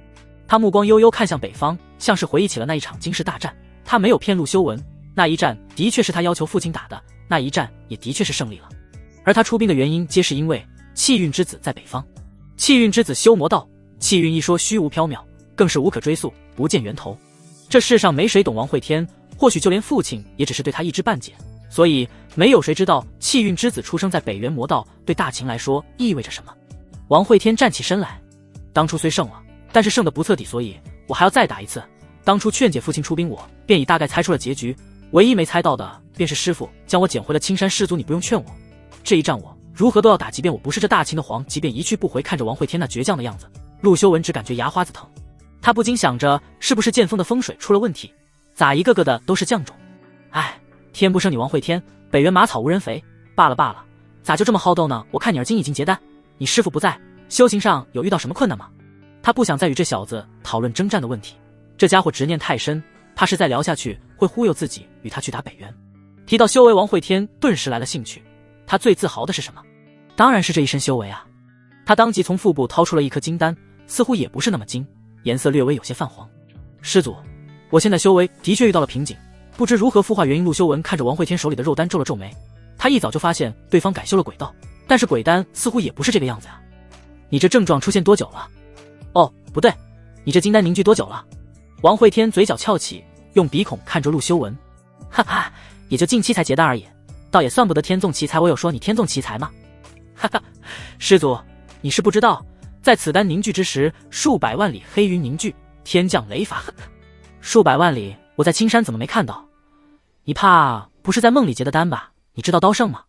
他目光悠悠看向北方，像是回忆起了那一场惊世大战。他没有骗陆修文，那一战的确是他要求父亲打的，那一战也的确是胜利了。而他出兵的原因皆是因为气运之子在北方。气运之子修魔道，气运一说虚无缥缈，更是无可追溯，不见源头。这世上没谁懂王慧天，或许就连父亲也只是对他一知半解，所以没有谁知道气运之子出生在北原魔道对大秦来说意味着什么。王慧天站起身来，当初虽胜了，但是胜得不彻底，所以我还要再打一次。当初劝解父亲出兵，我便已大概猜出了结局，唯一没猜到的便是师父将我捡回了青山师祖。你不用劝我，这一战我如何都要打，即便我不是这大秦的皇，即便一去不回。看着王慧天那倔强的样子，陆修文只感觉牙花子疼。他不禁想着，是不是剑锋的风水出了问题，咋一个个的都是将种？哎，天不生你王慧天，北原马草无人肥。罢了罢了，咋就这么好斗呢？我看你而今已经结丹，你师父不在，修行上有遇到什么困难吗？他不想再与这小子讨论征战的问题，这家伙执念太深，怕是再聊下去会忽悠自己与他去打北原。提到修为，王慧天顿时来了兴趣。他最自豪的是什么？当然是这一身修为啊！他当即从腹部掏出了一颗金丹，似乎也不是那么金，颜色略微有些泛黄。师祖，我现在修为的确遇到了瓶颈，不知如何孵化元婴。陆修文看着王慧天手里的肉丹皱了皱眉，他一早就发现对方改修了鬼道，但是鬼丹似乎也不是这个样子啊。你这症状出现多久了？哦，不对，你这金丹凝聚多久了？王慧天嘴角翘起，用鼻孔看着陆修文，哈哈，也就近期才结丹而已，倒也算不得天纵奇才。我有说你天纵奇才吗？哈哈，师祖，你是不知道，在此丹凝聚之时，数百万里黑云凝聚，天降雷法。数百万里，我在青山怎么没看到？你怕不是在梦里结的丹吧？你知道刀圣吗？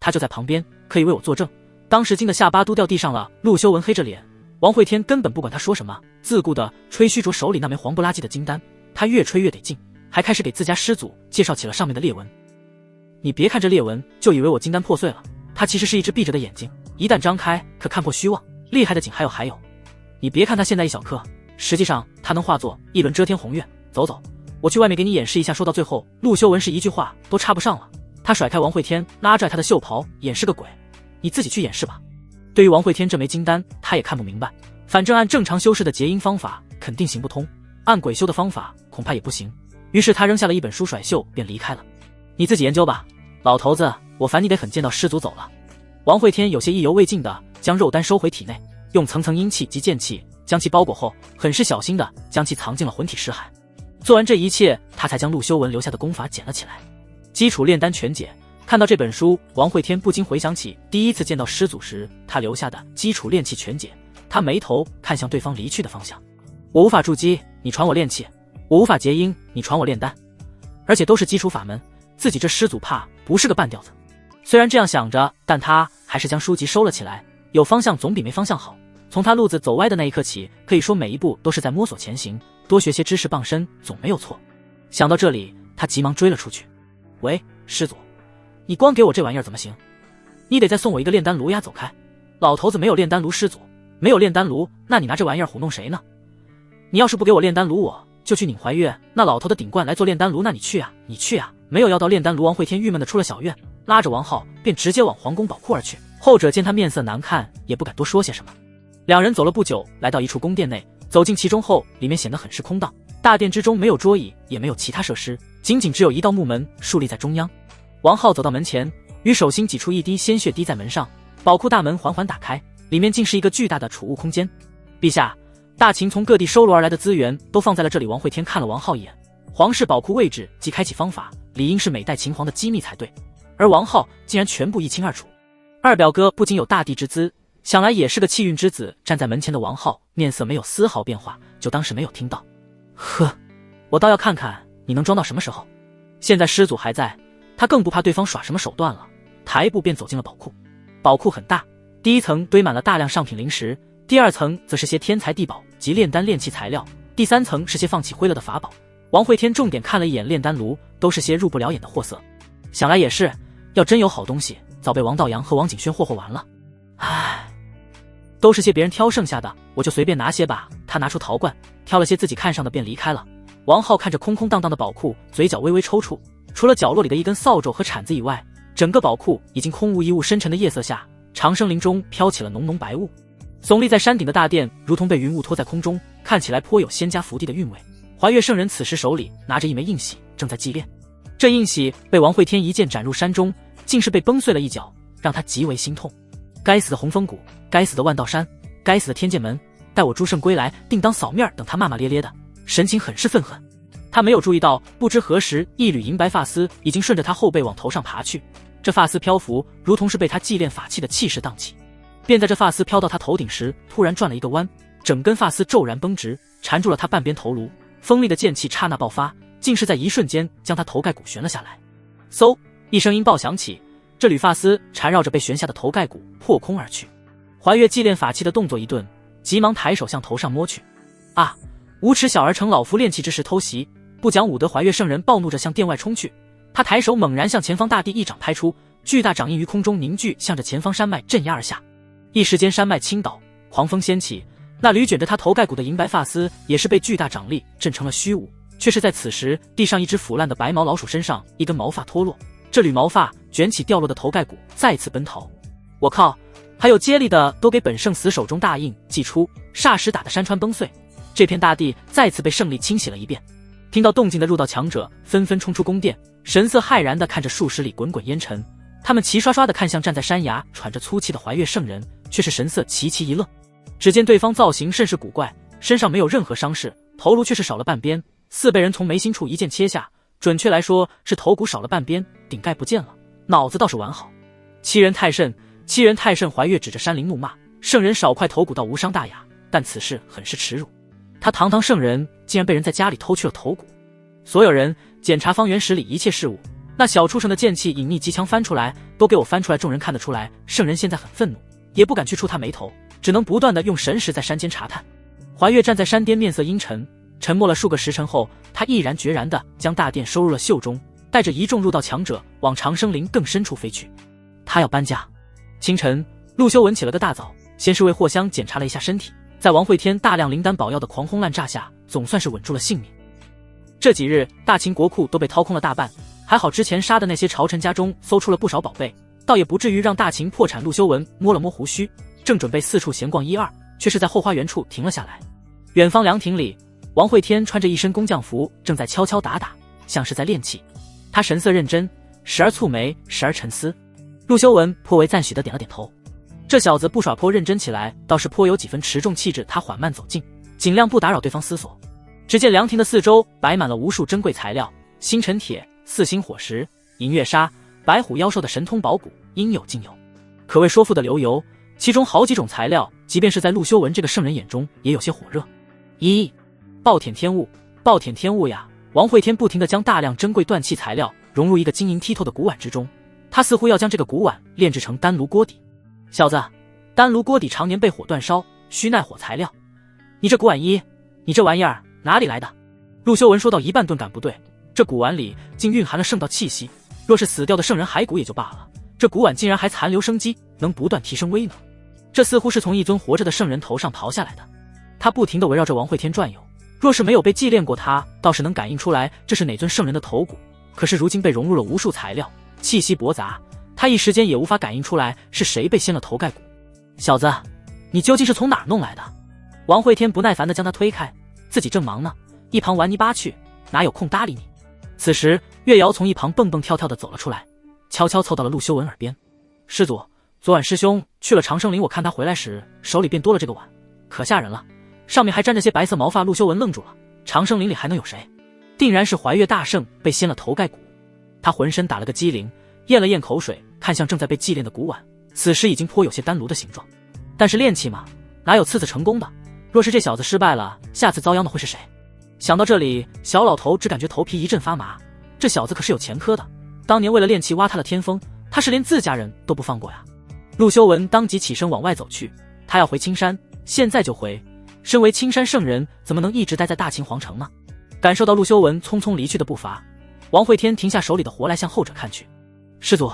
他就在旁边，可以为我作证。当时惊的下巴都掉地上了。陆修文黑着脸，王慧天根本不管他说什么，自顾地吹嘘着手里那枚黄不拉几的金丹。他越吹越得劲，还开始给自家师祖介绍起了上面的裂纹。你别看这裂纹就以为我金丹破碎了，它其实是一只闭着的眼睛，一旦张开可看破虚妄。厉害的紧，还有，你别看它现在一小颗，实际上它能化作一轮遮天红月。走走，我去外面给你演示一下。说到最后，陆修文是一句话都插不上了。他甩开王会天，拉拽他的袖袍，掩饰个鬼，你自己去掩饰吧。对于王会天这枚金丹，他也看不明白，反正按正常修饰的结阴方法肯定行不通，按鬼修的方法恐怕也不行。于是他扔下了一本书，甩袖便离开了。你自己研究吧，老头子，我烦你得很，见到师祖走了。王会天有些意犹未尽的将肉丹收回体内，用层层阴气及剑气将其包裹后，很是小心的将其藏进了魂体尸骸。做完这一切，他才将陆修文留下的功法捡了起来。基础炼丹全解。看到这本书，王会天不禁回想起第一次见到师祖时他留下的基础炼气全解，他眉头看向对方离去的方向。我无法筑基，你传我炼气；我无法结阴，你传我炼丹，而且都是基础法门，自己这师祖怕不是个半吊子。虽然这样想着，但他还是将书籍收了起来，有方向总比没方向好。从他路子走歪的那一刻起，可以说每一步都是在摸索前行，多学些知识傍身总没有错。想到这里，他急忙追了出去。喂，师祖，你光给我这玩意儿怎么行？你得再送我一个炼丹炉呀！走开，老头子没有炼丹炉，师祖没有炼丹炉，那你拿这玩意儿糊弄谁呢？你要是不给我炼丹炉，我就去拧怀月那老头的顶冠来做炼丹炉。那你去啊，你去啊！没有要到炼丹炉，王会天郁闷的出了小院，拉着王浩便直接往皇宫宝库而去。后者见他面色难看，也不敢多说些什么。两人走了不久，来到一处宫殿内，走进其中后，里面显得很是空荡。大殿之中没有桌椅，也没有其他设施，仅只有一道木门竖立在中央。王浩走到门前，与手心挤出一滴鲜血滴在门上，宝库大门缓缓打开，里面竟是一个巨大的储物空间。陛下，大秦从各地收罗而来的资源都放在了这里。王会天看了王浩一眼，皇室宝库位置及开启方法理应是每代秦皇的机密才对，而王浩竟然全部一清二楚。二表哥不仅有大帝之资，想来也是个气运之子。站在门前的王浩面色没有丝毫变化，就当是没有听到。呵，我倒要看看你能装到什么时候。现在师祖还在，他更不怕对方耍什么手段了。抬步便走进了宝库。宝库很大，第一层堆满了大量上品灵石，第二层则是些天材地宝及炼丹炼器材料，第三层是些放弃灰了的法宝。王会天重点看了一眼炼丹炉，都是些入不了眼的货色。想来也是，要真有好东西，早被王道阳和王景轩霍霍完了。唉，都是些别人挑剩下的，我就随便拿些吧。他拿出陶罐，挑了些自己看上的便离开了。王浩看着空空荡荡的宝库，嘴角微微抽搐。除了角落里的一根扫帚和铲子以外，整个宝库已经空无一物。深沉的夜色下，长生林中飘起了浓浓白雾。耸立在山顶的大殿如同被云雾托在空中，看起来颇有仙家福地的韵味。怀月圣人此时手里拿着一枚印玺，正在祭炼。这印玺被王会天一剑斩入山中，竟是被崩碎了一角，让他极为心痛。该死的洪峰谷，该死的万道山，该死的天剑门，待我诸圣归来，定当扫面。等他骂骂咧咧的，神情很是愤恨。他没有注意到，不知何时一缕银白发丝已经顺着他后背往头上爬去，这发丝漂浮，如同是被他祭炼法器的气势荡起。便在这发丝飘到他头顶时，突然转了一个弯，整根发丝骤然绷直，缠住了他半边头颅。锋利的剑气刹那爆发，竟是在一瞬间将他头盖骨旋了下来。嗖一声音爆响起，这缕发丝缠绕着被旋下的头盖骨破空而去。怀月祭炼法器的动作一顿，急忙抬手向头上摸去。啊！无耻小儿，乘老夫炼气之时偷袭，不讲武德！怀月圣人暴怒着向殿外冲去，他抬手猛然向前方大地一掌拍出，巨大掌印于空中凝聚，向着前方山脉镇压而下。一时间山脉倾倒，狂风掀起，那缕卷着他头盖骨的银白发丝也是被巨大掌力震成了虚无。却是在此时，地上一只腐烂的白毛老鼠身上一根毛发脱落，这缕毛发卷起掉落的头盖骨，再次奔逃。我靠！还有接力的都给本圣死手中大印祭出，霎时打得山川崩碎，这片大地再次被胜利清洗了一遍。听到动静的入道强者纷纷冲出宫殿，神色骇然地看着数十里滚滚烟尘。他们齐刷刷地看向站在山崖喘着粗气的怀月圣人，却是神色齐齐一愣。只见对方造型甚是古怪，身上没有任何伤势，头颅却是少了半边，似被人从眉心处一剑切下，准确来说是头骨少了半边，顶盖不见了，脑子倒是完好。欺人太甚，欺人太甚！怀月指着山林怒骂，圣人少块头骨倒无伤大雅，但此事很是耻辱。他堂堂圣人竟然被人在家里偷去了头骨。所有人检查方圆10里一切事物，那小畜生的剑气隐匿机枪翻出来，都给我翻出来！众人看得出来，圣人现在很愤怒，也不敢去触他眉头，只能不断地用神识在山间查探。怀月站在山巅，面色阴沉，沉默了数个时辰后，他毅然决然地将大殿收入了袖中，带着一众入道强者往长生林更深处飞去。他要搬家。清晨，陆修文起了个大早，先是为霍香检查了一下身体，在王会天大量灵丹宝药的狂轰滥炸下，总算是稳住了性命。这几日大秦国库都被掏空了大半，还好之前杀的那些朝臣家中搜出了不少宝贝，倒也不至于让大秦破产。陆修文摸了摸胡须，正准备四处闲逛一二，却是在后花园处停了下来。远方凉亭里，王会天穿着一身工匠服，正在敲敲打打，像是在练气。他神色认真，时而蹙眉，时而沉思。陆修文颇为赞许地点了点头。这小子不耍颇认真起来，倒是颇有几分持重气质。他缓慢走近，尽量不打扰对方思索。只见凉亭的四周摆满了无数珍贵材料，星辰铁、四星火石、银月砂、白虎妖兽的神通宝骨，应有尽有，可谓说富的流油。其中好几种材料，即便是在陆修文这个圣人眼中，也有些火热。暴殄天物，暴殄天物呀！王会天不停地将大量珍贵锻器材料融入一个晶莹剔透的古碗之中，他似乎要将这个古碗炼制成丹炉锅底。小子，丹炉锅底常年被火煅烧，需耐火材料。你这古碗你这玩意儿哪里来的？陆修文说到一半顿感不对，这古碗里竟蕴含了圣道气息，若是死掉的圣人骸骨也就罢了，这古碗竟然还残留生机，能不断提升威能。这似乎是从一尊活着的圣人头上刨下来的。他不停地围绕着王会天转悠，若是没有被祭炼过，他倒是能感应出来这是哪尊圣人的头骨，可是如今被融入了无数材料，气息驳杂，他一时间也无法感应出来是谁被掀了头盖骨。小子，你究竟是从哪儿弄来的？王会天不耐烦地将他推开，自己正忙呢，一旁玩泥巴去，哪有空搭理你。此时月瑶从一旁蹦蹦跳跳地走了出来，悄悄凑到了陆修文耳边。师祖，昨晚师兄去了长生林，我看他回来时手里便多了这个碗，可吓人了，上面还沾着些白色毛发。陆修文愣住了，长生林里还能有谁？定然是怀月大圣被掀了头盖骨。他浑身打了个激灵，咽了咽口水，看向正在被祭炼的古碗，此时已经颇有些丹炉的形状。但是炼器嘛，哪有次次成功的？若是这小子失败了，下次遭殃的会是谁？想到这里，小老头只感觉头皮一阵发麻。这小子可是有前科的，当年为了炼器挖他的天风，他是连自家人都不放过呀。陆修文当即起身往外走去，他要回青山，现在就回。身为青山圣人，怎么能一直待在大秦皇城呢？感受到陆修文匆匆离去的步伐，王会天停下手里的活来，向后者看去。师祖，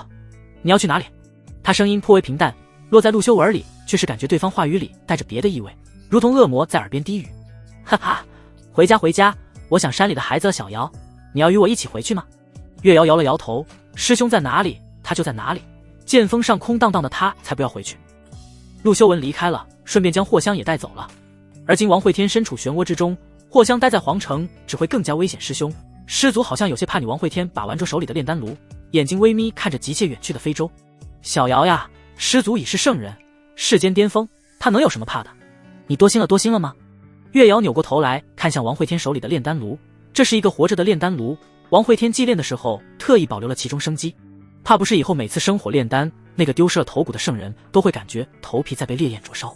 你要去哪里？他声音颇为平淡，落在陆修文耳里，却是感觉对方话语里带着别的意味，如同恶魔在耳边低语。哈哈，回家回家，我想山里的孩子小瑶，你要与我一起回去吗？月瑶摇了摇头，师兄在哪里，他就在哪里，剑锋上空荡荡的他才不要回去。陆修文离开了，顺便将霍香也带走了。而今王会天身处漩涡之中，霍香待在皇城只会更加危险。师兄，师祖好像有些怕你。王会天把玩着手里的炼丹炉，眼睛微眯，看着急切远去的非洲。小瑶呀，师祖已是圣人，世间巅峰，他能有什么怕的？你多心了吗？月瑶扭过头来看向王会天手里的炼丹炉，这是一个活着的炼丹炉，王会天祭炼的时候特意保留了其中生机，怕不是以后每次生火炼丹，那个丢失了头骨的圣人都会感觉头皮在被烈焰灼烧。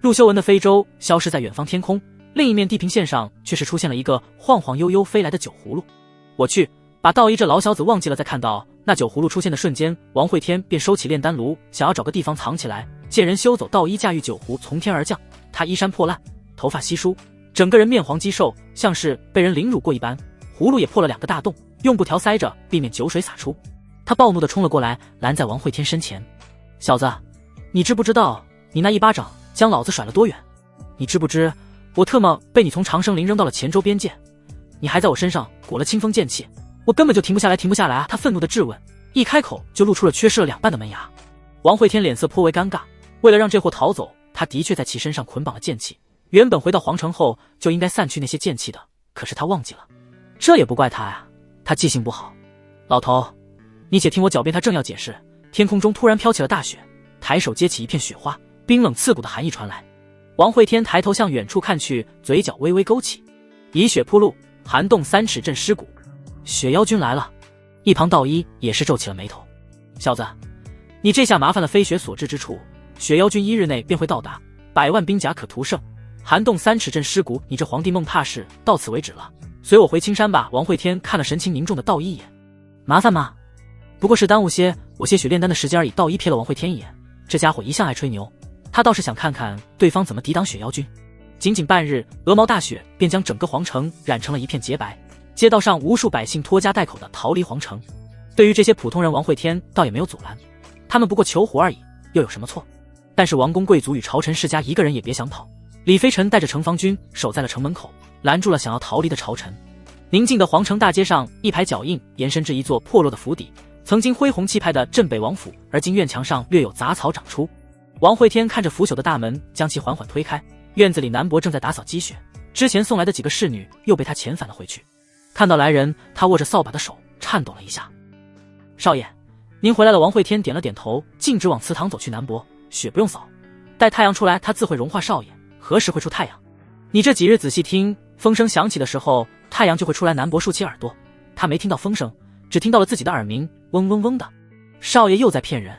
陆修文的非洲消失在远方天空，另一面地平线上却是出现了一个晃晃悠悠飞来的酒葫芦。我去，把道一这老小子忘记了。在看到那酒葫芦出现的瞬间，王会天便收起炼丹炉，想要找个地方藏起来。见人休走，道一驾驭酒壶从天而降，他衣衫破烂，头发稀疏，整个人面黄肌瘦，像是被人凌辱过一般。葫芦也破了2个大洞，用布条塞着，避免酒水洒出。他暴怒地冲了过来，拦在王会天身前。小子，你知不知道你那一巴掌将老子甩了多远？你知不知我特么被你从长生林扔到了黔州边界，你还在我身上裹了清风剑气，我根本就停不下来啊！他愤怒地质问，一开口就露出了缺失了2半的门牙。王会天脸色颇为尴尬，为了让这货逃走，他的确在其身上捆绑了剑气，原本回到皇城后就应该散去那些剑气的，可是他忘记了。这也不怪他呀，他记性不好。老头，你且听我狡辩。他正要解释，天空中突然飘起了大雪，抬手接起一片雪花，冰冷刺骨的寒意传来。王会天抬头向远处看去，嘴角微微勾起。以雪铺路，寒冻3尺震尸骨，雪妖君来了。一旁道一也是皱起了眉头。小子，你这下麻烦了。飞雪所至之处，雪妖君1日内便会到达，100万兵甲可屠胜。寒冻3尺震尸骨，你这皇帝梦怕是到此为止了。随我回青山吧。王会天看了神情凝重的道一眼。麻烦吗？不过是耽误些我些许炼丹的时间而已。道一瞥了王会天一眼，这家伙一向爱吹牛，他倒是想看看对方怎么抵挡雪妖君。仅仅半日，鹅毛大雪便将整个皇城染成了一片洁白，街道上无数百姓拖家带口的逃离皇城。对于这些普通人，王会天倒也没有阻拦，他们不过求活而已，又有什么错？但是王公贵族与朝臣世家一个人也别想跑。李飞尘带着城防军守在了城门口，拦住了想要逃离的朝臣。宁静的皇城大街上，一排脚印延伸至一座破落的府邸。曾经恢宏气派的镇北王府，而今院墙上略有杂草长出。王惠天看着腐朽的大门，将其缓缓推开。院子里，南伯正在打扫积雪，之前送来的几个侍女又被他遣返了回去。看到来人，他握着扫把的手颤抖了一下。少爷，您回来了。王惠天点了点头，径直往祠堂走去。南伯，雪不用扫，待太阳出来，它自会融化。少爷，何时会出太阳？你这几日仔细听，风声响起的时候，太阳就会出来。南伯竖起耳朵，他没听到风声，只听到了自己的耳鸣，嗡嗡嗡的。少爷又在骗人。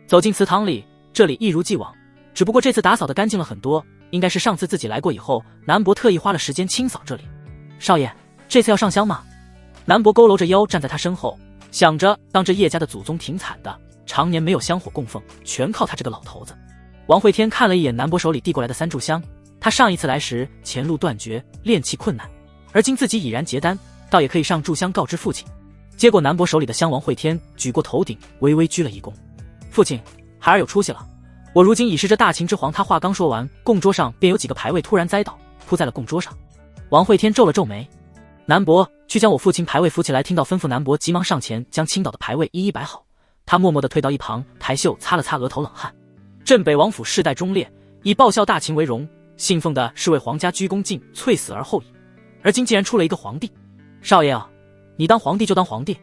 走进祠堂里，这里一如既往，只不过这次打扫的干净了很多，应该是上次自己来过以后，南伯特意花了时间清扫这里。少爷，这次要上香吗？南伯佝偻着腰站在他身后，想着当这叶家的祖宗挺惨的，常年没有香火供奉，全靠他这个老头子。王惠天看了一眼南伯手里递过来的3炷香，他上一次来时前路断绝，炼气困难，而今自己已然结丹，倒也可以上炷香告知父亲。接过南伯手里的香，王惠天举过头顶，微微鞠了一躬。父亲，孩儿有出息了。我如今已是这大秦之皇。他话刚说完，供桌上便有几个牌位突然栽倒，铺在了供桌上。王惠天皱了皱眉，南伯，去将我父亲牌位扶起来。听到吩咐，南伯急忙上前将倾倒的牌位一一摆好。他默默地退到一旁，抬袖擦了擦额头冷汗。镇北王府世代忠烈，以报效大秦为荣，信奉的是为皇家鞠躬尽瘁死而后已。而今既然出了一个皇帝，少爷啊，你当皇帝就当皇帝，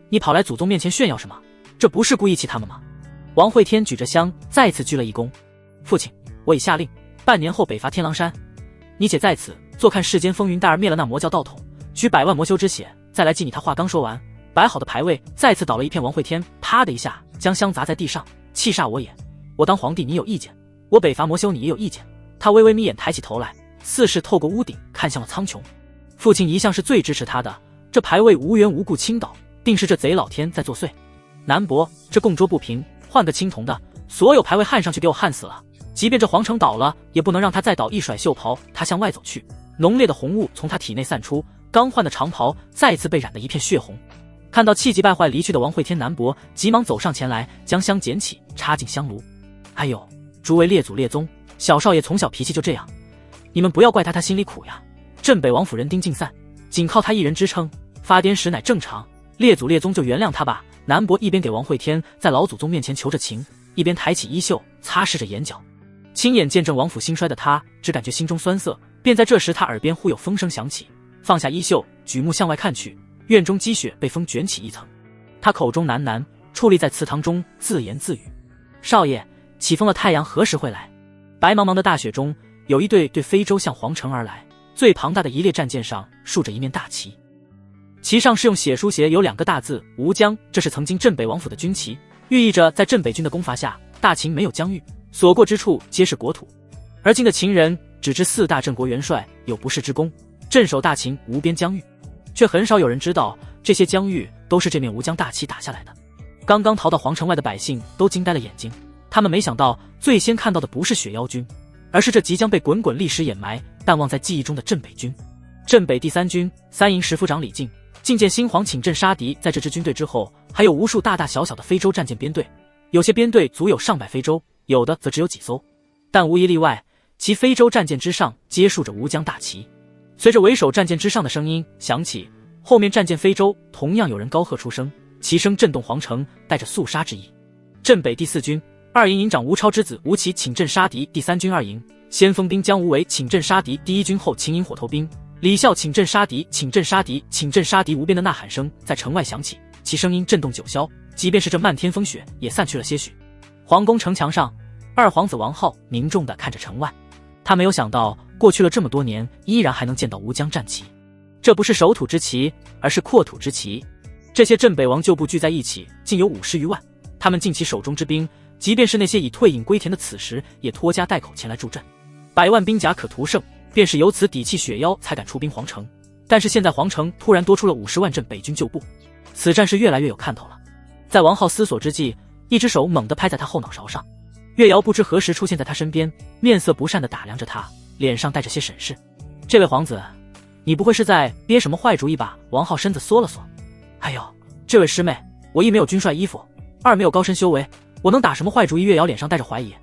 你跑来祖宗面前炫耀什么？这不是故意气他们吗？王惠天举着香再次鞠了一躬。父亲，我已下令，半年后北伐天狼山，你且在此坐看世间风云。待儿灭了那魔教道统，取100万魔修之血，再来祭你。他话刚说完，摆好的牌位再次倒了一片。王惠天啪的一下将香砸在地上，气煞我也！我当皇帝你有意见，我北伐魔修你也有意见。他微微眯眼抬起头来，似是透过屋顶看向了苍穹。父亲一向是最支持他的，这牌位无缘无故倾倒，定是这贼老天在作祟。南伯，这供桌不平，换个青铜的，所有牌位焊上去，给我焊死了。即便这皇城倒了，也不能让他再倒。一甩袖袍，他向外走去，浓烈的红雾从他体内散出，刚换的长袍再次被染得一片血红。看到气急败坏离去的王惠天，南伯急忙走上前来，将香捡起插进香炉。哎呦，诸位列祖列宗，小少爷从小脾气就这样，你们不要怪他，他心里苦呀。镇北王府人丁尽散，仅靠他一人支撑，发癫时乃正常，列祖列宗就原谅他吧。南伯一边给王惠天在老祖宗面前求着情，一边抬起衣袖擦拭着眼角。亲眼见证王府兴衰的他，只感觉心中酸涩。便在这时，他耳边忽有风声响起，放下衣袖，举目向外看去，院中积雪被风卷起一层。他口中喃喃，矗立在祠堂中自言自语：少爷，起风了，太阳何时会来？白茫茫的大雪中，有一队非洲向皇城而来，最庞大的一列战舰上竖着一面大旗，旗上是用血书写有2个大字吴疆，这是曾经镇北王府的军旗，寓意着在镇北军的攻伐下，大秦没有疆域，所过之处皆是国土。而今的秦人只知4大镇国元帅有不世之功，镇守大秦无边疆域，却很少有人知道这些疆域都是这面吴疆大旗打下来的。刚刚逃到皇城外的百姓都惊呆了眼睛，他们没想到最先看到的不是雪妖军，而是这即将被滚滚历史掩埋淡忘在记忆中的镇北军。镇北第3军3营10府长李靖觐见新皇请镇杀敌。在这支军队之后，还有无数大大小小的非洲战舰编队，有些编队足有上百非洲，有的则只有几艘，但无一例外，其非洲战舰之上皆竖着吴疆大旗。随着为首战舰之上的声音响起，后面战舰非洲同样有人高喝出声，其声震动皇城，带着肃杀之意。镇北第4军2营营长吴超之子吴起请镇杀敌。第3军2营先锋兵江无为请镇杀敌。第1军后勤营火头兵李孝请镇杀敌，请镇杀敌，请镇杀敌。无边的呐喊声在城外响起，其声音震动九霄，即便是这漫天风雪也散去了些许。皇宫城墙上，2皇子王浩凝重地看着城外，他没有想到过去了这么多年，依然还能见到吴疆战旗。这不是守土之旗，而是扩土之旗。这些镇北王旧部聚在一起，竟有50余万，他们尽其手中之兵，即便是那些已退隐归田的，此时也拖家带口前来助阵。100万兵甲可屠胜，便是由此抵气雪妖才敢出兵皇城。但是现在皇城突然多出了50万镇北军旧部，此战是越来越有看头了。在王浩思索之际，一只手猛地拍在他后脑勺上。岳瑶不知何时出现在他身边，面色不善地打量着他，脸上带着些审视。这位皇子，你不会是在憋什么坏主意吧？王浩身子缩了缩。哎呦，这位师妹，我一没有军帅衣服，2没有高深修为，我能打什么坏主意？岳瑶脸上带着怀疑。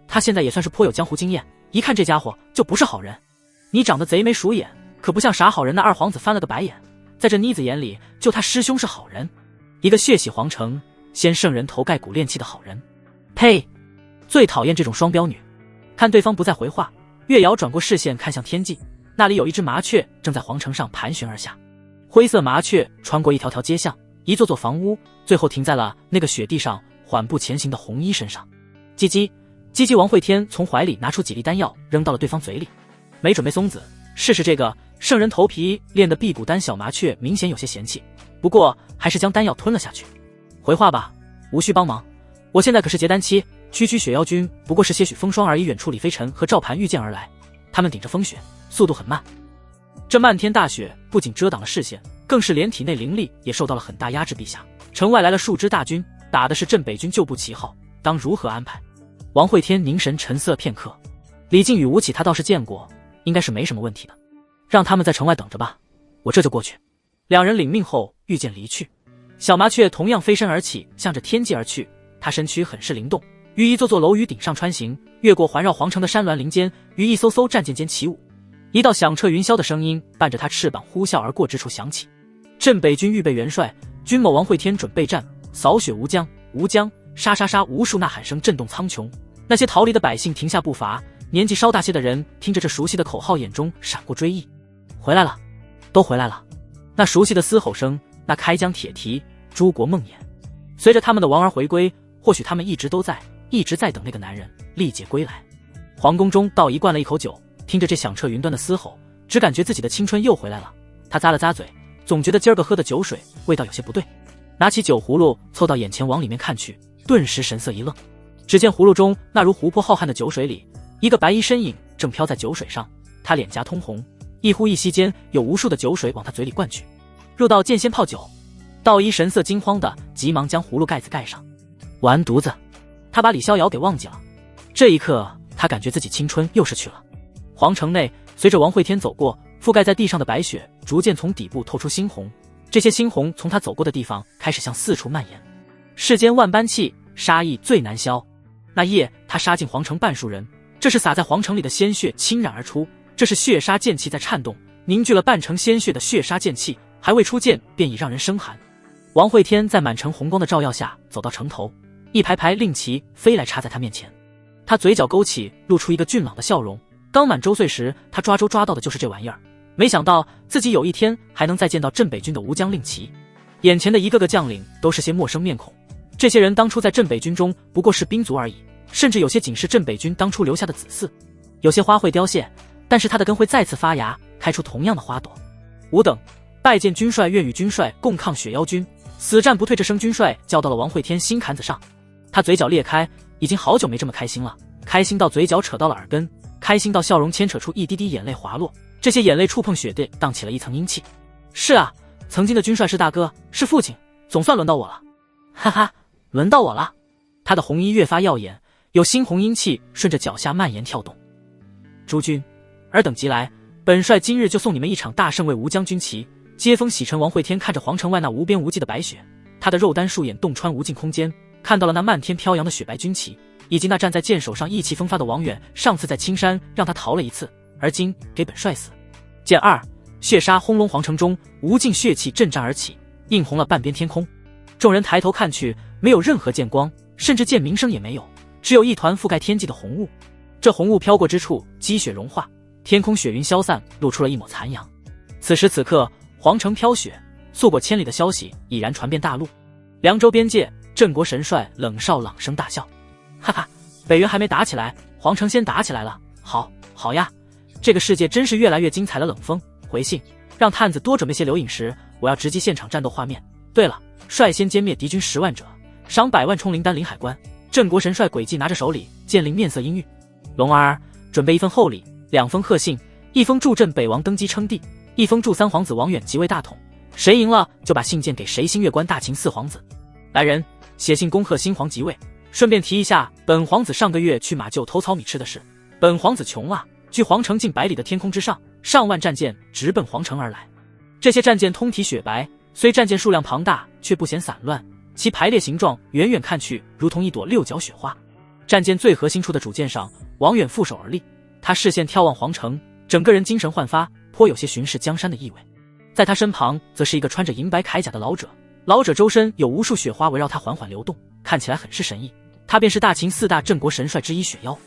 他现在也算是颇有江湖经验，一看这家伙就不是好人。你长得贼眉鼠眼，可不像啥好人。那2皇子翻了个白眼，在这妮子眼里，就他师兄是好人，一个血洗皇城、先圣人头盖骨炼气的好人。呸！最讨厌这种双标女。看对方不再回话，月瑶转过视线看向天际，那里有一只麻雀正在皇城上盘旋而下。灰色麻雀穿过一条条街巷，一座座房屋，最后停在了那个雪地上缓步前行的红衣身上。叽叽叽叽，王慧天从怀里拿出几粒丹药扔到了对方嘴里。没准备松子，试试这个。圣人头皮炼的辟谷丹，小麻雀明显有些嫌弃，不过还是将丹药吞了下去。回话吧，无需帮忙，我现在可是结丹期，区区雪妖军不过是些许风霜而已。远处李飞尘和赵盘御剑而来，他们顶着风雪，速度很慢。这漫天大雪不仅遮挡了视线，更是连体内灵力也受到了很大压制。陛下，城外来了数支大军，打的是镇北军旧部旗号，当如何安排？王慧天凝神沉思了片刻，李靖与吴起他倒是见过，应该是没什么问题的。让他们在城外等着吧，我这就过去。两人领命后御剑离去。小麻雀同样飞身而起，向着天际而去。它身躯很是灵动，于一座座楼宇顶上穿行，越过环绕皇城的山峦林间，于一艘艘战舰间起舞。一道响彻云霄的声音伴着它翅膀呼啸而过之处响起。镇北军预备元帅军某王慧天准备战，扫雪无疆，无疆，沙沙沙，无数呐喊声震动苍穹。那些逃离的百姓停下步伐，年纪稍大些的人听着这熟悉的口号，眼中闪过追忆。回来了，都回来了。那熟悉的嘶吼声，那开疆铁蹄，诸国梦魇。随着他们的王儿回归，或许他们一直都在，一直在等那个男人历劫归来。皇宫中，道仪灌了一口酒，听着这响彻云端的嘶吼，只感觉自己的青春又回来了。他咂了咂嘴，总觉得今儿个喝的酒水味道有些不对，拿起酒葫芦凑到眼前往里面看去，顿时神色一愣。只见葫芦中那如湖泊浩瀚的酒水里，一个白衣身影正飘在酒水上，他脸颊通红，一呼一吸间有无数的酒水往他嘴里灌去。入道剑仙泡酒，道一神色惊慌的急忙将葫芦盖子盖上。完犊子，他把李逍遥给忘记了。这一刻他感觉自己青春又逝去了。皇城内随着王慧天走过，覆盖在地上的白雪逐渐从底部透出猩红，这些猩红从他走过的地方开始向四处蔓延。世间万般气，杀意最难消。那夜他杀进皇城半数人，这是洒在皇城里的鲜血倾染而出，这是血杀剑气在颤动，凝聚了半成鲜血的血杀剑气，还未出剑便已让人生寒。王慧天在满城红光的照耀下走到城头，一排排令旗飞来插在他面前，他嘴角勾起，露出一个俊朗的笑容。刚满周岁时，他抓周抓到的就是这玩意儿，没想到自己有一天还能再见到镇北军的吴江令旗。眼前的一个个将领都是些陌生面孔，这些人当初在镇北军中不过是兵卒而已，甚至有些仅是镇北军当初留下的子嗣。有些花会凋谢，但是他的根会再次发芽，开出同样的花朵。吾等拜见军帅，愿与军帅共抗雪妖军，死战不退。这声军帅叫到了王慧天心坎子上，他嘴角裂开，已经好久没这么开心了，开心到嘴角扯到了耳根，开心到笑容牵扯出一滴滴眼泪滑落，这些眼泪触碰雪地，荡起了一层阴气。是啊，曾经的军帅是大哥，是父亲，总算轮到我了，哈哈，轮到我了。他的红衣越发耀眼，有猩红阴气顺着脚下蔓延跳动。诸军，尔等急来，本帅今日就送你们一场大胜，为吴将军旗。接风洗尘。王慧天看着皇城外那无边无际的白雪，他的肉丹束眼洞穿无尽空间，看到了那漫天飘扬的雪白军旗，以及那站在剑手上意气风发的王远。上次在青山让他逃了一次，而今给本帅死。剑二，血杀轰隆，皇城中无尽血气震颤而起，映红了半边天空。众人抬头看去，没有任何剑光，甚至剑鸣声也没有，只有一团覆盖天际的红雾。这红雾飘过之处，积雪融化，天空雪云消散，露出了一抹残阳。此时此刻，皇城飘雪，速过千里的消息已然传遍大陆。凉州边界，镇国神帅冷少朗声大笑：哈哈，北原还没打起来，皇城先打起来了，好，好呀，这个世界真是越来越精彩了。冷风，回信让探子多准备些留影石，我要直击现场战斗画面。对了，率先歼灭敌军10万者，赏100万冲灵丹临海关。镇国神帅诡计拿着手里，剑灵面色阴郁。龙儿，准备1份厚礼，2封贺信，1封祝镇北王登基称帝，1封祝三皇子王远即位大统，谁赢了就把信件给谁。新月关大秦4皇子。来人，写信恭贺新皇即位，顺便提一下本皇子上个月去马厩偷糙米吃的事。本皇子穷啊，距皇城近100里的天空之上，上万战舰直奔皇城而来。这些战舰通体雪白，虽战舰数量庞大，却不显散乱，其排列形状远远看去如同一朵6角雪花。战舰最核心处的主舰上，王远负手而立，他视线眺望皇城，整个人精神焕发，颇有些巡视江山的意味。在他身旁则是一个穿着银白铠甲的老者，老者周身有无数雪花围绕他缓缓流动，看起来很是神异。他便是大秦4大镇国神帅之一雪妖。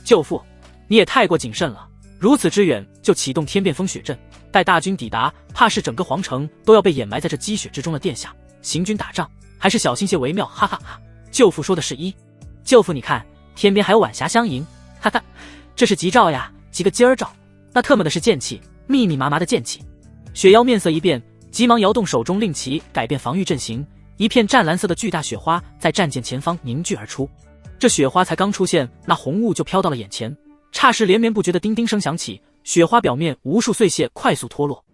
舅父，你也太过谨慎了，如此之远就启动天变风雪阵，待大军抵达，怕是整个皇城都要被掩埋在这积雪之中了。殿下，行军打仗还是小心些为妙，哈哈哈。舅父说的是一。舅父你看，天边还有晚霞相迎，哈哈，这是吉兆呀，吉个今儿兆，那特么的是剑气，密密麻麻的剑气。雪妖面色一变，急忙摇动手中令旗，改变防御阵型，一片湛蓝色的巨大雪花在战舰前方凝聚而出。这雪花才刚出现，那红雾就飘到了眼前，霎时连绵不绝的叮叮声响起，雪花表面无数碎屑快速脱落。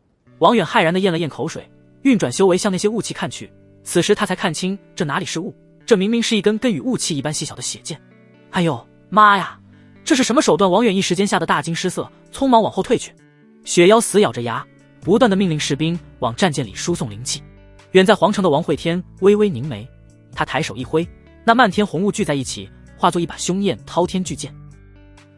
王远骇然地咽了咽口水，运转修为向那些雾气看去，此时他才看清这哪里是雾，这明明是一根跟与雾气一般细小的血剑。哎呦妈呀，这是什么手段？王远一时间吓得大惊失色，匆忙往后退去。雪妖死咬着牙，不断地命令士兵往战舰里输送灵气。远在皇城的王会天微微凝眉，他抬手一挥，那漫天红雾聚在一起，化作一把凶焰滔天巨剑。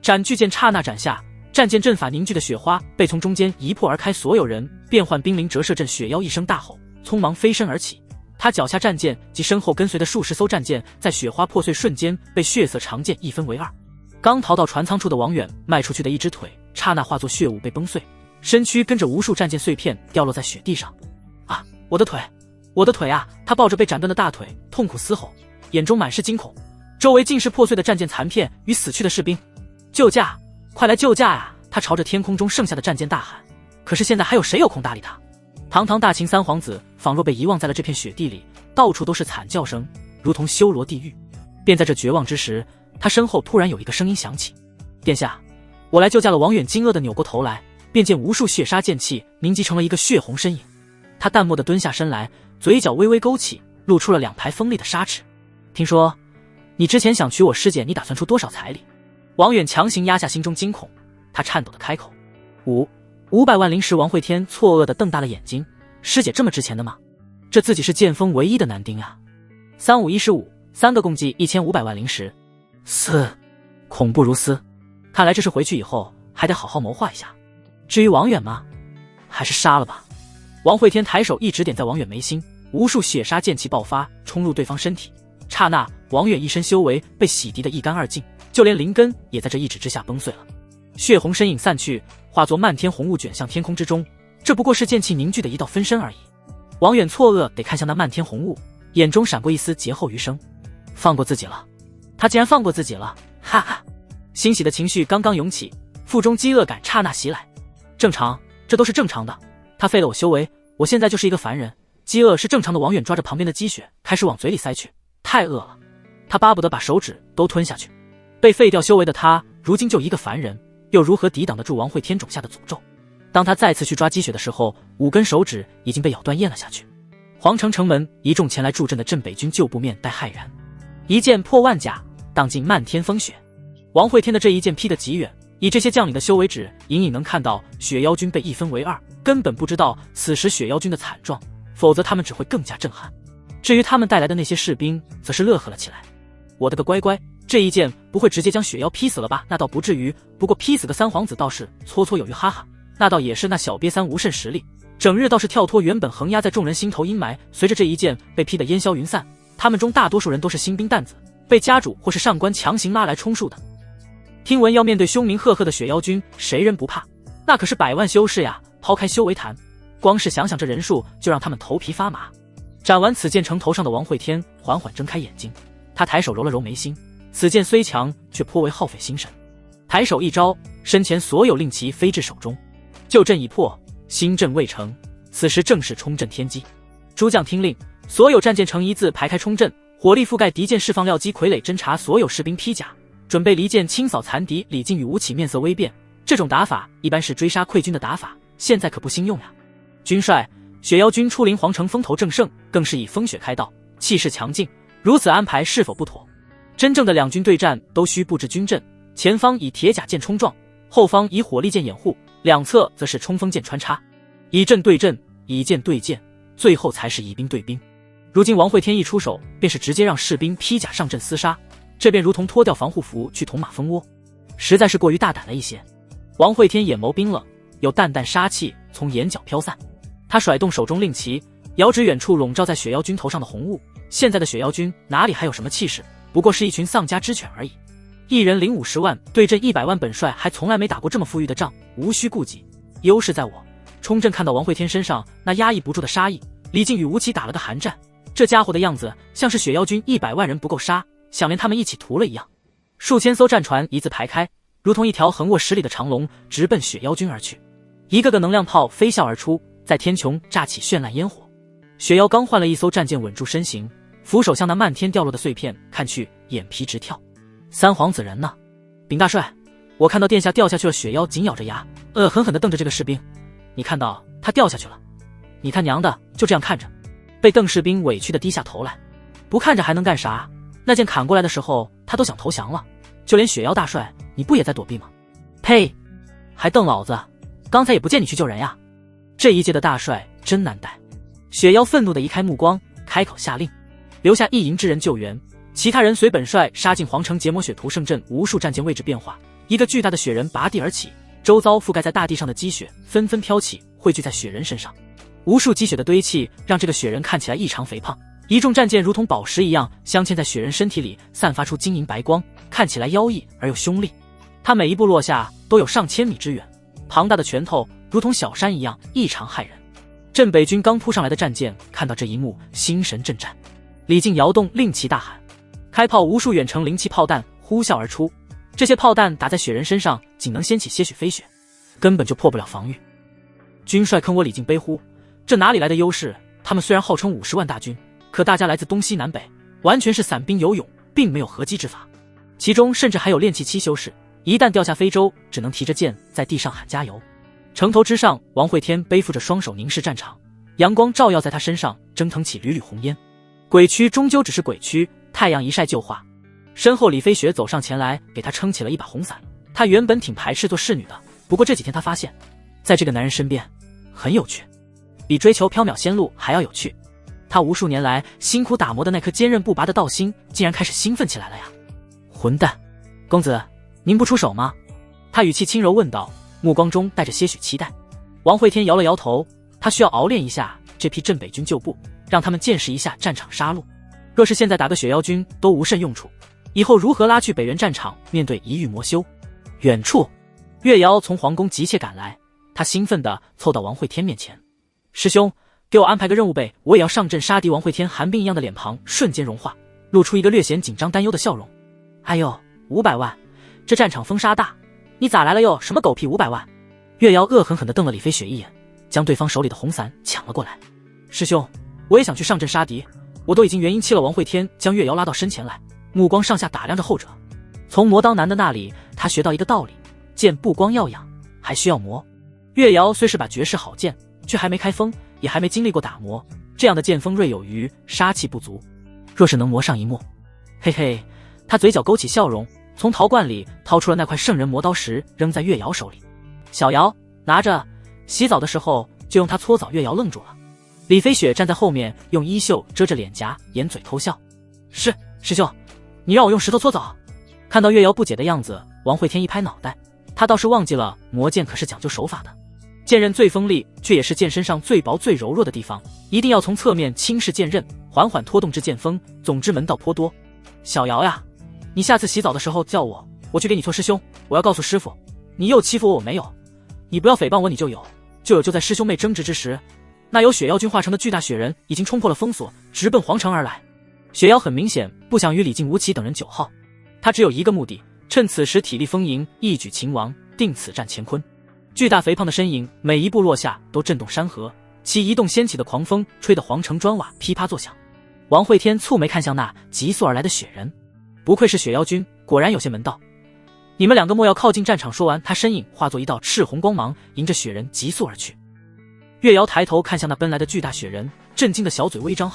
斩巨剑刹那斩下，战舰阵法凝聚的雪花被从中间一破而开，所有人变换冰灵折射阵。雪妖一声大吼，匆忙飞身而起，他脚下战舰及身后跟随的数十艘战舰在雪花破碎瞬间被血色长剑一分为二。刚逃到船舱处的王远迈出去的一只腿刹那化作血雾被崩碎，身躯跟着无数战舰碎片掉落在雪地上。啊，我的腿，我的腿啊！他抱着被斩断的大腿痛苦嘶吼，眼中满是惊恐，周围尽是破碎的战舰残片与死去的士兵。救驾，快来救驾呀！他朝着天空中剩下的战舰大喊。可是现在还有谁有空搭理他？堂堂大秦三皇子仿若被遗忘在了这片雪地里，到处都是惨叫声，如同修罗地狱。便在这绝望之时，他身后突然有一个声音响起：殿下，我来救驾了。王远惊愕地扭过头来，便见无数血杀剑气凝集成了一个血红身影。他淡漠地蹲下身来，嘴角微微勾起，露出了2排锋利的砂齿。听说你之前想娶我师姐，你打算出多少彩礼？王远强行压下心中惊恐，他颤抖地开口：500万灵石。王会天错愕地瞪大了眼睛，师姐这么值钱的吗？这自己是剑锋唯一的男丁啊！35115，3个共计1500万灵石。恐怖如斯，看来这是回去以后还得好好谋划一下。至于王远吗？还是杀了吧。王会天抬手一指点在王远眉心，无数血杀剑气爆发，冲入对方身体。刹那，王远一身修为被洗涤得一干二净，就连灵根也在这一指之下崩碎了。血红身影散去，化作漫天红雾卷向天空之中，这不过是剑气凝聚的一道分身而已。王远错愕得看向那漫天红雾，眼中闪过一丝劫后余生。放过自己了，他竟然放过自己了，哈哈！欣喜的情绪刚刚涌起，腹中饥饿感刹那袭来。正常，这都是正常的。他废了我修为，我现在就是一个凡人，饥饿是正常的。王远抓着旁边的积雪开始往嘴里塞去，太饿了，他巴不得把手指都吞下去。被废掉修为的他，如今就一个凡人，又如何抵挡得住王会天种下的诅咒？当他再次去抓积雪的时候，5根手指已经被咬断咽了下去。皇城城门，一众前来助阵的镇北军旧部面带骇然，一剑破万甲，荡尽漫天风雪。王会天的这一剑劈得极远，以这些将领的修为值，隐隐能看到雪妖军被一分为二，根本不知道此时雪妖军的惨状，否则他们只会更加震撼。至于他们带来的那些士兵，则是乐呵了起来。我的个乖乖，这一剑不会直接将雪妖劈死了吧？那倒不至于，不过劈死个三皇子倒是绰绰有余，哈哈。那倒也是，那小瘪三无甚实力，整日倒是跳脱原本横压在众人心头阴霾。随着这一剑被劈得烟消云散，他们中大多数人都是新兵蛋子，被家主或是上官强行拉来充数的。听闻要面对凶名赫赫的雪妖军，谁人不怕？那可是100万修士呀！抛开修为谈，光是想想这人数就让他们头皮发麻。斩完此剑城头上的王会天缓缓睁开眼睛，他抬手揉了揉眉心，此剑虽强，却颇为耗费心神。抬手一招，身前所有令旗飞至手中。旧阵已破，新阵未成，此时正是冲阵天机。诸将听令，所有战舰呈一字排开冲阵，火力覆盖敌舰，释放料机傀儡侦察所有士兵披甲，准备离间清扫残敌。李靖与吴起面色微变，这种打法一般是追杀溃军的打法，现在可不兴用呀。军帅，雪妖军出临皇城，风头正盛，更是以风雪开道，气势强劲，如此安排是否不妥？真正的两军对战都需布置军阵，前方以铁甲舰冲撞，后方以火力舰掩护，两侧则是冲锋舰穿插，以阵对阵，以剑对剑，最后才是以兵对兵。如今王会天一出手，便是直接让士兵披甲上阵厮杀，这便如同脱掉防护服去捅马蜂窝，实在是过于大胆了一些。王会天眼眸冰冷，有淡淡杀气从眼角飘散，他甩动手中令旗，遥指远处笼罩在雪妖军头上的红雾。现在的雪妖军哪里还有什么气势？不过是一群丧家之犬而已。一人领50万，对阵100万，本帅还从来没打过这么富裕的仗，无需顾忌，优势在我。冲阵看到王会天身上那压抑不住的杀意，李靖与吴起打了个寒战。这家伙的样子像是雪妖军100万人不够杀，想连他们一起屠了一样。数千艘战船一字排开，如同一条横卧10里的长龙，直奔雪妖军而去。一个个能量炮飞啸而出，在天穹炸起绚烂烟火。雪妖刚换了一艘战舰稳住身形，俯首向那漫天掉落的碎片看去，眼皮直跳。三皇子人呢？禀大帅，我看到殿下掉下去了。雪妖紧咬着牙，恶狠狠地瞪着这个士兵。你看到他掉下去了？你他娘的就这样看着？被邓士兵委屈地低下头来。不看着还能干啥？那剑砍过来的时候，他都想投降了。就连雪妖大帅，你不也在躲避吗？呸！还瞪老子？刚才也不见你去救人呀！这一届的大帅真难带。雪妖愤怒地移开目光，开口下令，留下1营之人救援，其他人随本帅杀进皇城，截磨雪屠胜阵。无数战舰位置变化，一个巨大的雪人拔地而起，周遭覆盖在大地上的积雪纷纷飘起，汇聚在雪人身上。无数积雪的堆砌让这个雪人看起来异常肥胖，一众战舰如同宝石一样镶嵌在雪人身体里，散发出晶莹白光，看起来妖异而又凶厉。他每一步落下都有上千米之远，庞大的拳头如同小山一样异常骇人。镇北军刚扑上来的战舰看到这一幕，心神震颤。李靖摇动令旗大喊，开炮，无数远程灵气炮弹呼啸而出。这些炮弹打在雪人身上，仅能掀起些许飞雪，根本就破不了防御。军帅坑我李靖悲呼，这哪里来的优势？他们虽然号称50万大军，可大家来自东西南北，完全是散兵游勇，并没有合击之法。其中甚至还有炼气期修士，一旦掉下非洲，只能提着剑在地上喊加油。城头之上，王会天背负着双手凝视战场，阳光照耀在他身上，蒸腾起缕缕红烟。鬼区终究只是鬼区，太阳一晒就化。身后李飞雪走上前来，给他撑起了一把红伞。他原本挺排斥做侍女的，不过这几天他发现，在这个男人身边很有趣，比追求缥缈仙路还要有趣。他无数年来辛苦打磨的那颗坚韧不拔的道心，竟然开始兴奋起来了呀！混蛋，公子，您不出手吗？他语气轻柔问道，目光中带着些许期待。王会天摇了摇头，他需要熬练一下这批镇北军旧部，让他们见识一下战场杀戮。若是现在打个雪妖军都无甚用处，以后如何拉去北原战场面对一遇魔修？远处，月瑶从皇宫急切赶来，他兴奋地凑到王会天面前。师兄，给我安排个任务呗，我也要上阵杀敌。王会天寒冰一样的脸庞瞬间融化，露出一个略显紧张担忧的笑容。哎呦，500万，这战场风沙大，你咋来了又？什么狗屁500万？月瑶恶狠狠地瞪了李飞雪一眼，将对方手里的红伞抢了过来。师兄，我也想去上阵杀敌，我都已经元婴期了。王会天将月瑶拉到身前来，目光上下打量着后者。从磨刀男的那里，他学到一个道理，剑不光要养，还需要磨。月瑶虽是把绝世好剑，却还没开锋，也还没经历过打磨，这样的剑锋锐有余，杀气不足。若是能磨上一墨，嘿嘿，他嘴角勾起笑容，从陶罐里掏出了那块圣人磨刀石，扔在月瑶手里。小瑶，拿着，洗澡的时候就用它搓澡。月瑶愣住了。李飞雪站在后面，用衣袖遮着脸颊，掩嘴偷笑。是，师兄，你让我用石头搓澡？看到月瑶不解的样子，王会天一拍脑袋，他倒是忘记了磨剑可是讲究手法的。剑刃最锋利，却也是剑身上最薄最柔弱的地方，一定要从侧面轻视剑刃，缓缓拖动至剑锋。总之门道颇多。小瑶呀，你下次洗澡的时候叫我，我去给你搓。师兄，我要告诉师傅，你又欺负我，我没有。你不要诽谤我，你就有。就在师兄妹争执之时，那由雪妖军化成的巨大雪人已经冲破了封锁，直奔皇城而来。雪妖很明显不想与李靖、吴起等人久耗，他只有一个目的，趁此时体力丰盈，一举擒王，定此战乾坤。巨大肥胖的身影每一步落下都震动山河，其移动掀起的狂风吹得皇城砖瓦噼啪作响。王会天蹙眉看向那急速而来的雪人，不愧是雪妖军，果然有些门道。你们两个莫要靠近战场。说完，他身影化作一道赤红光芒，迎着雪人急速而去。月瑶抬头看向那奔来的巨大雪人，震惊的小嘴微张，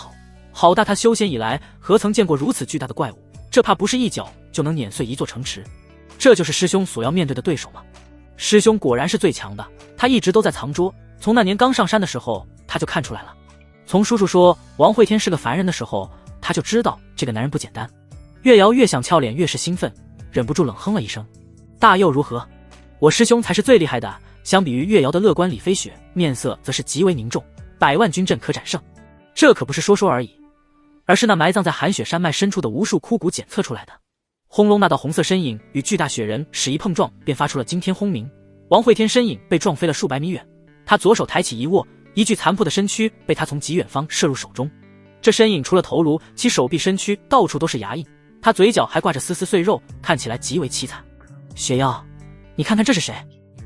好大！他修仙以来何曾见过如此巨大的怪物？这怕不是一脚就能碾碎一座城池。这就是师兄所要面对的对手吗？师兄果然是最强的，他一直都在藏拙，从那年刚上山的时候他就看出来了。从叔叔说王会天是个凡人的时候，他就知道这个男人不简单。月瑶越想俏脸越是兴奋，忍不住冷哼了一声。大又如何？我师兄才是最厉害的。相比于月瑶的乐观，李飞雪面色则是极为凝重， 100万军阵可斩胜。这可不是说说而已，而是那埋葬在寒雪山脉深处的无数枯骨检测出来的。轰隆，那道红色身影与巨大雪人使一碰撞，便发出了惊天轰鸣。王会天身影被撞飞了数百米远，他左手抬起一握，一具残破的身躯被他从极远方射入手中。这身影除了头颅，其手臂身躯到处都是牙印，他嘴角还挂着丝丝碎肉，看起来极为凄惨。雪妖，你看看这是谁？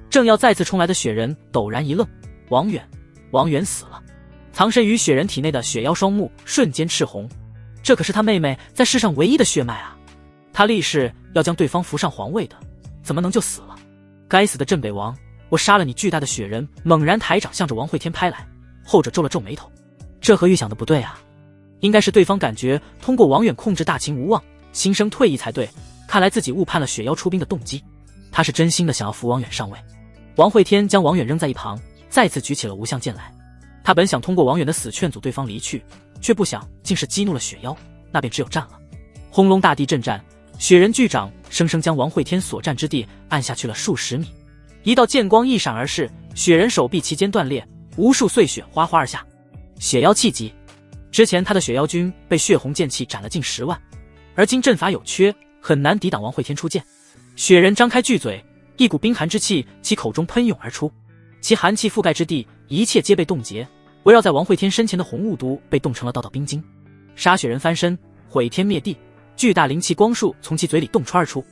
正要再次冲来的雪人陡然一愣，王远，王远死了。藏身于雪人体内的雪妖双目瞬间赤红，这可是他妹妹在世上唯一的血脉啊！他立誓要将对方扶上皇位的，怎么能就死了？该死的镇北王，我杀了你！巨大的雪人猛然抬掌向着王会天拍来，后者皱了皱眉头，这和预想的不对啊，应该是对方感觉通过王远控制大秦无望，心生退意才对，看来自己误判了雪妖出兵的动机，他是真心的想要扶王远上位。王会天将王远扔在一旁，再次举起了无相剑来。他本想通过王远的死劝阻对方离去，却不想竟是激怒了雪妖，那便只有战了。轰隆，大地震颤，雪人巨掌生生将王会天所站之地按下去了数十米。一道剑光一闪而逝，雪人手臂齐肩断裂，无数碎血哗哗而下。雪妖气急，之前他的雪妖军被血红剑气斩了近10万，而今阵法有缺，很难抵挡王会天出剑。雪人张开巨嘴，一股冰寒之气其口中喷涌而出，其寒气覆盖之地，一切皆被冻结，围绕在王会天身前的红雾都被冻成了道道冰晶。杀雪人翻身，毁天灭地，巨大灵气光束从其嘴里洞穿而出，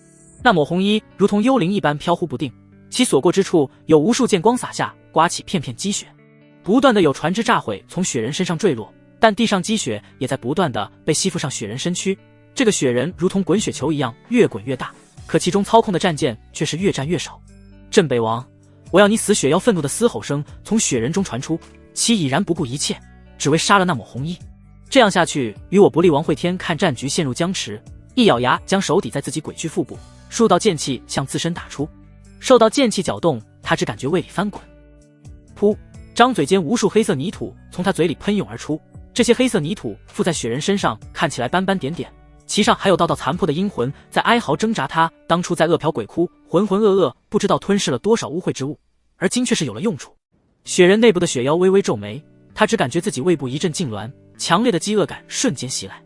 那抹红衣如同幽灵一般飘忽不定，其所过之处有无数剑光洒下，刮起片片积雪，不断的有船只炸毁从雪人身上坠落，但地上积雪也在不断的被吸附上雪人身躯，这个雪人如同滚雪球一样越滚越大，可其中操控的战舰却是越战越少。镇北王，我要你死！雪妖愤怒的嘶吼声从雪人中传出，其已然不顾一切，只为杀了那抹红衣。这样下去与我不利。王会天看战局陷入僵持，一咬牙将手抵在自己鬼躯腹部，数道剑气向自身打出，受到剑气搅动，他只感觉胃里翻滚。噗！张嘴间无数黑色泥土从他嘴里喷涌而出，这些黑色泥土附在雪人身上，看起来斑斑点点，其上还有道道残破的阴魂在哀嚎挣扎。他当初在恶殍鬼窟浑浑噩噩，不知道吞噬了多少污秽之物，而今却是有了用处。雪人内部的雪妖微微皱眉，他只感觉自己胃部一阵痉挛，强烈的饥饿感瞬间袭来。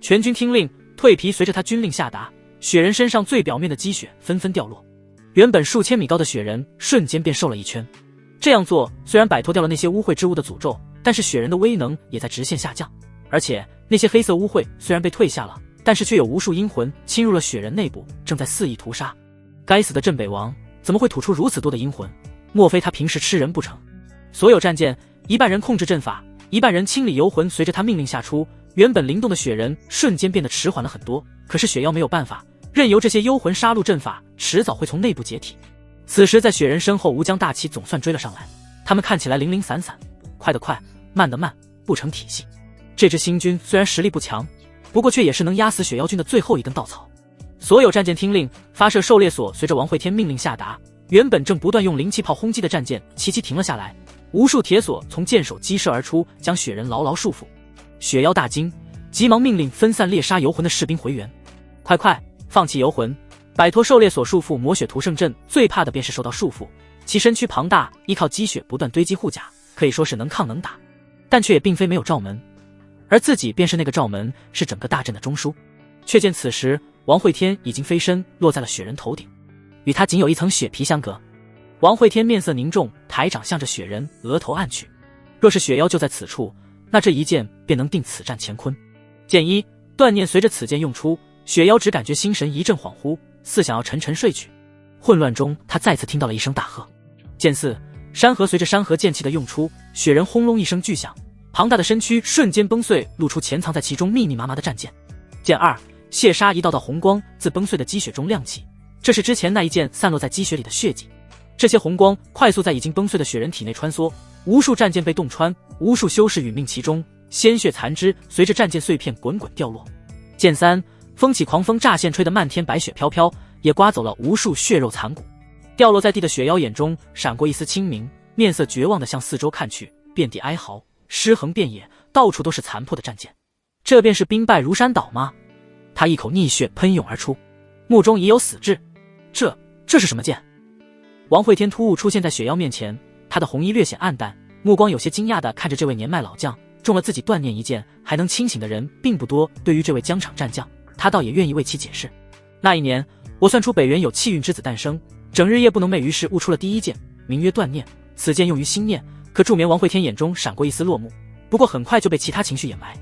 全军听令，蜕皮！随着他军令下达，雪人身上最表面的积雪纷纷掉落，原本数千米高的雪人瞬间便瘦了一圈。这样做虽然摆脱掉了那些污秽之物的诅咒，但是雪人的威能也在直线下降，而且那些黑色污秽虽然被退下了，但是却有无数阴魂侵入了雪人内部，正在肆意屠杀。该死的镇北王，怎么会吐出如此多的阴魂？莫非他平时吃人不成？所有战舰，一半人控制阵法，一半人清理游魂。随着他命令下出，原本灵动的雪人瞬间变得迟缓了很多。可是雪妖没有办法，任由这些幽魂杀戮阵法，迟早会从内部解体。此时在雪人身后，吴江大旗总算追了上来，他们看起来零零散散，快的快，慢的慢，不成体系。这支新军虽然实力不强，不过却也是能压死雪妖军的最后一根稻草。所有战舰听令，发射狩猎索。随着王会天命令下达，原本正不断用灵气炮轰击的战舰齐齐停了下来，无数铁索从舰首激射而出，将雪人牢牢束缚。雪妖大惊，急忙命令分散猎杀游魂的士兵回援。快快放弃游魂，摆脱狩猎所束缚！魔雪屠圣阵最怕的便是受到束缚，其身躯庞大，依靠积雪不断堆积护甲，可以说是能抗能打，但却也并非没有罩门，而自己便是那个罩门，是整个大阵的中枢。却见此时王会天已经飞身落在了雪人头顶，与他仅有一层雪皮相隔。王会天面色凝重，抬掌向着雪人额头按去。若是雪妖就在此处，那这一剑便能定此战乾坤。剑一断念，随着此剑用出，雪妖只感觉心神一阵恍惚，似想要沉沉睡去。混乱中，他再次听到了一声大喝。剑四山河，随着山河剑气的用出，雪人轰隆一声巨响，庞大的身躯瞬间崩碎，露出潜藏在其中密密麻麻的战舰。剑二血杀，一道道红光自崩碎的积雪中亮起，这是之前那一剑散落在积雪里的血迹。这些红光快速在已经崩碎的雪人体内穿梭，无数战舰被洞穿，无数修士殒命其中，鲜血残肢随着战舰碎片滚滚掉落。剑三风起狂风乍现，吹得漫天白雪飘飘，也刮走了无数血肉残骨。掉落在地的雪妖眼中闪过一丝清明，面色绝望地向四周看去，遍地哀嚎，尸横遍野，到处都是残破的战舰。这便是兵败如山倒吗？他一口逆血喷涌而出，目中已有死志。这是什么剑？王会天突兀出现在雪妖面前，他的红衣略显暗淡，目光有些惊讶地看着这位年迈老将。中了自己断念一剑还能清醒的人并不多，对于这位疆场战将，他倒也愿意为其解释。那一年，我算出北原有气运之子诞生，整日夜不能寐，于是悟出了第一剑，名曰断念。此剑用于心念，可助眠。王慧天眼中闪过一丝落幕，不过很快就被其他情绪掩埋。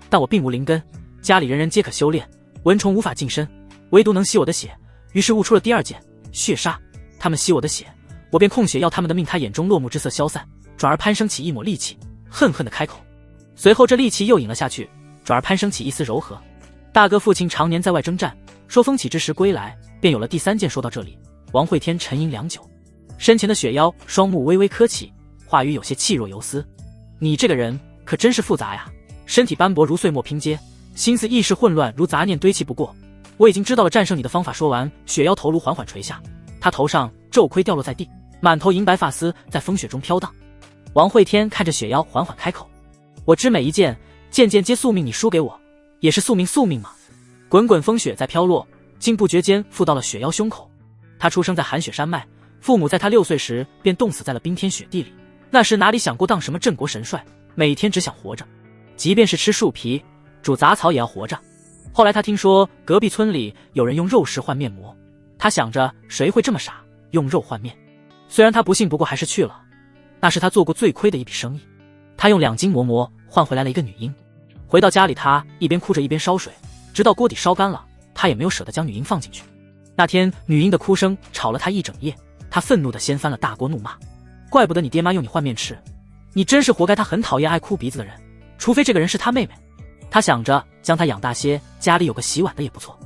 但我并无灵根，家里人人皆可修炼，蚊虫无法近身，唯独能吸我的血，于是悟出了第二剑血杀。他们吸我的血，我便控血要他们的命。他眼中落幕之色消散，转而攀升起一抹戾气，恨恨的开口。随后这戾气又饮了下去，转而攀升起一丝柔和。大哥父亲常年在外征战，说风起之时归来，便有了第三剑。说到这里，王慧天沉吟良久，身前的雪妖双目微微磕起，话语有些气若游丝。你这个人可真是复杂呀，身体斑驳如碎末拼接，心思意识混乱如杂念堆砌不过。我已经知道了战胜你的方法。说完，雪妖头颅缓缓垂下，他头上皱盔掉落在地，满头银白发丝在风雪中飘荡。王慧天看着雪妖缓缓开口，我知每一剑件件皆宿命，你输给我也是宿命吗？滚滚风雪在飘落，竟不觉间附到了雪妖胸口。他出生在寒雪山脉，父母在他6岁时便冻死在了冰天雪地里。那时哪里想过当什么镇国神帅，每天只想活着，即便是吃树皮煮杂草也要活着。后来他听说隔壁村里有人用肉食换面膜，他想着谁会这么傻用肉换面。虽然他不信，不过还是去了。那是他做过最亏的一笔生意。他用2斤馍馍换回来了一个女婴。回到家里，他一边哭着一边烧水，直到锅底烧干了，他也没有舍得将女婴放进去。那天女婴的哭声吵了他一整夜，他愤怒地掀翻了大锅，怒骂：怪不得你爹妈用你换面吃，你真是活该。他很讨厌爱哭鼻子的人，除非这个人是他妹妹。他想着将她养大些，家里有个洗碗的也不错。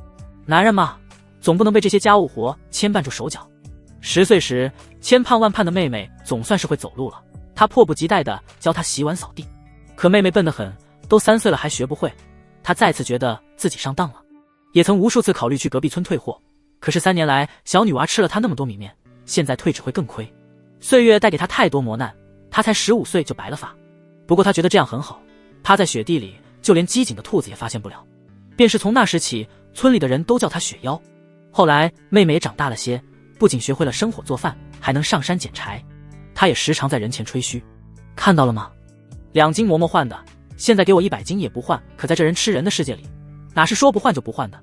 男人嘛，总不能被这些家务活牵绊住手脚。10岁时，千盼万盼的妹妹总算是会走路了，他迫不及待地教她洗碗扫地。可妹妹笨得很，都3岁了还学不会。他再次觉得自己上当了，也曾无数次考虑去隔壁村退货，可是3年来小女娃吃了他那么多米面，现在退只会更亏。岁月带给他太多磨难，他才15岁就白了发。不过他觉得这样很好，趴在雪地里，就连机警的兔子也发现不了。便是从那时起，村里的人都叫他雪妖。后来妹妹也长大了些，不仅学会了生火做饭，还能上山捡柴。他也时常在人前吹嘘，看到了吗？2斤馍馍换的，现在给我100斤也不换。可在这人吃人的世界里，哪是说不换就不换的。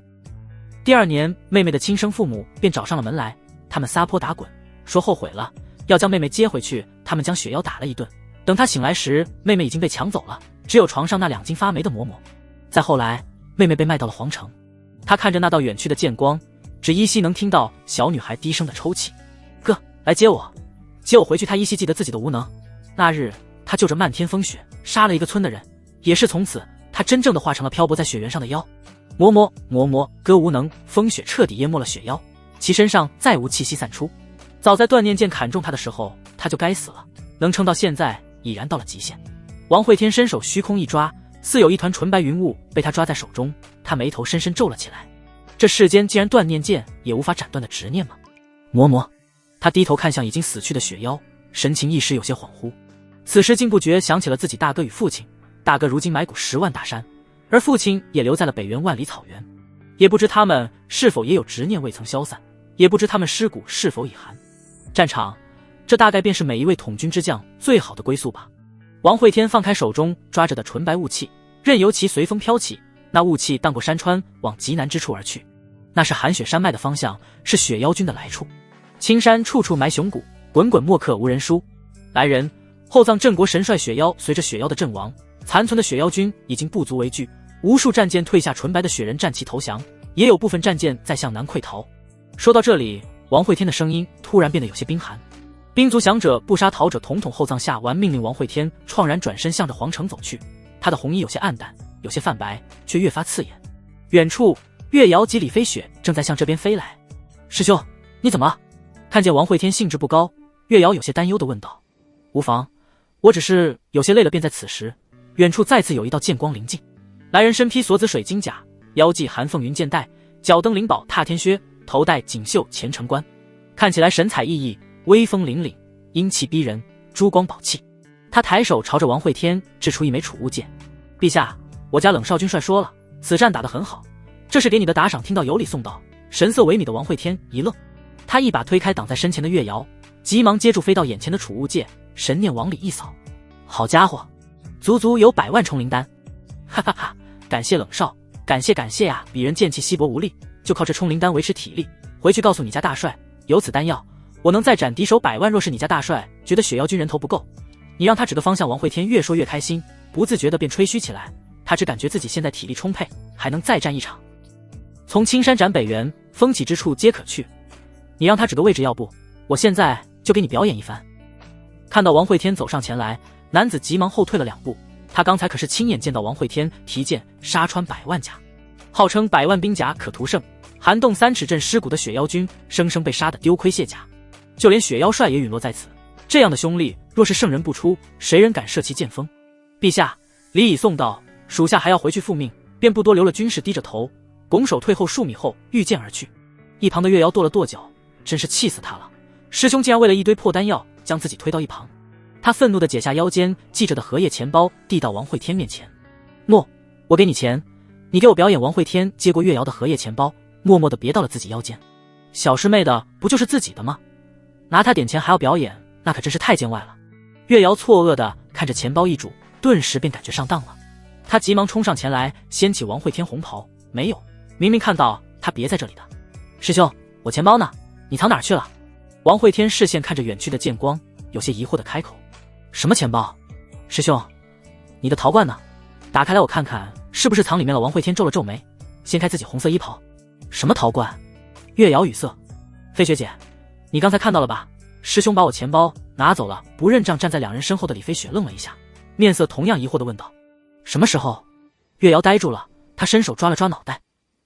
第2年，妹妹的亲生父母便找上了门来，他们撒泼打滚，说后悔了，要将妹妹接回去。他们将雪妖打了一顿，等他醒来时，妹妹已经被抢走了，只有床上那2斤发霉的馍馍。再后来，妹妹被卖到了皇城。他看着那道远去的剑光，只依稀能听到小女孩低声的抽泣。哥，来接我，接我回去。他依稀记得自己的无能。那日他就着漫天风雪杀了一个村的人，也是从此他真正的化成了漂泊在雪原上的妖。嬷嬷哥无能，风雪彻底淹没了雪妖，其身上再无气息散出。早在断念剑砍中他的时候，他就该死了，能撑到现在已然到了极限。王慧天伸手虚空一抓，似有一团纯白云雾被他抓在手中，他眉头深深皱了起来。这世间既然断念剑也无法斩断的执念吗？嬷，他低头看向已经死去的雪妖，神情一时有些恍惚。此时竟不觉想起了自己大哥与父亲。大哥如今埋骨10万大山，而父亲也留在了北原万里草原。也不知他们是否也有执念未曾消散，也不知他们尸骨是否已寒。战场，这大概便是每一位统军之将最好的归宿吧。王慧天放开手中抓着的纯白雾气，任由其随风飘起。那雾气荡过山川，往极南之处而去。那是寒雪山脉的方向，是雪妖军的来处。青山处处埋雄骨，滚滚墨客无人书。来人，后藏镇国神帅雪妖随着雪妖的阵亡，残存的雪妖军已经不足为惧，无数战舰退下，纯白的雪人战旗投降，也有部分战舰在向南溃逃。说到这里，王慧天的声音突然变得有些冰寒。兵卒降者不杀逃者，统统后藏。下完命令，王慧天怆然转身向着皇城走去。他的红衣有些暗淡，有些泛白，却越发刺眼。远处，月瑶及李飞雪正在向这边飞来。师兄，你怎么了？看见王慧天兴致不高，月瑶有些担忧地问道。无妨，我只是有些累了。便在此时，远处再次有一道剑光临近。来人身披锁子水晶甲，腰系寒凤云剑带，脚蹬灵宝踏天靴，头戴锦绣前程冠，看起来神采奕奕，威风凛凛，英气逼人，珠光宝气。他抬手朝着王慧天掷出一枚储物剑。陛下，我家冷少军帅说了，此战打得很好，这是给你的打赏。听到有礼送到，神色萎靡的王慧天一愣，他一把推开挡在身前的月瑶，急忙接住飞到眼前的储物戒，神念往里一扫，好家伙，足足有100万冲灵丹！哈哈哈，感谢冷少，感谢呀！鄙人剑气稀薄无力，就靠这冲灵丹维持体力。回去告诉你家大帅，有此丹药，我能再斩敌手100万。若是你家大帅觉得雪妖军人头不够，你让他指个方向。王会天越说越开心，不自觉地便吹嘘起来。他只感觉自己现在体力充沛，还能再战一场。从青山斩北原，风起之处皆可去。你让他指个位置，要不我现在就给你表演一番。看到王会天走上前来，男子急忙后退了2步。他刚才可是亲眼见到王会天提剑杀穿100万甲，号称100万兵甲可屠胜，寒冻3尺阵尸骨的雪妖军生生被杀得丢盔卸甲，就连雪妖帅也陨落在此。这样的凶力，若是圣人不出，谁人敢涉其剑锋？陛下，礼已送到，属下还要回去复命，便不多留了。军士低着头，拱手退后数米后御剑而去。一旁的月瑶跺了跺脚，真是气死他了！师兄竟然为了一堆破丹药将自己推到一旁。他愤怒地解下腰间系着的荷叶钱包，递到王会天面前。诺，我给你钱，你给我表演。王会天接过月瑶的荷叶钱包，默默地别到了自己腰间。小师妹的不就是自己的吗？拿他点钱还要表演，那可真是太见外了。月瑶错愕地看着钱包一主，顿时便感觉上当了。他急忙冲上前来，掀起王会天红袍。没有，明明看到他别在这里的。师兄，我钱包呢？你藏哪儿去了？王会天视线看着远去的剑光，有些疑惑地开口。什么钱包？师兄，你的陶罐呢？打开来我看看，是不是藏里面了？王会天皱了皱眉，掀开自己红色衣袍。什么陶罐？月瑶语塞。飞雪姐，你刚才看到了吧？师兄把我钱包拿走了。不认账站在2人身后的李飞雪愣了一下，面色同样疑惑地问道。什么时候？月瑶呆住了，她伸手抓了抓脑袋，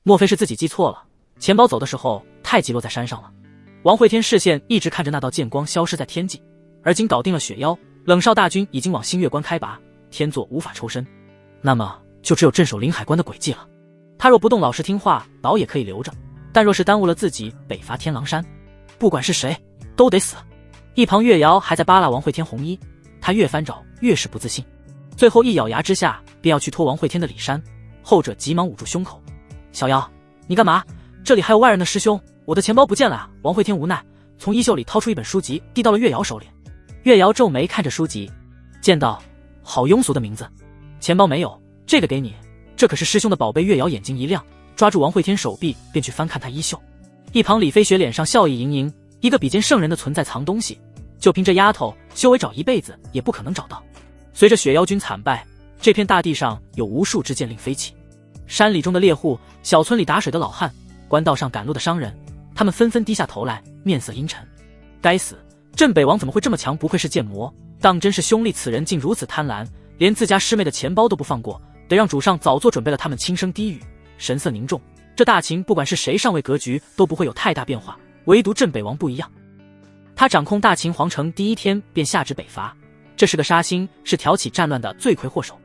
莫非是自己记错了？钱包走的时候太急落在山上了。王会天视线一直看着那道剑光消失在天际，而今搞定了雪妖，冷少大军已经往星月关开拔，天作无法抽身，那么就只有镇守临海关的诡计了。他若不动老实听话，岛也可以留着，但若是耽误了自己北伐天狼山，不管是谁都得死。一旁月瑶还在扒拉王会天红衣，他越翻找越是不自信，最后一咬牙之下便要去脱王会天的里衫，后者急忙捂住胸口。小妖，你干嘛？这里还有外人的师兄，我的钱包不见了啊！王会天无奈从衣袖里掏出一本书籍，递到了月瑶手里。月瑶皱眉看着书籍，见到好庸俗的名字。钱包没有，这个给你，这可是师兄的宝贝。月瑶眼睛一亮，抓住王会天手臂便去翻看他衣袖。一旁李飞雪脸上笑意盈盈，一个比肩圣人的存在藏东西，就凭这丫头修为找一辈子也不可能找到。随着雪妖军惨败，这片大地上有无数支剑令飞起，山里中的猎户，小村里打水的老汉，官道上赶路的商人，他们纷纷低下头来，面色阴沉。该死，镇北王怎么会这么强？不愧是剑魔，当真是凶厉！此人竟如此贪婪，连自家师妹的钱包都不放过，得让主上早做准备了。他们轻声低语，神色凝重。这大秦不管是谁上位，格局都不会有太大变化，唯独镇北王不一样。他掌控大秦皇城第一天便下旨北伐，这是个杀星，是挑起战乱的罪魁祸首。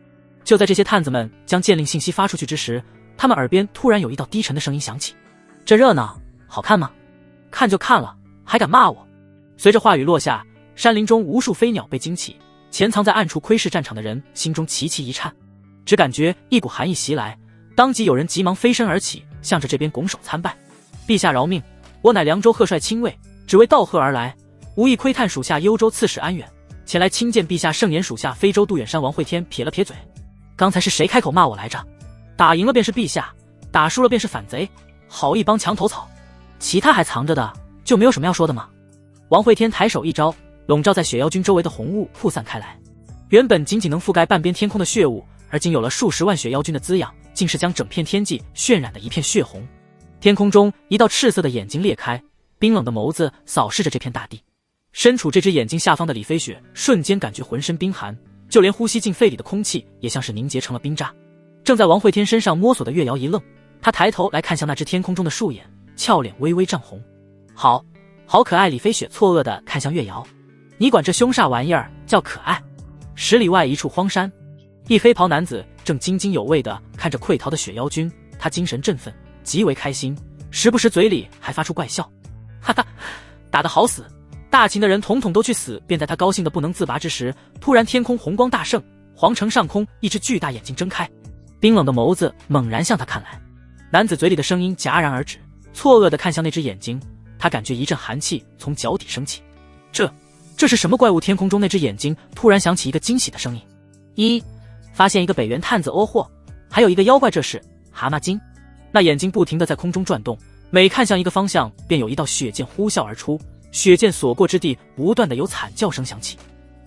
就在这些探子们将剑令信息发出去之时，他们耳边突然有一道低沉的声音响起：这热闹好看吗？看就看了，还敢骂我？随着话语落下，山林中无数飞鸟被惊起，潜藏在暗处窥视战场的人心中齐齐一颤，只感觉一股寒意袭来，当即有人急忙飞身而起，向着这边拱手参拜。陛下饶命，我乃凉州贺帅亲卫，只为道贺而来，无意窥探属下幽州刺史安远，前来亲见陛下圣言。属下非洲杜远山王会天撇了撇嘴，刚才是谁开口骂我来着？打赢了便是陛下，打输了便是反贼，好一帮墙头草，其他还藏着的就没有什么要说的吗？王会天抬手一招，笼罩在雪妖军周围的红雾铺散开来，原本仅仅能覆盖半边天空的血雾，而今有了数十万雪妖军的滋养，竟是将整片天际渲染的一片血红。天空中一道赤色的眼睛裂开，冰冷的眸子扫视着这片大地。身处这只眼睛下方的李飞雪瞬间感觉浑身冰寒，就连呼吸进肺里的空气也像是凝结成了冰渣。正在王会天身上摸索的月瑶一愣，他抬头来看向那只天空中的树眼，俏脸微微涨红。好可爱！李飞雪错愕地看向月瑶，你管这凶煞玩意儿叫可爱？10里外一处荒山，一黑袍男子正津津有味地看着溃逃的雪妖军，他精神振奋，极为开心，时不时嘴里还发出怪笑。哈哈，打得好死！大秦的人统统都去死！便在他高兴得不能自拔之时，突然天空红光大盛，皇城上空一只巨大眼睛睁开，冰冷的眸子猛然向他看来。男子嘴里的声音戛然而止，错愕地看向那只眼睛，他感觉一阵寒气从脚底升起。这是什么怪物？天空中那只眼睛突然响起一个惊喜的声音：发现一个北原探子哦嚯，还有一个妖怪，这是蛤蟆精。那眼睛不停地在空中转动，每看向一个方向，便有一道血箭呼啸而出，血箭所过之地，不断的有惨叫声响起。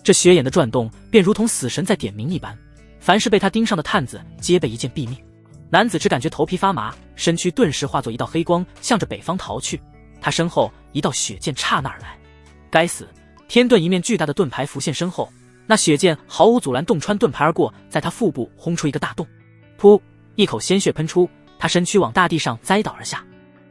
这血眼的转动，便如同死神在点名一般，凡是被他盯上的探子，皆被一箭毙命。男子只感觉头皮发麻，身躯顿时化作一道黑光，向着北方逃去。他身后一道血箭刹那而来，该死！天盾一面巨大的盾牌浮现身后，那血箭毫无阻拦洞穿盾牌而过，在他腹部轰出一个大洞，噗！一口鲜血喷出，他身躯往大地上栽倒而下。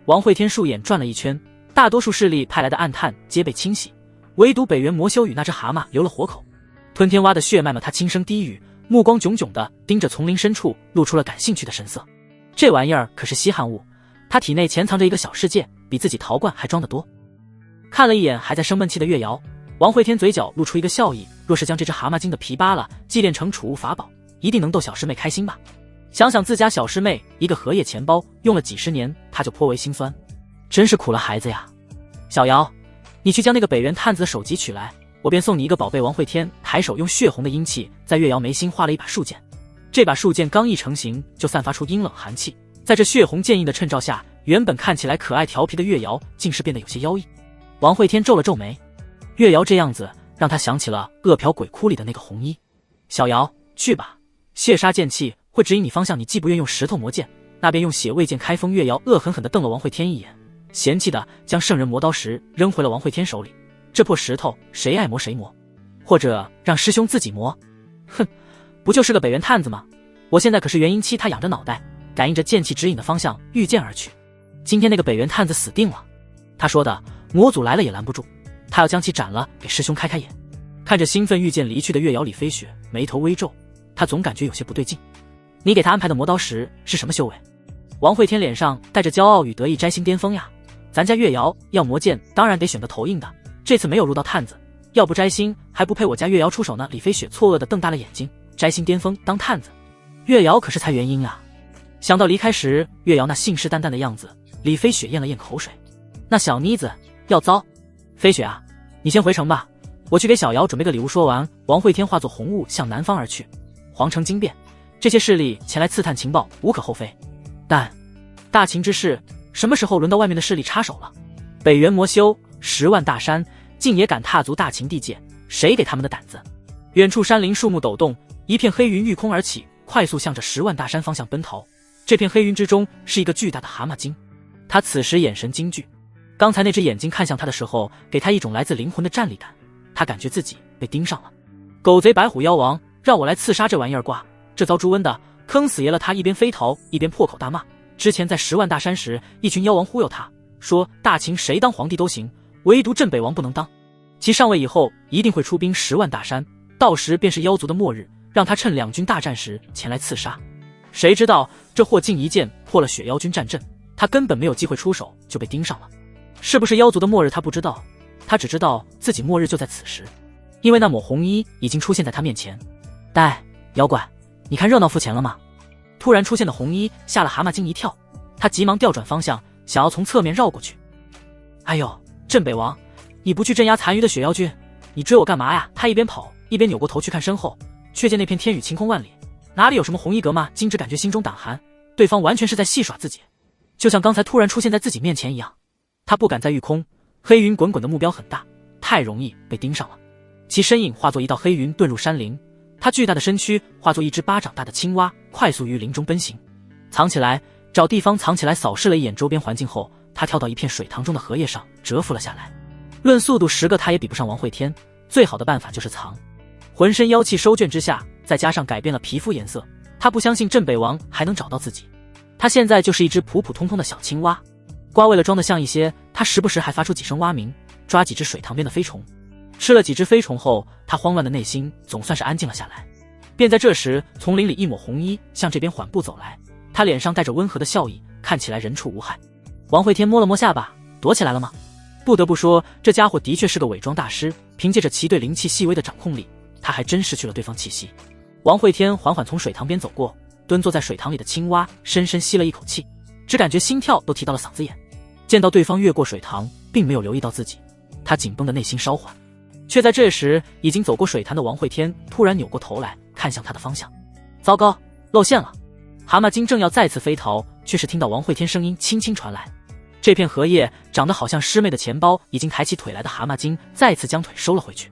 王会天竖眼转了一圈，大多数势力派来的暗探皆被清洗，唯独北原魔修与那只蛤蟆留了活口。吞天蛙的血脉嘛，他轻声低语，目光炯炯地盯着丛林深处，露出了感兴趣的神色。这玩意儿可是稀罕物，他体内潜藏着一个小世界，比自己陶罐还装得多。看了一眼还在生闷气的月瑶，王会天嘴角露出一个笑意，若是将这只蛤蟆精的皮扒了，祭炼成储物法宝，一定能逗小师妹开心吧。想想自家小师妹一个荷叶钱包用了几十年，他就颇为心酸，真是苦了孩子呀。小瑶，你去将那个北原探子的首级取来，我便送你一个宝贝。王会天抬手用血红的阴气在月瑶眉心画了一把树剑，这把树剑刚一成型，就散发出阴冷寒气，在这血红剑印的衬照下，原本看起来可爱调皮的月瑶竟是变得有些妖异。王会天皱了皱眉，月瑶这样子让他想起了恶殍鬼窟里的那个红衣。小瑶，去吧，血杀剑气会指引你方向，你既不愿用石头磨剑，那便用血卫剑开锋。月瑶恶狠狠地瞪了王会天一眼，嫌弃地将圣人磨刀石扔回了王会天手里。这破石头谁爱磨谁磨，或者让师兄自己磨。哼，不就是个北原探子吗？我现在可是元婴期，他仰着脑袋感应着剑气指引的方向，御剑而去。今天那个北原探子死定了，他说的魔祖来了也拦不住，他要将其斩了，给师兄开开眼。看着兴奋御剑离去的月瑶，李飞雪眉头微皱，他总感觉有些不对劲。你给他安排的磨刀石是什么修为？王会天脸上带着骄傲与得意，摘星巅峰呀，咱家月瑶要磨剑当然得选个头硬的，这次没有入到探子，要不摘星还不配我家月瑶出手呢。李飞雪错愕地瞪大了眼睛，摘星巅峰当探子，月瑶可是才元婴啊。想到离开时月瑶那信誓旦旦的样子，李飞雪咽了咽口水，那小妮子要糟。飞雪啊，你先回城吧，我去给小瑶准备个礼物。说完，王会天化作红雾向南方而去。皇城惊变，这些势力前来刺探情报无可厚非，但大秦之事什么时候轮到外面的势力插手了？北原魔修10万大山竟也敢踏足大秦地界，谁给他们的胆子？远处山林树木抖动，一片黑云御空而起，快速向着10万大山方向奔逃。这片黑云之中是一个巨大的蛤蟆精，他此时眼神惊惧，刚才那只眼睛看向他的时候，给他一种来自灵魂的战栗感，他感觉自己被盯上了。狗贼白虎妖王，让我来刺杀这玩意儿挂，这遭猪瘟的，坑死爷了！他一边飞逃一边破口大骂。之前在10万大山时，一群妖王忽悠他说大秦谁当皇帝都行，唯独镇北王不能当，其上位以后一定会出兵10万大山，到时便是妖族的末日，让他趁两军大战时前来刺杀。谁知道这货竟一剑破了雪妖军战阵，他根本没有机会出手就被盯上了。是不是妖族的末日他不知道，他只知道自己末日就在此时，因为那抹红衣已经出现在他面前。呆妖怪，你看热闹付钱了吗？突然出现的红衣吓了蛤蟆精一跳，他急忙调转方向，想要从侧面绕过去。哎呦，镇北王，你不去镇压残余的雪妖军，你追我干嘛呀？他一边跑一边扭过头去看身后，却见那片天宇晴空万里，哪里有什么红衣格吗？金枝感觉心中胆寒，对方完全是在戏耍自己，就像刚才突然出现在自己面前一样。他不敢再御空，黑云滚滚的目标很大，太容易被盯上了。其身影化作一道黑云遁入山林，他巨大的身躯化作一只巴掌大的青蛙，快速于林中奔行。藏起来，找地方藏起来。扫视了一眼周边环境后，他跳到一片水塘中的荷叶上蛰伏了下来。论速度10个他也比不上王会天，最好的办法就是藏。浑身妖气收卷之下，再加上改变了皮肤颜色，他不相信镇北王还能找到自己。他现在就是一只普普通通的小青蛙。瓜为了装得像一些，他时不时还发出几声蛙鸣，抓几只水塘边的飞虫。吃了几只飞虫后，他慌乱的内心总算是安静了下来。便在这时，丛林里一抹红衣向这边缓步走来，他脸上带着温和的笑意，看起来人畜无害。王会天摸了摸下巴，躲起来了吗？不得不说，这家伙的确是个伪装大师，凭借着其对灵气细微的掌控力，他还真失去了对方气息。王会天缓缓从水塘边走过，蹲坐在水塘里的青蛙深深吸了一口气，只感觉心跳都提到了嗓子眼。见到对方越过水塘，并没有留意到自己，他紧绷的内心稍缓。却在这时，已经走过水潭的王会天突然扭过头来看向他的方向。糟糕，露馅了！蛤蟆精正要再次飞逃，却是听到王会天声音轻轻传来。这片荷叶长得好像师妹的钱包，已经抬起腿来的蛤蟆精再次将腿收了回去。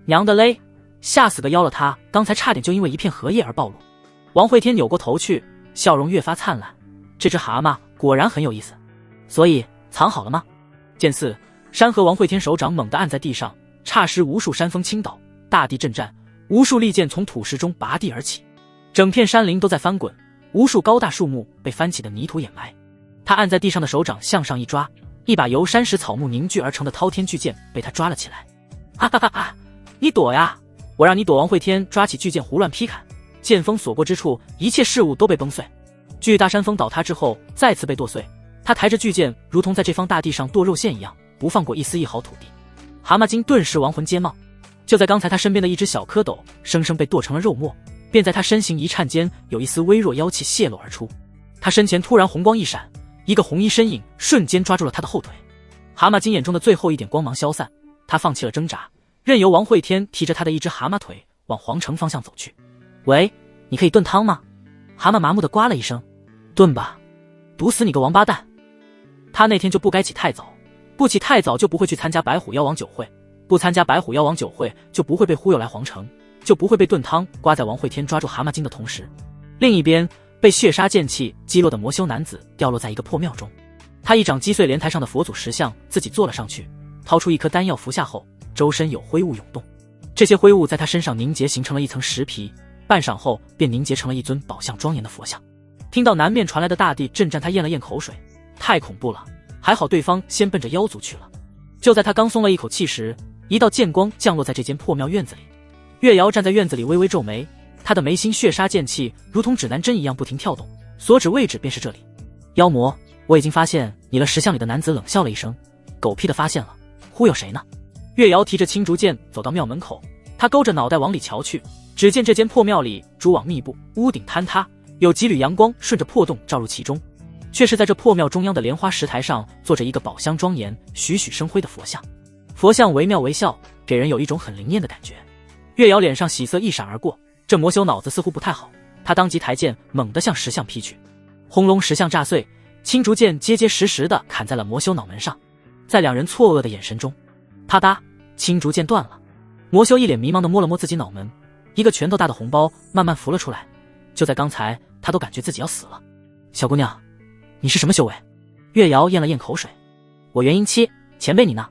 娘的嘞！吓死个妖了他！刚才差点就因为一片荷叶而暴露。王会天扭过头去，笑容越发灿烂。这只蛤蟆果然很有意思。所以藏好了吗？见此，山河王会天手掌猛地按在地上，霎时无数山峰倾倒，大地震颤，无数利剑从土石中拔地而起，整片山林都在翻滚，无数高大树木被翻起的泥土掩埋。他按在地上的手掌向上一抓，一把由山石草木凝聚而成的滔天巨剑被他抓了起来。哈哈哈哈！你躲呀！我让你躲！王会天抓起巨剑胡乱劈砍，剑锋所过之处，一切事物都被崩碎。巨大山峰倒塌之后，再次被剁碎。他抬着巨剑，如同在这方大地上剁肉馅一样，不放过一丝一毫土地。蛤蟆精顿时亡魂皆冒。就在刚才他身边的一只小蝌蚪，生生被剁成了肉末，便在他身形一颤间，有一丝微弱妖气泄露而出。他身前突然红光一闪，一个红衣身影瞬间抓住了他的后腿。蛤蟆精眼中的最后一点光芒消散，他放弃了挣扎，任由王会天提着他的一只蛤蟆腿往皇城方向走去。喂，你可以炖汤吗？蛤蟆麻木地呱了一声。炖吧，毒死你个王八蛋！他那天就不该起太早，不起太早就不会去参加白虎妖王酒会，不参加白虎妖王酒会就不会被忽悠来皇城，就不会被炖汤刮在王会天抓住蛤蟆精的同时。另一边，被血杀剑气击落的魔修男子掉落在一个破庙中，他一掌击碎莲台上的佛祖石像，自己坐了上去，掏出一颗丹药服下后，周身有灰雾涌动，这些灰雾在他身上凝结形成了一层石皮，半晌后便凝结成了一尊宝相庄严的佛像。听到南面传来的大地震颤，他咽了咽口水，太恐怖了，还好对方先奔着妖族去了。就在他刚松了一口气时，一道剑光降落在这间破庙院子里。月瑶站在院子里微微皱眉，他的眉心血杀剑气如同指南针一样不停跳动，所指位置便是这里。妖魔，我已经发现你了。石像里的男子冷笑了一声，狗屁的发现了，忽悠谁呢？月瑶提着青竹剑走到庙门口，他勾着脑袋往里瞧去，只见这间破庙里蛛网密布，屋顶坍塌，有几缕阳光顺着破洞照入其中，却是在这破庙中央的莲花石台上坐着一个宝相庄严、栩栩生辉的佛像。佛像惟妙惟肖，给人有一种很灵验的感觉。月瑶脸上喜色一闪而过，这魔修脑子似乎不太好，他当即抬剑猛地向石像劈去，轰隆，石像炸碎，青竹剑结结实实地砍在了魔修脑门上。在两人错愕的眼神中，啪嗒，青竹剑断了。魔修一脸迷茫地摸了摸自己脑门，一个拳头大的红包慢慢浮了出来。就在刚才，他都感觉自己要死了。小姑娘，你是什么修为？月瑶咽了咽口水。我元婴期，前辈你呢？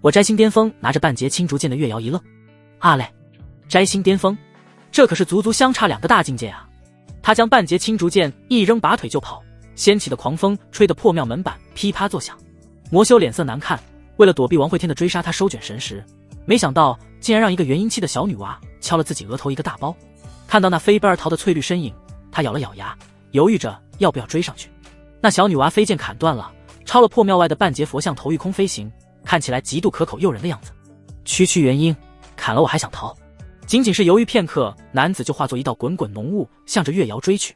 我摘星巅峰拿着半截青竹剑的月瑶一愣。啊嘞，摘星巅峰，这可是足足相差2个大境界啊！他将半截青竹剑一扔，拔腿就跑，掀起的狂风吹得破庙门板噼啪作响。魔修脸色难看，为了躲避王会天的追杀，他收卷神识，没想到竟然让一个元婴期的小女娃敲了自己额头一个大包。看到那飞奔而逃的翠绿身影，他咬了咬牙，犹豫着要不要追上去。那小女娃飞剑砍断了，超了破庙外的半截佛像头，御空飞行，看起来极度可口诱人的样子。区区元婴，砍了我还想逃？仅仅是犹豫片刻，男子就化作一道滚滚浓雾，向着月瑶追去。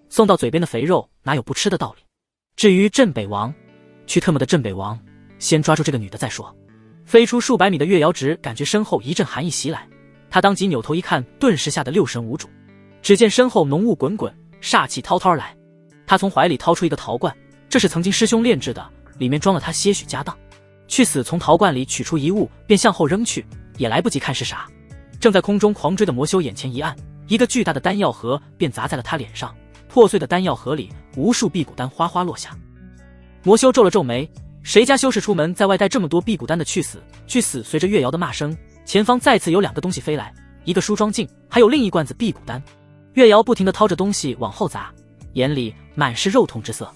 送到嘴边的肥肉哪有不吃的道理？至于镇北王，去特么的镇北王，先抓住这个女的再说。飞出数百米的月瑶直感觉身后一阵寒意袭来，他当即扭头一看，顿时吓得六神无主。只见身后浓雾滚滚，煞气滔滔而来。他从怀里掏出一个陶罐，这是曾经师兄炼制的，里面装了他些许家当。去死！从陶罐里取出一物，便向后扔去，也来不及看是啥。正在空中狂追的魔修眼前一暗，一个巨大的丹药盒便砸在了他脸上，破碎的丹药盒里无数辟谷丹哗哗落下。魔修皱了皱眉，谁家修士出门在外带这么多辟谷丹的？去死！去死！随着月瑶的骂声，前方再次有2个东西飞来，一个梳妆镜，还有另一罐子辟谷丹。月瑶不停地掏着东西往后砸，眼里满是肉痛之色。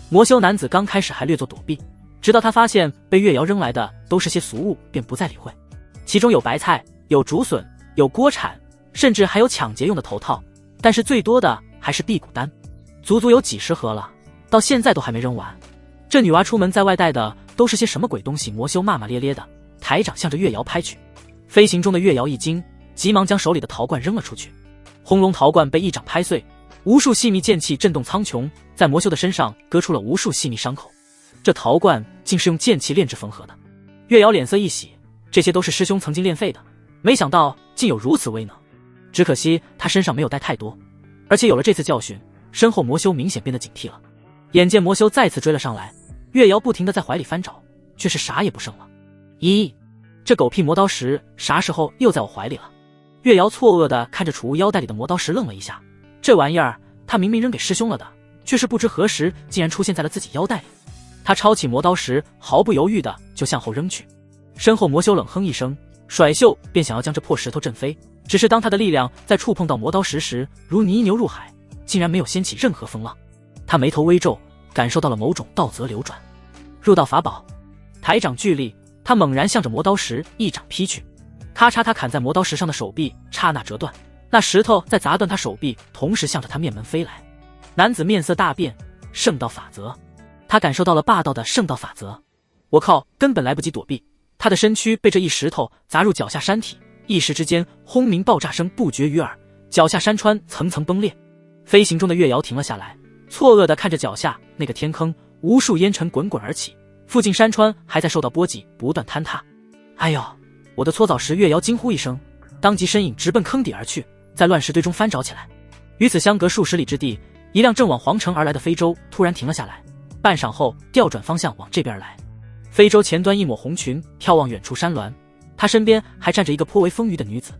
魔修男子刚开始还略作躲避，直到他发现被月瑶扔来的都是些俗物，便不再理会。其中有白菜，有竹笋，有锅铲，甚至还有抢劫用的头套，但是最多的还是辟谷丹，足足有几10盒了，到现在都还没扔完。这女娃出门在外带的都是些什么鬼东西？魔修骂骂咧咧的抬掌向着月瑶拍去。飞行中的月瑶一惊，急忙将手里的陶罐扔了出去。轰隆，陶罐被一掌拍碎，无数细密剑气震动苍穹，在魔修的身上割出了无数细密伤口。这陶罐竟是用剑气炼制缝合的。月瑶脸色一喜，这些都是师兄曾经练废的，没想到竟有如此威能。只可惜他身上没有带太多，而且有了这次教训，身后魔修明显变得警惕了。眼见魔修再次追了上来，月瑶不停地在怀里翻找，却是啥也不剩了。咦，这狗屁磨刀石啥时候又在我怀里了？月瑶错愕地看着储物腰带里的磨刀石，愣了一下，这玩意儿他明明扔给师兄了的，却是不知何时竟然出现在了自己腰带里。他抄起磨刀石，毫不犹豫地就向后扔去。身后魔修冷哼一声，甩袖便想要将这破石头震飞，只是当他的力量在触碰到磨刀石时，如泥牛入海，竟然没有掀起任何风浪。他眉头微皱，感受到了某种道则流转。入道法宝，抬掌巨力，他猛然向着磨刀石一掌劈去。咔嚓，他砍在磨刀石上的手臂刹那折断，那石头在砸断他手臂，同时向着他面门飞来。男子面色大变，圣道法则，他感受到了霸道的圣道法则。我靠，根本来不及躲避，他的身躯被这一石头砸入脚下山体，一时之间轰鸣爆炸声不绝于耳，脚下山川层层崩裂。飞行中的月瑶停了下来，错愕地看着脚下那个天坑，无数烟尘滚滚而起，附近山川还在受到波及，不断坍塌。哎呦，我的搓澡石！月瑶惊呼一声，当即身影直奔坑底而去，在乱石堆中翻找起来。与此相隔数十里之地，一辆正往皇城而来的非洲突然停了下来，半晌后调转方向往这边而来。非洲前端一抹红裙眺望远处山峦，他身边还站着一个颇为丰腴的女子。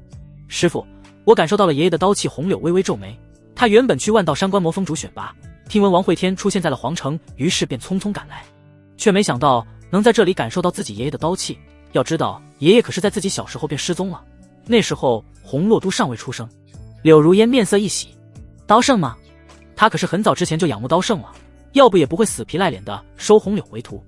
师父，我感受到了爷爷的刀气。红柳微微皱眉，他原本去万道山观摩风主选拔，听闻王会天出现在了皇城，于是便匆匆赶来，却没想到能在这里感受到自己爷爷的刀气。要知道爷爷可是在自己小时候便失踪了，那时候红洛都尚未出生。柳如烟面色一喜，刀圣吗？他可是很早之前就仰慕刀圣了，要不也不会死皮赖脸的收红柳为徒。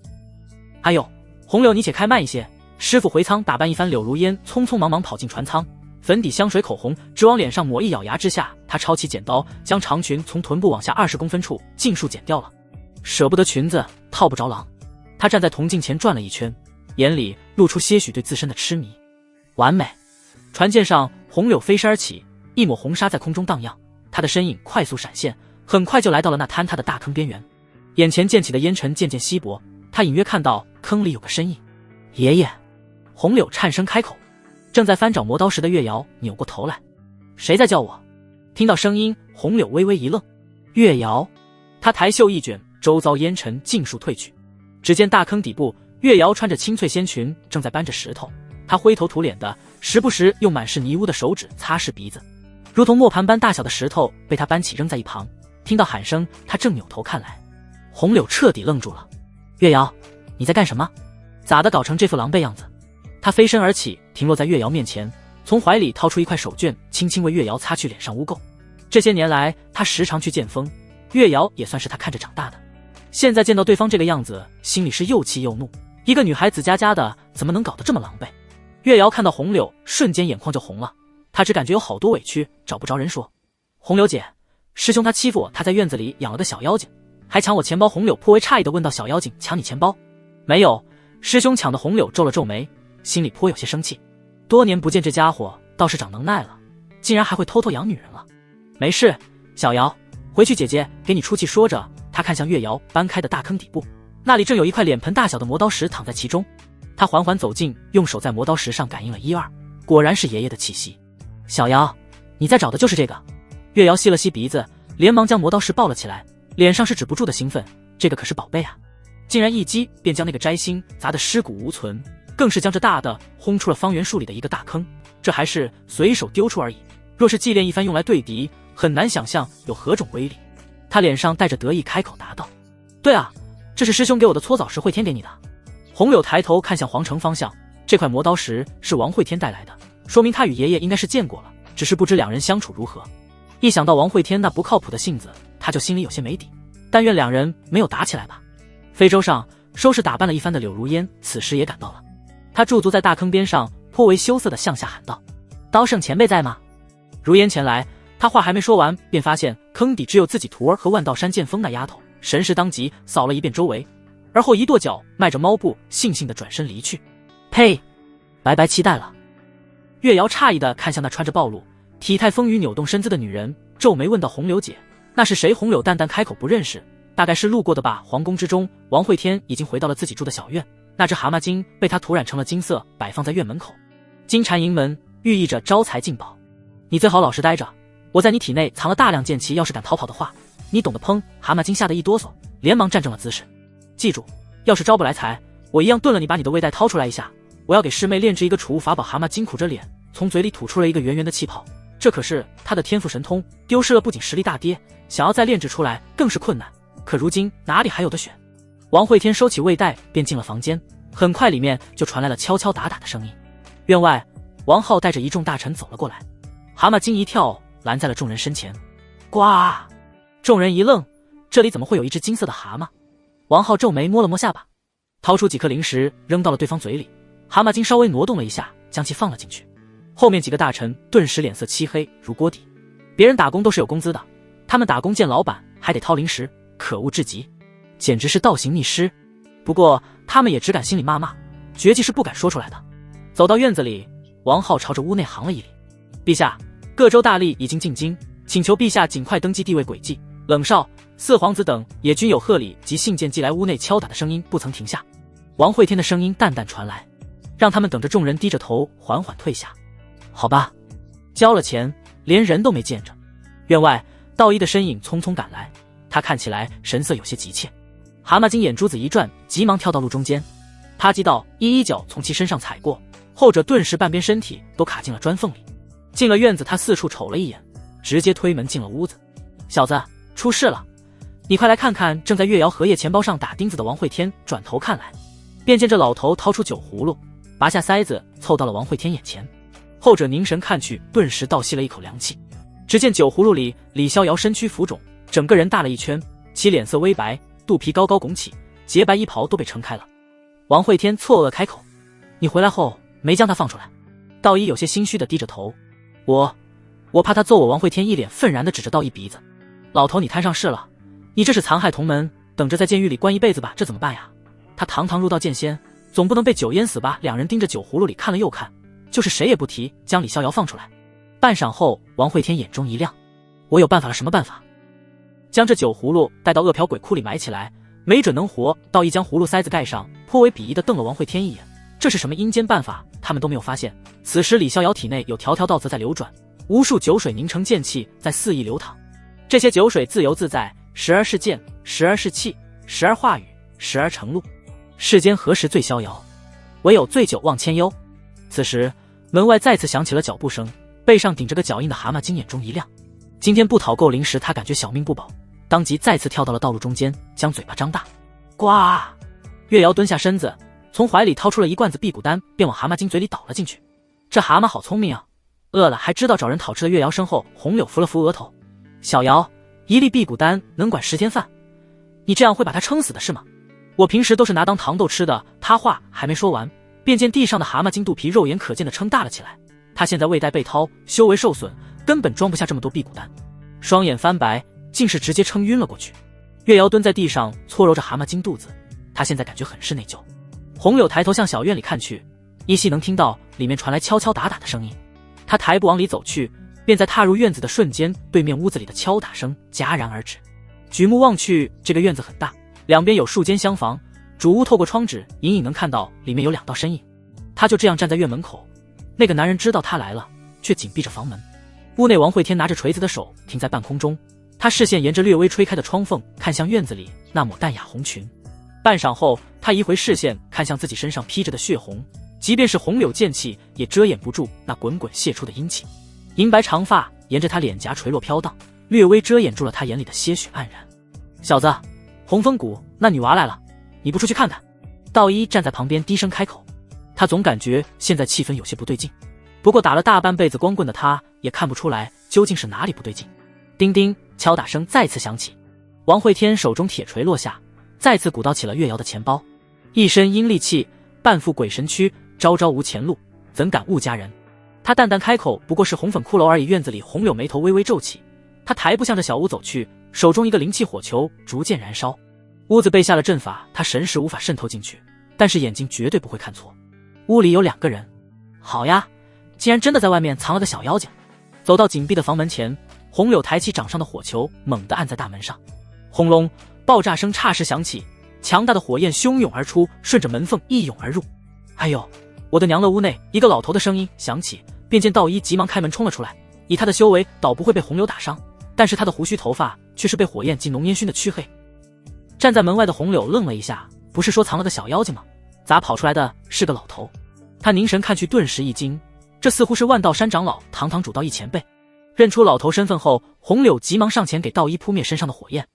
哎呦，红柳你且开慢一些，师傅回舱打扮一番。柳如烟匆匆忙忙跑进船舱，粉底香水口红直往脸上抹，一咬牙之下，他抄起剪刀，将长裙从臀部往下20公分处尽数剪掉了。舍不得裙子套不着狼，他站在铜镜前转了一圈，眼里露出些许对自身的痴迷。完美！船舰上红柳飞身而起，一抹红纱在空中荡漾，他的身影快速闪现，很快就来到了那坍塌的大坑边缘。眼前溅起的烟尘渐渐稀薄，他隐约看到坑里有个身影。爷爷！红柳颤声开口。正在翻找磨刀石的月瑶扭过头来，谁在叫我？听到声音，红柳微微一愣。月瑶！他抬袖一卷，周遭烟尘尽数退去。只见大坑底部，月瑶穿着青翠仙裙，正在搬着石头。她灰头土脸的，时不时用满是泥污的手指擦拭鼻子，如同磨盘般大小的石头被她搬起扔在一旁。听到喊声，她正扭头看来。红柳彻底愣住了。月瑶，你在干什么？咋的搞成这副狼狈样子？他飞身而起，停落在月瑶面前，从怀里掏出一块手绢，轻轻为月瑶擦去脸上污垢。这些年来，他时常去见风，月瑶也算是他看着长大的。现在见到对方这个样子，心里是又气又怒。一个女孩子家家的，怎么能搞得这么狼狈？月瑶看到红柳，瞬间眼眶就红了。她只感觉有好多委屈，找不着人说。红柳姐，师兄他欺负我，他在院子里养了个小妖精，还抢我钱包。红柳颇为诧异地问道：小妖精抢你钱包？没有，师兄抢的。红柳皱了皱眉，心里颇有些生气。多年不见，这家伙倒是长能耐了，竟然还会偷偷养女人了。没事，小瑶，回去姐姐给你出气。说着，他看向月瑶搬开的大坑底部，那里正有一块脸盆大小的磨刀石躺在其中。他缓缓走近，用手在磨刀石上感应了1、2，果然是爷爷的气息。小瑶，你在找的就是这个？月瑶吸了吸鼻子，连忙将磨刀石抱了起来，脸上是止不住的兴奋。这个可是宝贝啊，竟然一击便将那个摘星砸得尸骨无存，更是将这大的轰出了方圆数里的一个大坑。这还是随手丢出而已，若是祭炼一番用来对敌，很难想象有何种威力。他脸上带着得意，开口答道：对啊，这是师兄给我的搓澡石，会天给你的。红柳抬头看向皇城方向，这块磨刀石是王会天带来的，说明他与爷爷应该是见过了，只是不知两人相处如何。一想到王会天那不靠谱的性子，他就心里有些没底，但愿两人没有打起来吧。非洲上收拾打扮了一番的柳如烟此时也赶到了，他驻足在大坑边上，颇为羞涩地向下喊道：刀圣前辈在吗？如烟前来，他话还没说完，便发现坑底只有自己徒儿和万道山剑锋那丫头，神识当即扫了一遍周围，而后一跺脚，迈着猫步悻悻地转身离去。呸，白白期待了。月瑶诧异地看向那穿着暴露、体态丰腴扭动身姿的女人，皱眉问道：红柳姐，那是谁？红柳淡淡开口：不认识，大概是路过的吧。皇宫之中，王会天已经回到了自己住的小院，那只蛤蟆精被他涂染成了金色，摆放在院门口。金蝉迎门，寓意着招财进宝。你最好老实待着，我在你体内藏了大量剑气，要是敢逃跑的话，你懂得砰！蛤蟆精吓得一哆嗦，连忙站正了姿势。记住，要是招不来财，我一样炖了你，把你的胃袋掏出来一下。我要给师妹炼制一个储物法宝。蛤蟆精苦着脸，从嘴里吐出了一个圆圆的气泡。这可是他的天赋神通，丢失了不仅实力大跌，想要再炼制出来更是困难。可如今哪里还有得选？王慧天收起胃袋便进了房间，很快里面就传来了敲敲打打的声音。院外，王浩带着一众大臣走了过来，蛤蟆精一跳，拦在了众人身前。呱！众人一愣，这里怎么会有一只金色的蛤蟆？王浩皱眉摸了摸下巴，掏出几颗灵石扔到了对方嘴里。蛤蟆精稍微挪动了一下，将其放了进去。后面几个大臣顿时脸色漆黑如锅底。别人打工都是有工资的，他们打工见老板还得掏零食，可恶至极，简直是倒行逆施。不过他们也只敢心里骂骂，绝技是不敢说出来的。走到院子里，王浩朝着屋内行了一礼。陛下，各州大吏已经进京，请求陛下尽快登记地位轨迹。冷少、四皇子等也均有贺礼及信件寄来。屋内敲打的声音不曾停下。王慧天的声音淡淡传来，让他们等着。众人低着头缓缓退下。好吧，交了钱，连人都没见着。院外，道一的身影匆匆赶来，他看起来神色有些急切。蛤蟆精眼珠子一转，急忙跳到路中间，啪叽道一脚从其身上踩过，后者顿时半边身体都卡进了砖缝里。进了院子，他四处瞅了一眼，直接推门进了屋子。小子，出事了，你快来看看！正在月瑶荷叶钱包上打钉子的王慧天转头看来，便见这老头掏出酒葫芦，拔下塞子凑到了王慧天眼前。后者凝神看去，顿时倒吸了一口凉气。只见酒葫芦里李逍遥身躯浮肿，整个人大了一圈，其脸色微白，肚皮高高拱起，洁白衣袍都被撑开了。王慧天错愕开口：“你回来后没将他放出来？”道一有些心虚的低着头：“我怕他揍我。”王慧天一脸愤然地指着道一鼻子：“老头，你摊上事了！你这是残害同门，等着在监狱里关一辈子吧！这怎么办呀？他堂堂入道剑仙，总不能被酒淹死吧？”两人盯着酒葫芦里看了又看，就是谁也不提将李逍遥放出来。半晌后，王慧天眼中一亮：“我有办法了！什么办法？将这酒葫芦带到恶殍鬼窟里埋起来，没准能活。”道一将葫芦塞子盖上，颇为鄙夷地瞪了王慧天一眼。这是什么阴间办法？他们都没有发现。此时李逍遥体内有条条道则在流转，无数酒水凝成剑气在肆意流淌。这些酒水自由自在，时而是剑，时而是气，时而化雨，时而成露。世间何时最逍遥？唯有醉酒忘千忧。此时门外再次响起了脚步声，背上顶着个脚印的蛤蟆精眼中一亮。今天不讨够零食，他感觉小命不保，当即再次跳到了道路中间，将嘴巴张大。呱！月瑶蹲下身子，从怀里掏出了一罐子辟谷丹，便往蛤蟆精嘴里倒了进去。这蛤蟆好聪明啊，饿了还知道找人讨吃的。月瑶身后，红柳扶了扶额头：“小瑶，一粒辟谷丹能管10天饭，你这样会把他撑死的是吗？我平时都是拿当糖豆吃的。”他话还没说完，便见地上的蛤蟆精肚皮肉眼可见的撑大了起来。他现在胃袋被掏，修为受损，根本装不下这么多辟谷丹，双眼翻白，竟是直接撑晕了过去。月瑶蹲在地上搓揉着蛤蟆精肚子，他现在感觉很是内疚。红柳抬头向小院里看去，依稀能听到里面传来敲敲打打的声音。他抬步往里走去，便在踏入院子的瞬间，对面屋子里的敲打声戛然而止。举目望去，这个院子很大，两边有数间厢房，主屋透过窗纸隐隐能看到里面有2道身影。他就这样站在院门口，那个男人知道他来了，却紧闭着房门。屋内王慧天拿着锤子的手停在半空中，他视线沿着略微吹开的窗缝看向院子里那抹淡雅红裙。半晌后，他移回视线看向自己身上披着的血红，即便是红柳剑气也遮掩不住那滚滚泄出的阴气。银白长发沿着他脸颊垂落飘荡，略微遮掩住了他眼里的些许黯然。小子，红枫谷那女娃来了，你不出去看看？道一站在旁边低声开口，他总感觉现在气氛有些不对劲，不过打了大半辈子光棍的他也看不出来究竟是哪里不对劲。叮叮，敲打声再次响起，王慧天手中铁锤落下，再次鼓捣起了月瑶的钱包。一身阴戾气，半副鬼神躯，朝朝无前路，怎敢误佳人？他淡淡开口，不过是红粉骷髅而已。院子里红柳眉头微微皱起，他抬步向着小屋走去，手中一个灵气火球逐渐燃烧。屋子被下了阵法，他神识无法渗透进去，但是眼睛绝对不会看错。屋里有2个人，好呀，竟然真的在外面藏了个小妖精。走到紧闭的房门前，红柳抬起掌上的火球，猛地按在大门上。轰隆，爆炸声霎时响起，强大的火焰汹涌而出，顺着门缝一涌而入。哎呦，我的娘了！屋内一个老头的声音响起，便见道一急忙开门冲了出来。以他的修为，倒不会被洪流打伤，但是他的胡须头发却是被火焰及浓烟熏得黢黑。站在门外的洪柳愣了一下，不是说藏了个小妖精吗？咋跑出来的是个老头？他凝神看去，顿时一惊，这似乎是万道山长老堂堂主道一前辈。认出老头身份后，洪柳急忙上前给道一扑灭身上的火焰。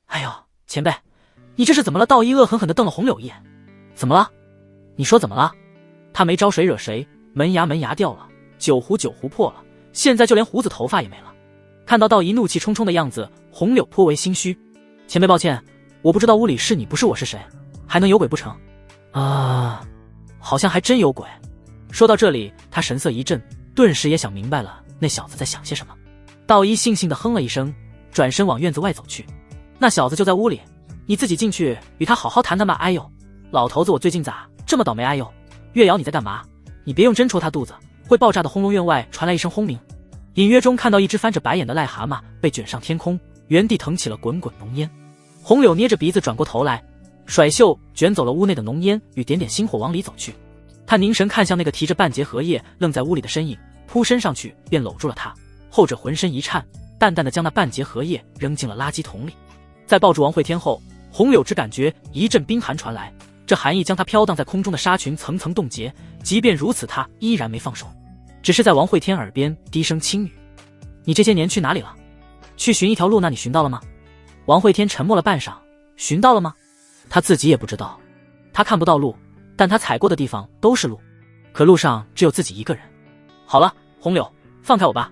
哎呦，前辈，你这是怎么了？道一恶狠狠地瞪了洪柳一眼。怎么了？你说怎么了？他没招谁惹谁，门牙掉了，酒壶破了，现在就连胡子头发也没了。看到道一怒气冲冲的样子，洪柳颇为心虚。前辈抱歉，我不知道屋里是你不是我是谁，还能有鬼不成？啊，好像还真有鬼。说到这里，他神色一震，顿时也想明白了那小子在想些什么。道一悻悻地哼了一声，转身往院子外走去。那小子就在屋里，你自己进去与他好好谈谈吧。哎呦，老头子，我最近咋这么倒霉？哎呦，月瑶你在干嘛？你别用针戳他肚子，会爆炸的。轰隆，院外传来一声轰鸣，隐约中看到一只翻着白眼的癞蛤蟆被卷上天空，原地腾起了滚滚浓烟。洪柳捏着鼻子转过头来，甩袖卷走了屋内的浓烟，与点点星火往里走去。他凝神看向那个提着半截荷叶愣在屋里的身影，扑身上去便搂住了他。后者浑身一颤，淡淡的将那半截荷叶扔进了垃圾桶里。在抱住王慧天后，洪柳只感觉一阵冰寒传来，这寒意将他飘荡在空中的纱裙层层冻结。即便如此，他依然没放手，只是在王慧天耳边低声轻语：你这些年去哪里了？去寻一条路，那你寻到了吗？王慧天沉默了半晌，寻到了吗？他自己也不知道。他看不到路，但他踩过的地方都是路，可路上只有自己一个人。好了，洪柳，放开我吧，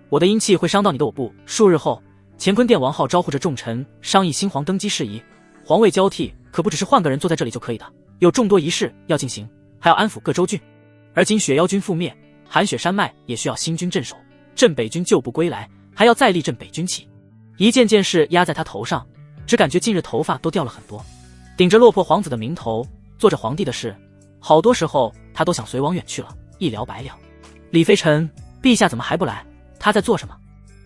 我的阴气会伤到你的。我不。数日后，乾坤殿王浩招呼着众臣商议新皇登基事宜。皇位交替可不只是换个人坐在这里就可以的，有众多仪式要进行，还要安抚各州郡。而今雪妖军覆灭，寒雪山脉也需要新军镇守，镇北军救不归来，还要再立镇北军旗。一件件事压在他头上，只感觉近日头发都掉了很多。顶着落魄皇子的名头，做着皇帝的事，好多时候他都想随王远去了，一了百了。李飞臣，陛下怎么还不来？他在做什么？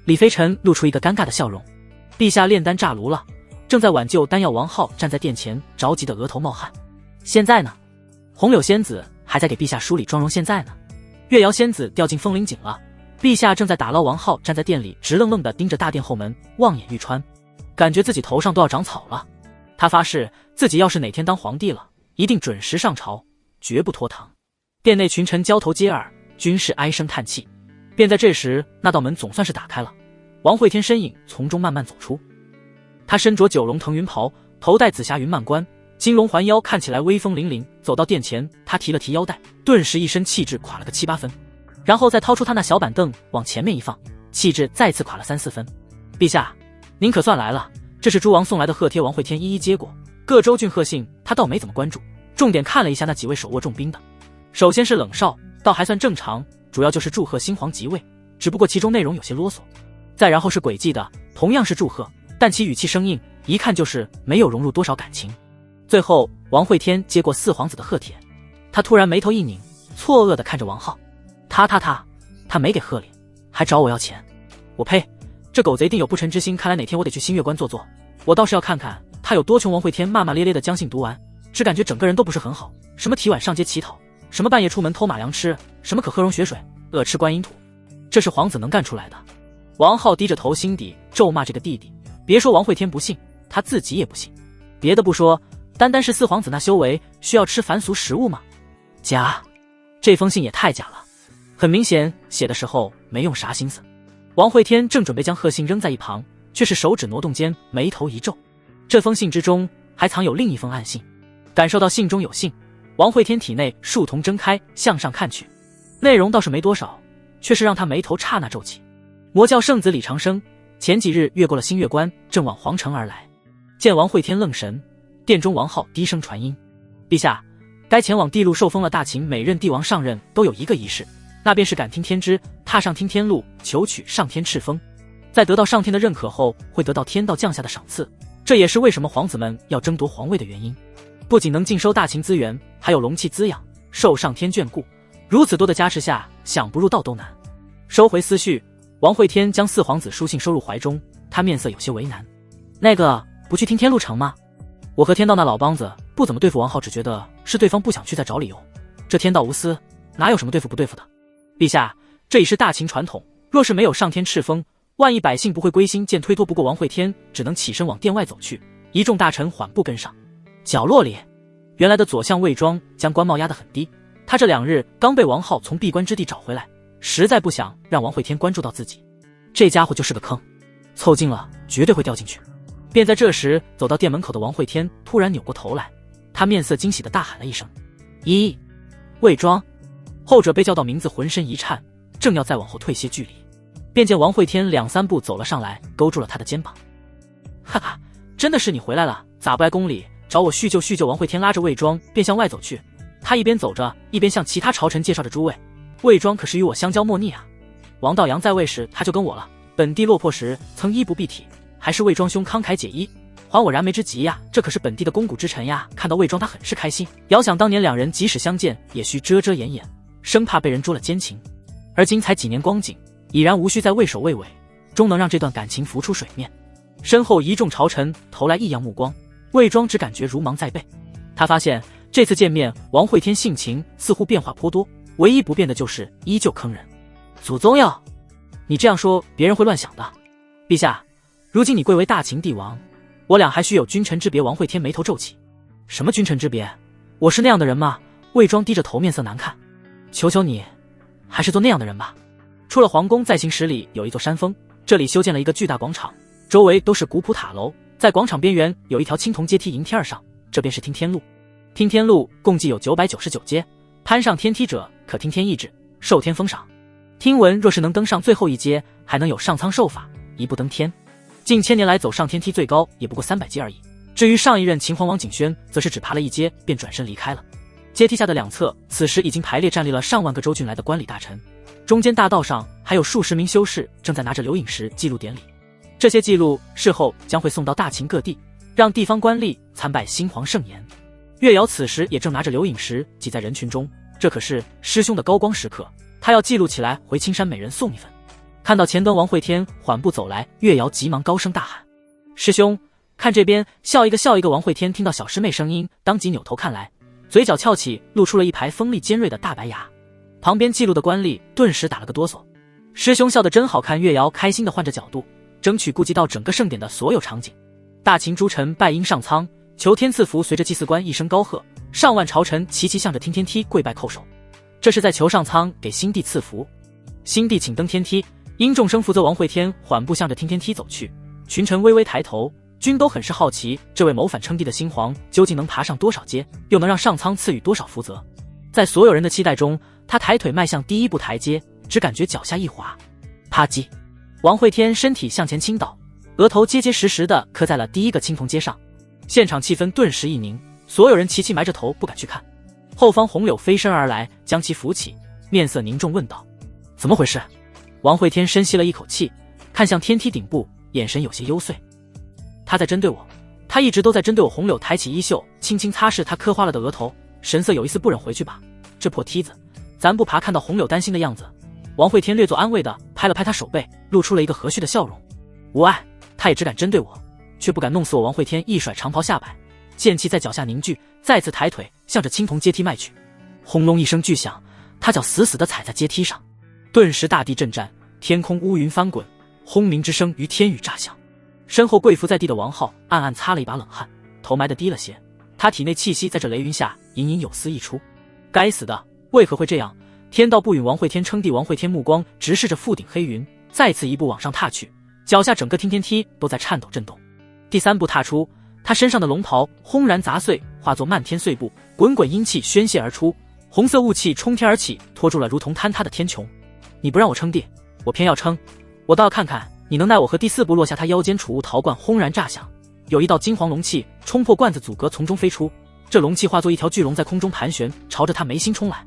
李飞臣露出一个尴尬的笑容。陛下炼丹炸炉了，正在挽救丹药。王浩站在殿前，着急的额头冒汗。现在呢？红柳仙子还在给陛下梳理妆容。现在呢？月瑶仙子掉进风铃井了。陛下正在打捞。王浩站在殿里，直愣愣地盯着大殿后门，望眼欲穿，感觉自己头上都要长草了。他发誓，自己要是哪天当皇帝了，一定准时上朝，绝不拖堂。殿内群臣交头接耳，均是唉声叹气。便在这时，那道门总算是打开了，王慧天身影从中慢慢走出。他身着九龙腾云袍，头戴紫霞云幔冠，金龙环腰，看起来威风凛凛。走到殿前，他提了提腰带，顿时一身气质垮了个7、8分，然后再掏出他那小板凳往前面一放，气质再次垮了3、4分。陛下，您可算来了，这是诸王送来的贺帖。王慧天一一接过，各州郡贺信他倒没怎么关注，重点看了一下那几位手握重兵的。首先是冷少，倒还算正常，主要就是祝贺新皇即位，只不过其中内容有些啰嗦。再然后是诡计的，同样是祝贺，但其语气生硬，一看就是没有融入多少感情。最后王慧天接过四皇子的贺帖，他突然眉头一拧，错愕地看着王浩。他没给贺礼，还找我要钱。我呸，这狗贼定有不臣之心，看来哪天我得去新月关坐坐，我倒是要看看他有多穷。王慧天骂骂咧咧地将信读完，只感觉整个人都不是很好，什么提碗上街乞讨，什么半夜出门偷马粮吃，什么可喝溶血水，恶吃观音土，这是皇子能干出来的。王浩低着头，心底咒骂这个弟弟，别说王慧天不信，他自己也不信。别的不说，单单是四皇子那修为，需要吃凡俗食物吗？假，这封信也太假了，很明显写的时候没用啥心思。王慧天正准备将贺信扔在一旁，却是手指挪动间，眉头一皱。这封信之中还藏有另一封暗信。感受到信中有信，王慧天体内树瞳睁开，向上看去，内容倒是没多少，却是让他眉头刹那皱起。魔教圣子李长生前几日越过了新月关，正往皇城而来。见王慧天愣神，殿中王浩低声传音：陛下，该前往地路受封了。大秦每任帝王上任都有一个仪式，那便是感听天之，踏上听天路，求取上天敕封。在得到上天的认可后，会得到天道降下的赏赐，这也是为什么皇子们要争夺皇位的原因。不仅能尽收大秦资源，还有龙气滋养，受上天眷顾，如此多的加持下，想不入道都难。收回思绪，王慧天将四皇子书信收入怀中，他面色有些为难。那个不去听天路城吗？我和天道那老帮子不怎么对付王浩，只觉得是对方不想去再找理由。这天道无私，哪有什么对付不对付的？陛下，这已是大秦传统，若是没有上天敕封，万一百姓不会归心，见推脱不过王会天，只能起身往殿外走去。一众大臣缓步跟上。角落里，原来的左相魏庄将官帽压得很低，他这2日刚被王浩从闭关之地找回来，实在不想让王会天关注到自己。这家伙就是个坑，凑近了绝对会掉进去。便在这时，走到店门口的王会天突然扭过头来，他面色惊喜地大喊了一声：“咦，魏庄！”后者被叫到名字，浑身一颤，正要再往后退些距离，便见王会天2、3步走了上来，勾住了他的肩膀。哈哈，真的是你回来了，咋不来宫里找我叙旧叙旧？王会天拉着魏庄便向外走去，他一边走着，一边向其他朝臣介绍着诸位，魏庄可是与我相交莫逆啊。王道阳在位时他就跟我了，本地落魄时曾衣不蔽体，还是魏庄兄慷慨解衣，还我燃眉之急呀，这可是本地的肱骨之臣呀。看到魏庄他很是开心，遥想当年2人即使相见也需遮遮掩掩，生怕被人捉了奸情，而今才几年光景，已然无需再畏首畏尾，终能让这段感情浮出水面。身后一众朝臣投来异样目光，魏庄只感觉如芒在背。他发现这次见面，王会天性情似乎变化颇多，唯一不变的就是依旧坑人。祖宗哟，你这样说别人会乱想的。陛下，如今你贵为大秦帝王，我俩还需有君臣之别。王会天眉头皱起，什么君臣之别？我是那样的人吗？魏庄低着头，面色难看。求求你，还是做那样的人吧。出了皇宫，在行10里有一座山峰，这里修建了一个巨大广场，周围都是古朴塔楼，在广场边缘有一条青铜阶梯迎天而上，这便是听天路。听天路共计有999阶，攀上天梯者可听天意志，受天封赏。听闻若是能登上最后一阶，还能有上苍授法，一步登天。近1000年来走上天梯最高也不过300阶而已。至于上一任秦皇王景轩，则是只爬了1阶便转身离开了。阶梯下的两侧，此时已经排列站立了上万个州郡来的官礼大臣，中间大道上还有数十名修士正在拿着留影石记录典礼。这些记录事后将会送到大秦各地，让地方官吏参拜新皇圣颜。岳瑶此时也正拿着留影石挤在人群中，这可是师兄的高光时刻，他要记录起来，回青山每人送一份。看到前端王会天缓步走来，岳瑶急忙高声大喊：“师兄，看这边，笑一个笑一个！”王会天听到小师妹声音，当即扭头看来，嘴角翘起，露出了一排锋利尖锐的大白牙。旁边记录的官吏顿时打了个哆嗦。师兄笑得真好看！岳瑶开心地换着角度，争取顾及到整个盛典的所有场景。大秦诸臣拜因上苍，求天赐福，随着祭祀官一声高喝，上万朝臣齐齐向着听天梯跪拜叩首，这是在求上苍给新帝赐福。新帝请登天梯，因众生负责。王会天缓步向着听天梯走去，群臣微微抬头，均都很是好奇，这位谋反称帝的新皇究竟能爬上多少阶，又能让上苍赐予多少福泽。在所有人的期待中，他抬腿迈向第一步台阶，只感觉脚下一滑，啪叽，王会天身体向前倾倒，额头结结实实地磕在了第一个青铜阶上。现场气氛顿时一凝，所有人齐齐埋着头不敢去看。后方红柳飞身而来，将其扶起，面色凝重问道：“怎么回事？”王会天深吸了一口气，看向天梯顶部，眼神有些幽邃。他在针对我，他一直都在针对我。红柳抬起衣袖，轻轻擦拭他磕花了的额头，神色有一丝不忍。回去吧，这破梯子咱不爬。看到红柳担心的样子，王会天略作安慰的拍了拍他手背，露出了一个和煦的笑容。无碍，他也只敢针对我，却不敢弄死我。王会天一甩长袍下摆，剑气在脚下凝聚，再次抬腿向着青铜阶梯迈去。轰隆一声巨响，他脚死死地踩在阶梯上，顿时大地震颤，天空乌云翻滚，轰鸣之声于天宇炸响。身后跪伏在地的王浩暗暗擦了一把冷汗，头埋得低了些，他体内气息在这雷云下隐隐有丝溢出。该死的，为何会这样？天道不允王会天称帝。王会天目光直视着覆顶黑云，再次一步往上踏去，脚下整个听天梯都在颤抖震动。第3步踏出，他身上的龙袍轰然砸碎，化作漫天碎布，滚滚阴气宣泄而出，红色雾气冲天而起，拖住了如同坍塌的天穹。你不让我称帝，我偏要称，我倒要看看你能奈我何。第4步落下，他腰间储物陶罐轰然炸响，有一道金黄龙气冲破罐子阻隔从中飞出，这龙气化作一条巨龙在空中盘旋，朝着他眉心冲来。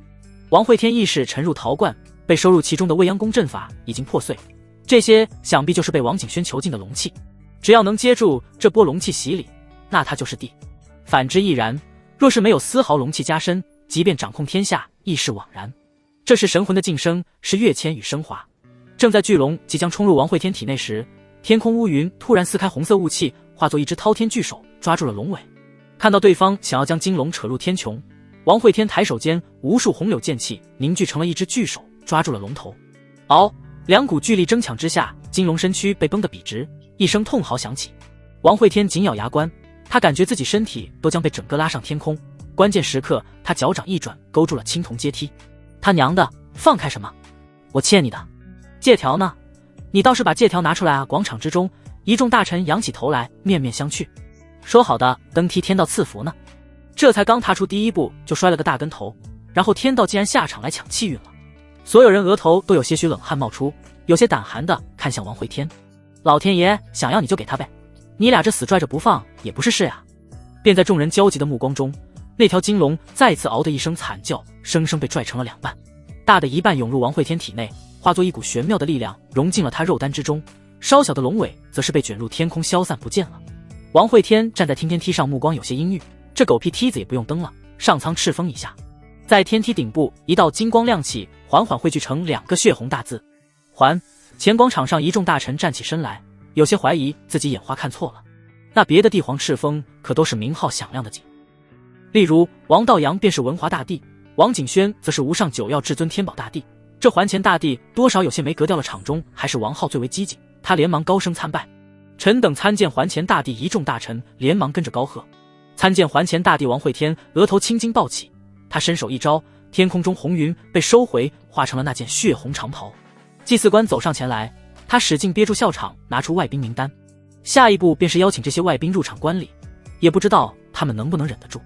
王会天意识沉入陶罐，被收入其中的未央宫阵法已经破碎，这些想必就是被王景轩囚禁的龙气，只要能接住这波龙气洗礼，那他就是帝。反之亦然，若是没有丝毫龙气加身，即便掌控天下亦是枉然。这是神魂的晋升，是跃迁与升华。正在巨龙即将冲入王会天体内时，天空乌云突然撕开，红色雾气化作一只滔天巨手抓住了龙尾。看到对方想要将金龙扯入天穹，王会天抬手间，无数红柳剑气凝聚成了一只巨手，抓住了龙头。嗷！两股巨力争抢之下，金龙身躯被绷得笔直，一声痛嚎响起。王会天紧咬牙关，他感觉自己身体都将被整个拉上天空。关键时刻，他脚掌一转，勾住了青铜阶梯。他娘的，放开什么？我欠你的借条呢？你倒是把借条拿出来啊！广场之中，一众大臣仰起头来，面面相觑。说好的登梯天道赐福呢？这才刚踏出第一步，就摔了个大跟头，然后天道竟然下场来抢气运了。所有人额头都有些许冷汗冒出，有些胆寒的看向王会天。老天爷想要你就给他呗，你俩这死拽着不放也不是事呀！便在众人焦急的目光中，那条金龙再次嗷的一声惨叫，生生被拽成了两半，大的一半涌入王会天体内，化作一股玄妙的力量融进了他肉丹之中，稍小的龙尾则是被卷入天空消散不见了。王会天站在天梯上，目光有些阴郁，这狗屁梯子也不用蹬了，上苍敕封一下。在天梯顶部，一道金光亮起，缓缓汇聚成2个血红大字还。前广场上一众大臣站起身来，有些怀疑自己眼花看错了，那别的帝皇敕封可都是名号响亮的景，例如王道阳便是文华大帝，王景轩则是无上九曜至尊天宝大帝，这还前大帝多少有些没格调了，场中还是王浩最为激进，他连忙高声参拜。臣等参见还前大帝，一众大臣连忙跟着高喝。参见还前大帝。王会天额头青筋暴起，他伸手一招，天空中红云被收回，化成了那件血红长袍。祭祀官走上前来，他使劲憋住笑场，拿出外宾名单，下一步便是邀请这些外宾入场观礼，也不知道他们能不能忍得住。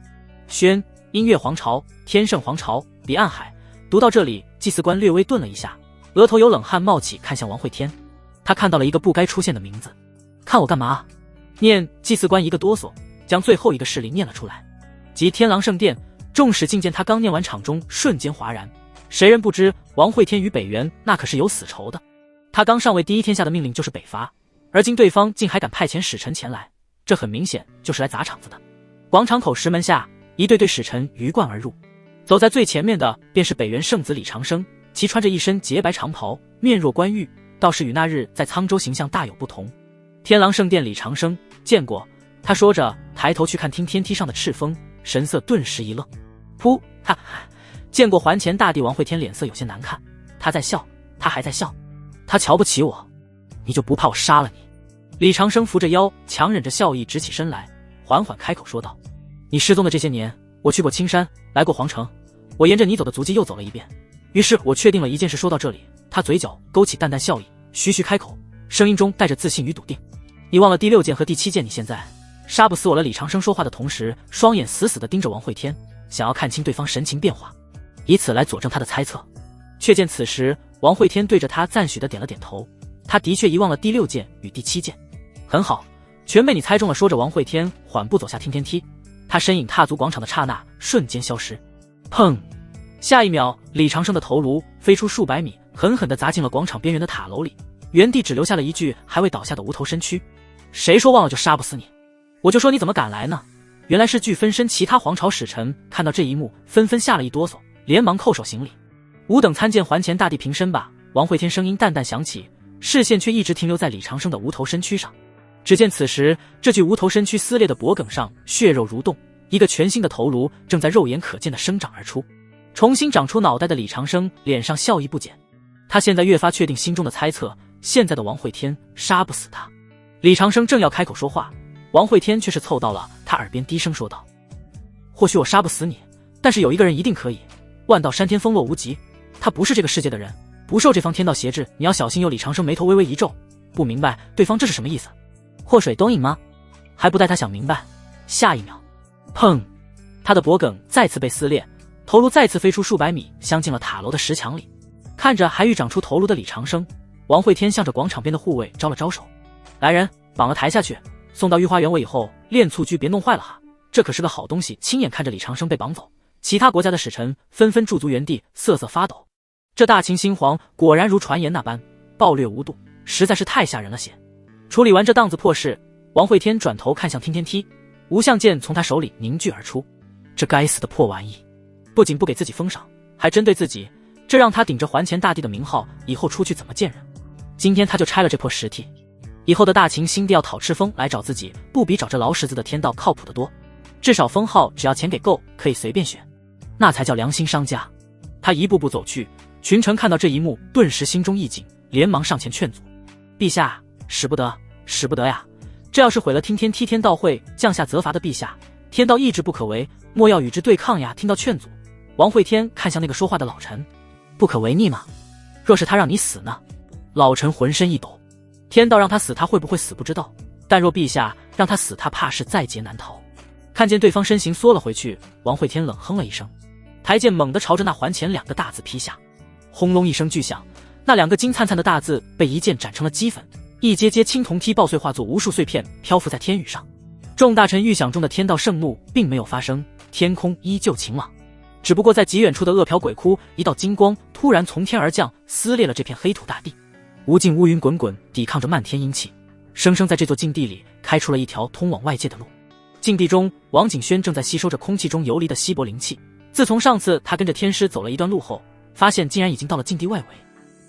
宣音乐皇朝、天圣皇朝、彼岸海。读到这里，祭祀官略微顿了一下，额头有冷汗冒起，看向王会天。他看到了一个不该出现的名字。看我干嘛？念。祭祀官一个哆嗦，将最后一个势力念了出来，即天狼圣殿。众使觐见他刚念完，场中瞬间哗然。谁人不知王会天与北元那可是有死仇的，他刚上位第一天下的命令就是北伐，而今对方竟还敢派遣使臣前来，这很明显就是来砸场子的。广场口石门下，一队队使臣鱼贯而入，走在最前面的便是北元圣子李长生，其穿着一身洁白长袍，面若冠玉，倒是与那日在沧州形象大有不同。天狼圣殿李长生见过，他说着抬头去看听天梯上的敕封，神色顿时一愣。噗，哈，见过还前大帝。王会天脸色有些难看，他在笑，他还在笑，他瞧不起我，你就不怕我杀了你？李长生扶着腰，强忍着笑意直起身来，缓缓开口说道：你失踪的这些年，我去过青山，来过皇城，我沿着你走的足迹又走了一遍，于是我确定了一件事。说到这里，他嘴角勾起淡淡笑意，徐徐开口，声音中带着自信与笃定。你忘了第6件和第7件，你现在杀不死我了。李长生说话的同时，双眼死死地盯着王会天，想要看清对方神情变化，以此来佐证他的猜测。却见此时王会天对着他赞许地点了点头，他的确遗忘了第6件与第7件。很好，全被你猜中了。说着，王会天缓步走下听天梯，他身影踏足广场的刹那瞬间消失。砰！下一秒，李长生的头颅飞出数百米，狠狠地砸进了广场边缘的塔楼里，原地只留下了一具还未倒下的无头身躯。谁说忘了就杀不死你？我就说你怎么敢来呢？原来是具分身。其他皇朝使臣看到这一幕，纷纷吓了一哆嗦，连忙叩首行礼。吾等参见还前大帝平身吧。王会天声音淡淡响起，视线却一直停留在李长生的无头身躯上。只见此时这具无头身躯撕裂的脖颈上血肉蠕动，一个全新的头颅正在肉眼可见的生长而出。重新长出脑袋的李长生脸上笑意不减，他现在越发确定心中的猜测，现在的王会天杀不死他。李长生正要开口说话，王会天却是凑到了他耳边低声说道：或许我杀不死你，但是有一个人一定可以。万道山天风落无极，他不是这个世界的人，不受这方天道挟制，你要小心。有李长生眉头微微一皱，不明白对方这是什么意思。祸水东引吗？还不待他想明白，下一秒，砰！他的脖颈再次被撕裂，头颅再次飞出数百米，镶进了塔楼的石墙里。看着还欲长出头颅的李长生，王会天向着广场边的护卫招了招手：来人，绑了抬下去，送到御花园。我以后炼醋居别弄坏了哈，这可是个好东西。亲眼看着李长生被绑走，其他国家的使臣纷纷驻足原地，瑟瑟发抖。这大秦新皇果然如传言那般暴虐无度，实在是太吓人了些。处理完这档子破事，王会天转头看向听天梯，无相剑从他手里凝聚而出。这该死的破玩意，不仅不给自己封赏，还针对自己，这让他顶着还前大帝的名号，以后出去怎么见人？今天他就拆了这破石体，以后的大秦新帝要讨敕封来找自己，不比找这劳什子的天道靠谱得多。至少封号只要钱给够，可以随便选，那才叫良心商家。他一步步走去，群臣看到这一幕，顿时心中一紧，连忙上前劝阻：“陛下，使不得，使不得呀！这要是毁了听天梯天道会降下责罚的陛下，天道意志不可违，莫要与之对抗呀！”听到劝阻，王会天看向那个说话的老臣：“不可违逆吗？若是他让你死呢？”老臣浑身一抖，天道让他死，他会不会死不知道，但若陛下让他死，他怕是在劫难逃。看见对方身形缩了回去，王会天冷哼了一声，台剑猛地朝着那环前2个大字劈下，轰隆一声巨响，那2个金灿灿的大字被一剑斩成了齑粉，一阶阶青铜梯爆碎，化作无数碎片漂浮在天宇上。众大臣预想中的天道盛怒并没有发生，天空依旧晴朗，只不过在极远处的恶殍鬼窟，一道金光突然从天而降，撕裂了这片黑土大地。无尽乌云滚滚，抵抗着漫天阴气，生生在这座禁地里开出了一条通往外界的路。禁地中，王景轩正在吸收着空气中游离的稀薄灵气。自从上次他跟着天师走了一段路后，发现竟然已经到了禁地外围。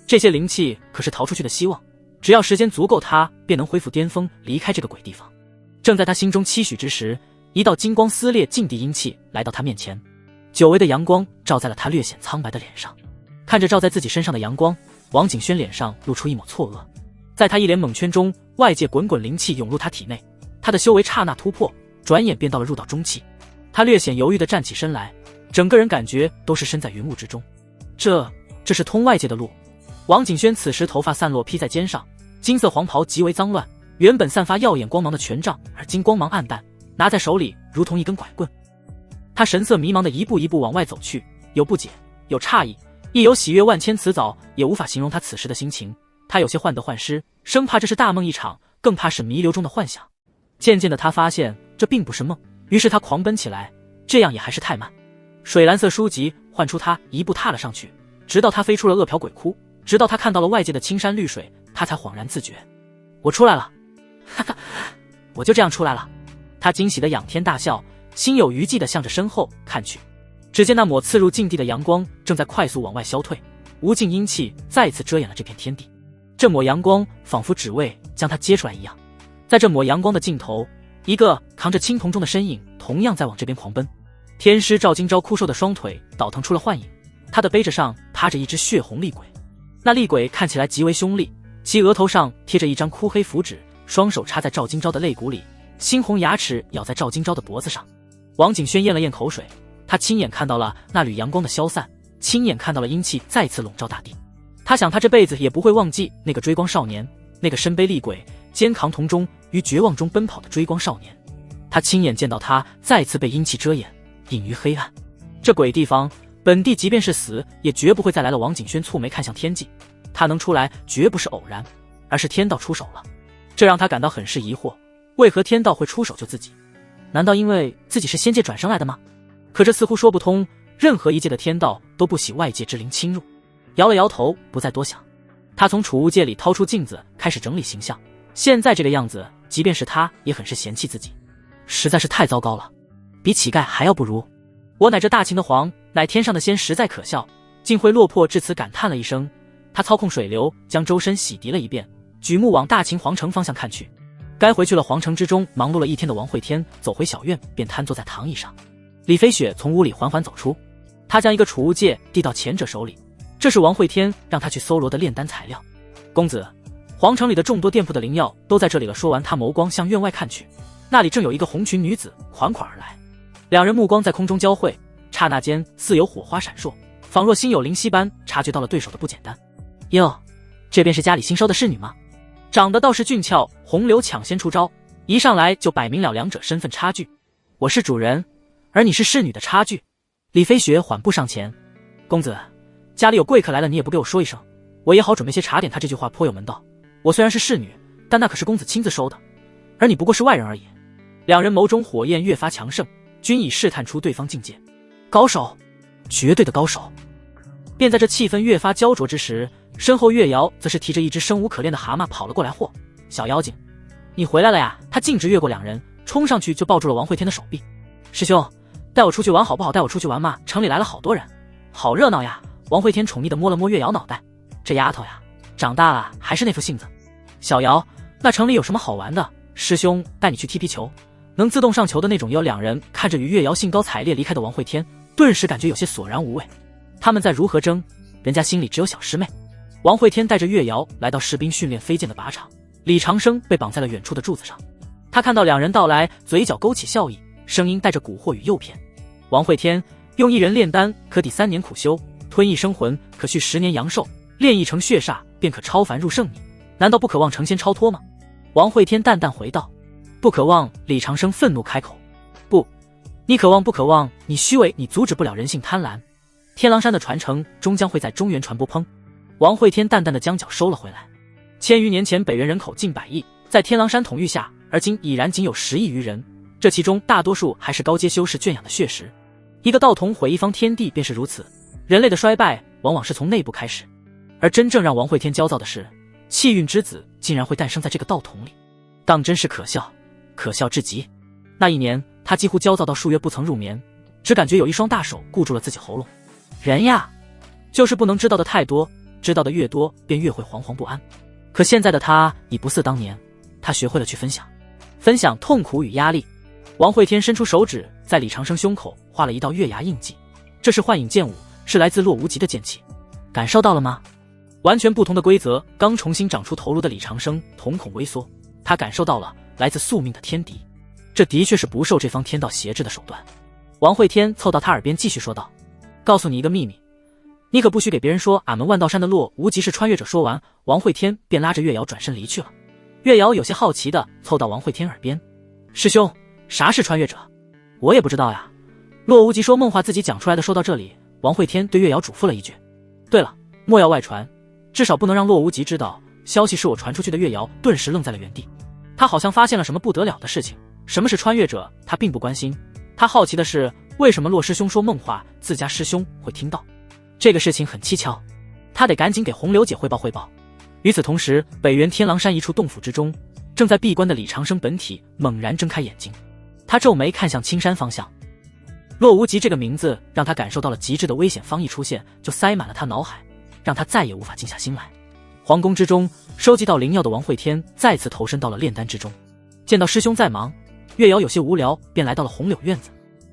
这些灵气可是逃出去的希望，只要时间足够，他便能恢复巅峰，离开这个鬼地方。正在他心中期许之时，一道金光撕裂禁地阴气，来到他面前。久违的阳光照在了他略显苍白的脸上。看着照在自己身上的阳光，王景轩脸上露出一抹错愕。在他一脸懵圈中，外界滚滚灵气涌入他体内，他的修为刹那突破，转眼便到了入道中期。他略显犹豫地站起身来，整个人感觉都是身在云雾之中。这是通外界的路。王景轩此时头发散落披在肩上，金色黄袍极为脏乱，原本散发耀眼光芒的权杖，而今光芒暗淡，拿在手里如同一根拐棍。他神色迷茫地一步一步往外走去，有不解，有诧异，亦有喜悦万千词藻，也无法形容他此时的心情。他有些患得患失，生怕这是大梦一场，更怕是弥留中的幻想。渐渐的，他发现这并不是梦，于是他狂奔起来，这样也还是太慢。水蓝色书籍唤出他，一步踏了上去，直到他飞出了恶殍鬼窟，直到他看到了外界的青山绿水，他才恍然自觉：我出来了，哈哈，我就这样出来了。他惊喜的仰天大笑，心有余悸地向着身后看去。只见那抹刺入禁地的阳光正在快速往外消退，无尽阴气再次遮掩了这片天地。这抹阳光仿佛只为将它接出来一样。在这抹阳光的尽头，一个扛着青铜钟的身影同样在往这边狂奔。天师赵今朝枯瘦的双腿倒腾出了幻影，他的背着上趴着一只血红厉鬼。那厉鬼看起来极为凶厉，其额头上贴着一张枯黑符纸，双手插在赵今朝的肋骨里，猩红牙齿咬在赵今朝的脖子上。王景轩咽了咽口水，他亲眼看到了那缕阳光的消散，亲眼看到了阴气再次笼罩大地。他想他这辈子也不会忘记那个追光少年，那个身背厉鬼，肩扛铜钟，于绝望中奔跑的追光少年。他亲眼见到他再次被阴气遮掩，隐于黑暗。这鬼地方，本地即便是死也绝不会再来了。王景轩蹙眉看向天际，他能出来绝不是偶然，而是天道出手了。这让他感到很是疑惑，为何天道会出手救自己？难道因为自己是仙界转生来的吗？可这似乎说不通，任何一界的天道都不喜外界之灵侵入。摇了摇头，不再多想。他从储物戒里掏出镜子，开始整理形象。现在这个样子，即便是他也很是嫌弃自己，实在是太糟糕了，比乞丐还要不如。我乃这大秦的皇，乃天上的仙，实在可笑。晋辉落魄至此，感叹了一声。他操控水流，将周身洗涤了一遍，举目往大秦皇城方向看去。该回去了。皇城之中忙碌了一天的王会天走回小院，便瘫坐在躺椅上。李飞雪从屋里缓缓走出，他将一个储物戒递到前者手里，这是王会天让他去搜罗的炼丹材料。公子，皇城里的众多店铺的灵药都在这里了。说完，他眸光向院外看去，那里正有一个红裙女子款款而来。两人目光在空中交汇，刹那间似有火花闪烁，仿若心有灵犀般察觉到了对手的不简单。哟，这便是家里新收的侍女吗？长得倒是俊俏，洪流抢先出招，一上来就摆明了两者身份差距。我是主人，而你是侍女的差距。李飞雪缓步上前，公子，家里有贵客来了，你也不给我说一声，我也好准备些茶点。他这句话颇有门道，我虽然是侍女，但那可是公子亲自收的，而你不过是外人而已。两人眸中火焰越发强盛，均已试探出对方境界，高手，绝对的高手。便在这气氛越发焦灼之时，身后月瑶则是提着一只生无可恋的蛤蟆跑了过来。嚯，小妖精，你回来了呀！他径直越过两人，冲上去就抱住了王会天的手臂。师兄，带我出去玩好不好？带我出去玩嘛，城里来了好多人，好热闹呀！王会天宠溺地摸了摸月瑶脑袋，这丫头呀，长大了还是那副性子。小瑶，那城里有什么好玩的？师兄带你去踢皮球，能自动上球的那种妖。两人看着与月瑶兴高采烈离开的王慧天，顿时感觉有些索然无味。他们在如何争，人家心里只有小师妹。王慧天带着月瑶来到士兵训练飞剑的靶场，李长生被绑在了远处的柱子上。他看到两人到来，嘴角勾起笑意，声音带着蛊惑与诱骗。王慧天，用一人炼丹可抵3年苦修，吞一生魂可续10年阳寿，炼一成血煞便可超凡入圣，你难道不渴望成仙超脱吗？王慧天淡淡回道。不渴望。李长生愤怒开口。不，你渴望不渴望，你虚伪，你阻止不了人性贪婪。天狼山的传承终将会在中原传播。砰！王慧天淡淡的将脚收了回来。1000余年前北原人口近100亿，在天狼山统御下，而今已然仅有10亿余人，这其中大多数还是高阶修士圈养的血石。一个道统毁一方天地便是如此，人类的衰败往往是从内部开始。而真正让王慧天焦躁的是，气运之子竟然会诞生在这个道统里，当真是可笑，可笑至极。那一年，他几乎焦躁到数月不曾入眠，只感觉有一双大手固住了自己喉咙。人呀，就是不能知道的太多，知道的越多，便越会惶惶不安。可现在的他已不似当年，他学会了去分享，分享痛苦与压力。王慧天伸出手指，在李长生胸口画了一道月牙印记，这是幻影剑舞，是来自洛无极的剑气。感受到了吗？完全不同的规则，刚重新长出头颅的李长生瞳孔微缩，他感受到了来自宿命的天敌，这的确是不受这方天道挟制的手段。王慧天凑到他耳边继续说道，告诉你一个秘密，你可不许给别人说俺们万道山的洛无极是穿越者。说完，王慧天便拉着月瑶转身离去了。月瑶有些好奇的凑到王慧天耳边，师兄，啥是穿越者？我也不知道呀。洛无极说梦话自己讲出来的。说到这里，王慧天对月瑶嘱咐了一句，对了，莫要外传，至少不能让洛无极知道消息是我传出去的。月瑶顿时愣在了原地，他好像发现了什么不得了的事情。什么是穿越者他并不关心，他好奇的是为什么洛师兄说梦话自家师兄会听到。这个事情很蹊跷，他得赶紧给红柳姐汇报汇报。与此同时，北原天狼山一处洞府之中，正在闭关的李长生本体猛然睁开眼睛，他皱眉看向青山方向。洛无极这个名字让他感受到了极致的危险，方一出现就塞满了他脑海，让他再也无法静下心来。皇宫之中，收集到灵药的王慧天再次投身到了炼丹之中。见到师兄在忙，月瑶有些无聊，便来到了红柳院子。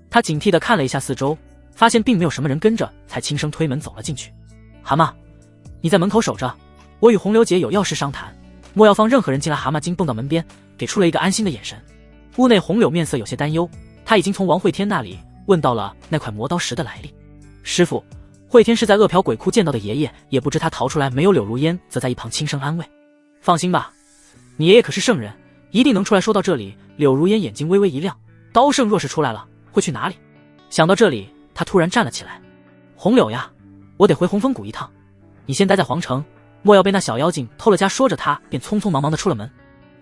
他警惕地看了一下四周，发现并没有什么人跟着，才轻声推门走了进去。蛤蟆，你在门口守着，我与红柳姐有要事商谈，莫要放任何人进来。蛤蟆惊蹦到门边，给出了一个安心的眼神。屋内红柳面色有些担忧，他已经从王慧天那里问到了那块磨刀石的来历。师父，慧天是在恶殍鬼窟见到的爷爷，也不知他逃出来没有。柳如烟则在一旁轻声安慰。放心吧，你爷爷可是圣人，一定能出来。说到这里，柳如烟眼睛微微一亮，刀圣若是出来了，会去哪里？想到这里，他突然站了起来。红柳呀，我得回红枫谷一趟，你先待在皇城，莫要被那小妖精偷了家。说着，他便匆匆忙忙地出了门。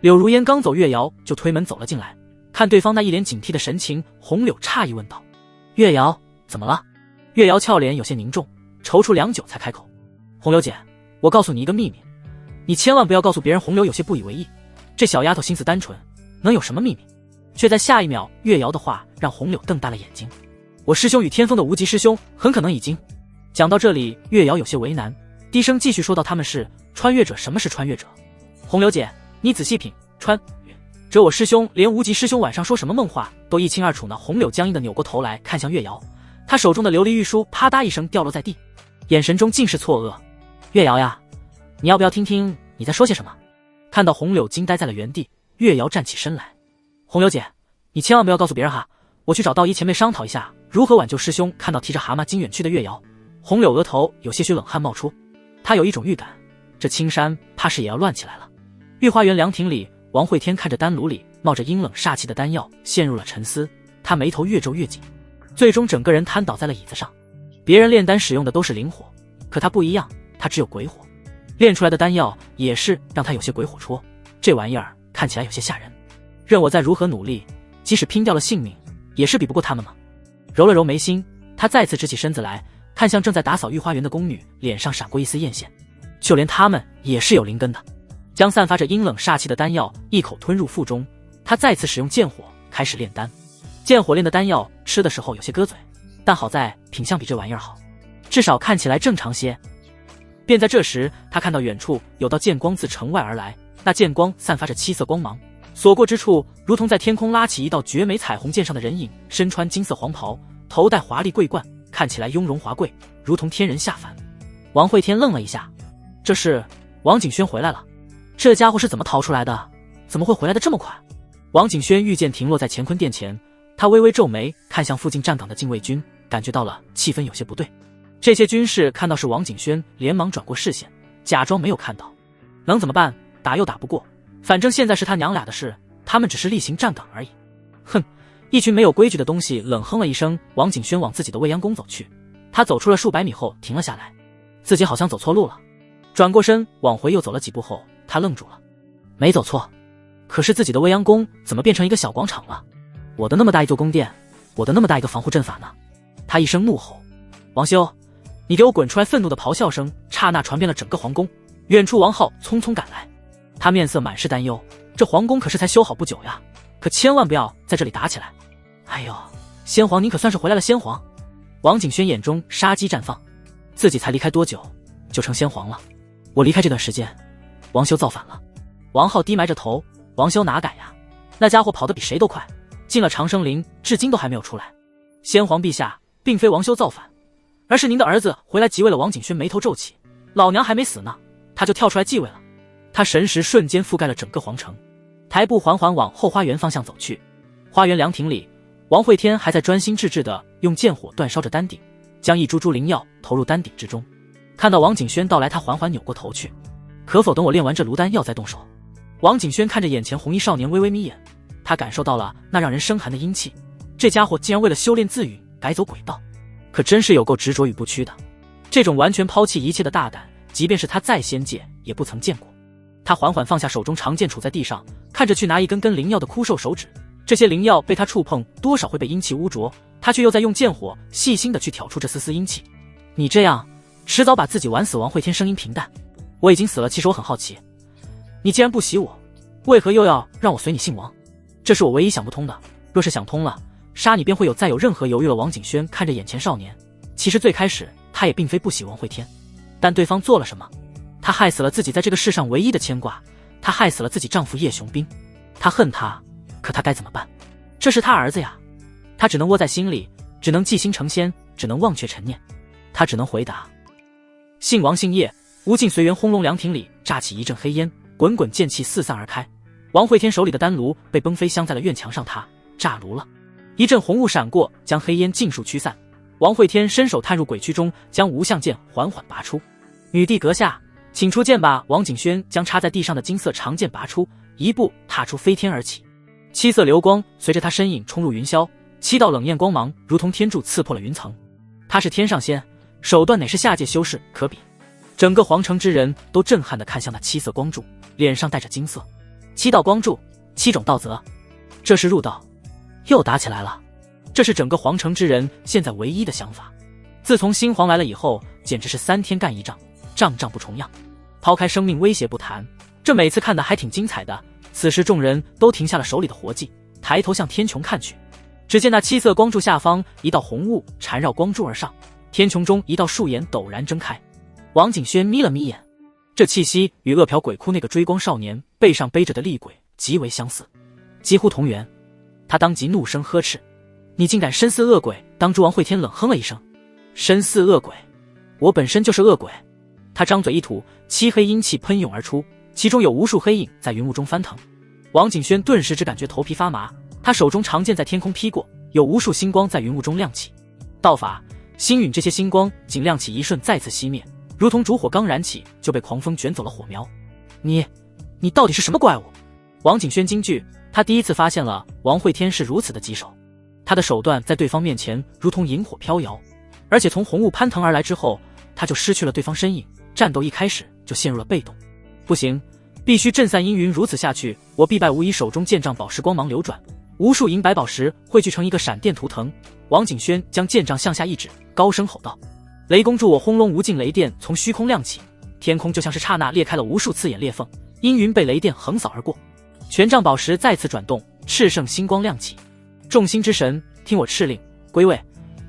柳如烟刚走，月瑶就推门走了进来，看对方那一脸警惕的神情，红柳诧异问道：月瑶，怎么了？月瑶俏脸有些凝重，踌躇良久才开口：红柳姐，我告诉你一个秘密，你千万不要告诉别人。红柳有些不以为意，这小丫头心思单纯，能有什么秘密？却在下一秒，月瑶的话让红柳瞪大了眼睛。我师兄与天风的无极师兄很可能已经……讲到这里，月瑶有些为难，低声继续说道：他们是穿越者。什么是穿越者？红柳姐，你仔细品，穿越者我师兄连无极师兄晚上说什么梦话都一清二楚呢。红柳僵硬的扭过头来看向月瑶，他手中的琉璃玉书啪嗒一声掉落在地，眼神中尽是错愕。月瑶呀，你要不要听听你在说些什么？看到红柳惊呆在了原地，月瑶站起身来。红柳姐，你千万不要告诉别人哈，我去找道一前辈商讨一下如何挽救师兄。看到提着蛤蟆精远去的月瑶，红柳额头有些许冷汗冒出，他有一种预感，这青山怕是也要乱起来了。御花园凉亭里，王慧天看着丹炉里冒着阴冷煞气的丹药，陷入了沉思。他眉头越皱越紧，最终整个人瘫倒在了椅子上。别人炼丹使用的都是灵火，可他不一样，他只有鬼火。炼出来的丹药也是让他有些鬼火戳，这玩意儿看起来有些吓人。任我再如何努力，即使拼掉了性命，也是比不过他们吗？揉了揉眉心，他再次直起身子来，看向正在打扫御花园的宫女，脸上闪过一丝艳羡。就连他们也是有灵根的。将散发着阴冷煞气的丹药一口吞入腹中，他再次使用剑火开始炼丹。剑火炼的丹药吃的时候有些割嘴，但好在品相比这玩意儿好，至少看起来正常些。便在这时，他看到远处有道剑光自城外而来，那剑光散发着七色光芒，所过之处，如同在天空拉起一道绝美彩虹剑上的人影，身穿金色黄袍，头戴华丽桂冠，看起来雍容华贵，如同天人下凡。王慧天愣了一下，这是王景轩回来了，这家伙是怎么逃出来的？怎么会回来的这么快？王景轩遇见停落在乾坤殿前，他微微皱眉，看向附近站岗的禁卫军，感觉到了气氛有些不对。这些军士看到是王景轩，连忙转过视线，假装没有看到。能怎么办？打又打不过，反正现在是他娘俩的事，他们只是例行站岗而已。哼，一群没有规矩的东西，冷哼了一声。王景轩往自己的未央宫走去，他走出了数百米后停了下来，自己好像走错路了。转过身往回又走了几步后，他愣住了，没走错，可是自己的未央宫怎么变成一个小广场了？我的那么大一座宫殿，我的那么大一个防护阵法呢？他一声怒吼：王修，你给我滚出来！愤怒的咆哮声刹那传遍了整个皇宫。远处王浩匆匆赶来，他面色满是担忧，这皇宫可是才修好不久呀，可千万不要在这里打起来。哎呦，先皇您可算是回来了。先皇，王景轩眼中杀机绽放，自己才离开多久就成先皇了？我离开这段时间，王修造反了。王浩低埋着头，王修哪敢呀，那家伙跑得比谁都快，进了长生陵，至今都还没有出来。先皇陛下，并非王修造反，而是您的儿子回来即位了。王景轩眉头皱起，老娘还没死呢，他就跳出来继位了。他神识瞬间覆盖了整个皇城，抬步缓缓往后花园方向走去。花园凉亭里，王慧天还在专心致志地用剑火煅烧着丹鼎，将一株株灵药投入丹鼎之中。看到王景轩到来，他缓缓扭过头去，可否等我炼完这炉丹药再动手？王景轩看着眼前红衣少年微微眯眼，他感受到了那让人生寒的阴气，这家伙竟然为了修炼自愈改走轨道，可真是有够执着与不屈的。这种完全抛弃一切的大胆，即便是他在仙界也不曾见过。他缓缓放下手中长剑，杵在地上，看着去拿一根根灵药的枯瘦手指。这些灵药被他触碰，多少会被阴气污浊，他却又在用剑火细心的去挑出这丝丝阴气。你这样，迟早把自己玩死。王慧天声音平淡，我已经死了，其实我很好奇，你既然不喜我，为何又要让我随你姓王？这是我唯一想不通的。若是想通了，杀你便会有再有任何犹豫了。王景轩看着眼前少年，其实最开始他也并非不喜王慧天，但对方做了什么？他害死了自己在这个世上唯一的牵挂，他害死了自己丈夫叶雄兵，他恨他，可他该怎么办？这是他儿子呀，他只能窝在心里，只能寄心成仙，只能忘却陈念，他只能回答：姓王姓叶，无尽随缘。轰隆，凉亭里炸起一阵黑烟，滚滚剑气四散而开。王慧天手里的丹炉被崩飞镶在了院墙上，他炸炉了。一阵红雾闪过，将黑烟尽数驱散。王慧天伸手探入鬼躯中，将无相剑缓缓拔出。女帝阁下，请出剑吧。王景轩将插在地上的金色长剑拔出，一步踏出飞天而起。七色流光随着他身影冲入云霄，7道冷艳光芒如同天柱刺破了云层。他是天上仙，手段乃是下界修士可比。整个皇城之人都震撼地看向那7色光柱，脸上带着金色。7道光柱，7种道则，这是入道。又打起来了，这是整个皇城之人现在唯一的想法。自从新皇来了以后，简直是3天干一仗，仗仗不重样。抛开生命威胁不谈，这每次看的还挺精彩的。此时众人都停下了手里的活计，抬头向天穹看去。只见那7色光柱下方，一道红雾缠绕光柱而上，天穹中一道树眼陡然睁开。王景轩眯了眯眼，这气息与恶殍鬼窟那个追光少年背上背着的厉鬼极为相似，几乎同源。他当即怒声呵斥：你竟敢身似恶鬼！当初王慧天冷哼了一声：身似恶鬼？我本身就是恶鬼。他张嘴一吐，7黑阴气喷涌而出，其中有无数黑影在云雾中翻腾。王景轩顿时只感觉头皮发麻，他手中长剑在天空劈过，有无数星光在云雾中亮起。道法星陨，这些星光仅亮起一瞬，再次熄灭，如同烛火刚燃起就被狂风卷走了火苗。你到底是什么怪物？王景轩惊惧，他第一次发现了王慧天是如此的棘手，他的手段在对方面前如同萤火飘摇，而且从红雾攀腾而来之后，他就失去了对方身影，战斗一开始就陷入了被动。不行，必须震散阴云，如此下去我必败无疑。手中剑杖宝石光芒流转，无数银白宝石汇聚成一个闪电图腾。王景轩将剑杖向下一指，高声吼道：雷公助我！轰隆，无尽雷电从虚空亮起，天空就像是刹那裂开了无数刺眼裂缝，阴云被雷电横扫而过。权杖宝石再次转动，炽盛星光亮起。众星之神，听我敕令，归位。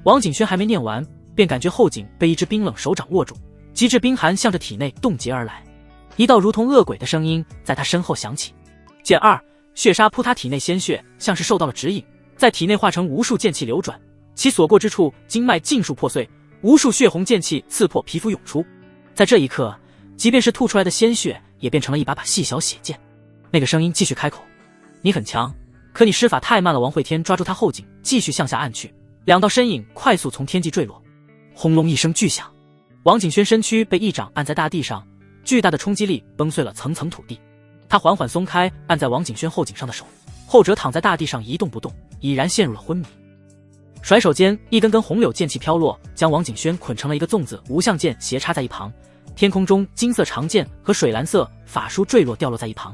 王景轩还没念完，便感觉后颈被一只冰冷手掌握住，极致冰寒向着体内冻结而来。一道如同恶鬼的声音在他身后响起：剑2，血杀扑他体内，鲜血像是受到了指引，在体内化成无数剑气流转，其所过之处，经脉尽数破碎，无数血红剑气刺破皮肤涌出。在这一刻，即便是吐出来的鲜血，也变成了一把把细小血剑。那个声音继续开口：“你很强，可你施法太慢了。”王慧天抓住他后颈，继续向下按去，两道身影快速从天际坠落。轰隆一声巨响，王景轩身躯被一掌按在大地上，巨大的冲击力崩碎了层层土地。他缓缓松开按在王景轩后颈上的手，后者躺在大地上一动不动，已然陷入了昏迷。甩手间，一根根红柳剑气飘落，将王景轩捆成了一个粽子，无相剑斜插在一旁。天空中金色长剑和水蓝色法书坠落掉落在一旁。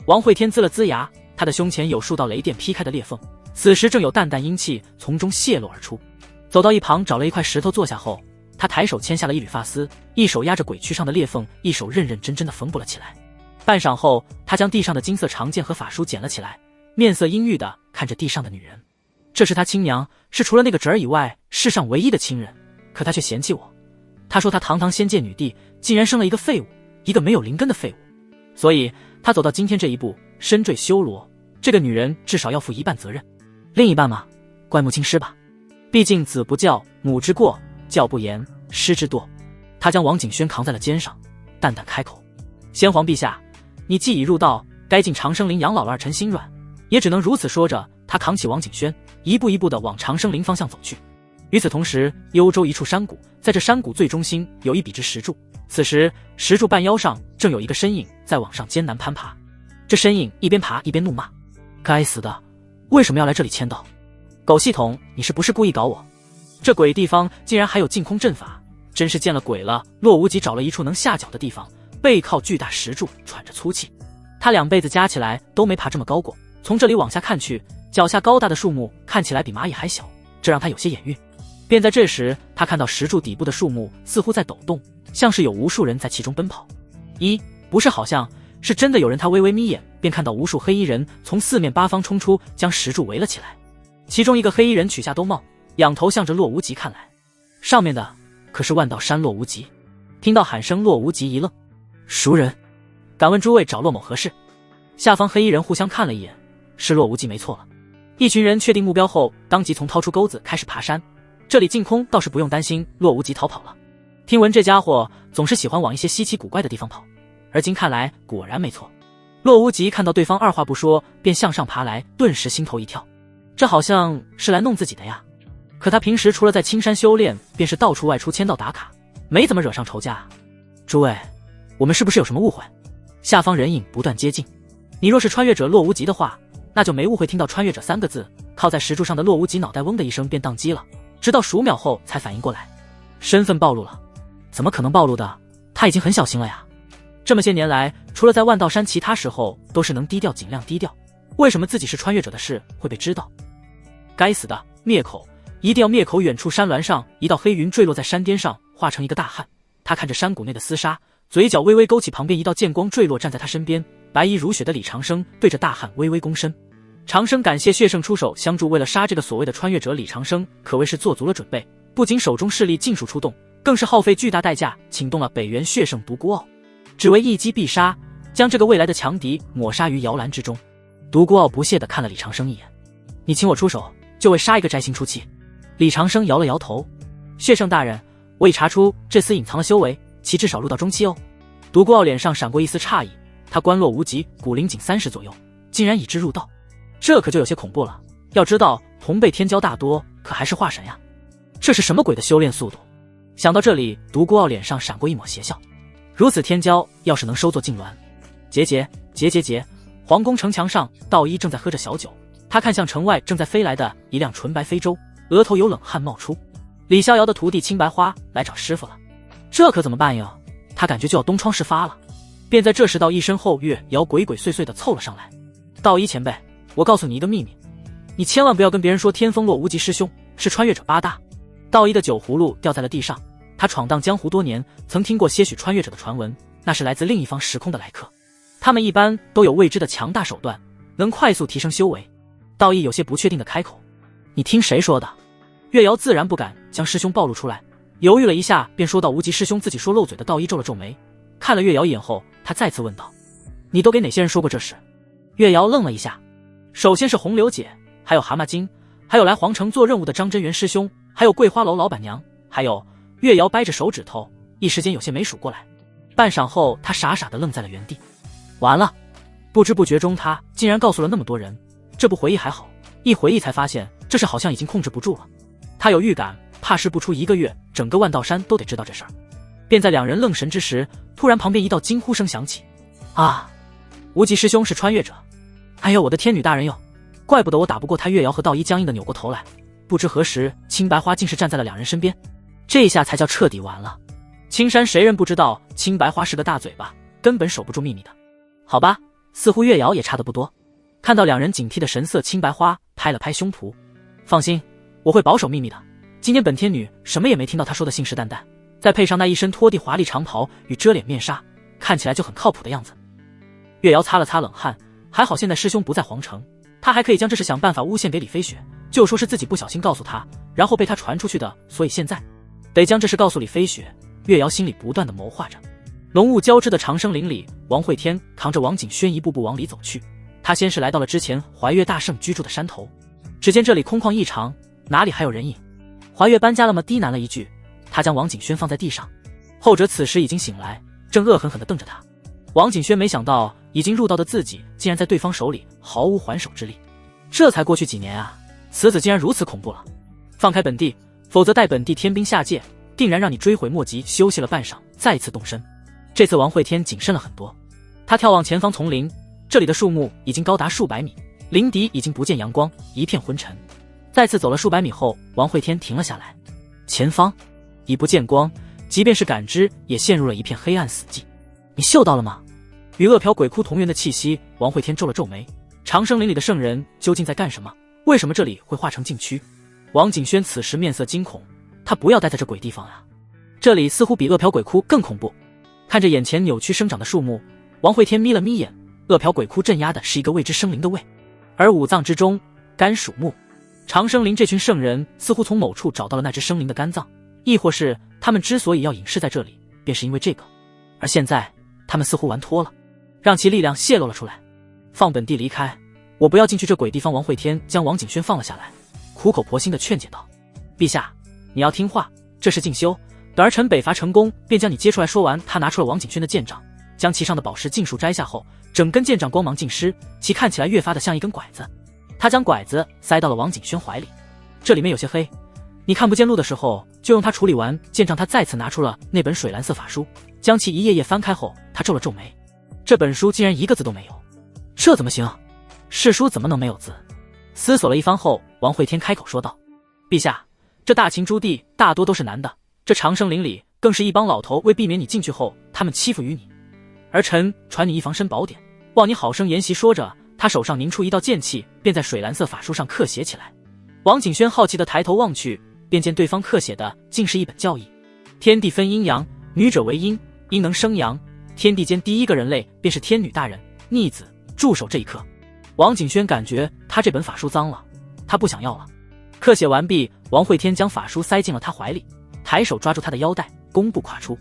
王慧天龇了龇牙，他的胸前有数道雷电劈开的裂缝，此时正有淡淡阴气从中泄露而出。走到一旁找了一块石头坐下后，他抬手牵下了一缕发丝，一手压着鬼躯上的裂缝，一手认认真真的缝补了起来。半晌后，他将地上的金色长剑和法书捡了起来，面色阴郁的看着地上的女人。这是他亲娘，是除了那个侄儿以外世上唯一的亲人，可他却嫌弃我。他说他堂堂仙界女帝，竟然生了一个废物，一个没有灵根的废物。所以他走到今天这一步，身坠修罗，这个女人至少要负一半责任。另一半嘛，怪木青师吧，毕竟子不教，母之过，教不严，师之惰。他将王景轩扛在了肩上，淡淡开口：“先皇陛下，你既已入道，该进长生林养老了。”二臣心软，也只能如此说着，他扛起王景轩，一步一步地往长生林方向走去。与此同时，幽州一处山谷，在这山谷最中心有一笔直石柱，此时石柱半腰上正有一个身影在往上艰难攀爬。这身影一边爬一边怒骂：“该死的，为什么要来这里签到？狗系统，你是不是故意搞我？这鬼地方竟然还有净空阵法，真是见了鬼了！”洛无极找了一处能下脚的地方，背靠巨大石柱，喘着粗气。他2辈子加起来都没爬这么高过，从这里往下看去，脚下高大的树木看起来比蚂蚁还小，这让他有些眼晕。便在这时，他看到石柱底部的树木似乎在抖动，像是有无数人在其中奔跑。不是好像，是真的有人。他微微眯眼，便看到无数黑衣人从四面八方冲出，将石柱围了起来。其中一个黑衣人取下兜帽，仰头向着洛无极看来，上面的可是万道山洛无极。听到喊声，洛无极一愣：“熟人，敢问诸位找洛某何事？”下方黑衣人互相看了一眼，是洛无极没错了。一群人确定目标后，当即从掏出钩子开始爬山。这里净空，倒是不用担心洛无极逃跑了。听闻这家伙总是喜欢往一些稀奇古怪的地方跑，而今看来果然没错。洛无极看到对方二话不说便向上爬来，顿时心头一跳，这好像是来弄自己的呀。可他平时除了在青山修炼，便是到处外出签到打卡，没怎么惹上仇家啊。诸位，我们是不是有什么误会？下方人影不断接近。你若是穿越者洛无极的话，那就没误会。听到穿越者3个字，靠在石柱上的洛无极脑袋嗡的一声便宕机了，直到数秒后才反应过来，身份暴露了。怎么可能暴露的？他已经很小心了呀。这么些年来，除了在万道山，其他时候都是能低调尽量低调，为什么自己是穿越者的事会被知道？该死的，灭口！一定要灭口！远处山峦上，一道黑云坠落在山巅上，化成一个大汉。他看着山谷内的厮杀，嘴角微微勾起，旁边一道剑光坠落，站在他身边，白衣如雪的李长生对着大汉微微躬身。长生感谢血圣出手相助，为了杀这个所谓的穿越者，李长生可谓是做足了准备，不仅手中势力尽数出动，更是耗费巨大代价请动了北元血圣独孤傲，只为一击必杀，将这个未来的强敌抹杀于摇篮之中。独孤傲不屑地看了李长生一眼：“你请我出手，就为杀一个摘星出气？”李长生摇了摇头：“血圣大人，我已查出这厮隐藏了修为，其至少入道中期哦。”独孤傲脸上闪过一丝诧异，他观洛无极古龄仅30左右，竟然已知入道，这可就有些恐怖了。要知道同辈天骄大多可还是化神呀，这是什么鬼的修炼速度？想到这里，独孤傲脸上闪过一抹邪笑。如此天骄，要是能收作痉挛。结，皇宫城墙上，道一正在喝着小酒，他看向城外正在飞来的一辆纯白飞舟，额头有冷汗冒出。李逍遥的徒弟青白花来找师傅了，这可怎么办呀？他感觉就要东窗事发了。便在这时，道一身后月瑶鬼鬼祟祟地凑了上来：“道一前辈，我告诉你一个秘密，你千万不要跟别人说天风洛无极师兄是穿越者8大。”道一的酒葫芦掉在了地上，他闯荡江湖多年，曾听过些许穿越者的传闻，那是来自另一方时空的来客，他们一般都有未知的强大手段，能快速提升修为。道一有些不确定的开口：“你听谁说的？”月瑶自然不敢将师兄暴露出来，犹豫了一下便说道：“无极师兄自己说漏嘴的。”道一皱了皱眉，看了月瑶一眼后，他再次问道：“你都给哪些人说过这事？”月瑶愣了一下，首先是红柳姐，还有蛤蟆精，还有来皇城做任务的张真元师兄，还有桂花楼老板娘，还有月瑶掰着手指头，一时间有些没数过来。半晌后，他傻傻地愣在了原地。完了，不知不觉中他竟然告诉了那么多人。这不回忆还好，一回忆才发现这事好像已经控制不住了。他有预感，怕是不出1个月，整个万道山都得知道这事儿。便在两人愣神之时，突然旁边一道惊呼声响起：“啊！无极师兄是穿越者！哎呦，我的天女大人哟！怪不得我打不过他。”月瑶和道一僵硬的扭过头来，不知何时青白花竟是站在了两人身边，这一下才叫彻底完了。青山谁人不知道青白花是个大嘴巴，根本守不住秘密的。好吧，似乎月瑶也差得不多。看到两人警惕的神色，青白花拍了拍胸脯：“放心，我会保守秘密的。今天本天女什么也没听到他说的信誓旦旦，再配上那一身拖地华丽长袍与遮脸面纱，看起来就很靠谱的样子。”月瑶擦了擦冷汗，还好现在师兄不在皇城，他还可以将这事想办法诬陷给李飞雪，就说是自己不小心告诉他，然后被他传出去的，所以现在得将这事告诉李飞雪。月瑶心里不断的谋划着。浓雾交织的长生林里，王会天扛着王景轩一步步往里走去。他先是来到了之前怀月大圣居住的山头，只见这里空旷异常，哪里还有人影？怀月搬家了吗？低喃了一句，他将王景轩放在地上，后者此时已经醒来，正恶狠狠地瞪着他。王景轩没想到已经入道的自己竟然在对方手里毫无还手之力，这才过去几年啊，此子竟然如此恐怖了。放开本地，否则待本地天兵下界，定然让你追悔莫及。休息了半晌，再次动身。这次王会天谨慎了很多，他眺望前方丛林，这里的树木已经高达数百米，林底已经不见阳光，一片昏沉。再次走了数百米后，王会天停了下来，前方已不见光，即便是感知也陷入了一片黑暗死寂。你嗅到了吗？与恶殍鬼窟同源的气息。王会天皱了皱眉，长生林里的圣人究竟在干什么？为什么这里会化成禁区？王景轩此时面色惊恐，他不要待在这鬼地方啊！这里似乎比恶殍鬼窟更恐怖。看着眼前扭曲生长的树木，王会天眯了眯眼。恶殍鬼窟镇压的是一个未知生灵的胃，而五脏之中肝属木。长生林这群圣人似乎从某处找到了那只生灵的肝脏，亦或是他们之所以要隐士在这里，便是因为这个。而现在他们似乎玩脱了，让其力量泄露了出来。放本地离开，我不要进去这鬼地方。王会天将王景轩放了下来，苦口婆心地劝解道：“陛下，你要听话，这是禁修，等儿臣北伐成功，便将你接出来。”说完，他拿出了王景轩的剑杖，将其上的宝石尽数摘下后，整根剑杖光芒尽失，其看起来越发的像一根拐子。他将拐子塞到了王景轩怀里，这里面有些黑，你看不见路的时候就用它处理完剑杖。他再次拿出了那本水蓝色法书，将其一页页翻开后，他皱了皱眉，这本书竟然一个字都没有，这怎么行？世书怎么能没有字？思索了一番后，王会天开口说道：“陛下，这大秦诸地大多都是男的，这长生林里更是一帮老头，为避免你进去后他们欺负于你，而臣传你一防身宝典，望你好生研习。”说着，他手上凝出一道剑气，便在水蓝色法书上刻写起来。王景轩好奇地抬头望去，便见对方刻写的竟是一本教义：天地分阴阳，女者为阴，阴能生阳，天地间第一个人类便是天女大人，逆子驻守这一刻。王景轩感觉他这本法书脏了，他不想要了。刻写完毕，王会天将法书塞进了他怀里，抬手抓住他的腰带，弓步跨出。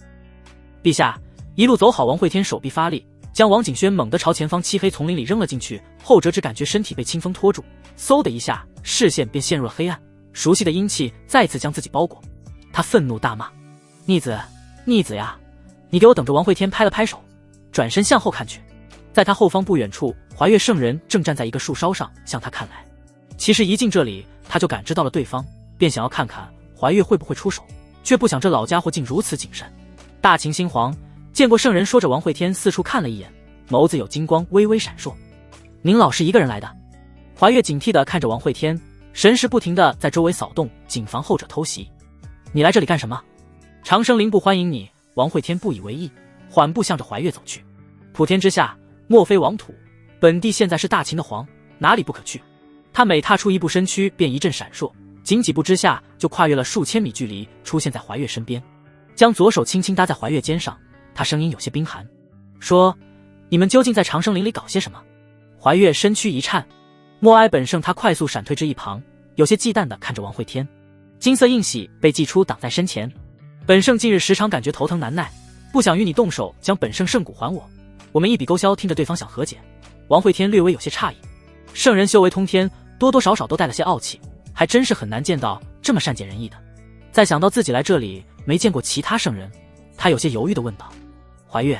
陛下，一路走好。王会天手臂发力，将王景轩猛地朝前方漆黑丛林里扔了进去，后者只感觉身体被清风拖住，嗖的一下，视线便陷入了黑暗，熟悉的阴气再次将自己包裹。他愤怒大骂：“逆子，逆子呀！你给我等着！”王会天拍了拍手，转身向后看去，在他后方不远处，怀月圣人正站在一个树梢上向他看来。其实一进这里，他就感知到了对方，便想要看看怀月会不会出手，却不想这老家伙竟如此谨慎。大秦新皇见过圣人。说着，王会天四处看了一眼，眸子有金光微微闪烁。您老是一个人来的？怀月警惕地看着王会天，神识不停地在周围扫动，谨防后者偷袭。你来这里干什么？长生林不欢迎你。王会天不以为意，缓步向着怀月走去。普天之下，莫非王土，本地现在是大秦的皇，哪里不可去？他每踏出一步，身躯便一阵闪烁，仅几步之下就跨越了数千米距离，出现在怀月身边，将左手轻轻搭在怀月肩上。他声音有些冰寒，说：“你们究竟在长生林里搞些什么？”怀月身躯一颤，默哀本圣。他快速闪退至一旁，有些忌惮地看着王会天。金色印玺被祭出挡在身前。本圣近日时常感觉头疼难耐，不想与你动手，将本圣圣骨还我，我们一笔勾销。听着对方想和解，王会天略微有些诧异。圣人修为通天，多多少少都带了些傲气，还真是很难见到这么善解人意的。再想到自己来这里没见过其他圣人，他有些犹豫地问道：怀月，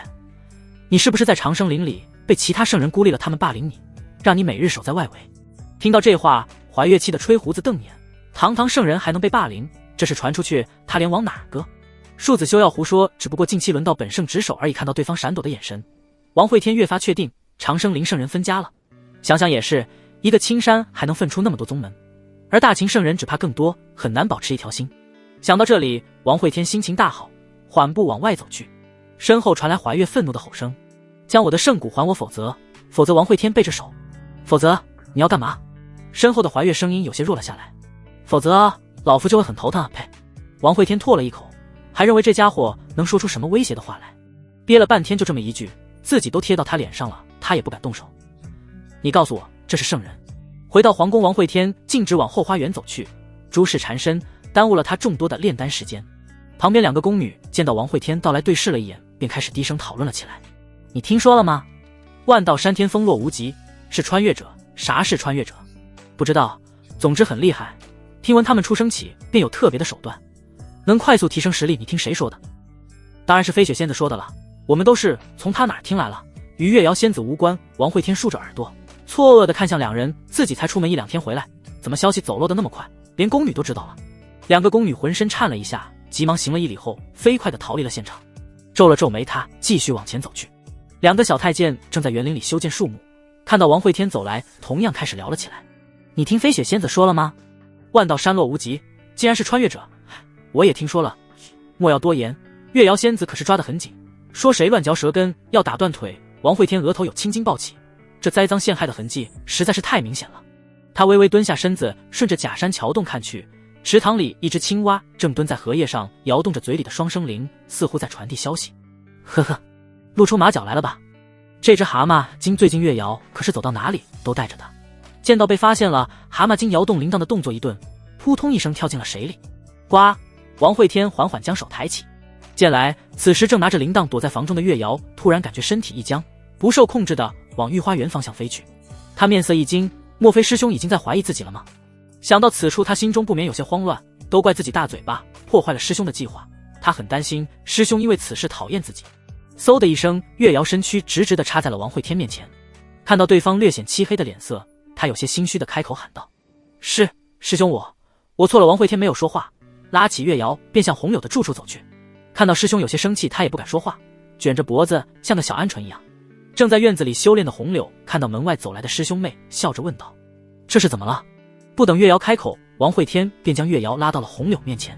你是不是在长生林里被其他圣人孤立了，他们霸凌你，让你每日守在外围？听到这话，怀月气得吹胡子瞪眼，堂堂圣人还能被霸凌，这是传出去他连往哪儿搁？庶子休要胡说，只不过近期轮到本圣值手而已。看到对方闪躲的眼神，王会天越发确定长生林圣人分家了。想想也是，一个青山还能分出那么多宗门，而大秦圣人只怕更多，很难保持一条心。想到这里，王会天心情大好，缓步往外走去。身后传来怀月愤怒的吼声：将我的圣骨还我，否则王会天背着手。否则你要干嘛？身后的怀月声音有些弱了下来。否则老夫就会很头疼啊！呸！王会天唾了一口，还认为这家伙能说出什么威胁的话来。憋了半天就这么一句，自己都贴到他脸上了，他也不敢动手。你告诉我这是圣人？回到皇宫，王会天径直往后花园走去，诸事缠身，耽误了他众多的炼丹时间。旁边两个宫女见到王会天到来，对视了一眼，便开始低声讨论了起来。你听说了吗？万道山天风落无极，是穿越者。啥是穿越者？不知道，总之很厉害。听闻他们出生起便有特别的手段，能快速提升实力。你听谁说的？当然是飞雪仙子说的了，我们都是从他哪儿听来了，与月瑶仙子无关。王会天竖着耳朵，错愕地看向两人，自己才出门1-2天回来，怎么消息走漏的那么快，连宫女都知道了？两个宫女浑身颤了一下，急忙行了一礼后，飞快地逃离了现场。皱了皱眉，他继续往前走去。两个小太监正在园林里修建树木，看到王会天走来，同样开始聊了起来。你听飞雪仙子说了吗？万道山落无极，竟然是穿越者。我也听说了，莫要多言。月瑶仙子可是抓得很紧，说谁乱嚼舌根要打断腿。王会天额头有青筋暴起，这栽赃陷害的痕迹实在是太明显了。他微微蹲下身子，顺着假山桥洞看去，池塘里一只青蛙正蹲在荷叶上摇动着嘴里的双生灵，似乎在传递消息。呵呵，露出马脚来了吧？这只蛤蟆精最近月瑶可是走到哪里都带着的。见到被发现了，蛤蟆精摇动铃铛的动作一顿，扑通一声跳进了水里。呱！王会天缓缓将手抬起，见来此时正拿着铃铛躲在房中的月瑶突然感觉身体一僵，不受控制的往御花园方向飞去。他面色一惊，莫非师兄已经在怀疑自己了吗？想到此处，他心中不免有些慌乱，都怪自己大嘴巴破坏了师兄的计划。他很担心师兄因为此事讨厌自己。嗖的一声，月瑶身躯直直地插在了王会天面前。看到对方略显漆黑的脸色，他有些心虚的开口喊道：师兄，我错了。王会天没有说话，拉起月瑶便向红柳的住处走去。看到师兄有些生气，他也不敢说话，卷着脖子像个小鹌鹑一样。正在院子里修炼的红柳看到门外走来的师兄妹，笑着问道：这是怎么了？不等月瑶开口，王会天便将月瑶拉到了红柳面前。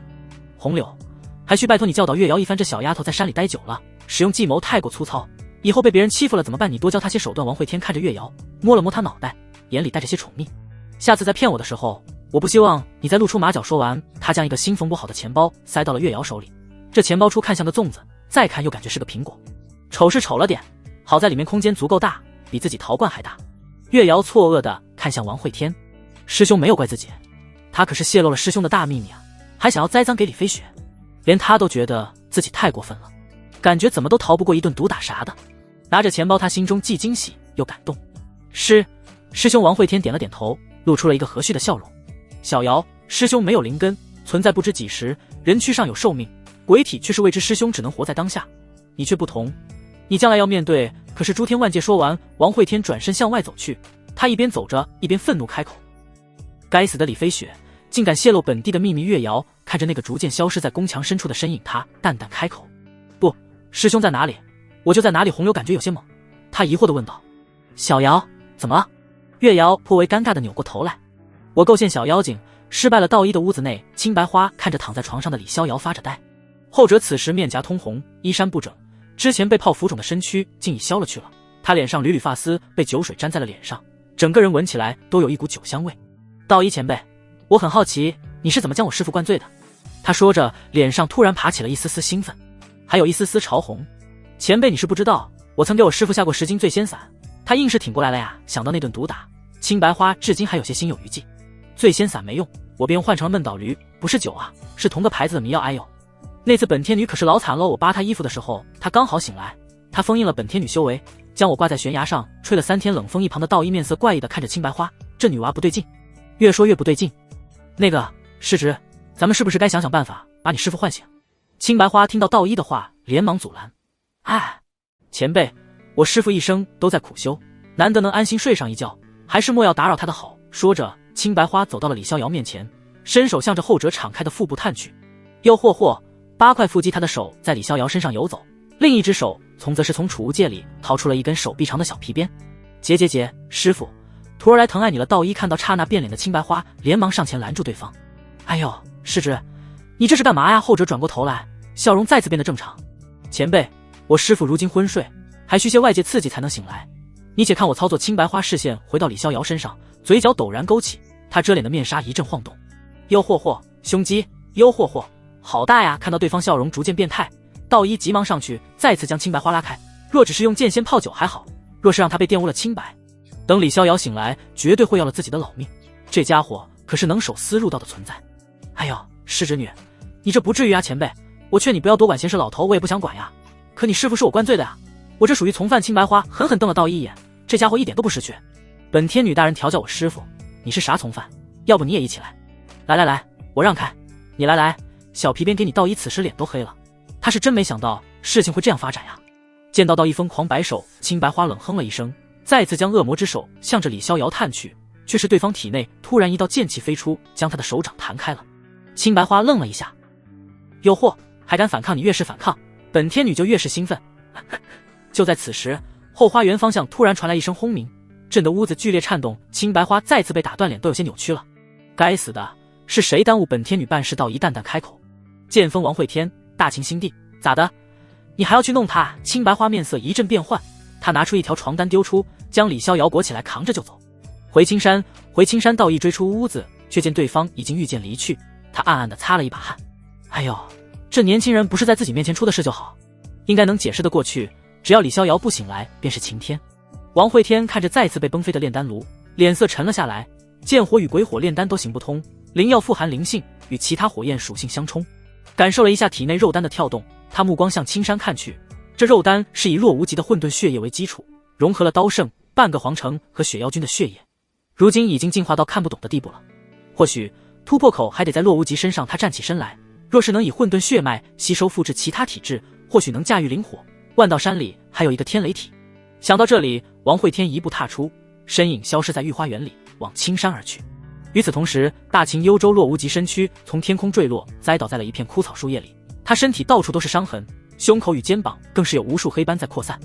红柳，还需拜托你教导月瑶一番，这小丫头在山里待久了，使用计谋太过粗糙，以后被别人欺负了怎么办？你多教她些手段。王会天看着月瑶，摸了摸她脑袋，眼里带着些宠溺。下次再骗我的时候，我不希望你再露出马脚。说完，他将一个新缝补好的钱包塞到了月瑶手里。这钱包初看像个粽子，再看又感觉是个苹果，丑是丑了点，好在里面空间足够大，比自己陶罐还大。月瑶错愕地看向王会天，师兄没有怪自己，他可是泄露了师兄的大秘密啊，还想要栽赃给李飞雪，连他都觉得自己太过分了，感觉怎么都逃不过一顿毒打啥的。拿着钱包，他心中既惊喜又感动。师兄。王会天点了点头，露出了一个和煦的笑容。小瑶，师兄没有灵根，存在不知几时，人躯上有寿命，鬼体却是未知，师兄只能活在当下，你却不同，你将来要面对可是诸天万界。说完，王会天转身向外走去，他一边走着一边愤怒开口：该死的李飞雪，竟敢泄露本地的秘密。月瑶看着那个逐渐消失在宫墙深处的身影，他淡淡开口：不，师兄在哪里，我就在哪里。红柳感觉有些懵，他疑惑地问道：小瑶，怎么了？月瑶颇为尴尬地扭过头来：我构陷小妖精，失败了。道一的屋子内，青白花看着躺在床上的李逍遥发着呆，后者此时面颊通红，衣衫不整，之前被泡浮肿的身躯竟已消了去了。他脸上缕缕发丝被酒水沾在了脸上，整个人闻起来都有一股酒香味。道一前辈，我很好奇你是怎么将我师父灌醉的。他说着，脸上突然爬起了一丝丝兴奋，还有一丝丝潮红。前辈你是不知道，我曾给我师父下过10斤醉仙散，他硬是挺过来了呀。想到那顿毒打，青白花至今还有些心有余悸。醉仙散没用，我便用换成了闷倒驴，不是酒啊，是同个牌子的迷药。哎呦，那次本天女可是老惨了，我扒她衣服的时候，她刚好醒来，她封印了本天女修为，将我挂在悬崖上吹了3天冷风。一旁的道一面色怪异的看着青白花，这女娃不对劲，越说越不对劲。那个师侄，咱们是不是该想想办法把你师父唤醒？青白花听到道一的话，连忙阻拦。哎，前辈，我师父一生都在苦修，难得能安心睡上一觉，还是莫要打扰他的好。说着，青白花走到了李逍遥面前，伸手向着后者敞开的腹部探去。又嚯，8块腹肌，他的手在李逍遥身上游走，另一只手则是从储物戒里掏出了一根手臂长的小皮鞭。结，师父，徒儿来疼爱你了。道一看到刹那变脸的青白花，连忙上前拦住对方。哎呦，师侄，你这是干嘛呀？后者转过头来，笑容再次变得正常。前辈，我师父如今昏睡，还需些外界刺激才能醒来。你且看我操作。青白花视线回到李逍遥身上，嘴角陡然勾起，他遮脸的面纱一阵晃动。哟嚯，胸肌，哟嚯，好大呀！看到对方笑容逐渐变态，道一急忙上去再次将青白花拉开。若只是用剑仙泡酒还好，若是让他被玷污了清白，等李逍遥醒来，绝对会要了自己的老命。这家伙可是能守私入道的存在。哎呦，师侄女，你这不至于啊！前辈，我劝你不要多管闲事，老头我也不想管呀。可你师父是我灌醉的呀，我这属于从犯。青白花狠狠瞪了道一眼，这家伙一点都不识趣。本天女大人调教我师父，你是啥从犯？要不你也一起来？来，我让开，你来，小皮鞭给你。道一此时脸都黑了，他是真没想到事情会这样发展呀。见到道一疯狂摆手，青白花冷哼了一声，再次将恶魔之手向着李逍遥探去，却是对方体内突然一道剑气飞出，将他的手掌弹开了。青白花愣了一下，诱惑，还敢反抗？你越是反抗，本天女就越是兴奋。就在此时，后花园方向突然传来一声轰鸣，震得屋子剧烈颤动。青白花再次被打断，脸都有些扭曲了。该死的，是谁耽误本天女办事？道一淡淡开口。剑锋王会天大秦新帝，咋的？你还要去弄他？青白花面色一阵变幻，他拿出一条床单丢出，将李逍遥裹起来扛着就走。回青山。道一追出屋子，却见对方已经御剑离去，他暗暗地擦了一把汗。哎呦，这年轻人不是在自己面前出的事就好，应该能解释得过去，只要李逍遥不醒来便是晴天。王会天看着再次被崩飞的炼丹炉，脸色沉了下来。剑火与鬼火炼丹都行不通，灵药富含灵性，与其他火焰属性相冲。感受了一下体内肉丹的跳动，他目光向青山看去。这肉丹是以若无极的混沌血液为基础，融合了刀圣、半个皇城和血妖君的血液，如今已经进化到看不懂的地步了。或许突破口还得在若无极身上。他站起身来，若是能以混沌血脉吸收复制其他体质，或许能驾驭灵火。万道山里还有一个天雷体。想到这里，王会天一步踏出，身影消失在御花园里，往青山而去。与此同时，大秦幽州若无极身躯从天空坠落，栽倒在了一片枯草树叶里。他身体到处都是伤痕，胸口与肩膀更是有无数黑斑在扩散。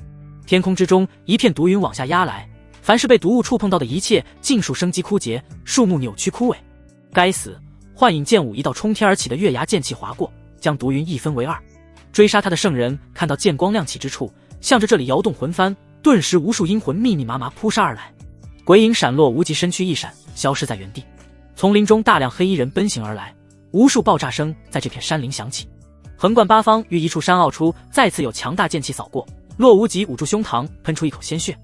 天空之中一片毒云往下压来，凡是被毒物触碰到的一切尽数生机枯竭，树木扭曲枯萎。该死！幻影剑舞一道冲天而起的月牙剑气划过，将毒云一分为二。追杀他的圣人看到剑光亮起之处，向着这里摇动魂幡，顿时无数阴魂密密麻麻扑杀而来。鬼影闪落，无极身躯一闪，消失在原地。丛林中大量黑衣人奔行而来，无数爆炸声在这片山林响起，横贯八方。于一处山坳处，再次有强大剑气扫过，若无极捂住胸膛，喷出一口鲜血。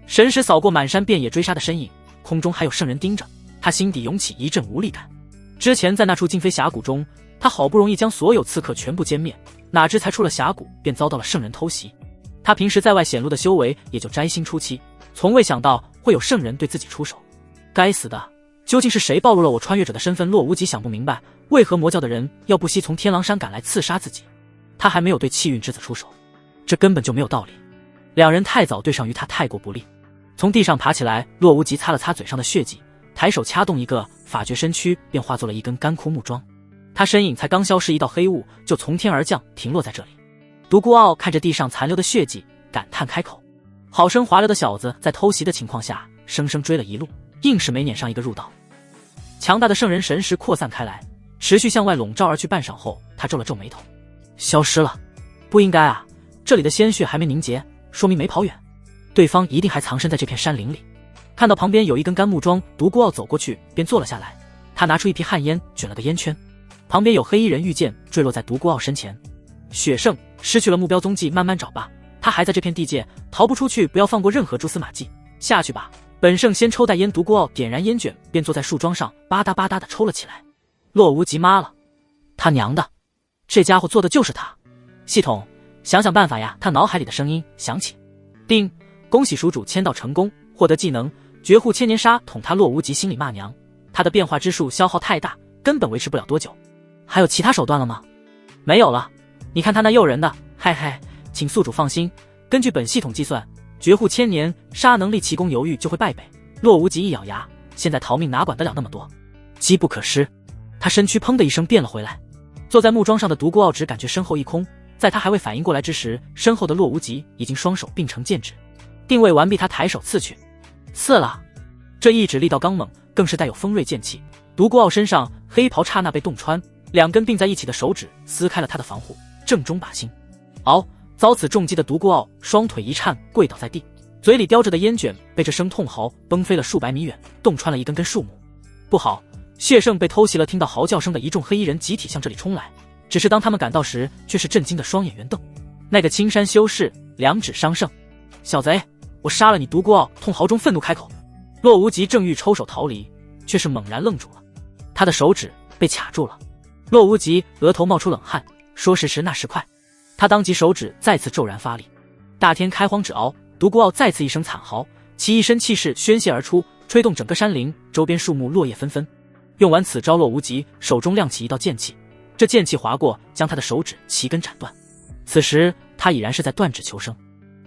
神识扫过满山遍野追杀的身影，空中还有圣人盯着他，心底涌起一阵无力感。之前在那处金飞峡谷中，他好不容易将所有刺客全部歼灭，哪知才出了峡谷便遭到了圣人偷袭。他平时在外显露的修为也就摘星初期，从未想到会有圣人对自己出手。该死的，究竟是谁暴露了我穿越者的身份？洛无极想不明白，为何魔教的人要不惜从天狼山赶来刺杀自己？他还没有对气运之子出手，这根本就没有道理。两人太早对上于他，太过不利。从地上爬起来，洛无极擦了擦嘴上的血迹，抬手掐动一个法诀身躯，便化作了一根干枯木桩。他身影才刚消失，一道黑雾就从天而降，停落在这里。独孤傲看着地上残留的血迹，感叹开口：好生滑溜的小子，在偷袭的情况下生生追了一路，硬是没撵上一个入道。强大的圣人神识扩散开来，持续向外笼罩而去。半晌后，他皱了皱眉头，消失了。不应该啊，这里的鲜血还没凝结，说明没跑远，对方一定还藏身在这片山林里。看到旁边有一根干木桩，独孤傲走过去便坐了下来，他拿出一批旱烟，卷了个烟圈。旁边有黑衣人御剑坠落在独孤傲身前。血圣失去了目标踪迹，慢慢找吧，他还在这片地界，逃不出去，不要放过任何蛛丝马迹。下去吧。本圣先抽袋烟，独孤傲点燃烟卷，便坐在树桩上吧嗒吧嗒的抽了起来。洛无极妈了，他娘的，这家伙做的就是他。系统，想想办法呀！他脑海里的声音响起。定，恭喜蜀主签到成功，获得技能绝户千年杀捅他。洛无极心里骂娘，他的变化之术消耗太大，根本维持不了多久。还有其他手段了吗？没有了。你看他那诱人的，嘿嘿，请宿主放心，根据本系统计算，绝户千年杀能力奇功犹豫就会败北。洛无极一咬牙，现在逃命哪管得了那么多，机不可失。他身躯砰的一声变了回来，坐在木桩上的独孤傲只感觉身后一空，在他还未反应过来之时，身后的洛无极已经双手并成剑指，定位完毕，他抬手刺去，刺了。这一指力道刚猛，更是带有锋锐剑气。独孤傲身上黑袍刹那被洞穿，两根并在一起的手指撕开了他的防护，正中靶心。嗷！遭此重击的独孤傲双腿一颤，跪倒在地，嘴里叼着的烟卷被这声痛嚎崩飞了数百米远，洞穿了一根根树木。不好！谢胜被偷袭了！听到嚎叫声的一众黑衣人集体向这里冲来，只是当他们赶到时，却是震惊的双眼圆瞪。那个青山修士两指伤胜，小贼，我杀了你！独孤傲痛嚎中愤怒开口。洛无极正欲抽手逃离，却是猛然愣住了，他的手指被卡住了。洛无极额头冒出冷汗，说时迟那时快，他当即手指再次骤然发力，大天开荒之鳌，独孤傲再次一声惨嚎，其一身气势宣泄而出，吹动整个山林，周边树木落叶纷纷。用完此招，洛无极手中亮起一道剑气，这剑气划过，将他的手指齐根斩断。此时他已然是在断指求生。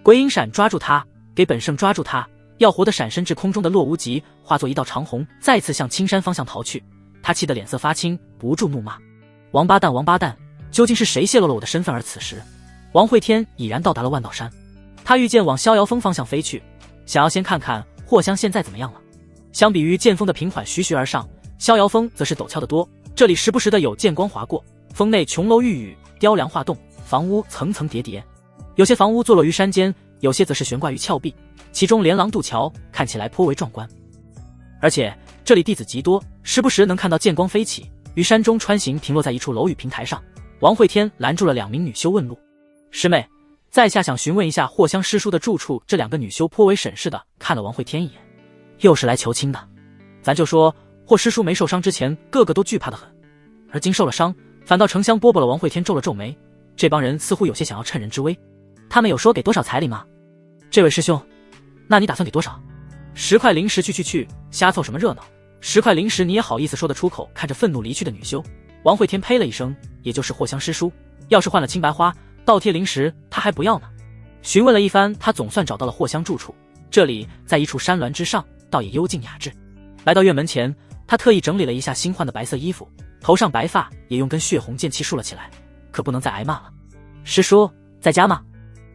鬼影闪抓住他，给本圣抓住他，要活的闪身至空中的洛无极化作一道长虹，再次向青山方向逃去。他气得脸色发青，不住怒骂：王八蛋，王八蛋！究竟是谁泄露了我的身份？而此时王会天已然到达了万道山，他御剑往逍遥峰方向飞去，想要先看看霍香现在怎么样了。相比于剑锋的平缓徐徐而上，逍遥峰则是陡峭得多，这里时不时的有剑光划过，峰内琼楼玉宇，雕梁画栋，房屋层层叠叠，有些房屋坐落于山间，有些则是悬挂于峭壁，其中连廊渡桥看起来颇为壮观。而且这里弟子极多，时不时能看到剑光飞起，于山中穿行，停落在一处楼宇平台上。王会天拦住了两名女修问路：师妹，在下想询问一下霍香师叔的住处。这两个女修颇为审视的看了王会天一眼，又是来求亲的。咱就说霍师叔没受伤之前，个个都惧怕得很，而今受了伤，反倒城乡饽饽了。王会天皱了皱眉，这帮人似乎有些想要趁人之危。他们有说给多少彩礼吗？这位师兄，那你打算给多少？10块零食。去，瞎凑什么热闹？10块零食你也好意思说得出口？看着愤怒离去的女修，王会天呸了一声，也就是霍香师叔，要是换了青白花倒贴零食，他还不要呢。询问了一番，他总算找到了霍香住处，这里在一处山峦之上，倒也幽静雅致。来到院门前，他特意整理了一下新换的白色衣服，头上白发也用根血红剑气束了起来，可不能再挨骂了。师叔在家吗？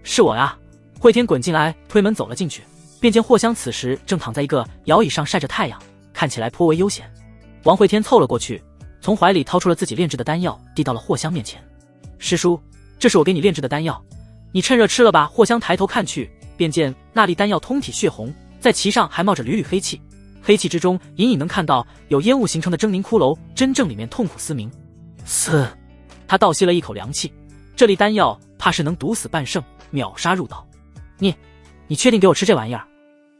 是我呀。会天滚进来，推门走了进去，便见霍香此时正躺在一个摇椅上晒着太阳，看起来颇为悠闲。王会天凑了过去，从怀里掏出了自己炼制的丹药，递到了霍香面前。师叔，这是我给你炼制的丹药，你趁热吃了吧。霍香抬头看去，便见那粒丹药通体血红，在其上还冒着缕缕黑气，黑气之中隐隐能看到有烟雾形成的狰狞骷髅，真正里面痛苦嘶鸣。他倒吸了一口凉气，这粒丹药怕是能毒死半圣，秒杀入道。你确定给我吃这玩意儿？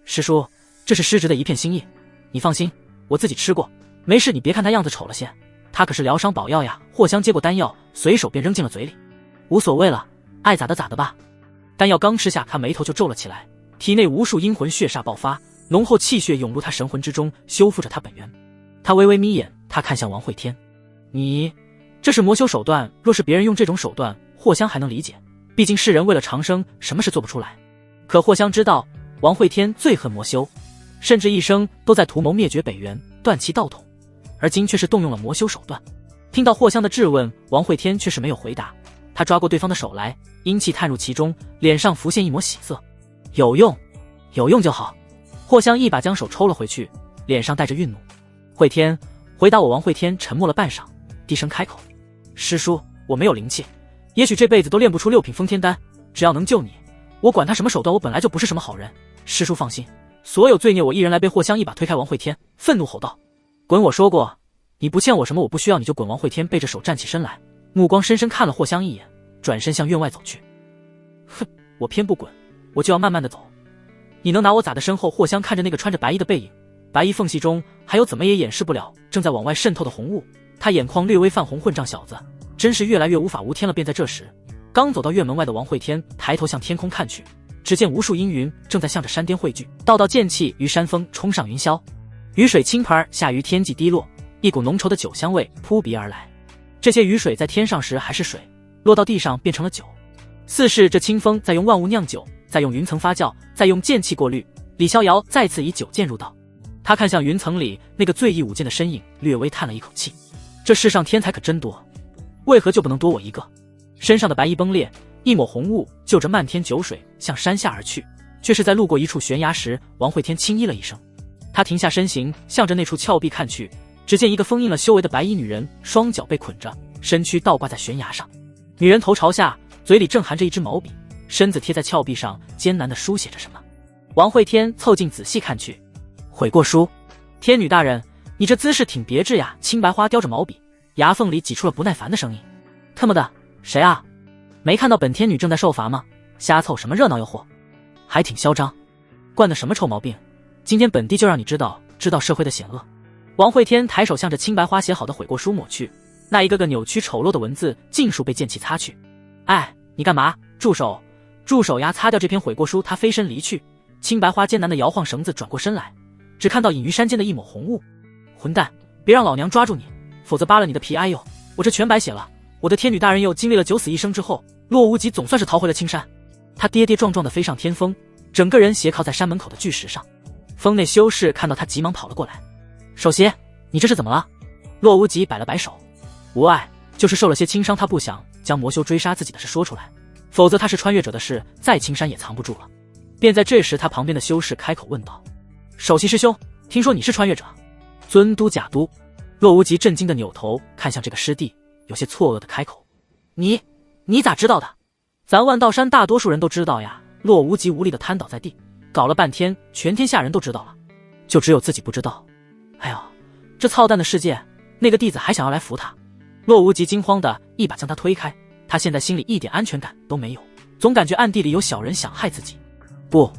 师叔，这是师侄的一片心意，你放心，我自己吃过，没事。你别看他样子丑了些，他可是疗伤宝药呀。霍香接过丹药，随手便扔进了嘴里。无所谓了，爱咋的咋的吧。丹药刚吃下，他眉头就皱了起来，体内无数阴魂血煞爆发，浓厚气血涌入他神魂之中，修复着他本源。他微微眯眼，他看向王会天：你这是魔修手段，若是别人用这种手段，霍香还能理解，毕竟世人为了长生，什么事做不出来。可霍香知道王会天最恨魔修，甚至一生都在图谋灭绝北元，断其道统，而今却是动用了魔修手段。听到霍香的质问，王会天却是没有回答，他抓过对方的手来，阴气探入其中，脸上浮现一抹喜色。有用就好。霍香一把将手抽了回去，脸上带着愠怒。会天，回答我。王会天沉默了半晌，低声开口：师叔，我没有灵气，也许这辈子都炼不出6品封天丹，只要能救你，我管他什么手段，我本来就不是什么好人。师叔放心，所有罪孽我一人来背。霍香一把推开王会天，愤怒吼道：滚！我说过你不欠我什么，我不需要你就滚。王会天背着手站起身来，目光深深看了霍香一眼，转身向院外走去。哼，我偏不滚，我就要慢慢的走，你能拿我咋的？身后霍香看着那个穿着白衣的背影，白衣缝隙中还有怎么也掩饰不了正在往外渗透的红雾，他眼眶略微泛红，混账小子真是越来越无法无天了。便在这时，刚走到院门外的王会天抬头向天空看去，只见无数阴云正在向着山巅汇聚，道道剑气于山峰冲上云霄，雨水倾盆下于天际滴落，一股浓稠的酒香味扑鼻而来。这些雨水在天上时还是水，落到地上变成了酒，似是这清风在用万物酿酒，在用云层发酵，在用剑气过滤。李逍遥再次以酒剑入道，他看向云层里那个醉意舞剑的身影，略微叹了一口气。这世上天才可真多，为何就不能多我一个？身上的白衣崩裂，一抹红雾就着漫天酒水向山下而去，却是在路过一处悬崖时，王会天轻咦了一声。他停下身形，向着那处峭壁看去，只见一个封印了修为的白衣女人，双脚被捆着，身躯倒挂在悬崖上。女人头朝下，嘴里正含着一支毛笔，身子贴在峭壁上，艰难地书写着什么。王会天凑近仔细看去，悔过书。天女大人，你这姿势挺别致呀。青白花叼着毛笔，牙缝里挤出了不耐烦的声音。他妈的，谁啊？没看到本天女正在受罚吗？瞎凑什么热闹诱惑，还挺嚣张，惯的什么臭毛病？今天本帝就让你知道社会的险恶。王会天抬手向着青白花写好的悔过书抹去，那一个个扭曲丑陋的文字尽数被剑气擦去。哎，你干嘛？住手！住手呀！擦掉这篇悔过书，他飞身离去。青白花艰难地摇晃绳子，转过身来，只看到隐于山间的一抹红雾。混蛋，别让老娘抓住你，否则扒了你的皮！哎呦，我这全白写了。我的天女大人又经历了九死一生之后，洛无极总算是逃回了青山。他跌跌撞撞地飞上天峰，整个人斜靠在山门口的巨石上。峰内修士看到他，急忙跑了过来。首席，你这是怎么了？洛无极摆了摆手，无碍，就是受了些轻伤。他不想将魔修追杀自己的事说出来，否则他是穿越者的事，再青山也藏不住了。便在这时，他旁边的修士开口问道：“首席师兄，听说你是穿越者？”尊都假都。洛无极震惊的扭头看向这个师弟，有些错愕的开口：“你咋知道的？咱万道山大多数人都知道呀。”洛无极无力的瘫倒在地，搞了半天，全天下人都知道了，就只有自己不知道。哎呦，这操蛋的世界，那个弟子还想要来扶他。洛无极惊慌的一把将他推开，他现在心里一点安全感都没有，总感觉暗地里有小人想害自己。不，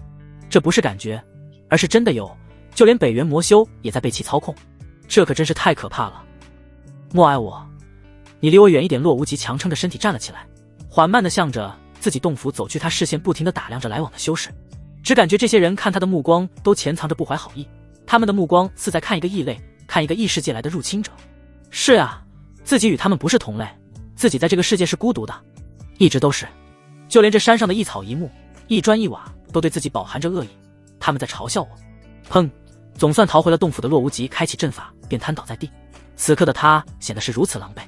这不是感觉，而是真的有，就连北元魔修也在被其操控，这可真是太可怕了。莫爱我，你离我远一点。洛无极强撑着身体站了起来，缓慢地向着自己洞府走去。他视线不停地打量着来往的修士，只感觉这些人看他的目光都潜藏着不怀好意，他们的目光似在看一个异类，看一个异世界来的入侵者。是啊，自己与他们不是同类，自己在这个世界是孤独的，一直都是。就连这山上的一草一木一砖一瓦都对自己饱含着恶意，他们在嘲笑我。砰！总算逃回了洞府的洛无极开启阵法，便瘫倒在地。此刻的他显得是如此狼狈。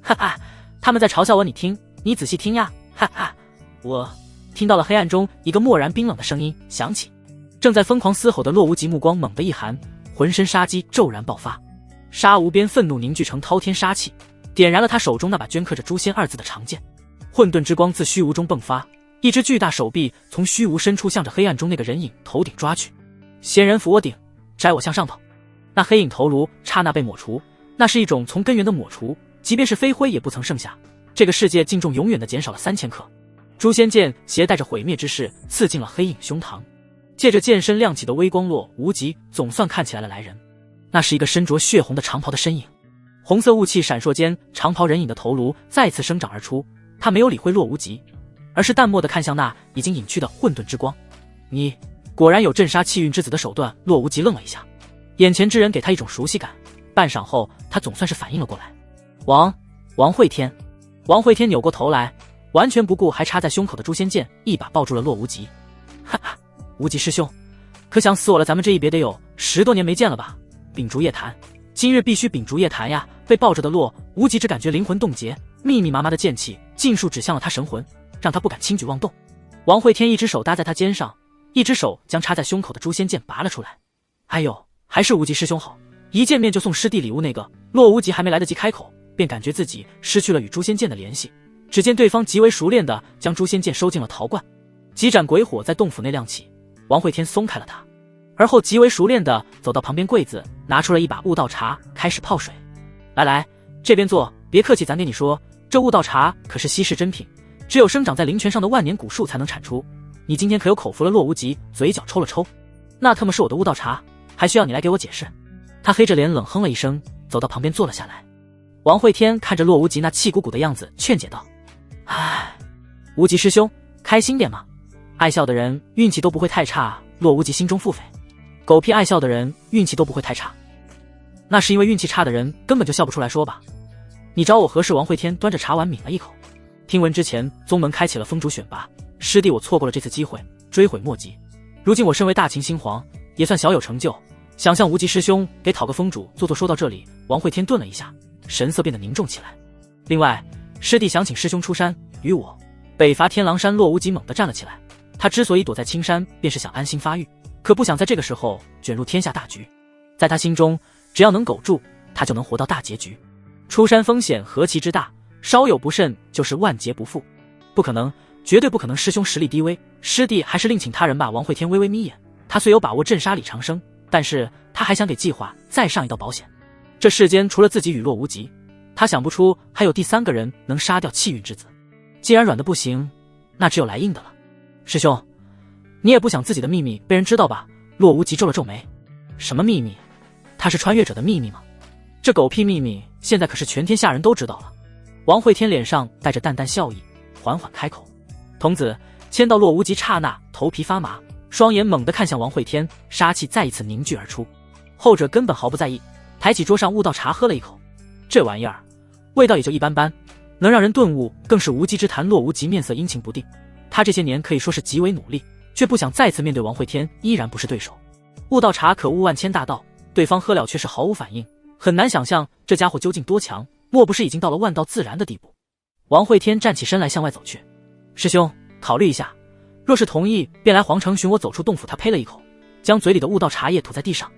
哈哈，他们在嘲笑我，你仔细听呀！哈哈，我听到了黑暗中一个漠然冰冷的声音响起。正在疯狂嘶吼的洛无极目光猛地一寒，浑身杀机骤然爆发，杀无边愤怒凝聚成滔天杀气，点燃了他手中那把镌刻着诛仙二字的长剑。混沌之光自虚无中迸发，一只巨大手臂从虚无伸出，向着黑暗中那个人影头顶抓去。仙人扶我顶，摘我向上头。那黑影头颅刹那被抹除，那是一种从根源的抹除，即便是飞灰也不曾剩下。这个世界净重永远的减少了3000克。诛仙剑携带着毁灭之势刺进了黑影胸膛，借着剑身亮起的微光，洛无极总算看起来了来人。那是一个身着血红的长袍的身影，红色雾气闪烁间，长袍人影的头颅再次生长而出。他没有理会洛无极，而是淡漠地看向那已经隐去的混沌之光。你果然有镇杀气运之子的手段。洛无极愣了一下，眼前之人给他一种熟悉感。半晌后，他总算是反应了过来。王会天。王会天扭过头来，完全不顾还插在胸口的诛仙剑，一把抱住了洛无极。哈哈，无极师兄，可想死我了，咱们这一别得有10多年没见了吧？秉烛夜谈，今日必须秉烛夜谈呀！被抱着的洛无极只感觉灵魂冻结，密密麻麻的剑气尽数指向了他神魂，让他不敢轻举妄动。王会天一只手搭在他肩上，一只手将插在胸口的诛仙剑拔了出来。哎呦，还是无极师兄好，一见面就送师弟礼物那个。洛无极还没来得及开口，便感觉自己失去了与诛仙剑的联系。只见对方极为熟练地将诛仙剑收进了陶罐，几盏鬼火在洞府内亮起。王会天松开了他，而后极为熟练地走到旁边柜子，拿出了一把悟道茶，开始泡水。来，这边坐，别客气，咱跟你说，这悟道茶可是稀世珍品，只有生长在灵泉上的万年古树才能产出。你今天可有口福了？洛无极嘴角抽了抽，那他妈是我的悟道茶，还需要你来给我解释？他黑着脸冷哼了一声，走到旁边坐了下来。王会天看着洛无极那气鼓鼓的样子，劝解道：“唉，无极师兄，开心点嘛，爱笑的人运气都不会太差，洛无极心中腹诽。狗屁爱笑的人运气都不会太差，那是因为运气差的人根本就笑不出来说吧。你找我何事？王会天端着茶碗抿了一口。听闻之前宗门开启了封主选拔，师弟我错过了这次机会，追悔莫及。如今我身为大秦新皇，也算小有成就，想向无极师兄给讨个封主做做。说到这里，王会天顿了一下，神色变得凝重起来。另外，师弟想请师兄出山与我北伐天狼山。洛无极猛地站了起来，他之所以躲在青山，便是想安心发育，可不想在这个时候卷入天下大局。在他心中，只要能苟住，他就能活到大结局。出山风险何其之大，稍有不慎就是万劫不复。不可能，绝对不可能，师兄实力低微，师弟还是另请他人吧。王会天微微眯眼，他虽有把握镇杀李长生，但是他还想给计划再上一道保险。这世间除了自己与洛无极，他想不出还有第三个人能杀掉气运之子。既然软的不行，那只有来硬的了。师兄，你也不想自己的秘密被人知道吧？洛无极皱了皱眉。什么秘密？他是穿越者的秘密吗？这狗屁秘密现在可是全天下人都知道了。王会天脸上带着淡淡笑意，缓缓开口。童子签到洛无极刹那头皮发麻，双眼猛地看向王会天，杀气再一次凝聚而出。后者根本毫不在意，抬起桌上悟道茶喝了一口。这玩意儿味道也就一般般，能让人顿悟更是无稽之谈。洛无极面色阴晴不定，他这些年可以说是极为努力，却不想再次面对王会天，依然不是对手。悟道茶可悟万千大道，对方喝了却是毫无反应，很难想象这家伙究竟多强，莫不是已经到了万道自然的地步。王会天站起身来向外走去。师兄，考虑一下，若是同意，便来皇城寻我。走出洞府，他呸了一口，将嘴里的悟道茶叶吐在地上。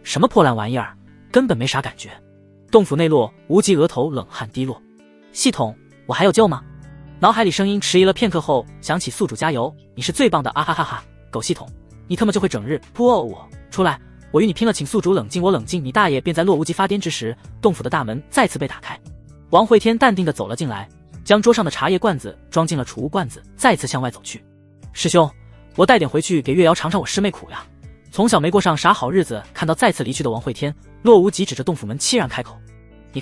什么破烂玩意儿，根本没啥感觉。洞府内落，无极额头冷汗滴落。系统，我还有救吗？脑海里声音迟疑了片刻后响起，宿主加油，你是最棒的啊哈哈哈！狗系统，你他妈就会整日扑我出来，我与你拼了！请宿主冷静，我冷静你大爷！便在洛无极发癫之时，洞府的大门再次被打开。王会天淡定地走了进来，将桌上的茶叶罐子装进了储物罐子，再次向外走去。师兄，我带点回去给月瑶尝尝我师妹苦呀，从小没过上啥好日子。看到再次离去的王会天，洛无极指着洞府门凄然开口：你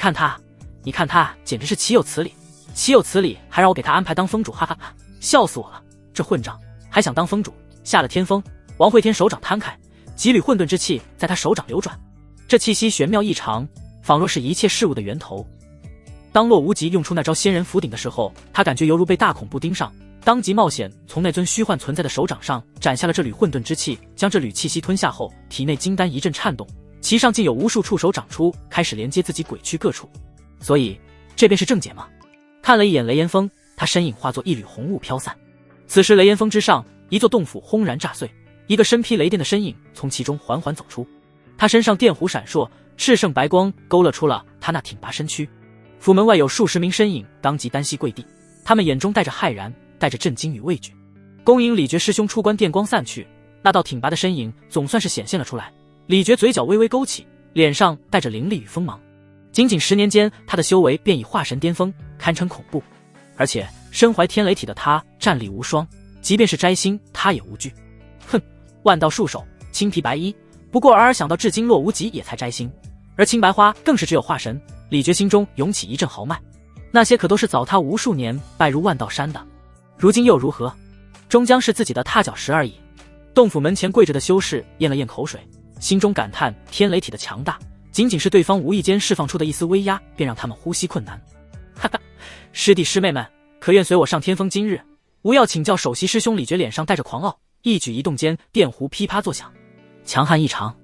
看他简直是岂有此理，岂有此理，还让我给他安排当封主，哈哈哈，笑死我了！这混账还想当封主，下了天风！王会天手掌摊开，几缕混沌之气在他手掌流转，这气息玄妙异常，仿若是一切事物的源头。当洛无极用出那招仙人伏顶的时候，他感觉犹如被大恐怖盯上，当即冒险从那尊虚幻存在的手掌上斩下了这缕混沌之气，将这缕气息吞下后，体内金丹一阵颤动，其上竟有无数触手长出，开始连接自己鬼躯各处。所以这便是正解吗？看了一眼雷炎峰，他身影化作一缕红雾飘散。此时雷炎峰之上，一座洞府轰然炸碎，一个身披雷电的身影从其中缓缓走出，他身上电弧闪烁，炽盛白光勾勒出了他那挺拔身躯。府门外有数十名身影当即单膝跪地，他们眼中带着骇然，带着震惊与畏惧。恭迎李觉师兄出关。电光散去，那道挺拔的身影总算是显现了出来。李觉嘴角微微勾起，脸上带着凌厉与锋芒。仅仅10年间，他的修为便已化神巅峰，堪称恐怖。而且身怀天雷体的他战力无双，即便是摘星他也无惧。哼，万道束手，青皮白衣，不过尔尔想到至今洛无极也才摘星，而青白花更是只有化神。李觉心中涌起一阵豪迈，那些可都是早他无数年拜入万道山的，如今又如何？终将是自己的踏脚石而已。洞府门前跪着的修士咽了咽口水，心中感叹天雷体的强大，仅仅是对方无意间释放出的一丝威压，便让他们呼吸困难。哈哈，师弟师妹们，可愿随我上天峰？今日无要请教首席师兄。李觉脸上带着狂傲，一举一动间电弧噼啪作响，强悍异常。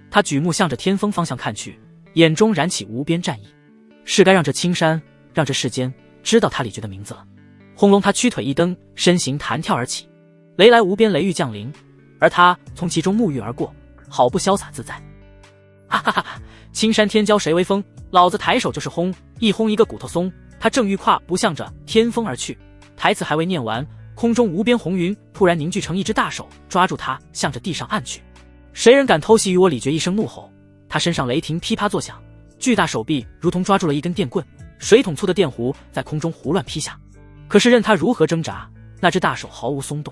他举目向着天峰方向看去，眼中燃起无边战意。是该让这青山，让这世间知道他李觉的名字了。轰隆，他屈腿一蹬，身形弹跳而起，雷来无边雷域降临，而他从其中沐浴而过，好不潇洒自在。哈哈哈！青山天骄谁为峰？老子抬手就是轰，一轰一个骨头松。他正欲跨步向着天峰而去，台词还未念完，空中无边红云突然凝聚成一只大手，抓住他，向着地上按去。谁人敢偷袭于我？李觉一声怒吼，他身上雷霆噼啪作响，巨大手臂如同抓住了一根电棍，水桶粗的电弧在空中胡乱劈下。可是任他如何挣扎，那只大手毫无松动。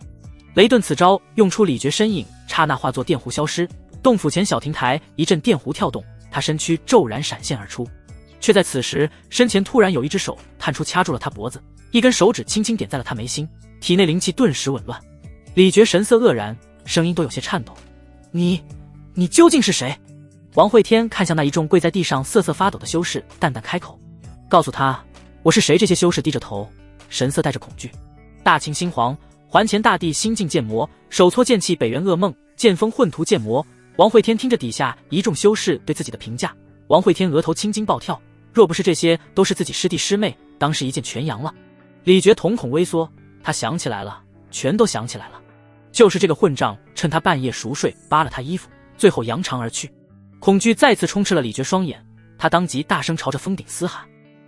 雷遁此招用出，李觉身影刹那化作电弧消失。洞府前小亭台一阵电弧跳动，他身躯骤然闪现而出。却在此时，身前突然有一只手探出，掐住了他脖子，一根手指轻轻点在了他眉心，体内灵气顿时紊乱。李傕神色愕然，声音都有些颤抖。你究竟是谁？王会天看向那一众跪在地上瑟瑟发抖的修士，淡淡开口，告诉他我是谁。这些修士低着头，神色带着恐惧。大清新皇，还前大帝心境剑魔，手搓剑气北元噩梦，剑锋混屠剑魔。王会天听着底下一众修士对自己的评价，王会天额头青筋暴跳，若不是这些都是自己师弟师妹，当是一剑全扬了。李傕瞳孔微缩，他想起来了，全都想起来了，就是这个混账趁他半夜熟睡扒了他衣服，最后扬长而去。恐惧再次充斥了李傕双眼，他当即大声朝着峰顶嘶喊：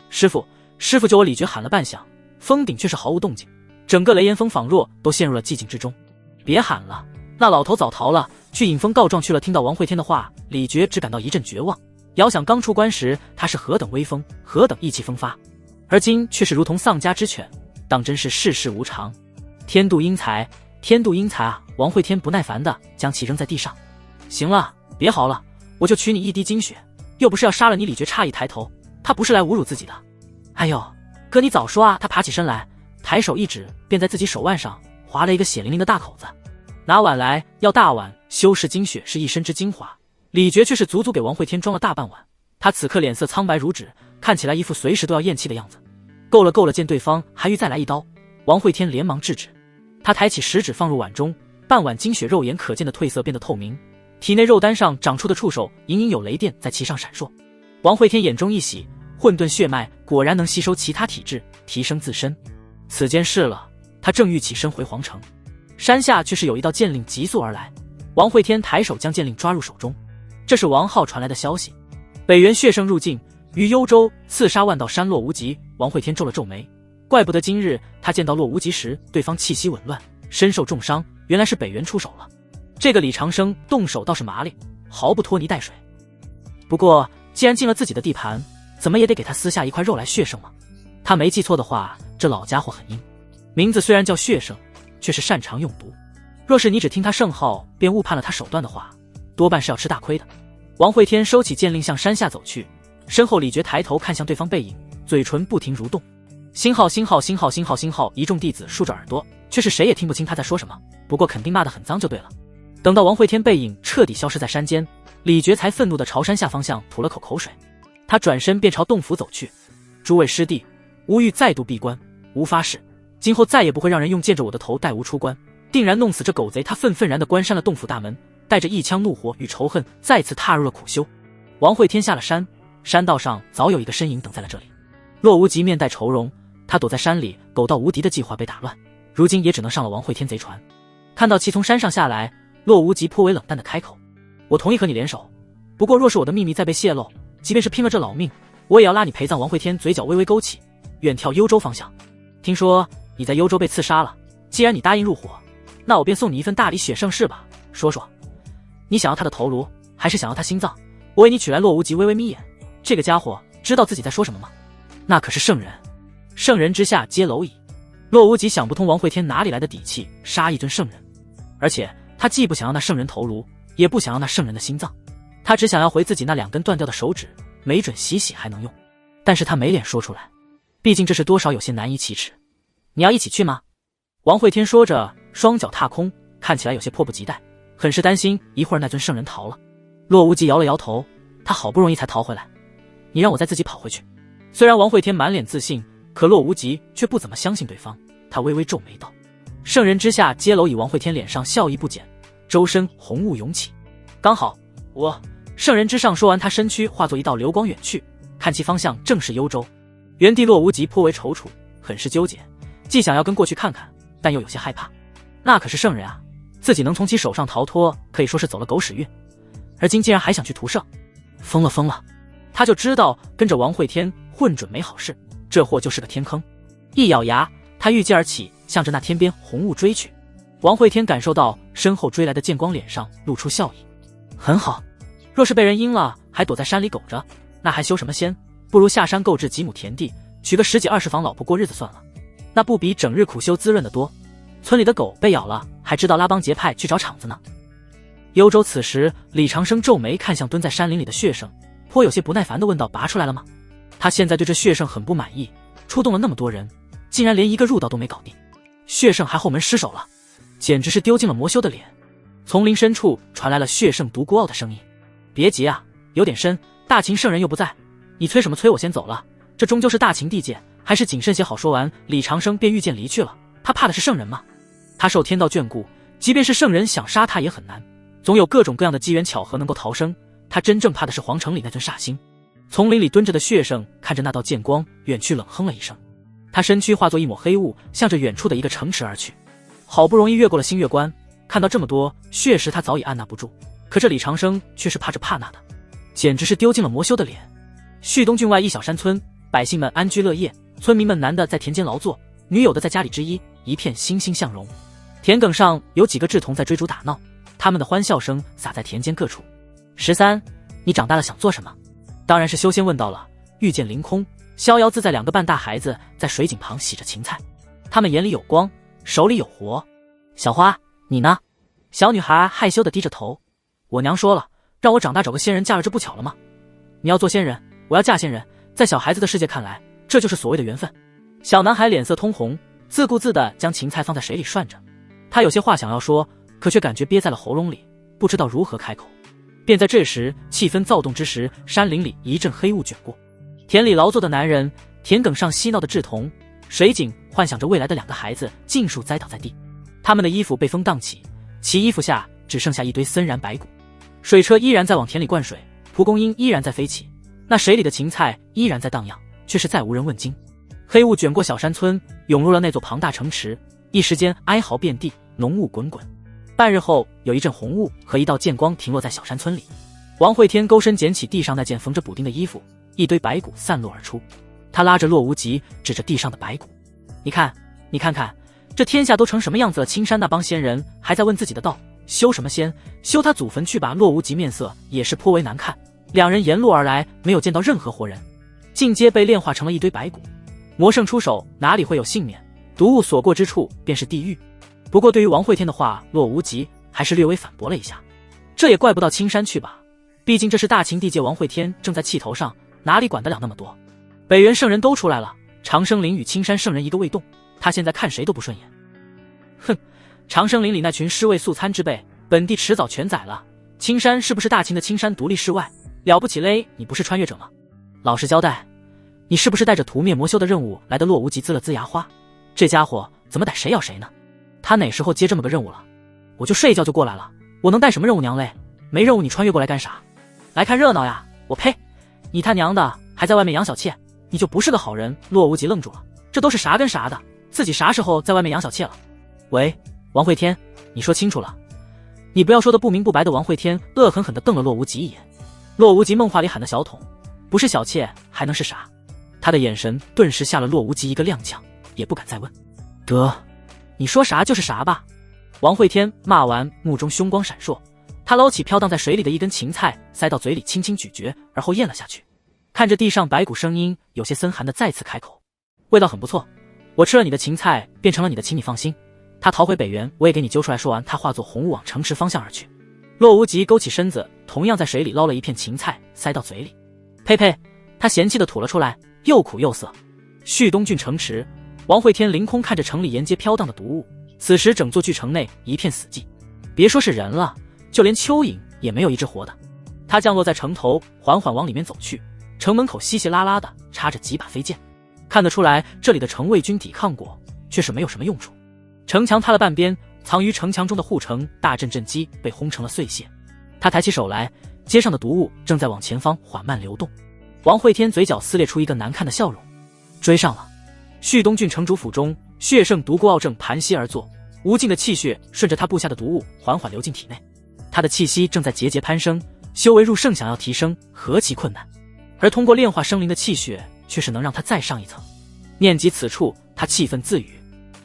师父，师父救我！李傕喊了半晌，峰顶却是毫无动静，整个雷岩峰仿若都陷入了寂静之中。别喊了，那老头早逃了，去引风告状去了。听到王会天的话，李傕只感到一阵绝望。遥想刚出关时他是何等威风，何等意气风发，而今却是如同丧家之犬，当真是世事无常。天妒英才，天妒英才啊！王会天不耐烦地将其扔在地上。行了，别嚎了，我就取你一滴精血，又不是要杀了你。李傕诧异抬头，他不是来侮辱自己的。哎呦，哥你早说啊！他爬起身来，抬手一指，便在自己手腕上划了一个血淋淋的大口子。拿碗来，要大碗。修士精血是一身之精华，李傕却是足足给王会天装了大半碗。他此刻脸色苍白如纸，看起来一副随时都要咽气的样子。够了够了，见对方还欲再来一刀，王会天连忙制止。他抬起食指放入碗中，半碗精血肉眼可见的褪色变得透明，体内肉丹上长出的触手隐隐有雷电在其上闪烁。王会天眼中一喜，混沌血脉果然能吸收其他体质，提升自身。此间事了，他正欲起身回皇城，山下却是有一道剑令急速而来。王会天抬手将剑令抓入手中，这是王浩传来的消息，北元血圣入境，于幽州刺杀万道山洛无极。王会天皱了皱眉，怪不得今日他见到洛无极时，对方气息紊乱，身受重伤，原来是北元出手了。这个李长生动手倒是麻利，毫不拖泥带水。不过既然进了自己的地盘，怎么也得给他撕下一块肉来血圣嘛。他没记错的话，这老家伙很阴，名字虽然叫血圣，却是擅长用毒。若是你只听他圣号便误判了他手段的话，多半是要吃大亏的。王会天收起剑令向山下走去，身后李傕抬头看向对方背影，嘴唇不停蠕动。星号星号星号星号星号！一众弟子竖着耳朵，却是谁也听不清他在说什么，不过肯定骂得很脏就对了。等到王会天背影彻底消失在山间，李傕才愤怒地朝山下方向吐了口口水。他转身便朝洞府走去。诸位师弟，吾欲再度闭关，吾发誓，今后再也不会让人用见着我的头带吾出关，定然弄死这狗贼！他愤愤然地关上了洞府大门，带着一腔怒火与仇恨，再次踏入了苦修。王会天下了山，山道上早有一个身影等在了这里。洛无极面带愁容，他躲在山里，狗到无敌的计划被打乱，如今也只能上了王会天贼船。看到其从山上下来，洛无极颇为冷淡地开口：我同意和你联手，不过若是我的秘密再被泄露，即便是拼了这老命，我也要拉你陪葬。王会天嘴角微微勾起，远眺幽州方向。听说你在幽州被刺杀了，既然你答应入伙，那我便送你一份大礼血圣事吧。说说，你想要他的头颅，还是想要他心脏？我为你取来。洛无极微微眯眼，这个家伙知道自己在说什么吗？那可是圣人，圣人之下皆蝼蚁。洛无极想不通王会天哪里来的底气杀一尊圣人，而且他既不想要那圣人头颅，也不想要那圣人的心脏，他只想要回自己那2根断掉的手指，没准洗洗还能用。但是他没脸说出来，毕竟这是多少有些难以启齿。你要一起去吗？王会天说着，双脚踏空，看起来有些迫不及待，很是担心一会儿那尊圣人逃了。洛无极摇了摇头，他好不容易才逃回来，你让我再自己跑回去。虽然王会天满脸自信，可洛无极却不怎么相信对方，他微微皱眉道：圣人之下皆蝼蚁。王会天脸上笑意不减，周身红雾涌起。刚好我圣人之上。说完，他身躯化作一道流光远去，看其方向正是幽州。原地洛无极颇为踌躇，很是纠结，既想要跟过去看看，但又有些害怕。那可是圣人啊，自己能从其手上逃脱，可以说是走了狗屎运，而今竟然还想去屠圣，疯了疯了！他就知道跟着王会天混准没好事，这货就是个天坑。一咬牙，他御剑而起，向着那天边红雾追去。王会天感受到身后追来的剑光，脸上露出笑意。很好，若是被人阴了，还躲在山里苟着，那还修什么仙？不如下山购置几亩田地，娶个10几20房老婆过日子算了，那不比整日苦修滋润得多。村里的狗被咬了，还知道拉帮结派去找场子呢。幽州此时，李长生皱眉看向蹲在山林里的血圣，颇有些不耐烦地问道：拔出来了吗？他现在对这血圣很不满意，出动了那么多人，竟然连一个入道都没搞定，血圣还后门失守了。简直是丢尽了魔修的脸。丛林深处传来了血圣独孤傲的声音：“别急啊，有点深，大秦圣人又不在，你催什么催？我先走了，这终究是大秦地界，还是谨慎些好。”说完，李长生便御剑离去了。他怕的是圣人吗？他受天道眷顾，即便是圣人想杀他也很难，总有各种各样的机缘巧合能够逃生。他真正怕的是皇城里那尊煞星。丛林里蹲着的血圣看着那道剑光远去，冷哼了一声，他身躯化作一抹黑雾，向着远处的一个城池而去。好不容易越过了星月关，看到这么多血石，他早已按捺不住，可这李长生却是怕这怕那的，简直是丢尽了魔修的脸。旭东郡外一小山村，百姓们安居乐业，村民们男的在田间劳作，女有的在家里织衣，一片欣欣向荣。田埂上有几个稚童在追逐打闹，他们的欢笑声洒在田间各处。13，你长大了想做什么？当然是修仙问到了。遇见凌空，逍遥自在，两个半大孩子在水井旁洗着芹菜，他们眼里有光，手里有活。小花，你呢？小女孩害羞地低着头。我娘说了，让我长大找个仙人嫁了，这不巧了吗？你要做仙人，我要嫁仙人，在小孩子的世界看来，这就是所谓的缘分。小男孩脸色通红，自顾自地将芹菜放在水里涮着。他有些话想要说，可却感觉憋在了喉咙里，不知道如何开口。便在这时，气氛躁动之时，山林里一阵黑雾卷过。田里劳作的男人，田埂上嬉闹的稚童，水井幻想着未来的两个孩子，尽数栽倒在地。他们的衣服被风荡起，其衣服下只剩下一堆森然白骨。水车依然在往田里灌水，蒲公英依然在飞起，那水里的芹菜依然在荡漾，却是再无人问津。黑雾卷过小山村，涌入了那座庞大城池，一时间哀嚎遍地，浓雾滚滚。半日后，有一阵红雾和一道剑光停落在小山村里。王会天勾身捡起地上那件缝着补丁的衣服，一堆白骨散落而出。他拉着洛无极，指着地上的白骨：“你看，你看看，这天下都成什么样子了？”青山那帮仙人还在问自己的道：修什么仙？修他祖坟去吧！洛无极面色也是颇为难看。两人沿路而来，没有见到任何活人，尽皆被炼化成了一堆白骨。魔圣出手，哪里会有幸免？毒物所过之处，便是地狱。不过对于王会天的话，洛无极还是略微反驳了一下。这也怪不到青山去吧，毕竟这是大秦地界，王会天正在气头上，哪里管得了那么多。北元圣人都出来了，长生灵与青山圣人一个未动，他现在看谁都不顺眼。哼，长生灵里那群尸位素餐之辈，本地迟早全宰了。青山是不是大秦的青山独立世外？了不起嘞，你不是穿越者吗？老实交代，你是不是带着屠灭魔修的任务来的？洛无极呲了呲牙花，这家伙怎么逮谁咬谁呢？他哪时候接这么个任务了？我就睡一觉就过来了，我能带什么任务娘嘞？没任务你穿越过来干啥？来看热闹呀！我呸！你他娘的还在外面养小妾，你就不是个好人！洛无极愣住了，这都是啥跟啥的？自己啥时候在外面养小妾了？喂，王会天，你说清楚了，你不要说的不明不白的。王会天恶狠狠地瞪了洛无极一眼。洛无极梦话里喊的小童，不是小妾还能是啥？他的眼神顿时吓了洛无极一个踉跄，也不敢再问。得，你说啥就是啥吧。王会天骂完，目中凶光闪烁，他捞起飘荡在水里的一根芹菜，塞到嘴里轻轻咀嚼，而后咽了下去。看着地上白骨，声音有些森寒的再次开口：味道很不错，我吃了你的芹菜变成了你的，请你放心，他逃回北原，我也给你揪出来。说完，他化作红雾往城池方向而去。洛无极勾起身子，同样在水里捞了一片芹菜，塞到嘴里。呸呸，他嫌弃的吐了出来，又苦又涩。旭东郡城池，王会天凌空看着城里沿街飘荡的毒雾，此时整座巨城内一片死寂，别说是人了，就连蚯蚓也没有一只活的。他降落在城头，缓缓往里面走去。城门口稀稀拉拉的插着几把飞剑，看得出来这里的城卫军抵抗过，却是没有什么用处。城墙塌了半边，藏于城墙中的护城大阵阵基被轰成了碎屑。他抬起手来，街上的毒雾正在往前方缓慢流动。王会天嘴角撕裂出一个难看的笑容。追上了。旭东郡城主府中，血圣独孤傲正盘膝而坐，无尽的气血顺着他布下的毒雾缓缓流进体内。他的气息正在节节攀升，修为入圣想要提升何其困难，而通过炼化生灵的气血却是能让他再上一层。念及此处，他气愤自语：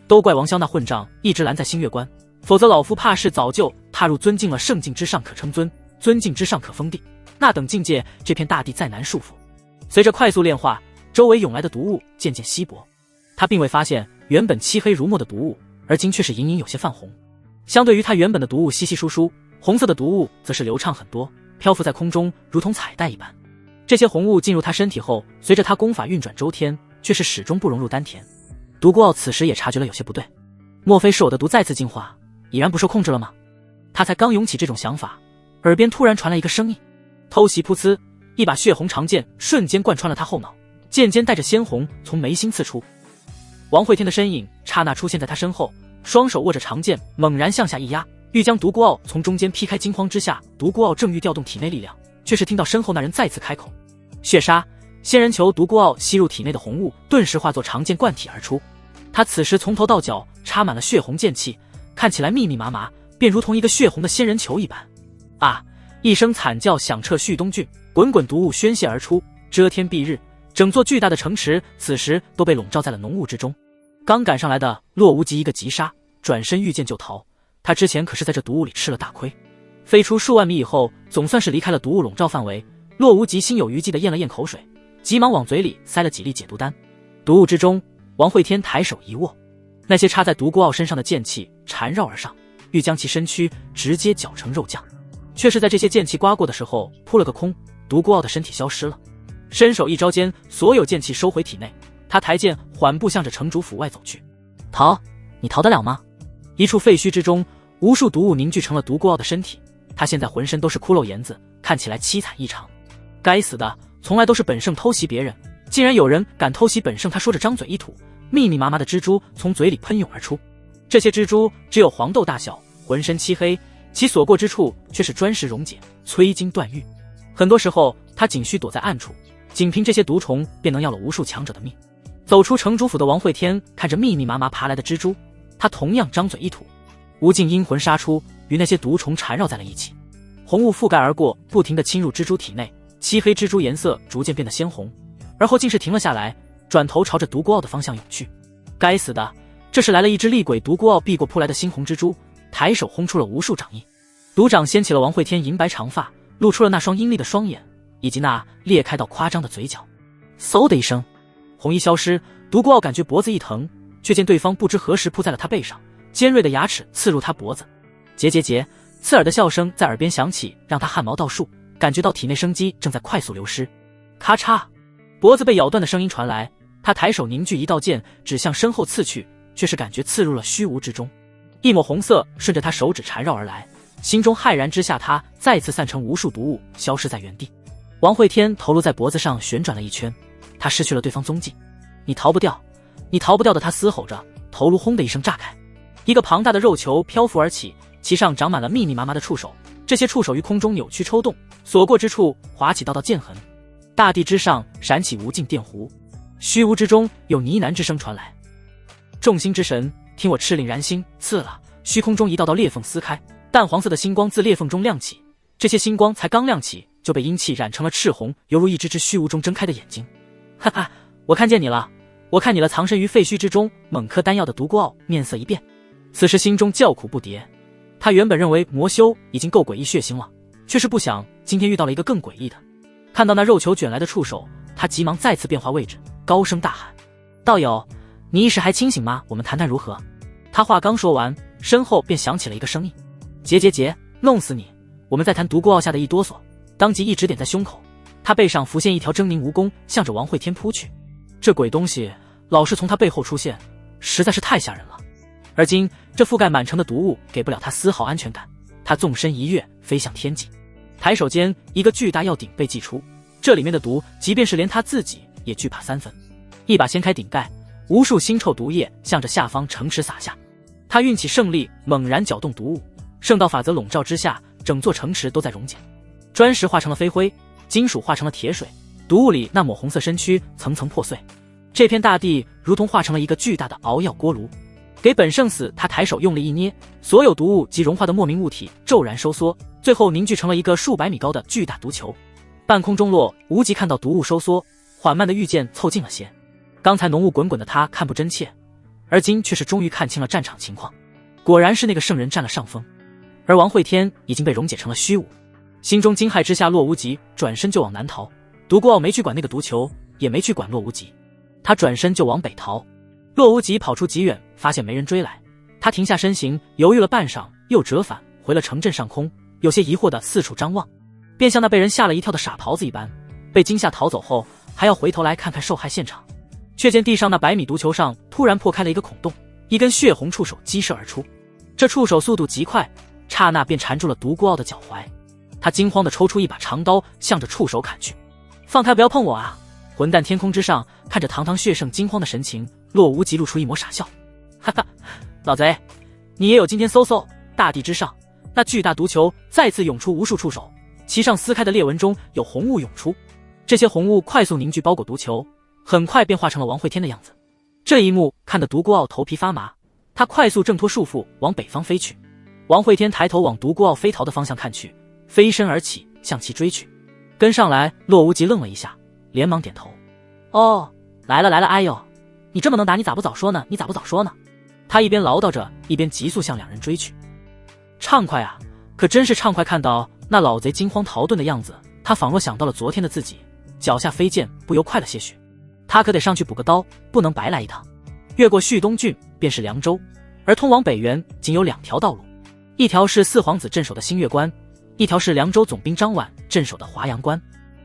都怪王萧那混账一直拦在星月关，否则老夫怕是早就踏入尊境了。圣境之上可称尊，尊境之上可封地，那等境界，这片大地再难束缚。随着快速炼化，周围涌来的毒雾渐渐稀薄，他并未发现原本漆黑如墨的毒雾，而今却是隐隐有些泛红。相对于他原本的毒雾稀稀疏疏，红色的毒雾则是流畅很多，漂浮在空中，如同彩带一般。这些红雾进入他身体后，随着他功法运转周天，却是始终不融入丹田。独孤傲此时也察觉了有些不对，莫非是我的毒再次进化？已然不受控制了吗？他才刚涌起这种想法，耳边突然传来一个声音，偷袭噗呲，一把血红长剑瞬间贯穿了他后脑，剑尖带着鲜红从眉心刺出。王会天的身影刹那出现在他身后，双手握着长剑猛然向下一压，欲将独孤傲从中间劈开。惊慌之下，独孤傲正欲调动体内力量，却是听到身后那人再次开口：血杀！仙人球独孤傲吸入体内的红雾，顿时化作长剑贯体而出。他此时从头到脚插满了血红剑气，看起来密密麻麻，便如同一个血红的仙人球一般。啊！一声惨叫响彻旭东郡，滚滚毒雾宣泄而出，遮天蔽日，整座巨大的城池此时都被笼罩在了浓雾之中。刚赶上来的洛无极一个急刹，转身御剑就逃。他之前可是在这毒雾里吃了大亏，飞出数万米以后，总算是离开了毒雾笼罩范围。洛无极心有余悸地咽了咽口水，急忙往嘴里塞了几粒解毒丹。毒雾之中，王会天抬手一握，那些插在独孤傲身上的剑气缠绕而上，欲将其身躯直接搅成肉酱。却是在这些剑气刮过的时候扑了个空，独孤傲的身体消失了。伸手一招间，所有剑气收回体内，他抬剑缓步向着城主府外走去。逃？你逃得了吗？一处废墟之中，无数毒雾凝聚成了独孤傲的身体，他现在浑身都是骷髅岩子，看起来凄惨异常。该死的，从来都是本圣偷袭别人，竟然有人敢偷袭本圣。他说着张嘴一吐，密密麻麻的蜘蛛从嘴里喷涌而出。这些蜘蛛只有黄豆大小，浑身漆黑，其所过之处却是砖石溶解，摧金断玉。很多时候他仅需躲在暗处，仅凭这些毒虫便能要了无数强者的命。走出城主府的王会天看着密密麻麻爬来的蜘蛛，他同样张嘴一吐，无尽阴魂杀出，与那些毒虫缠绕在了一起。红雾覆盖而过，不停地侵入蜘蛛体内，漆黑蜘蛛颜色逐渐变得鲜红，而后竟是停了下来，转头朝着独孤傲的方向涌去。该死的，这是来了一只厉鬼！独孤傲避过扑来的猩红蜘蛛，抬手轰出了无数掌印，毒掌掀起了王会天银白长发，露出了那双阴厉的双眼，以及那裂开到夸张的嘴角。嗖的一声，红衣消失，独孤傲感觉脖子一疼，却见对方不知何时扑在了他背上，尖锐的牙齿刺入他脖子，结结结，刺耳的笑声在耳边响起，让他汗毛倒竖，感觉到体内生机正在快速流失。咔嚓，脖子被咬断的声音传来，他抬手凝聚一道剑，指向身后刺去，却是感觉刺入了虚无之中。一抹红色顺着他手指缠绕而来，心中骇然之下，他再次散成无数毒雾，消失在原地。王会天头颅在脖子上旋转了一圈，他失去了对方踪迹。你逃不掉，你逃不掉的！他嘶吼着，头颅轰的一声炸开，一个庞大的肉球漂浮而起，其上长满了密密麻麻的触手，这些触手于空中扭曲抽动，所过之处划起道道剑痕。大地之上闪起无尽电弧，虚无之中有呢喃之声传来：众星之神，听我赤令燃星！刺了！虚空中一道道裂缝撕开，淡黄色的星光自裂缝中亮起，这些星光才刚亮起，就被阴气染成了赤红，犹如一只只虚无中睁开的眼睛。哈哈，我看见你了，我看你了！藏身于废墟之中，猛嗑丹药的独孤傲面色一变，此时心中叫苦不迭。他原本认为魔修已经够诡异血腥了，却是不想今天遇到了一个更诡异的。看到那肉球卷来的触手，他急忙再次变化位置，高声大喊：道友，你意识还清醒吗？我们谈谈如何？他话刚说完，身后便响起了一个声音：结结结，弄死你！我们再谈！独孤傲吓得一哆嗦，当即一指点在胸口，他背上浮现一条狰狞蜈蚣，向着王会天扑去。这鬼东西老是从他背后出现，实在是太吓人了。而今这覆盖满城的毒雾给不了他丝毫安全感，他纵身一跃，飞向天际。抬手间，一个巨大药鼎被祭出，这里面的毒，即便是连他自己也惧怕3分。一把掀开顶盖，无数腥臭毒液向着下方城池洒下。他运起圣力，猛然搅动毒雾，圣道法则笼罩之下，整座城池都在溶解。砖石化成了飞灰，金属化成了铁水，毒雾里那抹红色身躯层层破碎。这片大地如同化成了一个巨大的熬药锅炉。给本圣死！他抬手用力一捏，所有毒雾及融化的莫名物体骤然收缩，最后凝聚成了一个数百米高的巨大毒球。半空中落，无极看到毒雾收缩，缓慢的御剑凑近了些。刚才浓雾滚滚的他看不真切，而今却是终于看清了战场情况。果然是那个圣人占了上风，而王会天已经被溶解成了虚无。心中惊骇之下，洛无极转身就往南逃。独孤傲没去管那个毒球，也没去管洛无极，他转身就往北逃。洛无极跑出极远，发现没人追来，他停下身形，犹豫了半晌，又折返回了城镇上空，有些疑惑地四处张望，便像那被人吓了一跳的傻狍子一般，被惊吓逃走后还要回头来看看受害现场，却见地上那100米毒球上突然破开了一个孔洞，一根血红触手激射而出。这触手速度极快，刹那便缠住了独孤傲的脚踝。他惊慌地抽出一把长刀，向着触手砍去。放开，不要碰我啊！混蛋！天空之上，看着堂堂血圣惊慌的神情，洛无极露出一抹傻笑。哈哈，老贼，你也有今天嗖嗖！大地之上，那巨大毒球再次涌出无数触手，其上撕开的裂纹中有红雾涌出。这些红雾快速凝聚包裹毒球，很快便化成了王会天的样子。这一幕看得独孤傲头皮发麻，他快速挣脱束缚，往北方飞去。王会天抬头往独孤傲飞逃的方向看去，飞身而起，向其追去。跟上来，洛无极愣了一下，连忙点头。哦，来了来了，哎呦，你这么能打，你咋不早说呢？你咋不早说呢？他一边唠叨着，一边急速向两人追去。畅快啊，可真是畅快！看到那老贼惊慌逃遁的样子，他仿若想到了昨天的自己，脚下飞剑不由快了些许。他可得上去补个刀，不能白来一趟。越过旭东郡便是凉州，而通往北原仅有两条道路，一条是四皇子镇守的新月关，一条是凉州总兵张琬镇守的华阳关。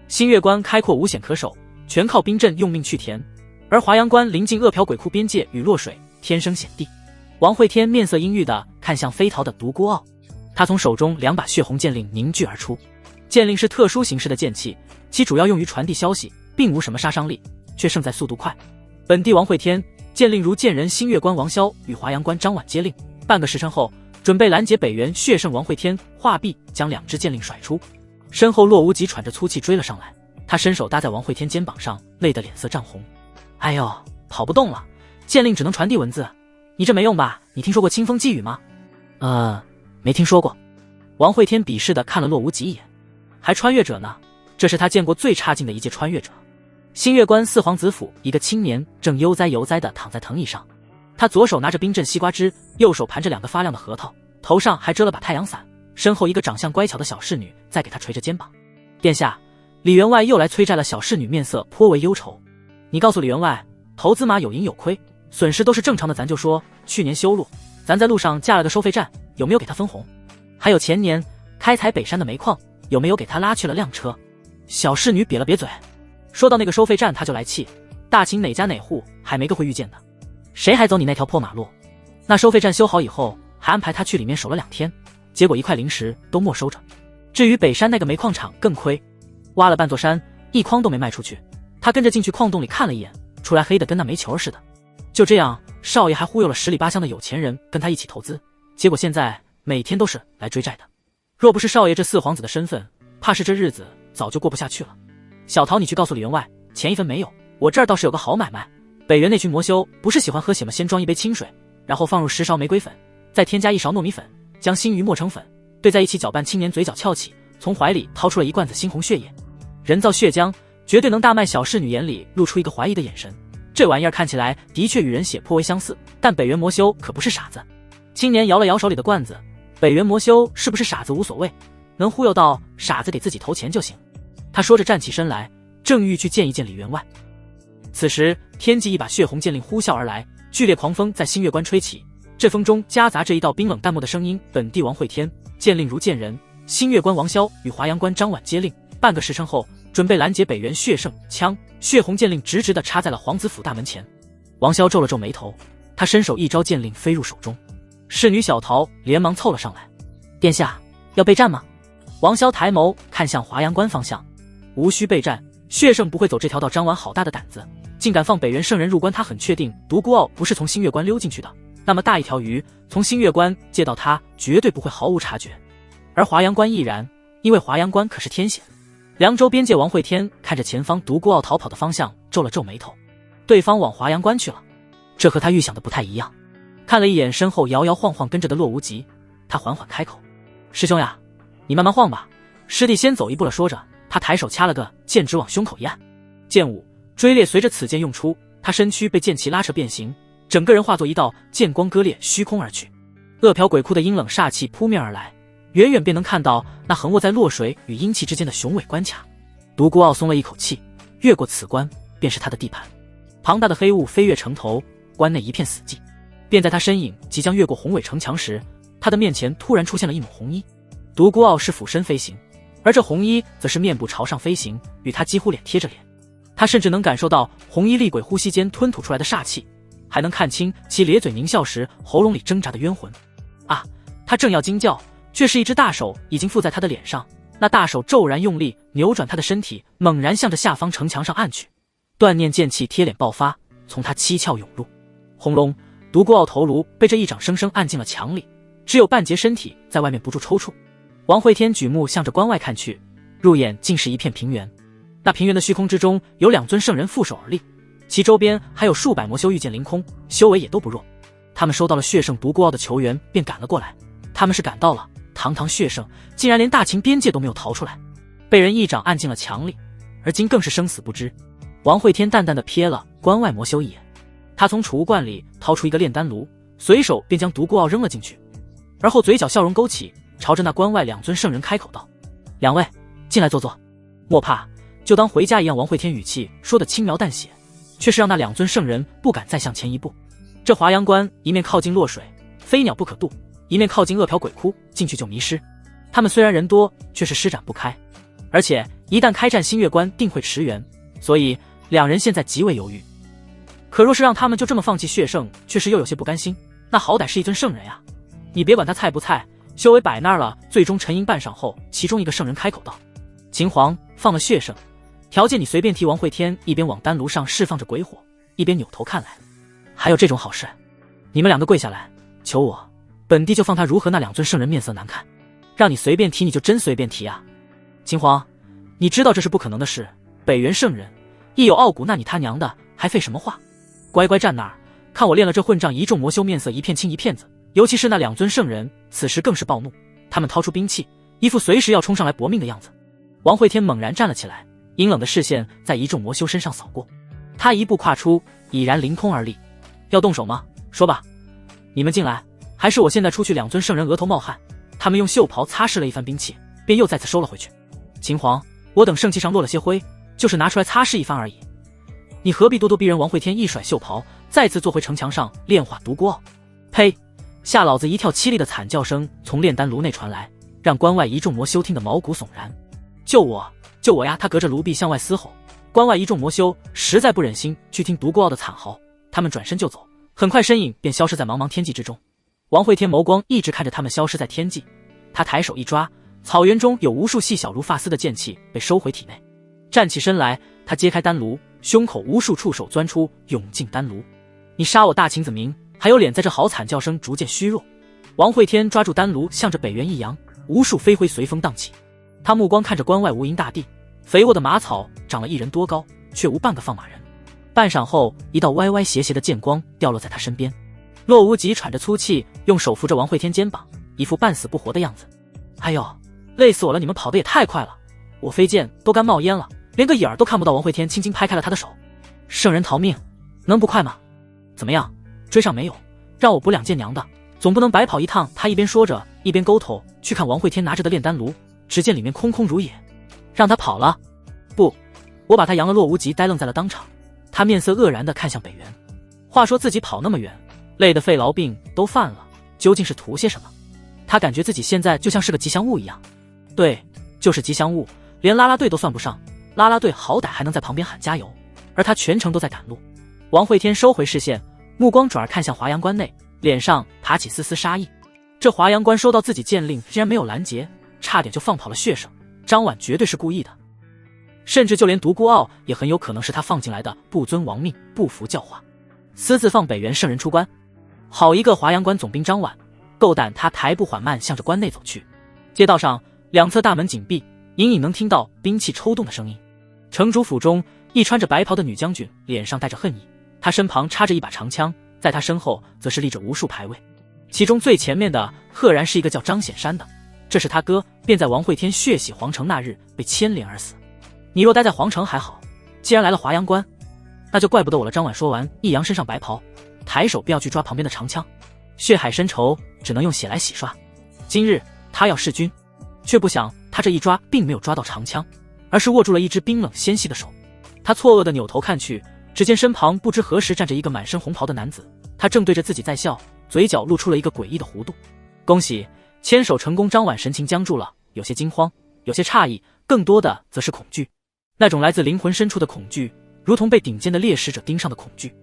新月关开阔无险可守，全靠兵阵用命去填，而华阳关临近恶殍鬼窟边界与洛水，天生险地。王会天面色阴郁地看向飞逃的独孤傲，他从手中两把血红剑令凝聚而出。剑令是特殊形式的剑气，其主要用于传递消息，并无什么杀伤力，却胜在速度快。本地王会天剑令如剑人新月关王萧与华阳关张琬接令，半个时辰后准备拦截北原血圣王会天，画臂将两支剑令甩出。身后洛无极喘着粗气追了上来，他伸手搭在王会天肩膀上，累得脸色涨红。哎呦，跑不动了，剑令只能传递文字，你这没用吧？你听说过清风寄语吗？没听说过。王会天鄙视地看了洛无极一眼，还穿越者呢？这是他见过最差劲的一届穿越者。新月关四皇子府，一个青年正悠哉悠哉地躺在藤椅上，他左手拿着冰镇西瓜汁，右手盘着两个发亮的核桃，头上还遮了把太阳伞，身后一个长相乖巧的小侍女在给他捶着肩膀。殿下，李员外又来催债了。小侍女面色颇为忧愁。你告诉李员外，投资马有盈有亏，损失都是正常的。咱就说去年修路，咱在路上架了个收费站，有没有给他分红？还有前年开采北山的煤矿，有没有给他拉去了辆车？小侍女瘪了瘪嘴，说到那个收费站他就来气，大秦哪家哪户还没个会遇见的，谁还走你那条破马路？那收费站修好以后，还安排他去里面守了2天，结果一块零食都没收着。至于北山那个煤矿厂更亏，挖了半座山，一筐都没卖出去。他跟着进去矿洞里看了一眼，出来黑的跟那煤球似的。就这样，少爷还忽悠了10里8乡的有钱人跟他一起投资，结果现在每天都是来追债的。若不是少爷这四皇子的身份，怕是这日子早就过不下去了。小桃，你去告诉李员外，钱一分没有，我这儿倒是有个好买卖。北原那群魔修不是喜欢喝血吗？先装一杯清水，然后放入10勺玫瑰粉，再添加1勺糯米粉，将新鱼磨成粉，兑在一起搅拌。青年嘴角翘起，从怀里掏出了一罐子猩红血液，人造血浆，绝对能大卖。小侍女眼里露出一个怀疑的眼神，这玩意儿看起来的确与人血颇为相似，但北原魔修可不是傻子。青年摇了摇手里的罐子，北原魔修是不是傻子无所谓，能忽悠到傻子给自己投钱就行。他说着站起身来，正欲去见一见李员外。此时天际一把血红剑令呼啸而来，剧烈狂风在新月关吹起，这风中夹杂着一道冰冷淡漠的声音。本地王会天剑令如剑人，新月关王萧与华阳关张琬接令，半个时辰后准备拦截北原血圣。枪血红剑令直直地插在了皇子府大门前。王萧皱了皱眉头，他伸手一招剑令飞入手中。侍女小桃连忙凑了上来，殿下要备战吗？王萧抬眸看向华阳关方向，无需备战，血圣不会走这条道。张琬好大的胆子，竟敢放北原圣人入关。他很确定独孤傲不是从新月关溜进去的，那么大一条鱼从新月关借到他绝对不会毫无察觉。而华阳关亦然，因为华阳关可是天险。凉州边界王会天看着前方独孤傲逃跑的方向，皱了皱眉头，对方往华阳关去了，这和他预想的不太一样。看了一眼身后摇摇晃晃跟着的洛无极，他缓缓开口，师兄呀，你慢慢晃吧，师弟先走一步了。说着，他抬手掐了个剑指往胸口一按，剑舞追猎随着此剑用出，他身躯被剑气拉扯变形，整个人化作一道剑光割裂，虚空而去。恶殍鬼窟的阴冷煞气扑面而来，远远便能看到那横卧在洛水与阴气之间的雄伟关卡。独孤傲松了一口气，越过此关便是他的地盘。庞大的黑雾飞跃城头，关内一片死寂。便在他身影即将越过宏伟城墙时，他的面前突然出现了一抹红衣。独孤傲是俯身飞行，而这红衣则是面部朝上飞行，与他几乎脸贴着脸。他甚至能感受到红衣厉鬼呼吸间吞吐出来的煞气，还能看清其咧嘴狞笑时喉咙里挣扎的冤魂。啊！他正要惊叫，却是一只大手已经附在他的脸上。那大手骤然用力扭转他的身体，猛然向着下方城墙上按去。锻炼剑气贴脸爆发，从他七窍涌入。轰隆！独孤傲头颅被这一掌生生按进了墙里，只有半截身体在外面不住抽搐。王会天举目向着关外看去，入眼竟是一片平原。那平原的虚空之中，有2尊圣人负手而立，其周边还有数百魔修御剑凌空，修为也都不弱。他们收到了血圣独孤傲的求援，便赶了过来。他们是赶到了，堂堂血圣竟然连大秦边界都没有逃出来，被人一掌按进了墙里，而今更是生死不知。王会天淡淡的瞥了关外魔修一眼，他从储物罐里掏出一个炼丹炉，随手便将独孤傲扔了进去，而后嘴角笑容勾起，朝着那关外2尊圣人开口道：“2位，进来坐坐，莫怕，就当回家一样。”王会天语气说得轻描淡写，却是让那2尊圣人不敢再向前一步。这华阳关一面靠近落水，飞鸟不可渡，一面靠近恶殍鬼窟，进去就迷失。他们虽然人多，却是施展不开，而且一旦开战新月关定会驰援，所以2人现在极为犹豫。可若是让他们就这么放弃血圣，确实又有些不甘心。那好歹是一尊圣人呀，你别管他菜不菜，修为摆那儿了。最终沉吟半晌后，其中一个圣人开口道：“秦皇放了血圣，条件你随便提。”王会天一边往丹炉上释放着鬼火，一边扭头看来。还有这种好事？你们2个跪下来，求我，本地就放他如何？那2尊圣人面色难看，让你随便提你就真随便提啊？秦皇，你知道这是不可能的事。北元圣人一有傲骨，那你他娘的还废什么话？乖乖站那儿，看我练了这混账！一众魔修面色一片青一片紫，尤其是那2尊圣人，此时更是暴怒，他们掏出兵器，一副随时要冲上来搏命的样子。王会天猛然站了起来，阴冷的视线在一众魔修身上扫过，他一步跨出，已然凌空而立。要动手吗？说吧，你们进来，还是我现在出去？2尊圣人额头冒汗，他们用袖袍擦拭了一番兵器，便又再次收了回去。秦皇，我等圣器上落了些灰，就是拿出来擦拭一番而已，你何必咄咄逼人？王会天一甩袖袍，再次坐回城墙上炼化独孤傲。呸！吓老子一跳！凄厉的惨叫声从炼丹炉内传来，让关外一众魔修听得毛骨悚然。救我！救我呀！他隔着炉壁向外嘶吼。关外一众魔修实在不忍心去听独孤傲的惨嚎，他们转身就走，很快身影便消失在茫茫天际之中。王会天眸光一直看着他们消失在天际，他抬手一抓，草原中有无数细小如发丝的剑气被收回体内。站起身来，他揭开丹炉，胸口无数触手钻出，涌进丹炉。你杀我大秦子民，还有脸在这嚎？惨叫声逐渐虚弱。王会天抓住丹炉，向着北原一扬，无数飞灰随风荡起。他目光看着关外无垠大地，肥沃的马草长了1人多高，却无半个放马人。半晌后，一道歪歪斜斜的剑光掉落在他身边。洛无极喘着粗气，用手扶着王会天肩膀，一副半死不活的样子。哎呦，累死我了！你们跑得也太快了，我飞剑都干冒烟了，连个影儿都看不到。王会天轻轻拍开了他的手。圣人逃命，能不快吗？怎么样，追上没有？让我补2剑娘的，总不能白跑一趟。他一边说着，一边勾头去看王会天拿着的炼丹炉，只见里面空空如也。让他跑了？不，我把他扬了。洛无极呆愣在了当场，他面色愕然地看向北原。话说自己跑那么远，累得肺痨病都犯了，究竟是图些什么？他感觉自己现在就像是个吉祥物一样。对，就是吉祥物，连啦啦队都算不上。啦啦队好歹还能在旁边喊加油，而他全程都在赶路。王会天收回视线，目光转而看向华阳关内，脸上爬起丝丝杀意。这华阳关收到自己剑令，竟然没有拦截，差点就放跑了血圣。张婉绝对是故意的，甚至就连独孤傲也很有可能是他放进来的，不遵王命，不服教化，私自放北元圣人出关。好一个华阳关总兵张婉，够胆！他抬步缓慢向着关内走去。街道上两侧大门紧闭，隐隐能听到兵器抽动的声音。城主府中，一穿着白袍的女将军脸上带着恨意，她身旁插着一把长枪，在她身后则是立着无数牌位，其中最前面的赫然是一个叫张显山的，这是他哥，便在王会天血洗皇城那日被牵连而死。你若待在皇城还好，既然来了华阳关，那就怪不得我了。张婉说完，一扬身上白袍，抬手便要去抓旁边的长枪。血海深仇，只能用血来洗刷。今日他要弑君，却不想他这一抓并没有抓到长枪，而是握住了一只冰冷纤细的手。他错愕地扭头看去，只见身旁不知何时站着一个满身红袍的男子，他正对着自己在笑，嘴角露出了一个诡异的弧度。恭喜，牵手成功！张婉神情僵住了，有些惊慌，有些诧异，更多的则是恐惧，那种来自灵魂深处的恐惧，如同被顶尖的猎食者盯上的恐惧。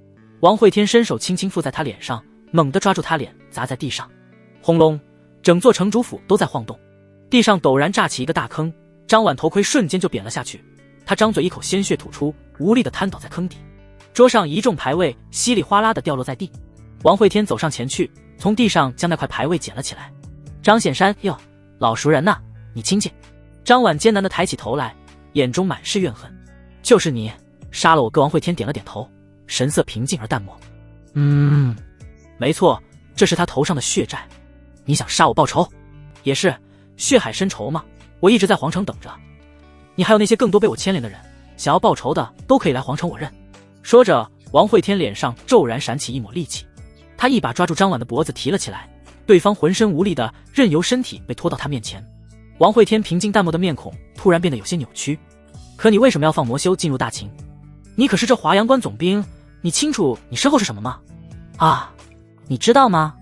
王会天伸手轻轻附在他脸上，猛地抓住他脸砸在地上。轰隆，整座城主府都在晃动，地上陡然炸起一个大坑，张婉头盔瞬间就扁了下去，他张嘴一口鲜血吐出，无力地瘫倒在坑底。桌上一众牌位稀里哗啦地掉落在地，王慧天走上前去，从地上将那块牌位捡了起来。张显山，哟，老熟人呐，你亲戚。张婉艰难地抬起头来，眼中满是怨恨。就是你杀了我哥。王慧天点了点头，神色平静而淡漠。没错，这是他头上的血债。你想杀我报仇？也是，血海深仇嘛，我一直在皇城等着。你还有那些更多被我牵连的人，想要报仇的都可以来皇城我认。说着，王慧天脸上骤然闪起一抹戾气，他一把抓住张婉的脖子提了起来，对方浑身无力的任由身体被拖到他面前。王慧天平静淡漠的面孔突然变得有些扭曲。可你为什么要放魔修进入大秦？你可是这华阳关总兵，你清楚你身后是什么吗？啊，你知道吗？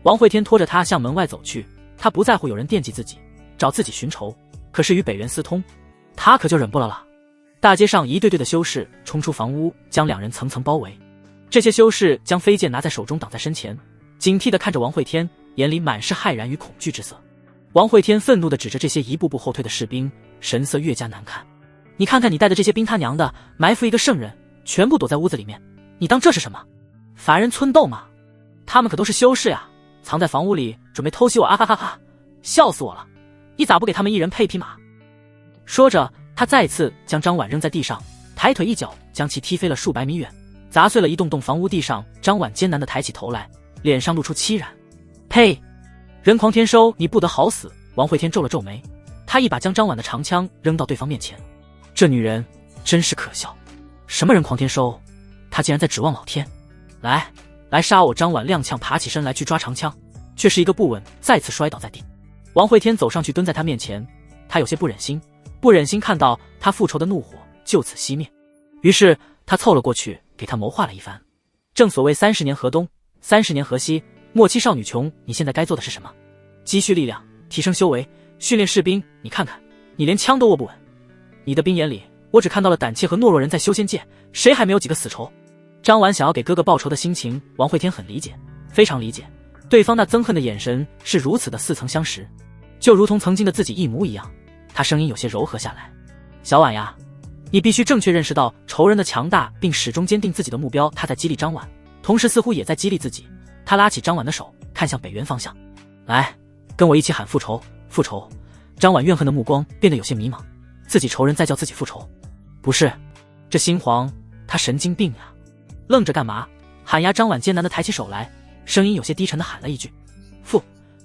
王慧天拖着他向门外走去，他不在乎有人惦记自己，找自己寻仇，可是与北元私通，他可就忍不了。大街上一队队的修士冲出房屋，将两人层层包围。这些修士将飞剑拿在手中挡在身前，警惕地看着王慧天，眼里满是骇然与恐惧之色。王慧天愤怒地指着这些一步步后退的士兵，神色越加难看。你看看你带的这些兵他娘的，埋伏一个圣人，全部躲在屋子里面，你当这是什么？凡人村斗吗？他们可都是修士呀，藏在房屋里准备偷袭我啊哈哈哈，笑死我了！你咋不给他们一人配匹马？说着，他再次将张婉扔在地上，抬腿一脚将其踢飞了数百米远，砸碎了一栋栋房屋。地上，张婉艰难地抬起头来，脸上露出凄然。呸！人狂天收，你不得好死！王慧天皱了皱眉，他一把将张婉的长枪扔到对方面前。这女人真是可笑，什么人狂天收，她竟然在指望老天！来杀我！张婉踉跄爬起身来去抓长枪，却是一个不稳，再次摔倒在地。王慧天走上去蹲在他面前，他有些不忍心看到他复仇的怒火就此熄灭，于是他凑了过去给他谋划了一番。正所谓30年河东，30年河西，莫欺少女穷。你现在该做的是什么？积蓄力量，提升修为，训练士兵。你看看，你连枪都握不稳，你的兵眼里我只看到了胆怯和懦弱人在修仙界，谁还没有几个死仇？张婉想要给哥哥报仇的心情，王慧天很理解，非常理解。对方那憎恨的眼神是如此的似曾相识，就如同曾经的自己一模一样。他声音有些柔和下来。小婉呀，你必须正确认识到仇人的强大，并始终坚定自己的目标。他在激励张婉，同时似乎也在激励自己。他拉起张婉的手，看向北原方向。来，跟我一起喊复仇，复仇！张婉怨恨的目光变得有些迷茫，自己仇人在叫自己复仇？不是，这新皇他神经病呀！愣着干嘛？喊呀！张婉艰难地抬起手来，声音有些低沉地喊了一句：复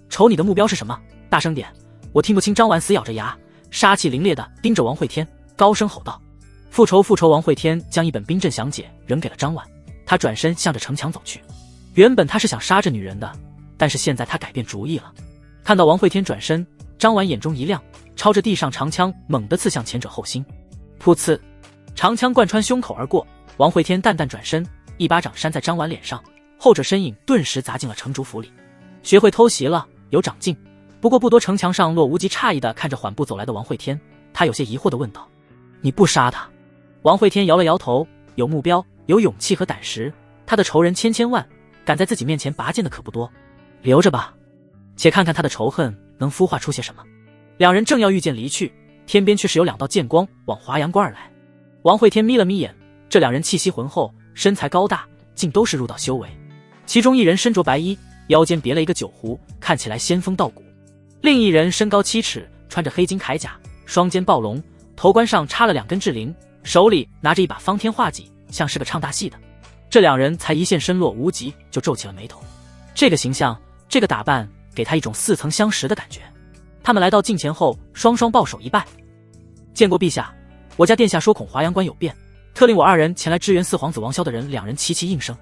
仇！你的目标是什么？大声点，我听不清。张婉死咬着牙，杀气凌冽地盯着王慧天，高声吼道：复仇！复仇！王慧天将一本兵阵详解扔给了张婉，他转身向着城墙走去。原本他是想杀这女人的，但是现在他改变主意了。看到王慧天转身，张婉眼中一亮，抄着地上长枪猛地刺向前者后心。噗呲，长枪贯穿胸口而过。王慧天淡淡转身，一巴掌扇在张婉脸上，后者身影顿时砸进了城主府里。学会偷袭了，有长进。不过不多。城墙上洛无极诧异地看着缓步走来的王慧天，他有些疑惑地问道：你不杀他？王慧天摇了摇头，有目标，有勇气和胆识，他的仇人千千万，敢在自己面前拔剑的可不多，留着吧，且看看他的仇恨能孵化出些什么。两人正要御剑离去，天边却是有2道剑光往华阳关而来。王慧天眯了眯眼，这两人气息浑厚，身材高大，竟都是入道修为。其中一人身着白衣，腰间别了一个酒壶，看起来仙风道骨；另一人身高7尺，穿着黑金铠甲，双肩暴龙，头冠上插了2根雉翎，手里拿着一把方天画戟，像是个唱大戏的。这两人才一现身，洛无极就皱起了眉头。这个形象，这个打扮，给他一种似曾相识的感觉。他们来到近前后，双双抱手一拜：见过陛下，我家殿下说恐华阳关有变，特令我2人前来支援4皇子王萧的人。2人齐齐应声。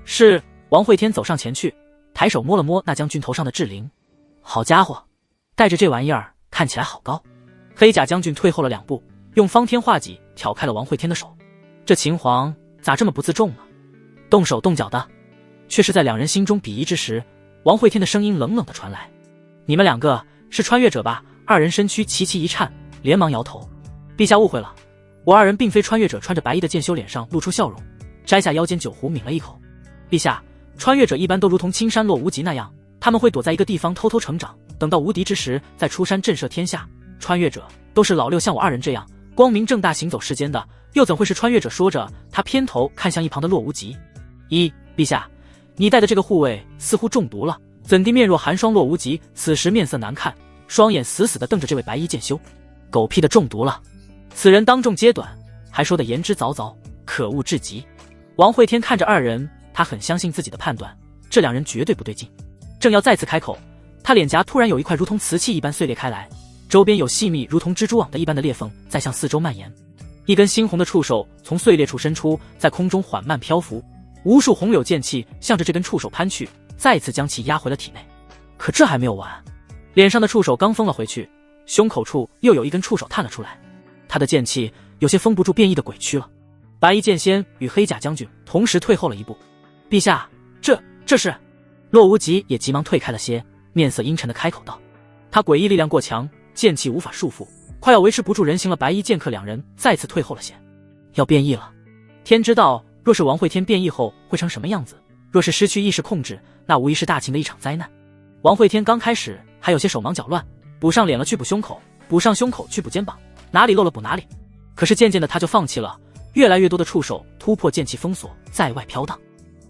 是。王慧天走上前去，抬手摸了摸那将军头上的雉翎。好家伙，带着这玩意儿看起来好高。黑甲将军退后了2步，用方天画戟挑开了王慧天的手。这秦皇咋这么不自重呢？动手动脚的。却是在2人心中鄙夷之时，王慧天的声音冷冷地传来：你们2个是穿越者吧？2人身躯齐齐一颤，连忙摇头：陛下误会了，我2人并非穿越者。穿着白衣的剑修脸上露出笑容，摘下腰间酒壶抿了一口：陛下，穿越者一般都如同青山洛无极那样，他们会躲在一个地方偷偷成长，等到无敌之时再出山震慑天下。穿越者都是老六像我二人这样光明正大行走世间的，又怎会是穿越者？说着，他偏头看向一旁的洛无极。陛下，你带的这个护卫似乎中毒了，怎地面若寒霜？洛无极此时面色难看，双眼死死地瞪着这位白衣剑修。狗屁的中毒了！此人当众揭短，还说得言之凿凿，可恶至极。王会天看着二人，他很相信自己的判断，这两人绝对不对劲。正要再次开口，他脸颊突然有一块如同瓷器一般碎裂开来，周边有细密如同蜘蛛网的一般的裂缝在向四周蔓延。一根猩红的触手从碎裂处伸出，在空中缓慢漂浮，无数红柳剑气向着这根触手攀去，再次将其压回了体内。可这还没有完，脸上的触手刚封了回去，胸口处又有一根触手探了出来，他的剑气有些封不住变异的鬼躯了。白衣剑仙与黑甲将军同时退后了一步。陛下，这是……洛无极也急忙退开了些，面色阴沉的开口道。他诡异力量过强，剑气无法束缚，快要维持不住人形了。白衣剑客两人再次退后了些。要变异了，天知道若是王会天变异后会成什么样子，若是失去意识控制，那无疑是大秦的一场灾难。王会天刚开始还有些手忙脚乱，补上脸了去补胸口，补上胸口去补肩膀，哪里漏了补哪里。可是渐渐的他就放弃了，越来越多的触手突破剑气封锁，在外飘荡。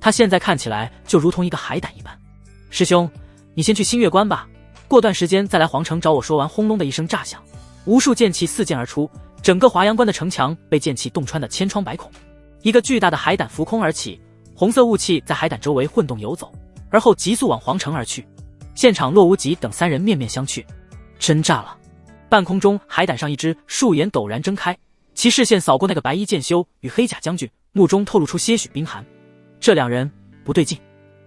他现在看起来就如同一个海胆一般。师兄，你先去星月关吧，过段时间再来皇城找我。说完，轰隆的一声炸响，无数剑气四溅而出，整个华阳关的城墙被剑气洞穿的千疮百孔。一个巨大的海胆浮空而起，红色雾气在海胆周围混动游走，而后急速往皇城而去。现场洛无极等三人面面相觑，真炸了！半空中，海胆上一只树眼陡然睁开，其视线扫过那个白衣剑修与黑甲将军，目中透露出些许冰寒。这两人不对劲，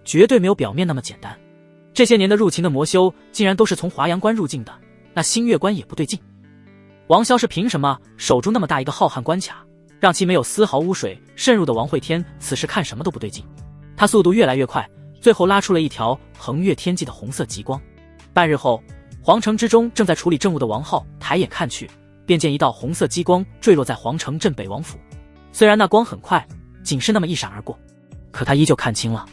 绝对没有表面那么简单。这些年的入秦的魔修竟然都是从华阳关入境的，那星月关也不对劲。王萧是凭什么守住那么大一个浩瀚关卡，让其没有丝毫污水渗入的王会天此时看什么都不对劲。他速度越来越快，最后拉出了一条横越天际的红色极光。半日后，皇城之中正在处理政务的王浩抬眼看去，便见一道红色激光坠落在皇城镇北王府。虽然那光很快，仅是那么一闪而过，可他依旧看清了，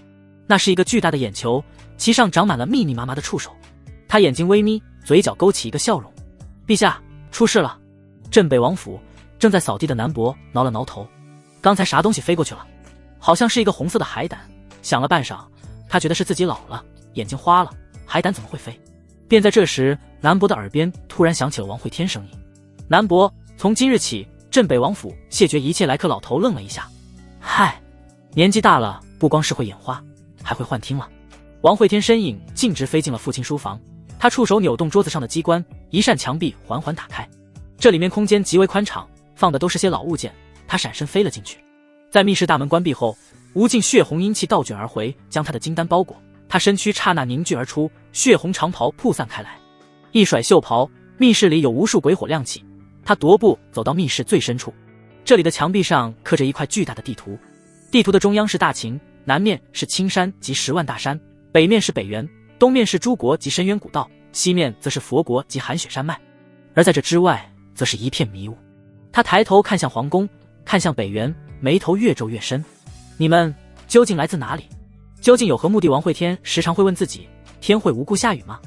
那是一个巨大的眼球，其上长满了密密麻麻的触手。他眼睛微眯，嘴角勾起一个笑容。陛下，出事了！镇北王府正在扫地的南伯挠了挠头，刚才啥东西飞过去了？好像是一个红色的海胆。想了半晌，他觉得是自己老了，眼睛花了，海胆怎么会飞？便在这时，南伯的耳边突然响起了王会天声音：南伯，从今日起，镇北王府谢绝一切来客。老头愣了一下，嗨，年纪大了，不光是会眼花，还会幻听了。王会天身影径直飞进了父亲书房，他触手扭动桌子上的机关，一扇墙壁缓缓打开。这里面空间极为宽敞，放的都是些老物件。他闪身飞了进去，在密室大门关闭后，无尽血红阴气倒卷而回，将他的金丹包裹。他身躯刹那凝聚而出，血红长袍铺散开来，一甩袖袍，密室里有无数鬼火亮起。他踱步走到密室最深处，这里的墙壁上刻着一块巨大的地图，地图的中央是大秦，南面是青山及10万大山，北面是北原，东面是诸国及深渊古道，西面则是佛国及寒雪山脉，而在这之外则是一片迷雾。他抬头看向皇宫，看向北原，眉头越皱越深。你们究竟来自哪里？究竟有何目的？王会天时常会问自己，天会无故下雨吗？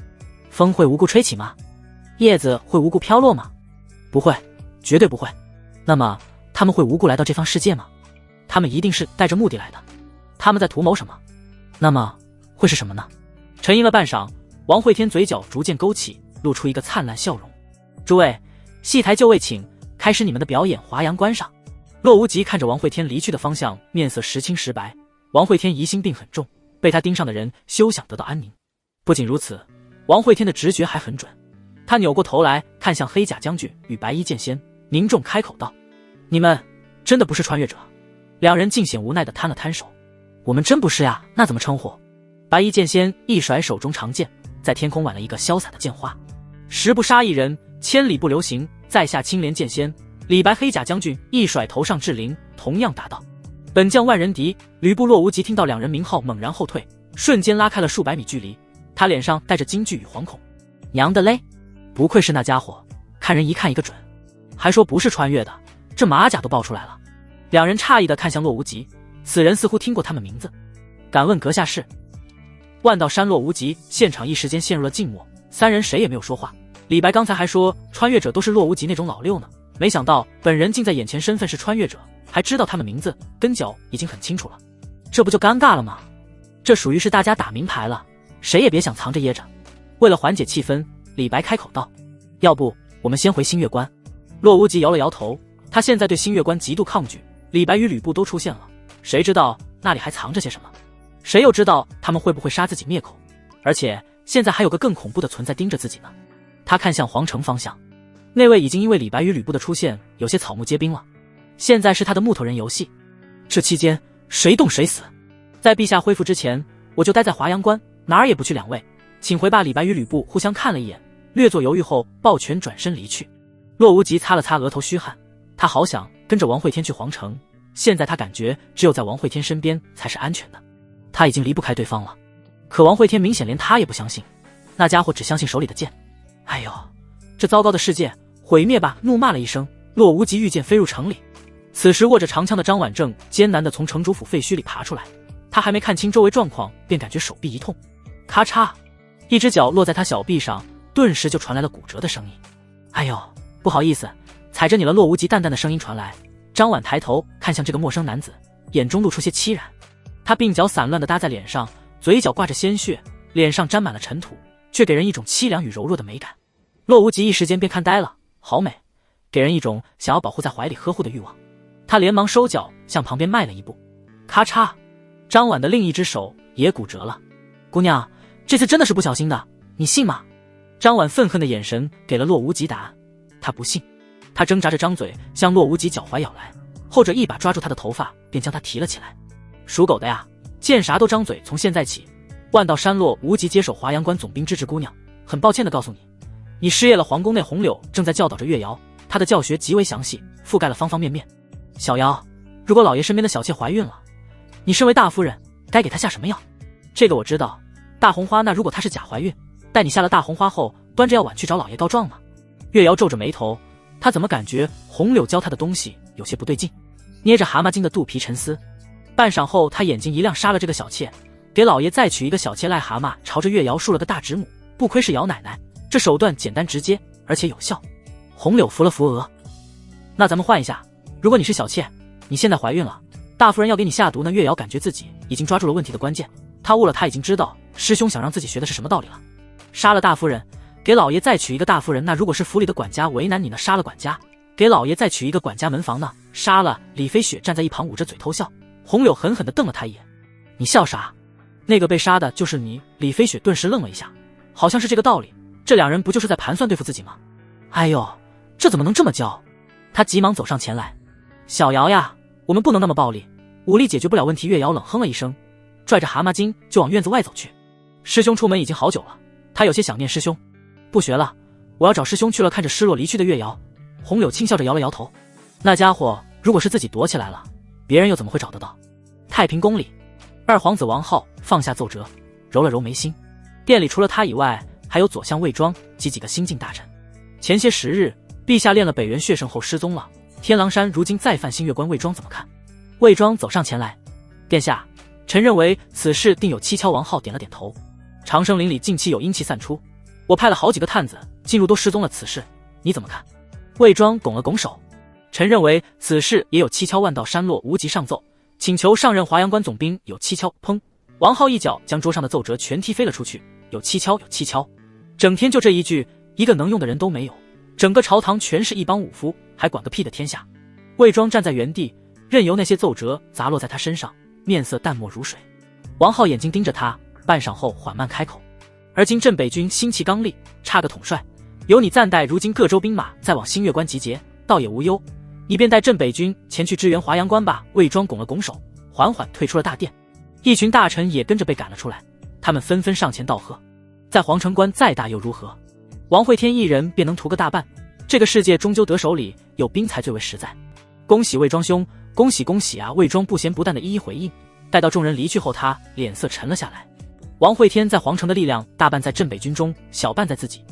风会无故吹起吗？叶子会无故飘落吗？不会，绝对不会。那么他们会无故来到这方世界吗？他们一定是带着目的来的。他们在图谋什么？那么会是什么呢？沉吟了半晌，王会天嘴角逐渐勾起，露出一个灿烂笑容。诸位，戏台就位，请开始你们的表演。华阳关上，洛无极看着王会天离去的方向，面色时青时白。王会天疑心病很重，被他盯上的人休想得到安宁。不仅如此，王会天的直觉还很准。他扭过头来看向黑甲将军与白衣剑仙，凝重开口道：你们真的不是穿越者？两人尽显无奈地摊了摊手。我们真不是呀，那怎么称呼？白衣剑仙一甩手中长剑，在天空挽了一个潇洒的剑花。十不杀一人，千里不留行，在下青莲剑仙李白。黑甲将军一甩头上至灵，同样答道：本将万人敌。吕布。洛无极听到两人名号，猛然后退，瞬间拉开了数百米距离。他脸上带着惊惧与惶恐。娘的嘞，不愧是那家伙，看人一看一个准，还说不是穿越的，这马甲都爆出来了。两人诧异地看向洛无极，此人似乎听过他们名字。敢问阁下是？万道山落无极，现场一时间陷入了静默，三人谁也没有说话。李白刚才还说穿越者都是落无极那种老六呢，没想到本人竟在眼前身份是穿越者，还知道他们名字跟脚已经很清楚了，这不就尴尬了吗？这属于是大家打明牌了，谁也别想藏着掖着。为了缓解气氛，李白开口道：要不我们先回新月关。落无极摇了摇头，他现在对新月关极度抗拒，李白与吕布都出现了，谁知道那里还藏着些什么？谁又知道他们会不会杀自己灭口？而且现在还有个更恐怖的存在盯着自己呢。他看向皇城方向，那位已经因为李白与吕布的出现有些草木皆兵了，现在是他的木头人游戏。这期间谁动谁死。在陛下恢复之前，我就待在华阳关，哪儿也不去。两位请回吧。李白与吕布互相看了一眼，略作犹豫后抱拳转身离去。洛无极擦了擦额头虚汗，他好想跟着王会天去皇城，现在他感觉只有在王会天身边才是安全的，他已经离不开对方了。可王会天明显连他也不相信，那家伙只相信手里的剑。哎呦，这糟糕的世界，毁灭吧！怒骂了一声，洛无极御剑飞入城里。此时握着长枪的张婉正艰难地从城主府废墟里爬出来，他还没看清周围状况，便感觉手臂一痛，咔嚓，一只脚落在他小臂上，顿时就传来了骨折的声音。哎呦，不好意思，踩着你了。洛无极淡淡的声音传来。张婉抬头看向这个陌生男子，眼中露出些凄然。他鬓角散乱地搭在脸上，嘴角挂着鲜血，脸上沾满了尘土，却给人一种凄凉与柔弱的美感。洛无极一时间便看呆了，好美，给人一种想要保护在怀里呵护的欲望。他连忙收脚向旁边迈了一步，咔嚓，张婉的另一只手也骨折了。姑娘，这次真的是不小心的，你信吗？张婉愤恨的眼神给了洛无极答案，他不信。他挣扎着张嘴向洛无极脚踝咬来，后者一把抓住他的头发，便将他提了起来。属狗的呀，见啥都张嘴，从现在起，万道山洛无极接手华阳关总兵之职。姑娘，很抱歉地告诉你，你失业了。皇宫内红柳正在教导着月瑶，她的教学极为详细，覆盖了方方面面。小瑶，如果老爷身边的小妾怀孕了，你身为大夫人，该给她下什么药？这个我知道。大红花，那如果她是假怀孕，待你下了大红花后，端着药碗去找老爷告状吗？月瑶皱着眉头，她怎么感觉红柳教她的东西有些不对劲，捏着蛤蟆精的肚皮沉思。半晌后，他眼睛一亮，杀了这个小妾，给老爷再娶一个小妾。癞蛤蟆朝着月瑶竖了个大指拇，不愧是姚奶奶，这手段简单直接，而且有效。红柳扶了扶额，那咱们换一下，如果你是小妾，你现在怀孕了，大夫人要给你下毒呢。月瑶感觉自己已经抓住了问题的关键，他悟了，他已经知道师兄想让自己学的是什么道理了。杀了大夫人，给老爷再娶一个大夫人，那如果是府里的管家为难你呢？杀了管家，给老爷再娶一个管家门房呢？杀了。李飞雪站在一旁捂着嘴偷笑，红柳狠狠地瞪了他一眼，你笑啥？那个被杀的就是你。李飞雪顿时愣了一下，好像是这个道理，这两人不就是在盘算对付自己吗？哎呦，这怎么能这么教？他急忙走上前来，小瑶呀，我们不能那么暴力，武力解决不了问题。月瑶冷哼了一声，拽着蛤蟆精就往院子外走去。师兄出门已经好久了，他有些想念师兄，不学了，我要找师兄去了。看着失落离去的月瑶，红柳轻笑着摇了摇头，那家伙如果是自己躲起来了，别人又怎么会找得到？太平宫里，二皇子王浩放下奏折，揉了揉眉心。殿里除了他以外，还有左相魏庄及几个新晋大臣。前些时日，陛下练了北元血圣后失踪了，天狼山如今再犯新月关，魏庄怎么看？魏庄走上前来，殿下，臣认为此事定有蹊跷。王浩点了点头。长生林里近期有阴气散出，我派了好几个探子进入都失踪了，此事你怎么看？魏庄拱了拱手，臣认为此事也有蹊跷。万道山落无极上奏，请求上任华阳关总兵，有蹊跷。砰！王浩一脚将桌上的奏折全踢飞了出去。有蹊跷，有蹊跷，整天就这一句，一个能用的人都没有，整个朝堂全是一帮武夫，还管个屁的天下。魏庄站在原地，任由那些奏折砸落在他身上，面色淡漠如水。王浩眼睛盯着他，半晌后缓慢开口，而今镇北军心气刚立，差个统帅，由你暂带如今各州兵马再往新月关集结，倒也无忧，你便带镇北军前去支援华阳关吧。魏庄拱了拱手，缓缓退出了大殿。一群大臣也跟着被赶了出来，他们纷纷上前道贺。在皇城关再大又如何？王会天一人便能图个大半，这个世界终究得手里有兵才最为实在。恭喜魏庄兄，恭喜恭喜啊！魏庄不咸不淡的一一回应。待到众人离去后，他脸色沉了下来。王会天在皇城的力量大半在镇北军中，小半在自己，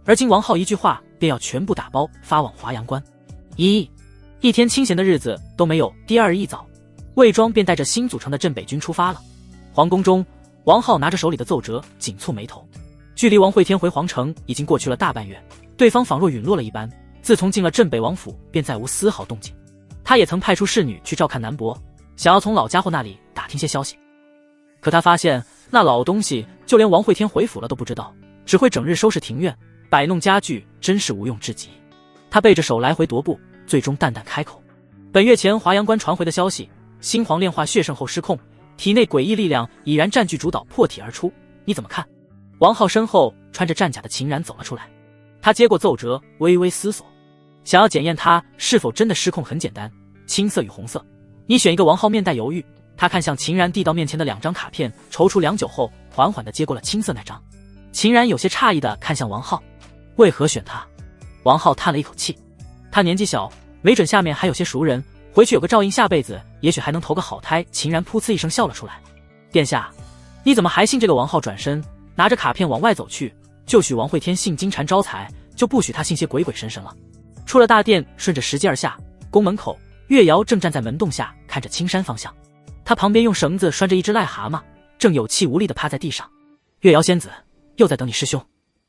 而今王浩一句话便要全部打包发往华阳关。一天清闲的日子都没有。第二日一早，魏庄便带着新组成的镇北军出发了。皇宫中，王浩拿着手里的奏折，紧蹙眉头。距离王会天回皇城已经过去了大半月，对方仿若陨落了一般。自从进了镇北王府，便再无丝毫动静。他也曾派出侍女去照看南伯，想要从老家伙那里打听些消息。可他发现那老东西就连王会天回府了都不知道，只会整日收拾庭院，摆弄家具，真是无用至极。他背着手来回踱步，最终淡淡开口：本月前华阳关传回的消息，新皇炼化血圣后失控，体内诡异力量已然占据主导，破体而出，你怎么看？王浩身后穿着战甲的秦然走了出来，他接过奏折，微微思索，想要检验他是否真的失控很简单，青色与红色，你选一个。王浩面带犹豫，他看向秦然递到面前的2张卡片，踌躇良久后，缓缓地接过了青色那张。秦然有些诧异地看向王浩，为何选他？王浩叹了一口气，他年纪小，没准下面还有些熟人，回去有个照应，下辈子也许还能投个好胎。秦然噗呲一声笑了出来，殿下，你怎么还信这个？王浩转身拿着卡片往外走去，就许王会天信金蝉招财，就不许他信些鬼鬼神神了。出了大殿，顺着石阶而下，宫门口，月瑶正站在门洞下，看着青山方向。他旁边用绳子拴着一只癞蛤蟆，正有气无力地趴在地上。月瑶仙子，又在等你师兄。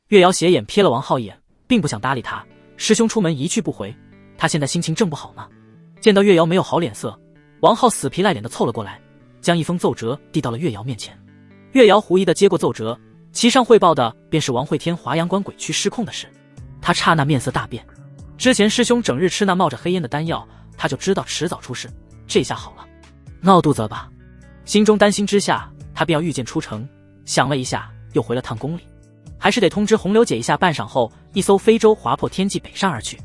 月瑶斜眼瞥了王浩一眼，并不想搭理他。师兄出门一去不回，他现在心情正不好呢。见到月瑶没有好脸色，王浩死皮赖脸地凑了过来，将一封奏折递到了月瑶面前。月瑶狐疑地接过奏折，其上汇报的便是王会天华阳关鬼区失控的事。他刹那面色大变，之前师兄整日吃那冒着黑烟的丹药，他就知道迟早出事，这下好了，闹肚子了吧？心中担心之下，他便要御剑出城，想了一下，又回了趟宫里，还是得通知红柳姐一下。半晌后，一艘飞舟划破天际北上而去。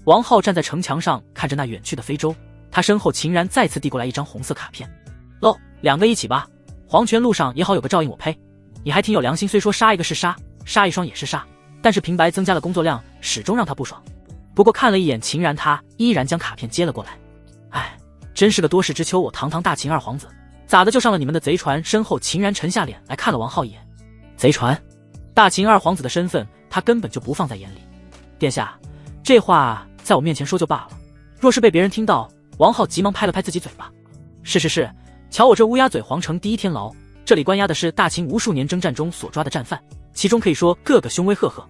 王浩站在城墙上看着那远去的飞舟，他身后秦然再次递过来一张红色卡片。喽，2个一起吧，黄泉路上也好有个照应。我呸，你还挺有良心，虽说杀一个是杀，杀一双也是杀，但是平白增加了工作量，始终让他不爽。不过看了一眼秦然，他依然将卡片接了过来。哎，真是个多事之秋，我堂堂大秦二皇子，咋的就上了你们的贼船？身后秦然沉下脸来看了王浩一眼。贼船？大秦二皇子的身份他根本就不放在眼里。殿下，这话在我面前说就罢了，若是被别人听到，王浩急忙拍了拍自己嘴巴。是，瞧我这乌鸦嘴，皇城第一天牢，这里关押的是大秦无数年征战中所抓的战犯，其中可以说个个凶威赫赫。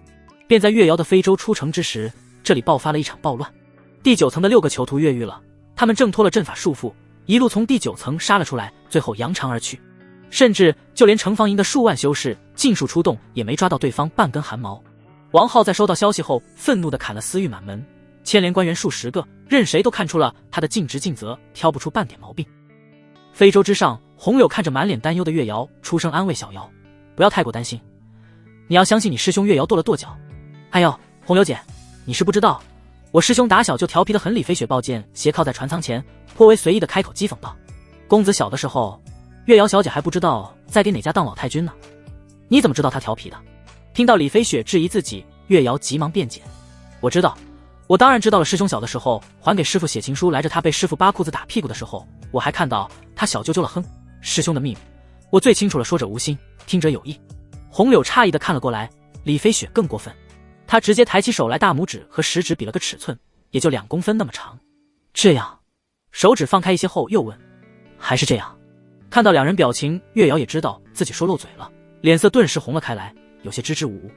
便在月瑶的飞舟出城之时，这里爆发了一场暴乱。第9层的6个囚徒越狱了，他们挣脱了阵法束缚，一路从第9层杀了出来，最后扬长而去。甚至就连城防营的数万修士尽数出动，也没抓到对方半根汗毛。王浩在收到消息后，愤怒地砍了私狱满门，牵连官员数10个，任谁都看出了他的尽职尽责，挑不出半点毛病。飞舟之上，红柳看着满脸担忧的月瑶，出声安慰小瑶：不要太过担心，你要相信你师兄。月瑶跺了跺脚：哎呦，红柳姐，你是不知道，我师兄打小就调皮得很。李飞雪抱剑斜靠在船舱前，颇为随意地开口讥讽道：公子小的时候，月瑶小姐还不知道在给哪家当老太君呢，你怎么知道她调皮的？听到李飞雪质疑自己，月瑶急忙辩解：我知道，我当然知道了。师兄小的时候还给师父写情书，来着他被师父扒裤子打屁股的时候，我还看到他小揪揪了。哼，师兄的秘密我最清楚了，说者无心，听者有意。红柳诧异地看了过来，李飞雪更过分，他直接抬起手来，大拇指和食指比了个尺寸，也就2公分那么长。这样，手指放开一些后又问：还是这样？看到2人表情，月瑶也知道自己说漏嘴了，脸色顿时红了开来，有些支支吾吾。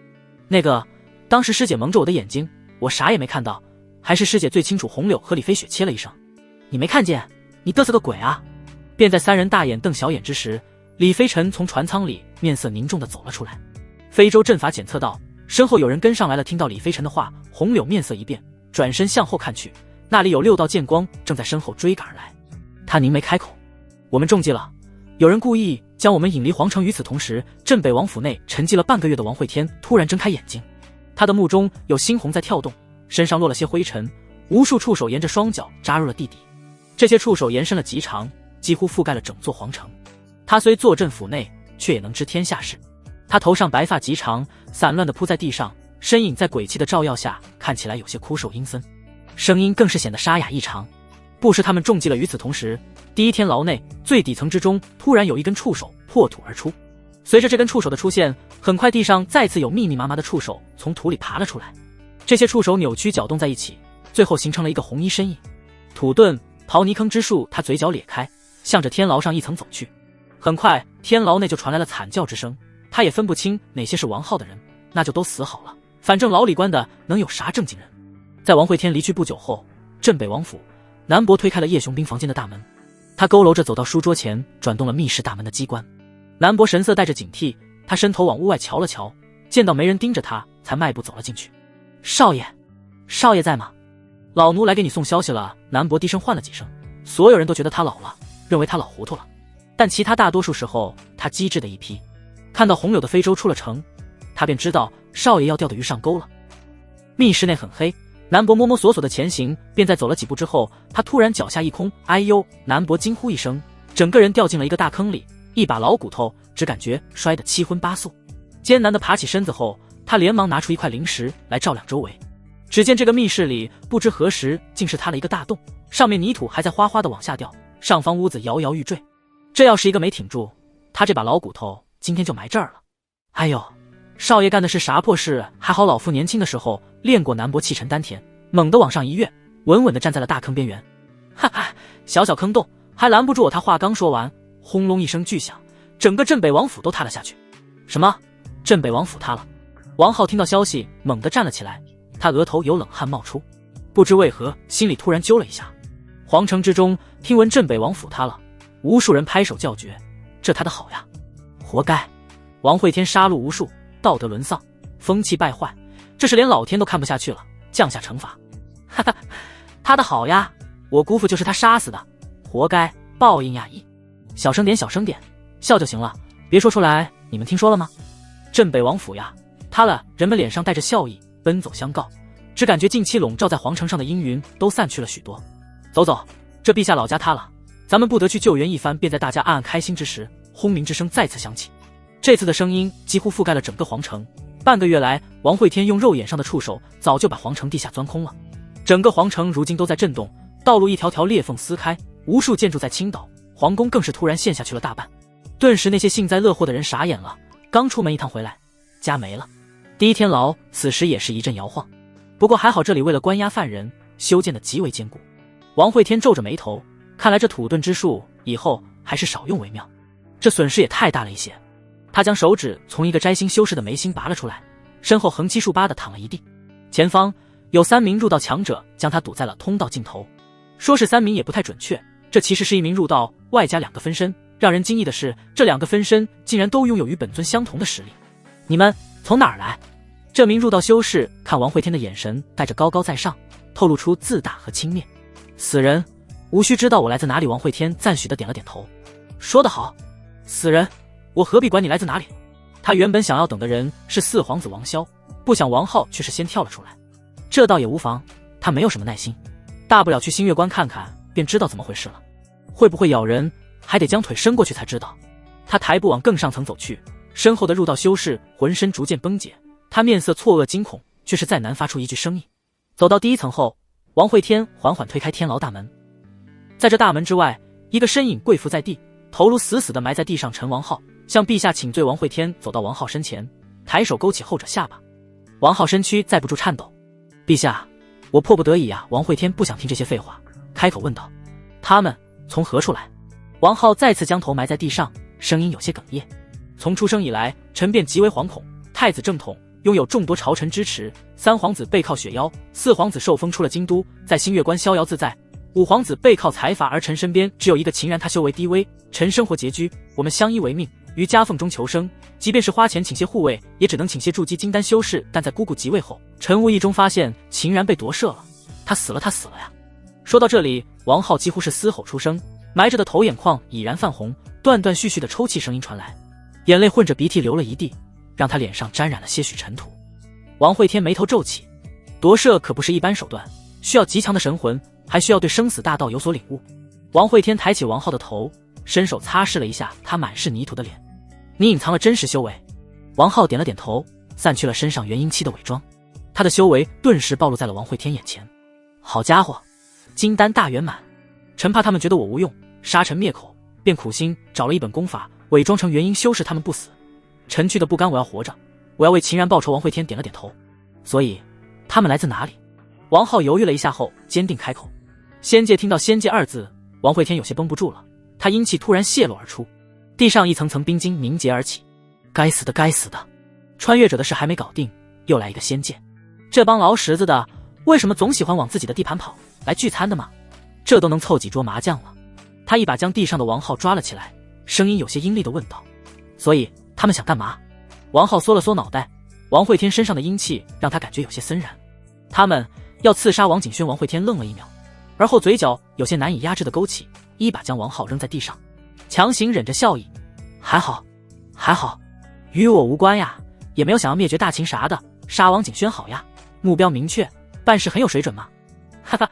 那个，当时师姐蒙着我的眼睛，我啥也没看到，还是师姐最清楚。红柳和李飞雪切了一声：你没看见？你嘚瑟个鬼啊！便在3人大眼瞪小眼之时，李飞尘从船舱里面色凝重地走了出来。非洲阵法检测到身后有人跟上来了。听到李飞尘的话，红柳面色一变，转身向后看去，那里有6道剑光正在身后追赶而来。他凝眉开口：我们中计了，有人故意将我们引离皇城。与此同时，镇北王府内沉寂了半个月的王会天突然睁开眼睛，他的目中有猩红在跳动，身上落了些灰尘，无数触手沿着双脚扎入了地底，这些触手延伸了极长，几乎覆盖了整座皇城。他虽坐镇府内，却也能知天下事。他头上白发极长，散乱地铺在地上，身影在鬼气的照耀下看起来有些枯瘦阴森，声音更是显得沙哑异常。不是他们中计了。与此同时，第一天牢内最底层之中突然有一根触手破土而出，随着这根触手的出现，很快地上再次有密密麻麻的触手从土里爬了出来，这些触手扭曲搅动在一起，最后形成了一个红衣身影。土遁刨泥坑之术，他嘴角咧开，向着天牢上一层走去。很快天牢内就传来了惨叫之声。他也分不清哪些是王浩的人，那就都死好了，反正牢里关的能有啥正经人。在王会天离去不久后，镇北王府，南伯推开了叶雄兵房间的大门，他佝偻着走到书桌前，转动了密室大门的机关。南伯神色带着警惕，他伸头往屋外瞧了瞧，见到没人盯着他，才迈步走了进去。少爷，少爷在吗？老奴来给你送消息了。南伯低声唤了几声，所有人都觉得他老了，认为他老糊涂了，但其他大多数时候他机智的一批。看到红柳的非洲出了城，他便知道少爷要钓的鱼上钩了。密室内很黑，南伯摸摸索索的前行，便在走了几步之后，他突然脚下一空，哎呦！南伯惊呼一声，整个人掉进了一个大坑里，一把老骨头，只感觉摔得七荤八素。艰难地爬起身子后，他连忙拿出一块灵石来照亮周围。只见这个密室里不知何时竟是塌了一个大洞，上面泥土还在哗哗地往下掉，上方屋子摇摇欲坠。这要是一个没挺住，他这把老骨头今天就埋这儿了。哎呦，少爷干的是啥破事？还好老夫年轻的时候练过。南伯气沉丹田，猛地往上一跃，稳稳地站在了大坑边缘。哈哈，小小坑洞还拦不住我。他话刚说完，轰隆一声巨响，整个镇北王府都塌了下去。什么？镇北王府塌了？王浩听到消息，猛地站了起来，他额头有冷汗冒出，不知为何心里突然揪了一下。皇城之中听闻镇北王府塌了，无数人拍手叫绝，这塌的好呀，活该！王会天杀戮无数，道德沦丧，风气败坏，这是连老天都看不下去了，降下惩罚。哈哈，塌的好呀，我姑父就是他杀死的，活该，报应呀！咦，小声点，小声点，笑就行了，别说出来。你们听说了吗？镇北王府呀，塌了！人们脸上带着笑意，奔走相告，只感觉近期笼罩在皇城上的阴云都散去了许多。走走，这陛下老家塌了，咱们不得去救援一番。便在大家暗暗开心之时，轰鸣之声再次响起。这次的声音几乎覆盖了整个皇城。半个月来，王会天用肉眼上的触手早就把皇城地下钻空了，整个皇城如今都在震动，道路一条条裂缝撕开，无数建筑在倾倒，皇宫更是突然陷下去了大半。顿时那些幸灾乐祸的人傻眼了，刚出门一趟回来，家没了。第一天牢此时也是一阵摇晃，不过还好这里为了关押犯人，修建的极为坚固。王会天皱着眉头，看来这土遁之术以后还是少用为妙，这损失也太大了一些。他将手指从一个摘星修士的眉心拔了出来，身后横七竖八地躺了一地，前方有3名入道强者将他堵在了通道尽头。说是3名也不太准确，这其实是1名入道外加2个分身。让人惊异的是，这2个分身竟然都拥有与本尊相同的实力。你们从哪儿来？这名入道修士看王会天的眼神带着高高在上，透露出自大和轻蔑。死人无需知道我来自哪里。王会天赞许地点了点头，说得好，死人我何必管你来自哪里。他原本想要等的人是4皇子王骁，不想王浩却是先跳了出来，这倒也无妨，他没有什么耐心，大不了去星月关看看便知道怎么回事了。会不会咬人还得将腿伸过去才知道。他抬步往更上层走去，身后的入道修士浑身逐渐崩解，他面色错愕惊恐，却是再难发出一句声音。走到第1层后，王会天缓缓推开天牢大门，在这大门之外，一个身影跪伏在地，头颅死死地埋在地上。陈王浩向陛下请罪。王会天走到王浩身前，抬手勾起后者下巴。王浩身躯再不住颤抖。陛下，我迫不得已啊。王会天不想听这些废话，开口问道：他们从何处来？王浩再次将头埋在地上，声音有些哽咽。从出生以来，臣便极为惶恐。太子正统，拥有众多朝臣支持；3皇子背靠雪妖，4皇子受封出了京都，在星月关逍遥自在；5皇子背靠财阀，而臣身边只有一个秦然，他修为低微，臣生活拮据，我们相依为命，于夹缝中求生。即便是花钱请些护卫，也只能请些筑基金丹修士。但在姑姑即位后，臣无意中发现秦然被夺舍了，他死了呀！说到这里，王浩几乎是嘶吼出声，埋着的头眼眶已然泛红，断断续续的抽泣声音传来，眼泪混着鼻涕流了一地，让他脸上沾染了些许尘土。王会天眉头皱起，夺舍可不是一般手段，需要极强的神魂，还需要对生死大道有所领悟。王会天抬起王浩的头，伸手擦拭了一下他满是泥土的脸。你隐藏了真实修为。王浩点了点头，散去了身上元婴期的伪装，他的修为顿时暴露在了王会天眼前。好家伙，金丹大圆满！臣怕他们觉得我无用，杀臣灭口，便苦心找了一本功法，伪装成元婴修士他们不死。臣去的不甘，我要活着，我要为秦然报仇。王会天点了点头。所以他们来自哪里？王浩犹豫了一下后坚定开口。仙界。听到仙界2字，王会天有些绷不住了，他阴气突然泄露而出。地上一层层冰晶凝结而起。该死的，该死的！穿越者的事还没搞定，又来一个仙界。这帮劳什子的，为什么总喜欢往自己的地盘跑？来聚餐的吗？这都能凑几桌麻将了。他一把将地上的王浩抓了起来，声音有些阴厉地问道：所以他们想干嘛？王浩缩了缩脑袋，王慧天身上的阴气让他感觉有些森然。他们要刺杀王景轩。王慧天愣了一秒，而后嘴角有些难以压制的勾起，一把将王浩扔在地上，强行忍着笑意：还好，还好，与我无关呀，也没有想要灭绝大秦啥的，杀王景轩好呀，目标明确，办事很有水准嘛。哈哈，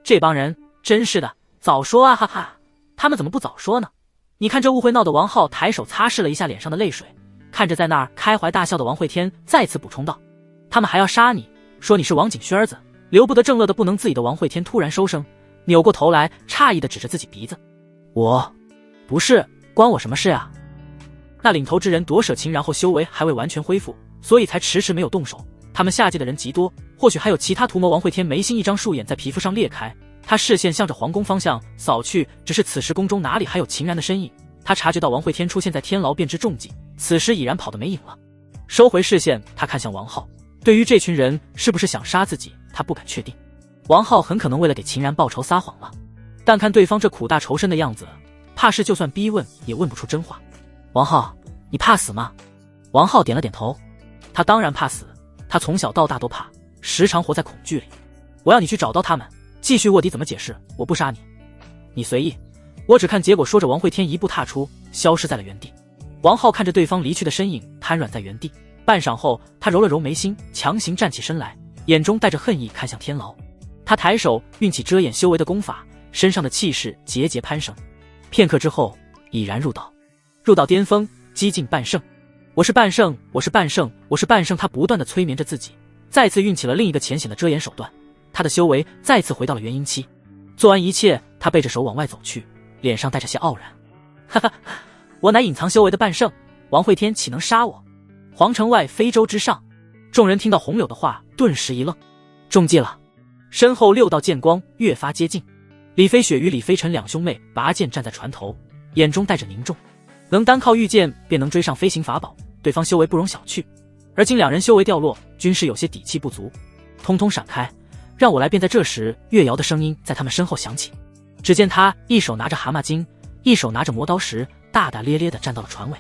这帮人真是的，早说啊，哈哈，他们怎么不早说呢？你看这误会闹的。王浩抬手擦拭了一下脸上的泪水，看着在那儿开怀大笑的王慧天，再次补充道：他们还要杀你，说你是王景轩儿子，留不得正乐的不能自已的王慧天突然收声，扭过头来诧异的指着自己鼻子：我不是，关我什么事啊？那领头之人夺舍琴，然后修为还未完全恢复，所以才迟迟没有动手。他们下界的人极多，或许还有其他图谋。王慧天眉心一张，树眼在皮肤上裂开，他视线向着皇宫方向扫去，只是此时宫中哪里还有秦然的身影？他察觉到王慧天出现在天牢，便知中计，此时已然跑得没影了。收回视线，他看向王浩，对于这群人是不是想杀自己，他不敢确定。王浩很可能为了给秦然报仇撒谎了，但看对方这苦大仇深的样子，怕是就算逼问也问不出真话。王浩，你怕死吗？王浩点了点头，他当然怕死，他从小到大都怕，时常活在恐惧里。我要你去找到他们，继续卧底怎么解释？我不杀你，你随意，我只看结果。说着，王慧天一步踏出，消失在了原地。王浩看着对方离去的身影，瘫软在原地。半晌后，他揉了揉眉心，强行站起身来，眼中带着恨意看向天牢。他抬手运起遮掩修为的功法，身上的气势节节攀升。片刻之后，已然入道巅峰，几近半圣。我是半圣，我是半圣，我是半圣。他不断地催眠着自己，再次运起了另一个浅显的遮掩手段。他的修为再次回到了元婴期。做完一切，他背着手往外走去，脸上带着些傲然。哈哈，我乃隐藏修为的半圣，王慧天岂能杀我？皇城外，非洲之上，众人听到洪柳的话，顿时一愣。中计了！身后6道剑光越发接近，李飞雪与李飞尘两兄妹拔剑站在船头，眼中带着凝重。能单靠御剑便能追上飞行法宝，对方修为不容小觑。而今两人修为掉落，均是有些底气不足。通通闪开，让我来！便在这时，月瑶的声音在他们身后响起。只见他一手拿着蛤蟆精，一手拿着磨刀石，大大咧咧地站到了船尾。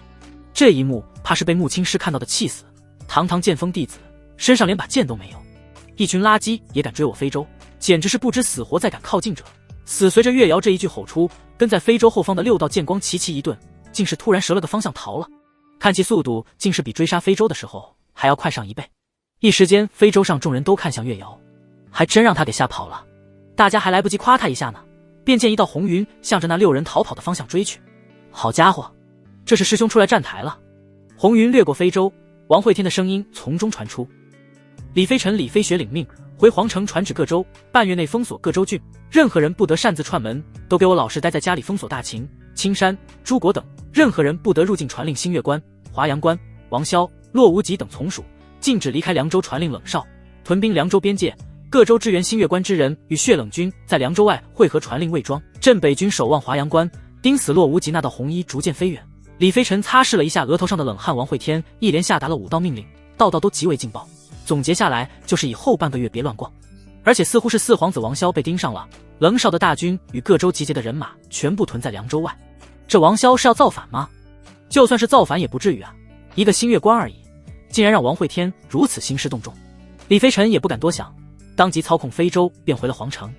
这一幕怕是被穆青师看到的气死，堂堂剑锋弟子，身上连把剑都没有，一群垃圾也敢追我非洲，简直是不知死活，再敢靠近者死！随着月瑶这一句吼出，跟在非洲后方的6道剑光齐齐一顿，竟是突然折了个方向逃了。看其速度，竟是比追杀非洲的时候还要快上1倍。一时间，非洲上众人都看向月瑶，还真让他给吓跑了。大家还来不及夸他一下呢，便见一道红云向着那6人逃跑的方向追去。好家伙，这是师兄出来站台了！红云掠过非洲，王慧天的声音从中传出：李飞尘、李飞雪领命，回皇城传旨各州，半月内封锁各州郡，任何人不得擅自串门，都给我老实待在家里，封锁大秦、青山、诸国等，任何人不得入境传令新月关、华阳关、王萧、洛无极等从属，禁止离开凉州传令冷哨，屯兵凉州边界，各州支援新月关之人与血冷军在凉州外汇合传令魏庄，镇北军守望华阳关，盯死洛无极那道红衣逐渐飞远。李飞尘擦拭了一下额头上的冷汗，王慧天一连下达了5道命令，道道都极为劲爆。总结下来就是以后半个月别乱逛，而且似乎是4皇子王萧被盯上了，冷哨的大军与各州集结的人马全部屯在凉州外。这王萧是要造反吗？就算是造反也不至于啊，一个新月关而已，竟然让王慧天如此兴师动众。李飞尘也不敢多想，当即操控非洲便回了皇城。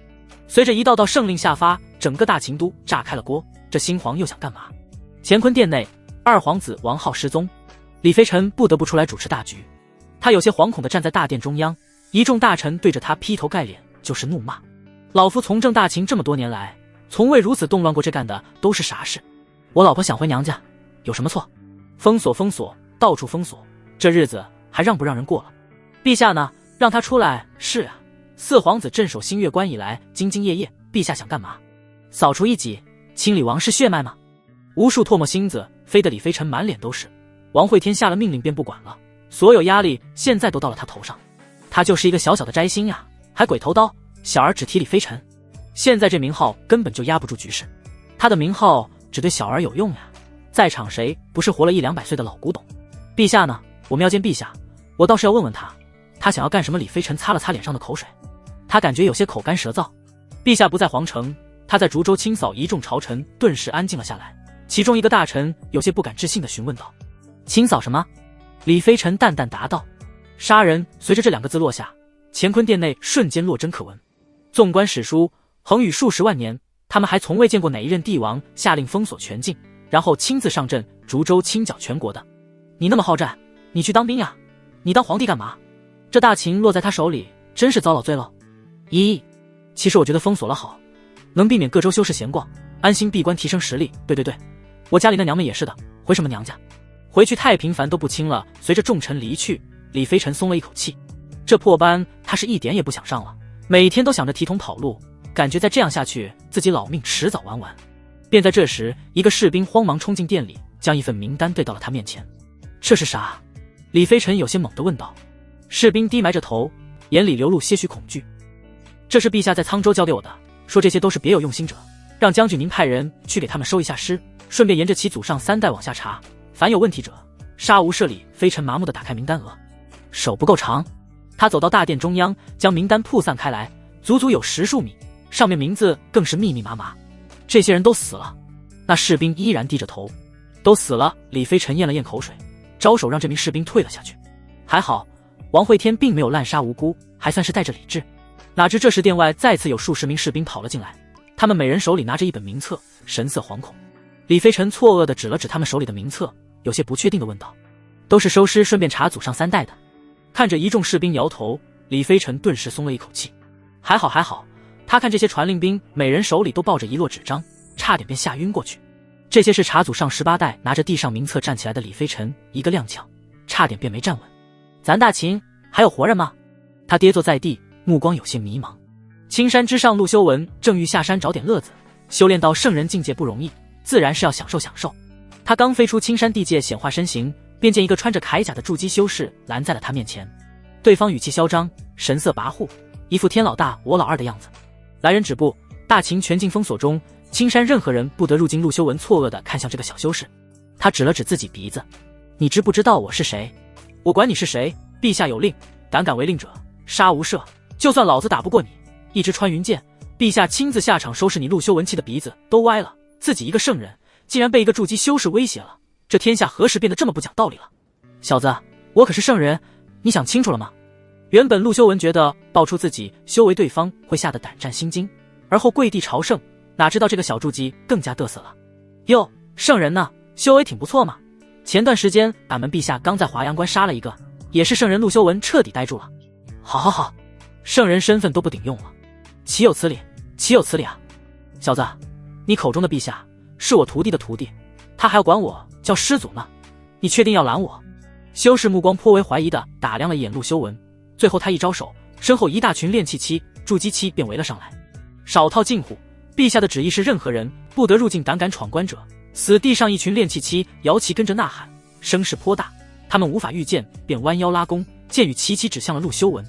随着一道道圣令下发，整个大秦都炸开了锅。这新皇又想干嘛？乾坤殿内，2皇子王浩失踪，李飞尘不得不出来主持大局。他有些惶恐地站在大殿中央，一众大臣对着他劈头盖脸就是怒骂：老夫从政大秦这么多年来，从未如此动乱过，这干的都是啥事？我老婆想回娘家，有什么错？封锁封锁，到处封锁，这日子还让不让人过了？陛下呢？让他出来。是啊，4皇子镇守新月关以来兢兢业业，陛下想干嘛？扫除异己，清理王室血脉吗？无数唾沫星子飞得李飞尘满脸都是。王慧天下了命令便不管了，所有压力现在都到了他头上。他就是一个小小的摘星呀，还鬼头刀，小儿只提李飞尘。现在这名号根本就压不住局势，他的名号只对小儿有用呀。在场谁不是活了100-200岁的老古董？陛下呢？我们要见陛下，我倒是要问问他，他想要干什么？李飞尘擦了擦脸上的口水，他感觉有些口干舌燥。陛下不在皇城，他在竹州清扫一众朝臣，顿时安静了下来。其中一个大臣有些不敢置信地询问道：“清扫什么？”李飞尘淡淡答道：“杀人。”随着这2个字落下，乾坤殿内瞬间落针可闻。纵观史书，横宇数十万年，他们还从未见过哪一任帝王下令封锁全境，然后亲自上阵竹州清剿全国的。你那么好战，你去当兵呀？你当皇帝干嘛？这大秦落在他手里，真是遭老罪了。其实我觉得封锁了好，能避免各州修士闲逛，安心闭关提升实力。对，我家里那娘们也是的，回什么娘家？回去太平凡都不轻了。随着众臣离去，李飞尘松了一口气，这破班他是一点也不想上了，每天都想着提桶跑路，感觉再这样下去，自己老命迟早玩完。便在这时，一个士兵慌忙冲进店里，将一份名单递到了他面前。这是啥？李飞尘有些懵地问道。士兵低埋着头，眼里流露些许恐惧。这是陛下在沧州交给我的，说这些都是别有用心者，让将军您派人去给他们收一下尸，顺便沿着其祖上3代往下查，凡有问题者杀无赦。李飞尘麻木地打开名单额，手不够长，他走到大殿中央，将名单铺散开来，足足有10数米，上面名字更是密密麻麻。这些人都死了。那士兵依然低着头。都死了。李飞尘咽了咽口水，招手让这名士兵退了下去。还好王会天并没有滥杀无辜，还算是带着理智。哪知这时殿外再次有数十名士兵跑了进来，他们每人手里拿着一本名册，神色惶恐。李飞尘错愕地指了指他们手里的名册，有些不确定地问道：“都是收尸顺便查祖上3代的？”看着一众士兵摇头，李飞尘顿时松了一口气。还好，他看这些传令兵每人手里都抱着一摞纸张，差点便吓晕过去。这些是查祖上18代。拿着地上名册站起来的李飞尘一个踉跄，差点便没站稳。咱大秦还有活人吗？他跌坐在地，目光有些迷茫。青山之上，陆修文正欲下山找点乐子，修炼到圣人境界不容易，自然是要享受。他刚飞出青山地界，显化身形，便见一个穿着铠甲的筑基修士拦在了他面前。对方语气嚣张，神色跋扈，一副天老大我老二的样子。来人止步！大秦全境封锁中，青山任何人不得入境。陆修文错愕地看向这个小修士，他指了指自己鼻子：“你知不知道我是谁？”“我管你是谁，陛下有令，敢违令者杀无赦。就算老子打不过你，一支穿云箭，陛下亲自下场收拾你。”陆修文气的鼻子都歪了，自己一个圣人，竟然被一个筑基修士威胁了，这天下何时变得这么不讲道理了？小子，我可是圣人，你想清楚了吗？原本陆修文觉得爆出自己修为，对方会吓得胆战心惊，而后跪地朝圣，哪知道这个小筑基更加嘚瑟了。哟，圣人呢？修为挺不错嘛。前段时间俺们陛下刚在华阳关杀了一个，也是圣人。陆修文彻底呆住了。好，圣人身份都不顶用了，岂有此理啊！小子，你口中的陛下是我徒弟的徒弟，他还要管我叫师祖呢，你确定要拦我？修士目光颇为怀疑地打量了一眼陆修文，最后他一招手，身后一大群炼气期、筑基期便围了上来。少套近乎，陛下的旨意是任何人不得入境，胆敢闯关者死地上。一群炼气期摇旗跟着呐喊，声势颇大，他们无法御剑，便弯腰拉弓，剑与齐齐指向了陆修文。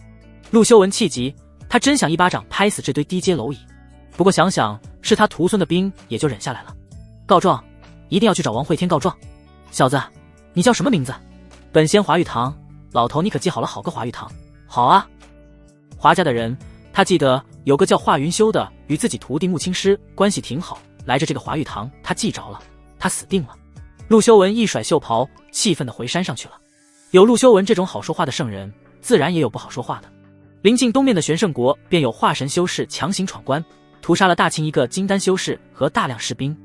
陆修文气急，他真想一巴掌拍死这堆低阶蝼蚁，不过想想是他徒孙的兵，也就忍下来了。告状，一定要去找王会天告状。小子，你叫什么名字？本仙华玉堂。老头，你可记好了，好个华玉堂。好啊。华家的人，他记得有个叫华云修的，与自己徒弟穆青师关系挺好，来着这个华玉堂，他记着了，他死定了。陆修文一甩袖袍，气愤地回山上去了。有陆修文这种好说话的圣人，自然也有不好说话的。临近东面的玄圣国，便有化神修士强行闯关，屠杀了大秦一个金丹修士和大量士兵。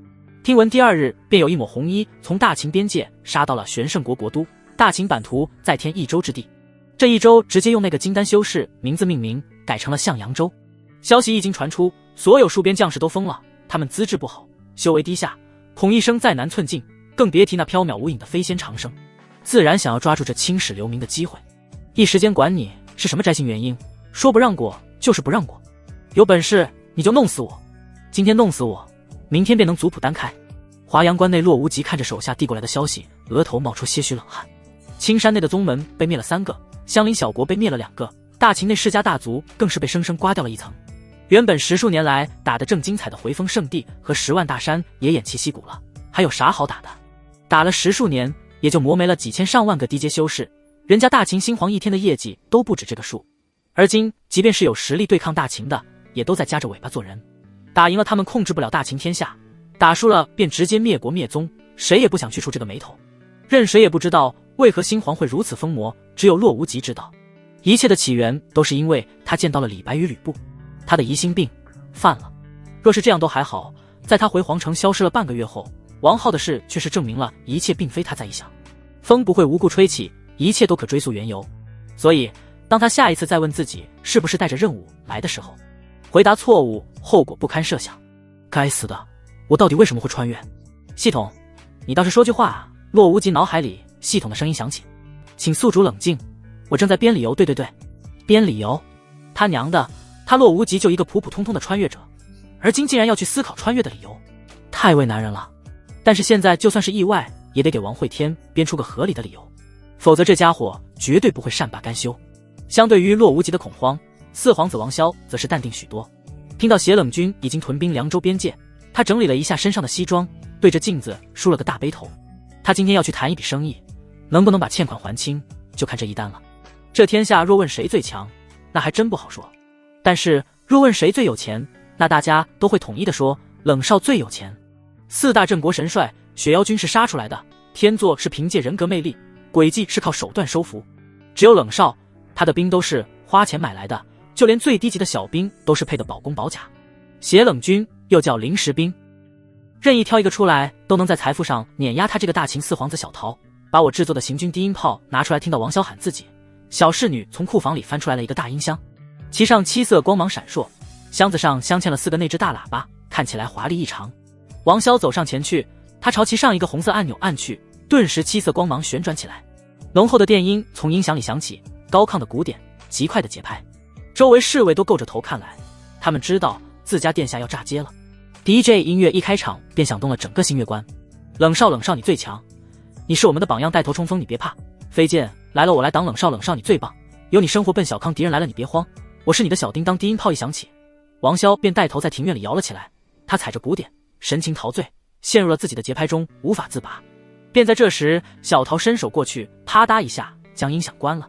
听闻第2日，便有一抹红衣从大秦边界杀到了玄圣国国都。大秦版图再添1州之地，这1州直接用那个金丹修士名字命名，改成了向阳州。消息一经传出，所有戍边将士都疯了，他们资质不好，修为低下，恐一生再难寸进，更别提那缥缈无影的飞仙长生，自然想要抓住这青史留名的机会。一时间管你是什么摘星原因，说不让过就是不让过，有本事你就弄死我，今天弄死我，明天便能族谱单开。华阳关内，骆无极看着手下递过来的消息，额头冒出些许冷汗。青山内的宗门被灭了3个，相邻小国被灭了2个，大秦内世家大族更是被生生刮掉了一层。原本10数年来打得正精彩的回风圣地和10万大山也偃旗息鼓了，还有啥好打的？打了10数年，也就磨没了几千上万个低阶修士，人家大秦新皇一天的业绩都不止这个数。而今，即便是有实力对抗大秦的，也都在夹着尾巴做人。打赢了他们控制不了大秦天下，打输了便直接灭国灭宗，谁也不想去触这个霉头。任谁也不知道为何新皇会如此疯魔，只有洛无极知道。一切的起源都是因为他见到了李白与吕布，他的疑心病犯了。若是这样都还好，在他回皇城消失了半个月后，王浩的事却是证明了一切并非他在臆想。风不会无故吹起，一切都可追溯缘由。所以当他下一次再问自己是不是带着任务来的时候，回答错误，后果不堪设想。该死的，我到底为什么会穿越？系统，你倒是说句话啊！洛无极脑海里系统的声音响起，请宿主冷静，我正在编理由。对，编理由？他娘的，他洛无极就一个普普通通的穿越者，而今竟然要去思考穿越的理由，太为难人了。但是现在就算是意外，也得给王会天编出个合理的理由，否则这家伙绝对不会善罢甘休。相对于洛无极的恐慌，四皇子王骁则是淡定许多。听到邪冷军已经屯兵凉州边界，他整理了一下身上的西装，对着镜子梳了个大背头。他今天要去谈一笔生意，能不能把欠款还清，就看这一单了。这天下若问谁最强，那还真不好说。但是若问谁最有钱，那大家都会统一的说冷少最有钱。四大镇国神帅，雪妖军是杀出来的，天作是凭借人格魅力，诡计是靠手段收服。只有冷少，他的兵都是花钱买来的，就连最低级的小兵都是配的保弓保甲。邪冷军又叫临时兵，任意挑一个出来，都能在财富上碾压他这个大秦四皇子小桃。把我制作的行军低音炮拿出来，听到王骁喊自己，小侍女从库房里翻出来了一个大音箱，其上七色光芒闪烁，箱子上镶嵌了4个内置大喇叭，看起来华丽异常。王骁走上前去，他朝其上一个红色按钮按去，顿时七色光芒旋转起来，浓厚的电音从音响里响起，高亢的鼓点，极快的节拍，周围侍卫都够着头看来，他们知道自家殿下要炸街了。DJ 音乐一开场便响动了整个新月关。冷少你最强，你是我们的榜样，带头冲锋，你别怕。飞剑来了，我来挡。冷少你最棒，有你生活笨小康，敌人来了你别慌，我是你的小叮当。低音炮一响起，王骁便带头在庭院里摇了起来，他踩着鼓点，神情陶醉，陷入了自己的节拍中，无法自拔。便在这时，小桃伸手过去，啪嗒一下将音响关了。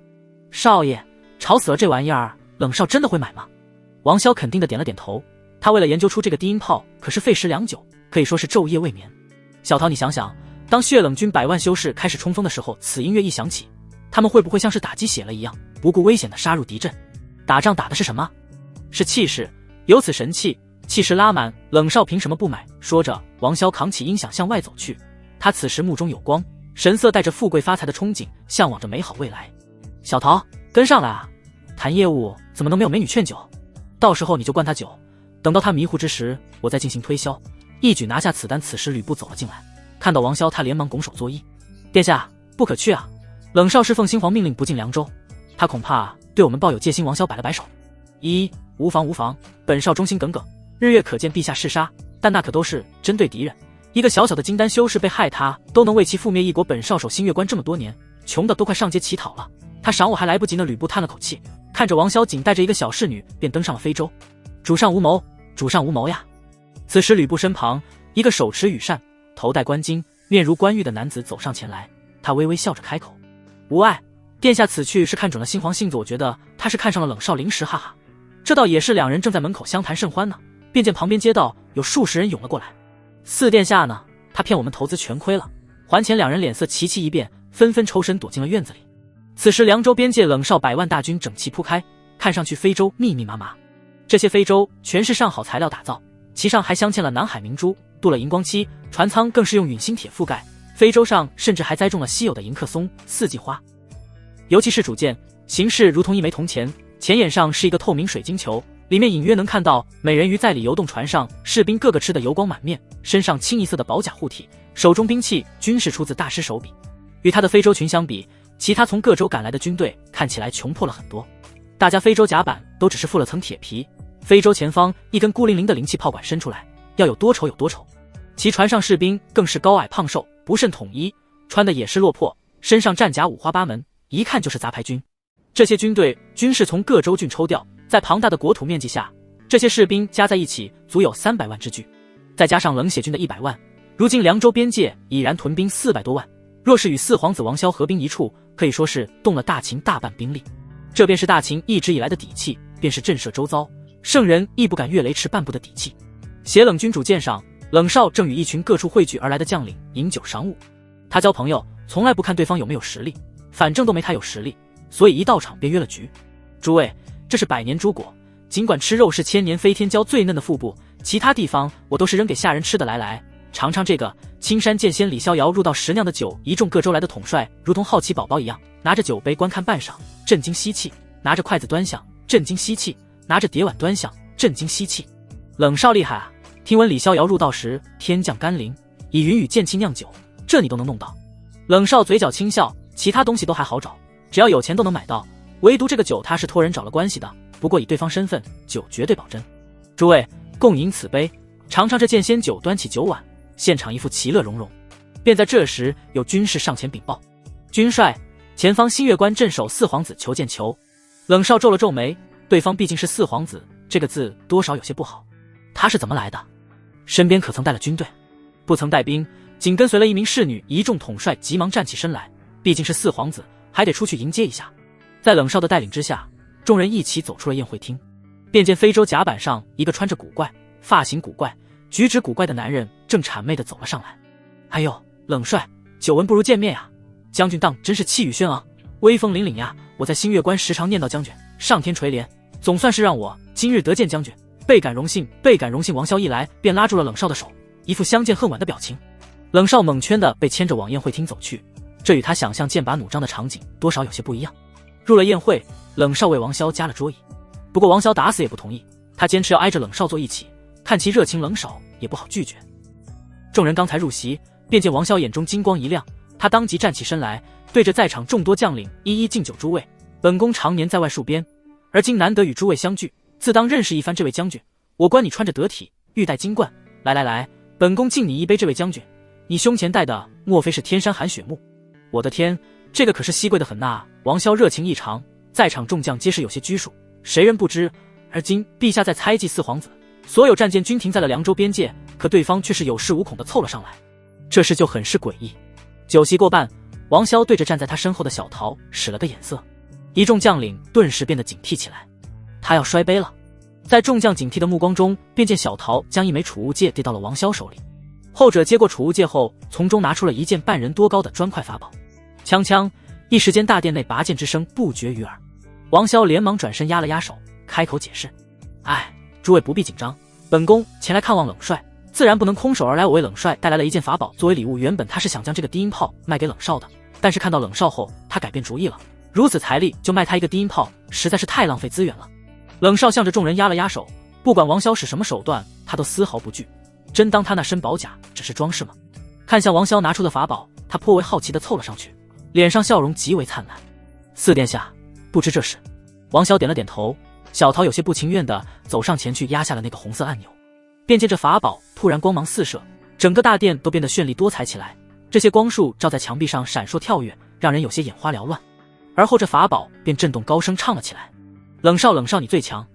少爷，吵死了，这玩意儿冷少真的会买吗？王骁肯定的点了点头，他为了研究出这个低音炮可是费时良久，可以说是昼夜未眠。小桃，你想想，当血冷军100万修士开始冲锋的时候，此音乐一响起，他们会不会像是打鸡血了一样，不顾危险的杀入敌阵？打仗打的是什么？是气势，有此神器，气势拉满，冷少凭什么不买？说着，王骁扛起音响向外走去，他此时目中有光，神色带着富贵发财的憧憬，向往着美好未来。小桃，跟上来啊！谈业务怎么能没有美女劝酒？到时候你就灌他酒，等到他迷糊之时，我再进行推销，一举拿下此单。此时吕布走了进来，看到王骁，他连忙拱手作揖：“殿下，不可去啊！冷少是奉新皇命令不进凉州，他恐怕对我们抱有戒心。”王骁摆了摆手：“无妨，本少忠心耿耿，日月可见陛下嗜杀，但那可都是针对敌人。一个小小的金丹修士被害，他都能为其覆灭一国。本少守新月关这么多年，穷的都快上街乞讨了，他赏我还来不及呢。”吕布叹了口气，看着王骁仅带着一个小侍女便登上了飞舟。主上无谋呀！此时吕布身旁，一个手持羽扇、头戴冠巾、面如冠玉的男子走上前来，他微微笑着开口：“无碍，殿下此去是看准了新皇性子，我觉得他是看上了冷少临时，哈哈。”这倒也是，两人正在门口相谈甚欢呢，便见旁边街道有数十人涌了过来。四殿下呢？他骗我们投资全亏了，还钱。两人脸色齐齐一变，纷纷抽身躲进了院子里。此时凉州边界，冷少100万大军整齐铺开，看上去非洲密密麻麻。这些非洲全是上好材料打造，其上还镶嵌了南海明珠，镀了荧光漆，船舱更是用陨星铁覆盖。非洲上甚至还栽种了稀有的迎客松、四季花。尤其是主舰，形式如同一枚铜钱，前眼上是一个透明水晶球，里面隐约能看到美人鱼在里游动。船上士兵个个吃得油光满面，身上清一色的宝甲护体，手中兵器均是出自大师手笔。与他的非洲群相比，其他从各州赶来的军队看起来穷破了很多。大家非洲甲板都只是附了层铁皮，非洲前方一根孤零零的灵气炮管伸出来，要有多丑有多丑。其船上士兵更是高矮胖瘦，不甚统一，穿的也是落魄，身上战甲五花八门，一看就是杂牌军。这些军队均是从各州郡抽调，在庞大的国土面积下，这些士兵加在一起足有300万之巨，再加上冷血军的100万，如今凉州边界已然屯兵400多万，若是与四皇子王萧合兵一处，可以说是动了大秦大半兵力。这便是大秦一直以来的底气，便是震慑周遭，圣人亦不敢越雷池半步的底气。邪冷君主舰上，冷少正与一群各处汇聚而来的将领饮酒商务。他交朋友从来不看对方有没有实力，反正都没他有实力，所以一到场便约了局。诸位，这是百年猪果，尽管吃肉是千年飞天椒最嫩的腹部，其他地方我都是扔给下人吃的。来，尝尝这个。青山剑仙李逍遥入到10酿的酒，一众各州来的统帅如同好奇宝宝一样，拿着酒杯观看半晌，震惊吸气；拿着筷子端详，震惊吸气；拿着碟碗端详，震惊吸气。冷少厉害啊！听闻李逍遥入道时天降甘霖，以云雨剑气酿酒，这你都能弄到。冷少嘴角轻笑，其他东西都还好找，只要有钱都能买到，唯独这个酒他是托人找了关系的，不过以对方身份，酒绝对保真。诸位共饮此杯，尝尝这剑仙酒。端起酒碗，现场一副其乐融融。便在这时，有军士上前禀报：军帅，前方新月关镇守四皇子求见求。冷少皱了皱眉，对方毕竟是四皇子，这个字多少有些不好。他是怎么来的？身边可曾带了军队？不曾带兵，仅跟随了一名侍女。一众统帅急忙站起身来，毕竟是四皇子，还得出去迎接一下。在冷少的带领之下，众人一起走出了宴会厅，便见非洲甲板上一个穿着古怪、发型古怪、举止古怪的男人正谄媚地走了上来。哎呦，冷帅，久闻不如见面呀！将军当真是气宇轩昂，威风凛凛呀！我在新月关时常念叨将军，上天垂怜，总算是让我今日得见将军，倍感荣幸，倍感荣幸。王萧一来便拉住了冷少的手，一副相见恨晚的表情。冷少猛圈地被牵着往宴会厅走去，这与他想象剑拔弩张的场景多少有些不一样。入了宴会，冷少为王萧加了桌椅，不过王萧打死也不同意，他坚持要挨着冷少坐一起，看其热情冷少也不好拒绝。众人刚才入席，便见王萧眼中金光一亮，他当即站起身来，对着在场众多将领一一敬酒。诸位，本宫常年在外戍边，而今难得与诸位相聚，自当认识一番这位将军。我观你穿着得体，玉戴金冠，来，本宫敬你一杯。这位将军，你胸前戴的莫非是天山寒雪木？我的天，这个可是稀贵的很呐！王萧热情异常，在场众将皆是有些拘束，谁人不知？而今陛下在猜忌四皇子，所有战舰均停在了凉州边界，可对方却是有恃无恐地凑了上来，这事就很是诡异。酒席过半，王萧对着站在他身后的小桃使了个眼色，一众将领顿时变得警惕起来，他要摔杯了。在众将警惕的目光中，便见小桃将一枚储物戒递到了王萧手里，后者接过储物戒后，从中拿出了一件半人多高的砖块法宝。锵，一时间大殿内拔剑之声不绝于耳。王萧连忙转身压了压手，开口解释：诸位不必紧张，本宫前来看望冷帅，自然不能空手而来。我为冷帅带来了一件法宝作为礼物，原本他是想将这个低音炮卖给冷少的，但是看到冷少后，他改变主意了，如此财力就卖他一个低音炮，实在是太浪费资源了。冷少向着众人压了压手，不管王萧使什么手段，他都丝毫不惧，真当他那身宝甲只是装饰吗？看向王萧拿出的法宝，他颇为好奇地凑了上去，脸上笑容极为灿烂。四殿下，不知这事。王萧点了点头，小桃有些不情愿地走上前去压下了那个红色按钮，便见这法宝突然光芒四射，整个大殿都变得绚丽多彩起来，这些光束照在墙壁上闪烁跳跃，让人有些眼花缭乱。而后这法宝便震动高声唱了起来：冷少你最强，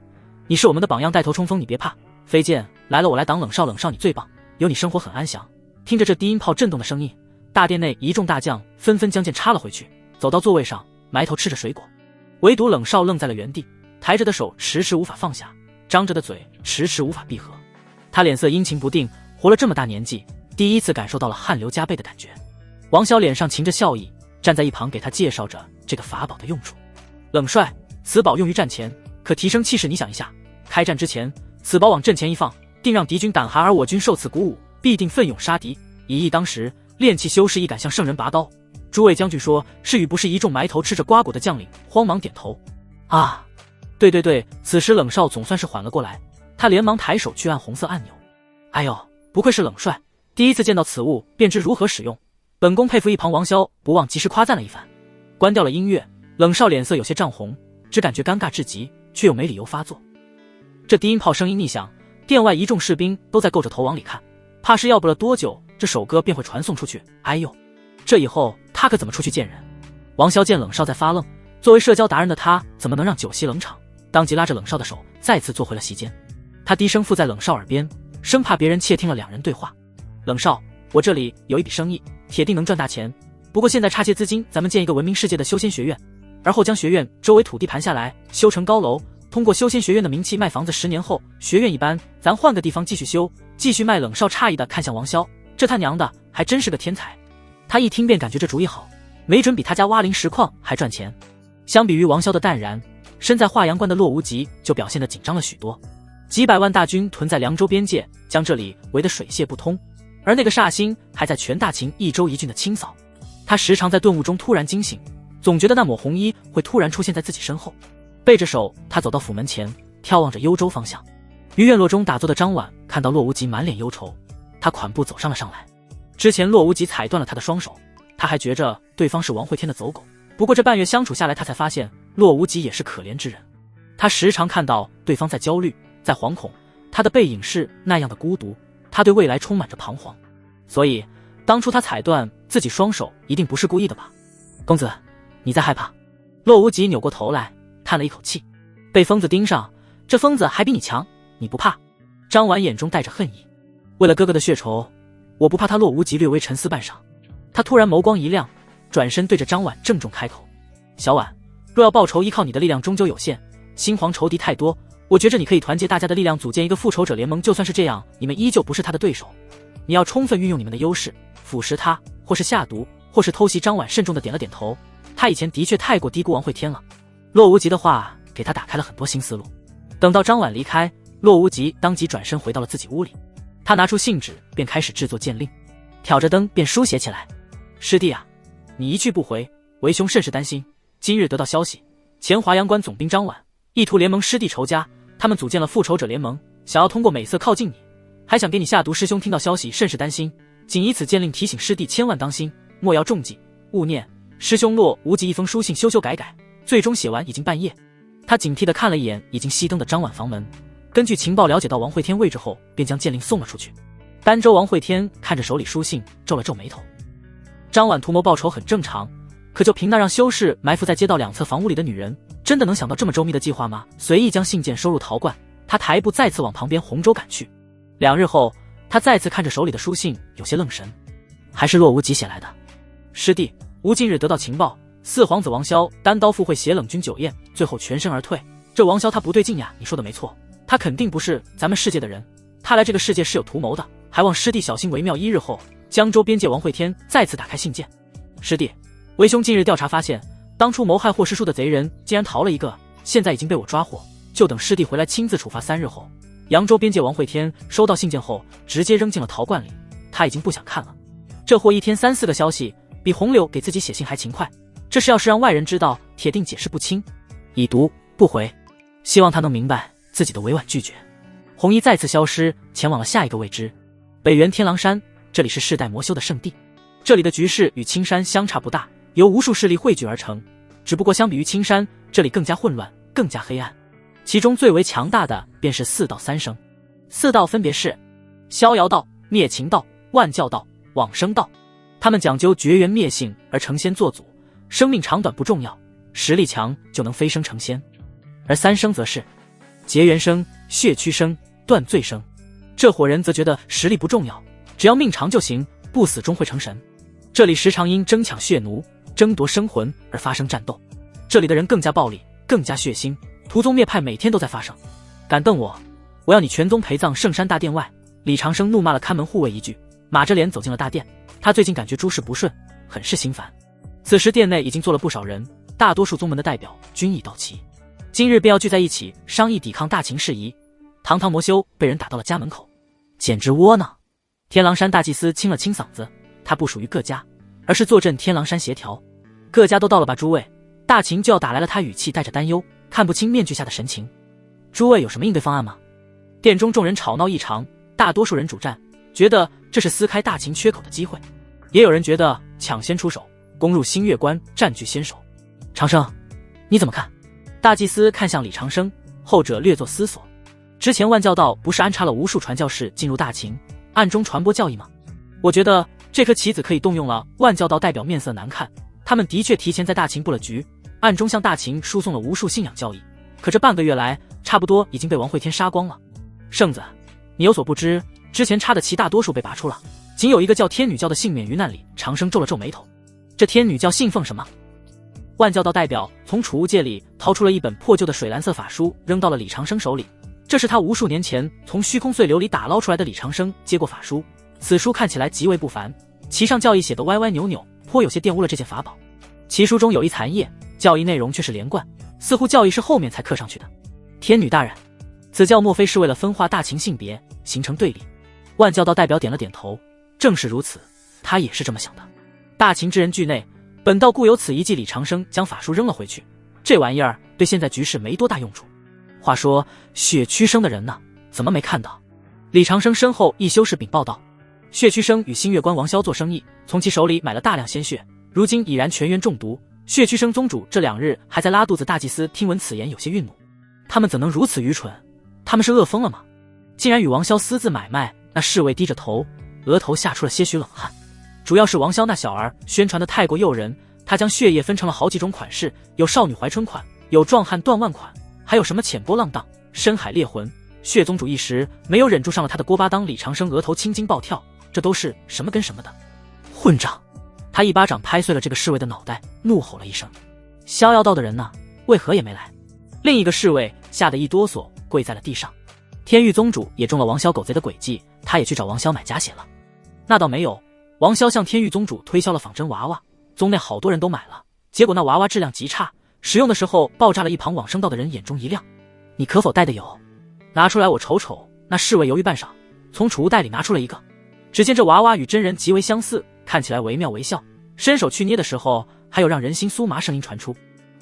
你是我们的榜样，带头冲锋你别怕，飞剑来了我来挡。冷少你最棒，有你生活很安详。听着这低音炮震动的声音，大殿内一众大将纷纷将剑插了回去，走到座位上埋头吃着水果，唯独冷少愣在了原地，抬着的手迟迟无法放下，张着的嘴迟迟无法闭合。他脸色阴晴不定，活了这么大年纪，第一次感受到了汗流浃背的感觉。王萧脸上噙着笑意，站在一旁给他介绍着这个法宝的用处。冷帅，此宝用于战前，可提升气势。你想一下，开战之前，此宝往阵前一放，定让敌军胆寒，而我军受此鼓舞，必定奋勇杀敌。以忆当时练气修士亦敢向圣人拔刀。诸位将军说是与不是？一众埋头吃着瓜果的将领慌忙点头。对，此时冷少总算是缓了过来，他连忙抬手去按红色按钮。哎呦，不愧是冷帅，第一次见到此物便知如何使用，本宫佩服。一旁王萧不忘及时夸赞了一番。关掉了音乐，冷少脸色有些涨红，只感觉尴尬至极，却又没理由发作。这低音炮声音逆响，殿外一众士兵都在够着头往里看，怕是要不了多久，这首歌便会传送出去。哎呦，这以后他可怎么出去见人？王萧见冷少在发愣，作为社交达人的他怎么能让酒席冷场，当即拉着冷少的手再次坐回了席间。他低声附在冷少耳边，生怕别人窃听了两人对话。冷少，我这里有一笔生意，铁定能赚大钱。不过现在差些资金，咱们建一个闻名世界的修仙学院，而后将学院周围土地盘下来，修成高楼。通过修仙学院的名气卖房子，10年后学院一般，咱换个地方继续修，继续卖。冷少诧异的看向王潇，这他娘的还真是个天才。他一听便感觉这主意好，没准比他家挖灵石矿还赚钱。相比于王潇的淡然，身在华阳关的洛无极就表现得紧张了许多。几百万大军屯在凉州边界，将这里围得水泄不通，而那个煞星还在全大秦一州一郡的清扫。他时常在顿悟中突然惊醒，总觉得那抹红衣会突然出现在自己身后。背着手，他走到府门前，眺望着幽州方向。于院落中打坐的张婉看到洛无极满脸忧愁，他款步走上了上来。之前洛无极踩断了他的双手，他还觉着对方是王会天的走狗，不过这半月相处下来，他才发现洛无极也是可怜之人。他时常看到对方在焦虑，在惶恐，他的背影是那样的孤独，他对未来充满着彷徨。所以当初他踩断自己双手，一定不是故意的吧？公子，你在害怕？洛无极扭过头来叹了一口气，被疯子盯上，这疯子还比你强，你不怕？张婉眼中带着恨意，为了哥哥的血仇，我不怕他。洛无极略微沉思半晌，他突然眸光一亮，转身对着张婉郑重开口：小婉，若要报仇，依靠你的力量终究有限，心皇仇敌太多，我觉着你可以团结大家的力量，组建一个复仇者联盟。就算是这样，你们依旧不是他的对手，你要充分运用你们的优势，腐蚀他，或是下毒，或是偷袭。张婉慎重的点了点头，他以前的确太过低估王会天了。洛无极的话给他打开了很多新思路。等到张婉离开，洛无极当即转身回到了自己屋里，他拿出信纸便开始制作剑令，挑着灯便书写起来：师弟啊，你一去不回，为兄甚是担心。今日得到消息，前华阳关总兵张婉意图联盟师弟仇家，他们组建了复仇者联盟，想要通过美色靠近你，还想给你下毒。师兄听到消息甚是担心，仅以此剑令提醒师弟千万当心，莫要中计，勿念。师兄洛无极一封书信修修改改，最终写完已经半夜。他警惕地看了一眼已经熄灯的张婉房门，根据情报了解到王会天位置后，便将剑令送了出去。儋州王会天看着手里书信，皱了皱眉头。张婉图谋报仇很正常，可就凭那让修士埋伏在街道两侧房屋里的女人，真的能想到这么周密的计划吗？随意将信件收入陶罐，他抬步再次往旁边洪州赶去。2日后，他再次看着手里的书信，有些愣神，还是洛无极写来的。师弟，吾近日得到情报，四皇子王萧单刀赴会携冷军酒宴，最后全身而退。这王萧他不对劲呀！你说的没错，他肯定不是咱们世界的人，他来这个世界是有图谋的，还望师弟小心为妙。1日后，江州边界王会天再次打开信件：师弟，为兄近日调查发现，当初谋害霍师叔的贼人竟然逃了一个，现在已经被我抓获，就等师弟回来亲自处罚。3日后，扬州边界王会天收到信件后，直接扔进了陶罐里，他已经不想看了。这货一天3、4个消息，比红柳给自己写信还勤快。这是要是让外人知道，铁定解释不清。已读不回，希望他能明白自己的委婉拒绝。红衣再次消失，前往了下一个未知。北原天狼山，这里是世代魔修的圣地，这里的局势与青山相差不大，由无数势力汇聚而成，只不过相比于青山，这里更加混乱，更加黑暗。其中最为强大的便是4道3生。4道分别是逍遥道、灭情道、万教道、往生道，他们讲究绝缘灭性而成仙做祖，生命长短不重要，实力强就能飞升成仙。而3生则是结缘生、血躯生、断罪生，这伙人则觉得实力不重要，只要命长就行，不死终会成神。这里时常因争抢血奴、争夺生魂而发生战斗，这里的人更加暴力，更加血腥，屠宗灭派每天都在发生。敢瞪我，我要你全宗陪葬圣山大殿外。李长生怒骂了看门护卫一句，马着脸走进了大殿。他最近感觉诸事不顺，很是心烦。此时殿内已经坐了不少人，大多数宗门的代表均已到齐，今日便要聚在一起商议抵抗大秦事宜。堂堂魔修被人打到了家门口，简直窝囊。天狼山大祭司清了清嗓子，他不属于各家，而是坐镇天狼山协调。各家都到了吧，诸位，大秦就要打来了。他语气带着担忧，看不清面具下的神情。诸位有什么应对方案吗？殿中众人吵闹异常，大多数人主战，觉得这是撕开大秦缺口的机会，也有人觉得抢先出手，攻入新月关，占据先手。长生，你怎么看？大祭司看向李长生，后者略作思索。之前万教道不是安插了无数传教士进入大秦，暗中传播教义吗？我觉得这颗棋子可以动用了。万教道代表面色难看，他们的确提前在大秦布了局，暗中向大秦输送了无数信仰教义，可这半个月来，差不多已经被王会天杀光了。圣子，你有所不知，之前插的旗大多数被拔出了，仅有一个叫天女教的幸免于难里，长生皱了皱眉头。这天女教信奉什么？万教道代表从储物戒里掏出了一本破旧的水蓝色法书，扔到了李长生手里。这是他无数年前从虚空碎流里打捞出来的。李长生接过法书，此书看起来极为不凡，其上教义写得歪歪扭扭，颇有些玷污了这件法宝。其书中有一残页，教义内容却是连贯，似乎教义是后面才刻上去的。天女大人，此教莫非是为了分化大秦性别，形成对立？万教道代表点了点头，正是如此，他也是这么想的。大秦之人惧内，本道固有此一计。李长生将法书扔了回去，这玩意儿对现在局势没多大用处。话说血驱生的人呢？怎么没看到？李长生身后一修士禀报道，血驱生与新月关王萧做生意，从其手里买了大量鲜血，如今已然全员中毒。血驱生宗主这2日还在拉肚子。大祭司听闻此言有些愠怒，他们怎能如此愚蠢？他们是饿疯了吗？竟然与王萧私自买卖。那侍卫低着头，额头吓出了些许冷汗。主要是王萧那小儿宣传的太过诱人，他将血液分成了好几种款式，有少女怀春款，有壮汉断腕款，还有什么浅波浪荡、深海猎魂。血宗主一时没有忍住上了他的锅巴。当李长生额头青筋暴跳，这都是什么跟什么的混账！他一巴掌拍碎了这个侍卫的脑袋，怒吼了一声：逍遥道的人呢？为何也没来？另一个侍卫吓得一哆嗦，跪在了地上。天域宗主也中了王萧狗贼的诡计，他也去找王萧买假血了。那倒没有，王萧向天域宗主推销了仿真娃娃，宗内好多人都买了，结果那娃娃质量极差，使用的时候爆炸了。一旁往生道的人眼中一亮：你可否带的有？拿出来我瞅瞅。那侍卫犹豫半晌，从储物袋里拿出了一个。只见这娃娃与真人极为相似，看起来惟妙惟肖，伸手去捏的时候还有让人心酥麻声音传出。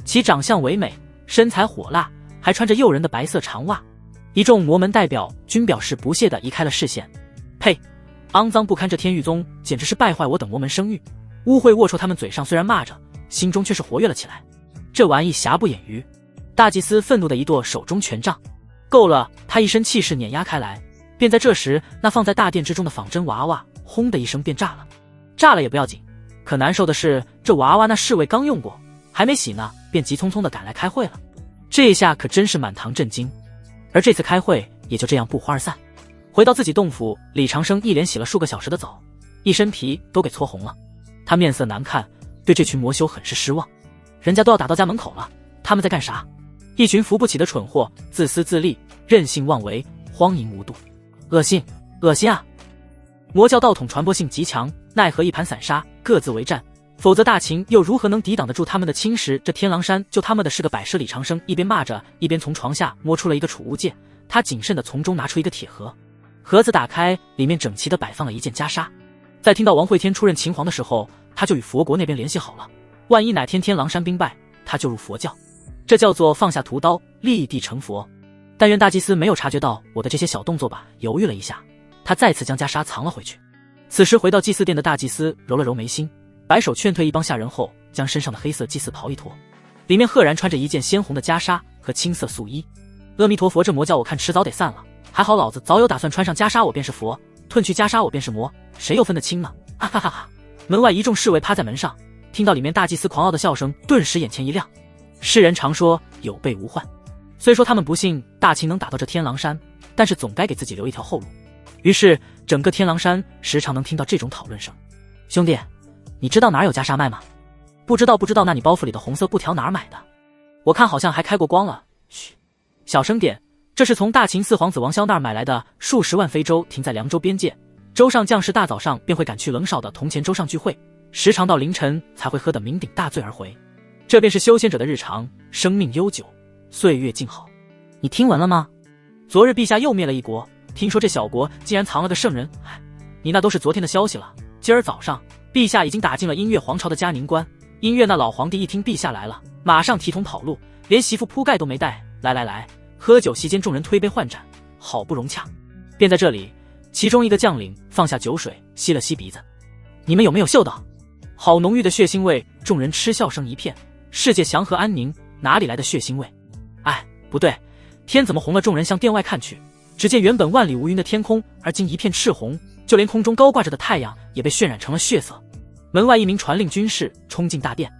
其长相唯美，身材火辣，还穿着诱人的白色长袜。一众魔门代表均表示不屑地移开了视线。呸！肮脏不堪！这天域宗简直是败坏我等魔门声誉，污秽龌龊。他们嘴上虽然骂着，心中却是活跃了起来。这玩意瑕不掩瑜。大祭司愤怒地一跺手中权杖，够了！他一身气势碾压开来。便在这时，那放在大殿之中的仿真娃娃轰的一声便炸了。炸了也不要紧，可难受的是这娃娃那侍卫刚用过，还没洗呢，便急匆匆地赶来开会了。这下可真是满堂震惊。而这次开会也就这样不欢而散。回到自己洞府，李长生一连洗了数个小时的澡，一身皮都给搓红了。他面色难看，对这群魔修很是失望。人家都要打到家门口了，他们在干啥？一群扶不起的蠢货，自私自利，任性妄为，荒淫无度，恶心，恶心啊！魔教道统传播性极强，奈何一盘散沙，各自为战，否则大秦又如何能抵挡得住他们的侵蚀？这天狼山就他们的是个摆设。李长生一边骂着，一边从床下摸出了一个储物戒，他谨慎地从中拿出一个铁盒，盒子打开，里面整齐地摆放了一件袈裟。在听到王会天出任秦皇的时候，他就与佛国那边联系好了，万一哪天天狼山兵败，他就入佛教，这叫做放下屠刀，立地成佛。但愿大祭司没有察觉到我的这些小动作吧。犹豫了一下，他再次将袈裟藏了回去。此时回到祭祀殿的大祭司揉了揉眉心，摆手劝退一帮下人后，将身上的黑色祭祀袍一脱，里面赫然穿着一件鲜红的袈裟和青色素衣。阿弥陀佛，这魔教我看迟早得散了，还好老子早有打算，穿上袈裟我便是佛，褪去袈裟我便是魔，谁又分得清呢？哈哈哈哈！门外一众侍卫趴在门上，听到里面大祭司狂傲的笑声，顿时眼前一亮。世人常说有备无患，虽说他们不信大秦能打到这天狼山，但是总该给自己留一条后路。于是整个天狼山时常能听到这种讨论声：兄弟，你知道哪儿有袈裟卖吗？不知道，那你包袱里的红色布条哪儿买的？我看好像还开过光了。嘘，小声点，这是从大秦四皇子王萧那儿买来的，数十万飞舟停在凉州边界，州上将士大早上便会赶去冷少的铜钱舟上聚会，时常到凌晨才会喝得酩酊大醉而回。这便是修仙者的日常，生命悠久，岁月静好。你听闻了吗？昨日陛下又灭了一国，听说这小国竟然藏了个圣人。唉，你那都是昨天的消息了。今儿早上陛下已经打进了音乐皇朝的嘉宁关，音乐那老皇帝一听陛下来了，马上提桶跑路，连媳妇铺盖都没带。来，喝酒席间众人推杯换盏，好不融洽。便在这里，其中一个将领放下酒水，吸了吸鼻子，你们有没有嗅到好浓郁的血腥味？众人嗤笑声一片。世界祥和安宁，哪里来的血腥味？哎，不对，天怎么红了？众人向殿外看去，只见原本万里无云的天空，而今一片赤红，就连空中高挂着的太阳也被渲染成了血色。门外一名传令军士冲进大殿，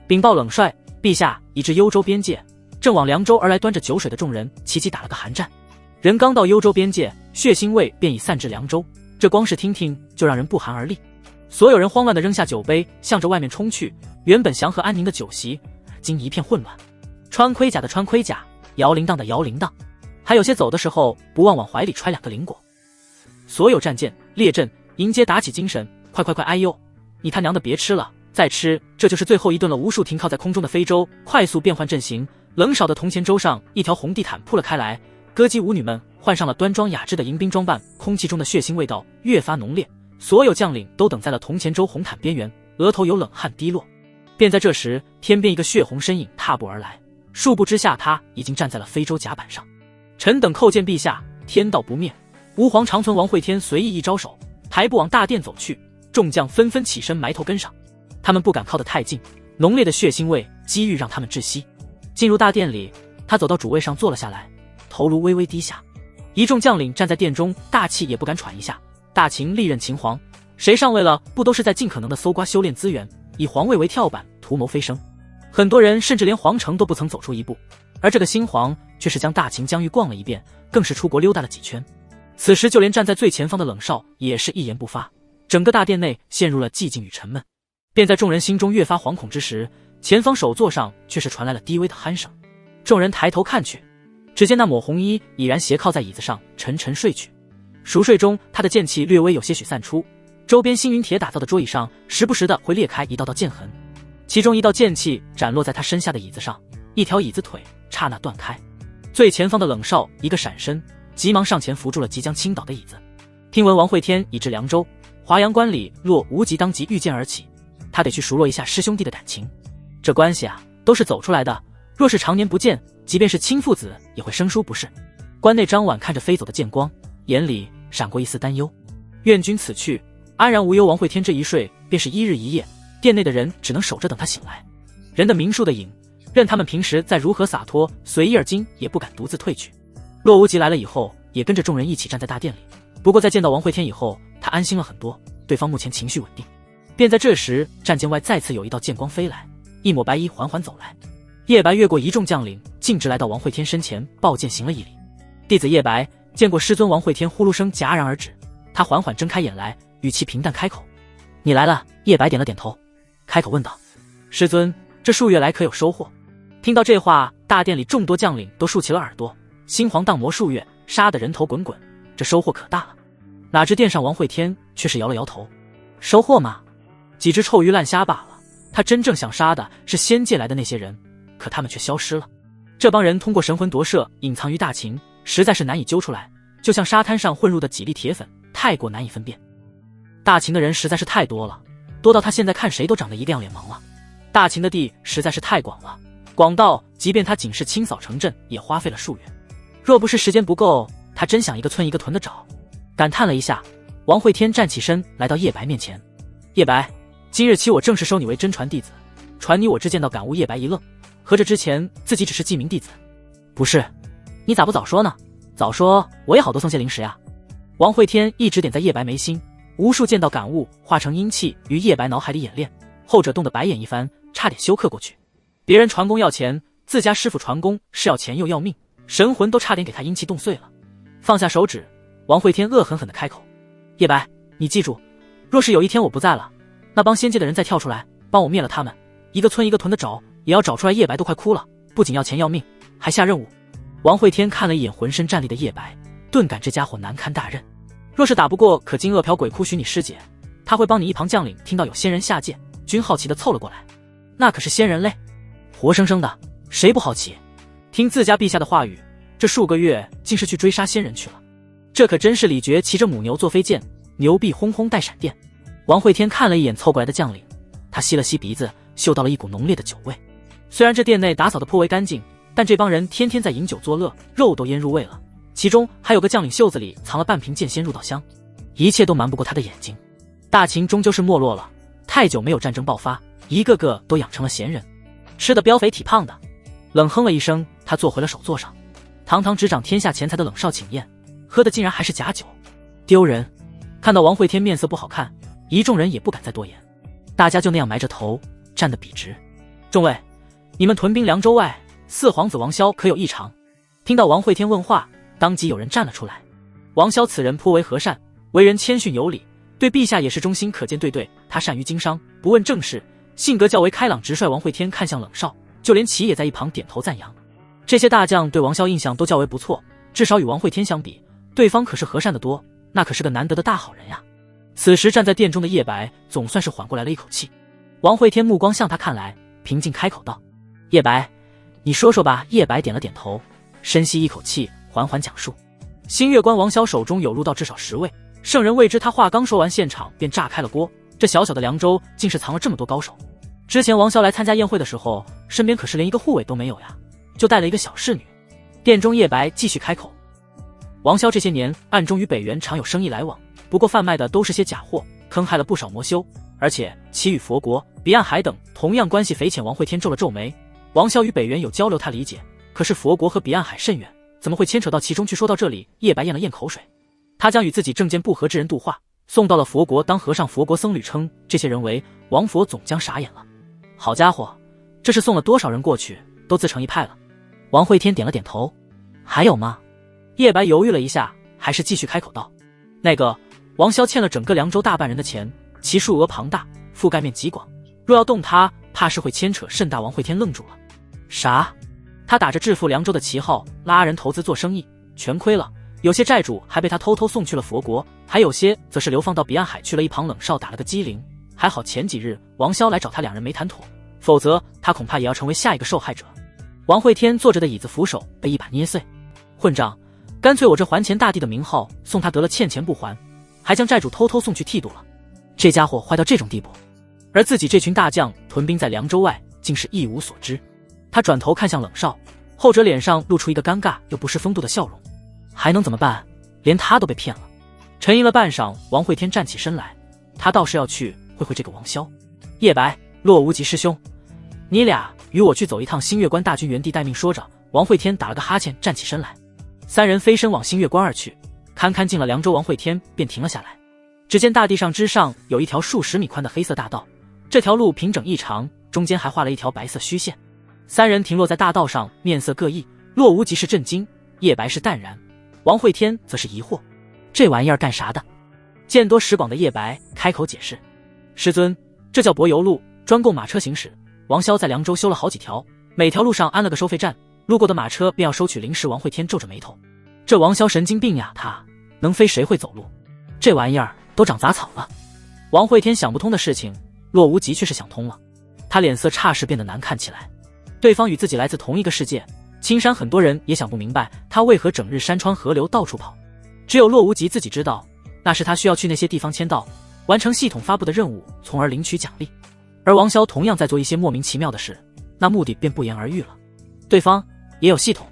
禀报冷帅，陛下已至幽州边界，正往凉州而来。端着酒水的众人齐齐打了个寒战。人刚到幽州边界，血腥味便已散至凉州，这光是听听就让人不寒而栗。所有人慌乱地扔下酒杯，向着外面冲去。原本祥和安宁的酒席，经一片混乱。穿盔甲的穿盔甲，摇铃铛的摇铃铛，还有些走的时候不忘往怀里揣2个灵果。所有战舰列阵，迎接打起精神！快！哎呦，你他娘的别吃了，再吃这就是最后一顿了！无数停靠在空中的非洲快速变换阵型，冷少的铜钱舟上一条红地毯铺了开来。歌姬舞女们换上了端庄雅致的迎宾装扮，空气中的血腥味道越发浓烈。所有将领都等在了铜钱舟红毯边缘，额头有冷汗滴落。便在这时，天边一个血红身影踏步而来，数步之下，他已经站在了非洲甲板上。臣等叩见陛下，天道不灭！吾皇长存！王会天随意一招手，抬步往大殿走去。众将纷纷起身埋头跟上，他们不敢靠得太近，浓烈的血腥味机遇让他们窒息。进入大殿里，他走到主位上坐了下来，头颅微微低下。一众将领站在殿中，大气也不敢喘一下。大秦历任秦皇，谁上位了，不都是在尽可能的搜刮修炼资源，以皇位为跳板，图谋飞升？很多人甚至连皇城都不曾走出一步，而这个新皇却是将大秦疆域逛了一遍，更是出国溜达了几圈。此时就连站在最前方的冷少也是一言不发，整个大殿内陷入了寂静与沉闷。便在众人心中越发惶恐之时，前方首座上却是传来了低微的鼾声。众人抬头看去，只见那抹红衣已然斜靠在椅子上沉沉睡去。熟睡中，他的剑气略微有些许散出，周边星云铁打造的桌椅上时不时的会裂开一道道剑痕，其中一道剑气斩落在他身下的椅子上，一条椅子腿刹那断开。最前方的冷少一个闪身，急忙上前扶住了即将倾倒的椅子。听闻王会天已至凉州，华阳关里若无极当即御剑而起，他得去熟络一下师兄弟的感情。这关系啊，都是走出来的，若是常年不见，即便是亲父子也会生疏不是？关内张婉看着飞走的剑光，眼里闪过一丝担忧。愿君此去安然无忧。王会天这一睡便是1日1夜，殿内的人只能守着等他醒来。人的名数的影，任他们平时再如何洒脱随意而今也不敢独自退去。洛无极来了以后，也跟着众人一起站在大殿里。不过在见到王会天以后，他安心了很多，对方目前情绪稳定。便在这时，战舰外再次有一道剑光飞来，一抹白衣缓缓走来。叶白越过一众将领，径直来到王会天身前，抱剑行了一礼。弟子叶白见过师尊。王会天呼噜声戛然而止，他缓缓睁开眼来，语气平淡开口：你来了。叶白点了点头，开口问道：师尊，这数月来可有收获？听到这话，大殿里众多将领都竖起了耳朵。新皇荡魔数月，杀得人头滚滚，这收获可大了。哪知殿上王会天却是摇了摇头：收获吗？几只臭鱼烂虾罢了。他真正想杀的是仙界来的那些人，可他们却消失了。这帮人通过神魂夺舍隐藏于大秦，实在是难以揪出来，就像沙滩上混入的几粒铁粉，太过难以分辨。大秦的人实在是太多了，多到他现在看谁都长得一个样脸盲了。大秦的地实在是太广了，广到即便他仅是清扫城镇也花费了数月。若不是时间不够，他真想一个村一个屯的找。感叹了一下，王会天站起身来到叶白面前：叶白，今日起我正式收你为真传弟子，传你我之剑道感悟。叶白一愣，合着之前自己只是记名弟子？不是，你咋不早说呢？早说我也好多送些零食呀。王会天一指点在叶白眉心，无数剑道感悟化成阴气于叶白脑海里演练，后者冻得白眼一翻，差点休克过去。别人传功要钱，自家师傅传功是要钱又要命，神魂都差点给他阴气冻碎了。放下手指，王会天恶狠狠地开口：叶白，你记住，若是有一天我不在了，那帮仙界的人再跳出来帮我灭了他们，一个村一个屯的找，也要找出来。叶白都快哭了，不仅要钱要命，还下任务。王会天看了一眼浑身战栗的叶白，顿感这家伙难堪大任。若是打不过可经恶嫖鬼哭许你师姐，他会帮你一旁将领听到有仙人下界，均好奇地凑了过来。那可是仙人嘞，活生生的，谁不好奇？听自家陛下的话语，这数个月竟是去追杀仙人去了。这可真是李傕骑着母牛坐飞剑，牛臂轰轰带闪电。王会天看了一眼凑过来的将领，他吸了吸鼻子，嗅到了一股浓烈的酒味。虽然这殿内打扫得颇为干净，但这帮人天天在饮酒作乐，肉都腌入味了。其中还有个将领袖子里藏了半瓶剑仙入道香，一切都瞒不过他的眼睛。大秦终究是没落了，太久没有战争爆发，一个个都养成了闲人，吃得膘肥体胖的。冷哼了一声，他坐回了首座上。堂堂执掌天下钱财的冷少请宴，喝的竟然还是假酒，丢人！看到王会天面色不好看，一众人也不敢再多言，大家就那样埋着头站得笔直。众位，你们屯兵凉州外，四皇子王萧可有异常？听到王会天问话，当即有人站了出来。王萧此人颇为和善，为人谦逊有礼，对陛下也是忠心可见。对，他善于经商，不问政事，性格较为开朗直率。王会天看向冷少，就连齐也在一旁点头赞扬。这些大将对王萧印象都较为不错，至少与王会天相比，对方可是和善得多，那可是个难得的大好人呀。此时站在殿中的叶白总算是缓过来了一口气。王会天目光向他看来，平静开口道：叶白，你说说吧。叶白点了点头，深吸一口气，缓缓讲述。新月关王萧手中有入道至少10位，圣人未知他话刚说完，现场便炸开了锅。这小小的凉州竟是藏了这么多高手。之前王萧来参加宴会的时候，身边可是连一个护卫都没有呀，就带了一个小侍女。殿中叶白继续开口：王萧这些年暗中与北原常有生意来往，不过贩卖的都是些假货，坑害了不少魔修，而且其与佛国、彼岸海等同样关系匪浅。王会天皱了皱眉，王萧与北原有交流他理解，可是佛国和彼岸海甚远，怎么会牵扯到其中去？说到这里，叶白咽了咽口水。他将与自己政见不合之人度化，送到了佛国当和尚。佛国僧侣称这些人为王佛，总将傻眼了。好家伙，这是送了多少人过去，都自成一派了。王会天点了点头。还有吗？叶白犹豫了一下，还是继续开口道：那个王萧欠了整个凉州大半人的钱，其数额庞大，覆盖面极广，若要动他，怕是会牵扯甚大。王会天愣住了。啥？他打着致富凉州的旗号拉人投资做生意，全亏了，有些债主还被他偷偷送去了佛国，还有些则是流放到彼岸海去了。一旁冷少打了个激灵，还好前几日王萧来找他两人没谈妥，否则他恐怕也要成为下一个受害者。王会天坐着的椅子扶手被一把捏碎。混账，干脆我这还钱大帝的名号送他得了，欠钱不还，还将债主偷偷送去剃度了。这家伙坏到这种地步，而自己这群大将屯兵在凉州外，竟是一无所知。他转头看向冷少，后者脸上露出一个尴尬又不失风度的笑容。还能怎么办？连他都被骗了。沉吟了半晌，王会天站起身来，他倒是要去会会这个王萧。叶白、洛无极师兄，你俩与我去走一趟新月关大军原地待命。说着，王会天打了个哈欠，站起身来。三人飞身往新月关而去，堪堪进了凉州，王会天便停了下来。只见大地上之上有一条数10米宽的黑色大道，这条路平整异常，中间还画了一条白色虚线。三人停落在大道上，面色各异。洛无极是震惊，叶白是淡然，王会天则是疑惑，这玩意儿干啥的？见多识广的叶白开口解释：师尊，这叫柏油路，专供马车行驶。王萧在凉州修了好几条，每条路上安了个收费站，路过的马车便要收取零食。王会天皱着眉头，这王萧神经病呀，他能飞谁会走路？这玩意儿都长杂草了。王会天想不通的事情，洛无极却是想通了，他脸色霎时变得难看起来。对方与自己来自同一个世界，青山很多人也想不明白他为何整日山川河流到处跑，只有洛无极自己知道，那是他需要去那些地方签到，完成系统发布的任务，从而领取奖励。而王萧同样在做一些莫名其妙的事，那目的便不言而喻了。对方也有系统。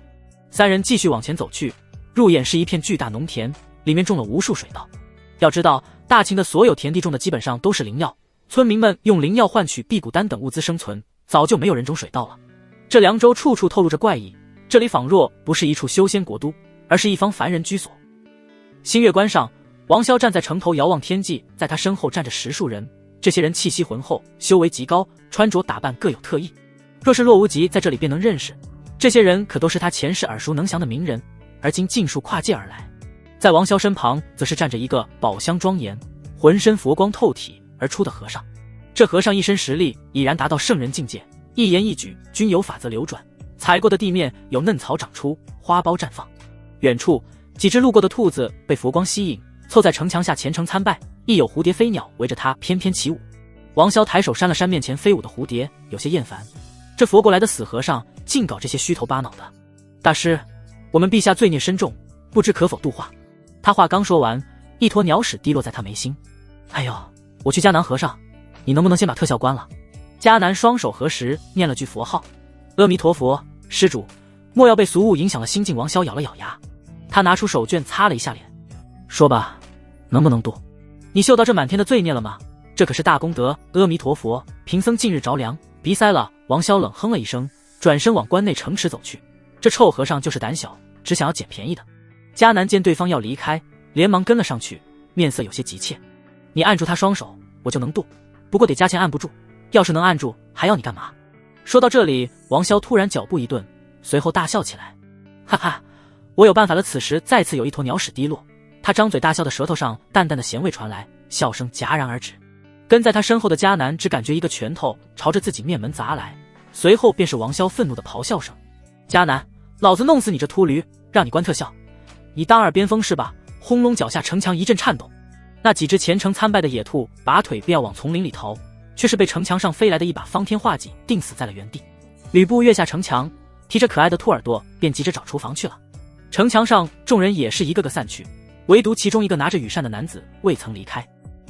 三人继续往前走去，入眼是一片巨大农田，里面种了无数水稻。要知道，大秦的所有田地种的基本上都是灵药，村民们用灵药换取辟谷丹等物资生存，早就没有人种水稻了。这凉州处处透露着怪异，这里仿若不是一处修仙国都，而是一方凡人居所。新月关上，王萧站在城头遥望天际，在他身后站着10数人，这些人气息浑厚，修为极高，穿着打扮各有特异。若是洛无极在这里便能认识，这些人可都是他前世耳熟能详的名人，而今尽数跨界而来。在王萧身旁则是站着一个宝相庄严、浑身佛光透体而出的和尚。这和尚一身实力已然达到圣人境界，一言一举均有法则流转，踩过的地面有嫩草长出，花苞绽放。远处几只路过的兔子被佛光吸引，凑在城墙下虔诚参拜，亦有蝴蝶飞鸟围着它翩翩起舞。王萧抬手扇了扇面前飞舞的蝴蝶，有些厌烦，这佛国来的死和尚尽搞这些虚头巴脑的。大师，我们陛下罪孽深重，不知可否度化。他话刚说完，一坨鸟屎滴落在他眉心。哎呦，我去迦南和尚，你能不能先把特效关了？迦南双手合十，念了句佛号：阿弥陀佛，施主，莫要被俗物影响了心境。王萧咬了咬牙，他拿出手绢擦了一下脸，说吧，能不能度？你嗅到这满天的罪孽了吗？这可是大功德。阿弥陀佛，贫僧近日着凉，鼻塞了。王萧冷哼了一声，转身往关内城池走去。这臭和尚就是胆小，只想要捡便宜的。迦南见对方要离开，连忙跟了上去，面色有些急切。你按住他双手，我就能度，不过得加钱按不住，要是能按住，还要你干嘛？说到这里，王萧突然脚步一顿，随后大笑起来，哈哈，我有办法了。此时再次有一坨鸟屎滴落，他张嘴大笑的舌头上淡淡的咸味传来，笑声戛然而止。跟在他身后的迦南只感觉一个拳头朝着自己面门砸来，随后便是王潇愤怒的咆哮声：迦南，老子弄死你这秃驴，让你观特效，你当耳边风是吧？轰隆，脚下城墙一阵颤动，那几只虔诚参拜的野兔拔腿便要往丛林里逃，却是被城墙上飞来的一把方天画戟定死在了原地。吕布跃下城墙，提着可爱的兔耳朵便急着找厨房去了。城墙上众人也是一个个散去，唯独其中一个拿着羽扇的男子未曾离开。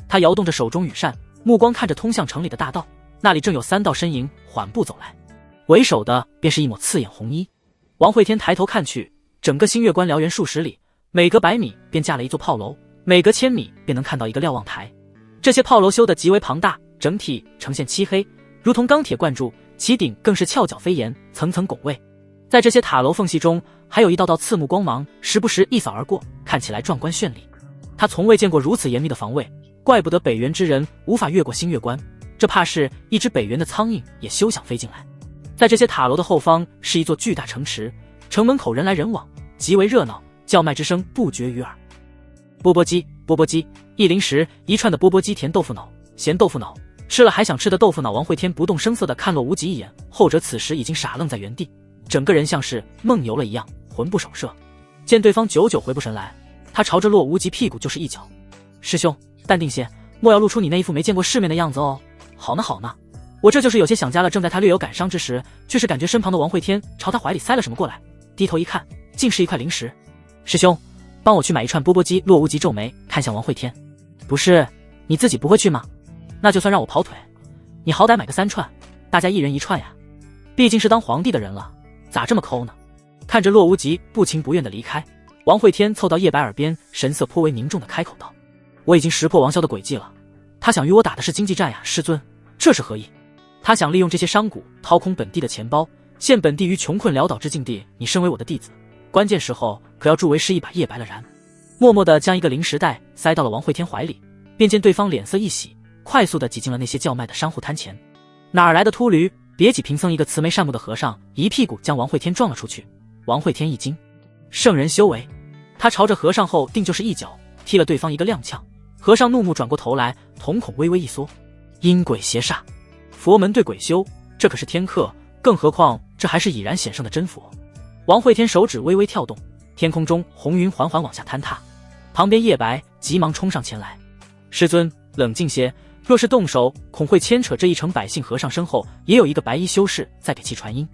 他摇动着手中羽扇，目光看着通向城里的大道，那里正有3道身影缓步走来，为首的便是一抹刺眼红衣。王会天抬头看去，整个新月关燎原数十里，每隔100米便架了一座炮楼，每隔1000米便能看到一个瞭望台。这些炮楼修得极为庞大，整体呈现漆黑，如同钢铁灌注，其顶更是翘角飞檐，层层拱卫。在这些塔楼缝隙中，还有一道道刺目光芒，时不时一扫而过，看起来壮观绚丽。他从未见过如此严密的防卫，怪不得北原之人无法越过新月关，这怕是一只北原的苍蝇也休想飞进来。在这些塔楼的后方是一座巨大城池，城门口人来人往，极为热闹，叫卖之声不绝于耳。钵钵鸡，钵钵鸡，一零食，一串的钵钵鸡，甜豆腐脑，咸豆腐脑，吃了还想吃的豆腐脑。王会天不动声色地看洛无极一眼，后者此时已经傻愣在原地，整个人像是梦游了一样，魂不守舍。见对方久久回不神来，他朝着洛无极屁股就是一脚：师兄，淡定些，莫要露出你那一副没见过世面的样子哦。好呢好呢，我这就是有些想家了。正在他略有感伤之时，却是感觉身旁的王会天朝他怀里塞了什么过来，低头一看，竟是一块零食。师兄，帮我去买一串钵钵鸡。洛无极皱眉看向王会天：不是你自己不会去吗？那就算让我跑腿，你好歹买个3串，大家一人1串呀，毕竟是当皇帝的人了，咋这么抠呢？看着洛无极不情不愿的离开，王会天凑到叶白耳边，神色颇为凝重的开口道：我已经识破王潇的诡计了，他想与我打的是经济战呀，师尊，这是何意？他想利用这些商贾掏空本地的钱包，陷本地于穷困潦倒之境地。你身为我的弟子，关键时候可要助为师一把。叶白了然，默默地将一个零食袋塞到了王会天怀里，便见对方脸色一喜，快速地挤进了那些叫卖的商户摊前。哪儿来的秃驴？别起贫僧一个慈眉善目的和尚一屁股将王会天撞了出去。王会天一惊，圣人修为！他朝着和尚后定就是一脚踢了对方一个踉跄。和尚怒目转过头来，瞳孔微微一缩。阴鬼邪煞，佛门对鬼修，这可是天课，更何况这还是已然显圣的真佛。王会天手指微微跳动，天空中红云缓缓往下坍塌。旁边叶白急忙冲上前来：师尊，冷静些，若是动手，恐会牵扯这一城百姓。和尚身后也有一个白衣修士在给其传音：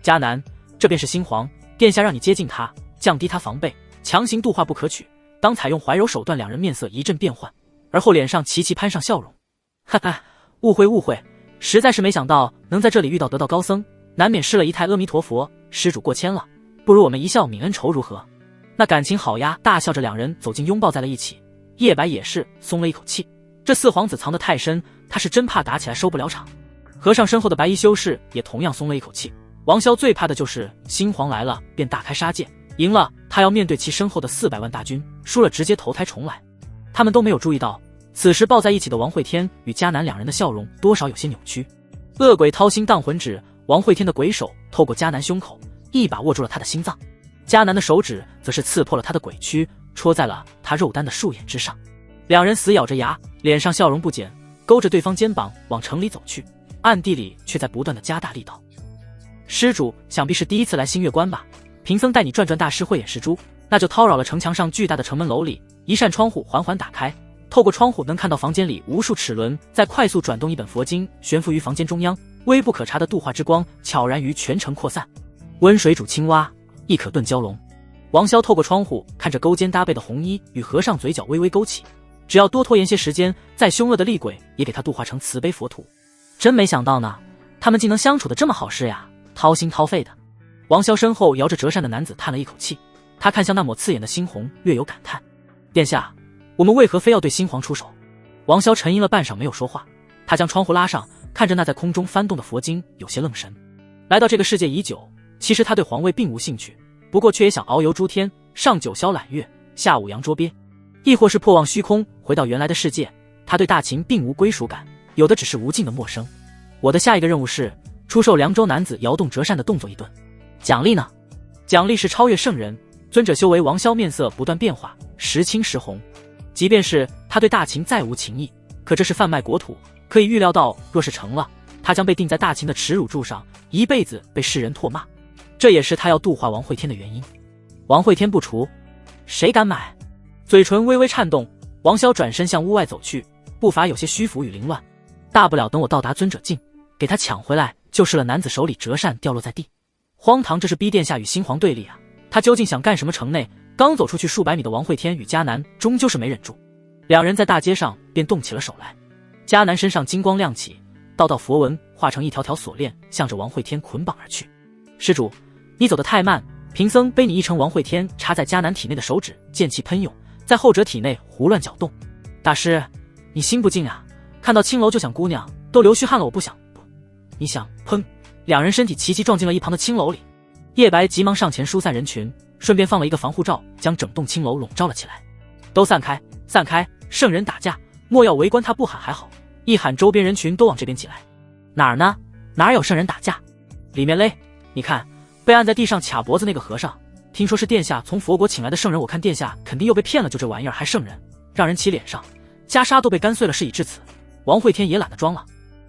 迦南，这便是新皇殿下让你接近他，降低他防备，强行度化不可取，当采用怀柔手段。两人面色一阵变幻，而后脸上齐齐攀上笑容。哈哈，误会误会，实在是没想到能在这里遇到得道高僧，难免失了一态。阿弥陀佛，施主过谦了，不如我们一笑泯恩仇如何？那感情好呀！大笑着两人走近，拥抱在了一起。叶白也是松了一口气，这四皇子藏得太深，他是真怕打起来收不了场。和尚身后的白衣修士也同样松了一口气。王潇最怕的就是新皇来了便大开杀戒，赢了他要面对其身后的400万大军，输了直接投胎重来。他们都没有注意到，此时抱在一起的王会天与迦南两人的笑容多少有些扭曲。恶鬼掏心荡魂指，王会天的鬼手透过迦南胸口一把握住了他的心脏，迦南的手指则是刺破了他的鬼躯，戳在了他肉丹的树眼之上。两人死咬着牙，脸上笑容不减，勾着对方肩膀往城里走去，暗地里却在不断的加大力道。施主想必是第一次来新月关吧？贫僧带你转转大师慧眼识珠。那就叨扰了城墙上巨大的城门楼里，一扇窗户缓缓打开，透过窗户能看到房间里无数齿轮在快速转动，一本佛经悬浮于房间中央，微不可察的度化之光悄然于全城扩散。温水煮青蛙，亦可炖蛟龙。王潇透过窗户看着勾肩搭背的红衣与和尚，嘴角微微勾起，只要多拖延些时间，再凶恶的厉鬼也给他度化成慈悲佛土。真没想到呢，他们竟能相处得这么好事呀，掏心掏肺的。王潇身后摇着折扇的男子叹了一口气，他看向那抹刺眼的猩红，略有感叹：殿下，我们为何非要对新皇出手？王潇沉吟了半晌没有说话，他将窗户拉上，看着那在空中翻动的佛经，有些愣神。来到这个世界已久，其实他对皇位并无兴趣，不过却也想遨游诸天，上九霄揽月，下五洋捉鳖，亦或是破望虚空，回到原来的世界。他对大秦并无归属感，有的只是无尽的陌生。我的下一个任务是出售凉州男子摇动折扇的动作一顿，奖励呢？奖励是超越圣人，尊者修为王萧面色不断变化，时青时红。即便是他对大秦再无情意，可这是贩卖国土，可以预料到，若是成了，他将被钉在大秦的耻辱柱上，一辈子被世人唾骂。这也是他要度化王会天的原因。王会天不除，谁敢买？嘴唇微微颤动，王萧转身向屋外走去，步伐有些虚浮与凌乱。大不了等我到达尊者境，给他抢回来就是了。男子手里折扇掉落在地，荒唐！这是逼殿下与新皇对立啊！他究竟想干什么？城内刚走出去数百米的王会天与迦南终究是没忍住，两人在大街上便动起了手来。迦南身上金光亮起，道道佛纹化成一条条锁链，向着王会天捆绑而去。施主，你走得太慢，贫僧背你一程。王会天插在迦南体内的手指剑气喷涌，在后者体内胡乱搅动。大师，你心不静啊！看到青楼就想姑娘，都流虚汗了，我不想。不，你想？砰！两人身体齐齐撞进了一旁的青楼里。叶白急忙上前疏散人群，顺便放了一个防护罩，将整栋青楼笼罩了起来。都散开，散开！圣人打架，莫要围观他。不喊还好，一喊周边人群都往这边挤来。哪儿呢？哪有圣人打架？里面嘞！你看，被按在地上卡脖子那个和尚，听说是殿下从佛国请来的圣人，我看殿下肯定又被骗了，就这玩意儿还圣人，让人骑脸上，袈裟都被干碎了。事已至此，王会天也懒得装了，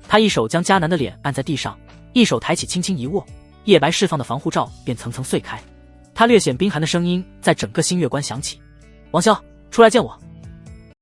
他一手将迦南的脸按在地上，一手抬起轻轻一握，叶白释放的防护罩便层层碎开。他略显冰寒的声音在整个星月关响起：王萧，出来见我。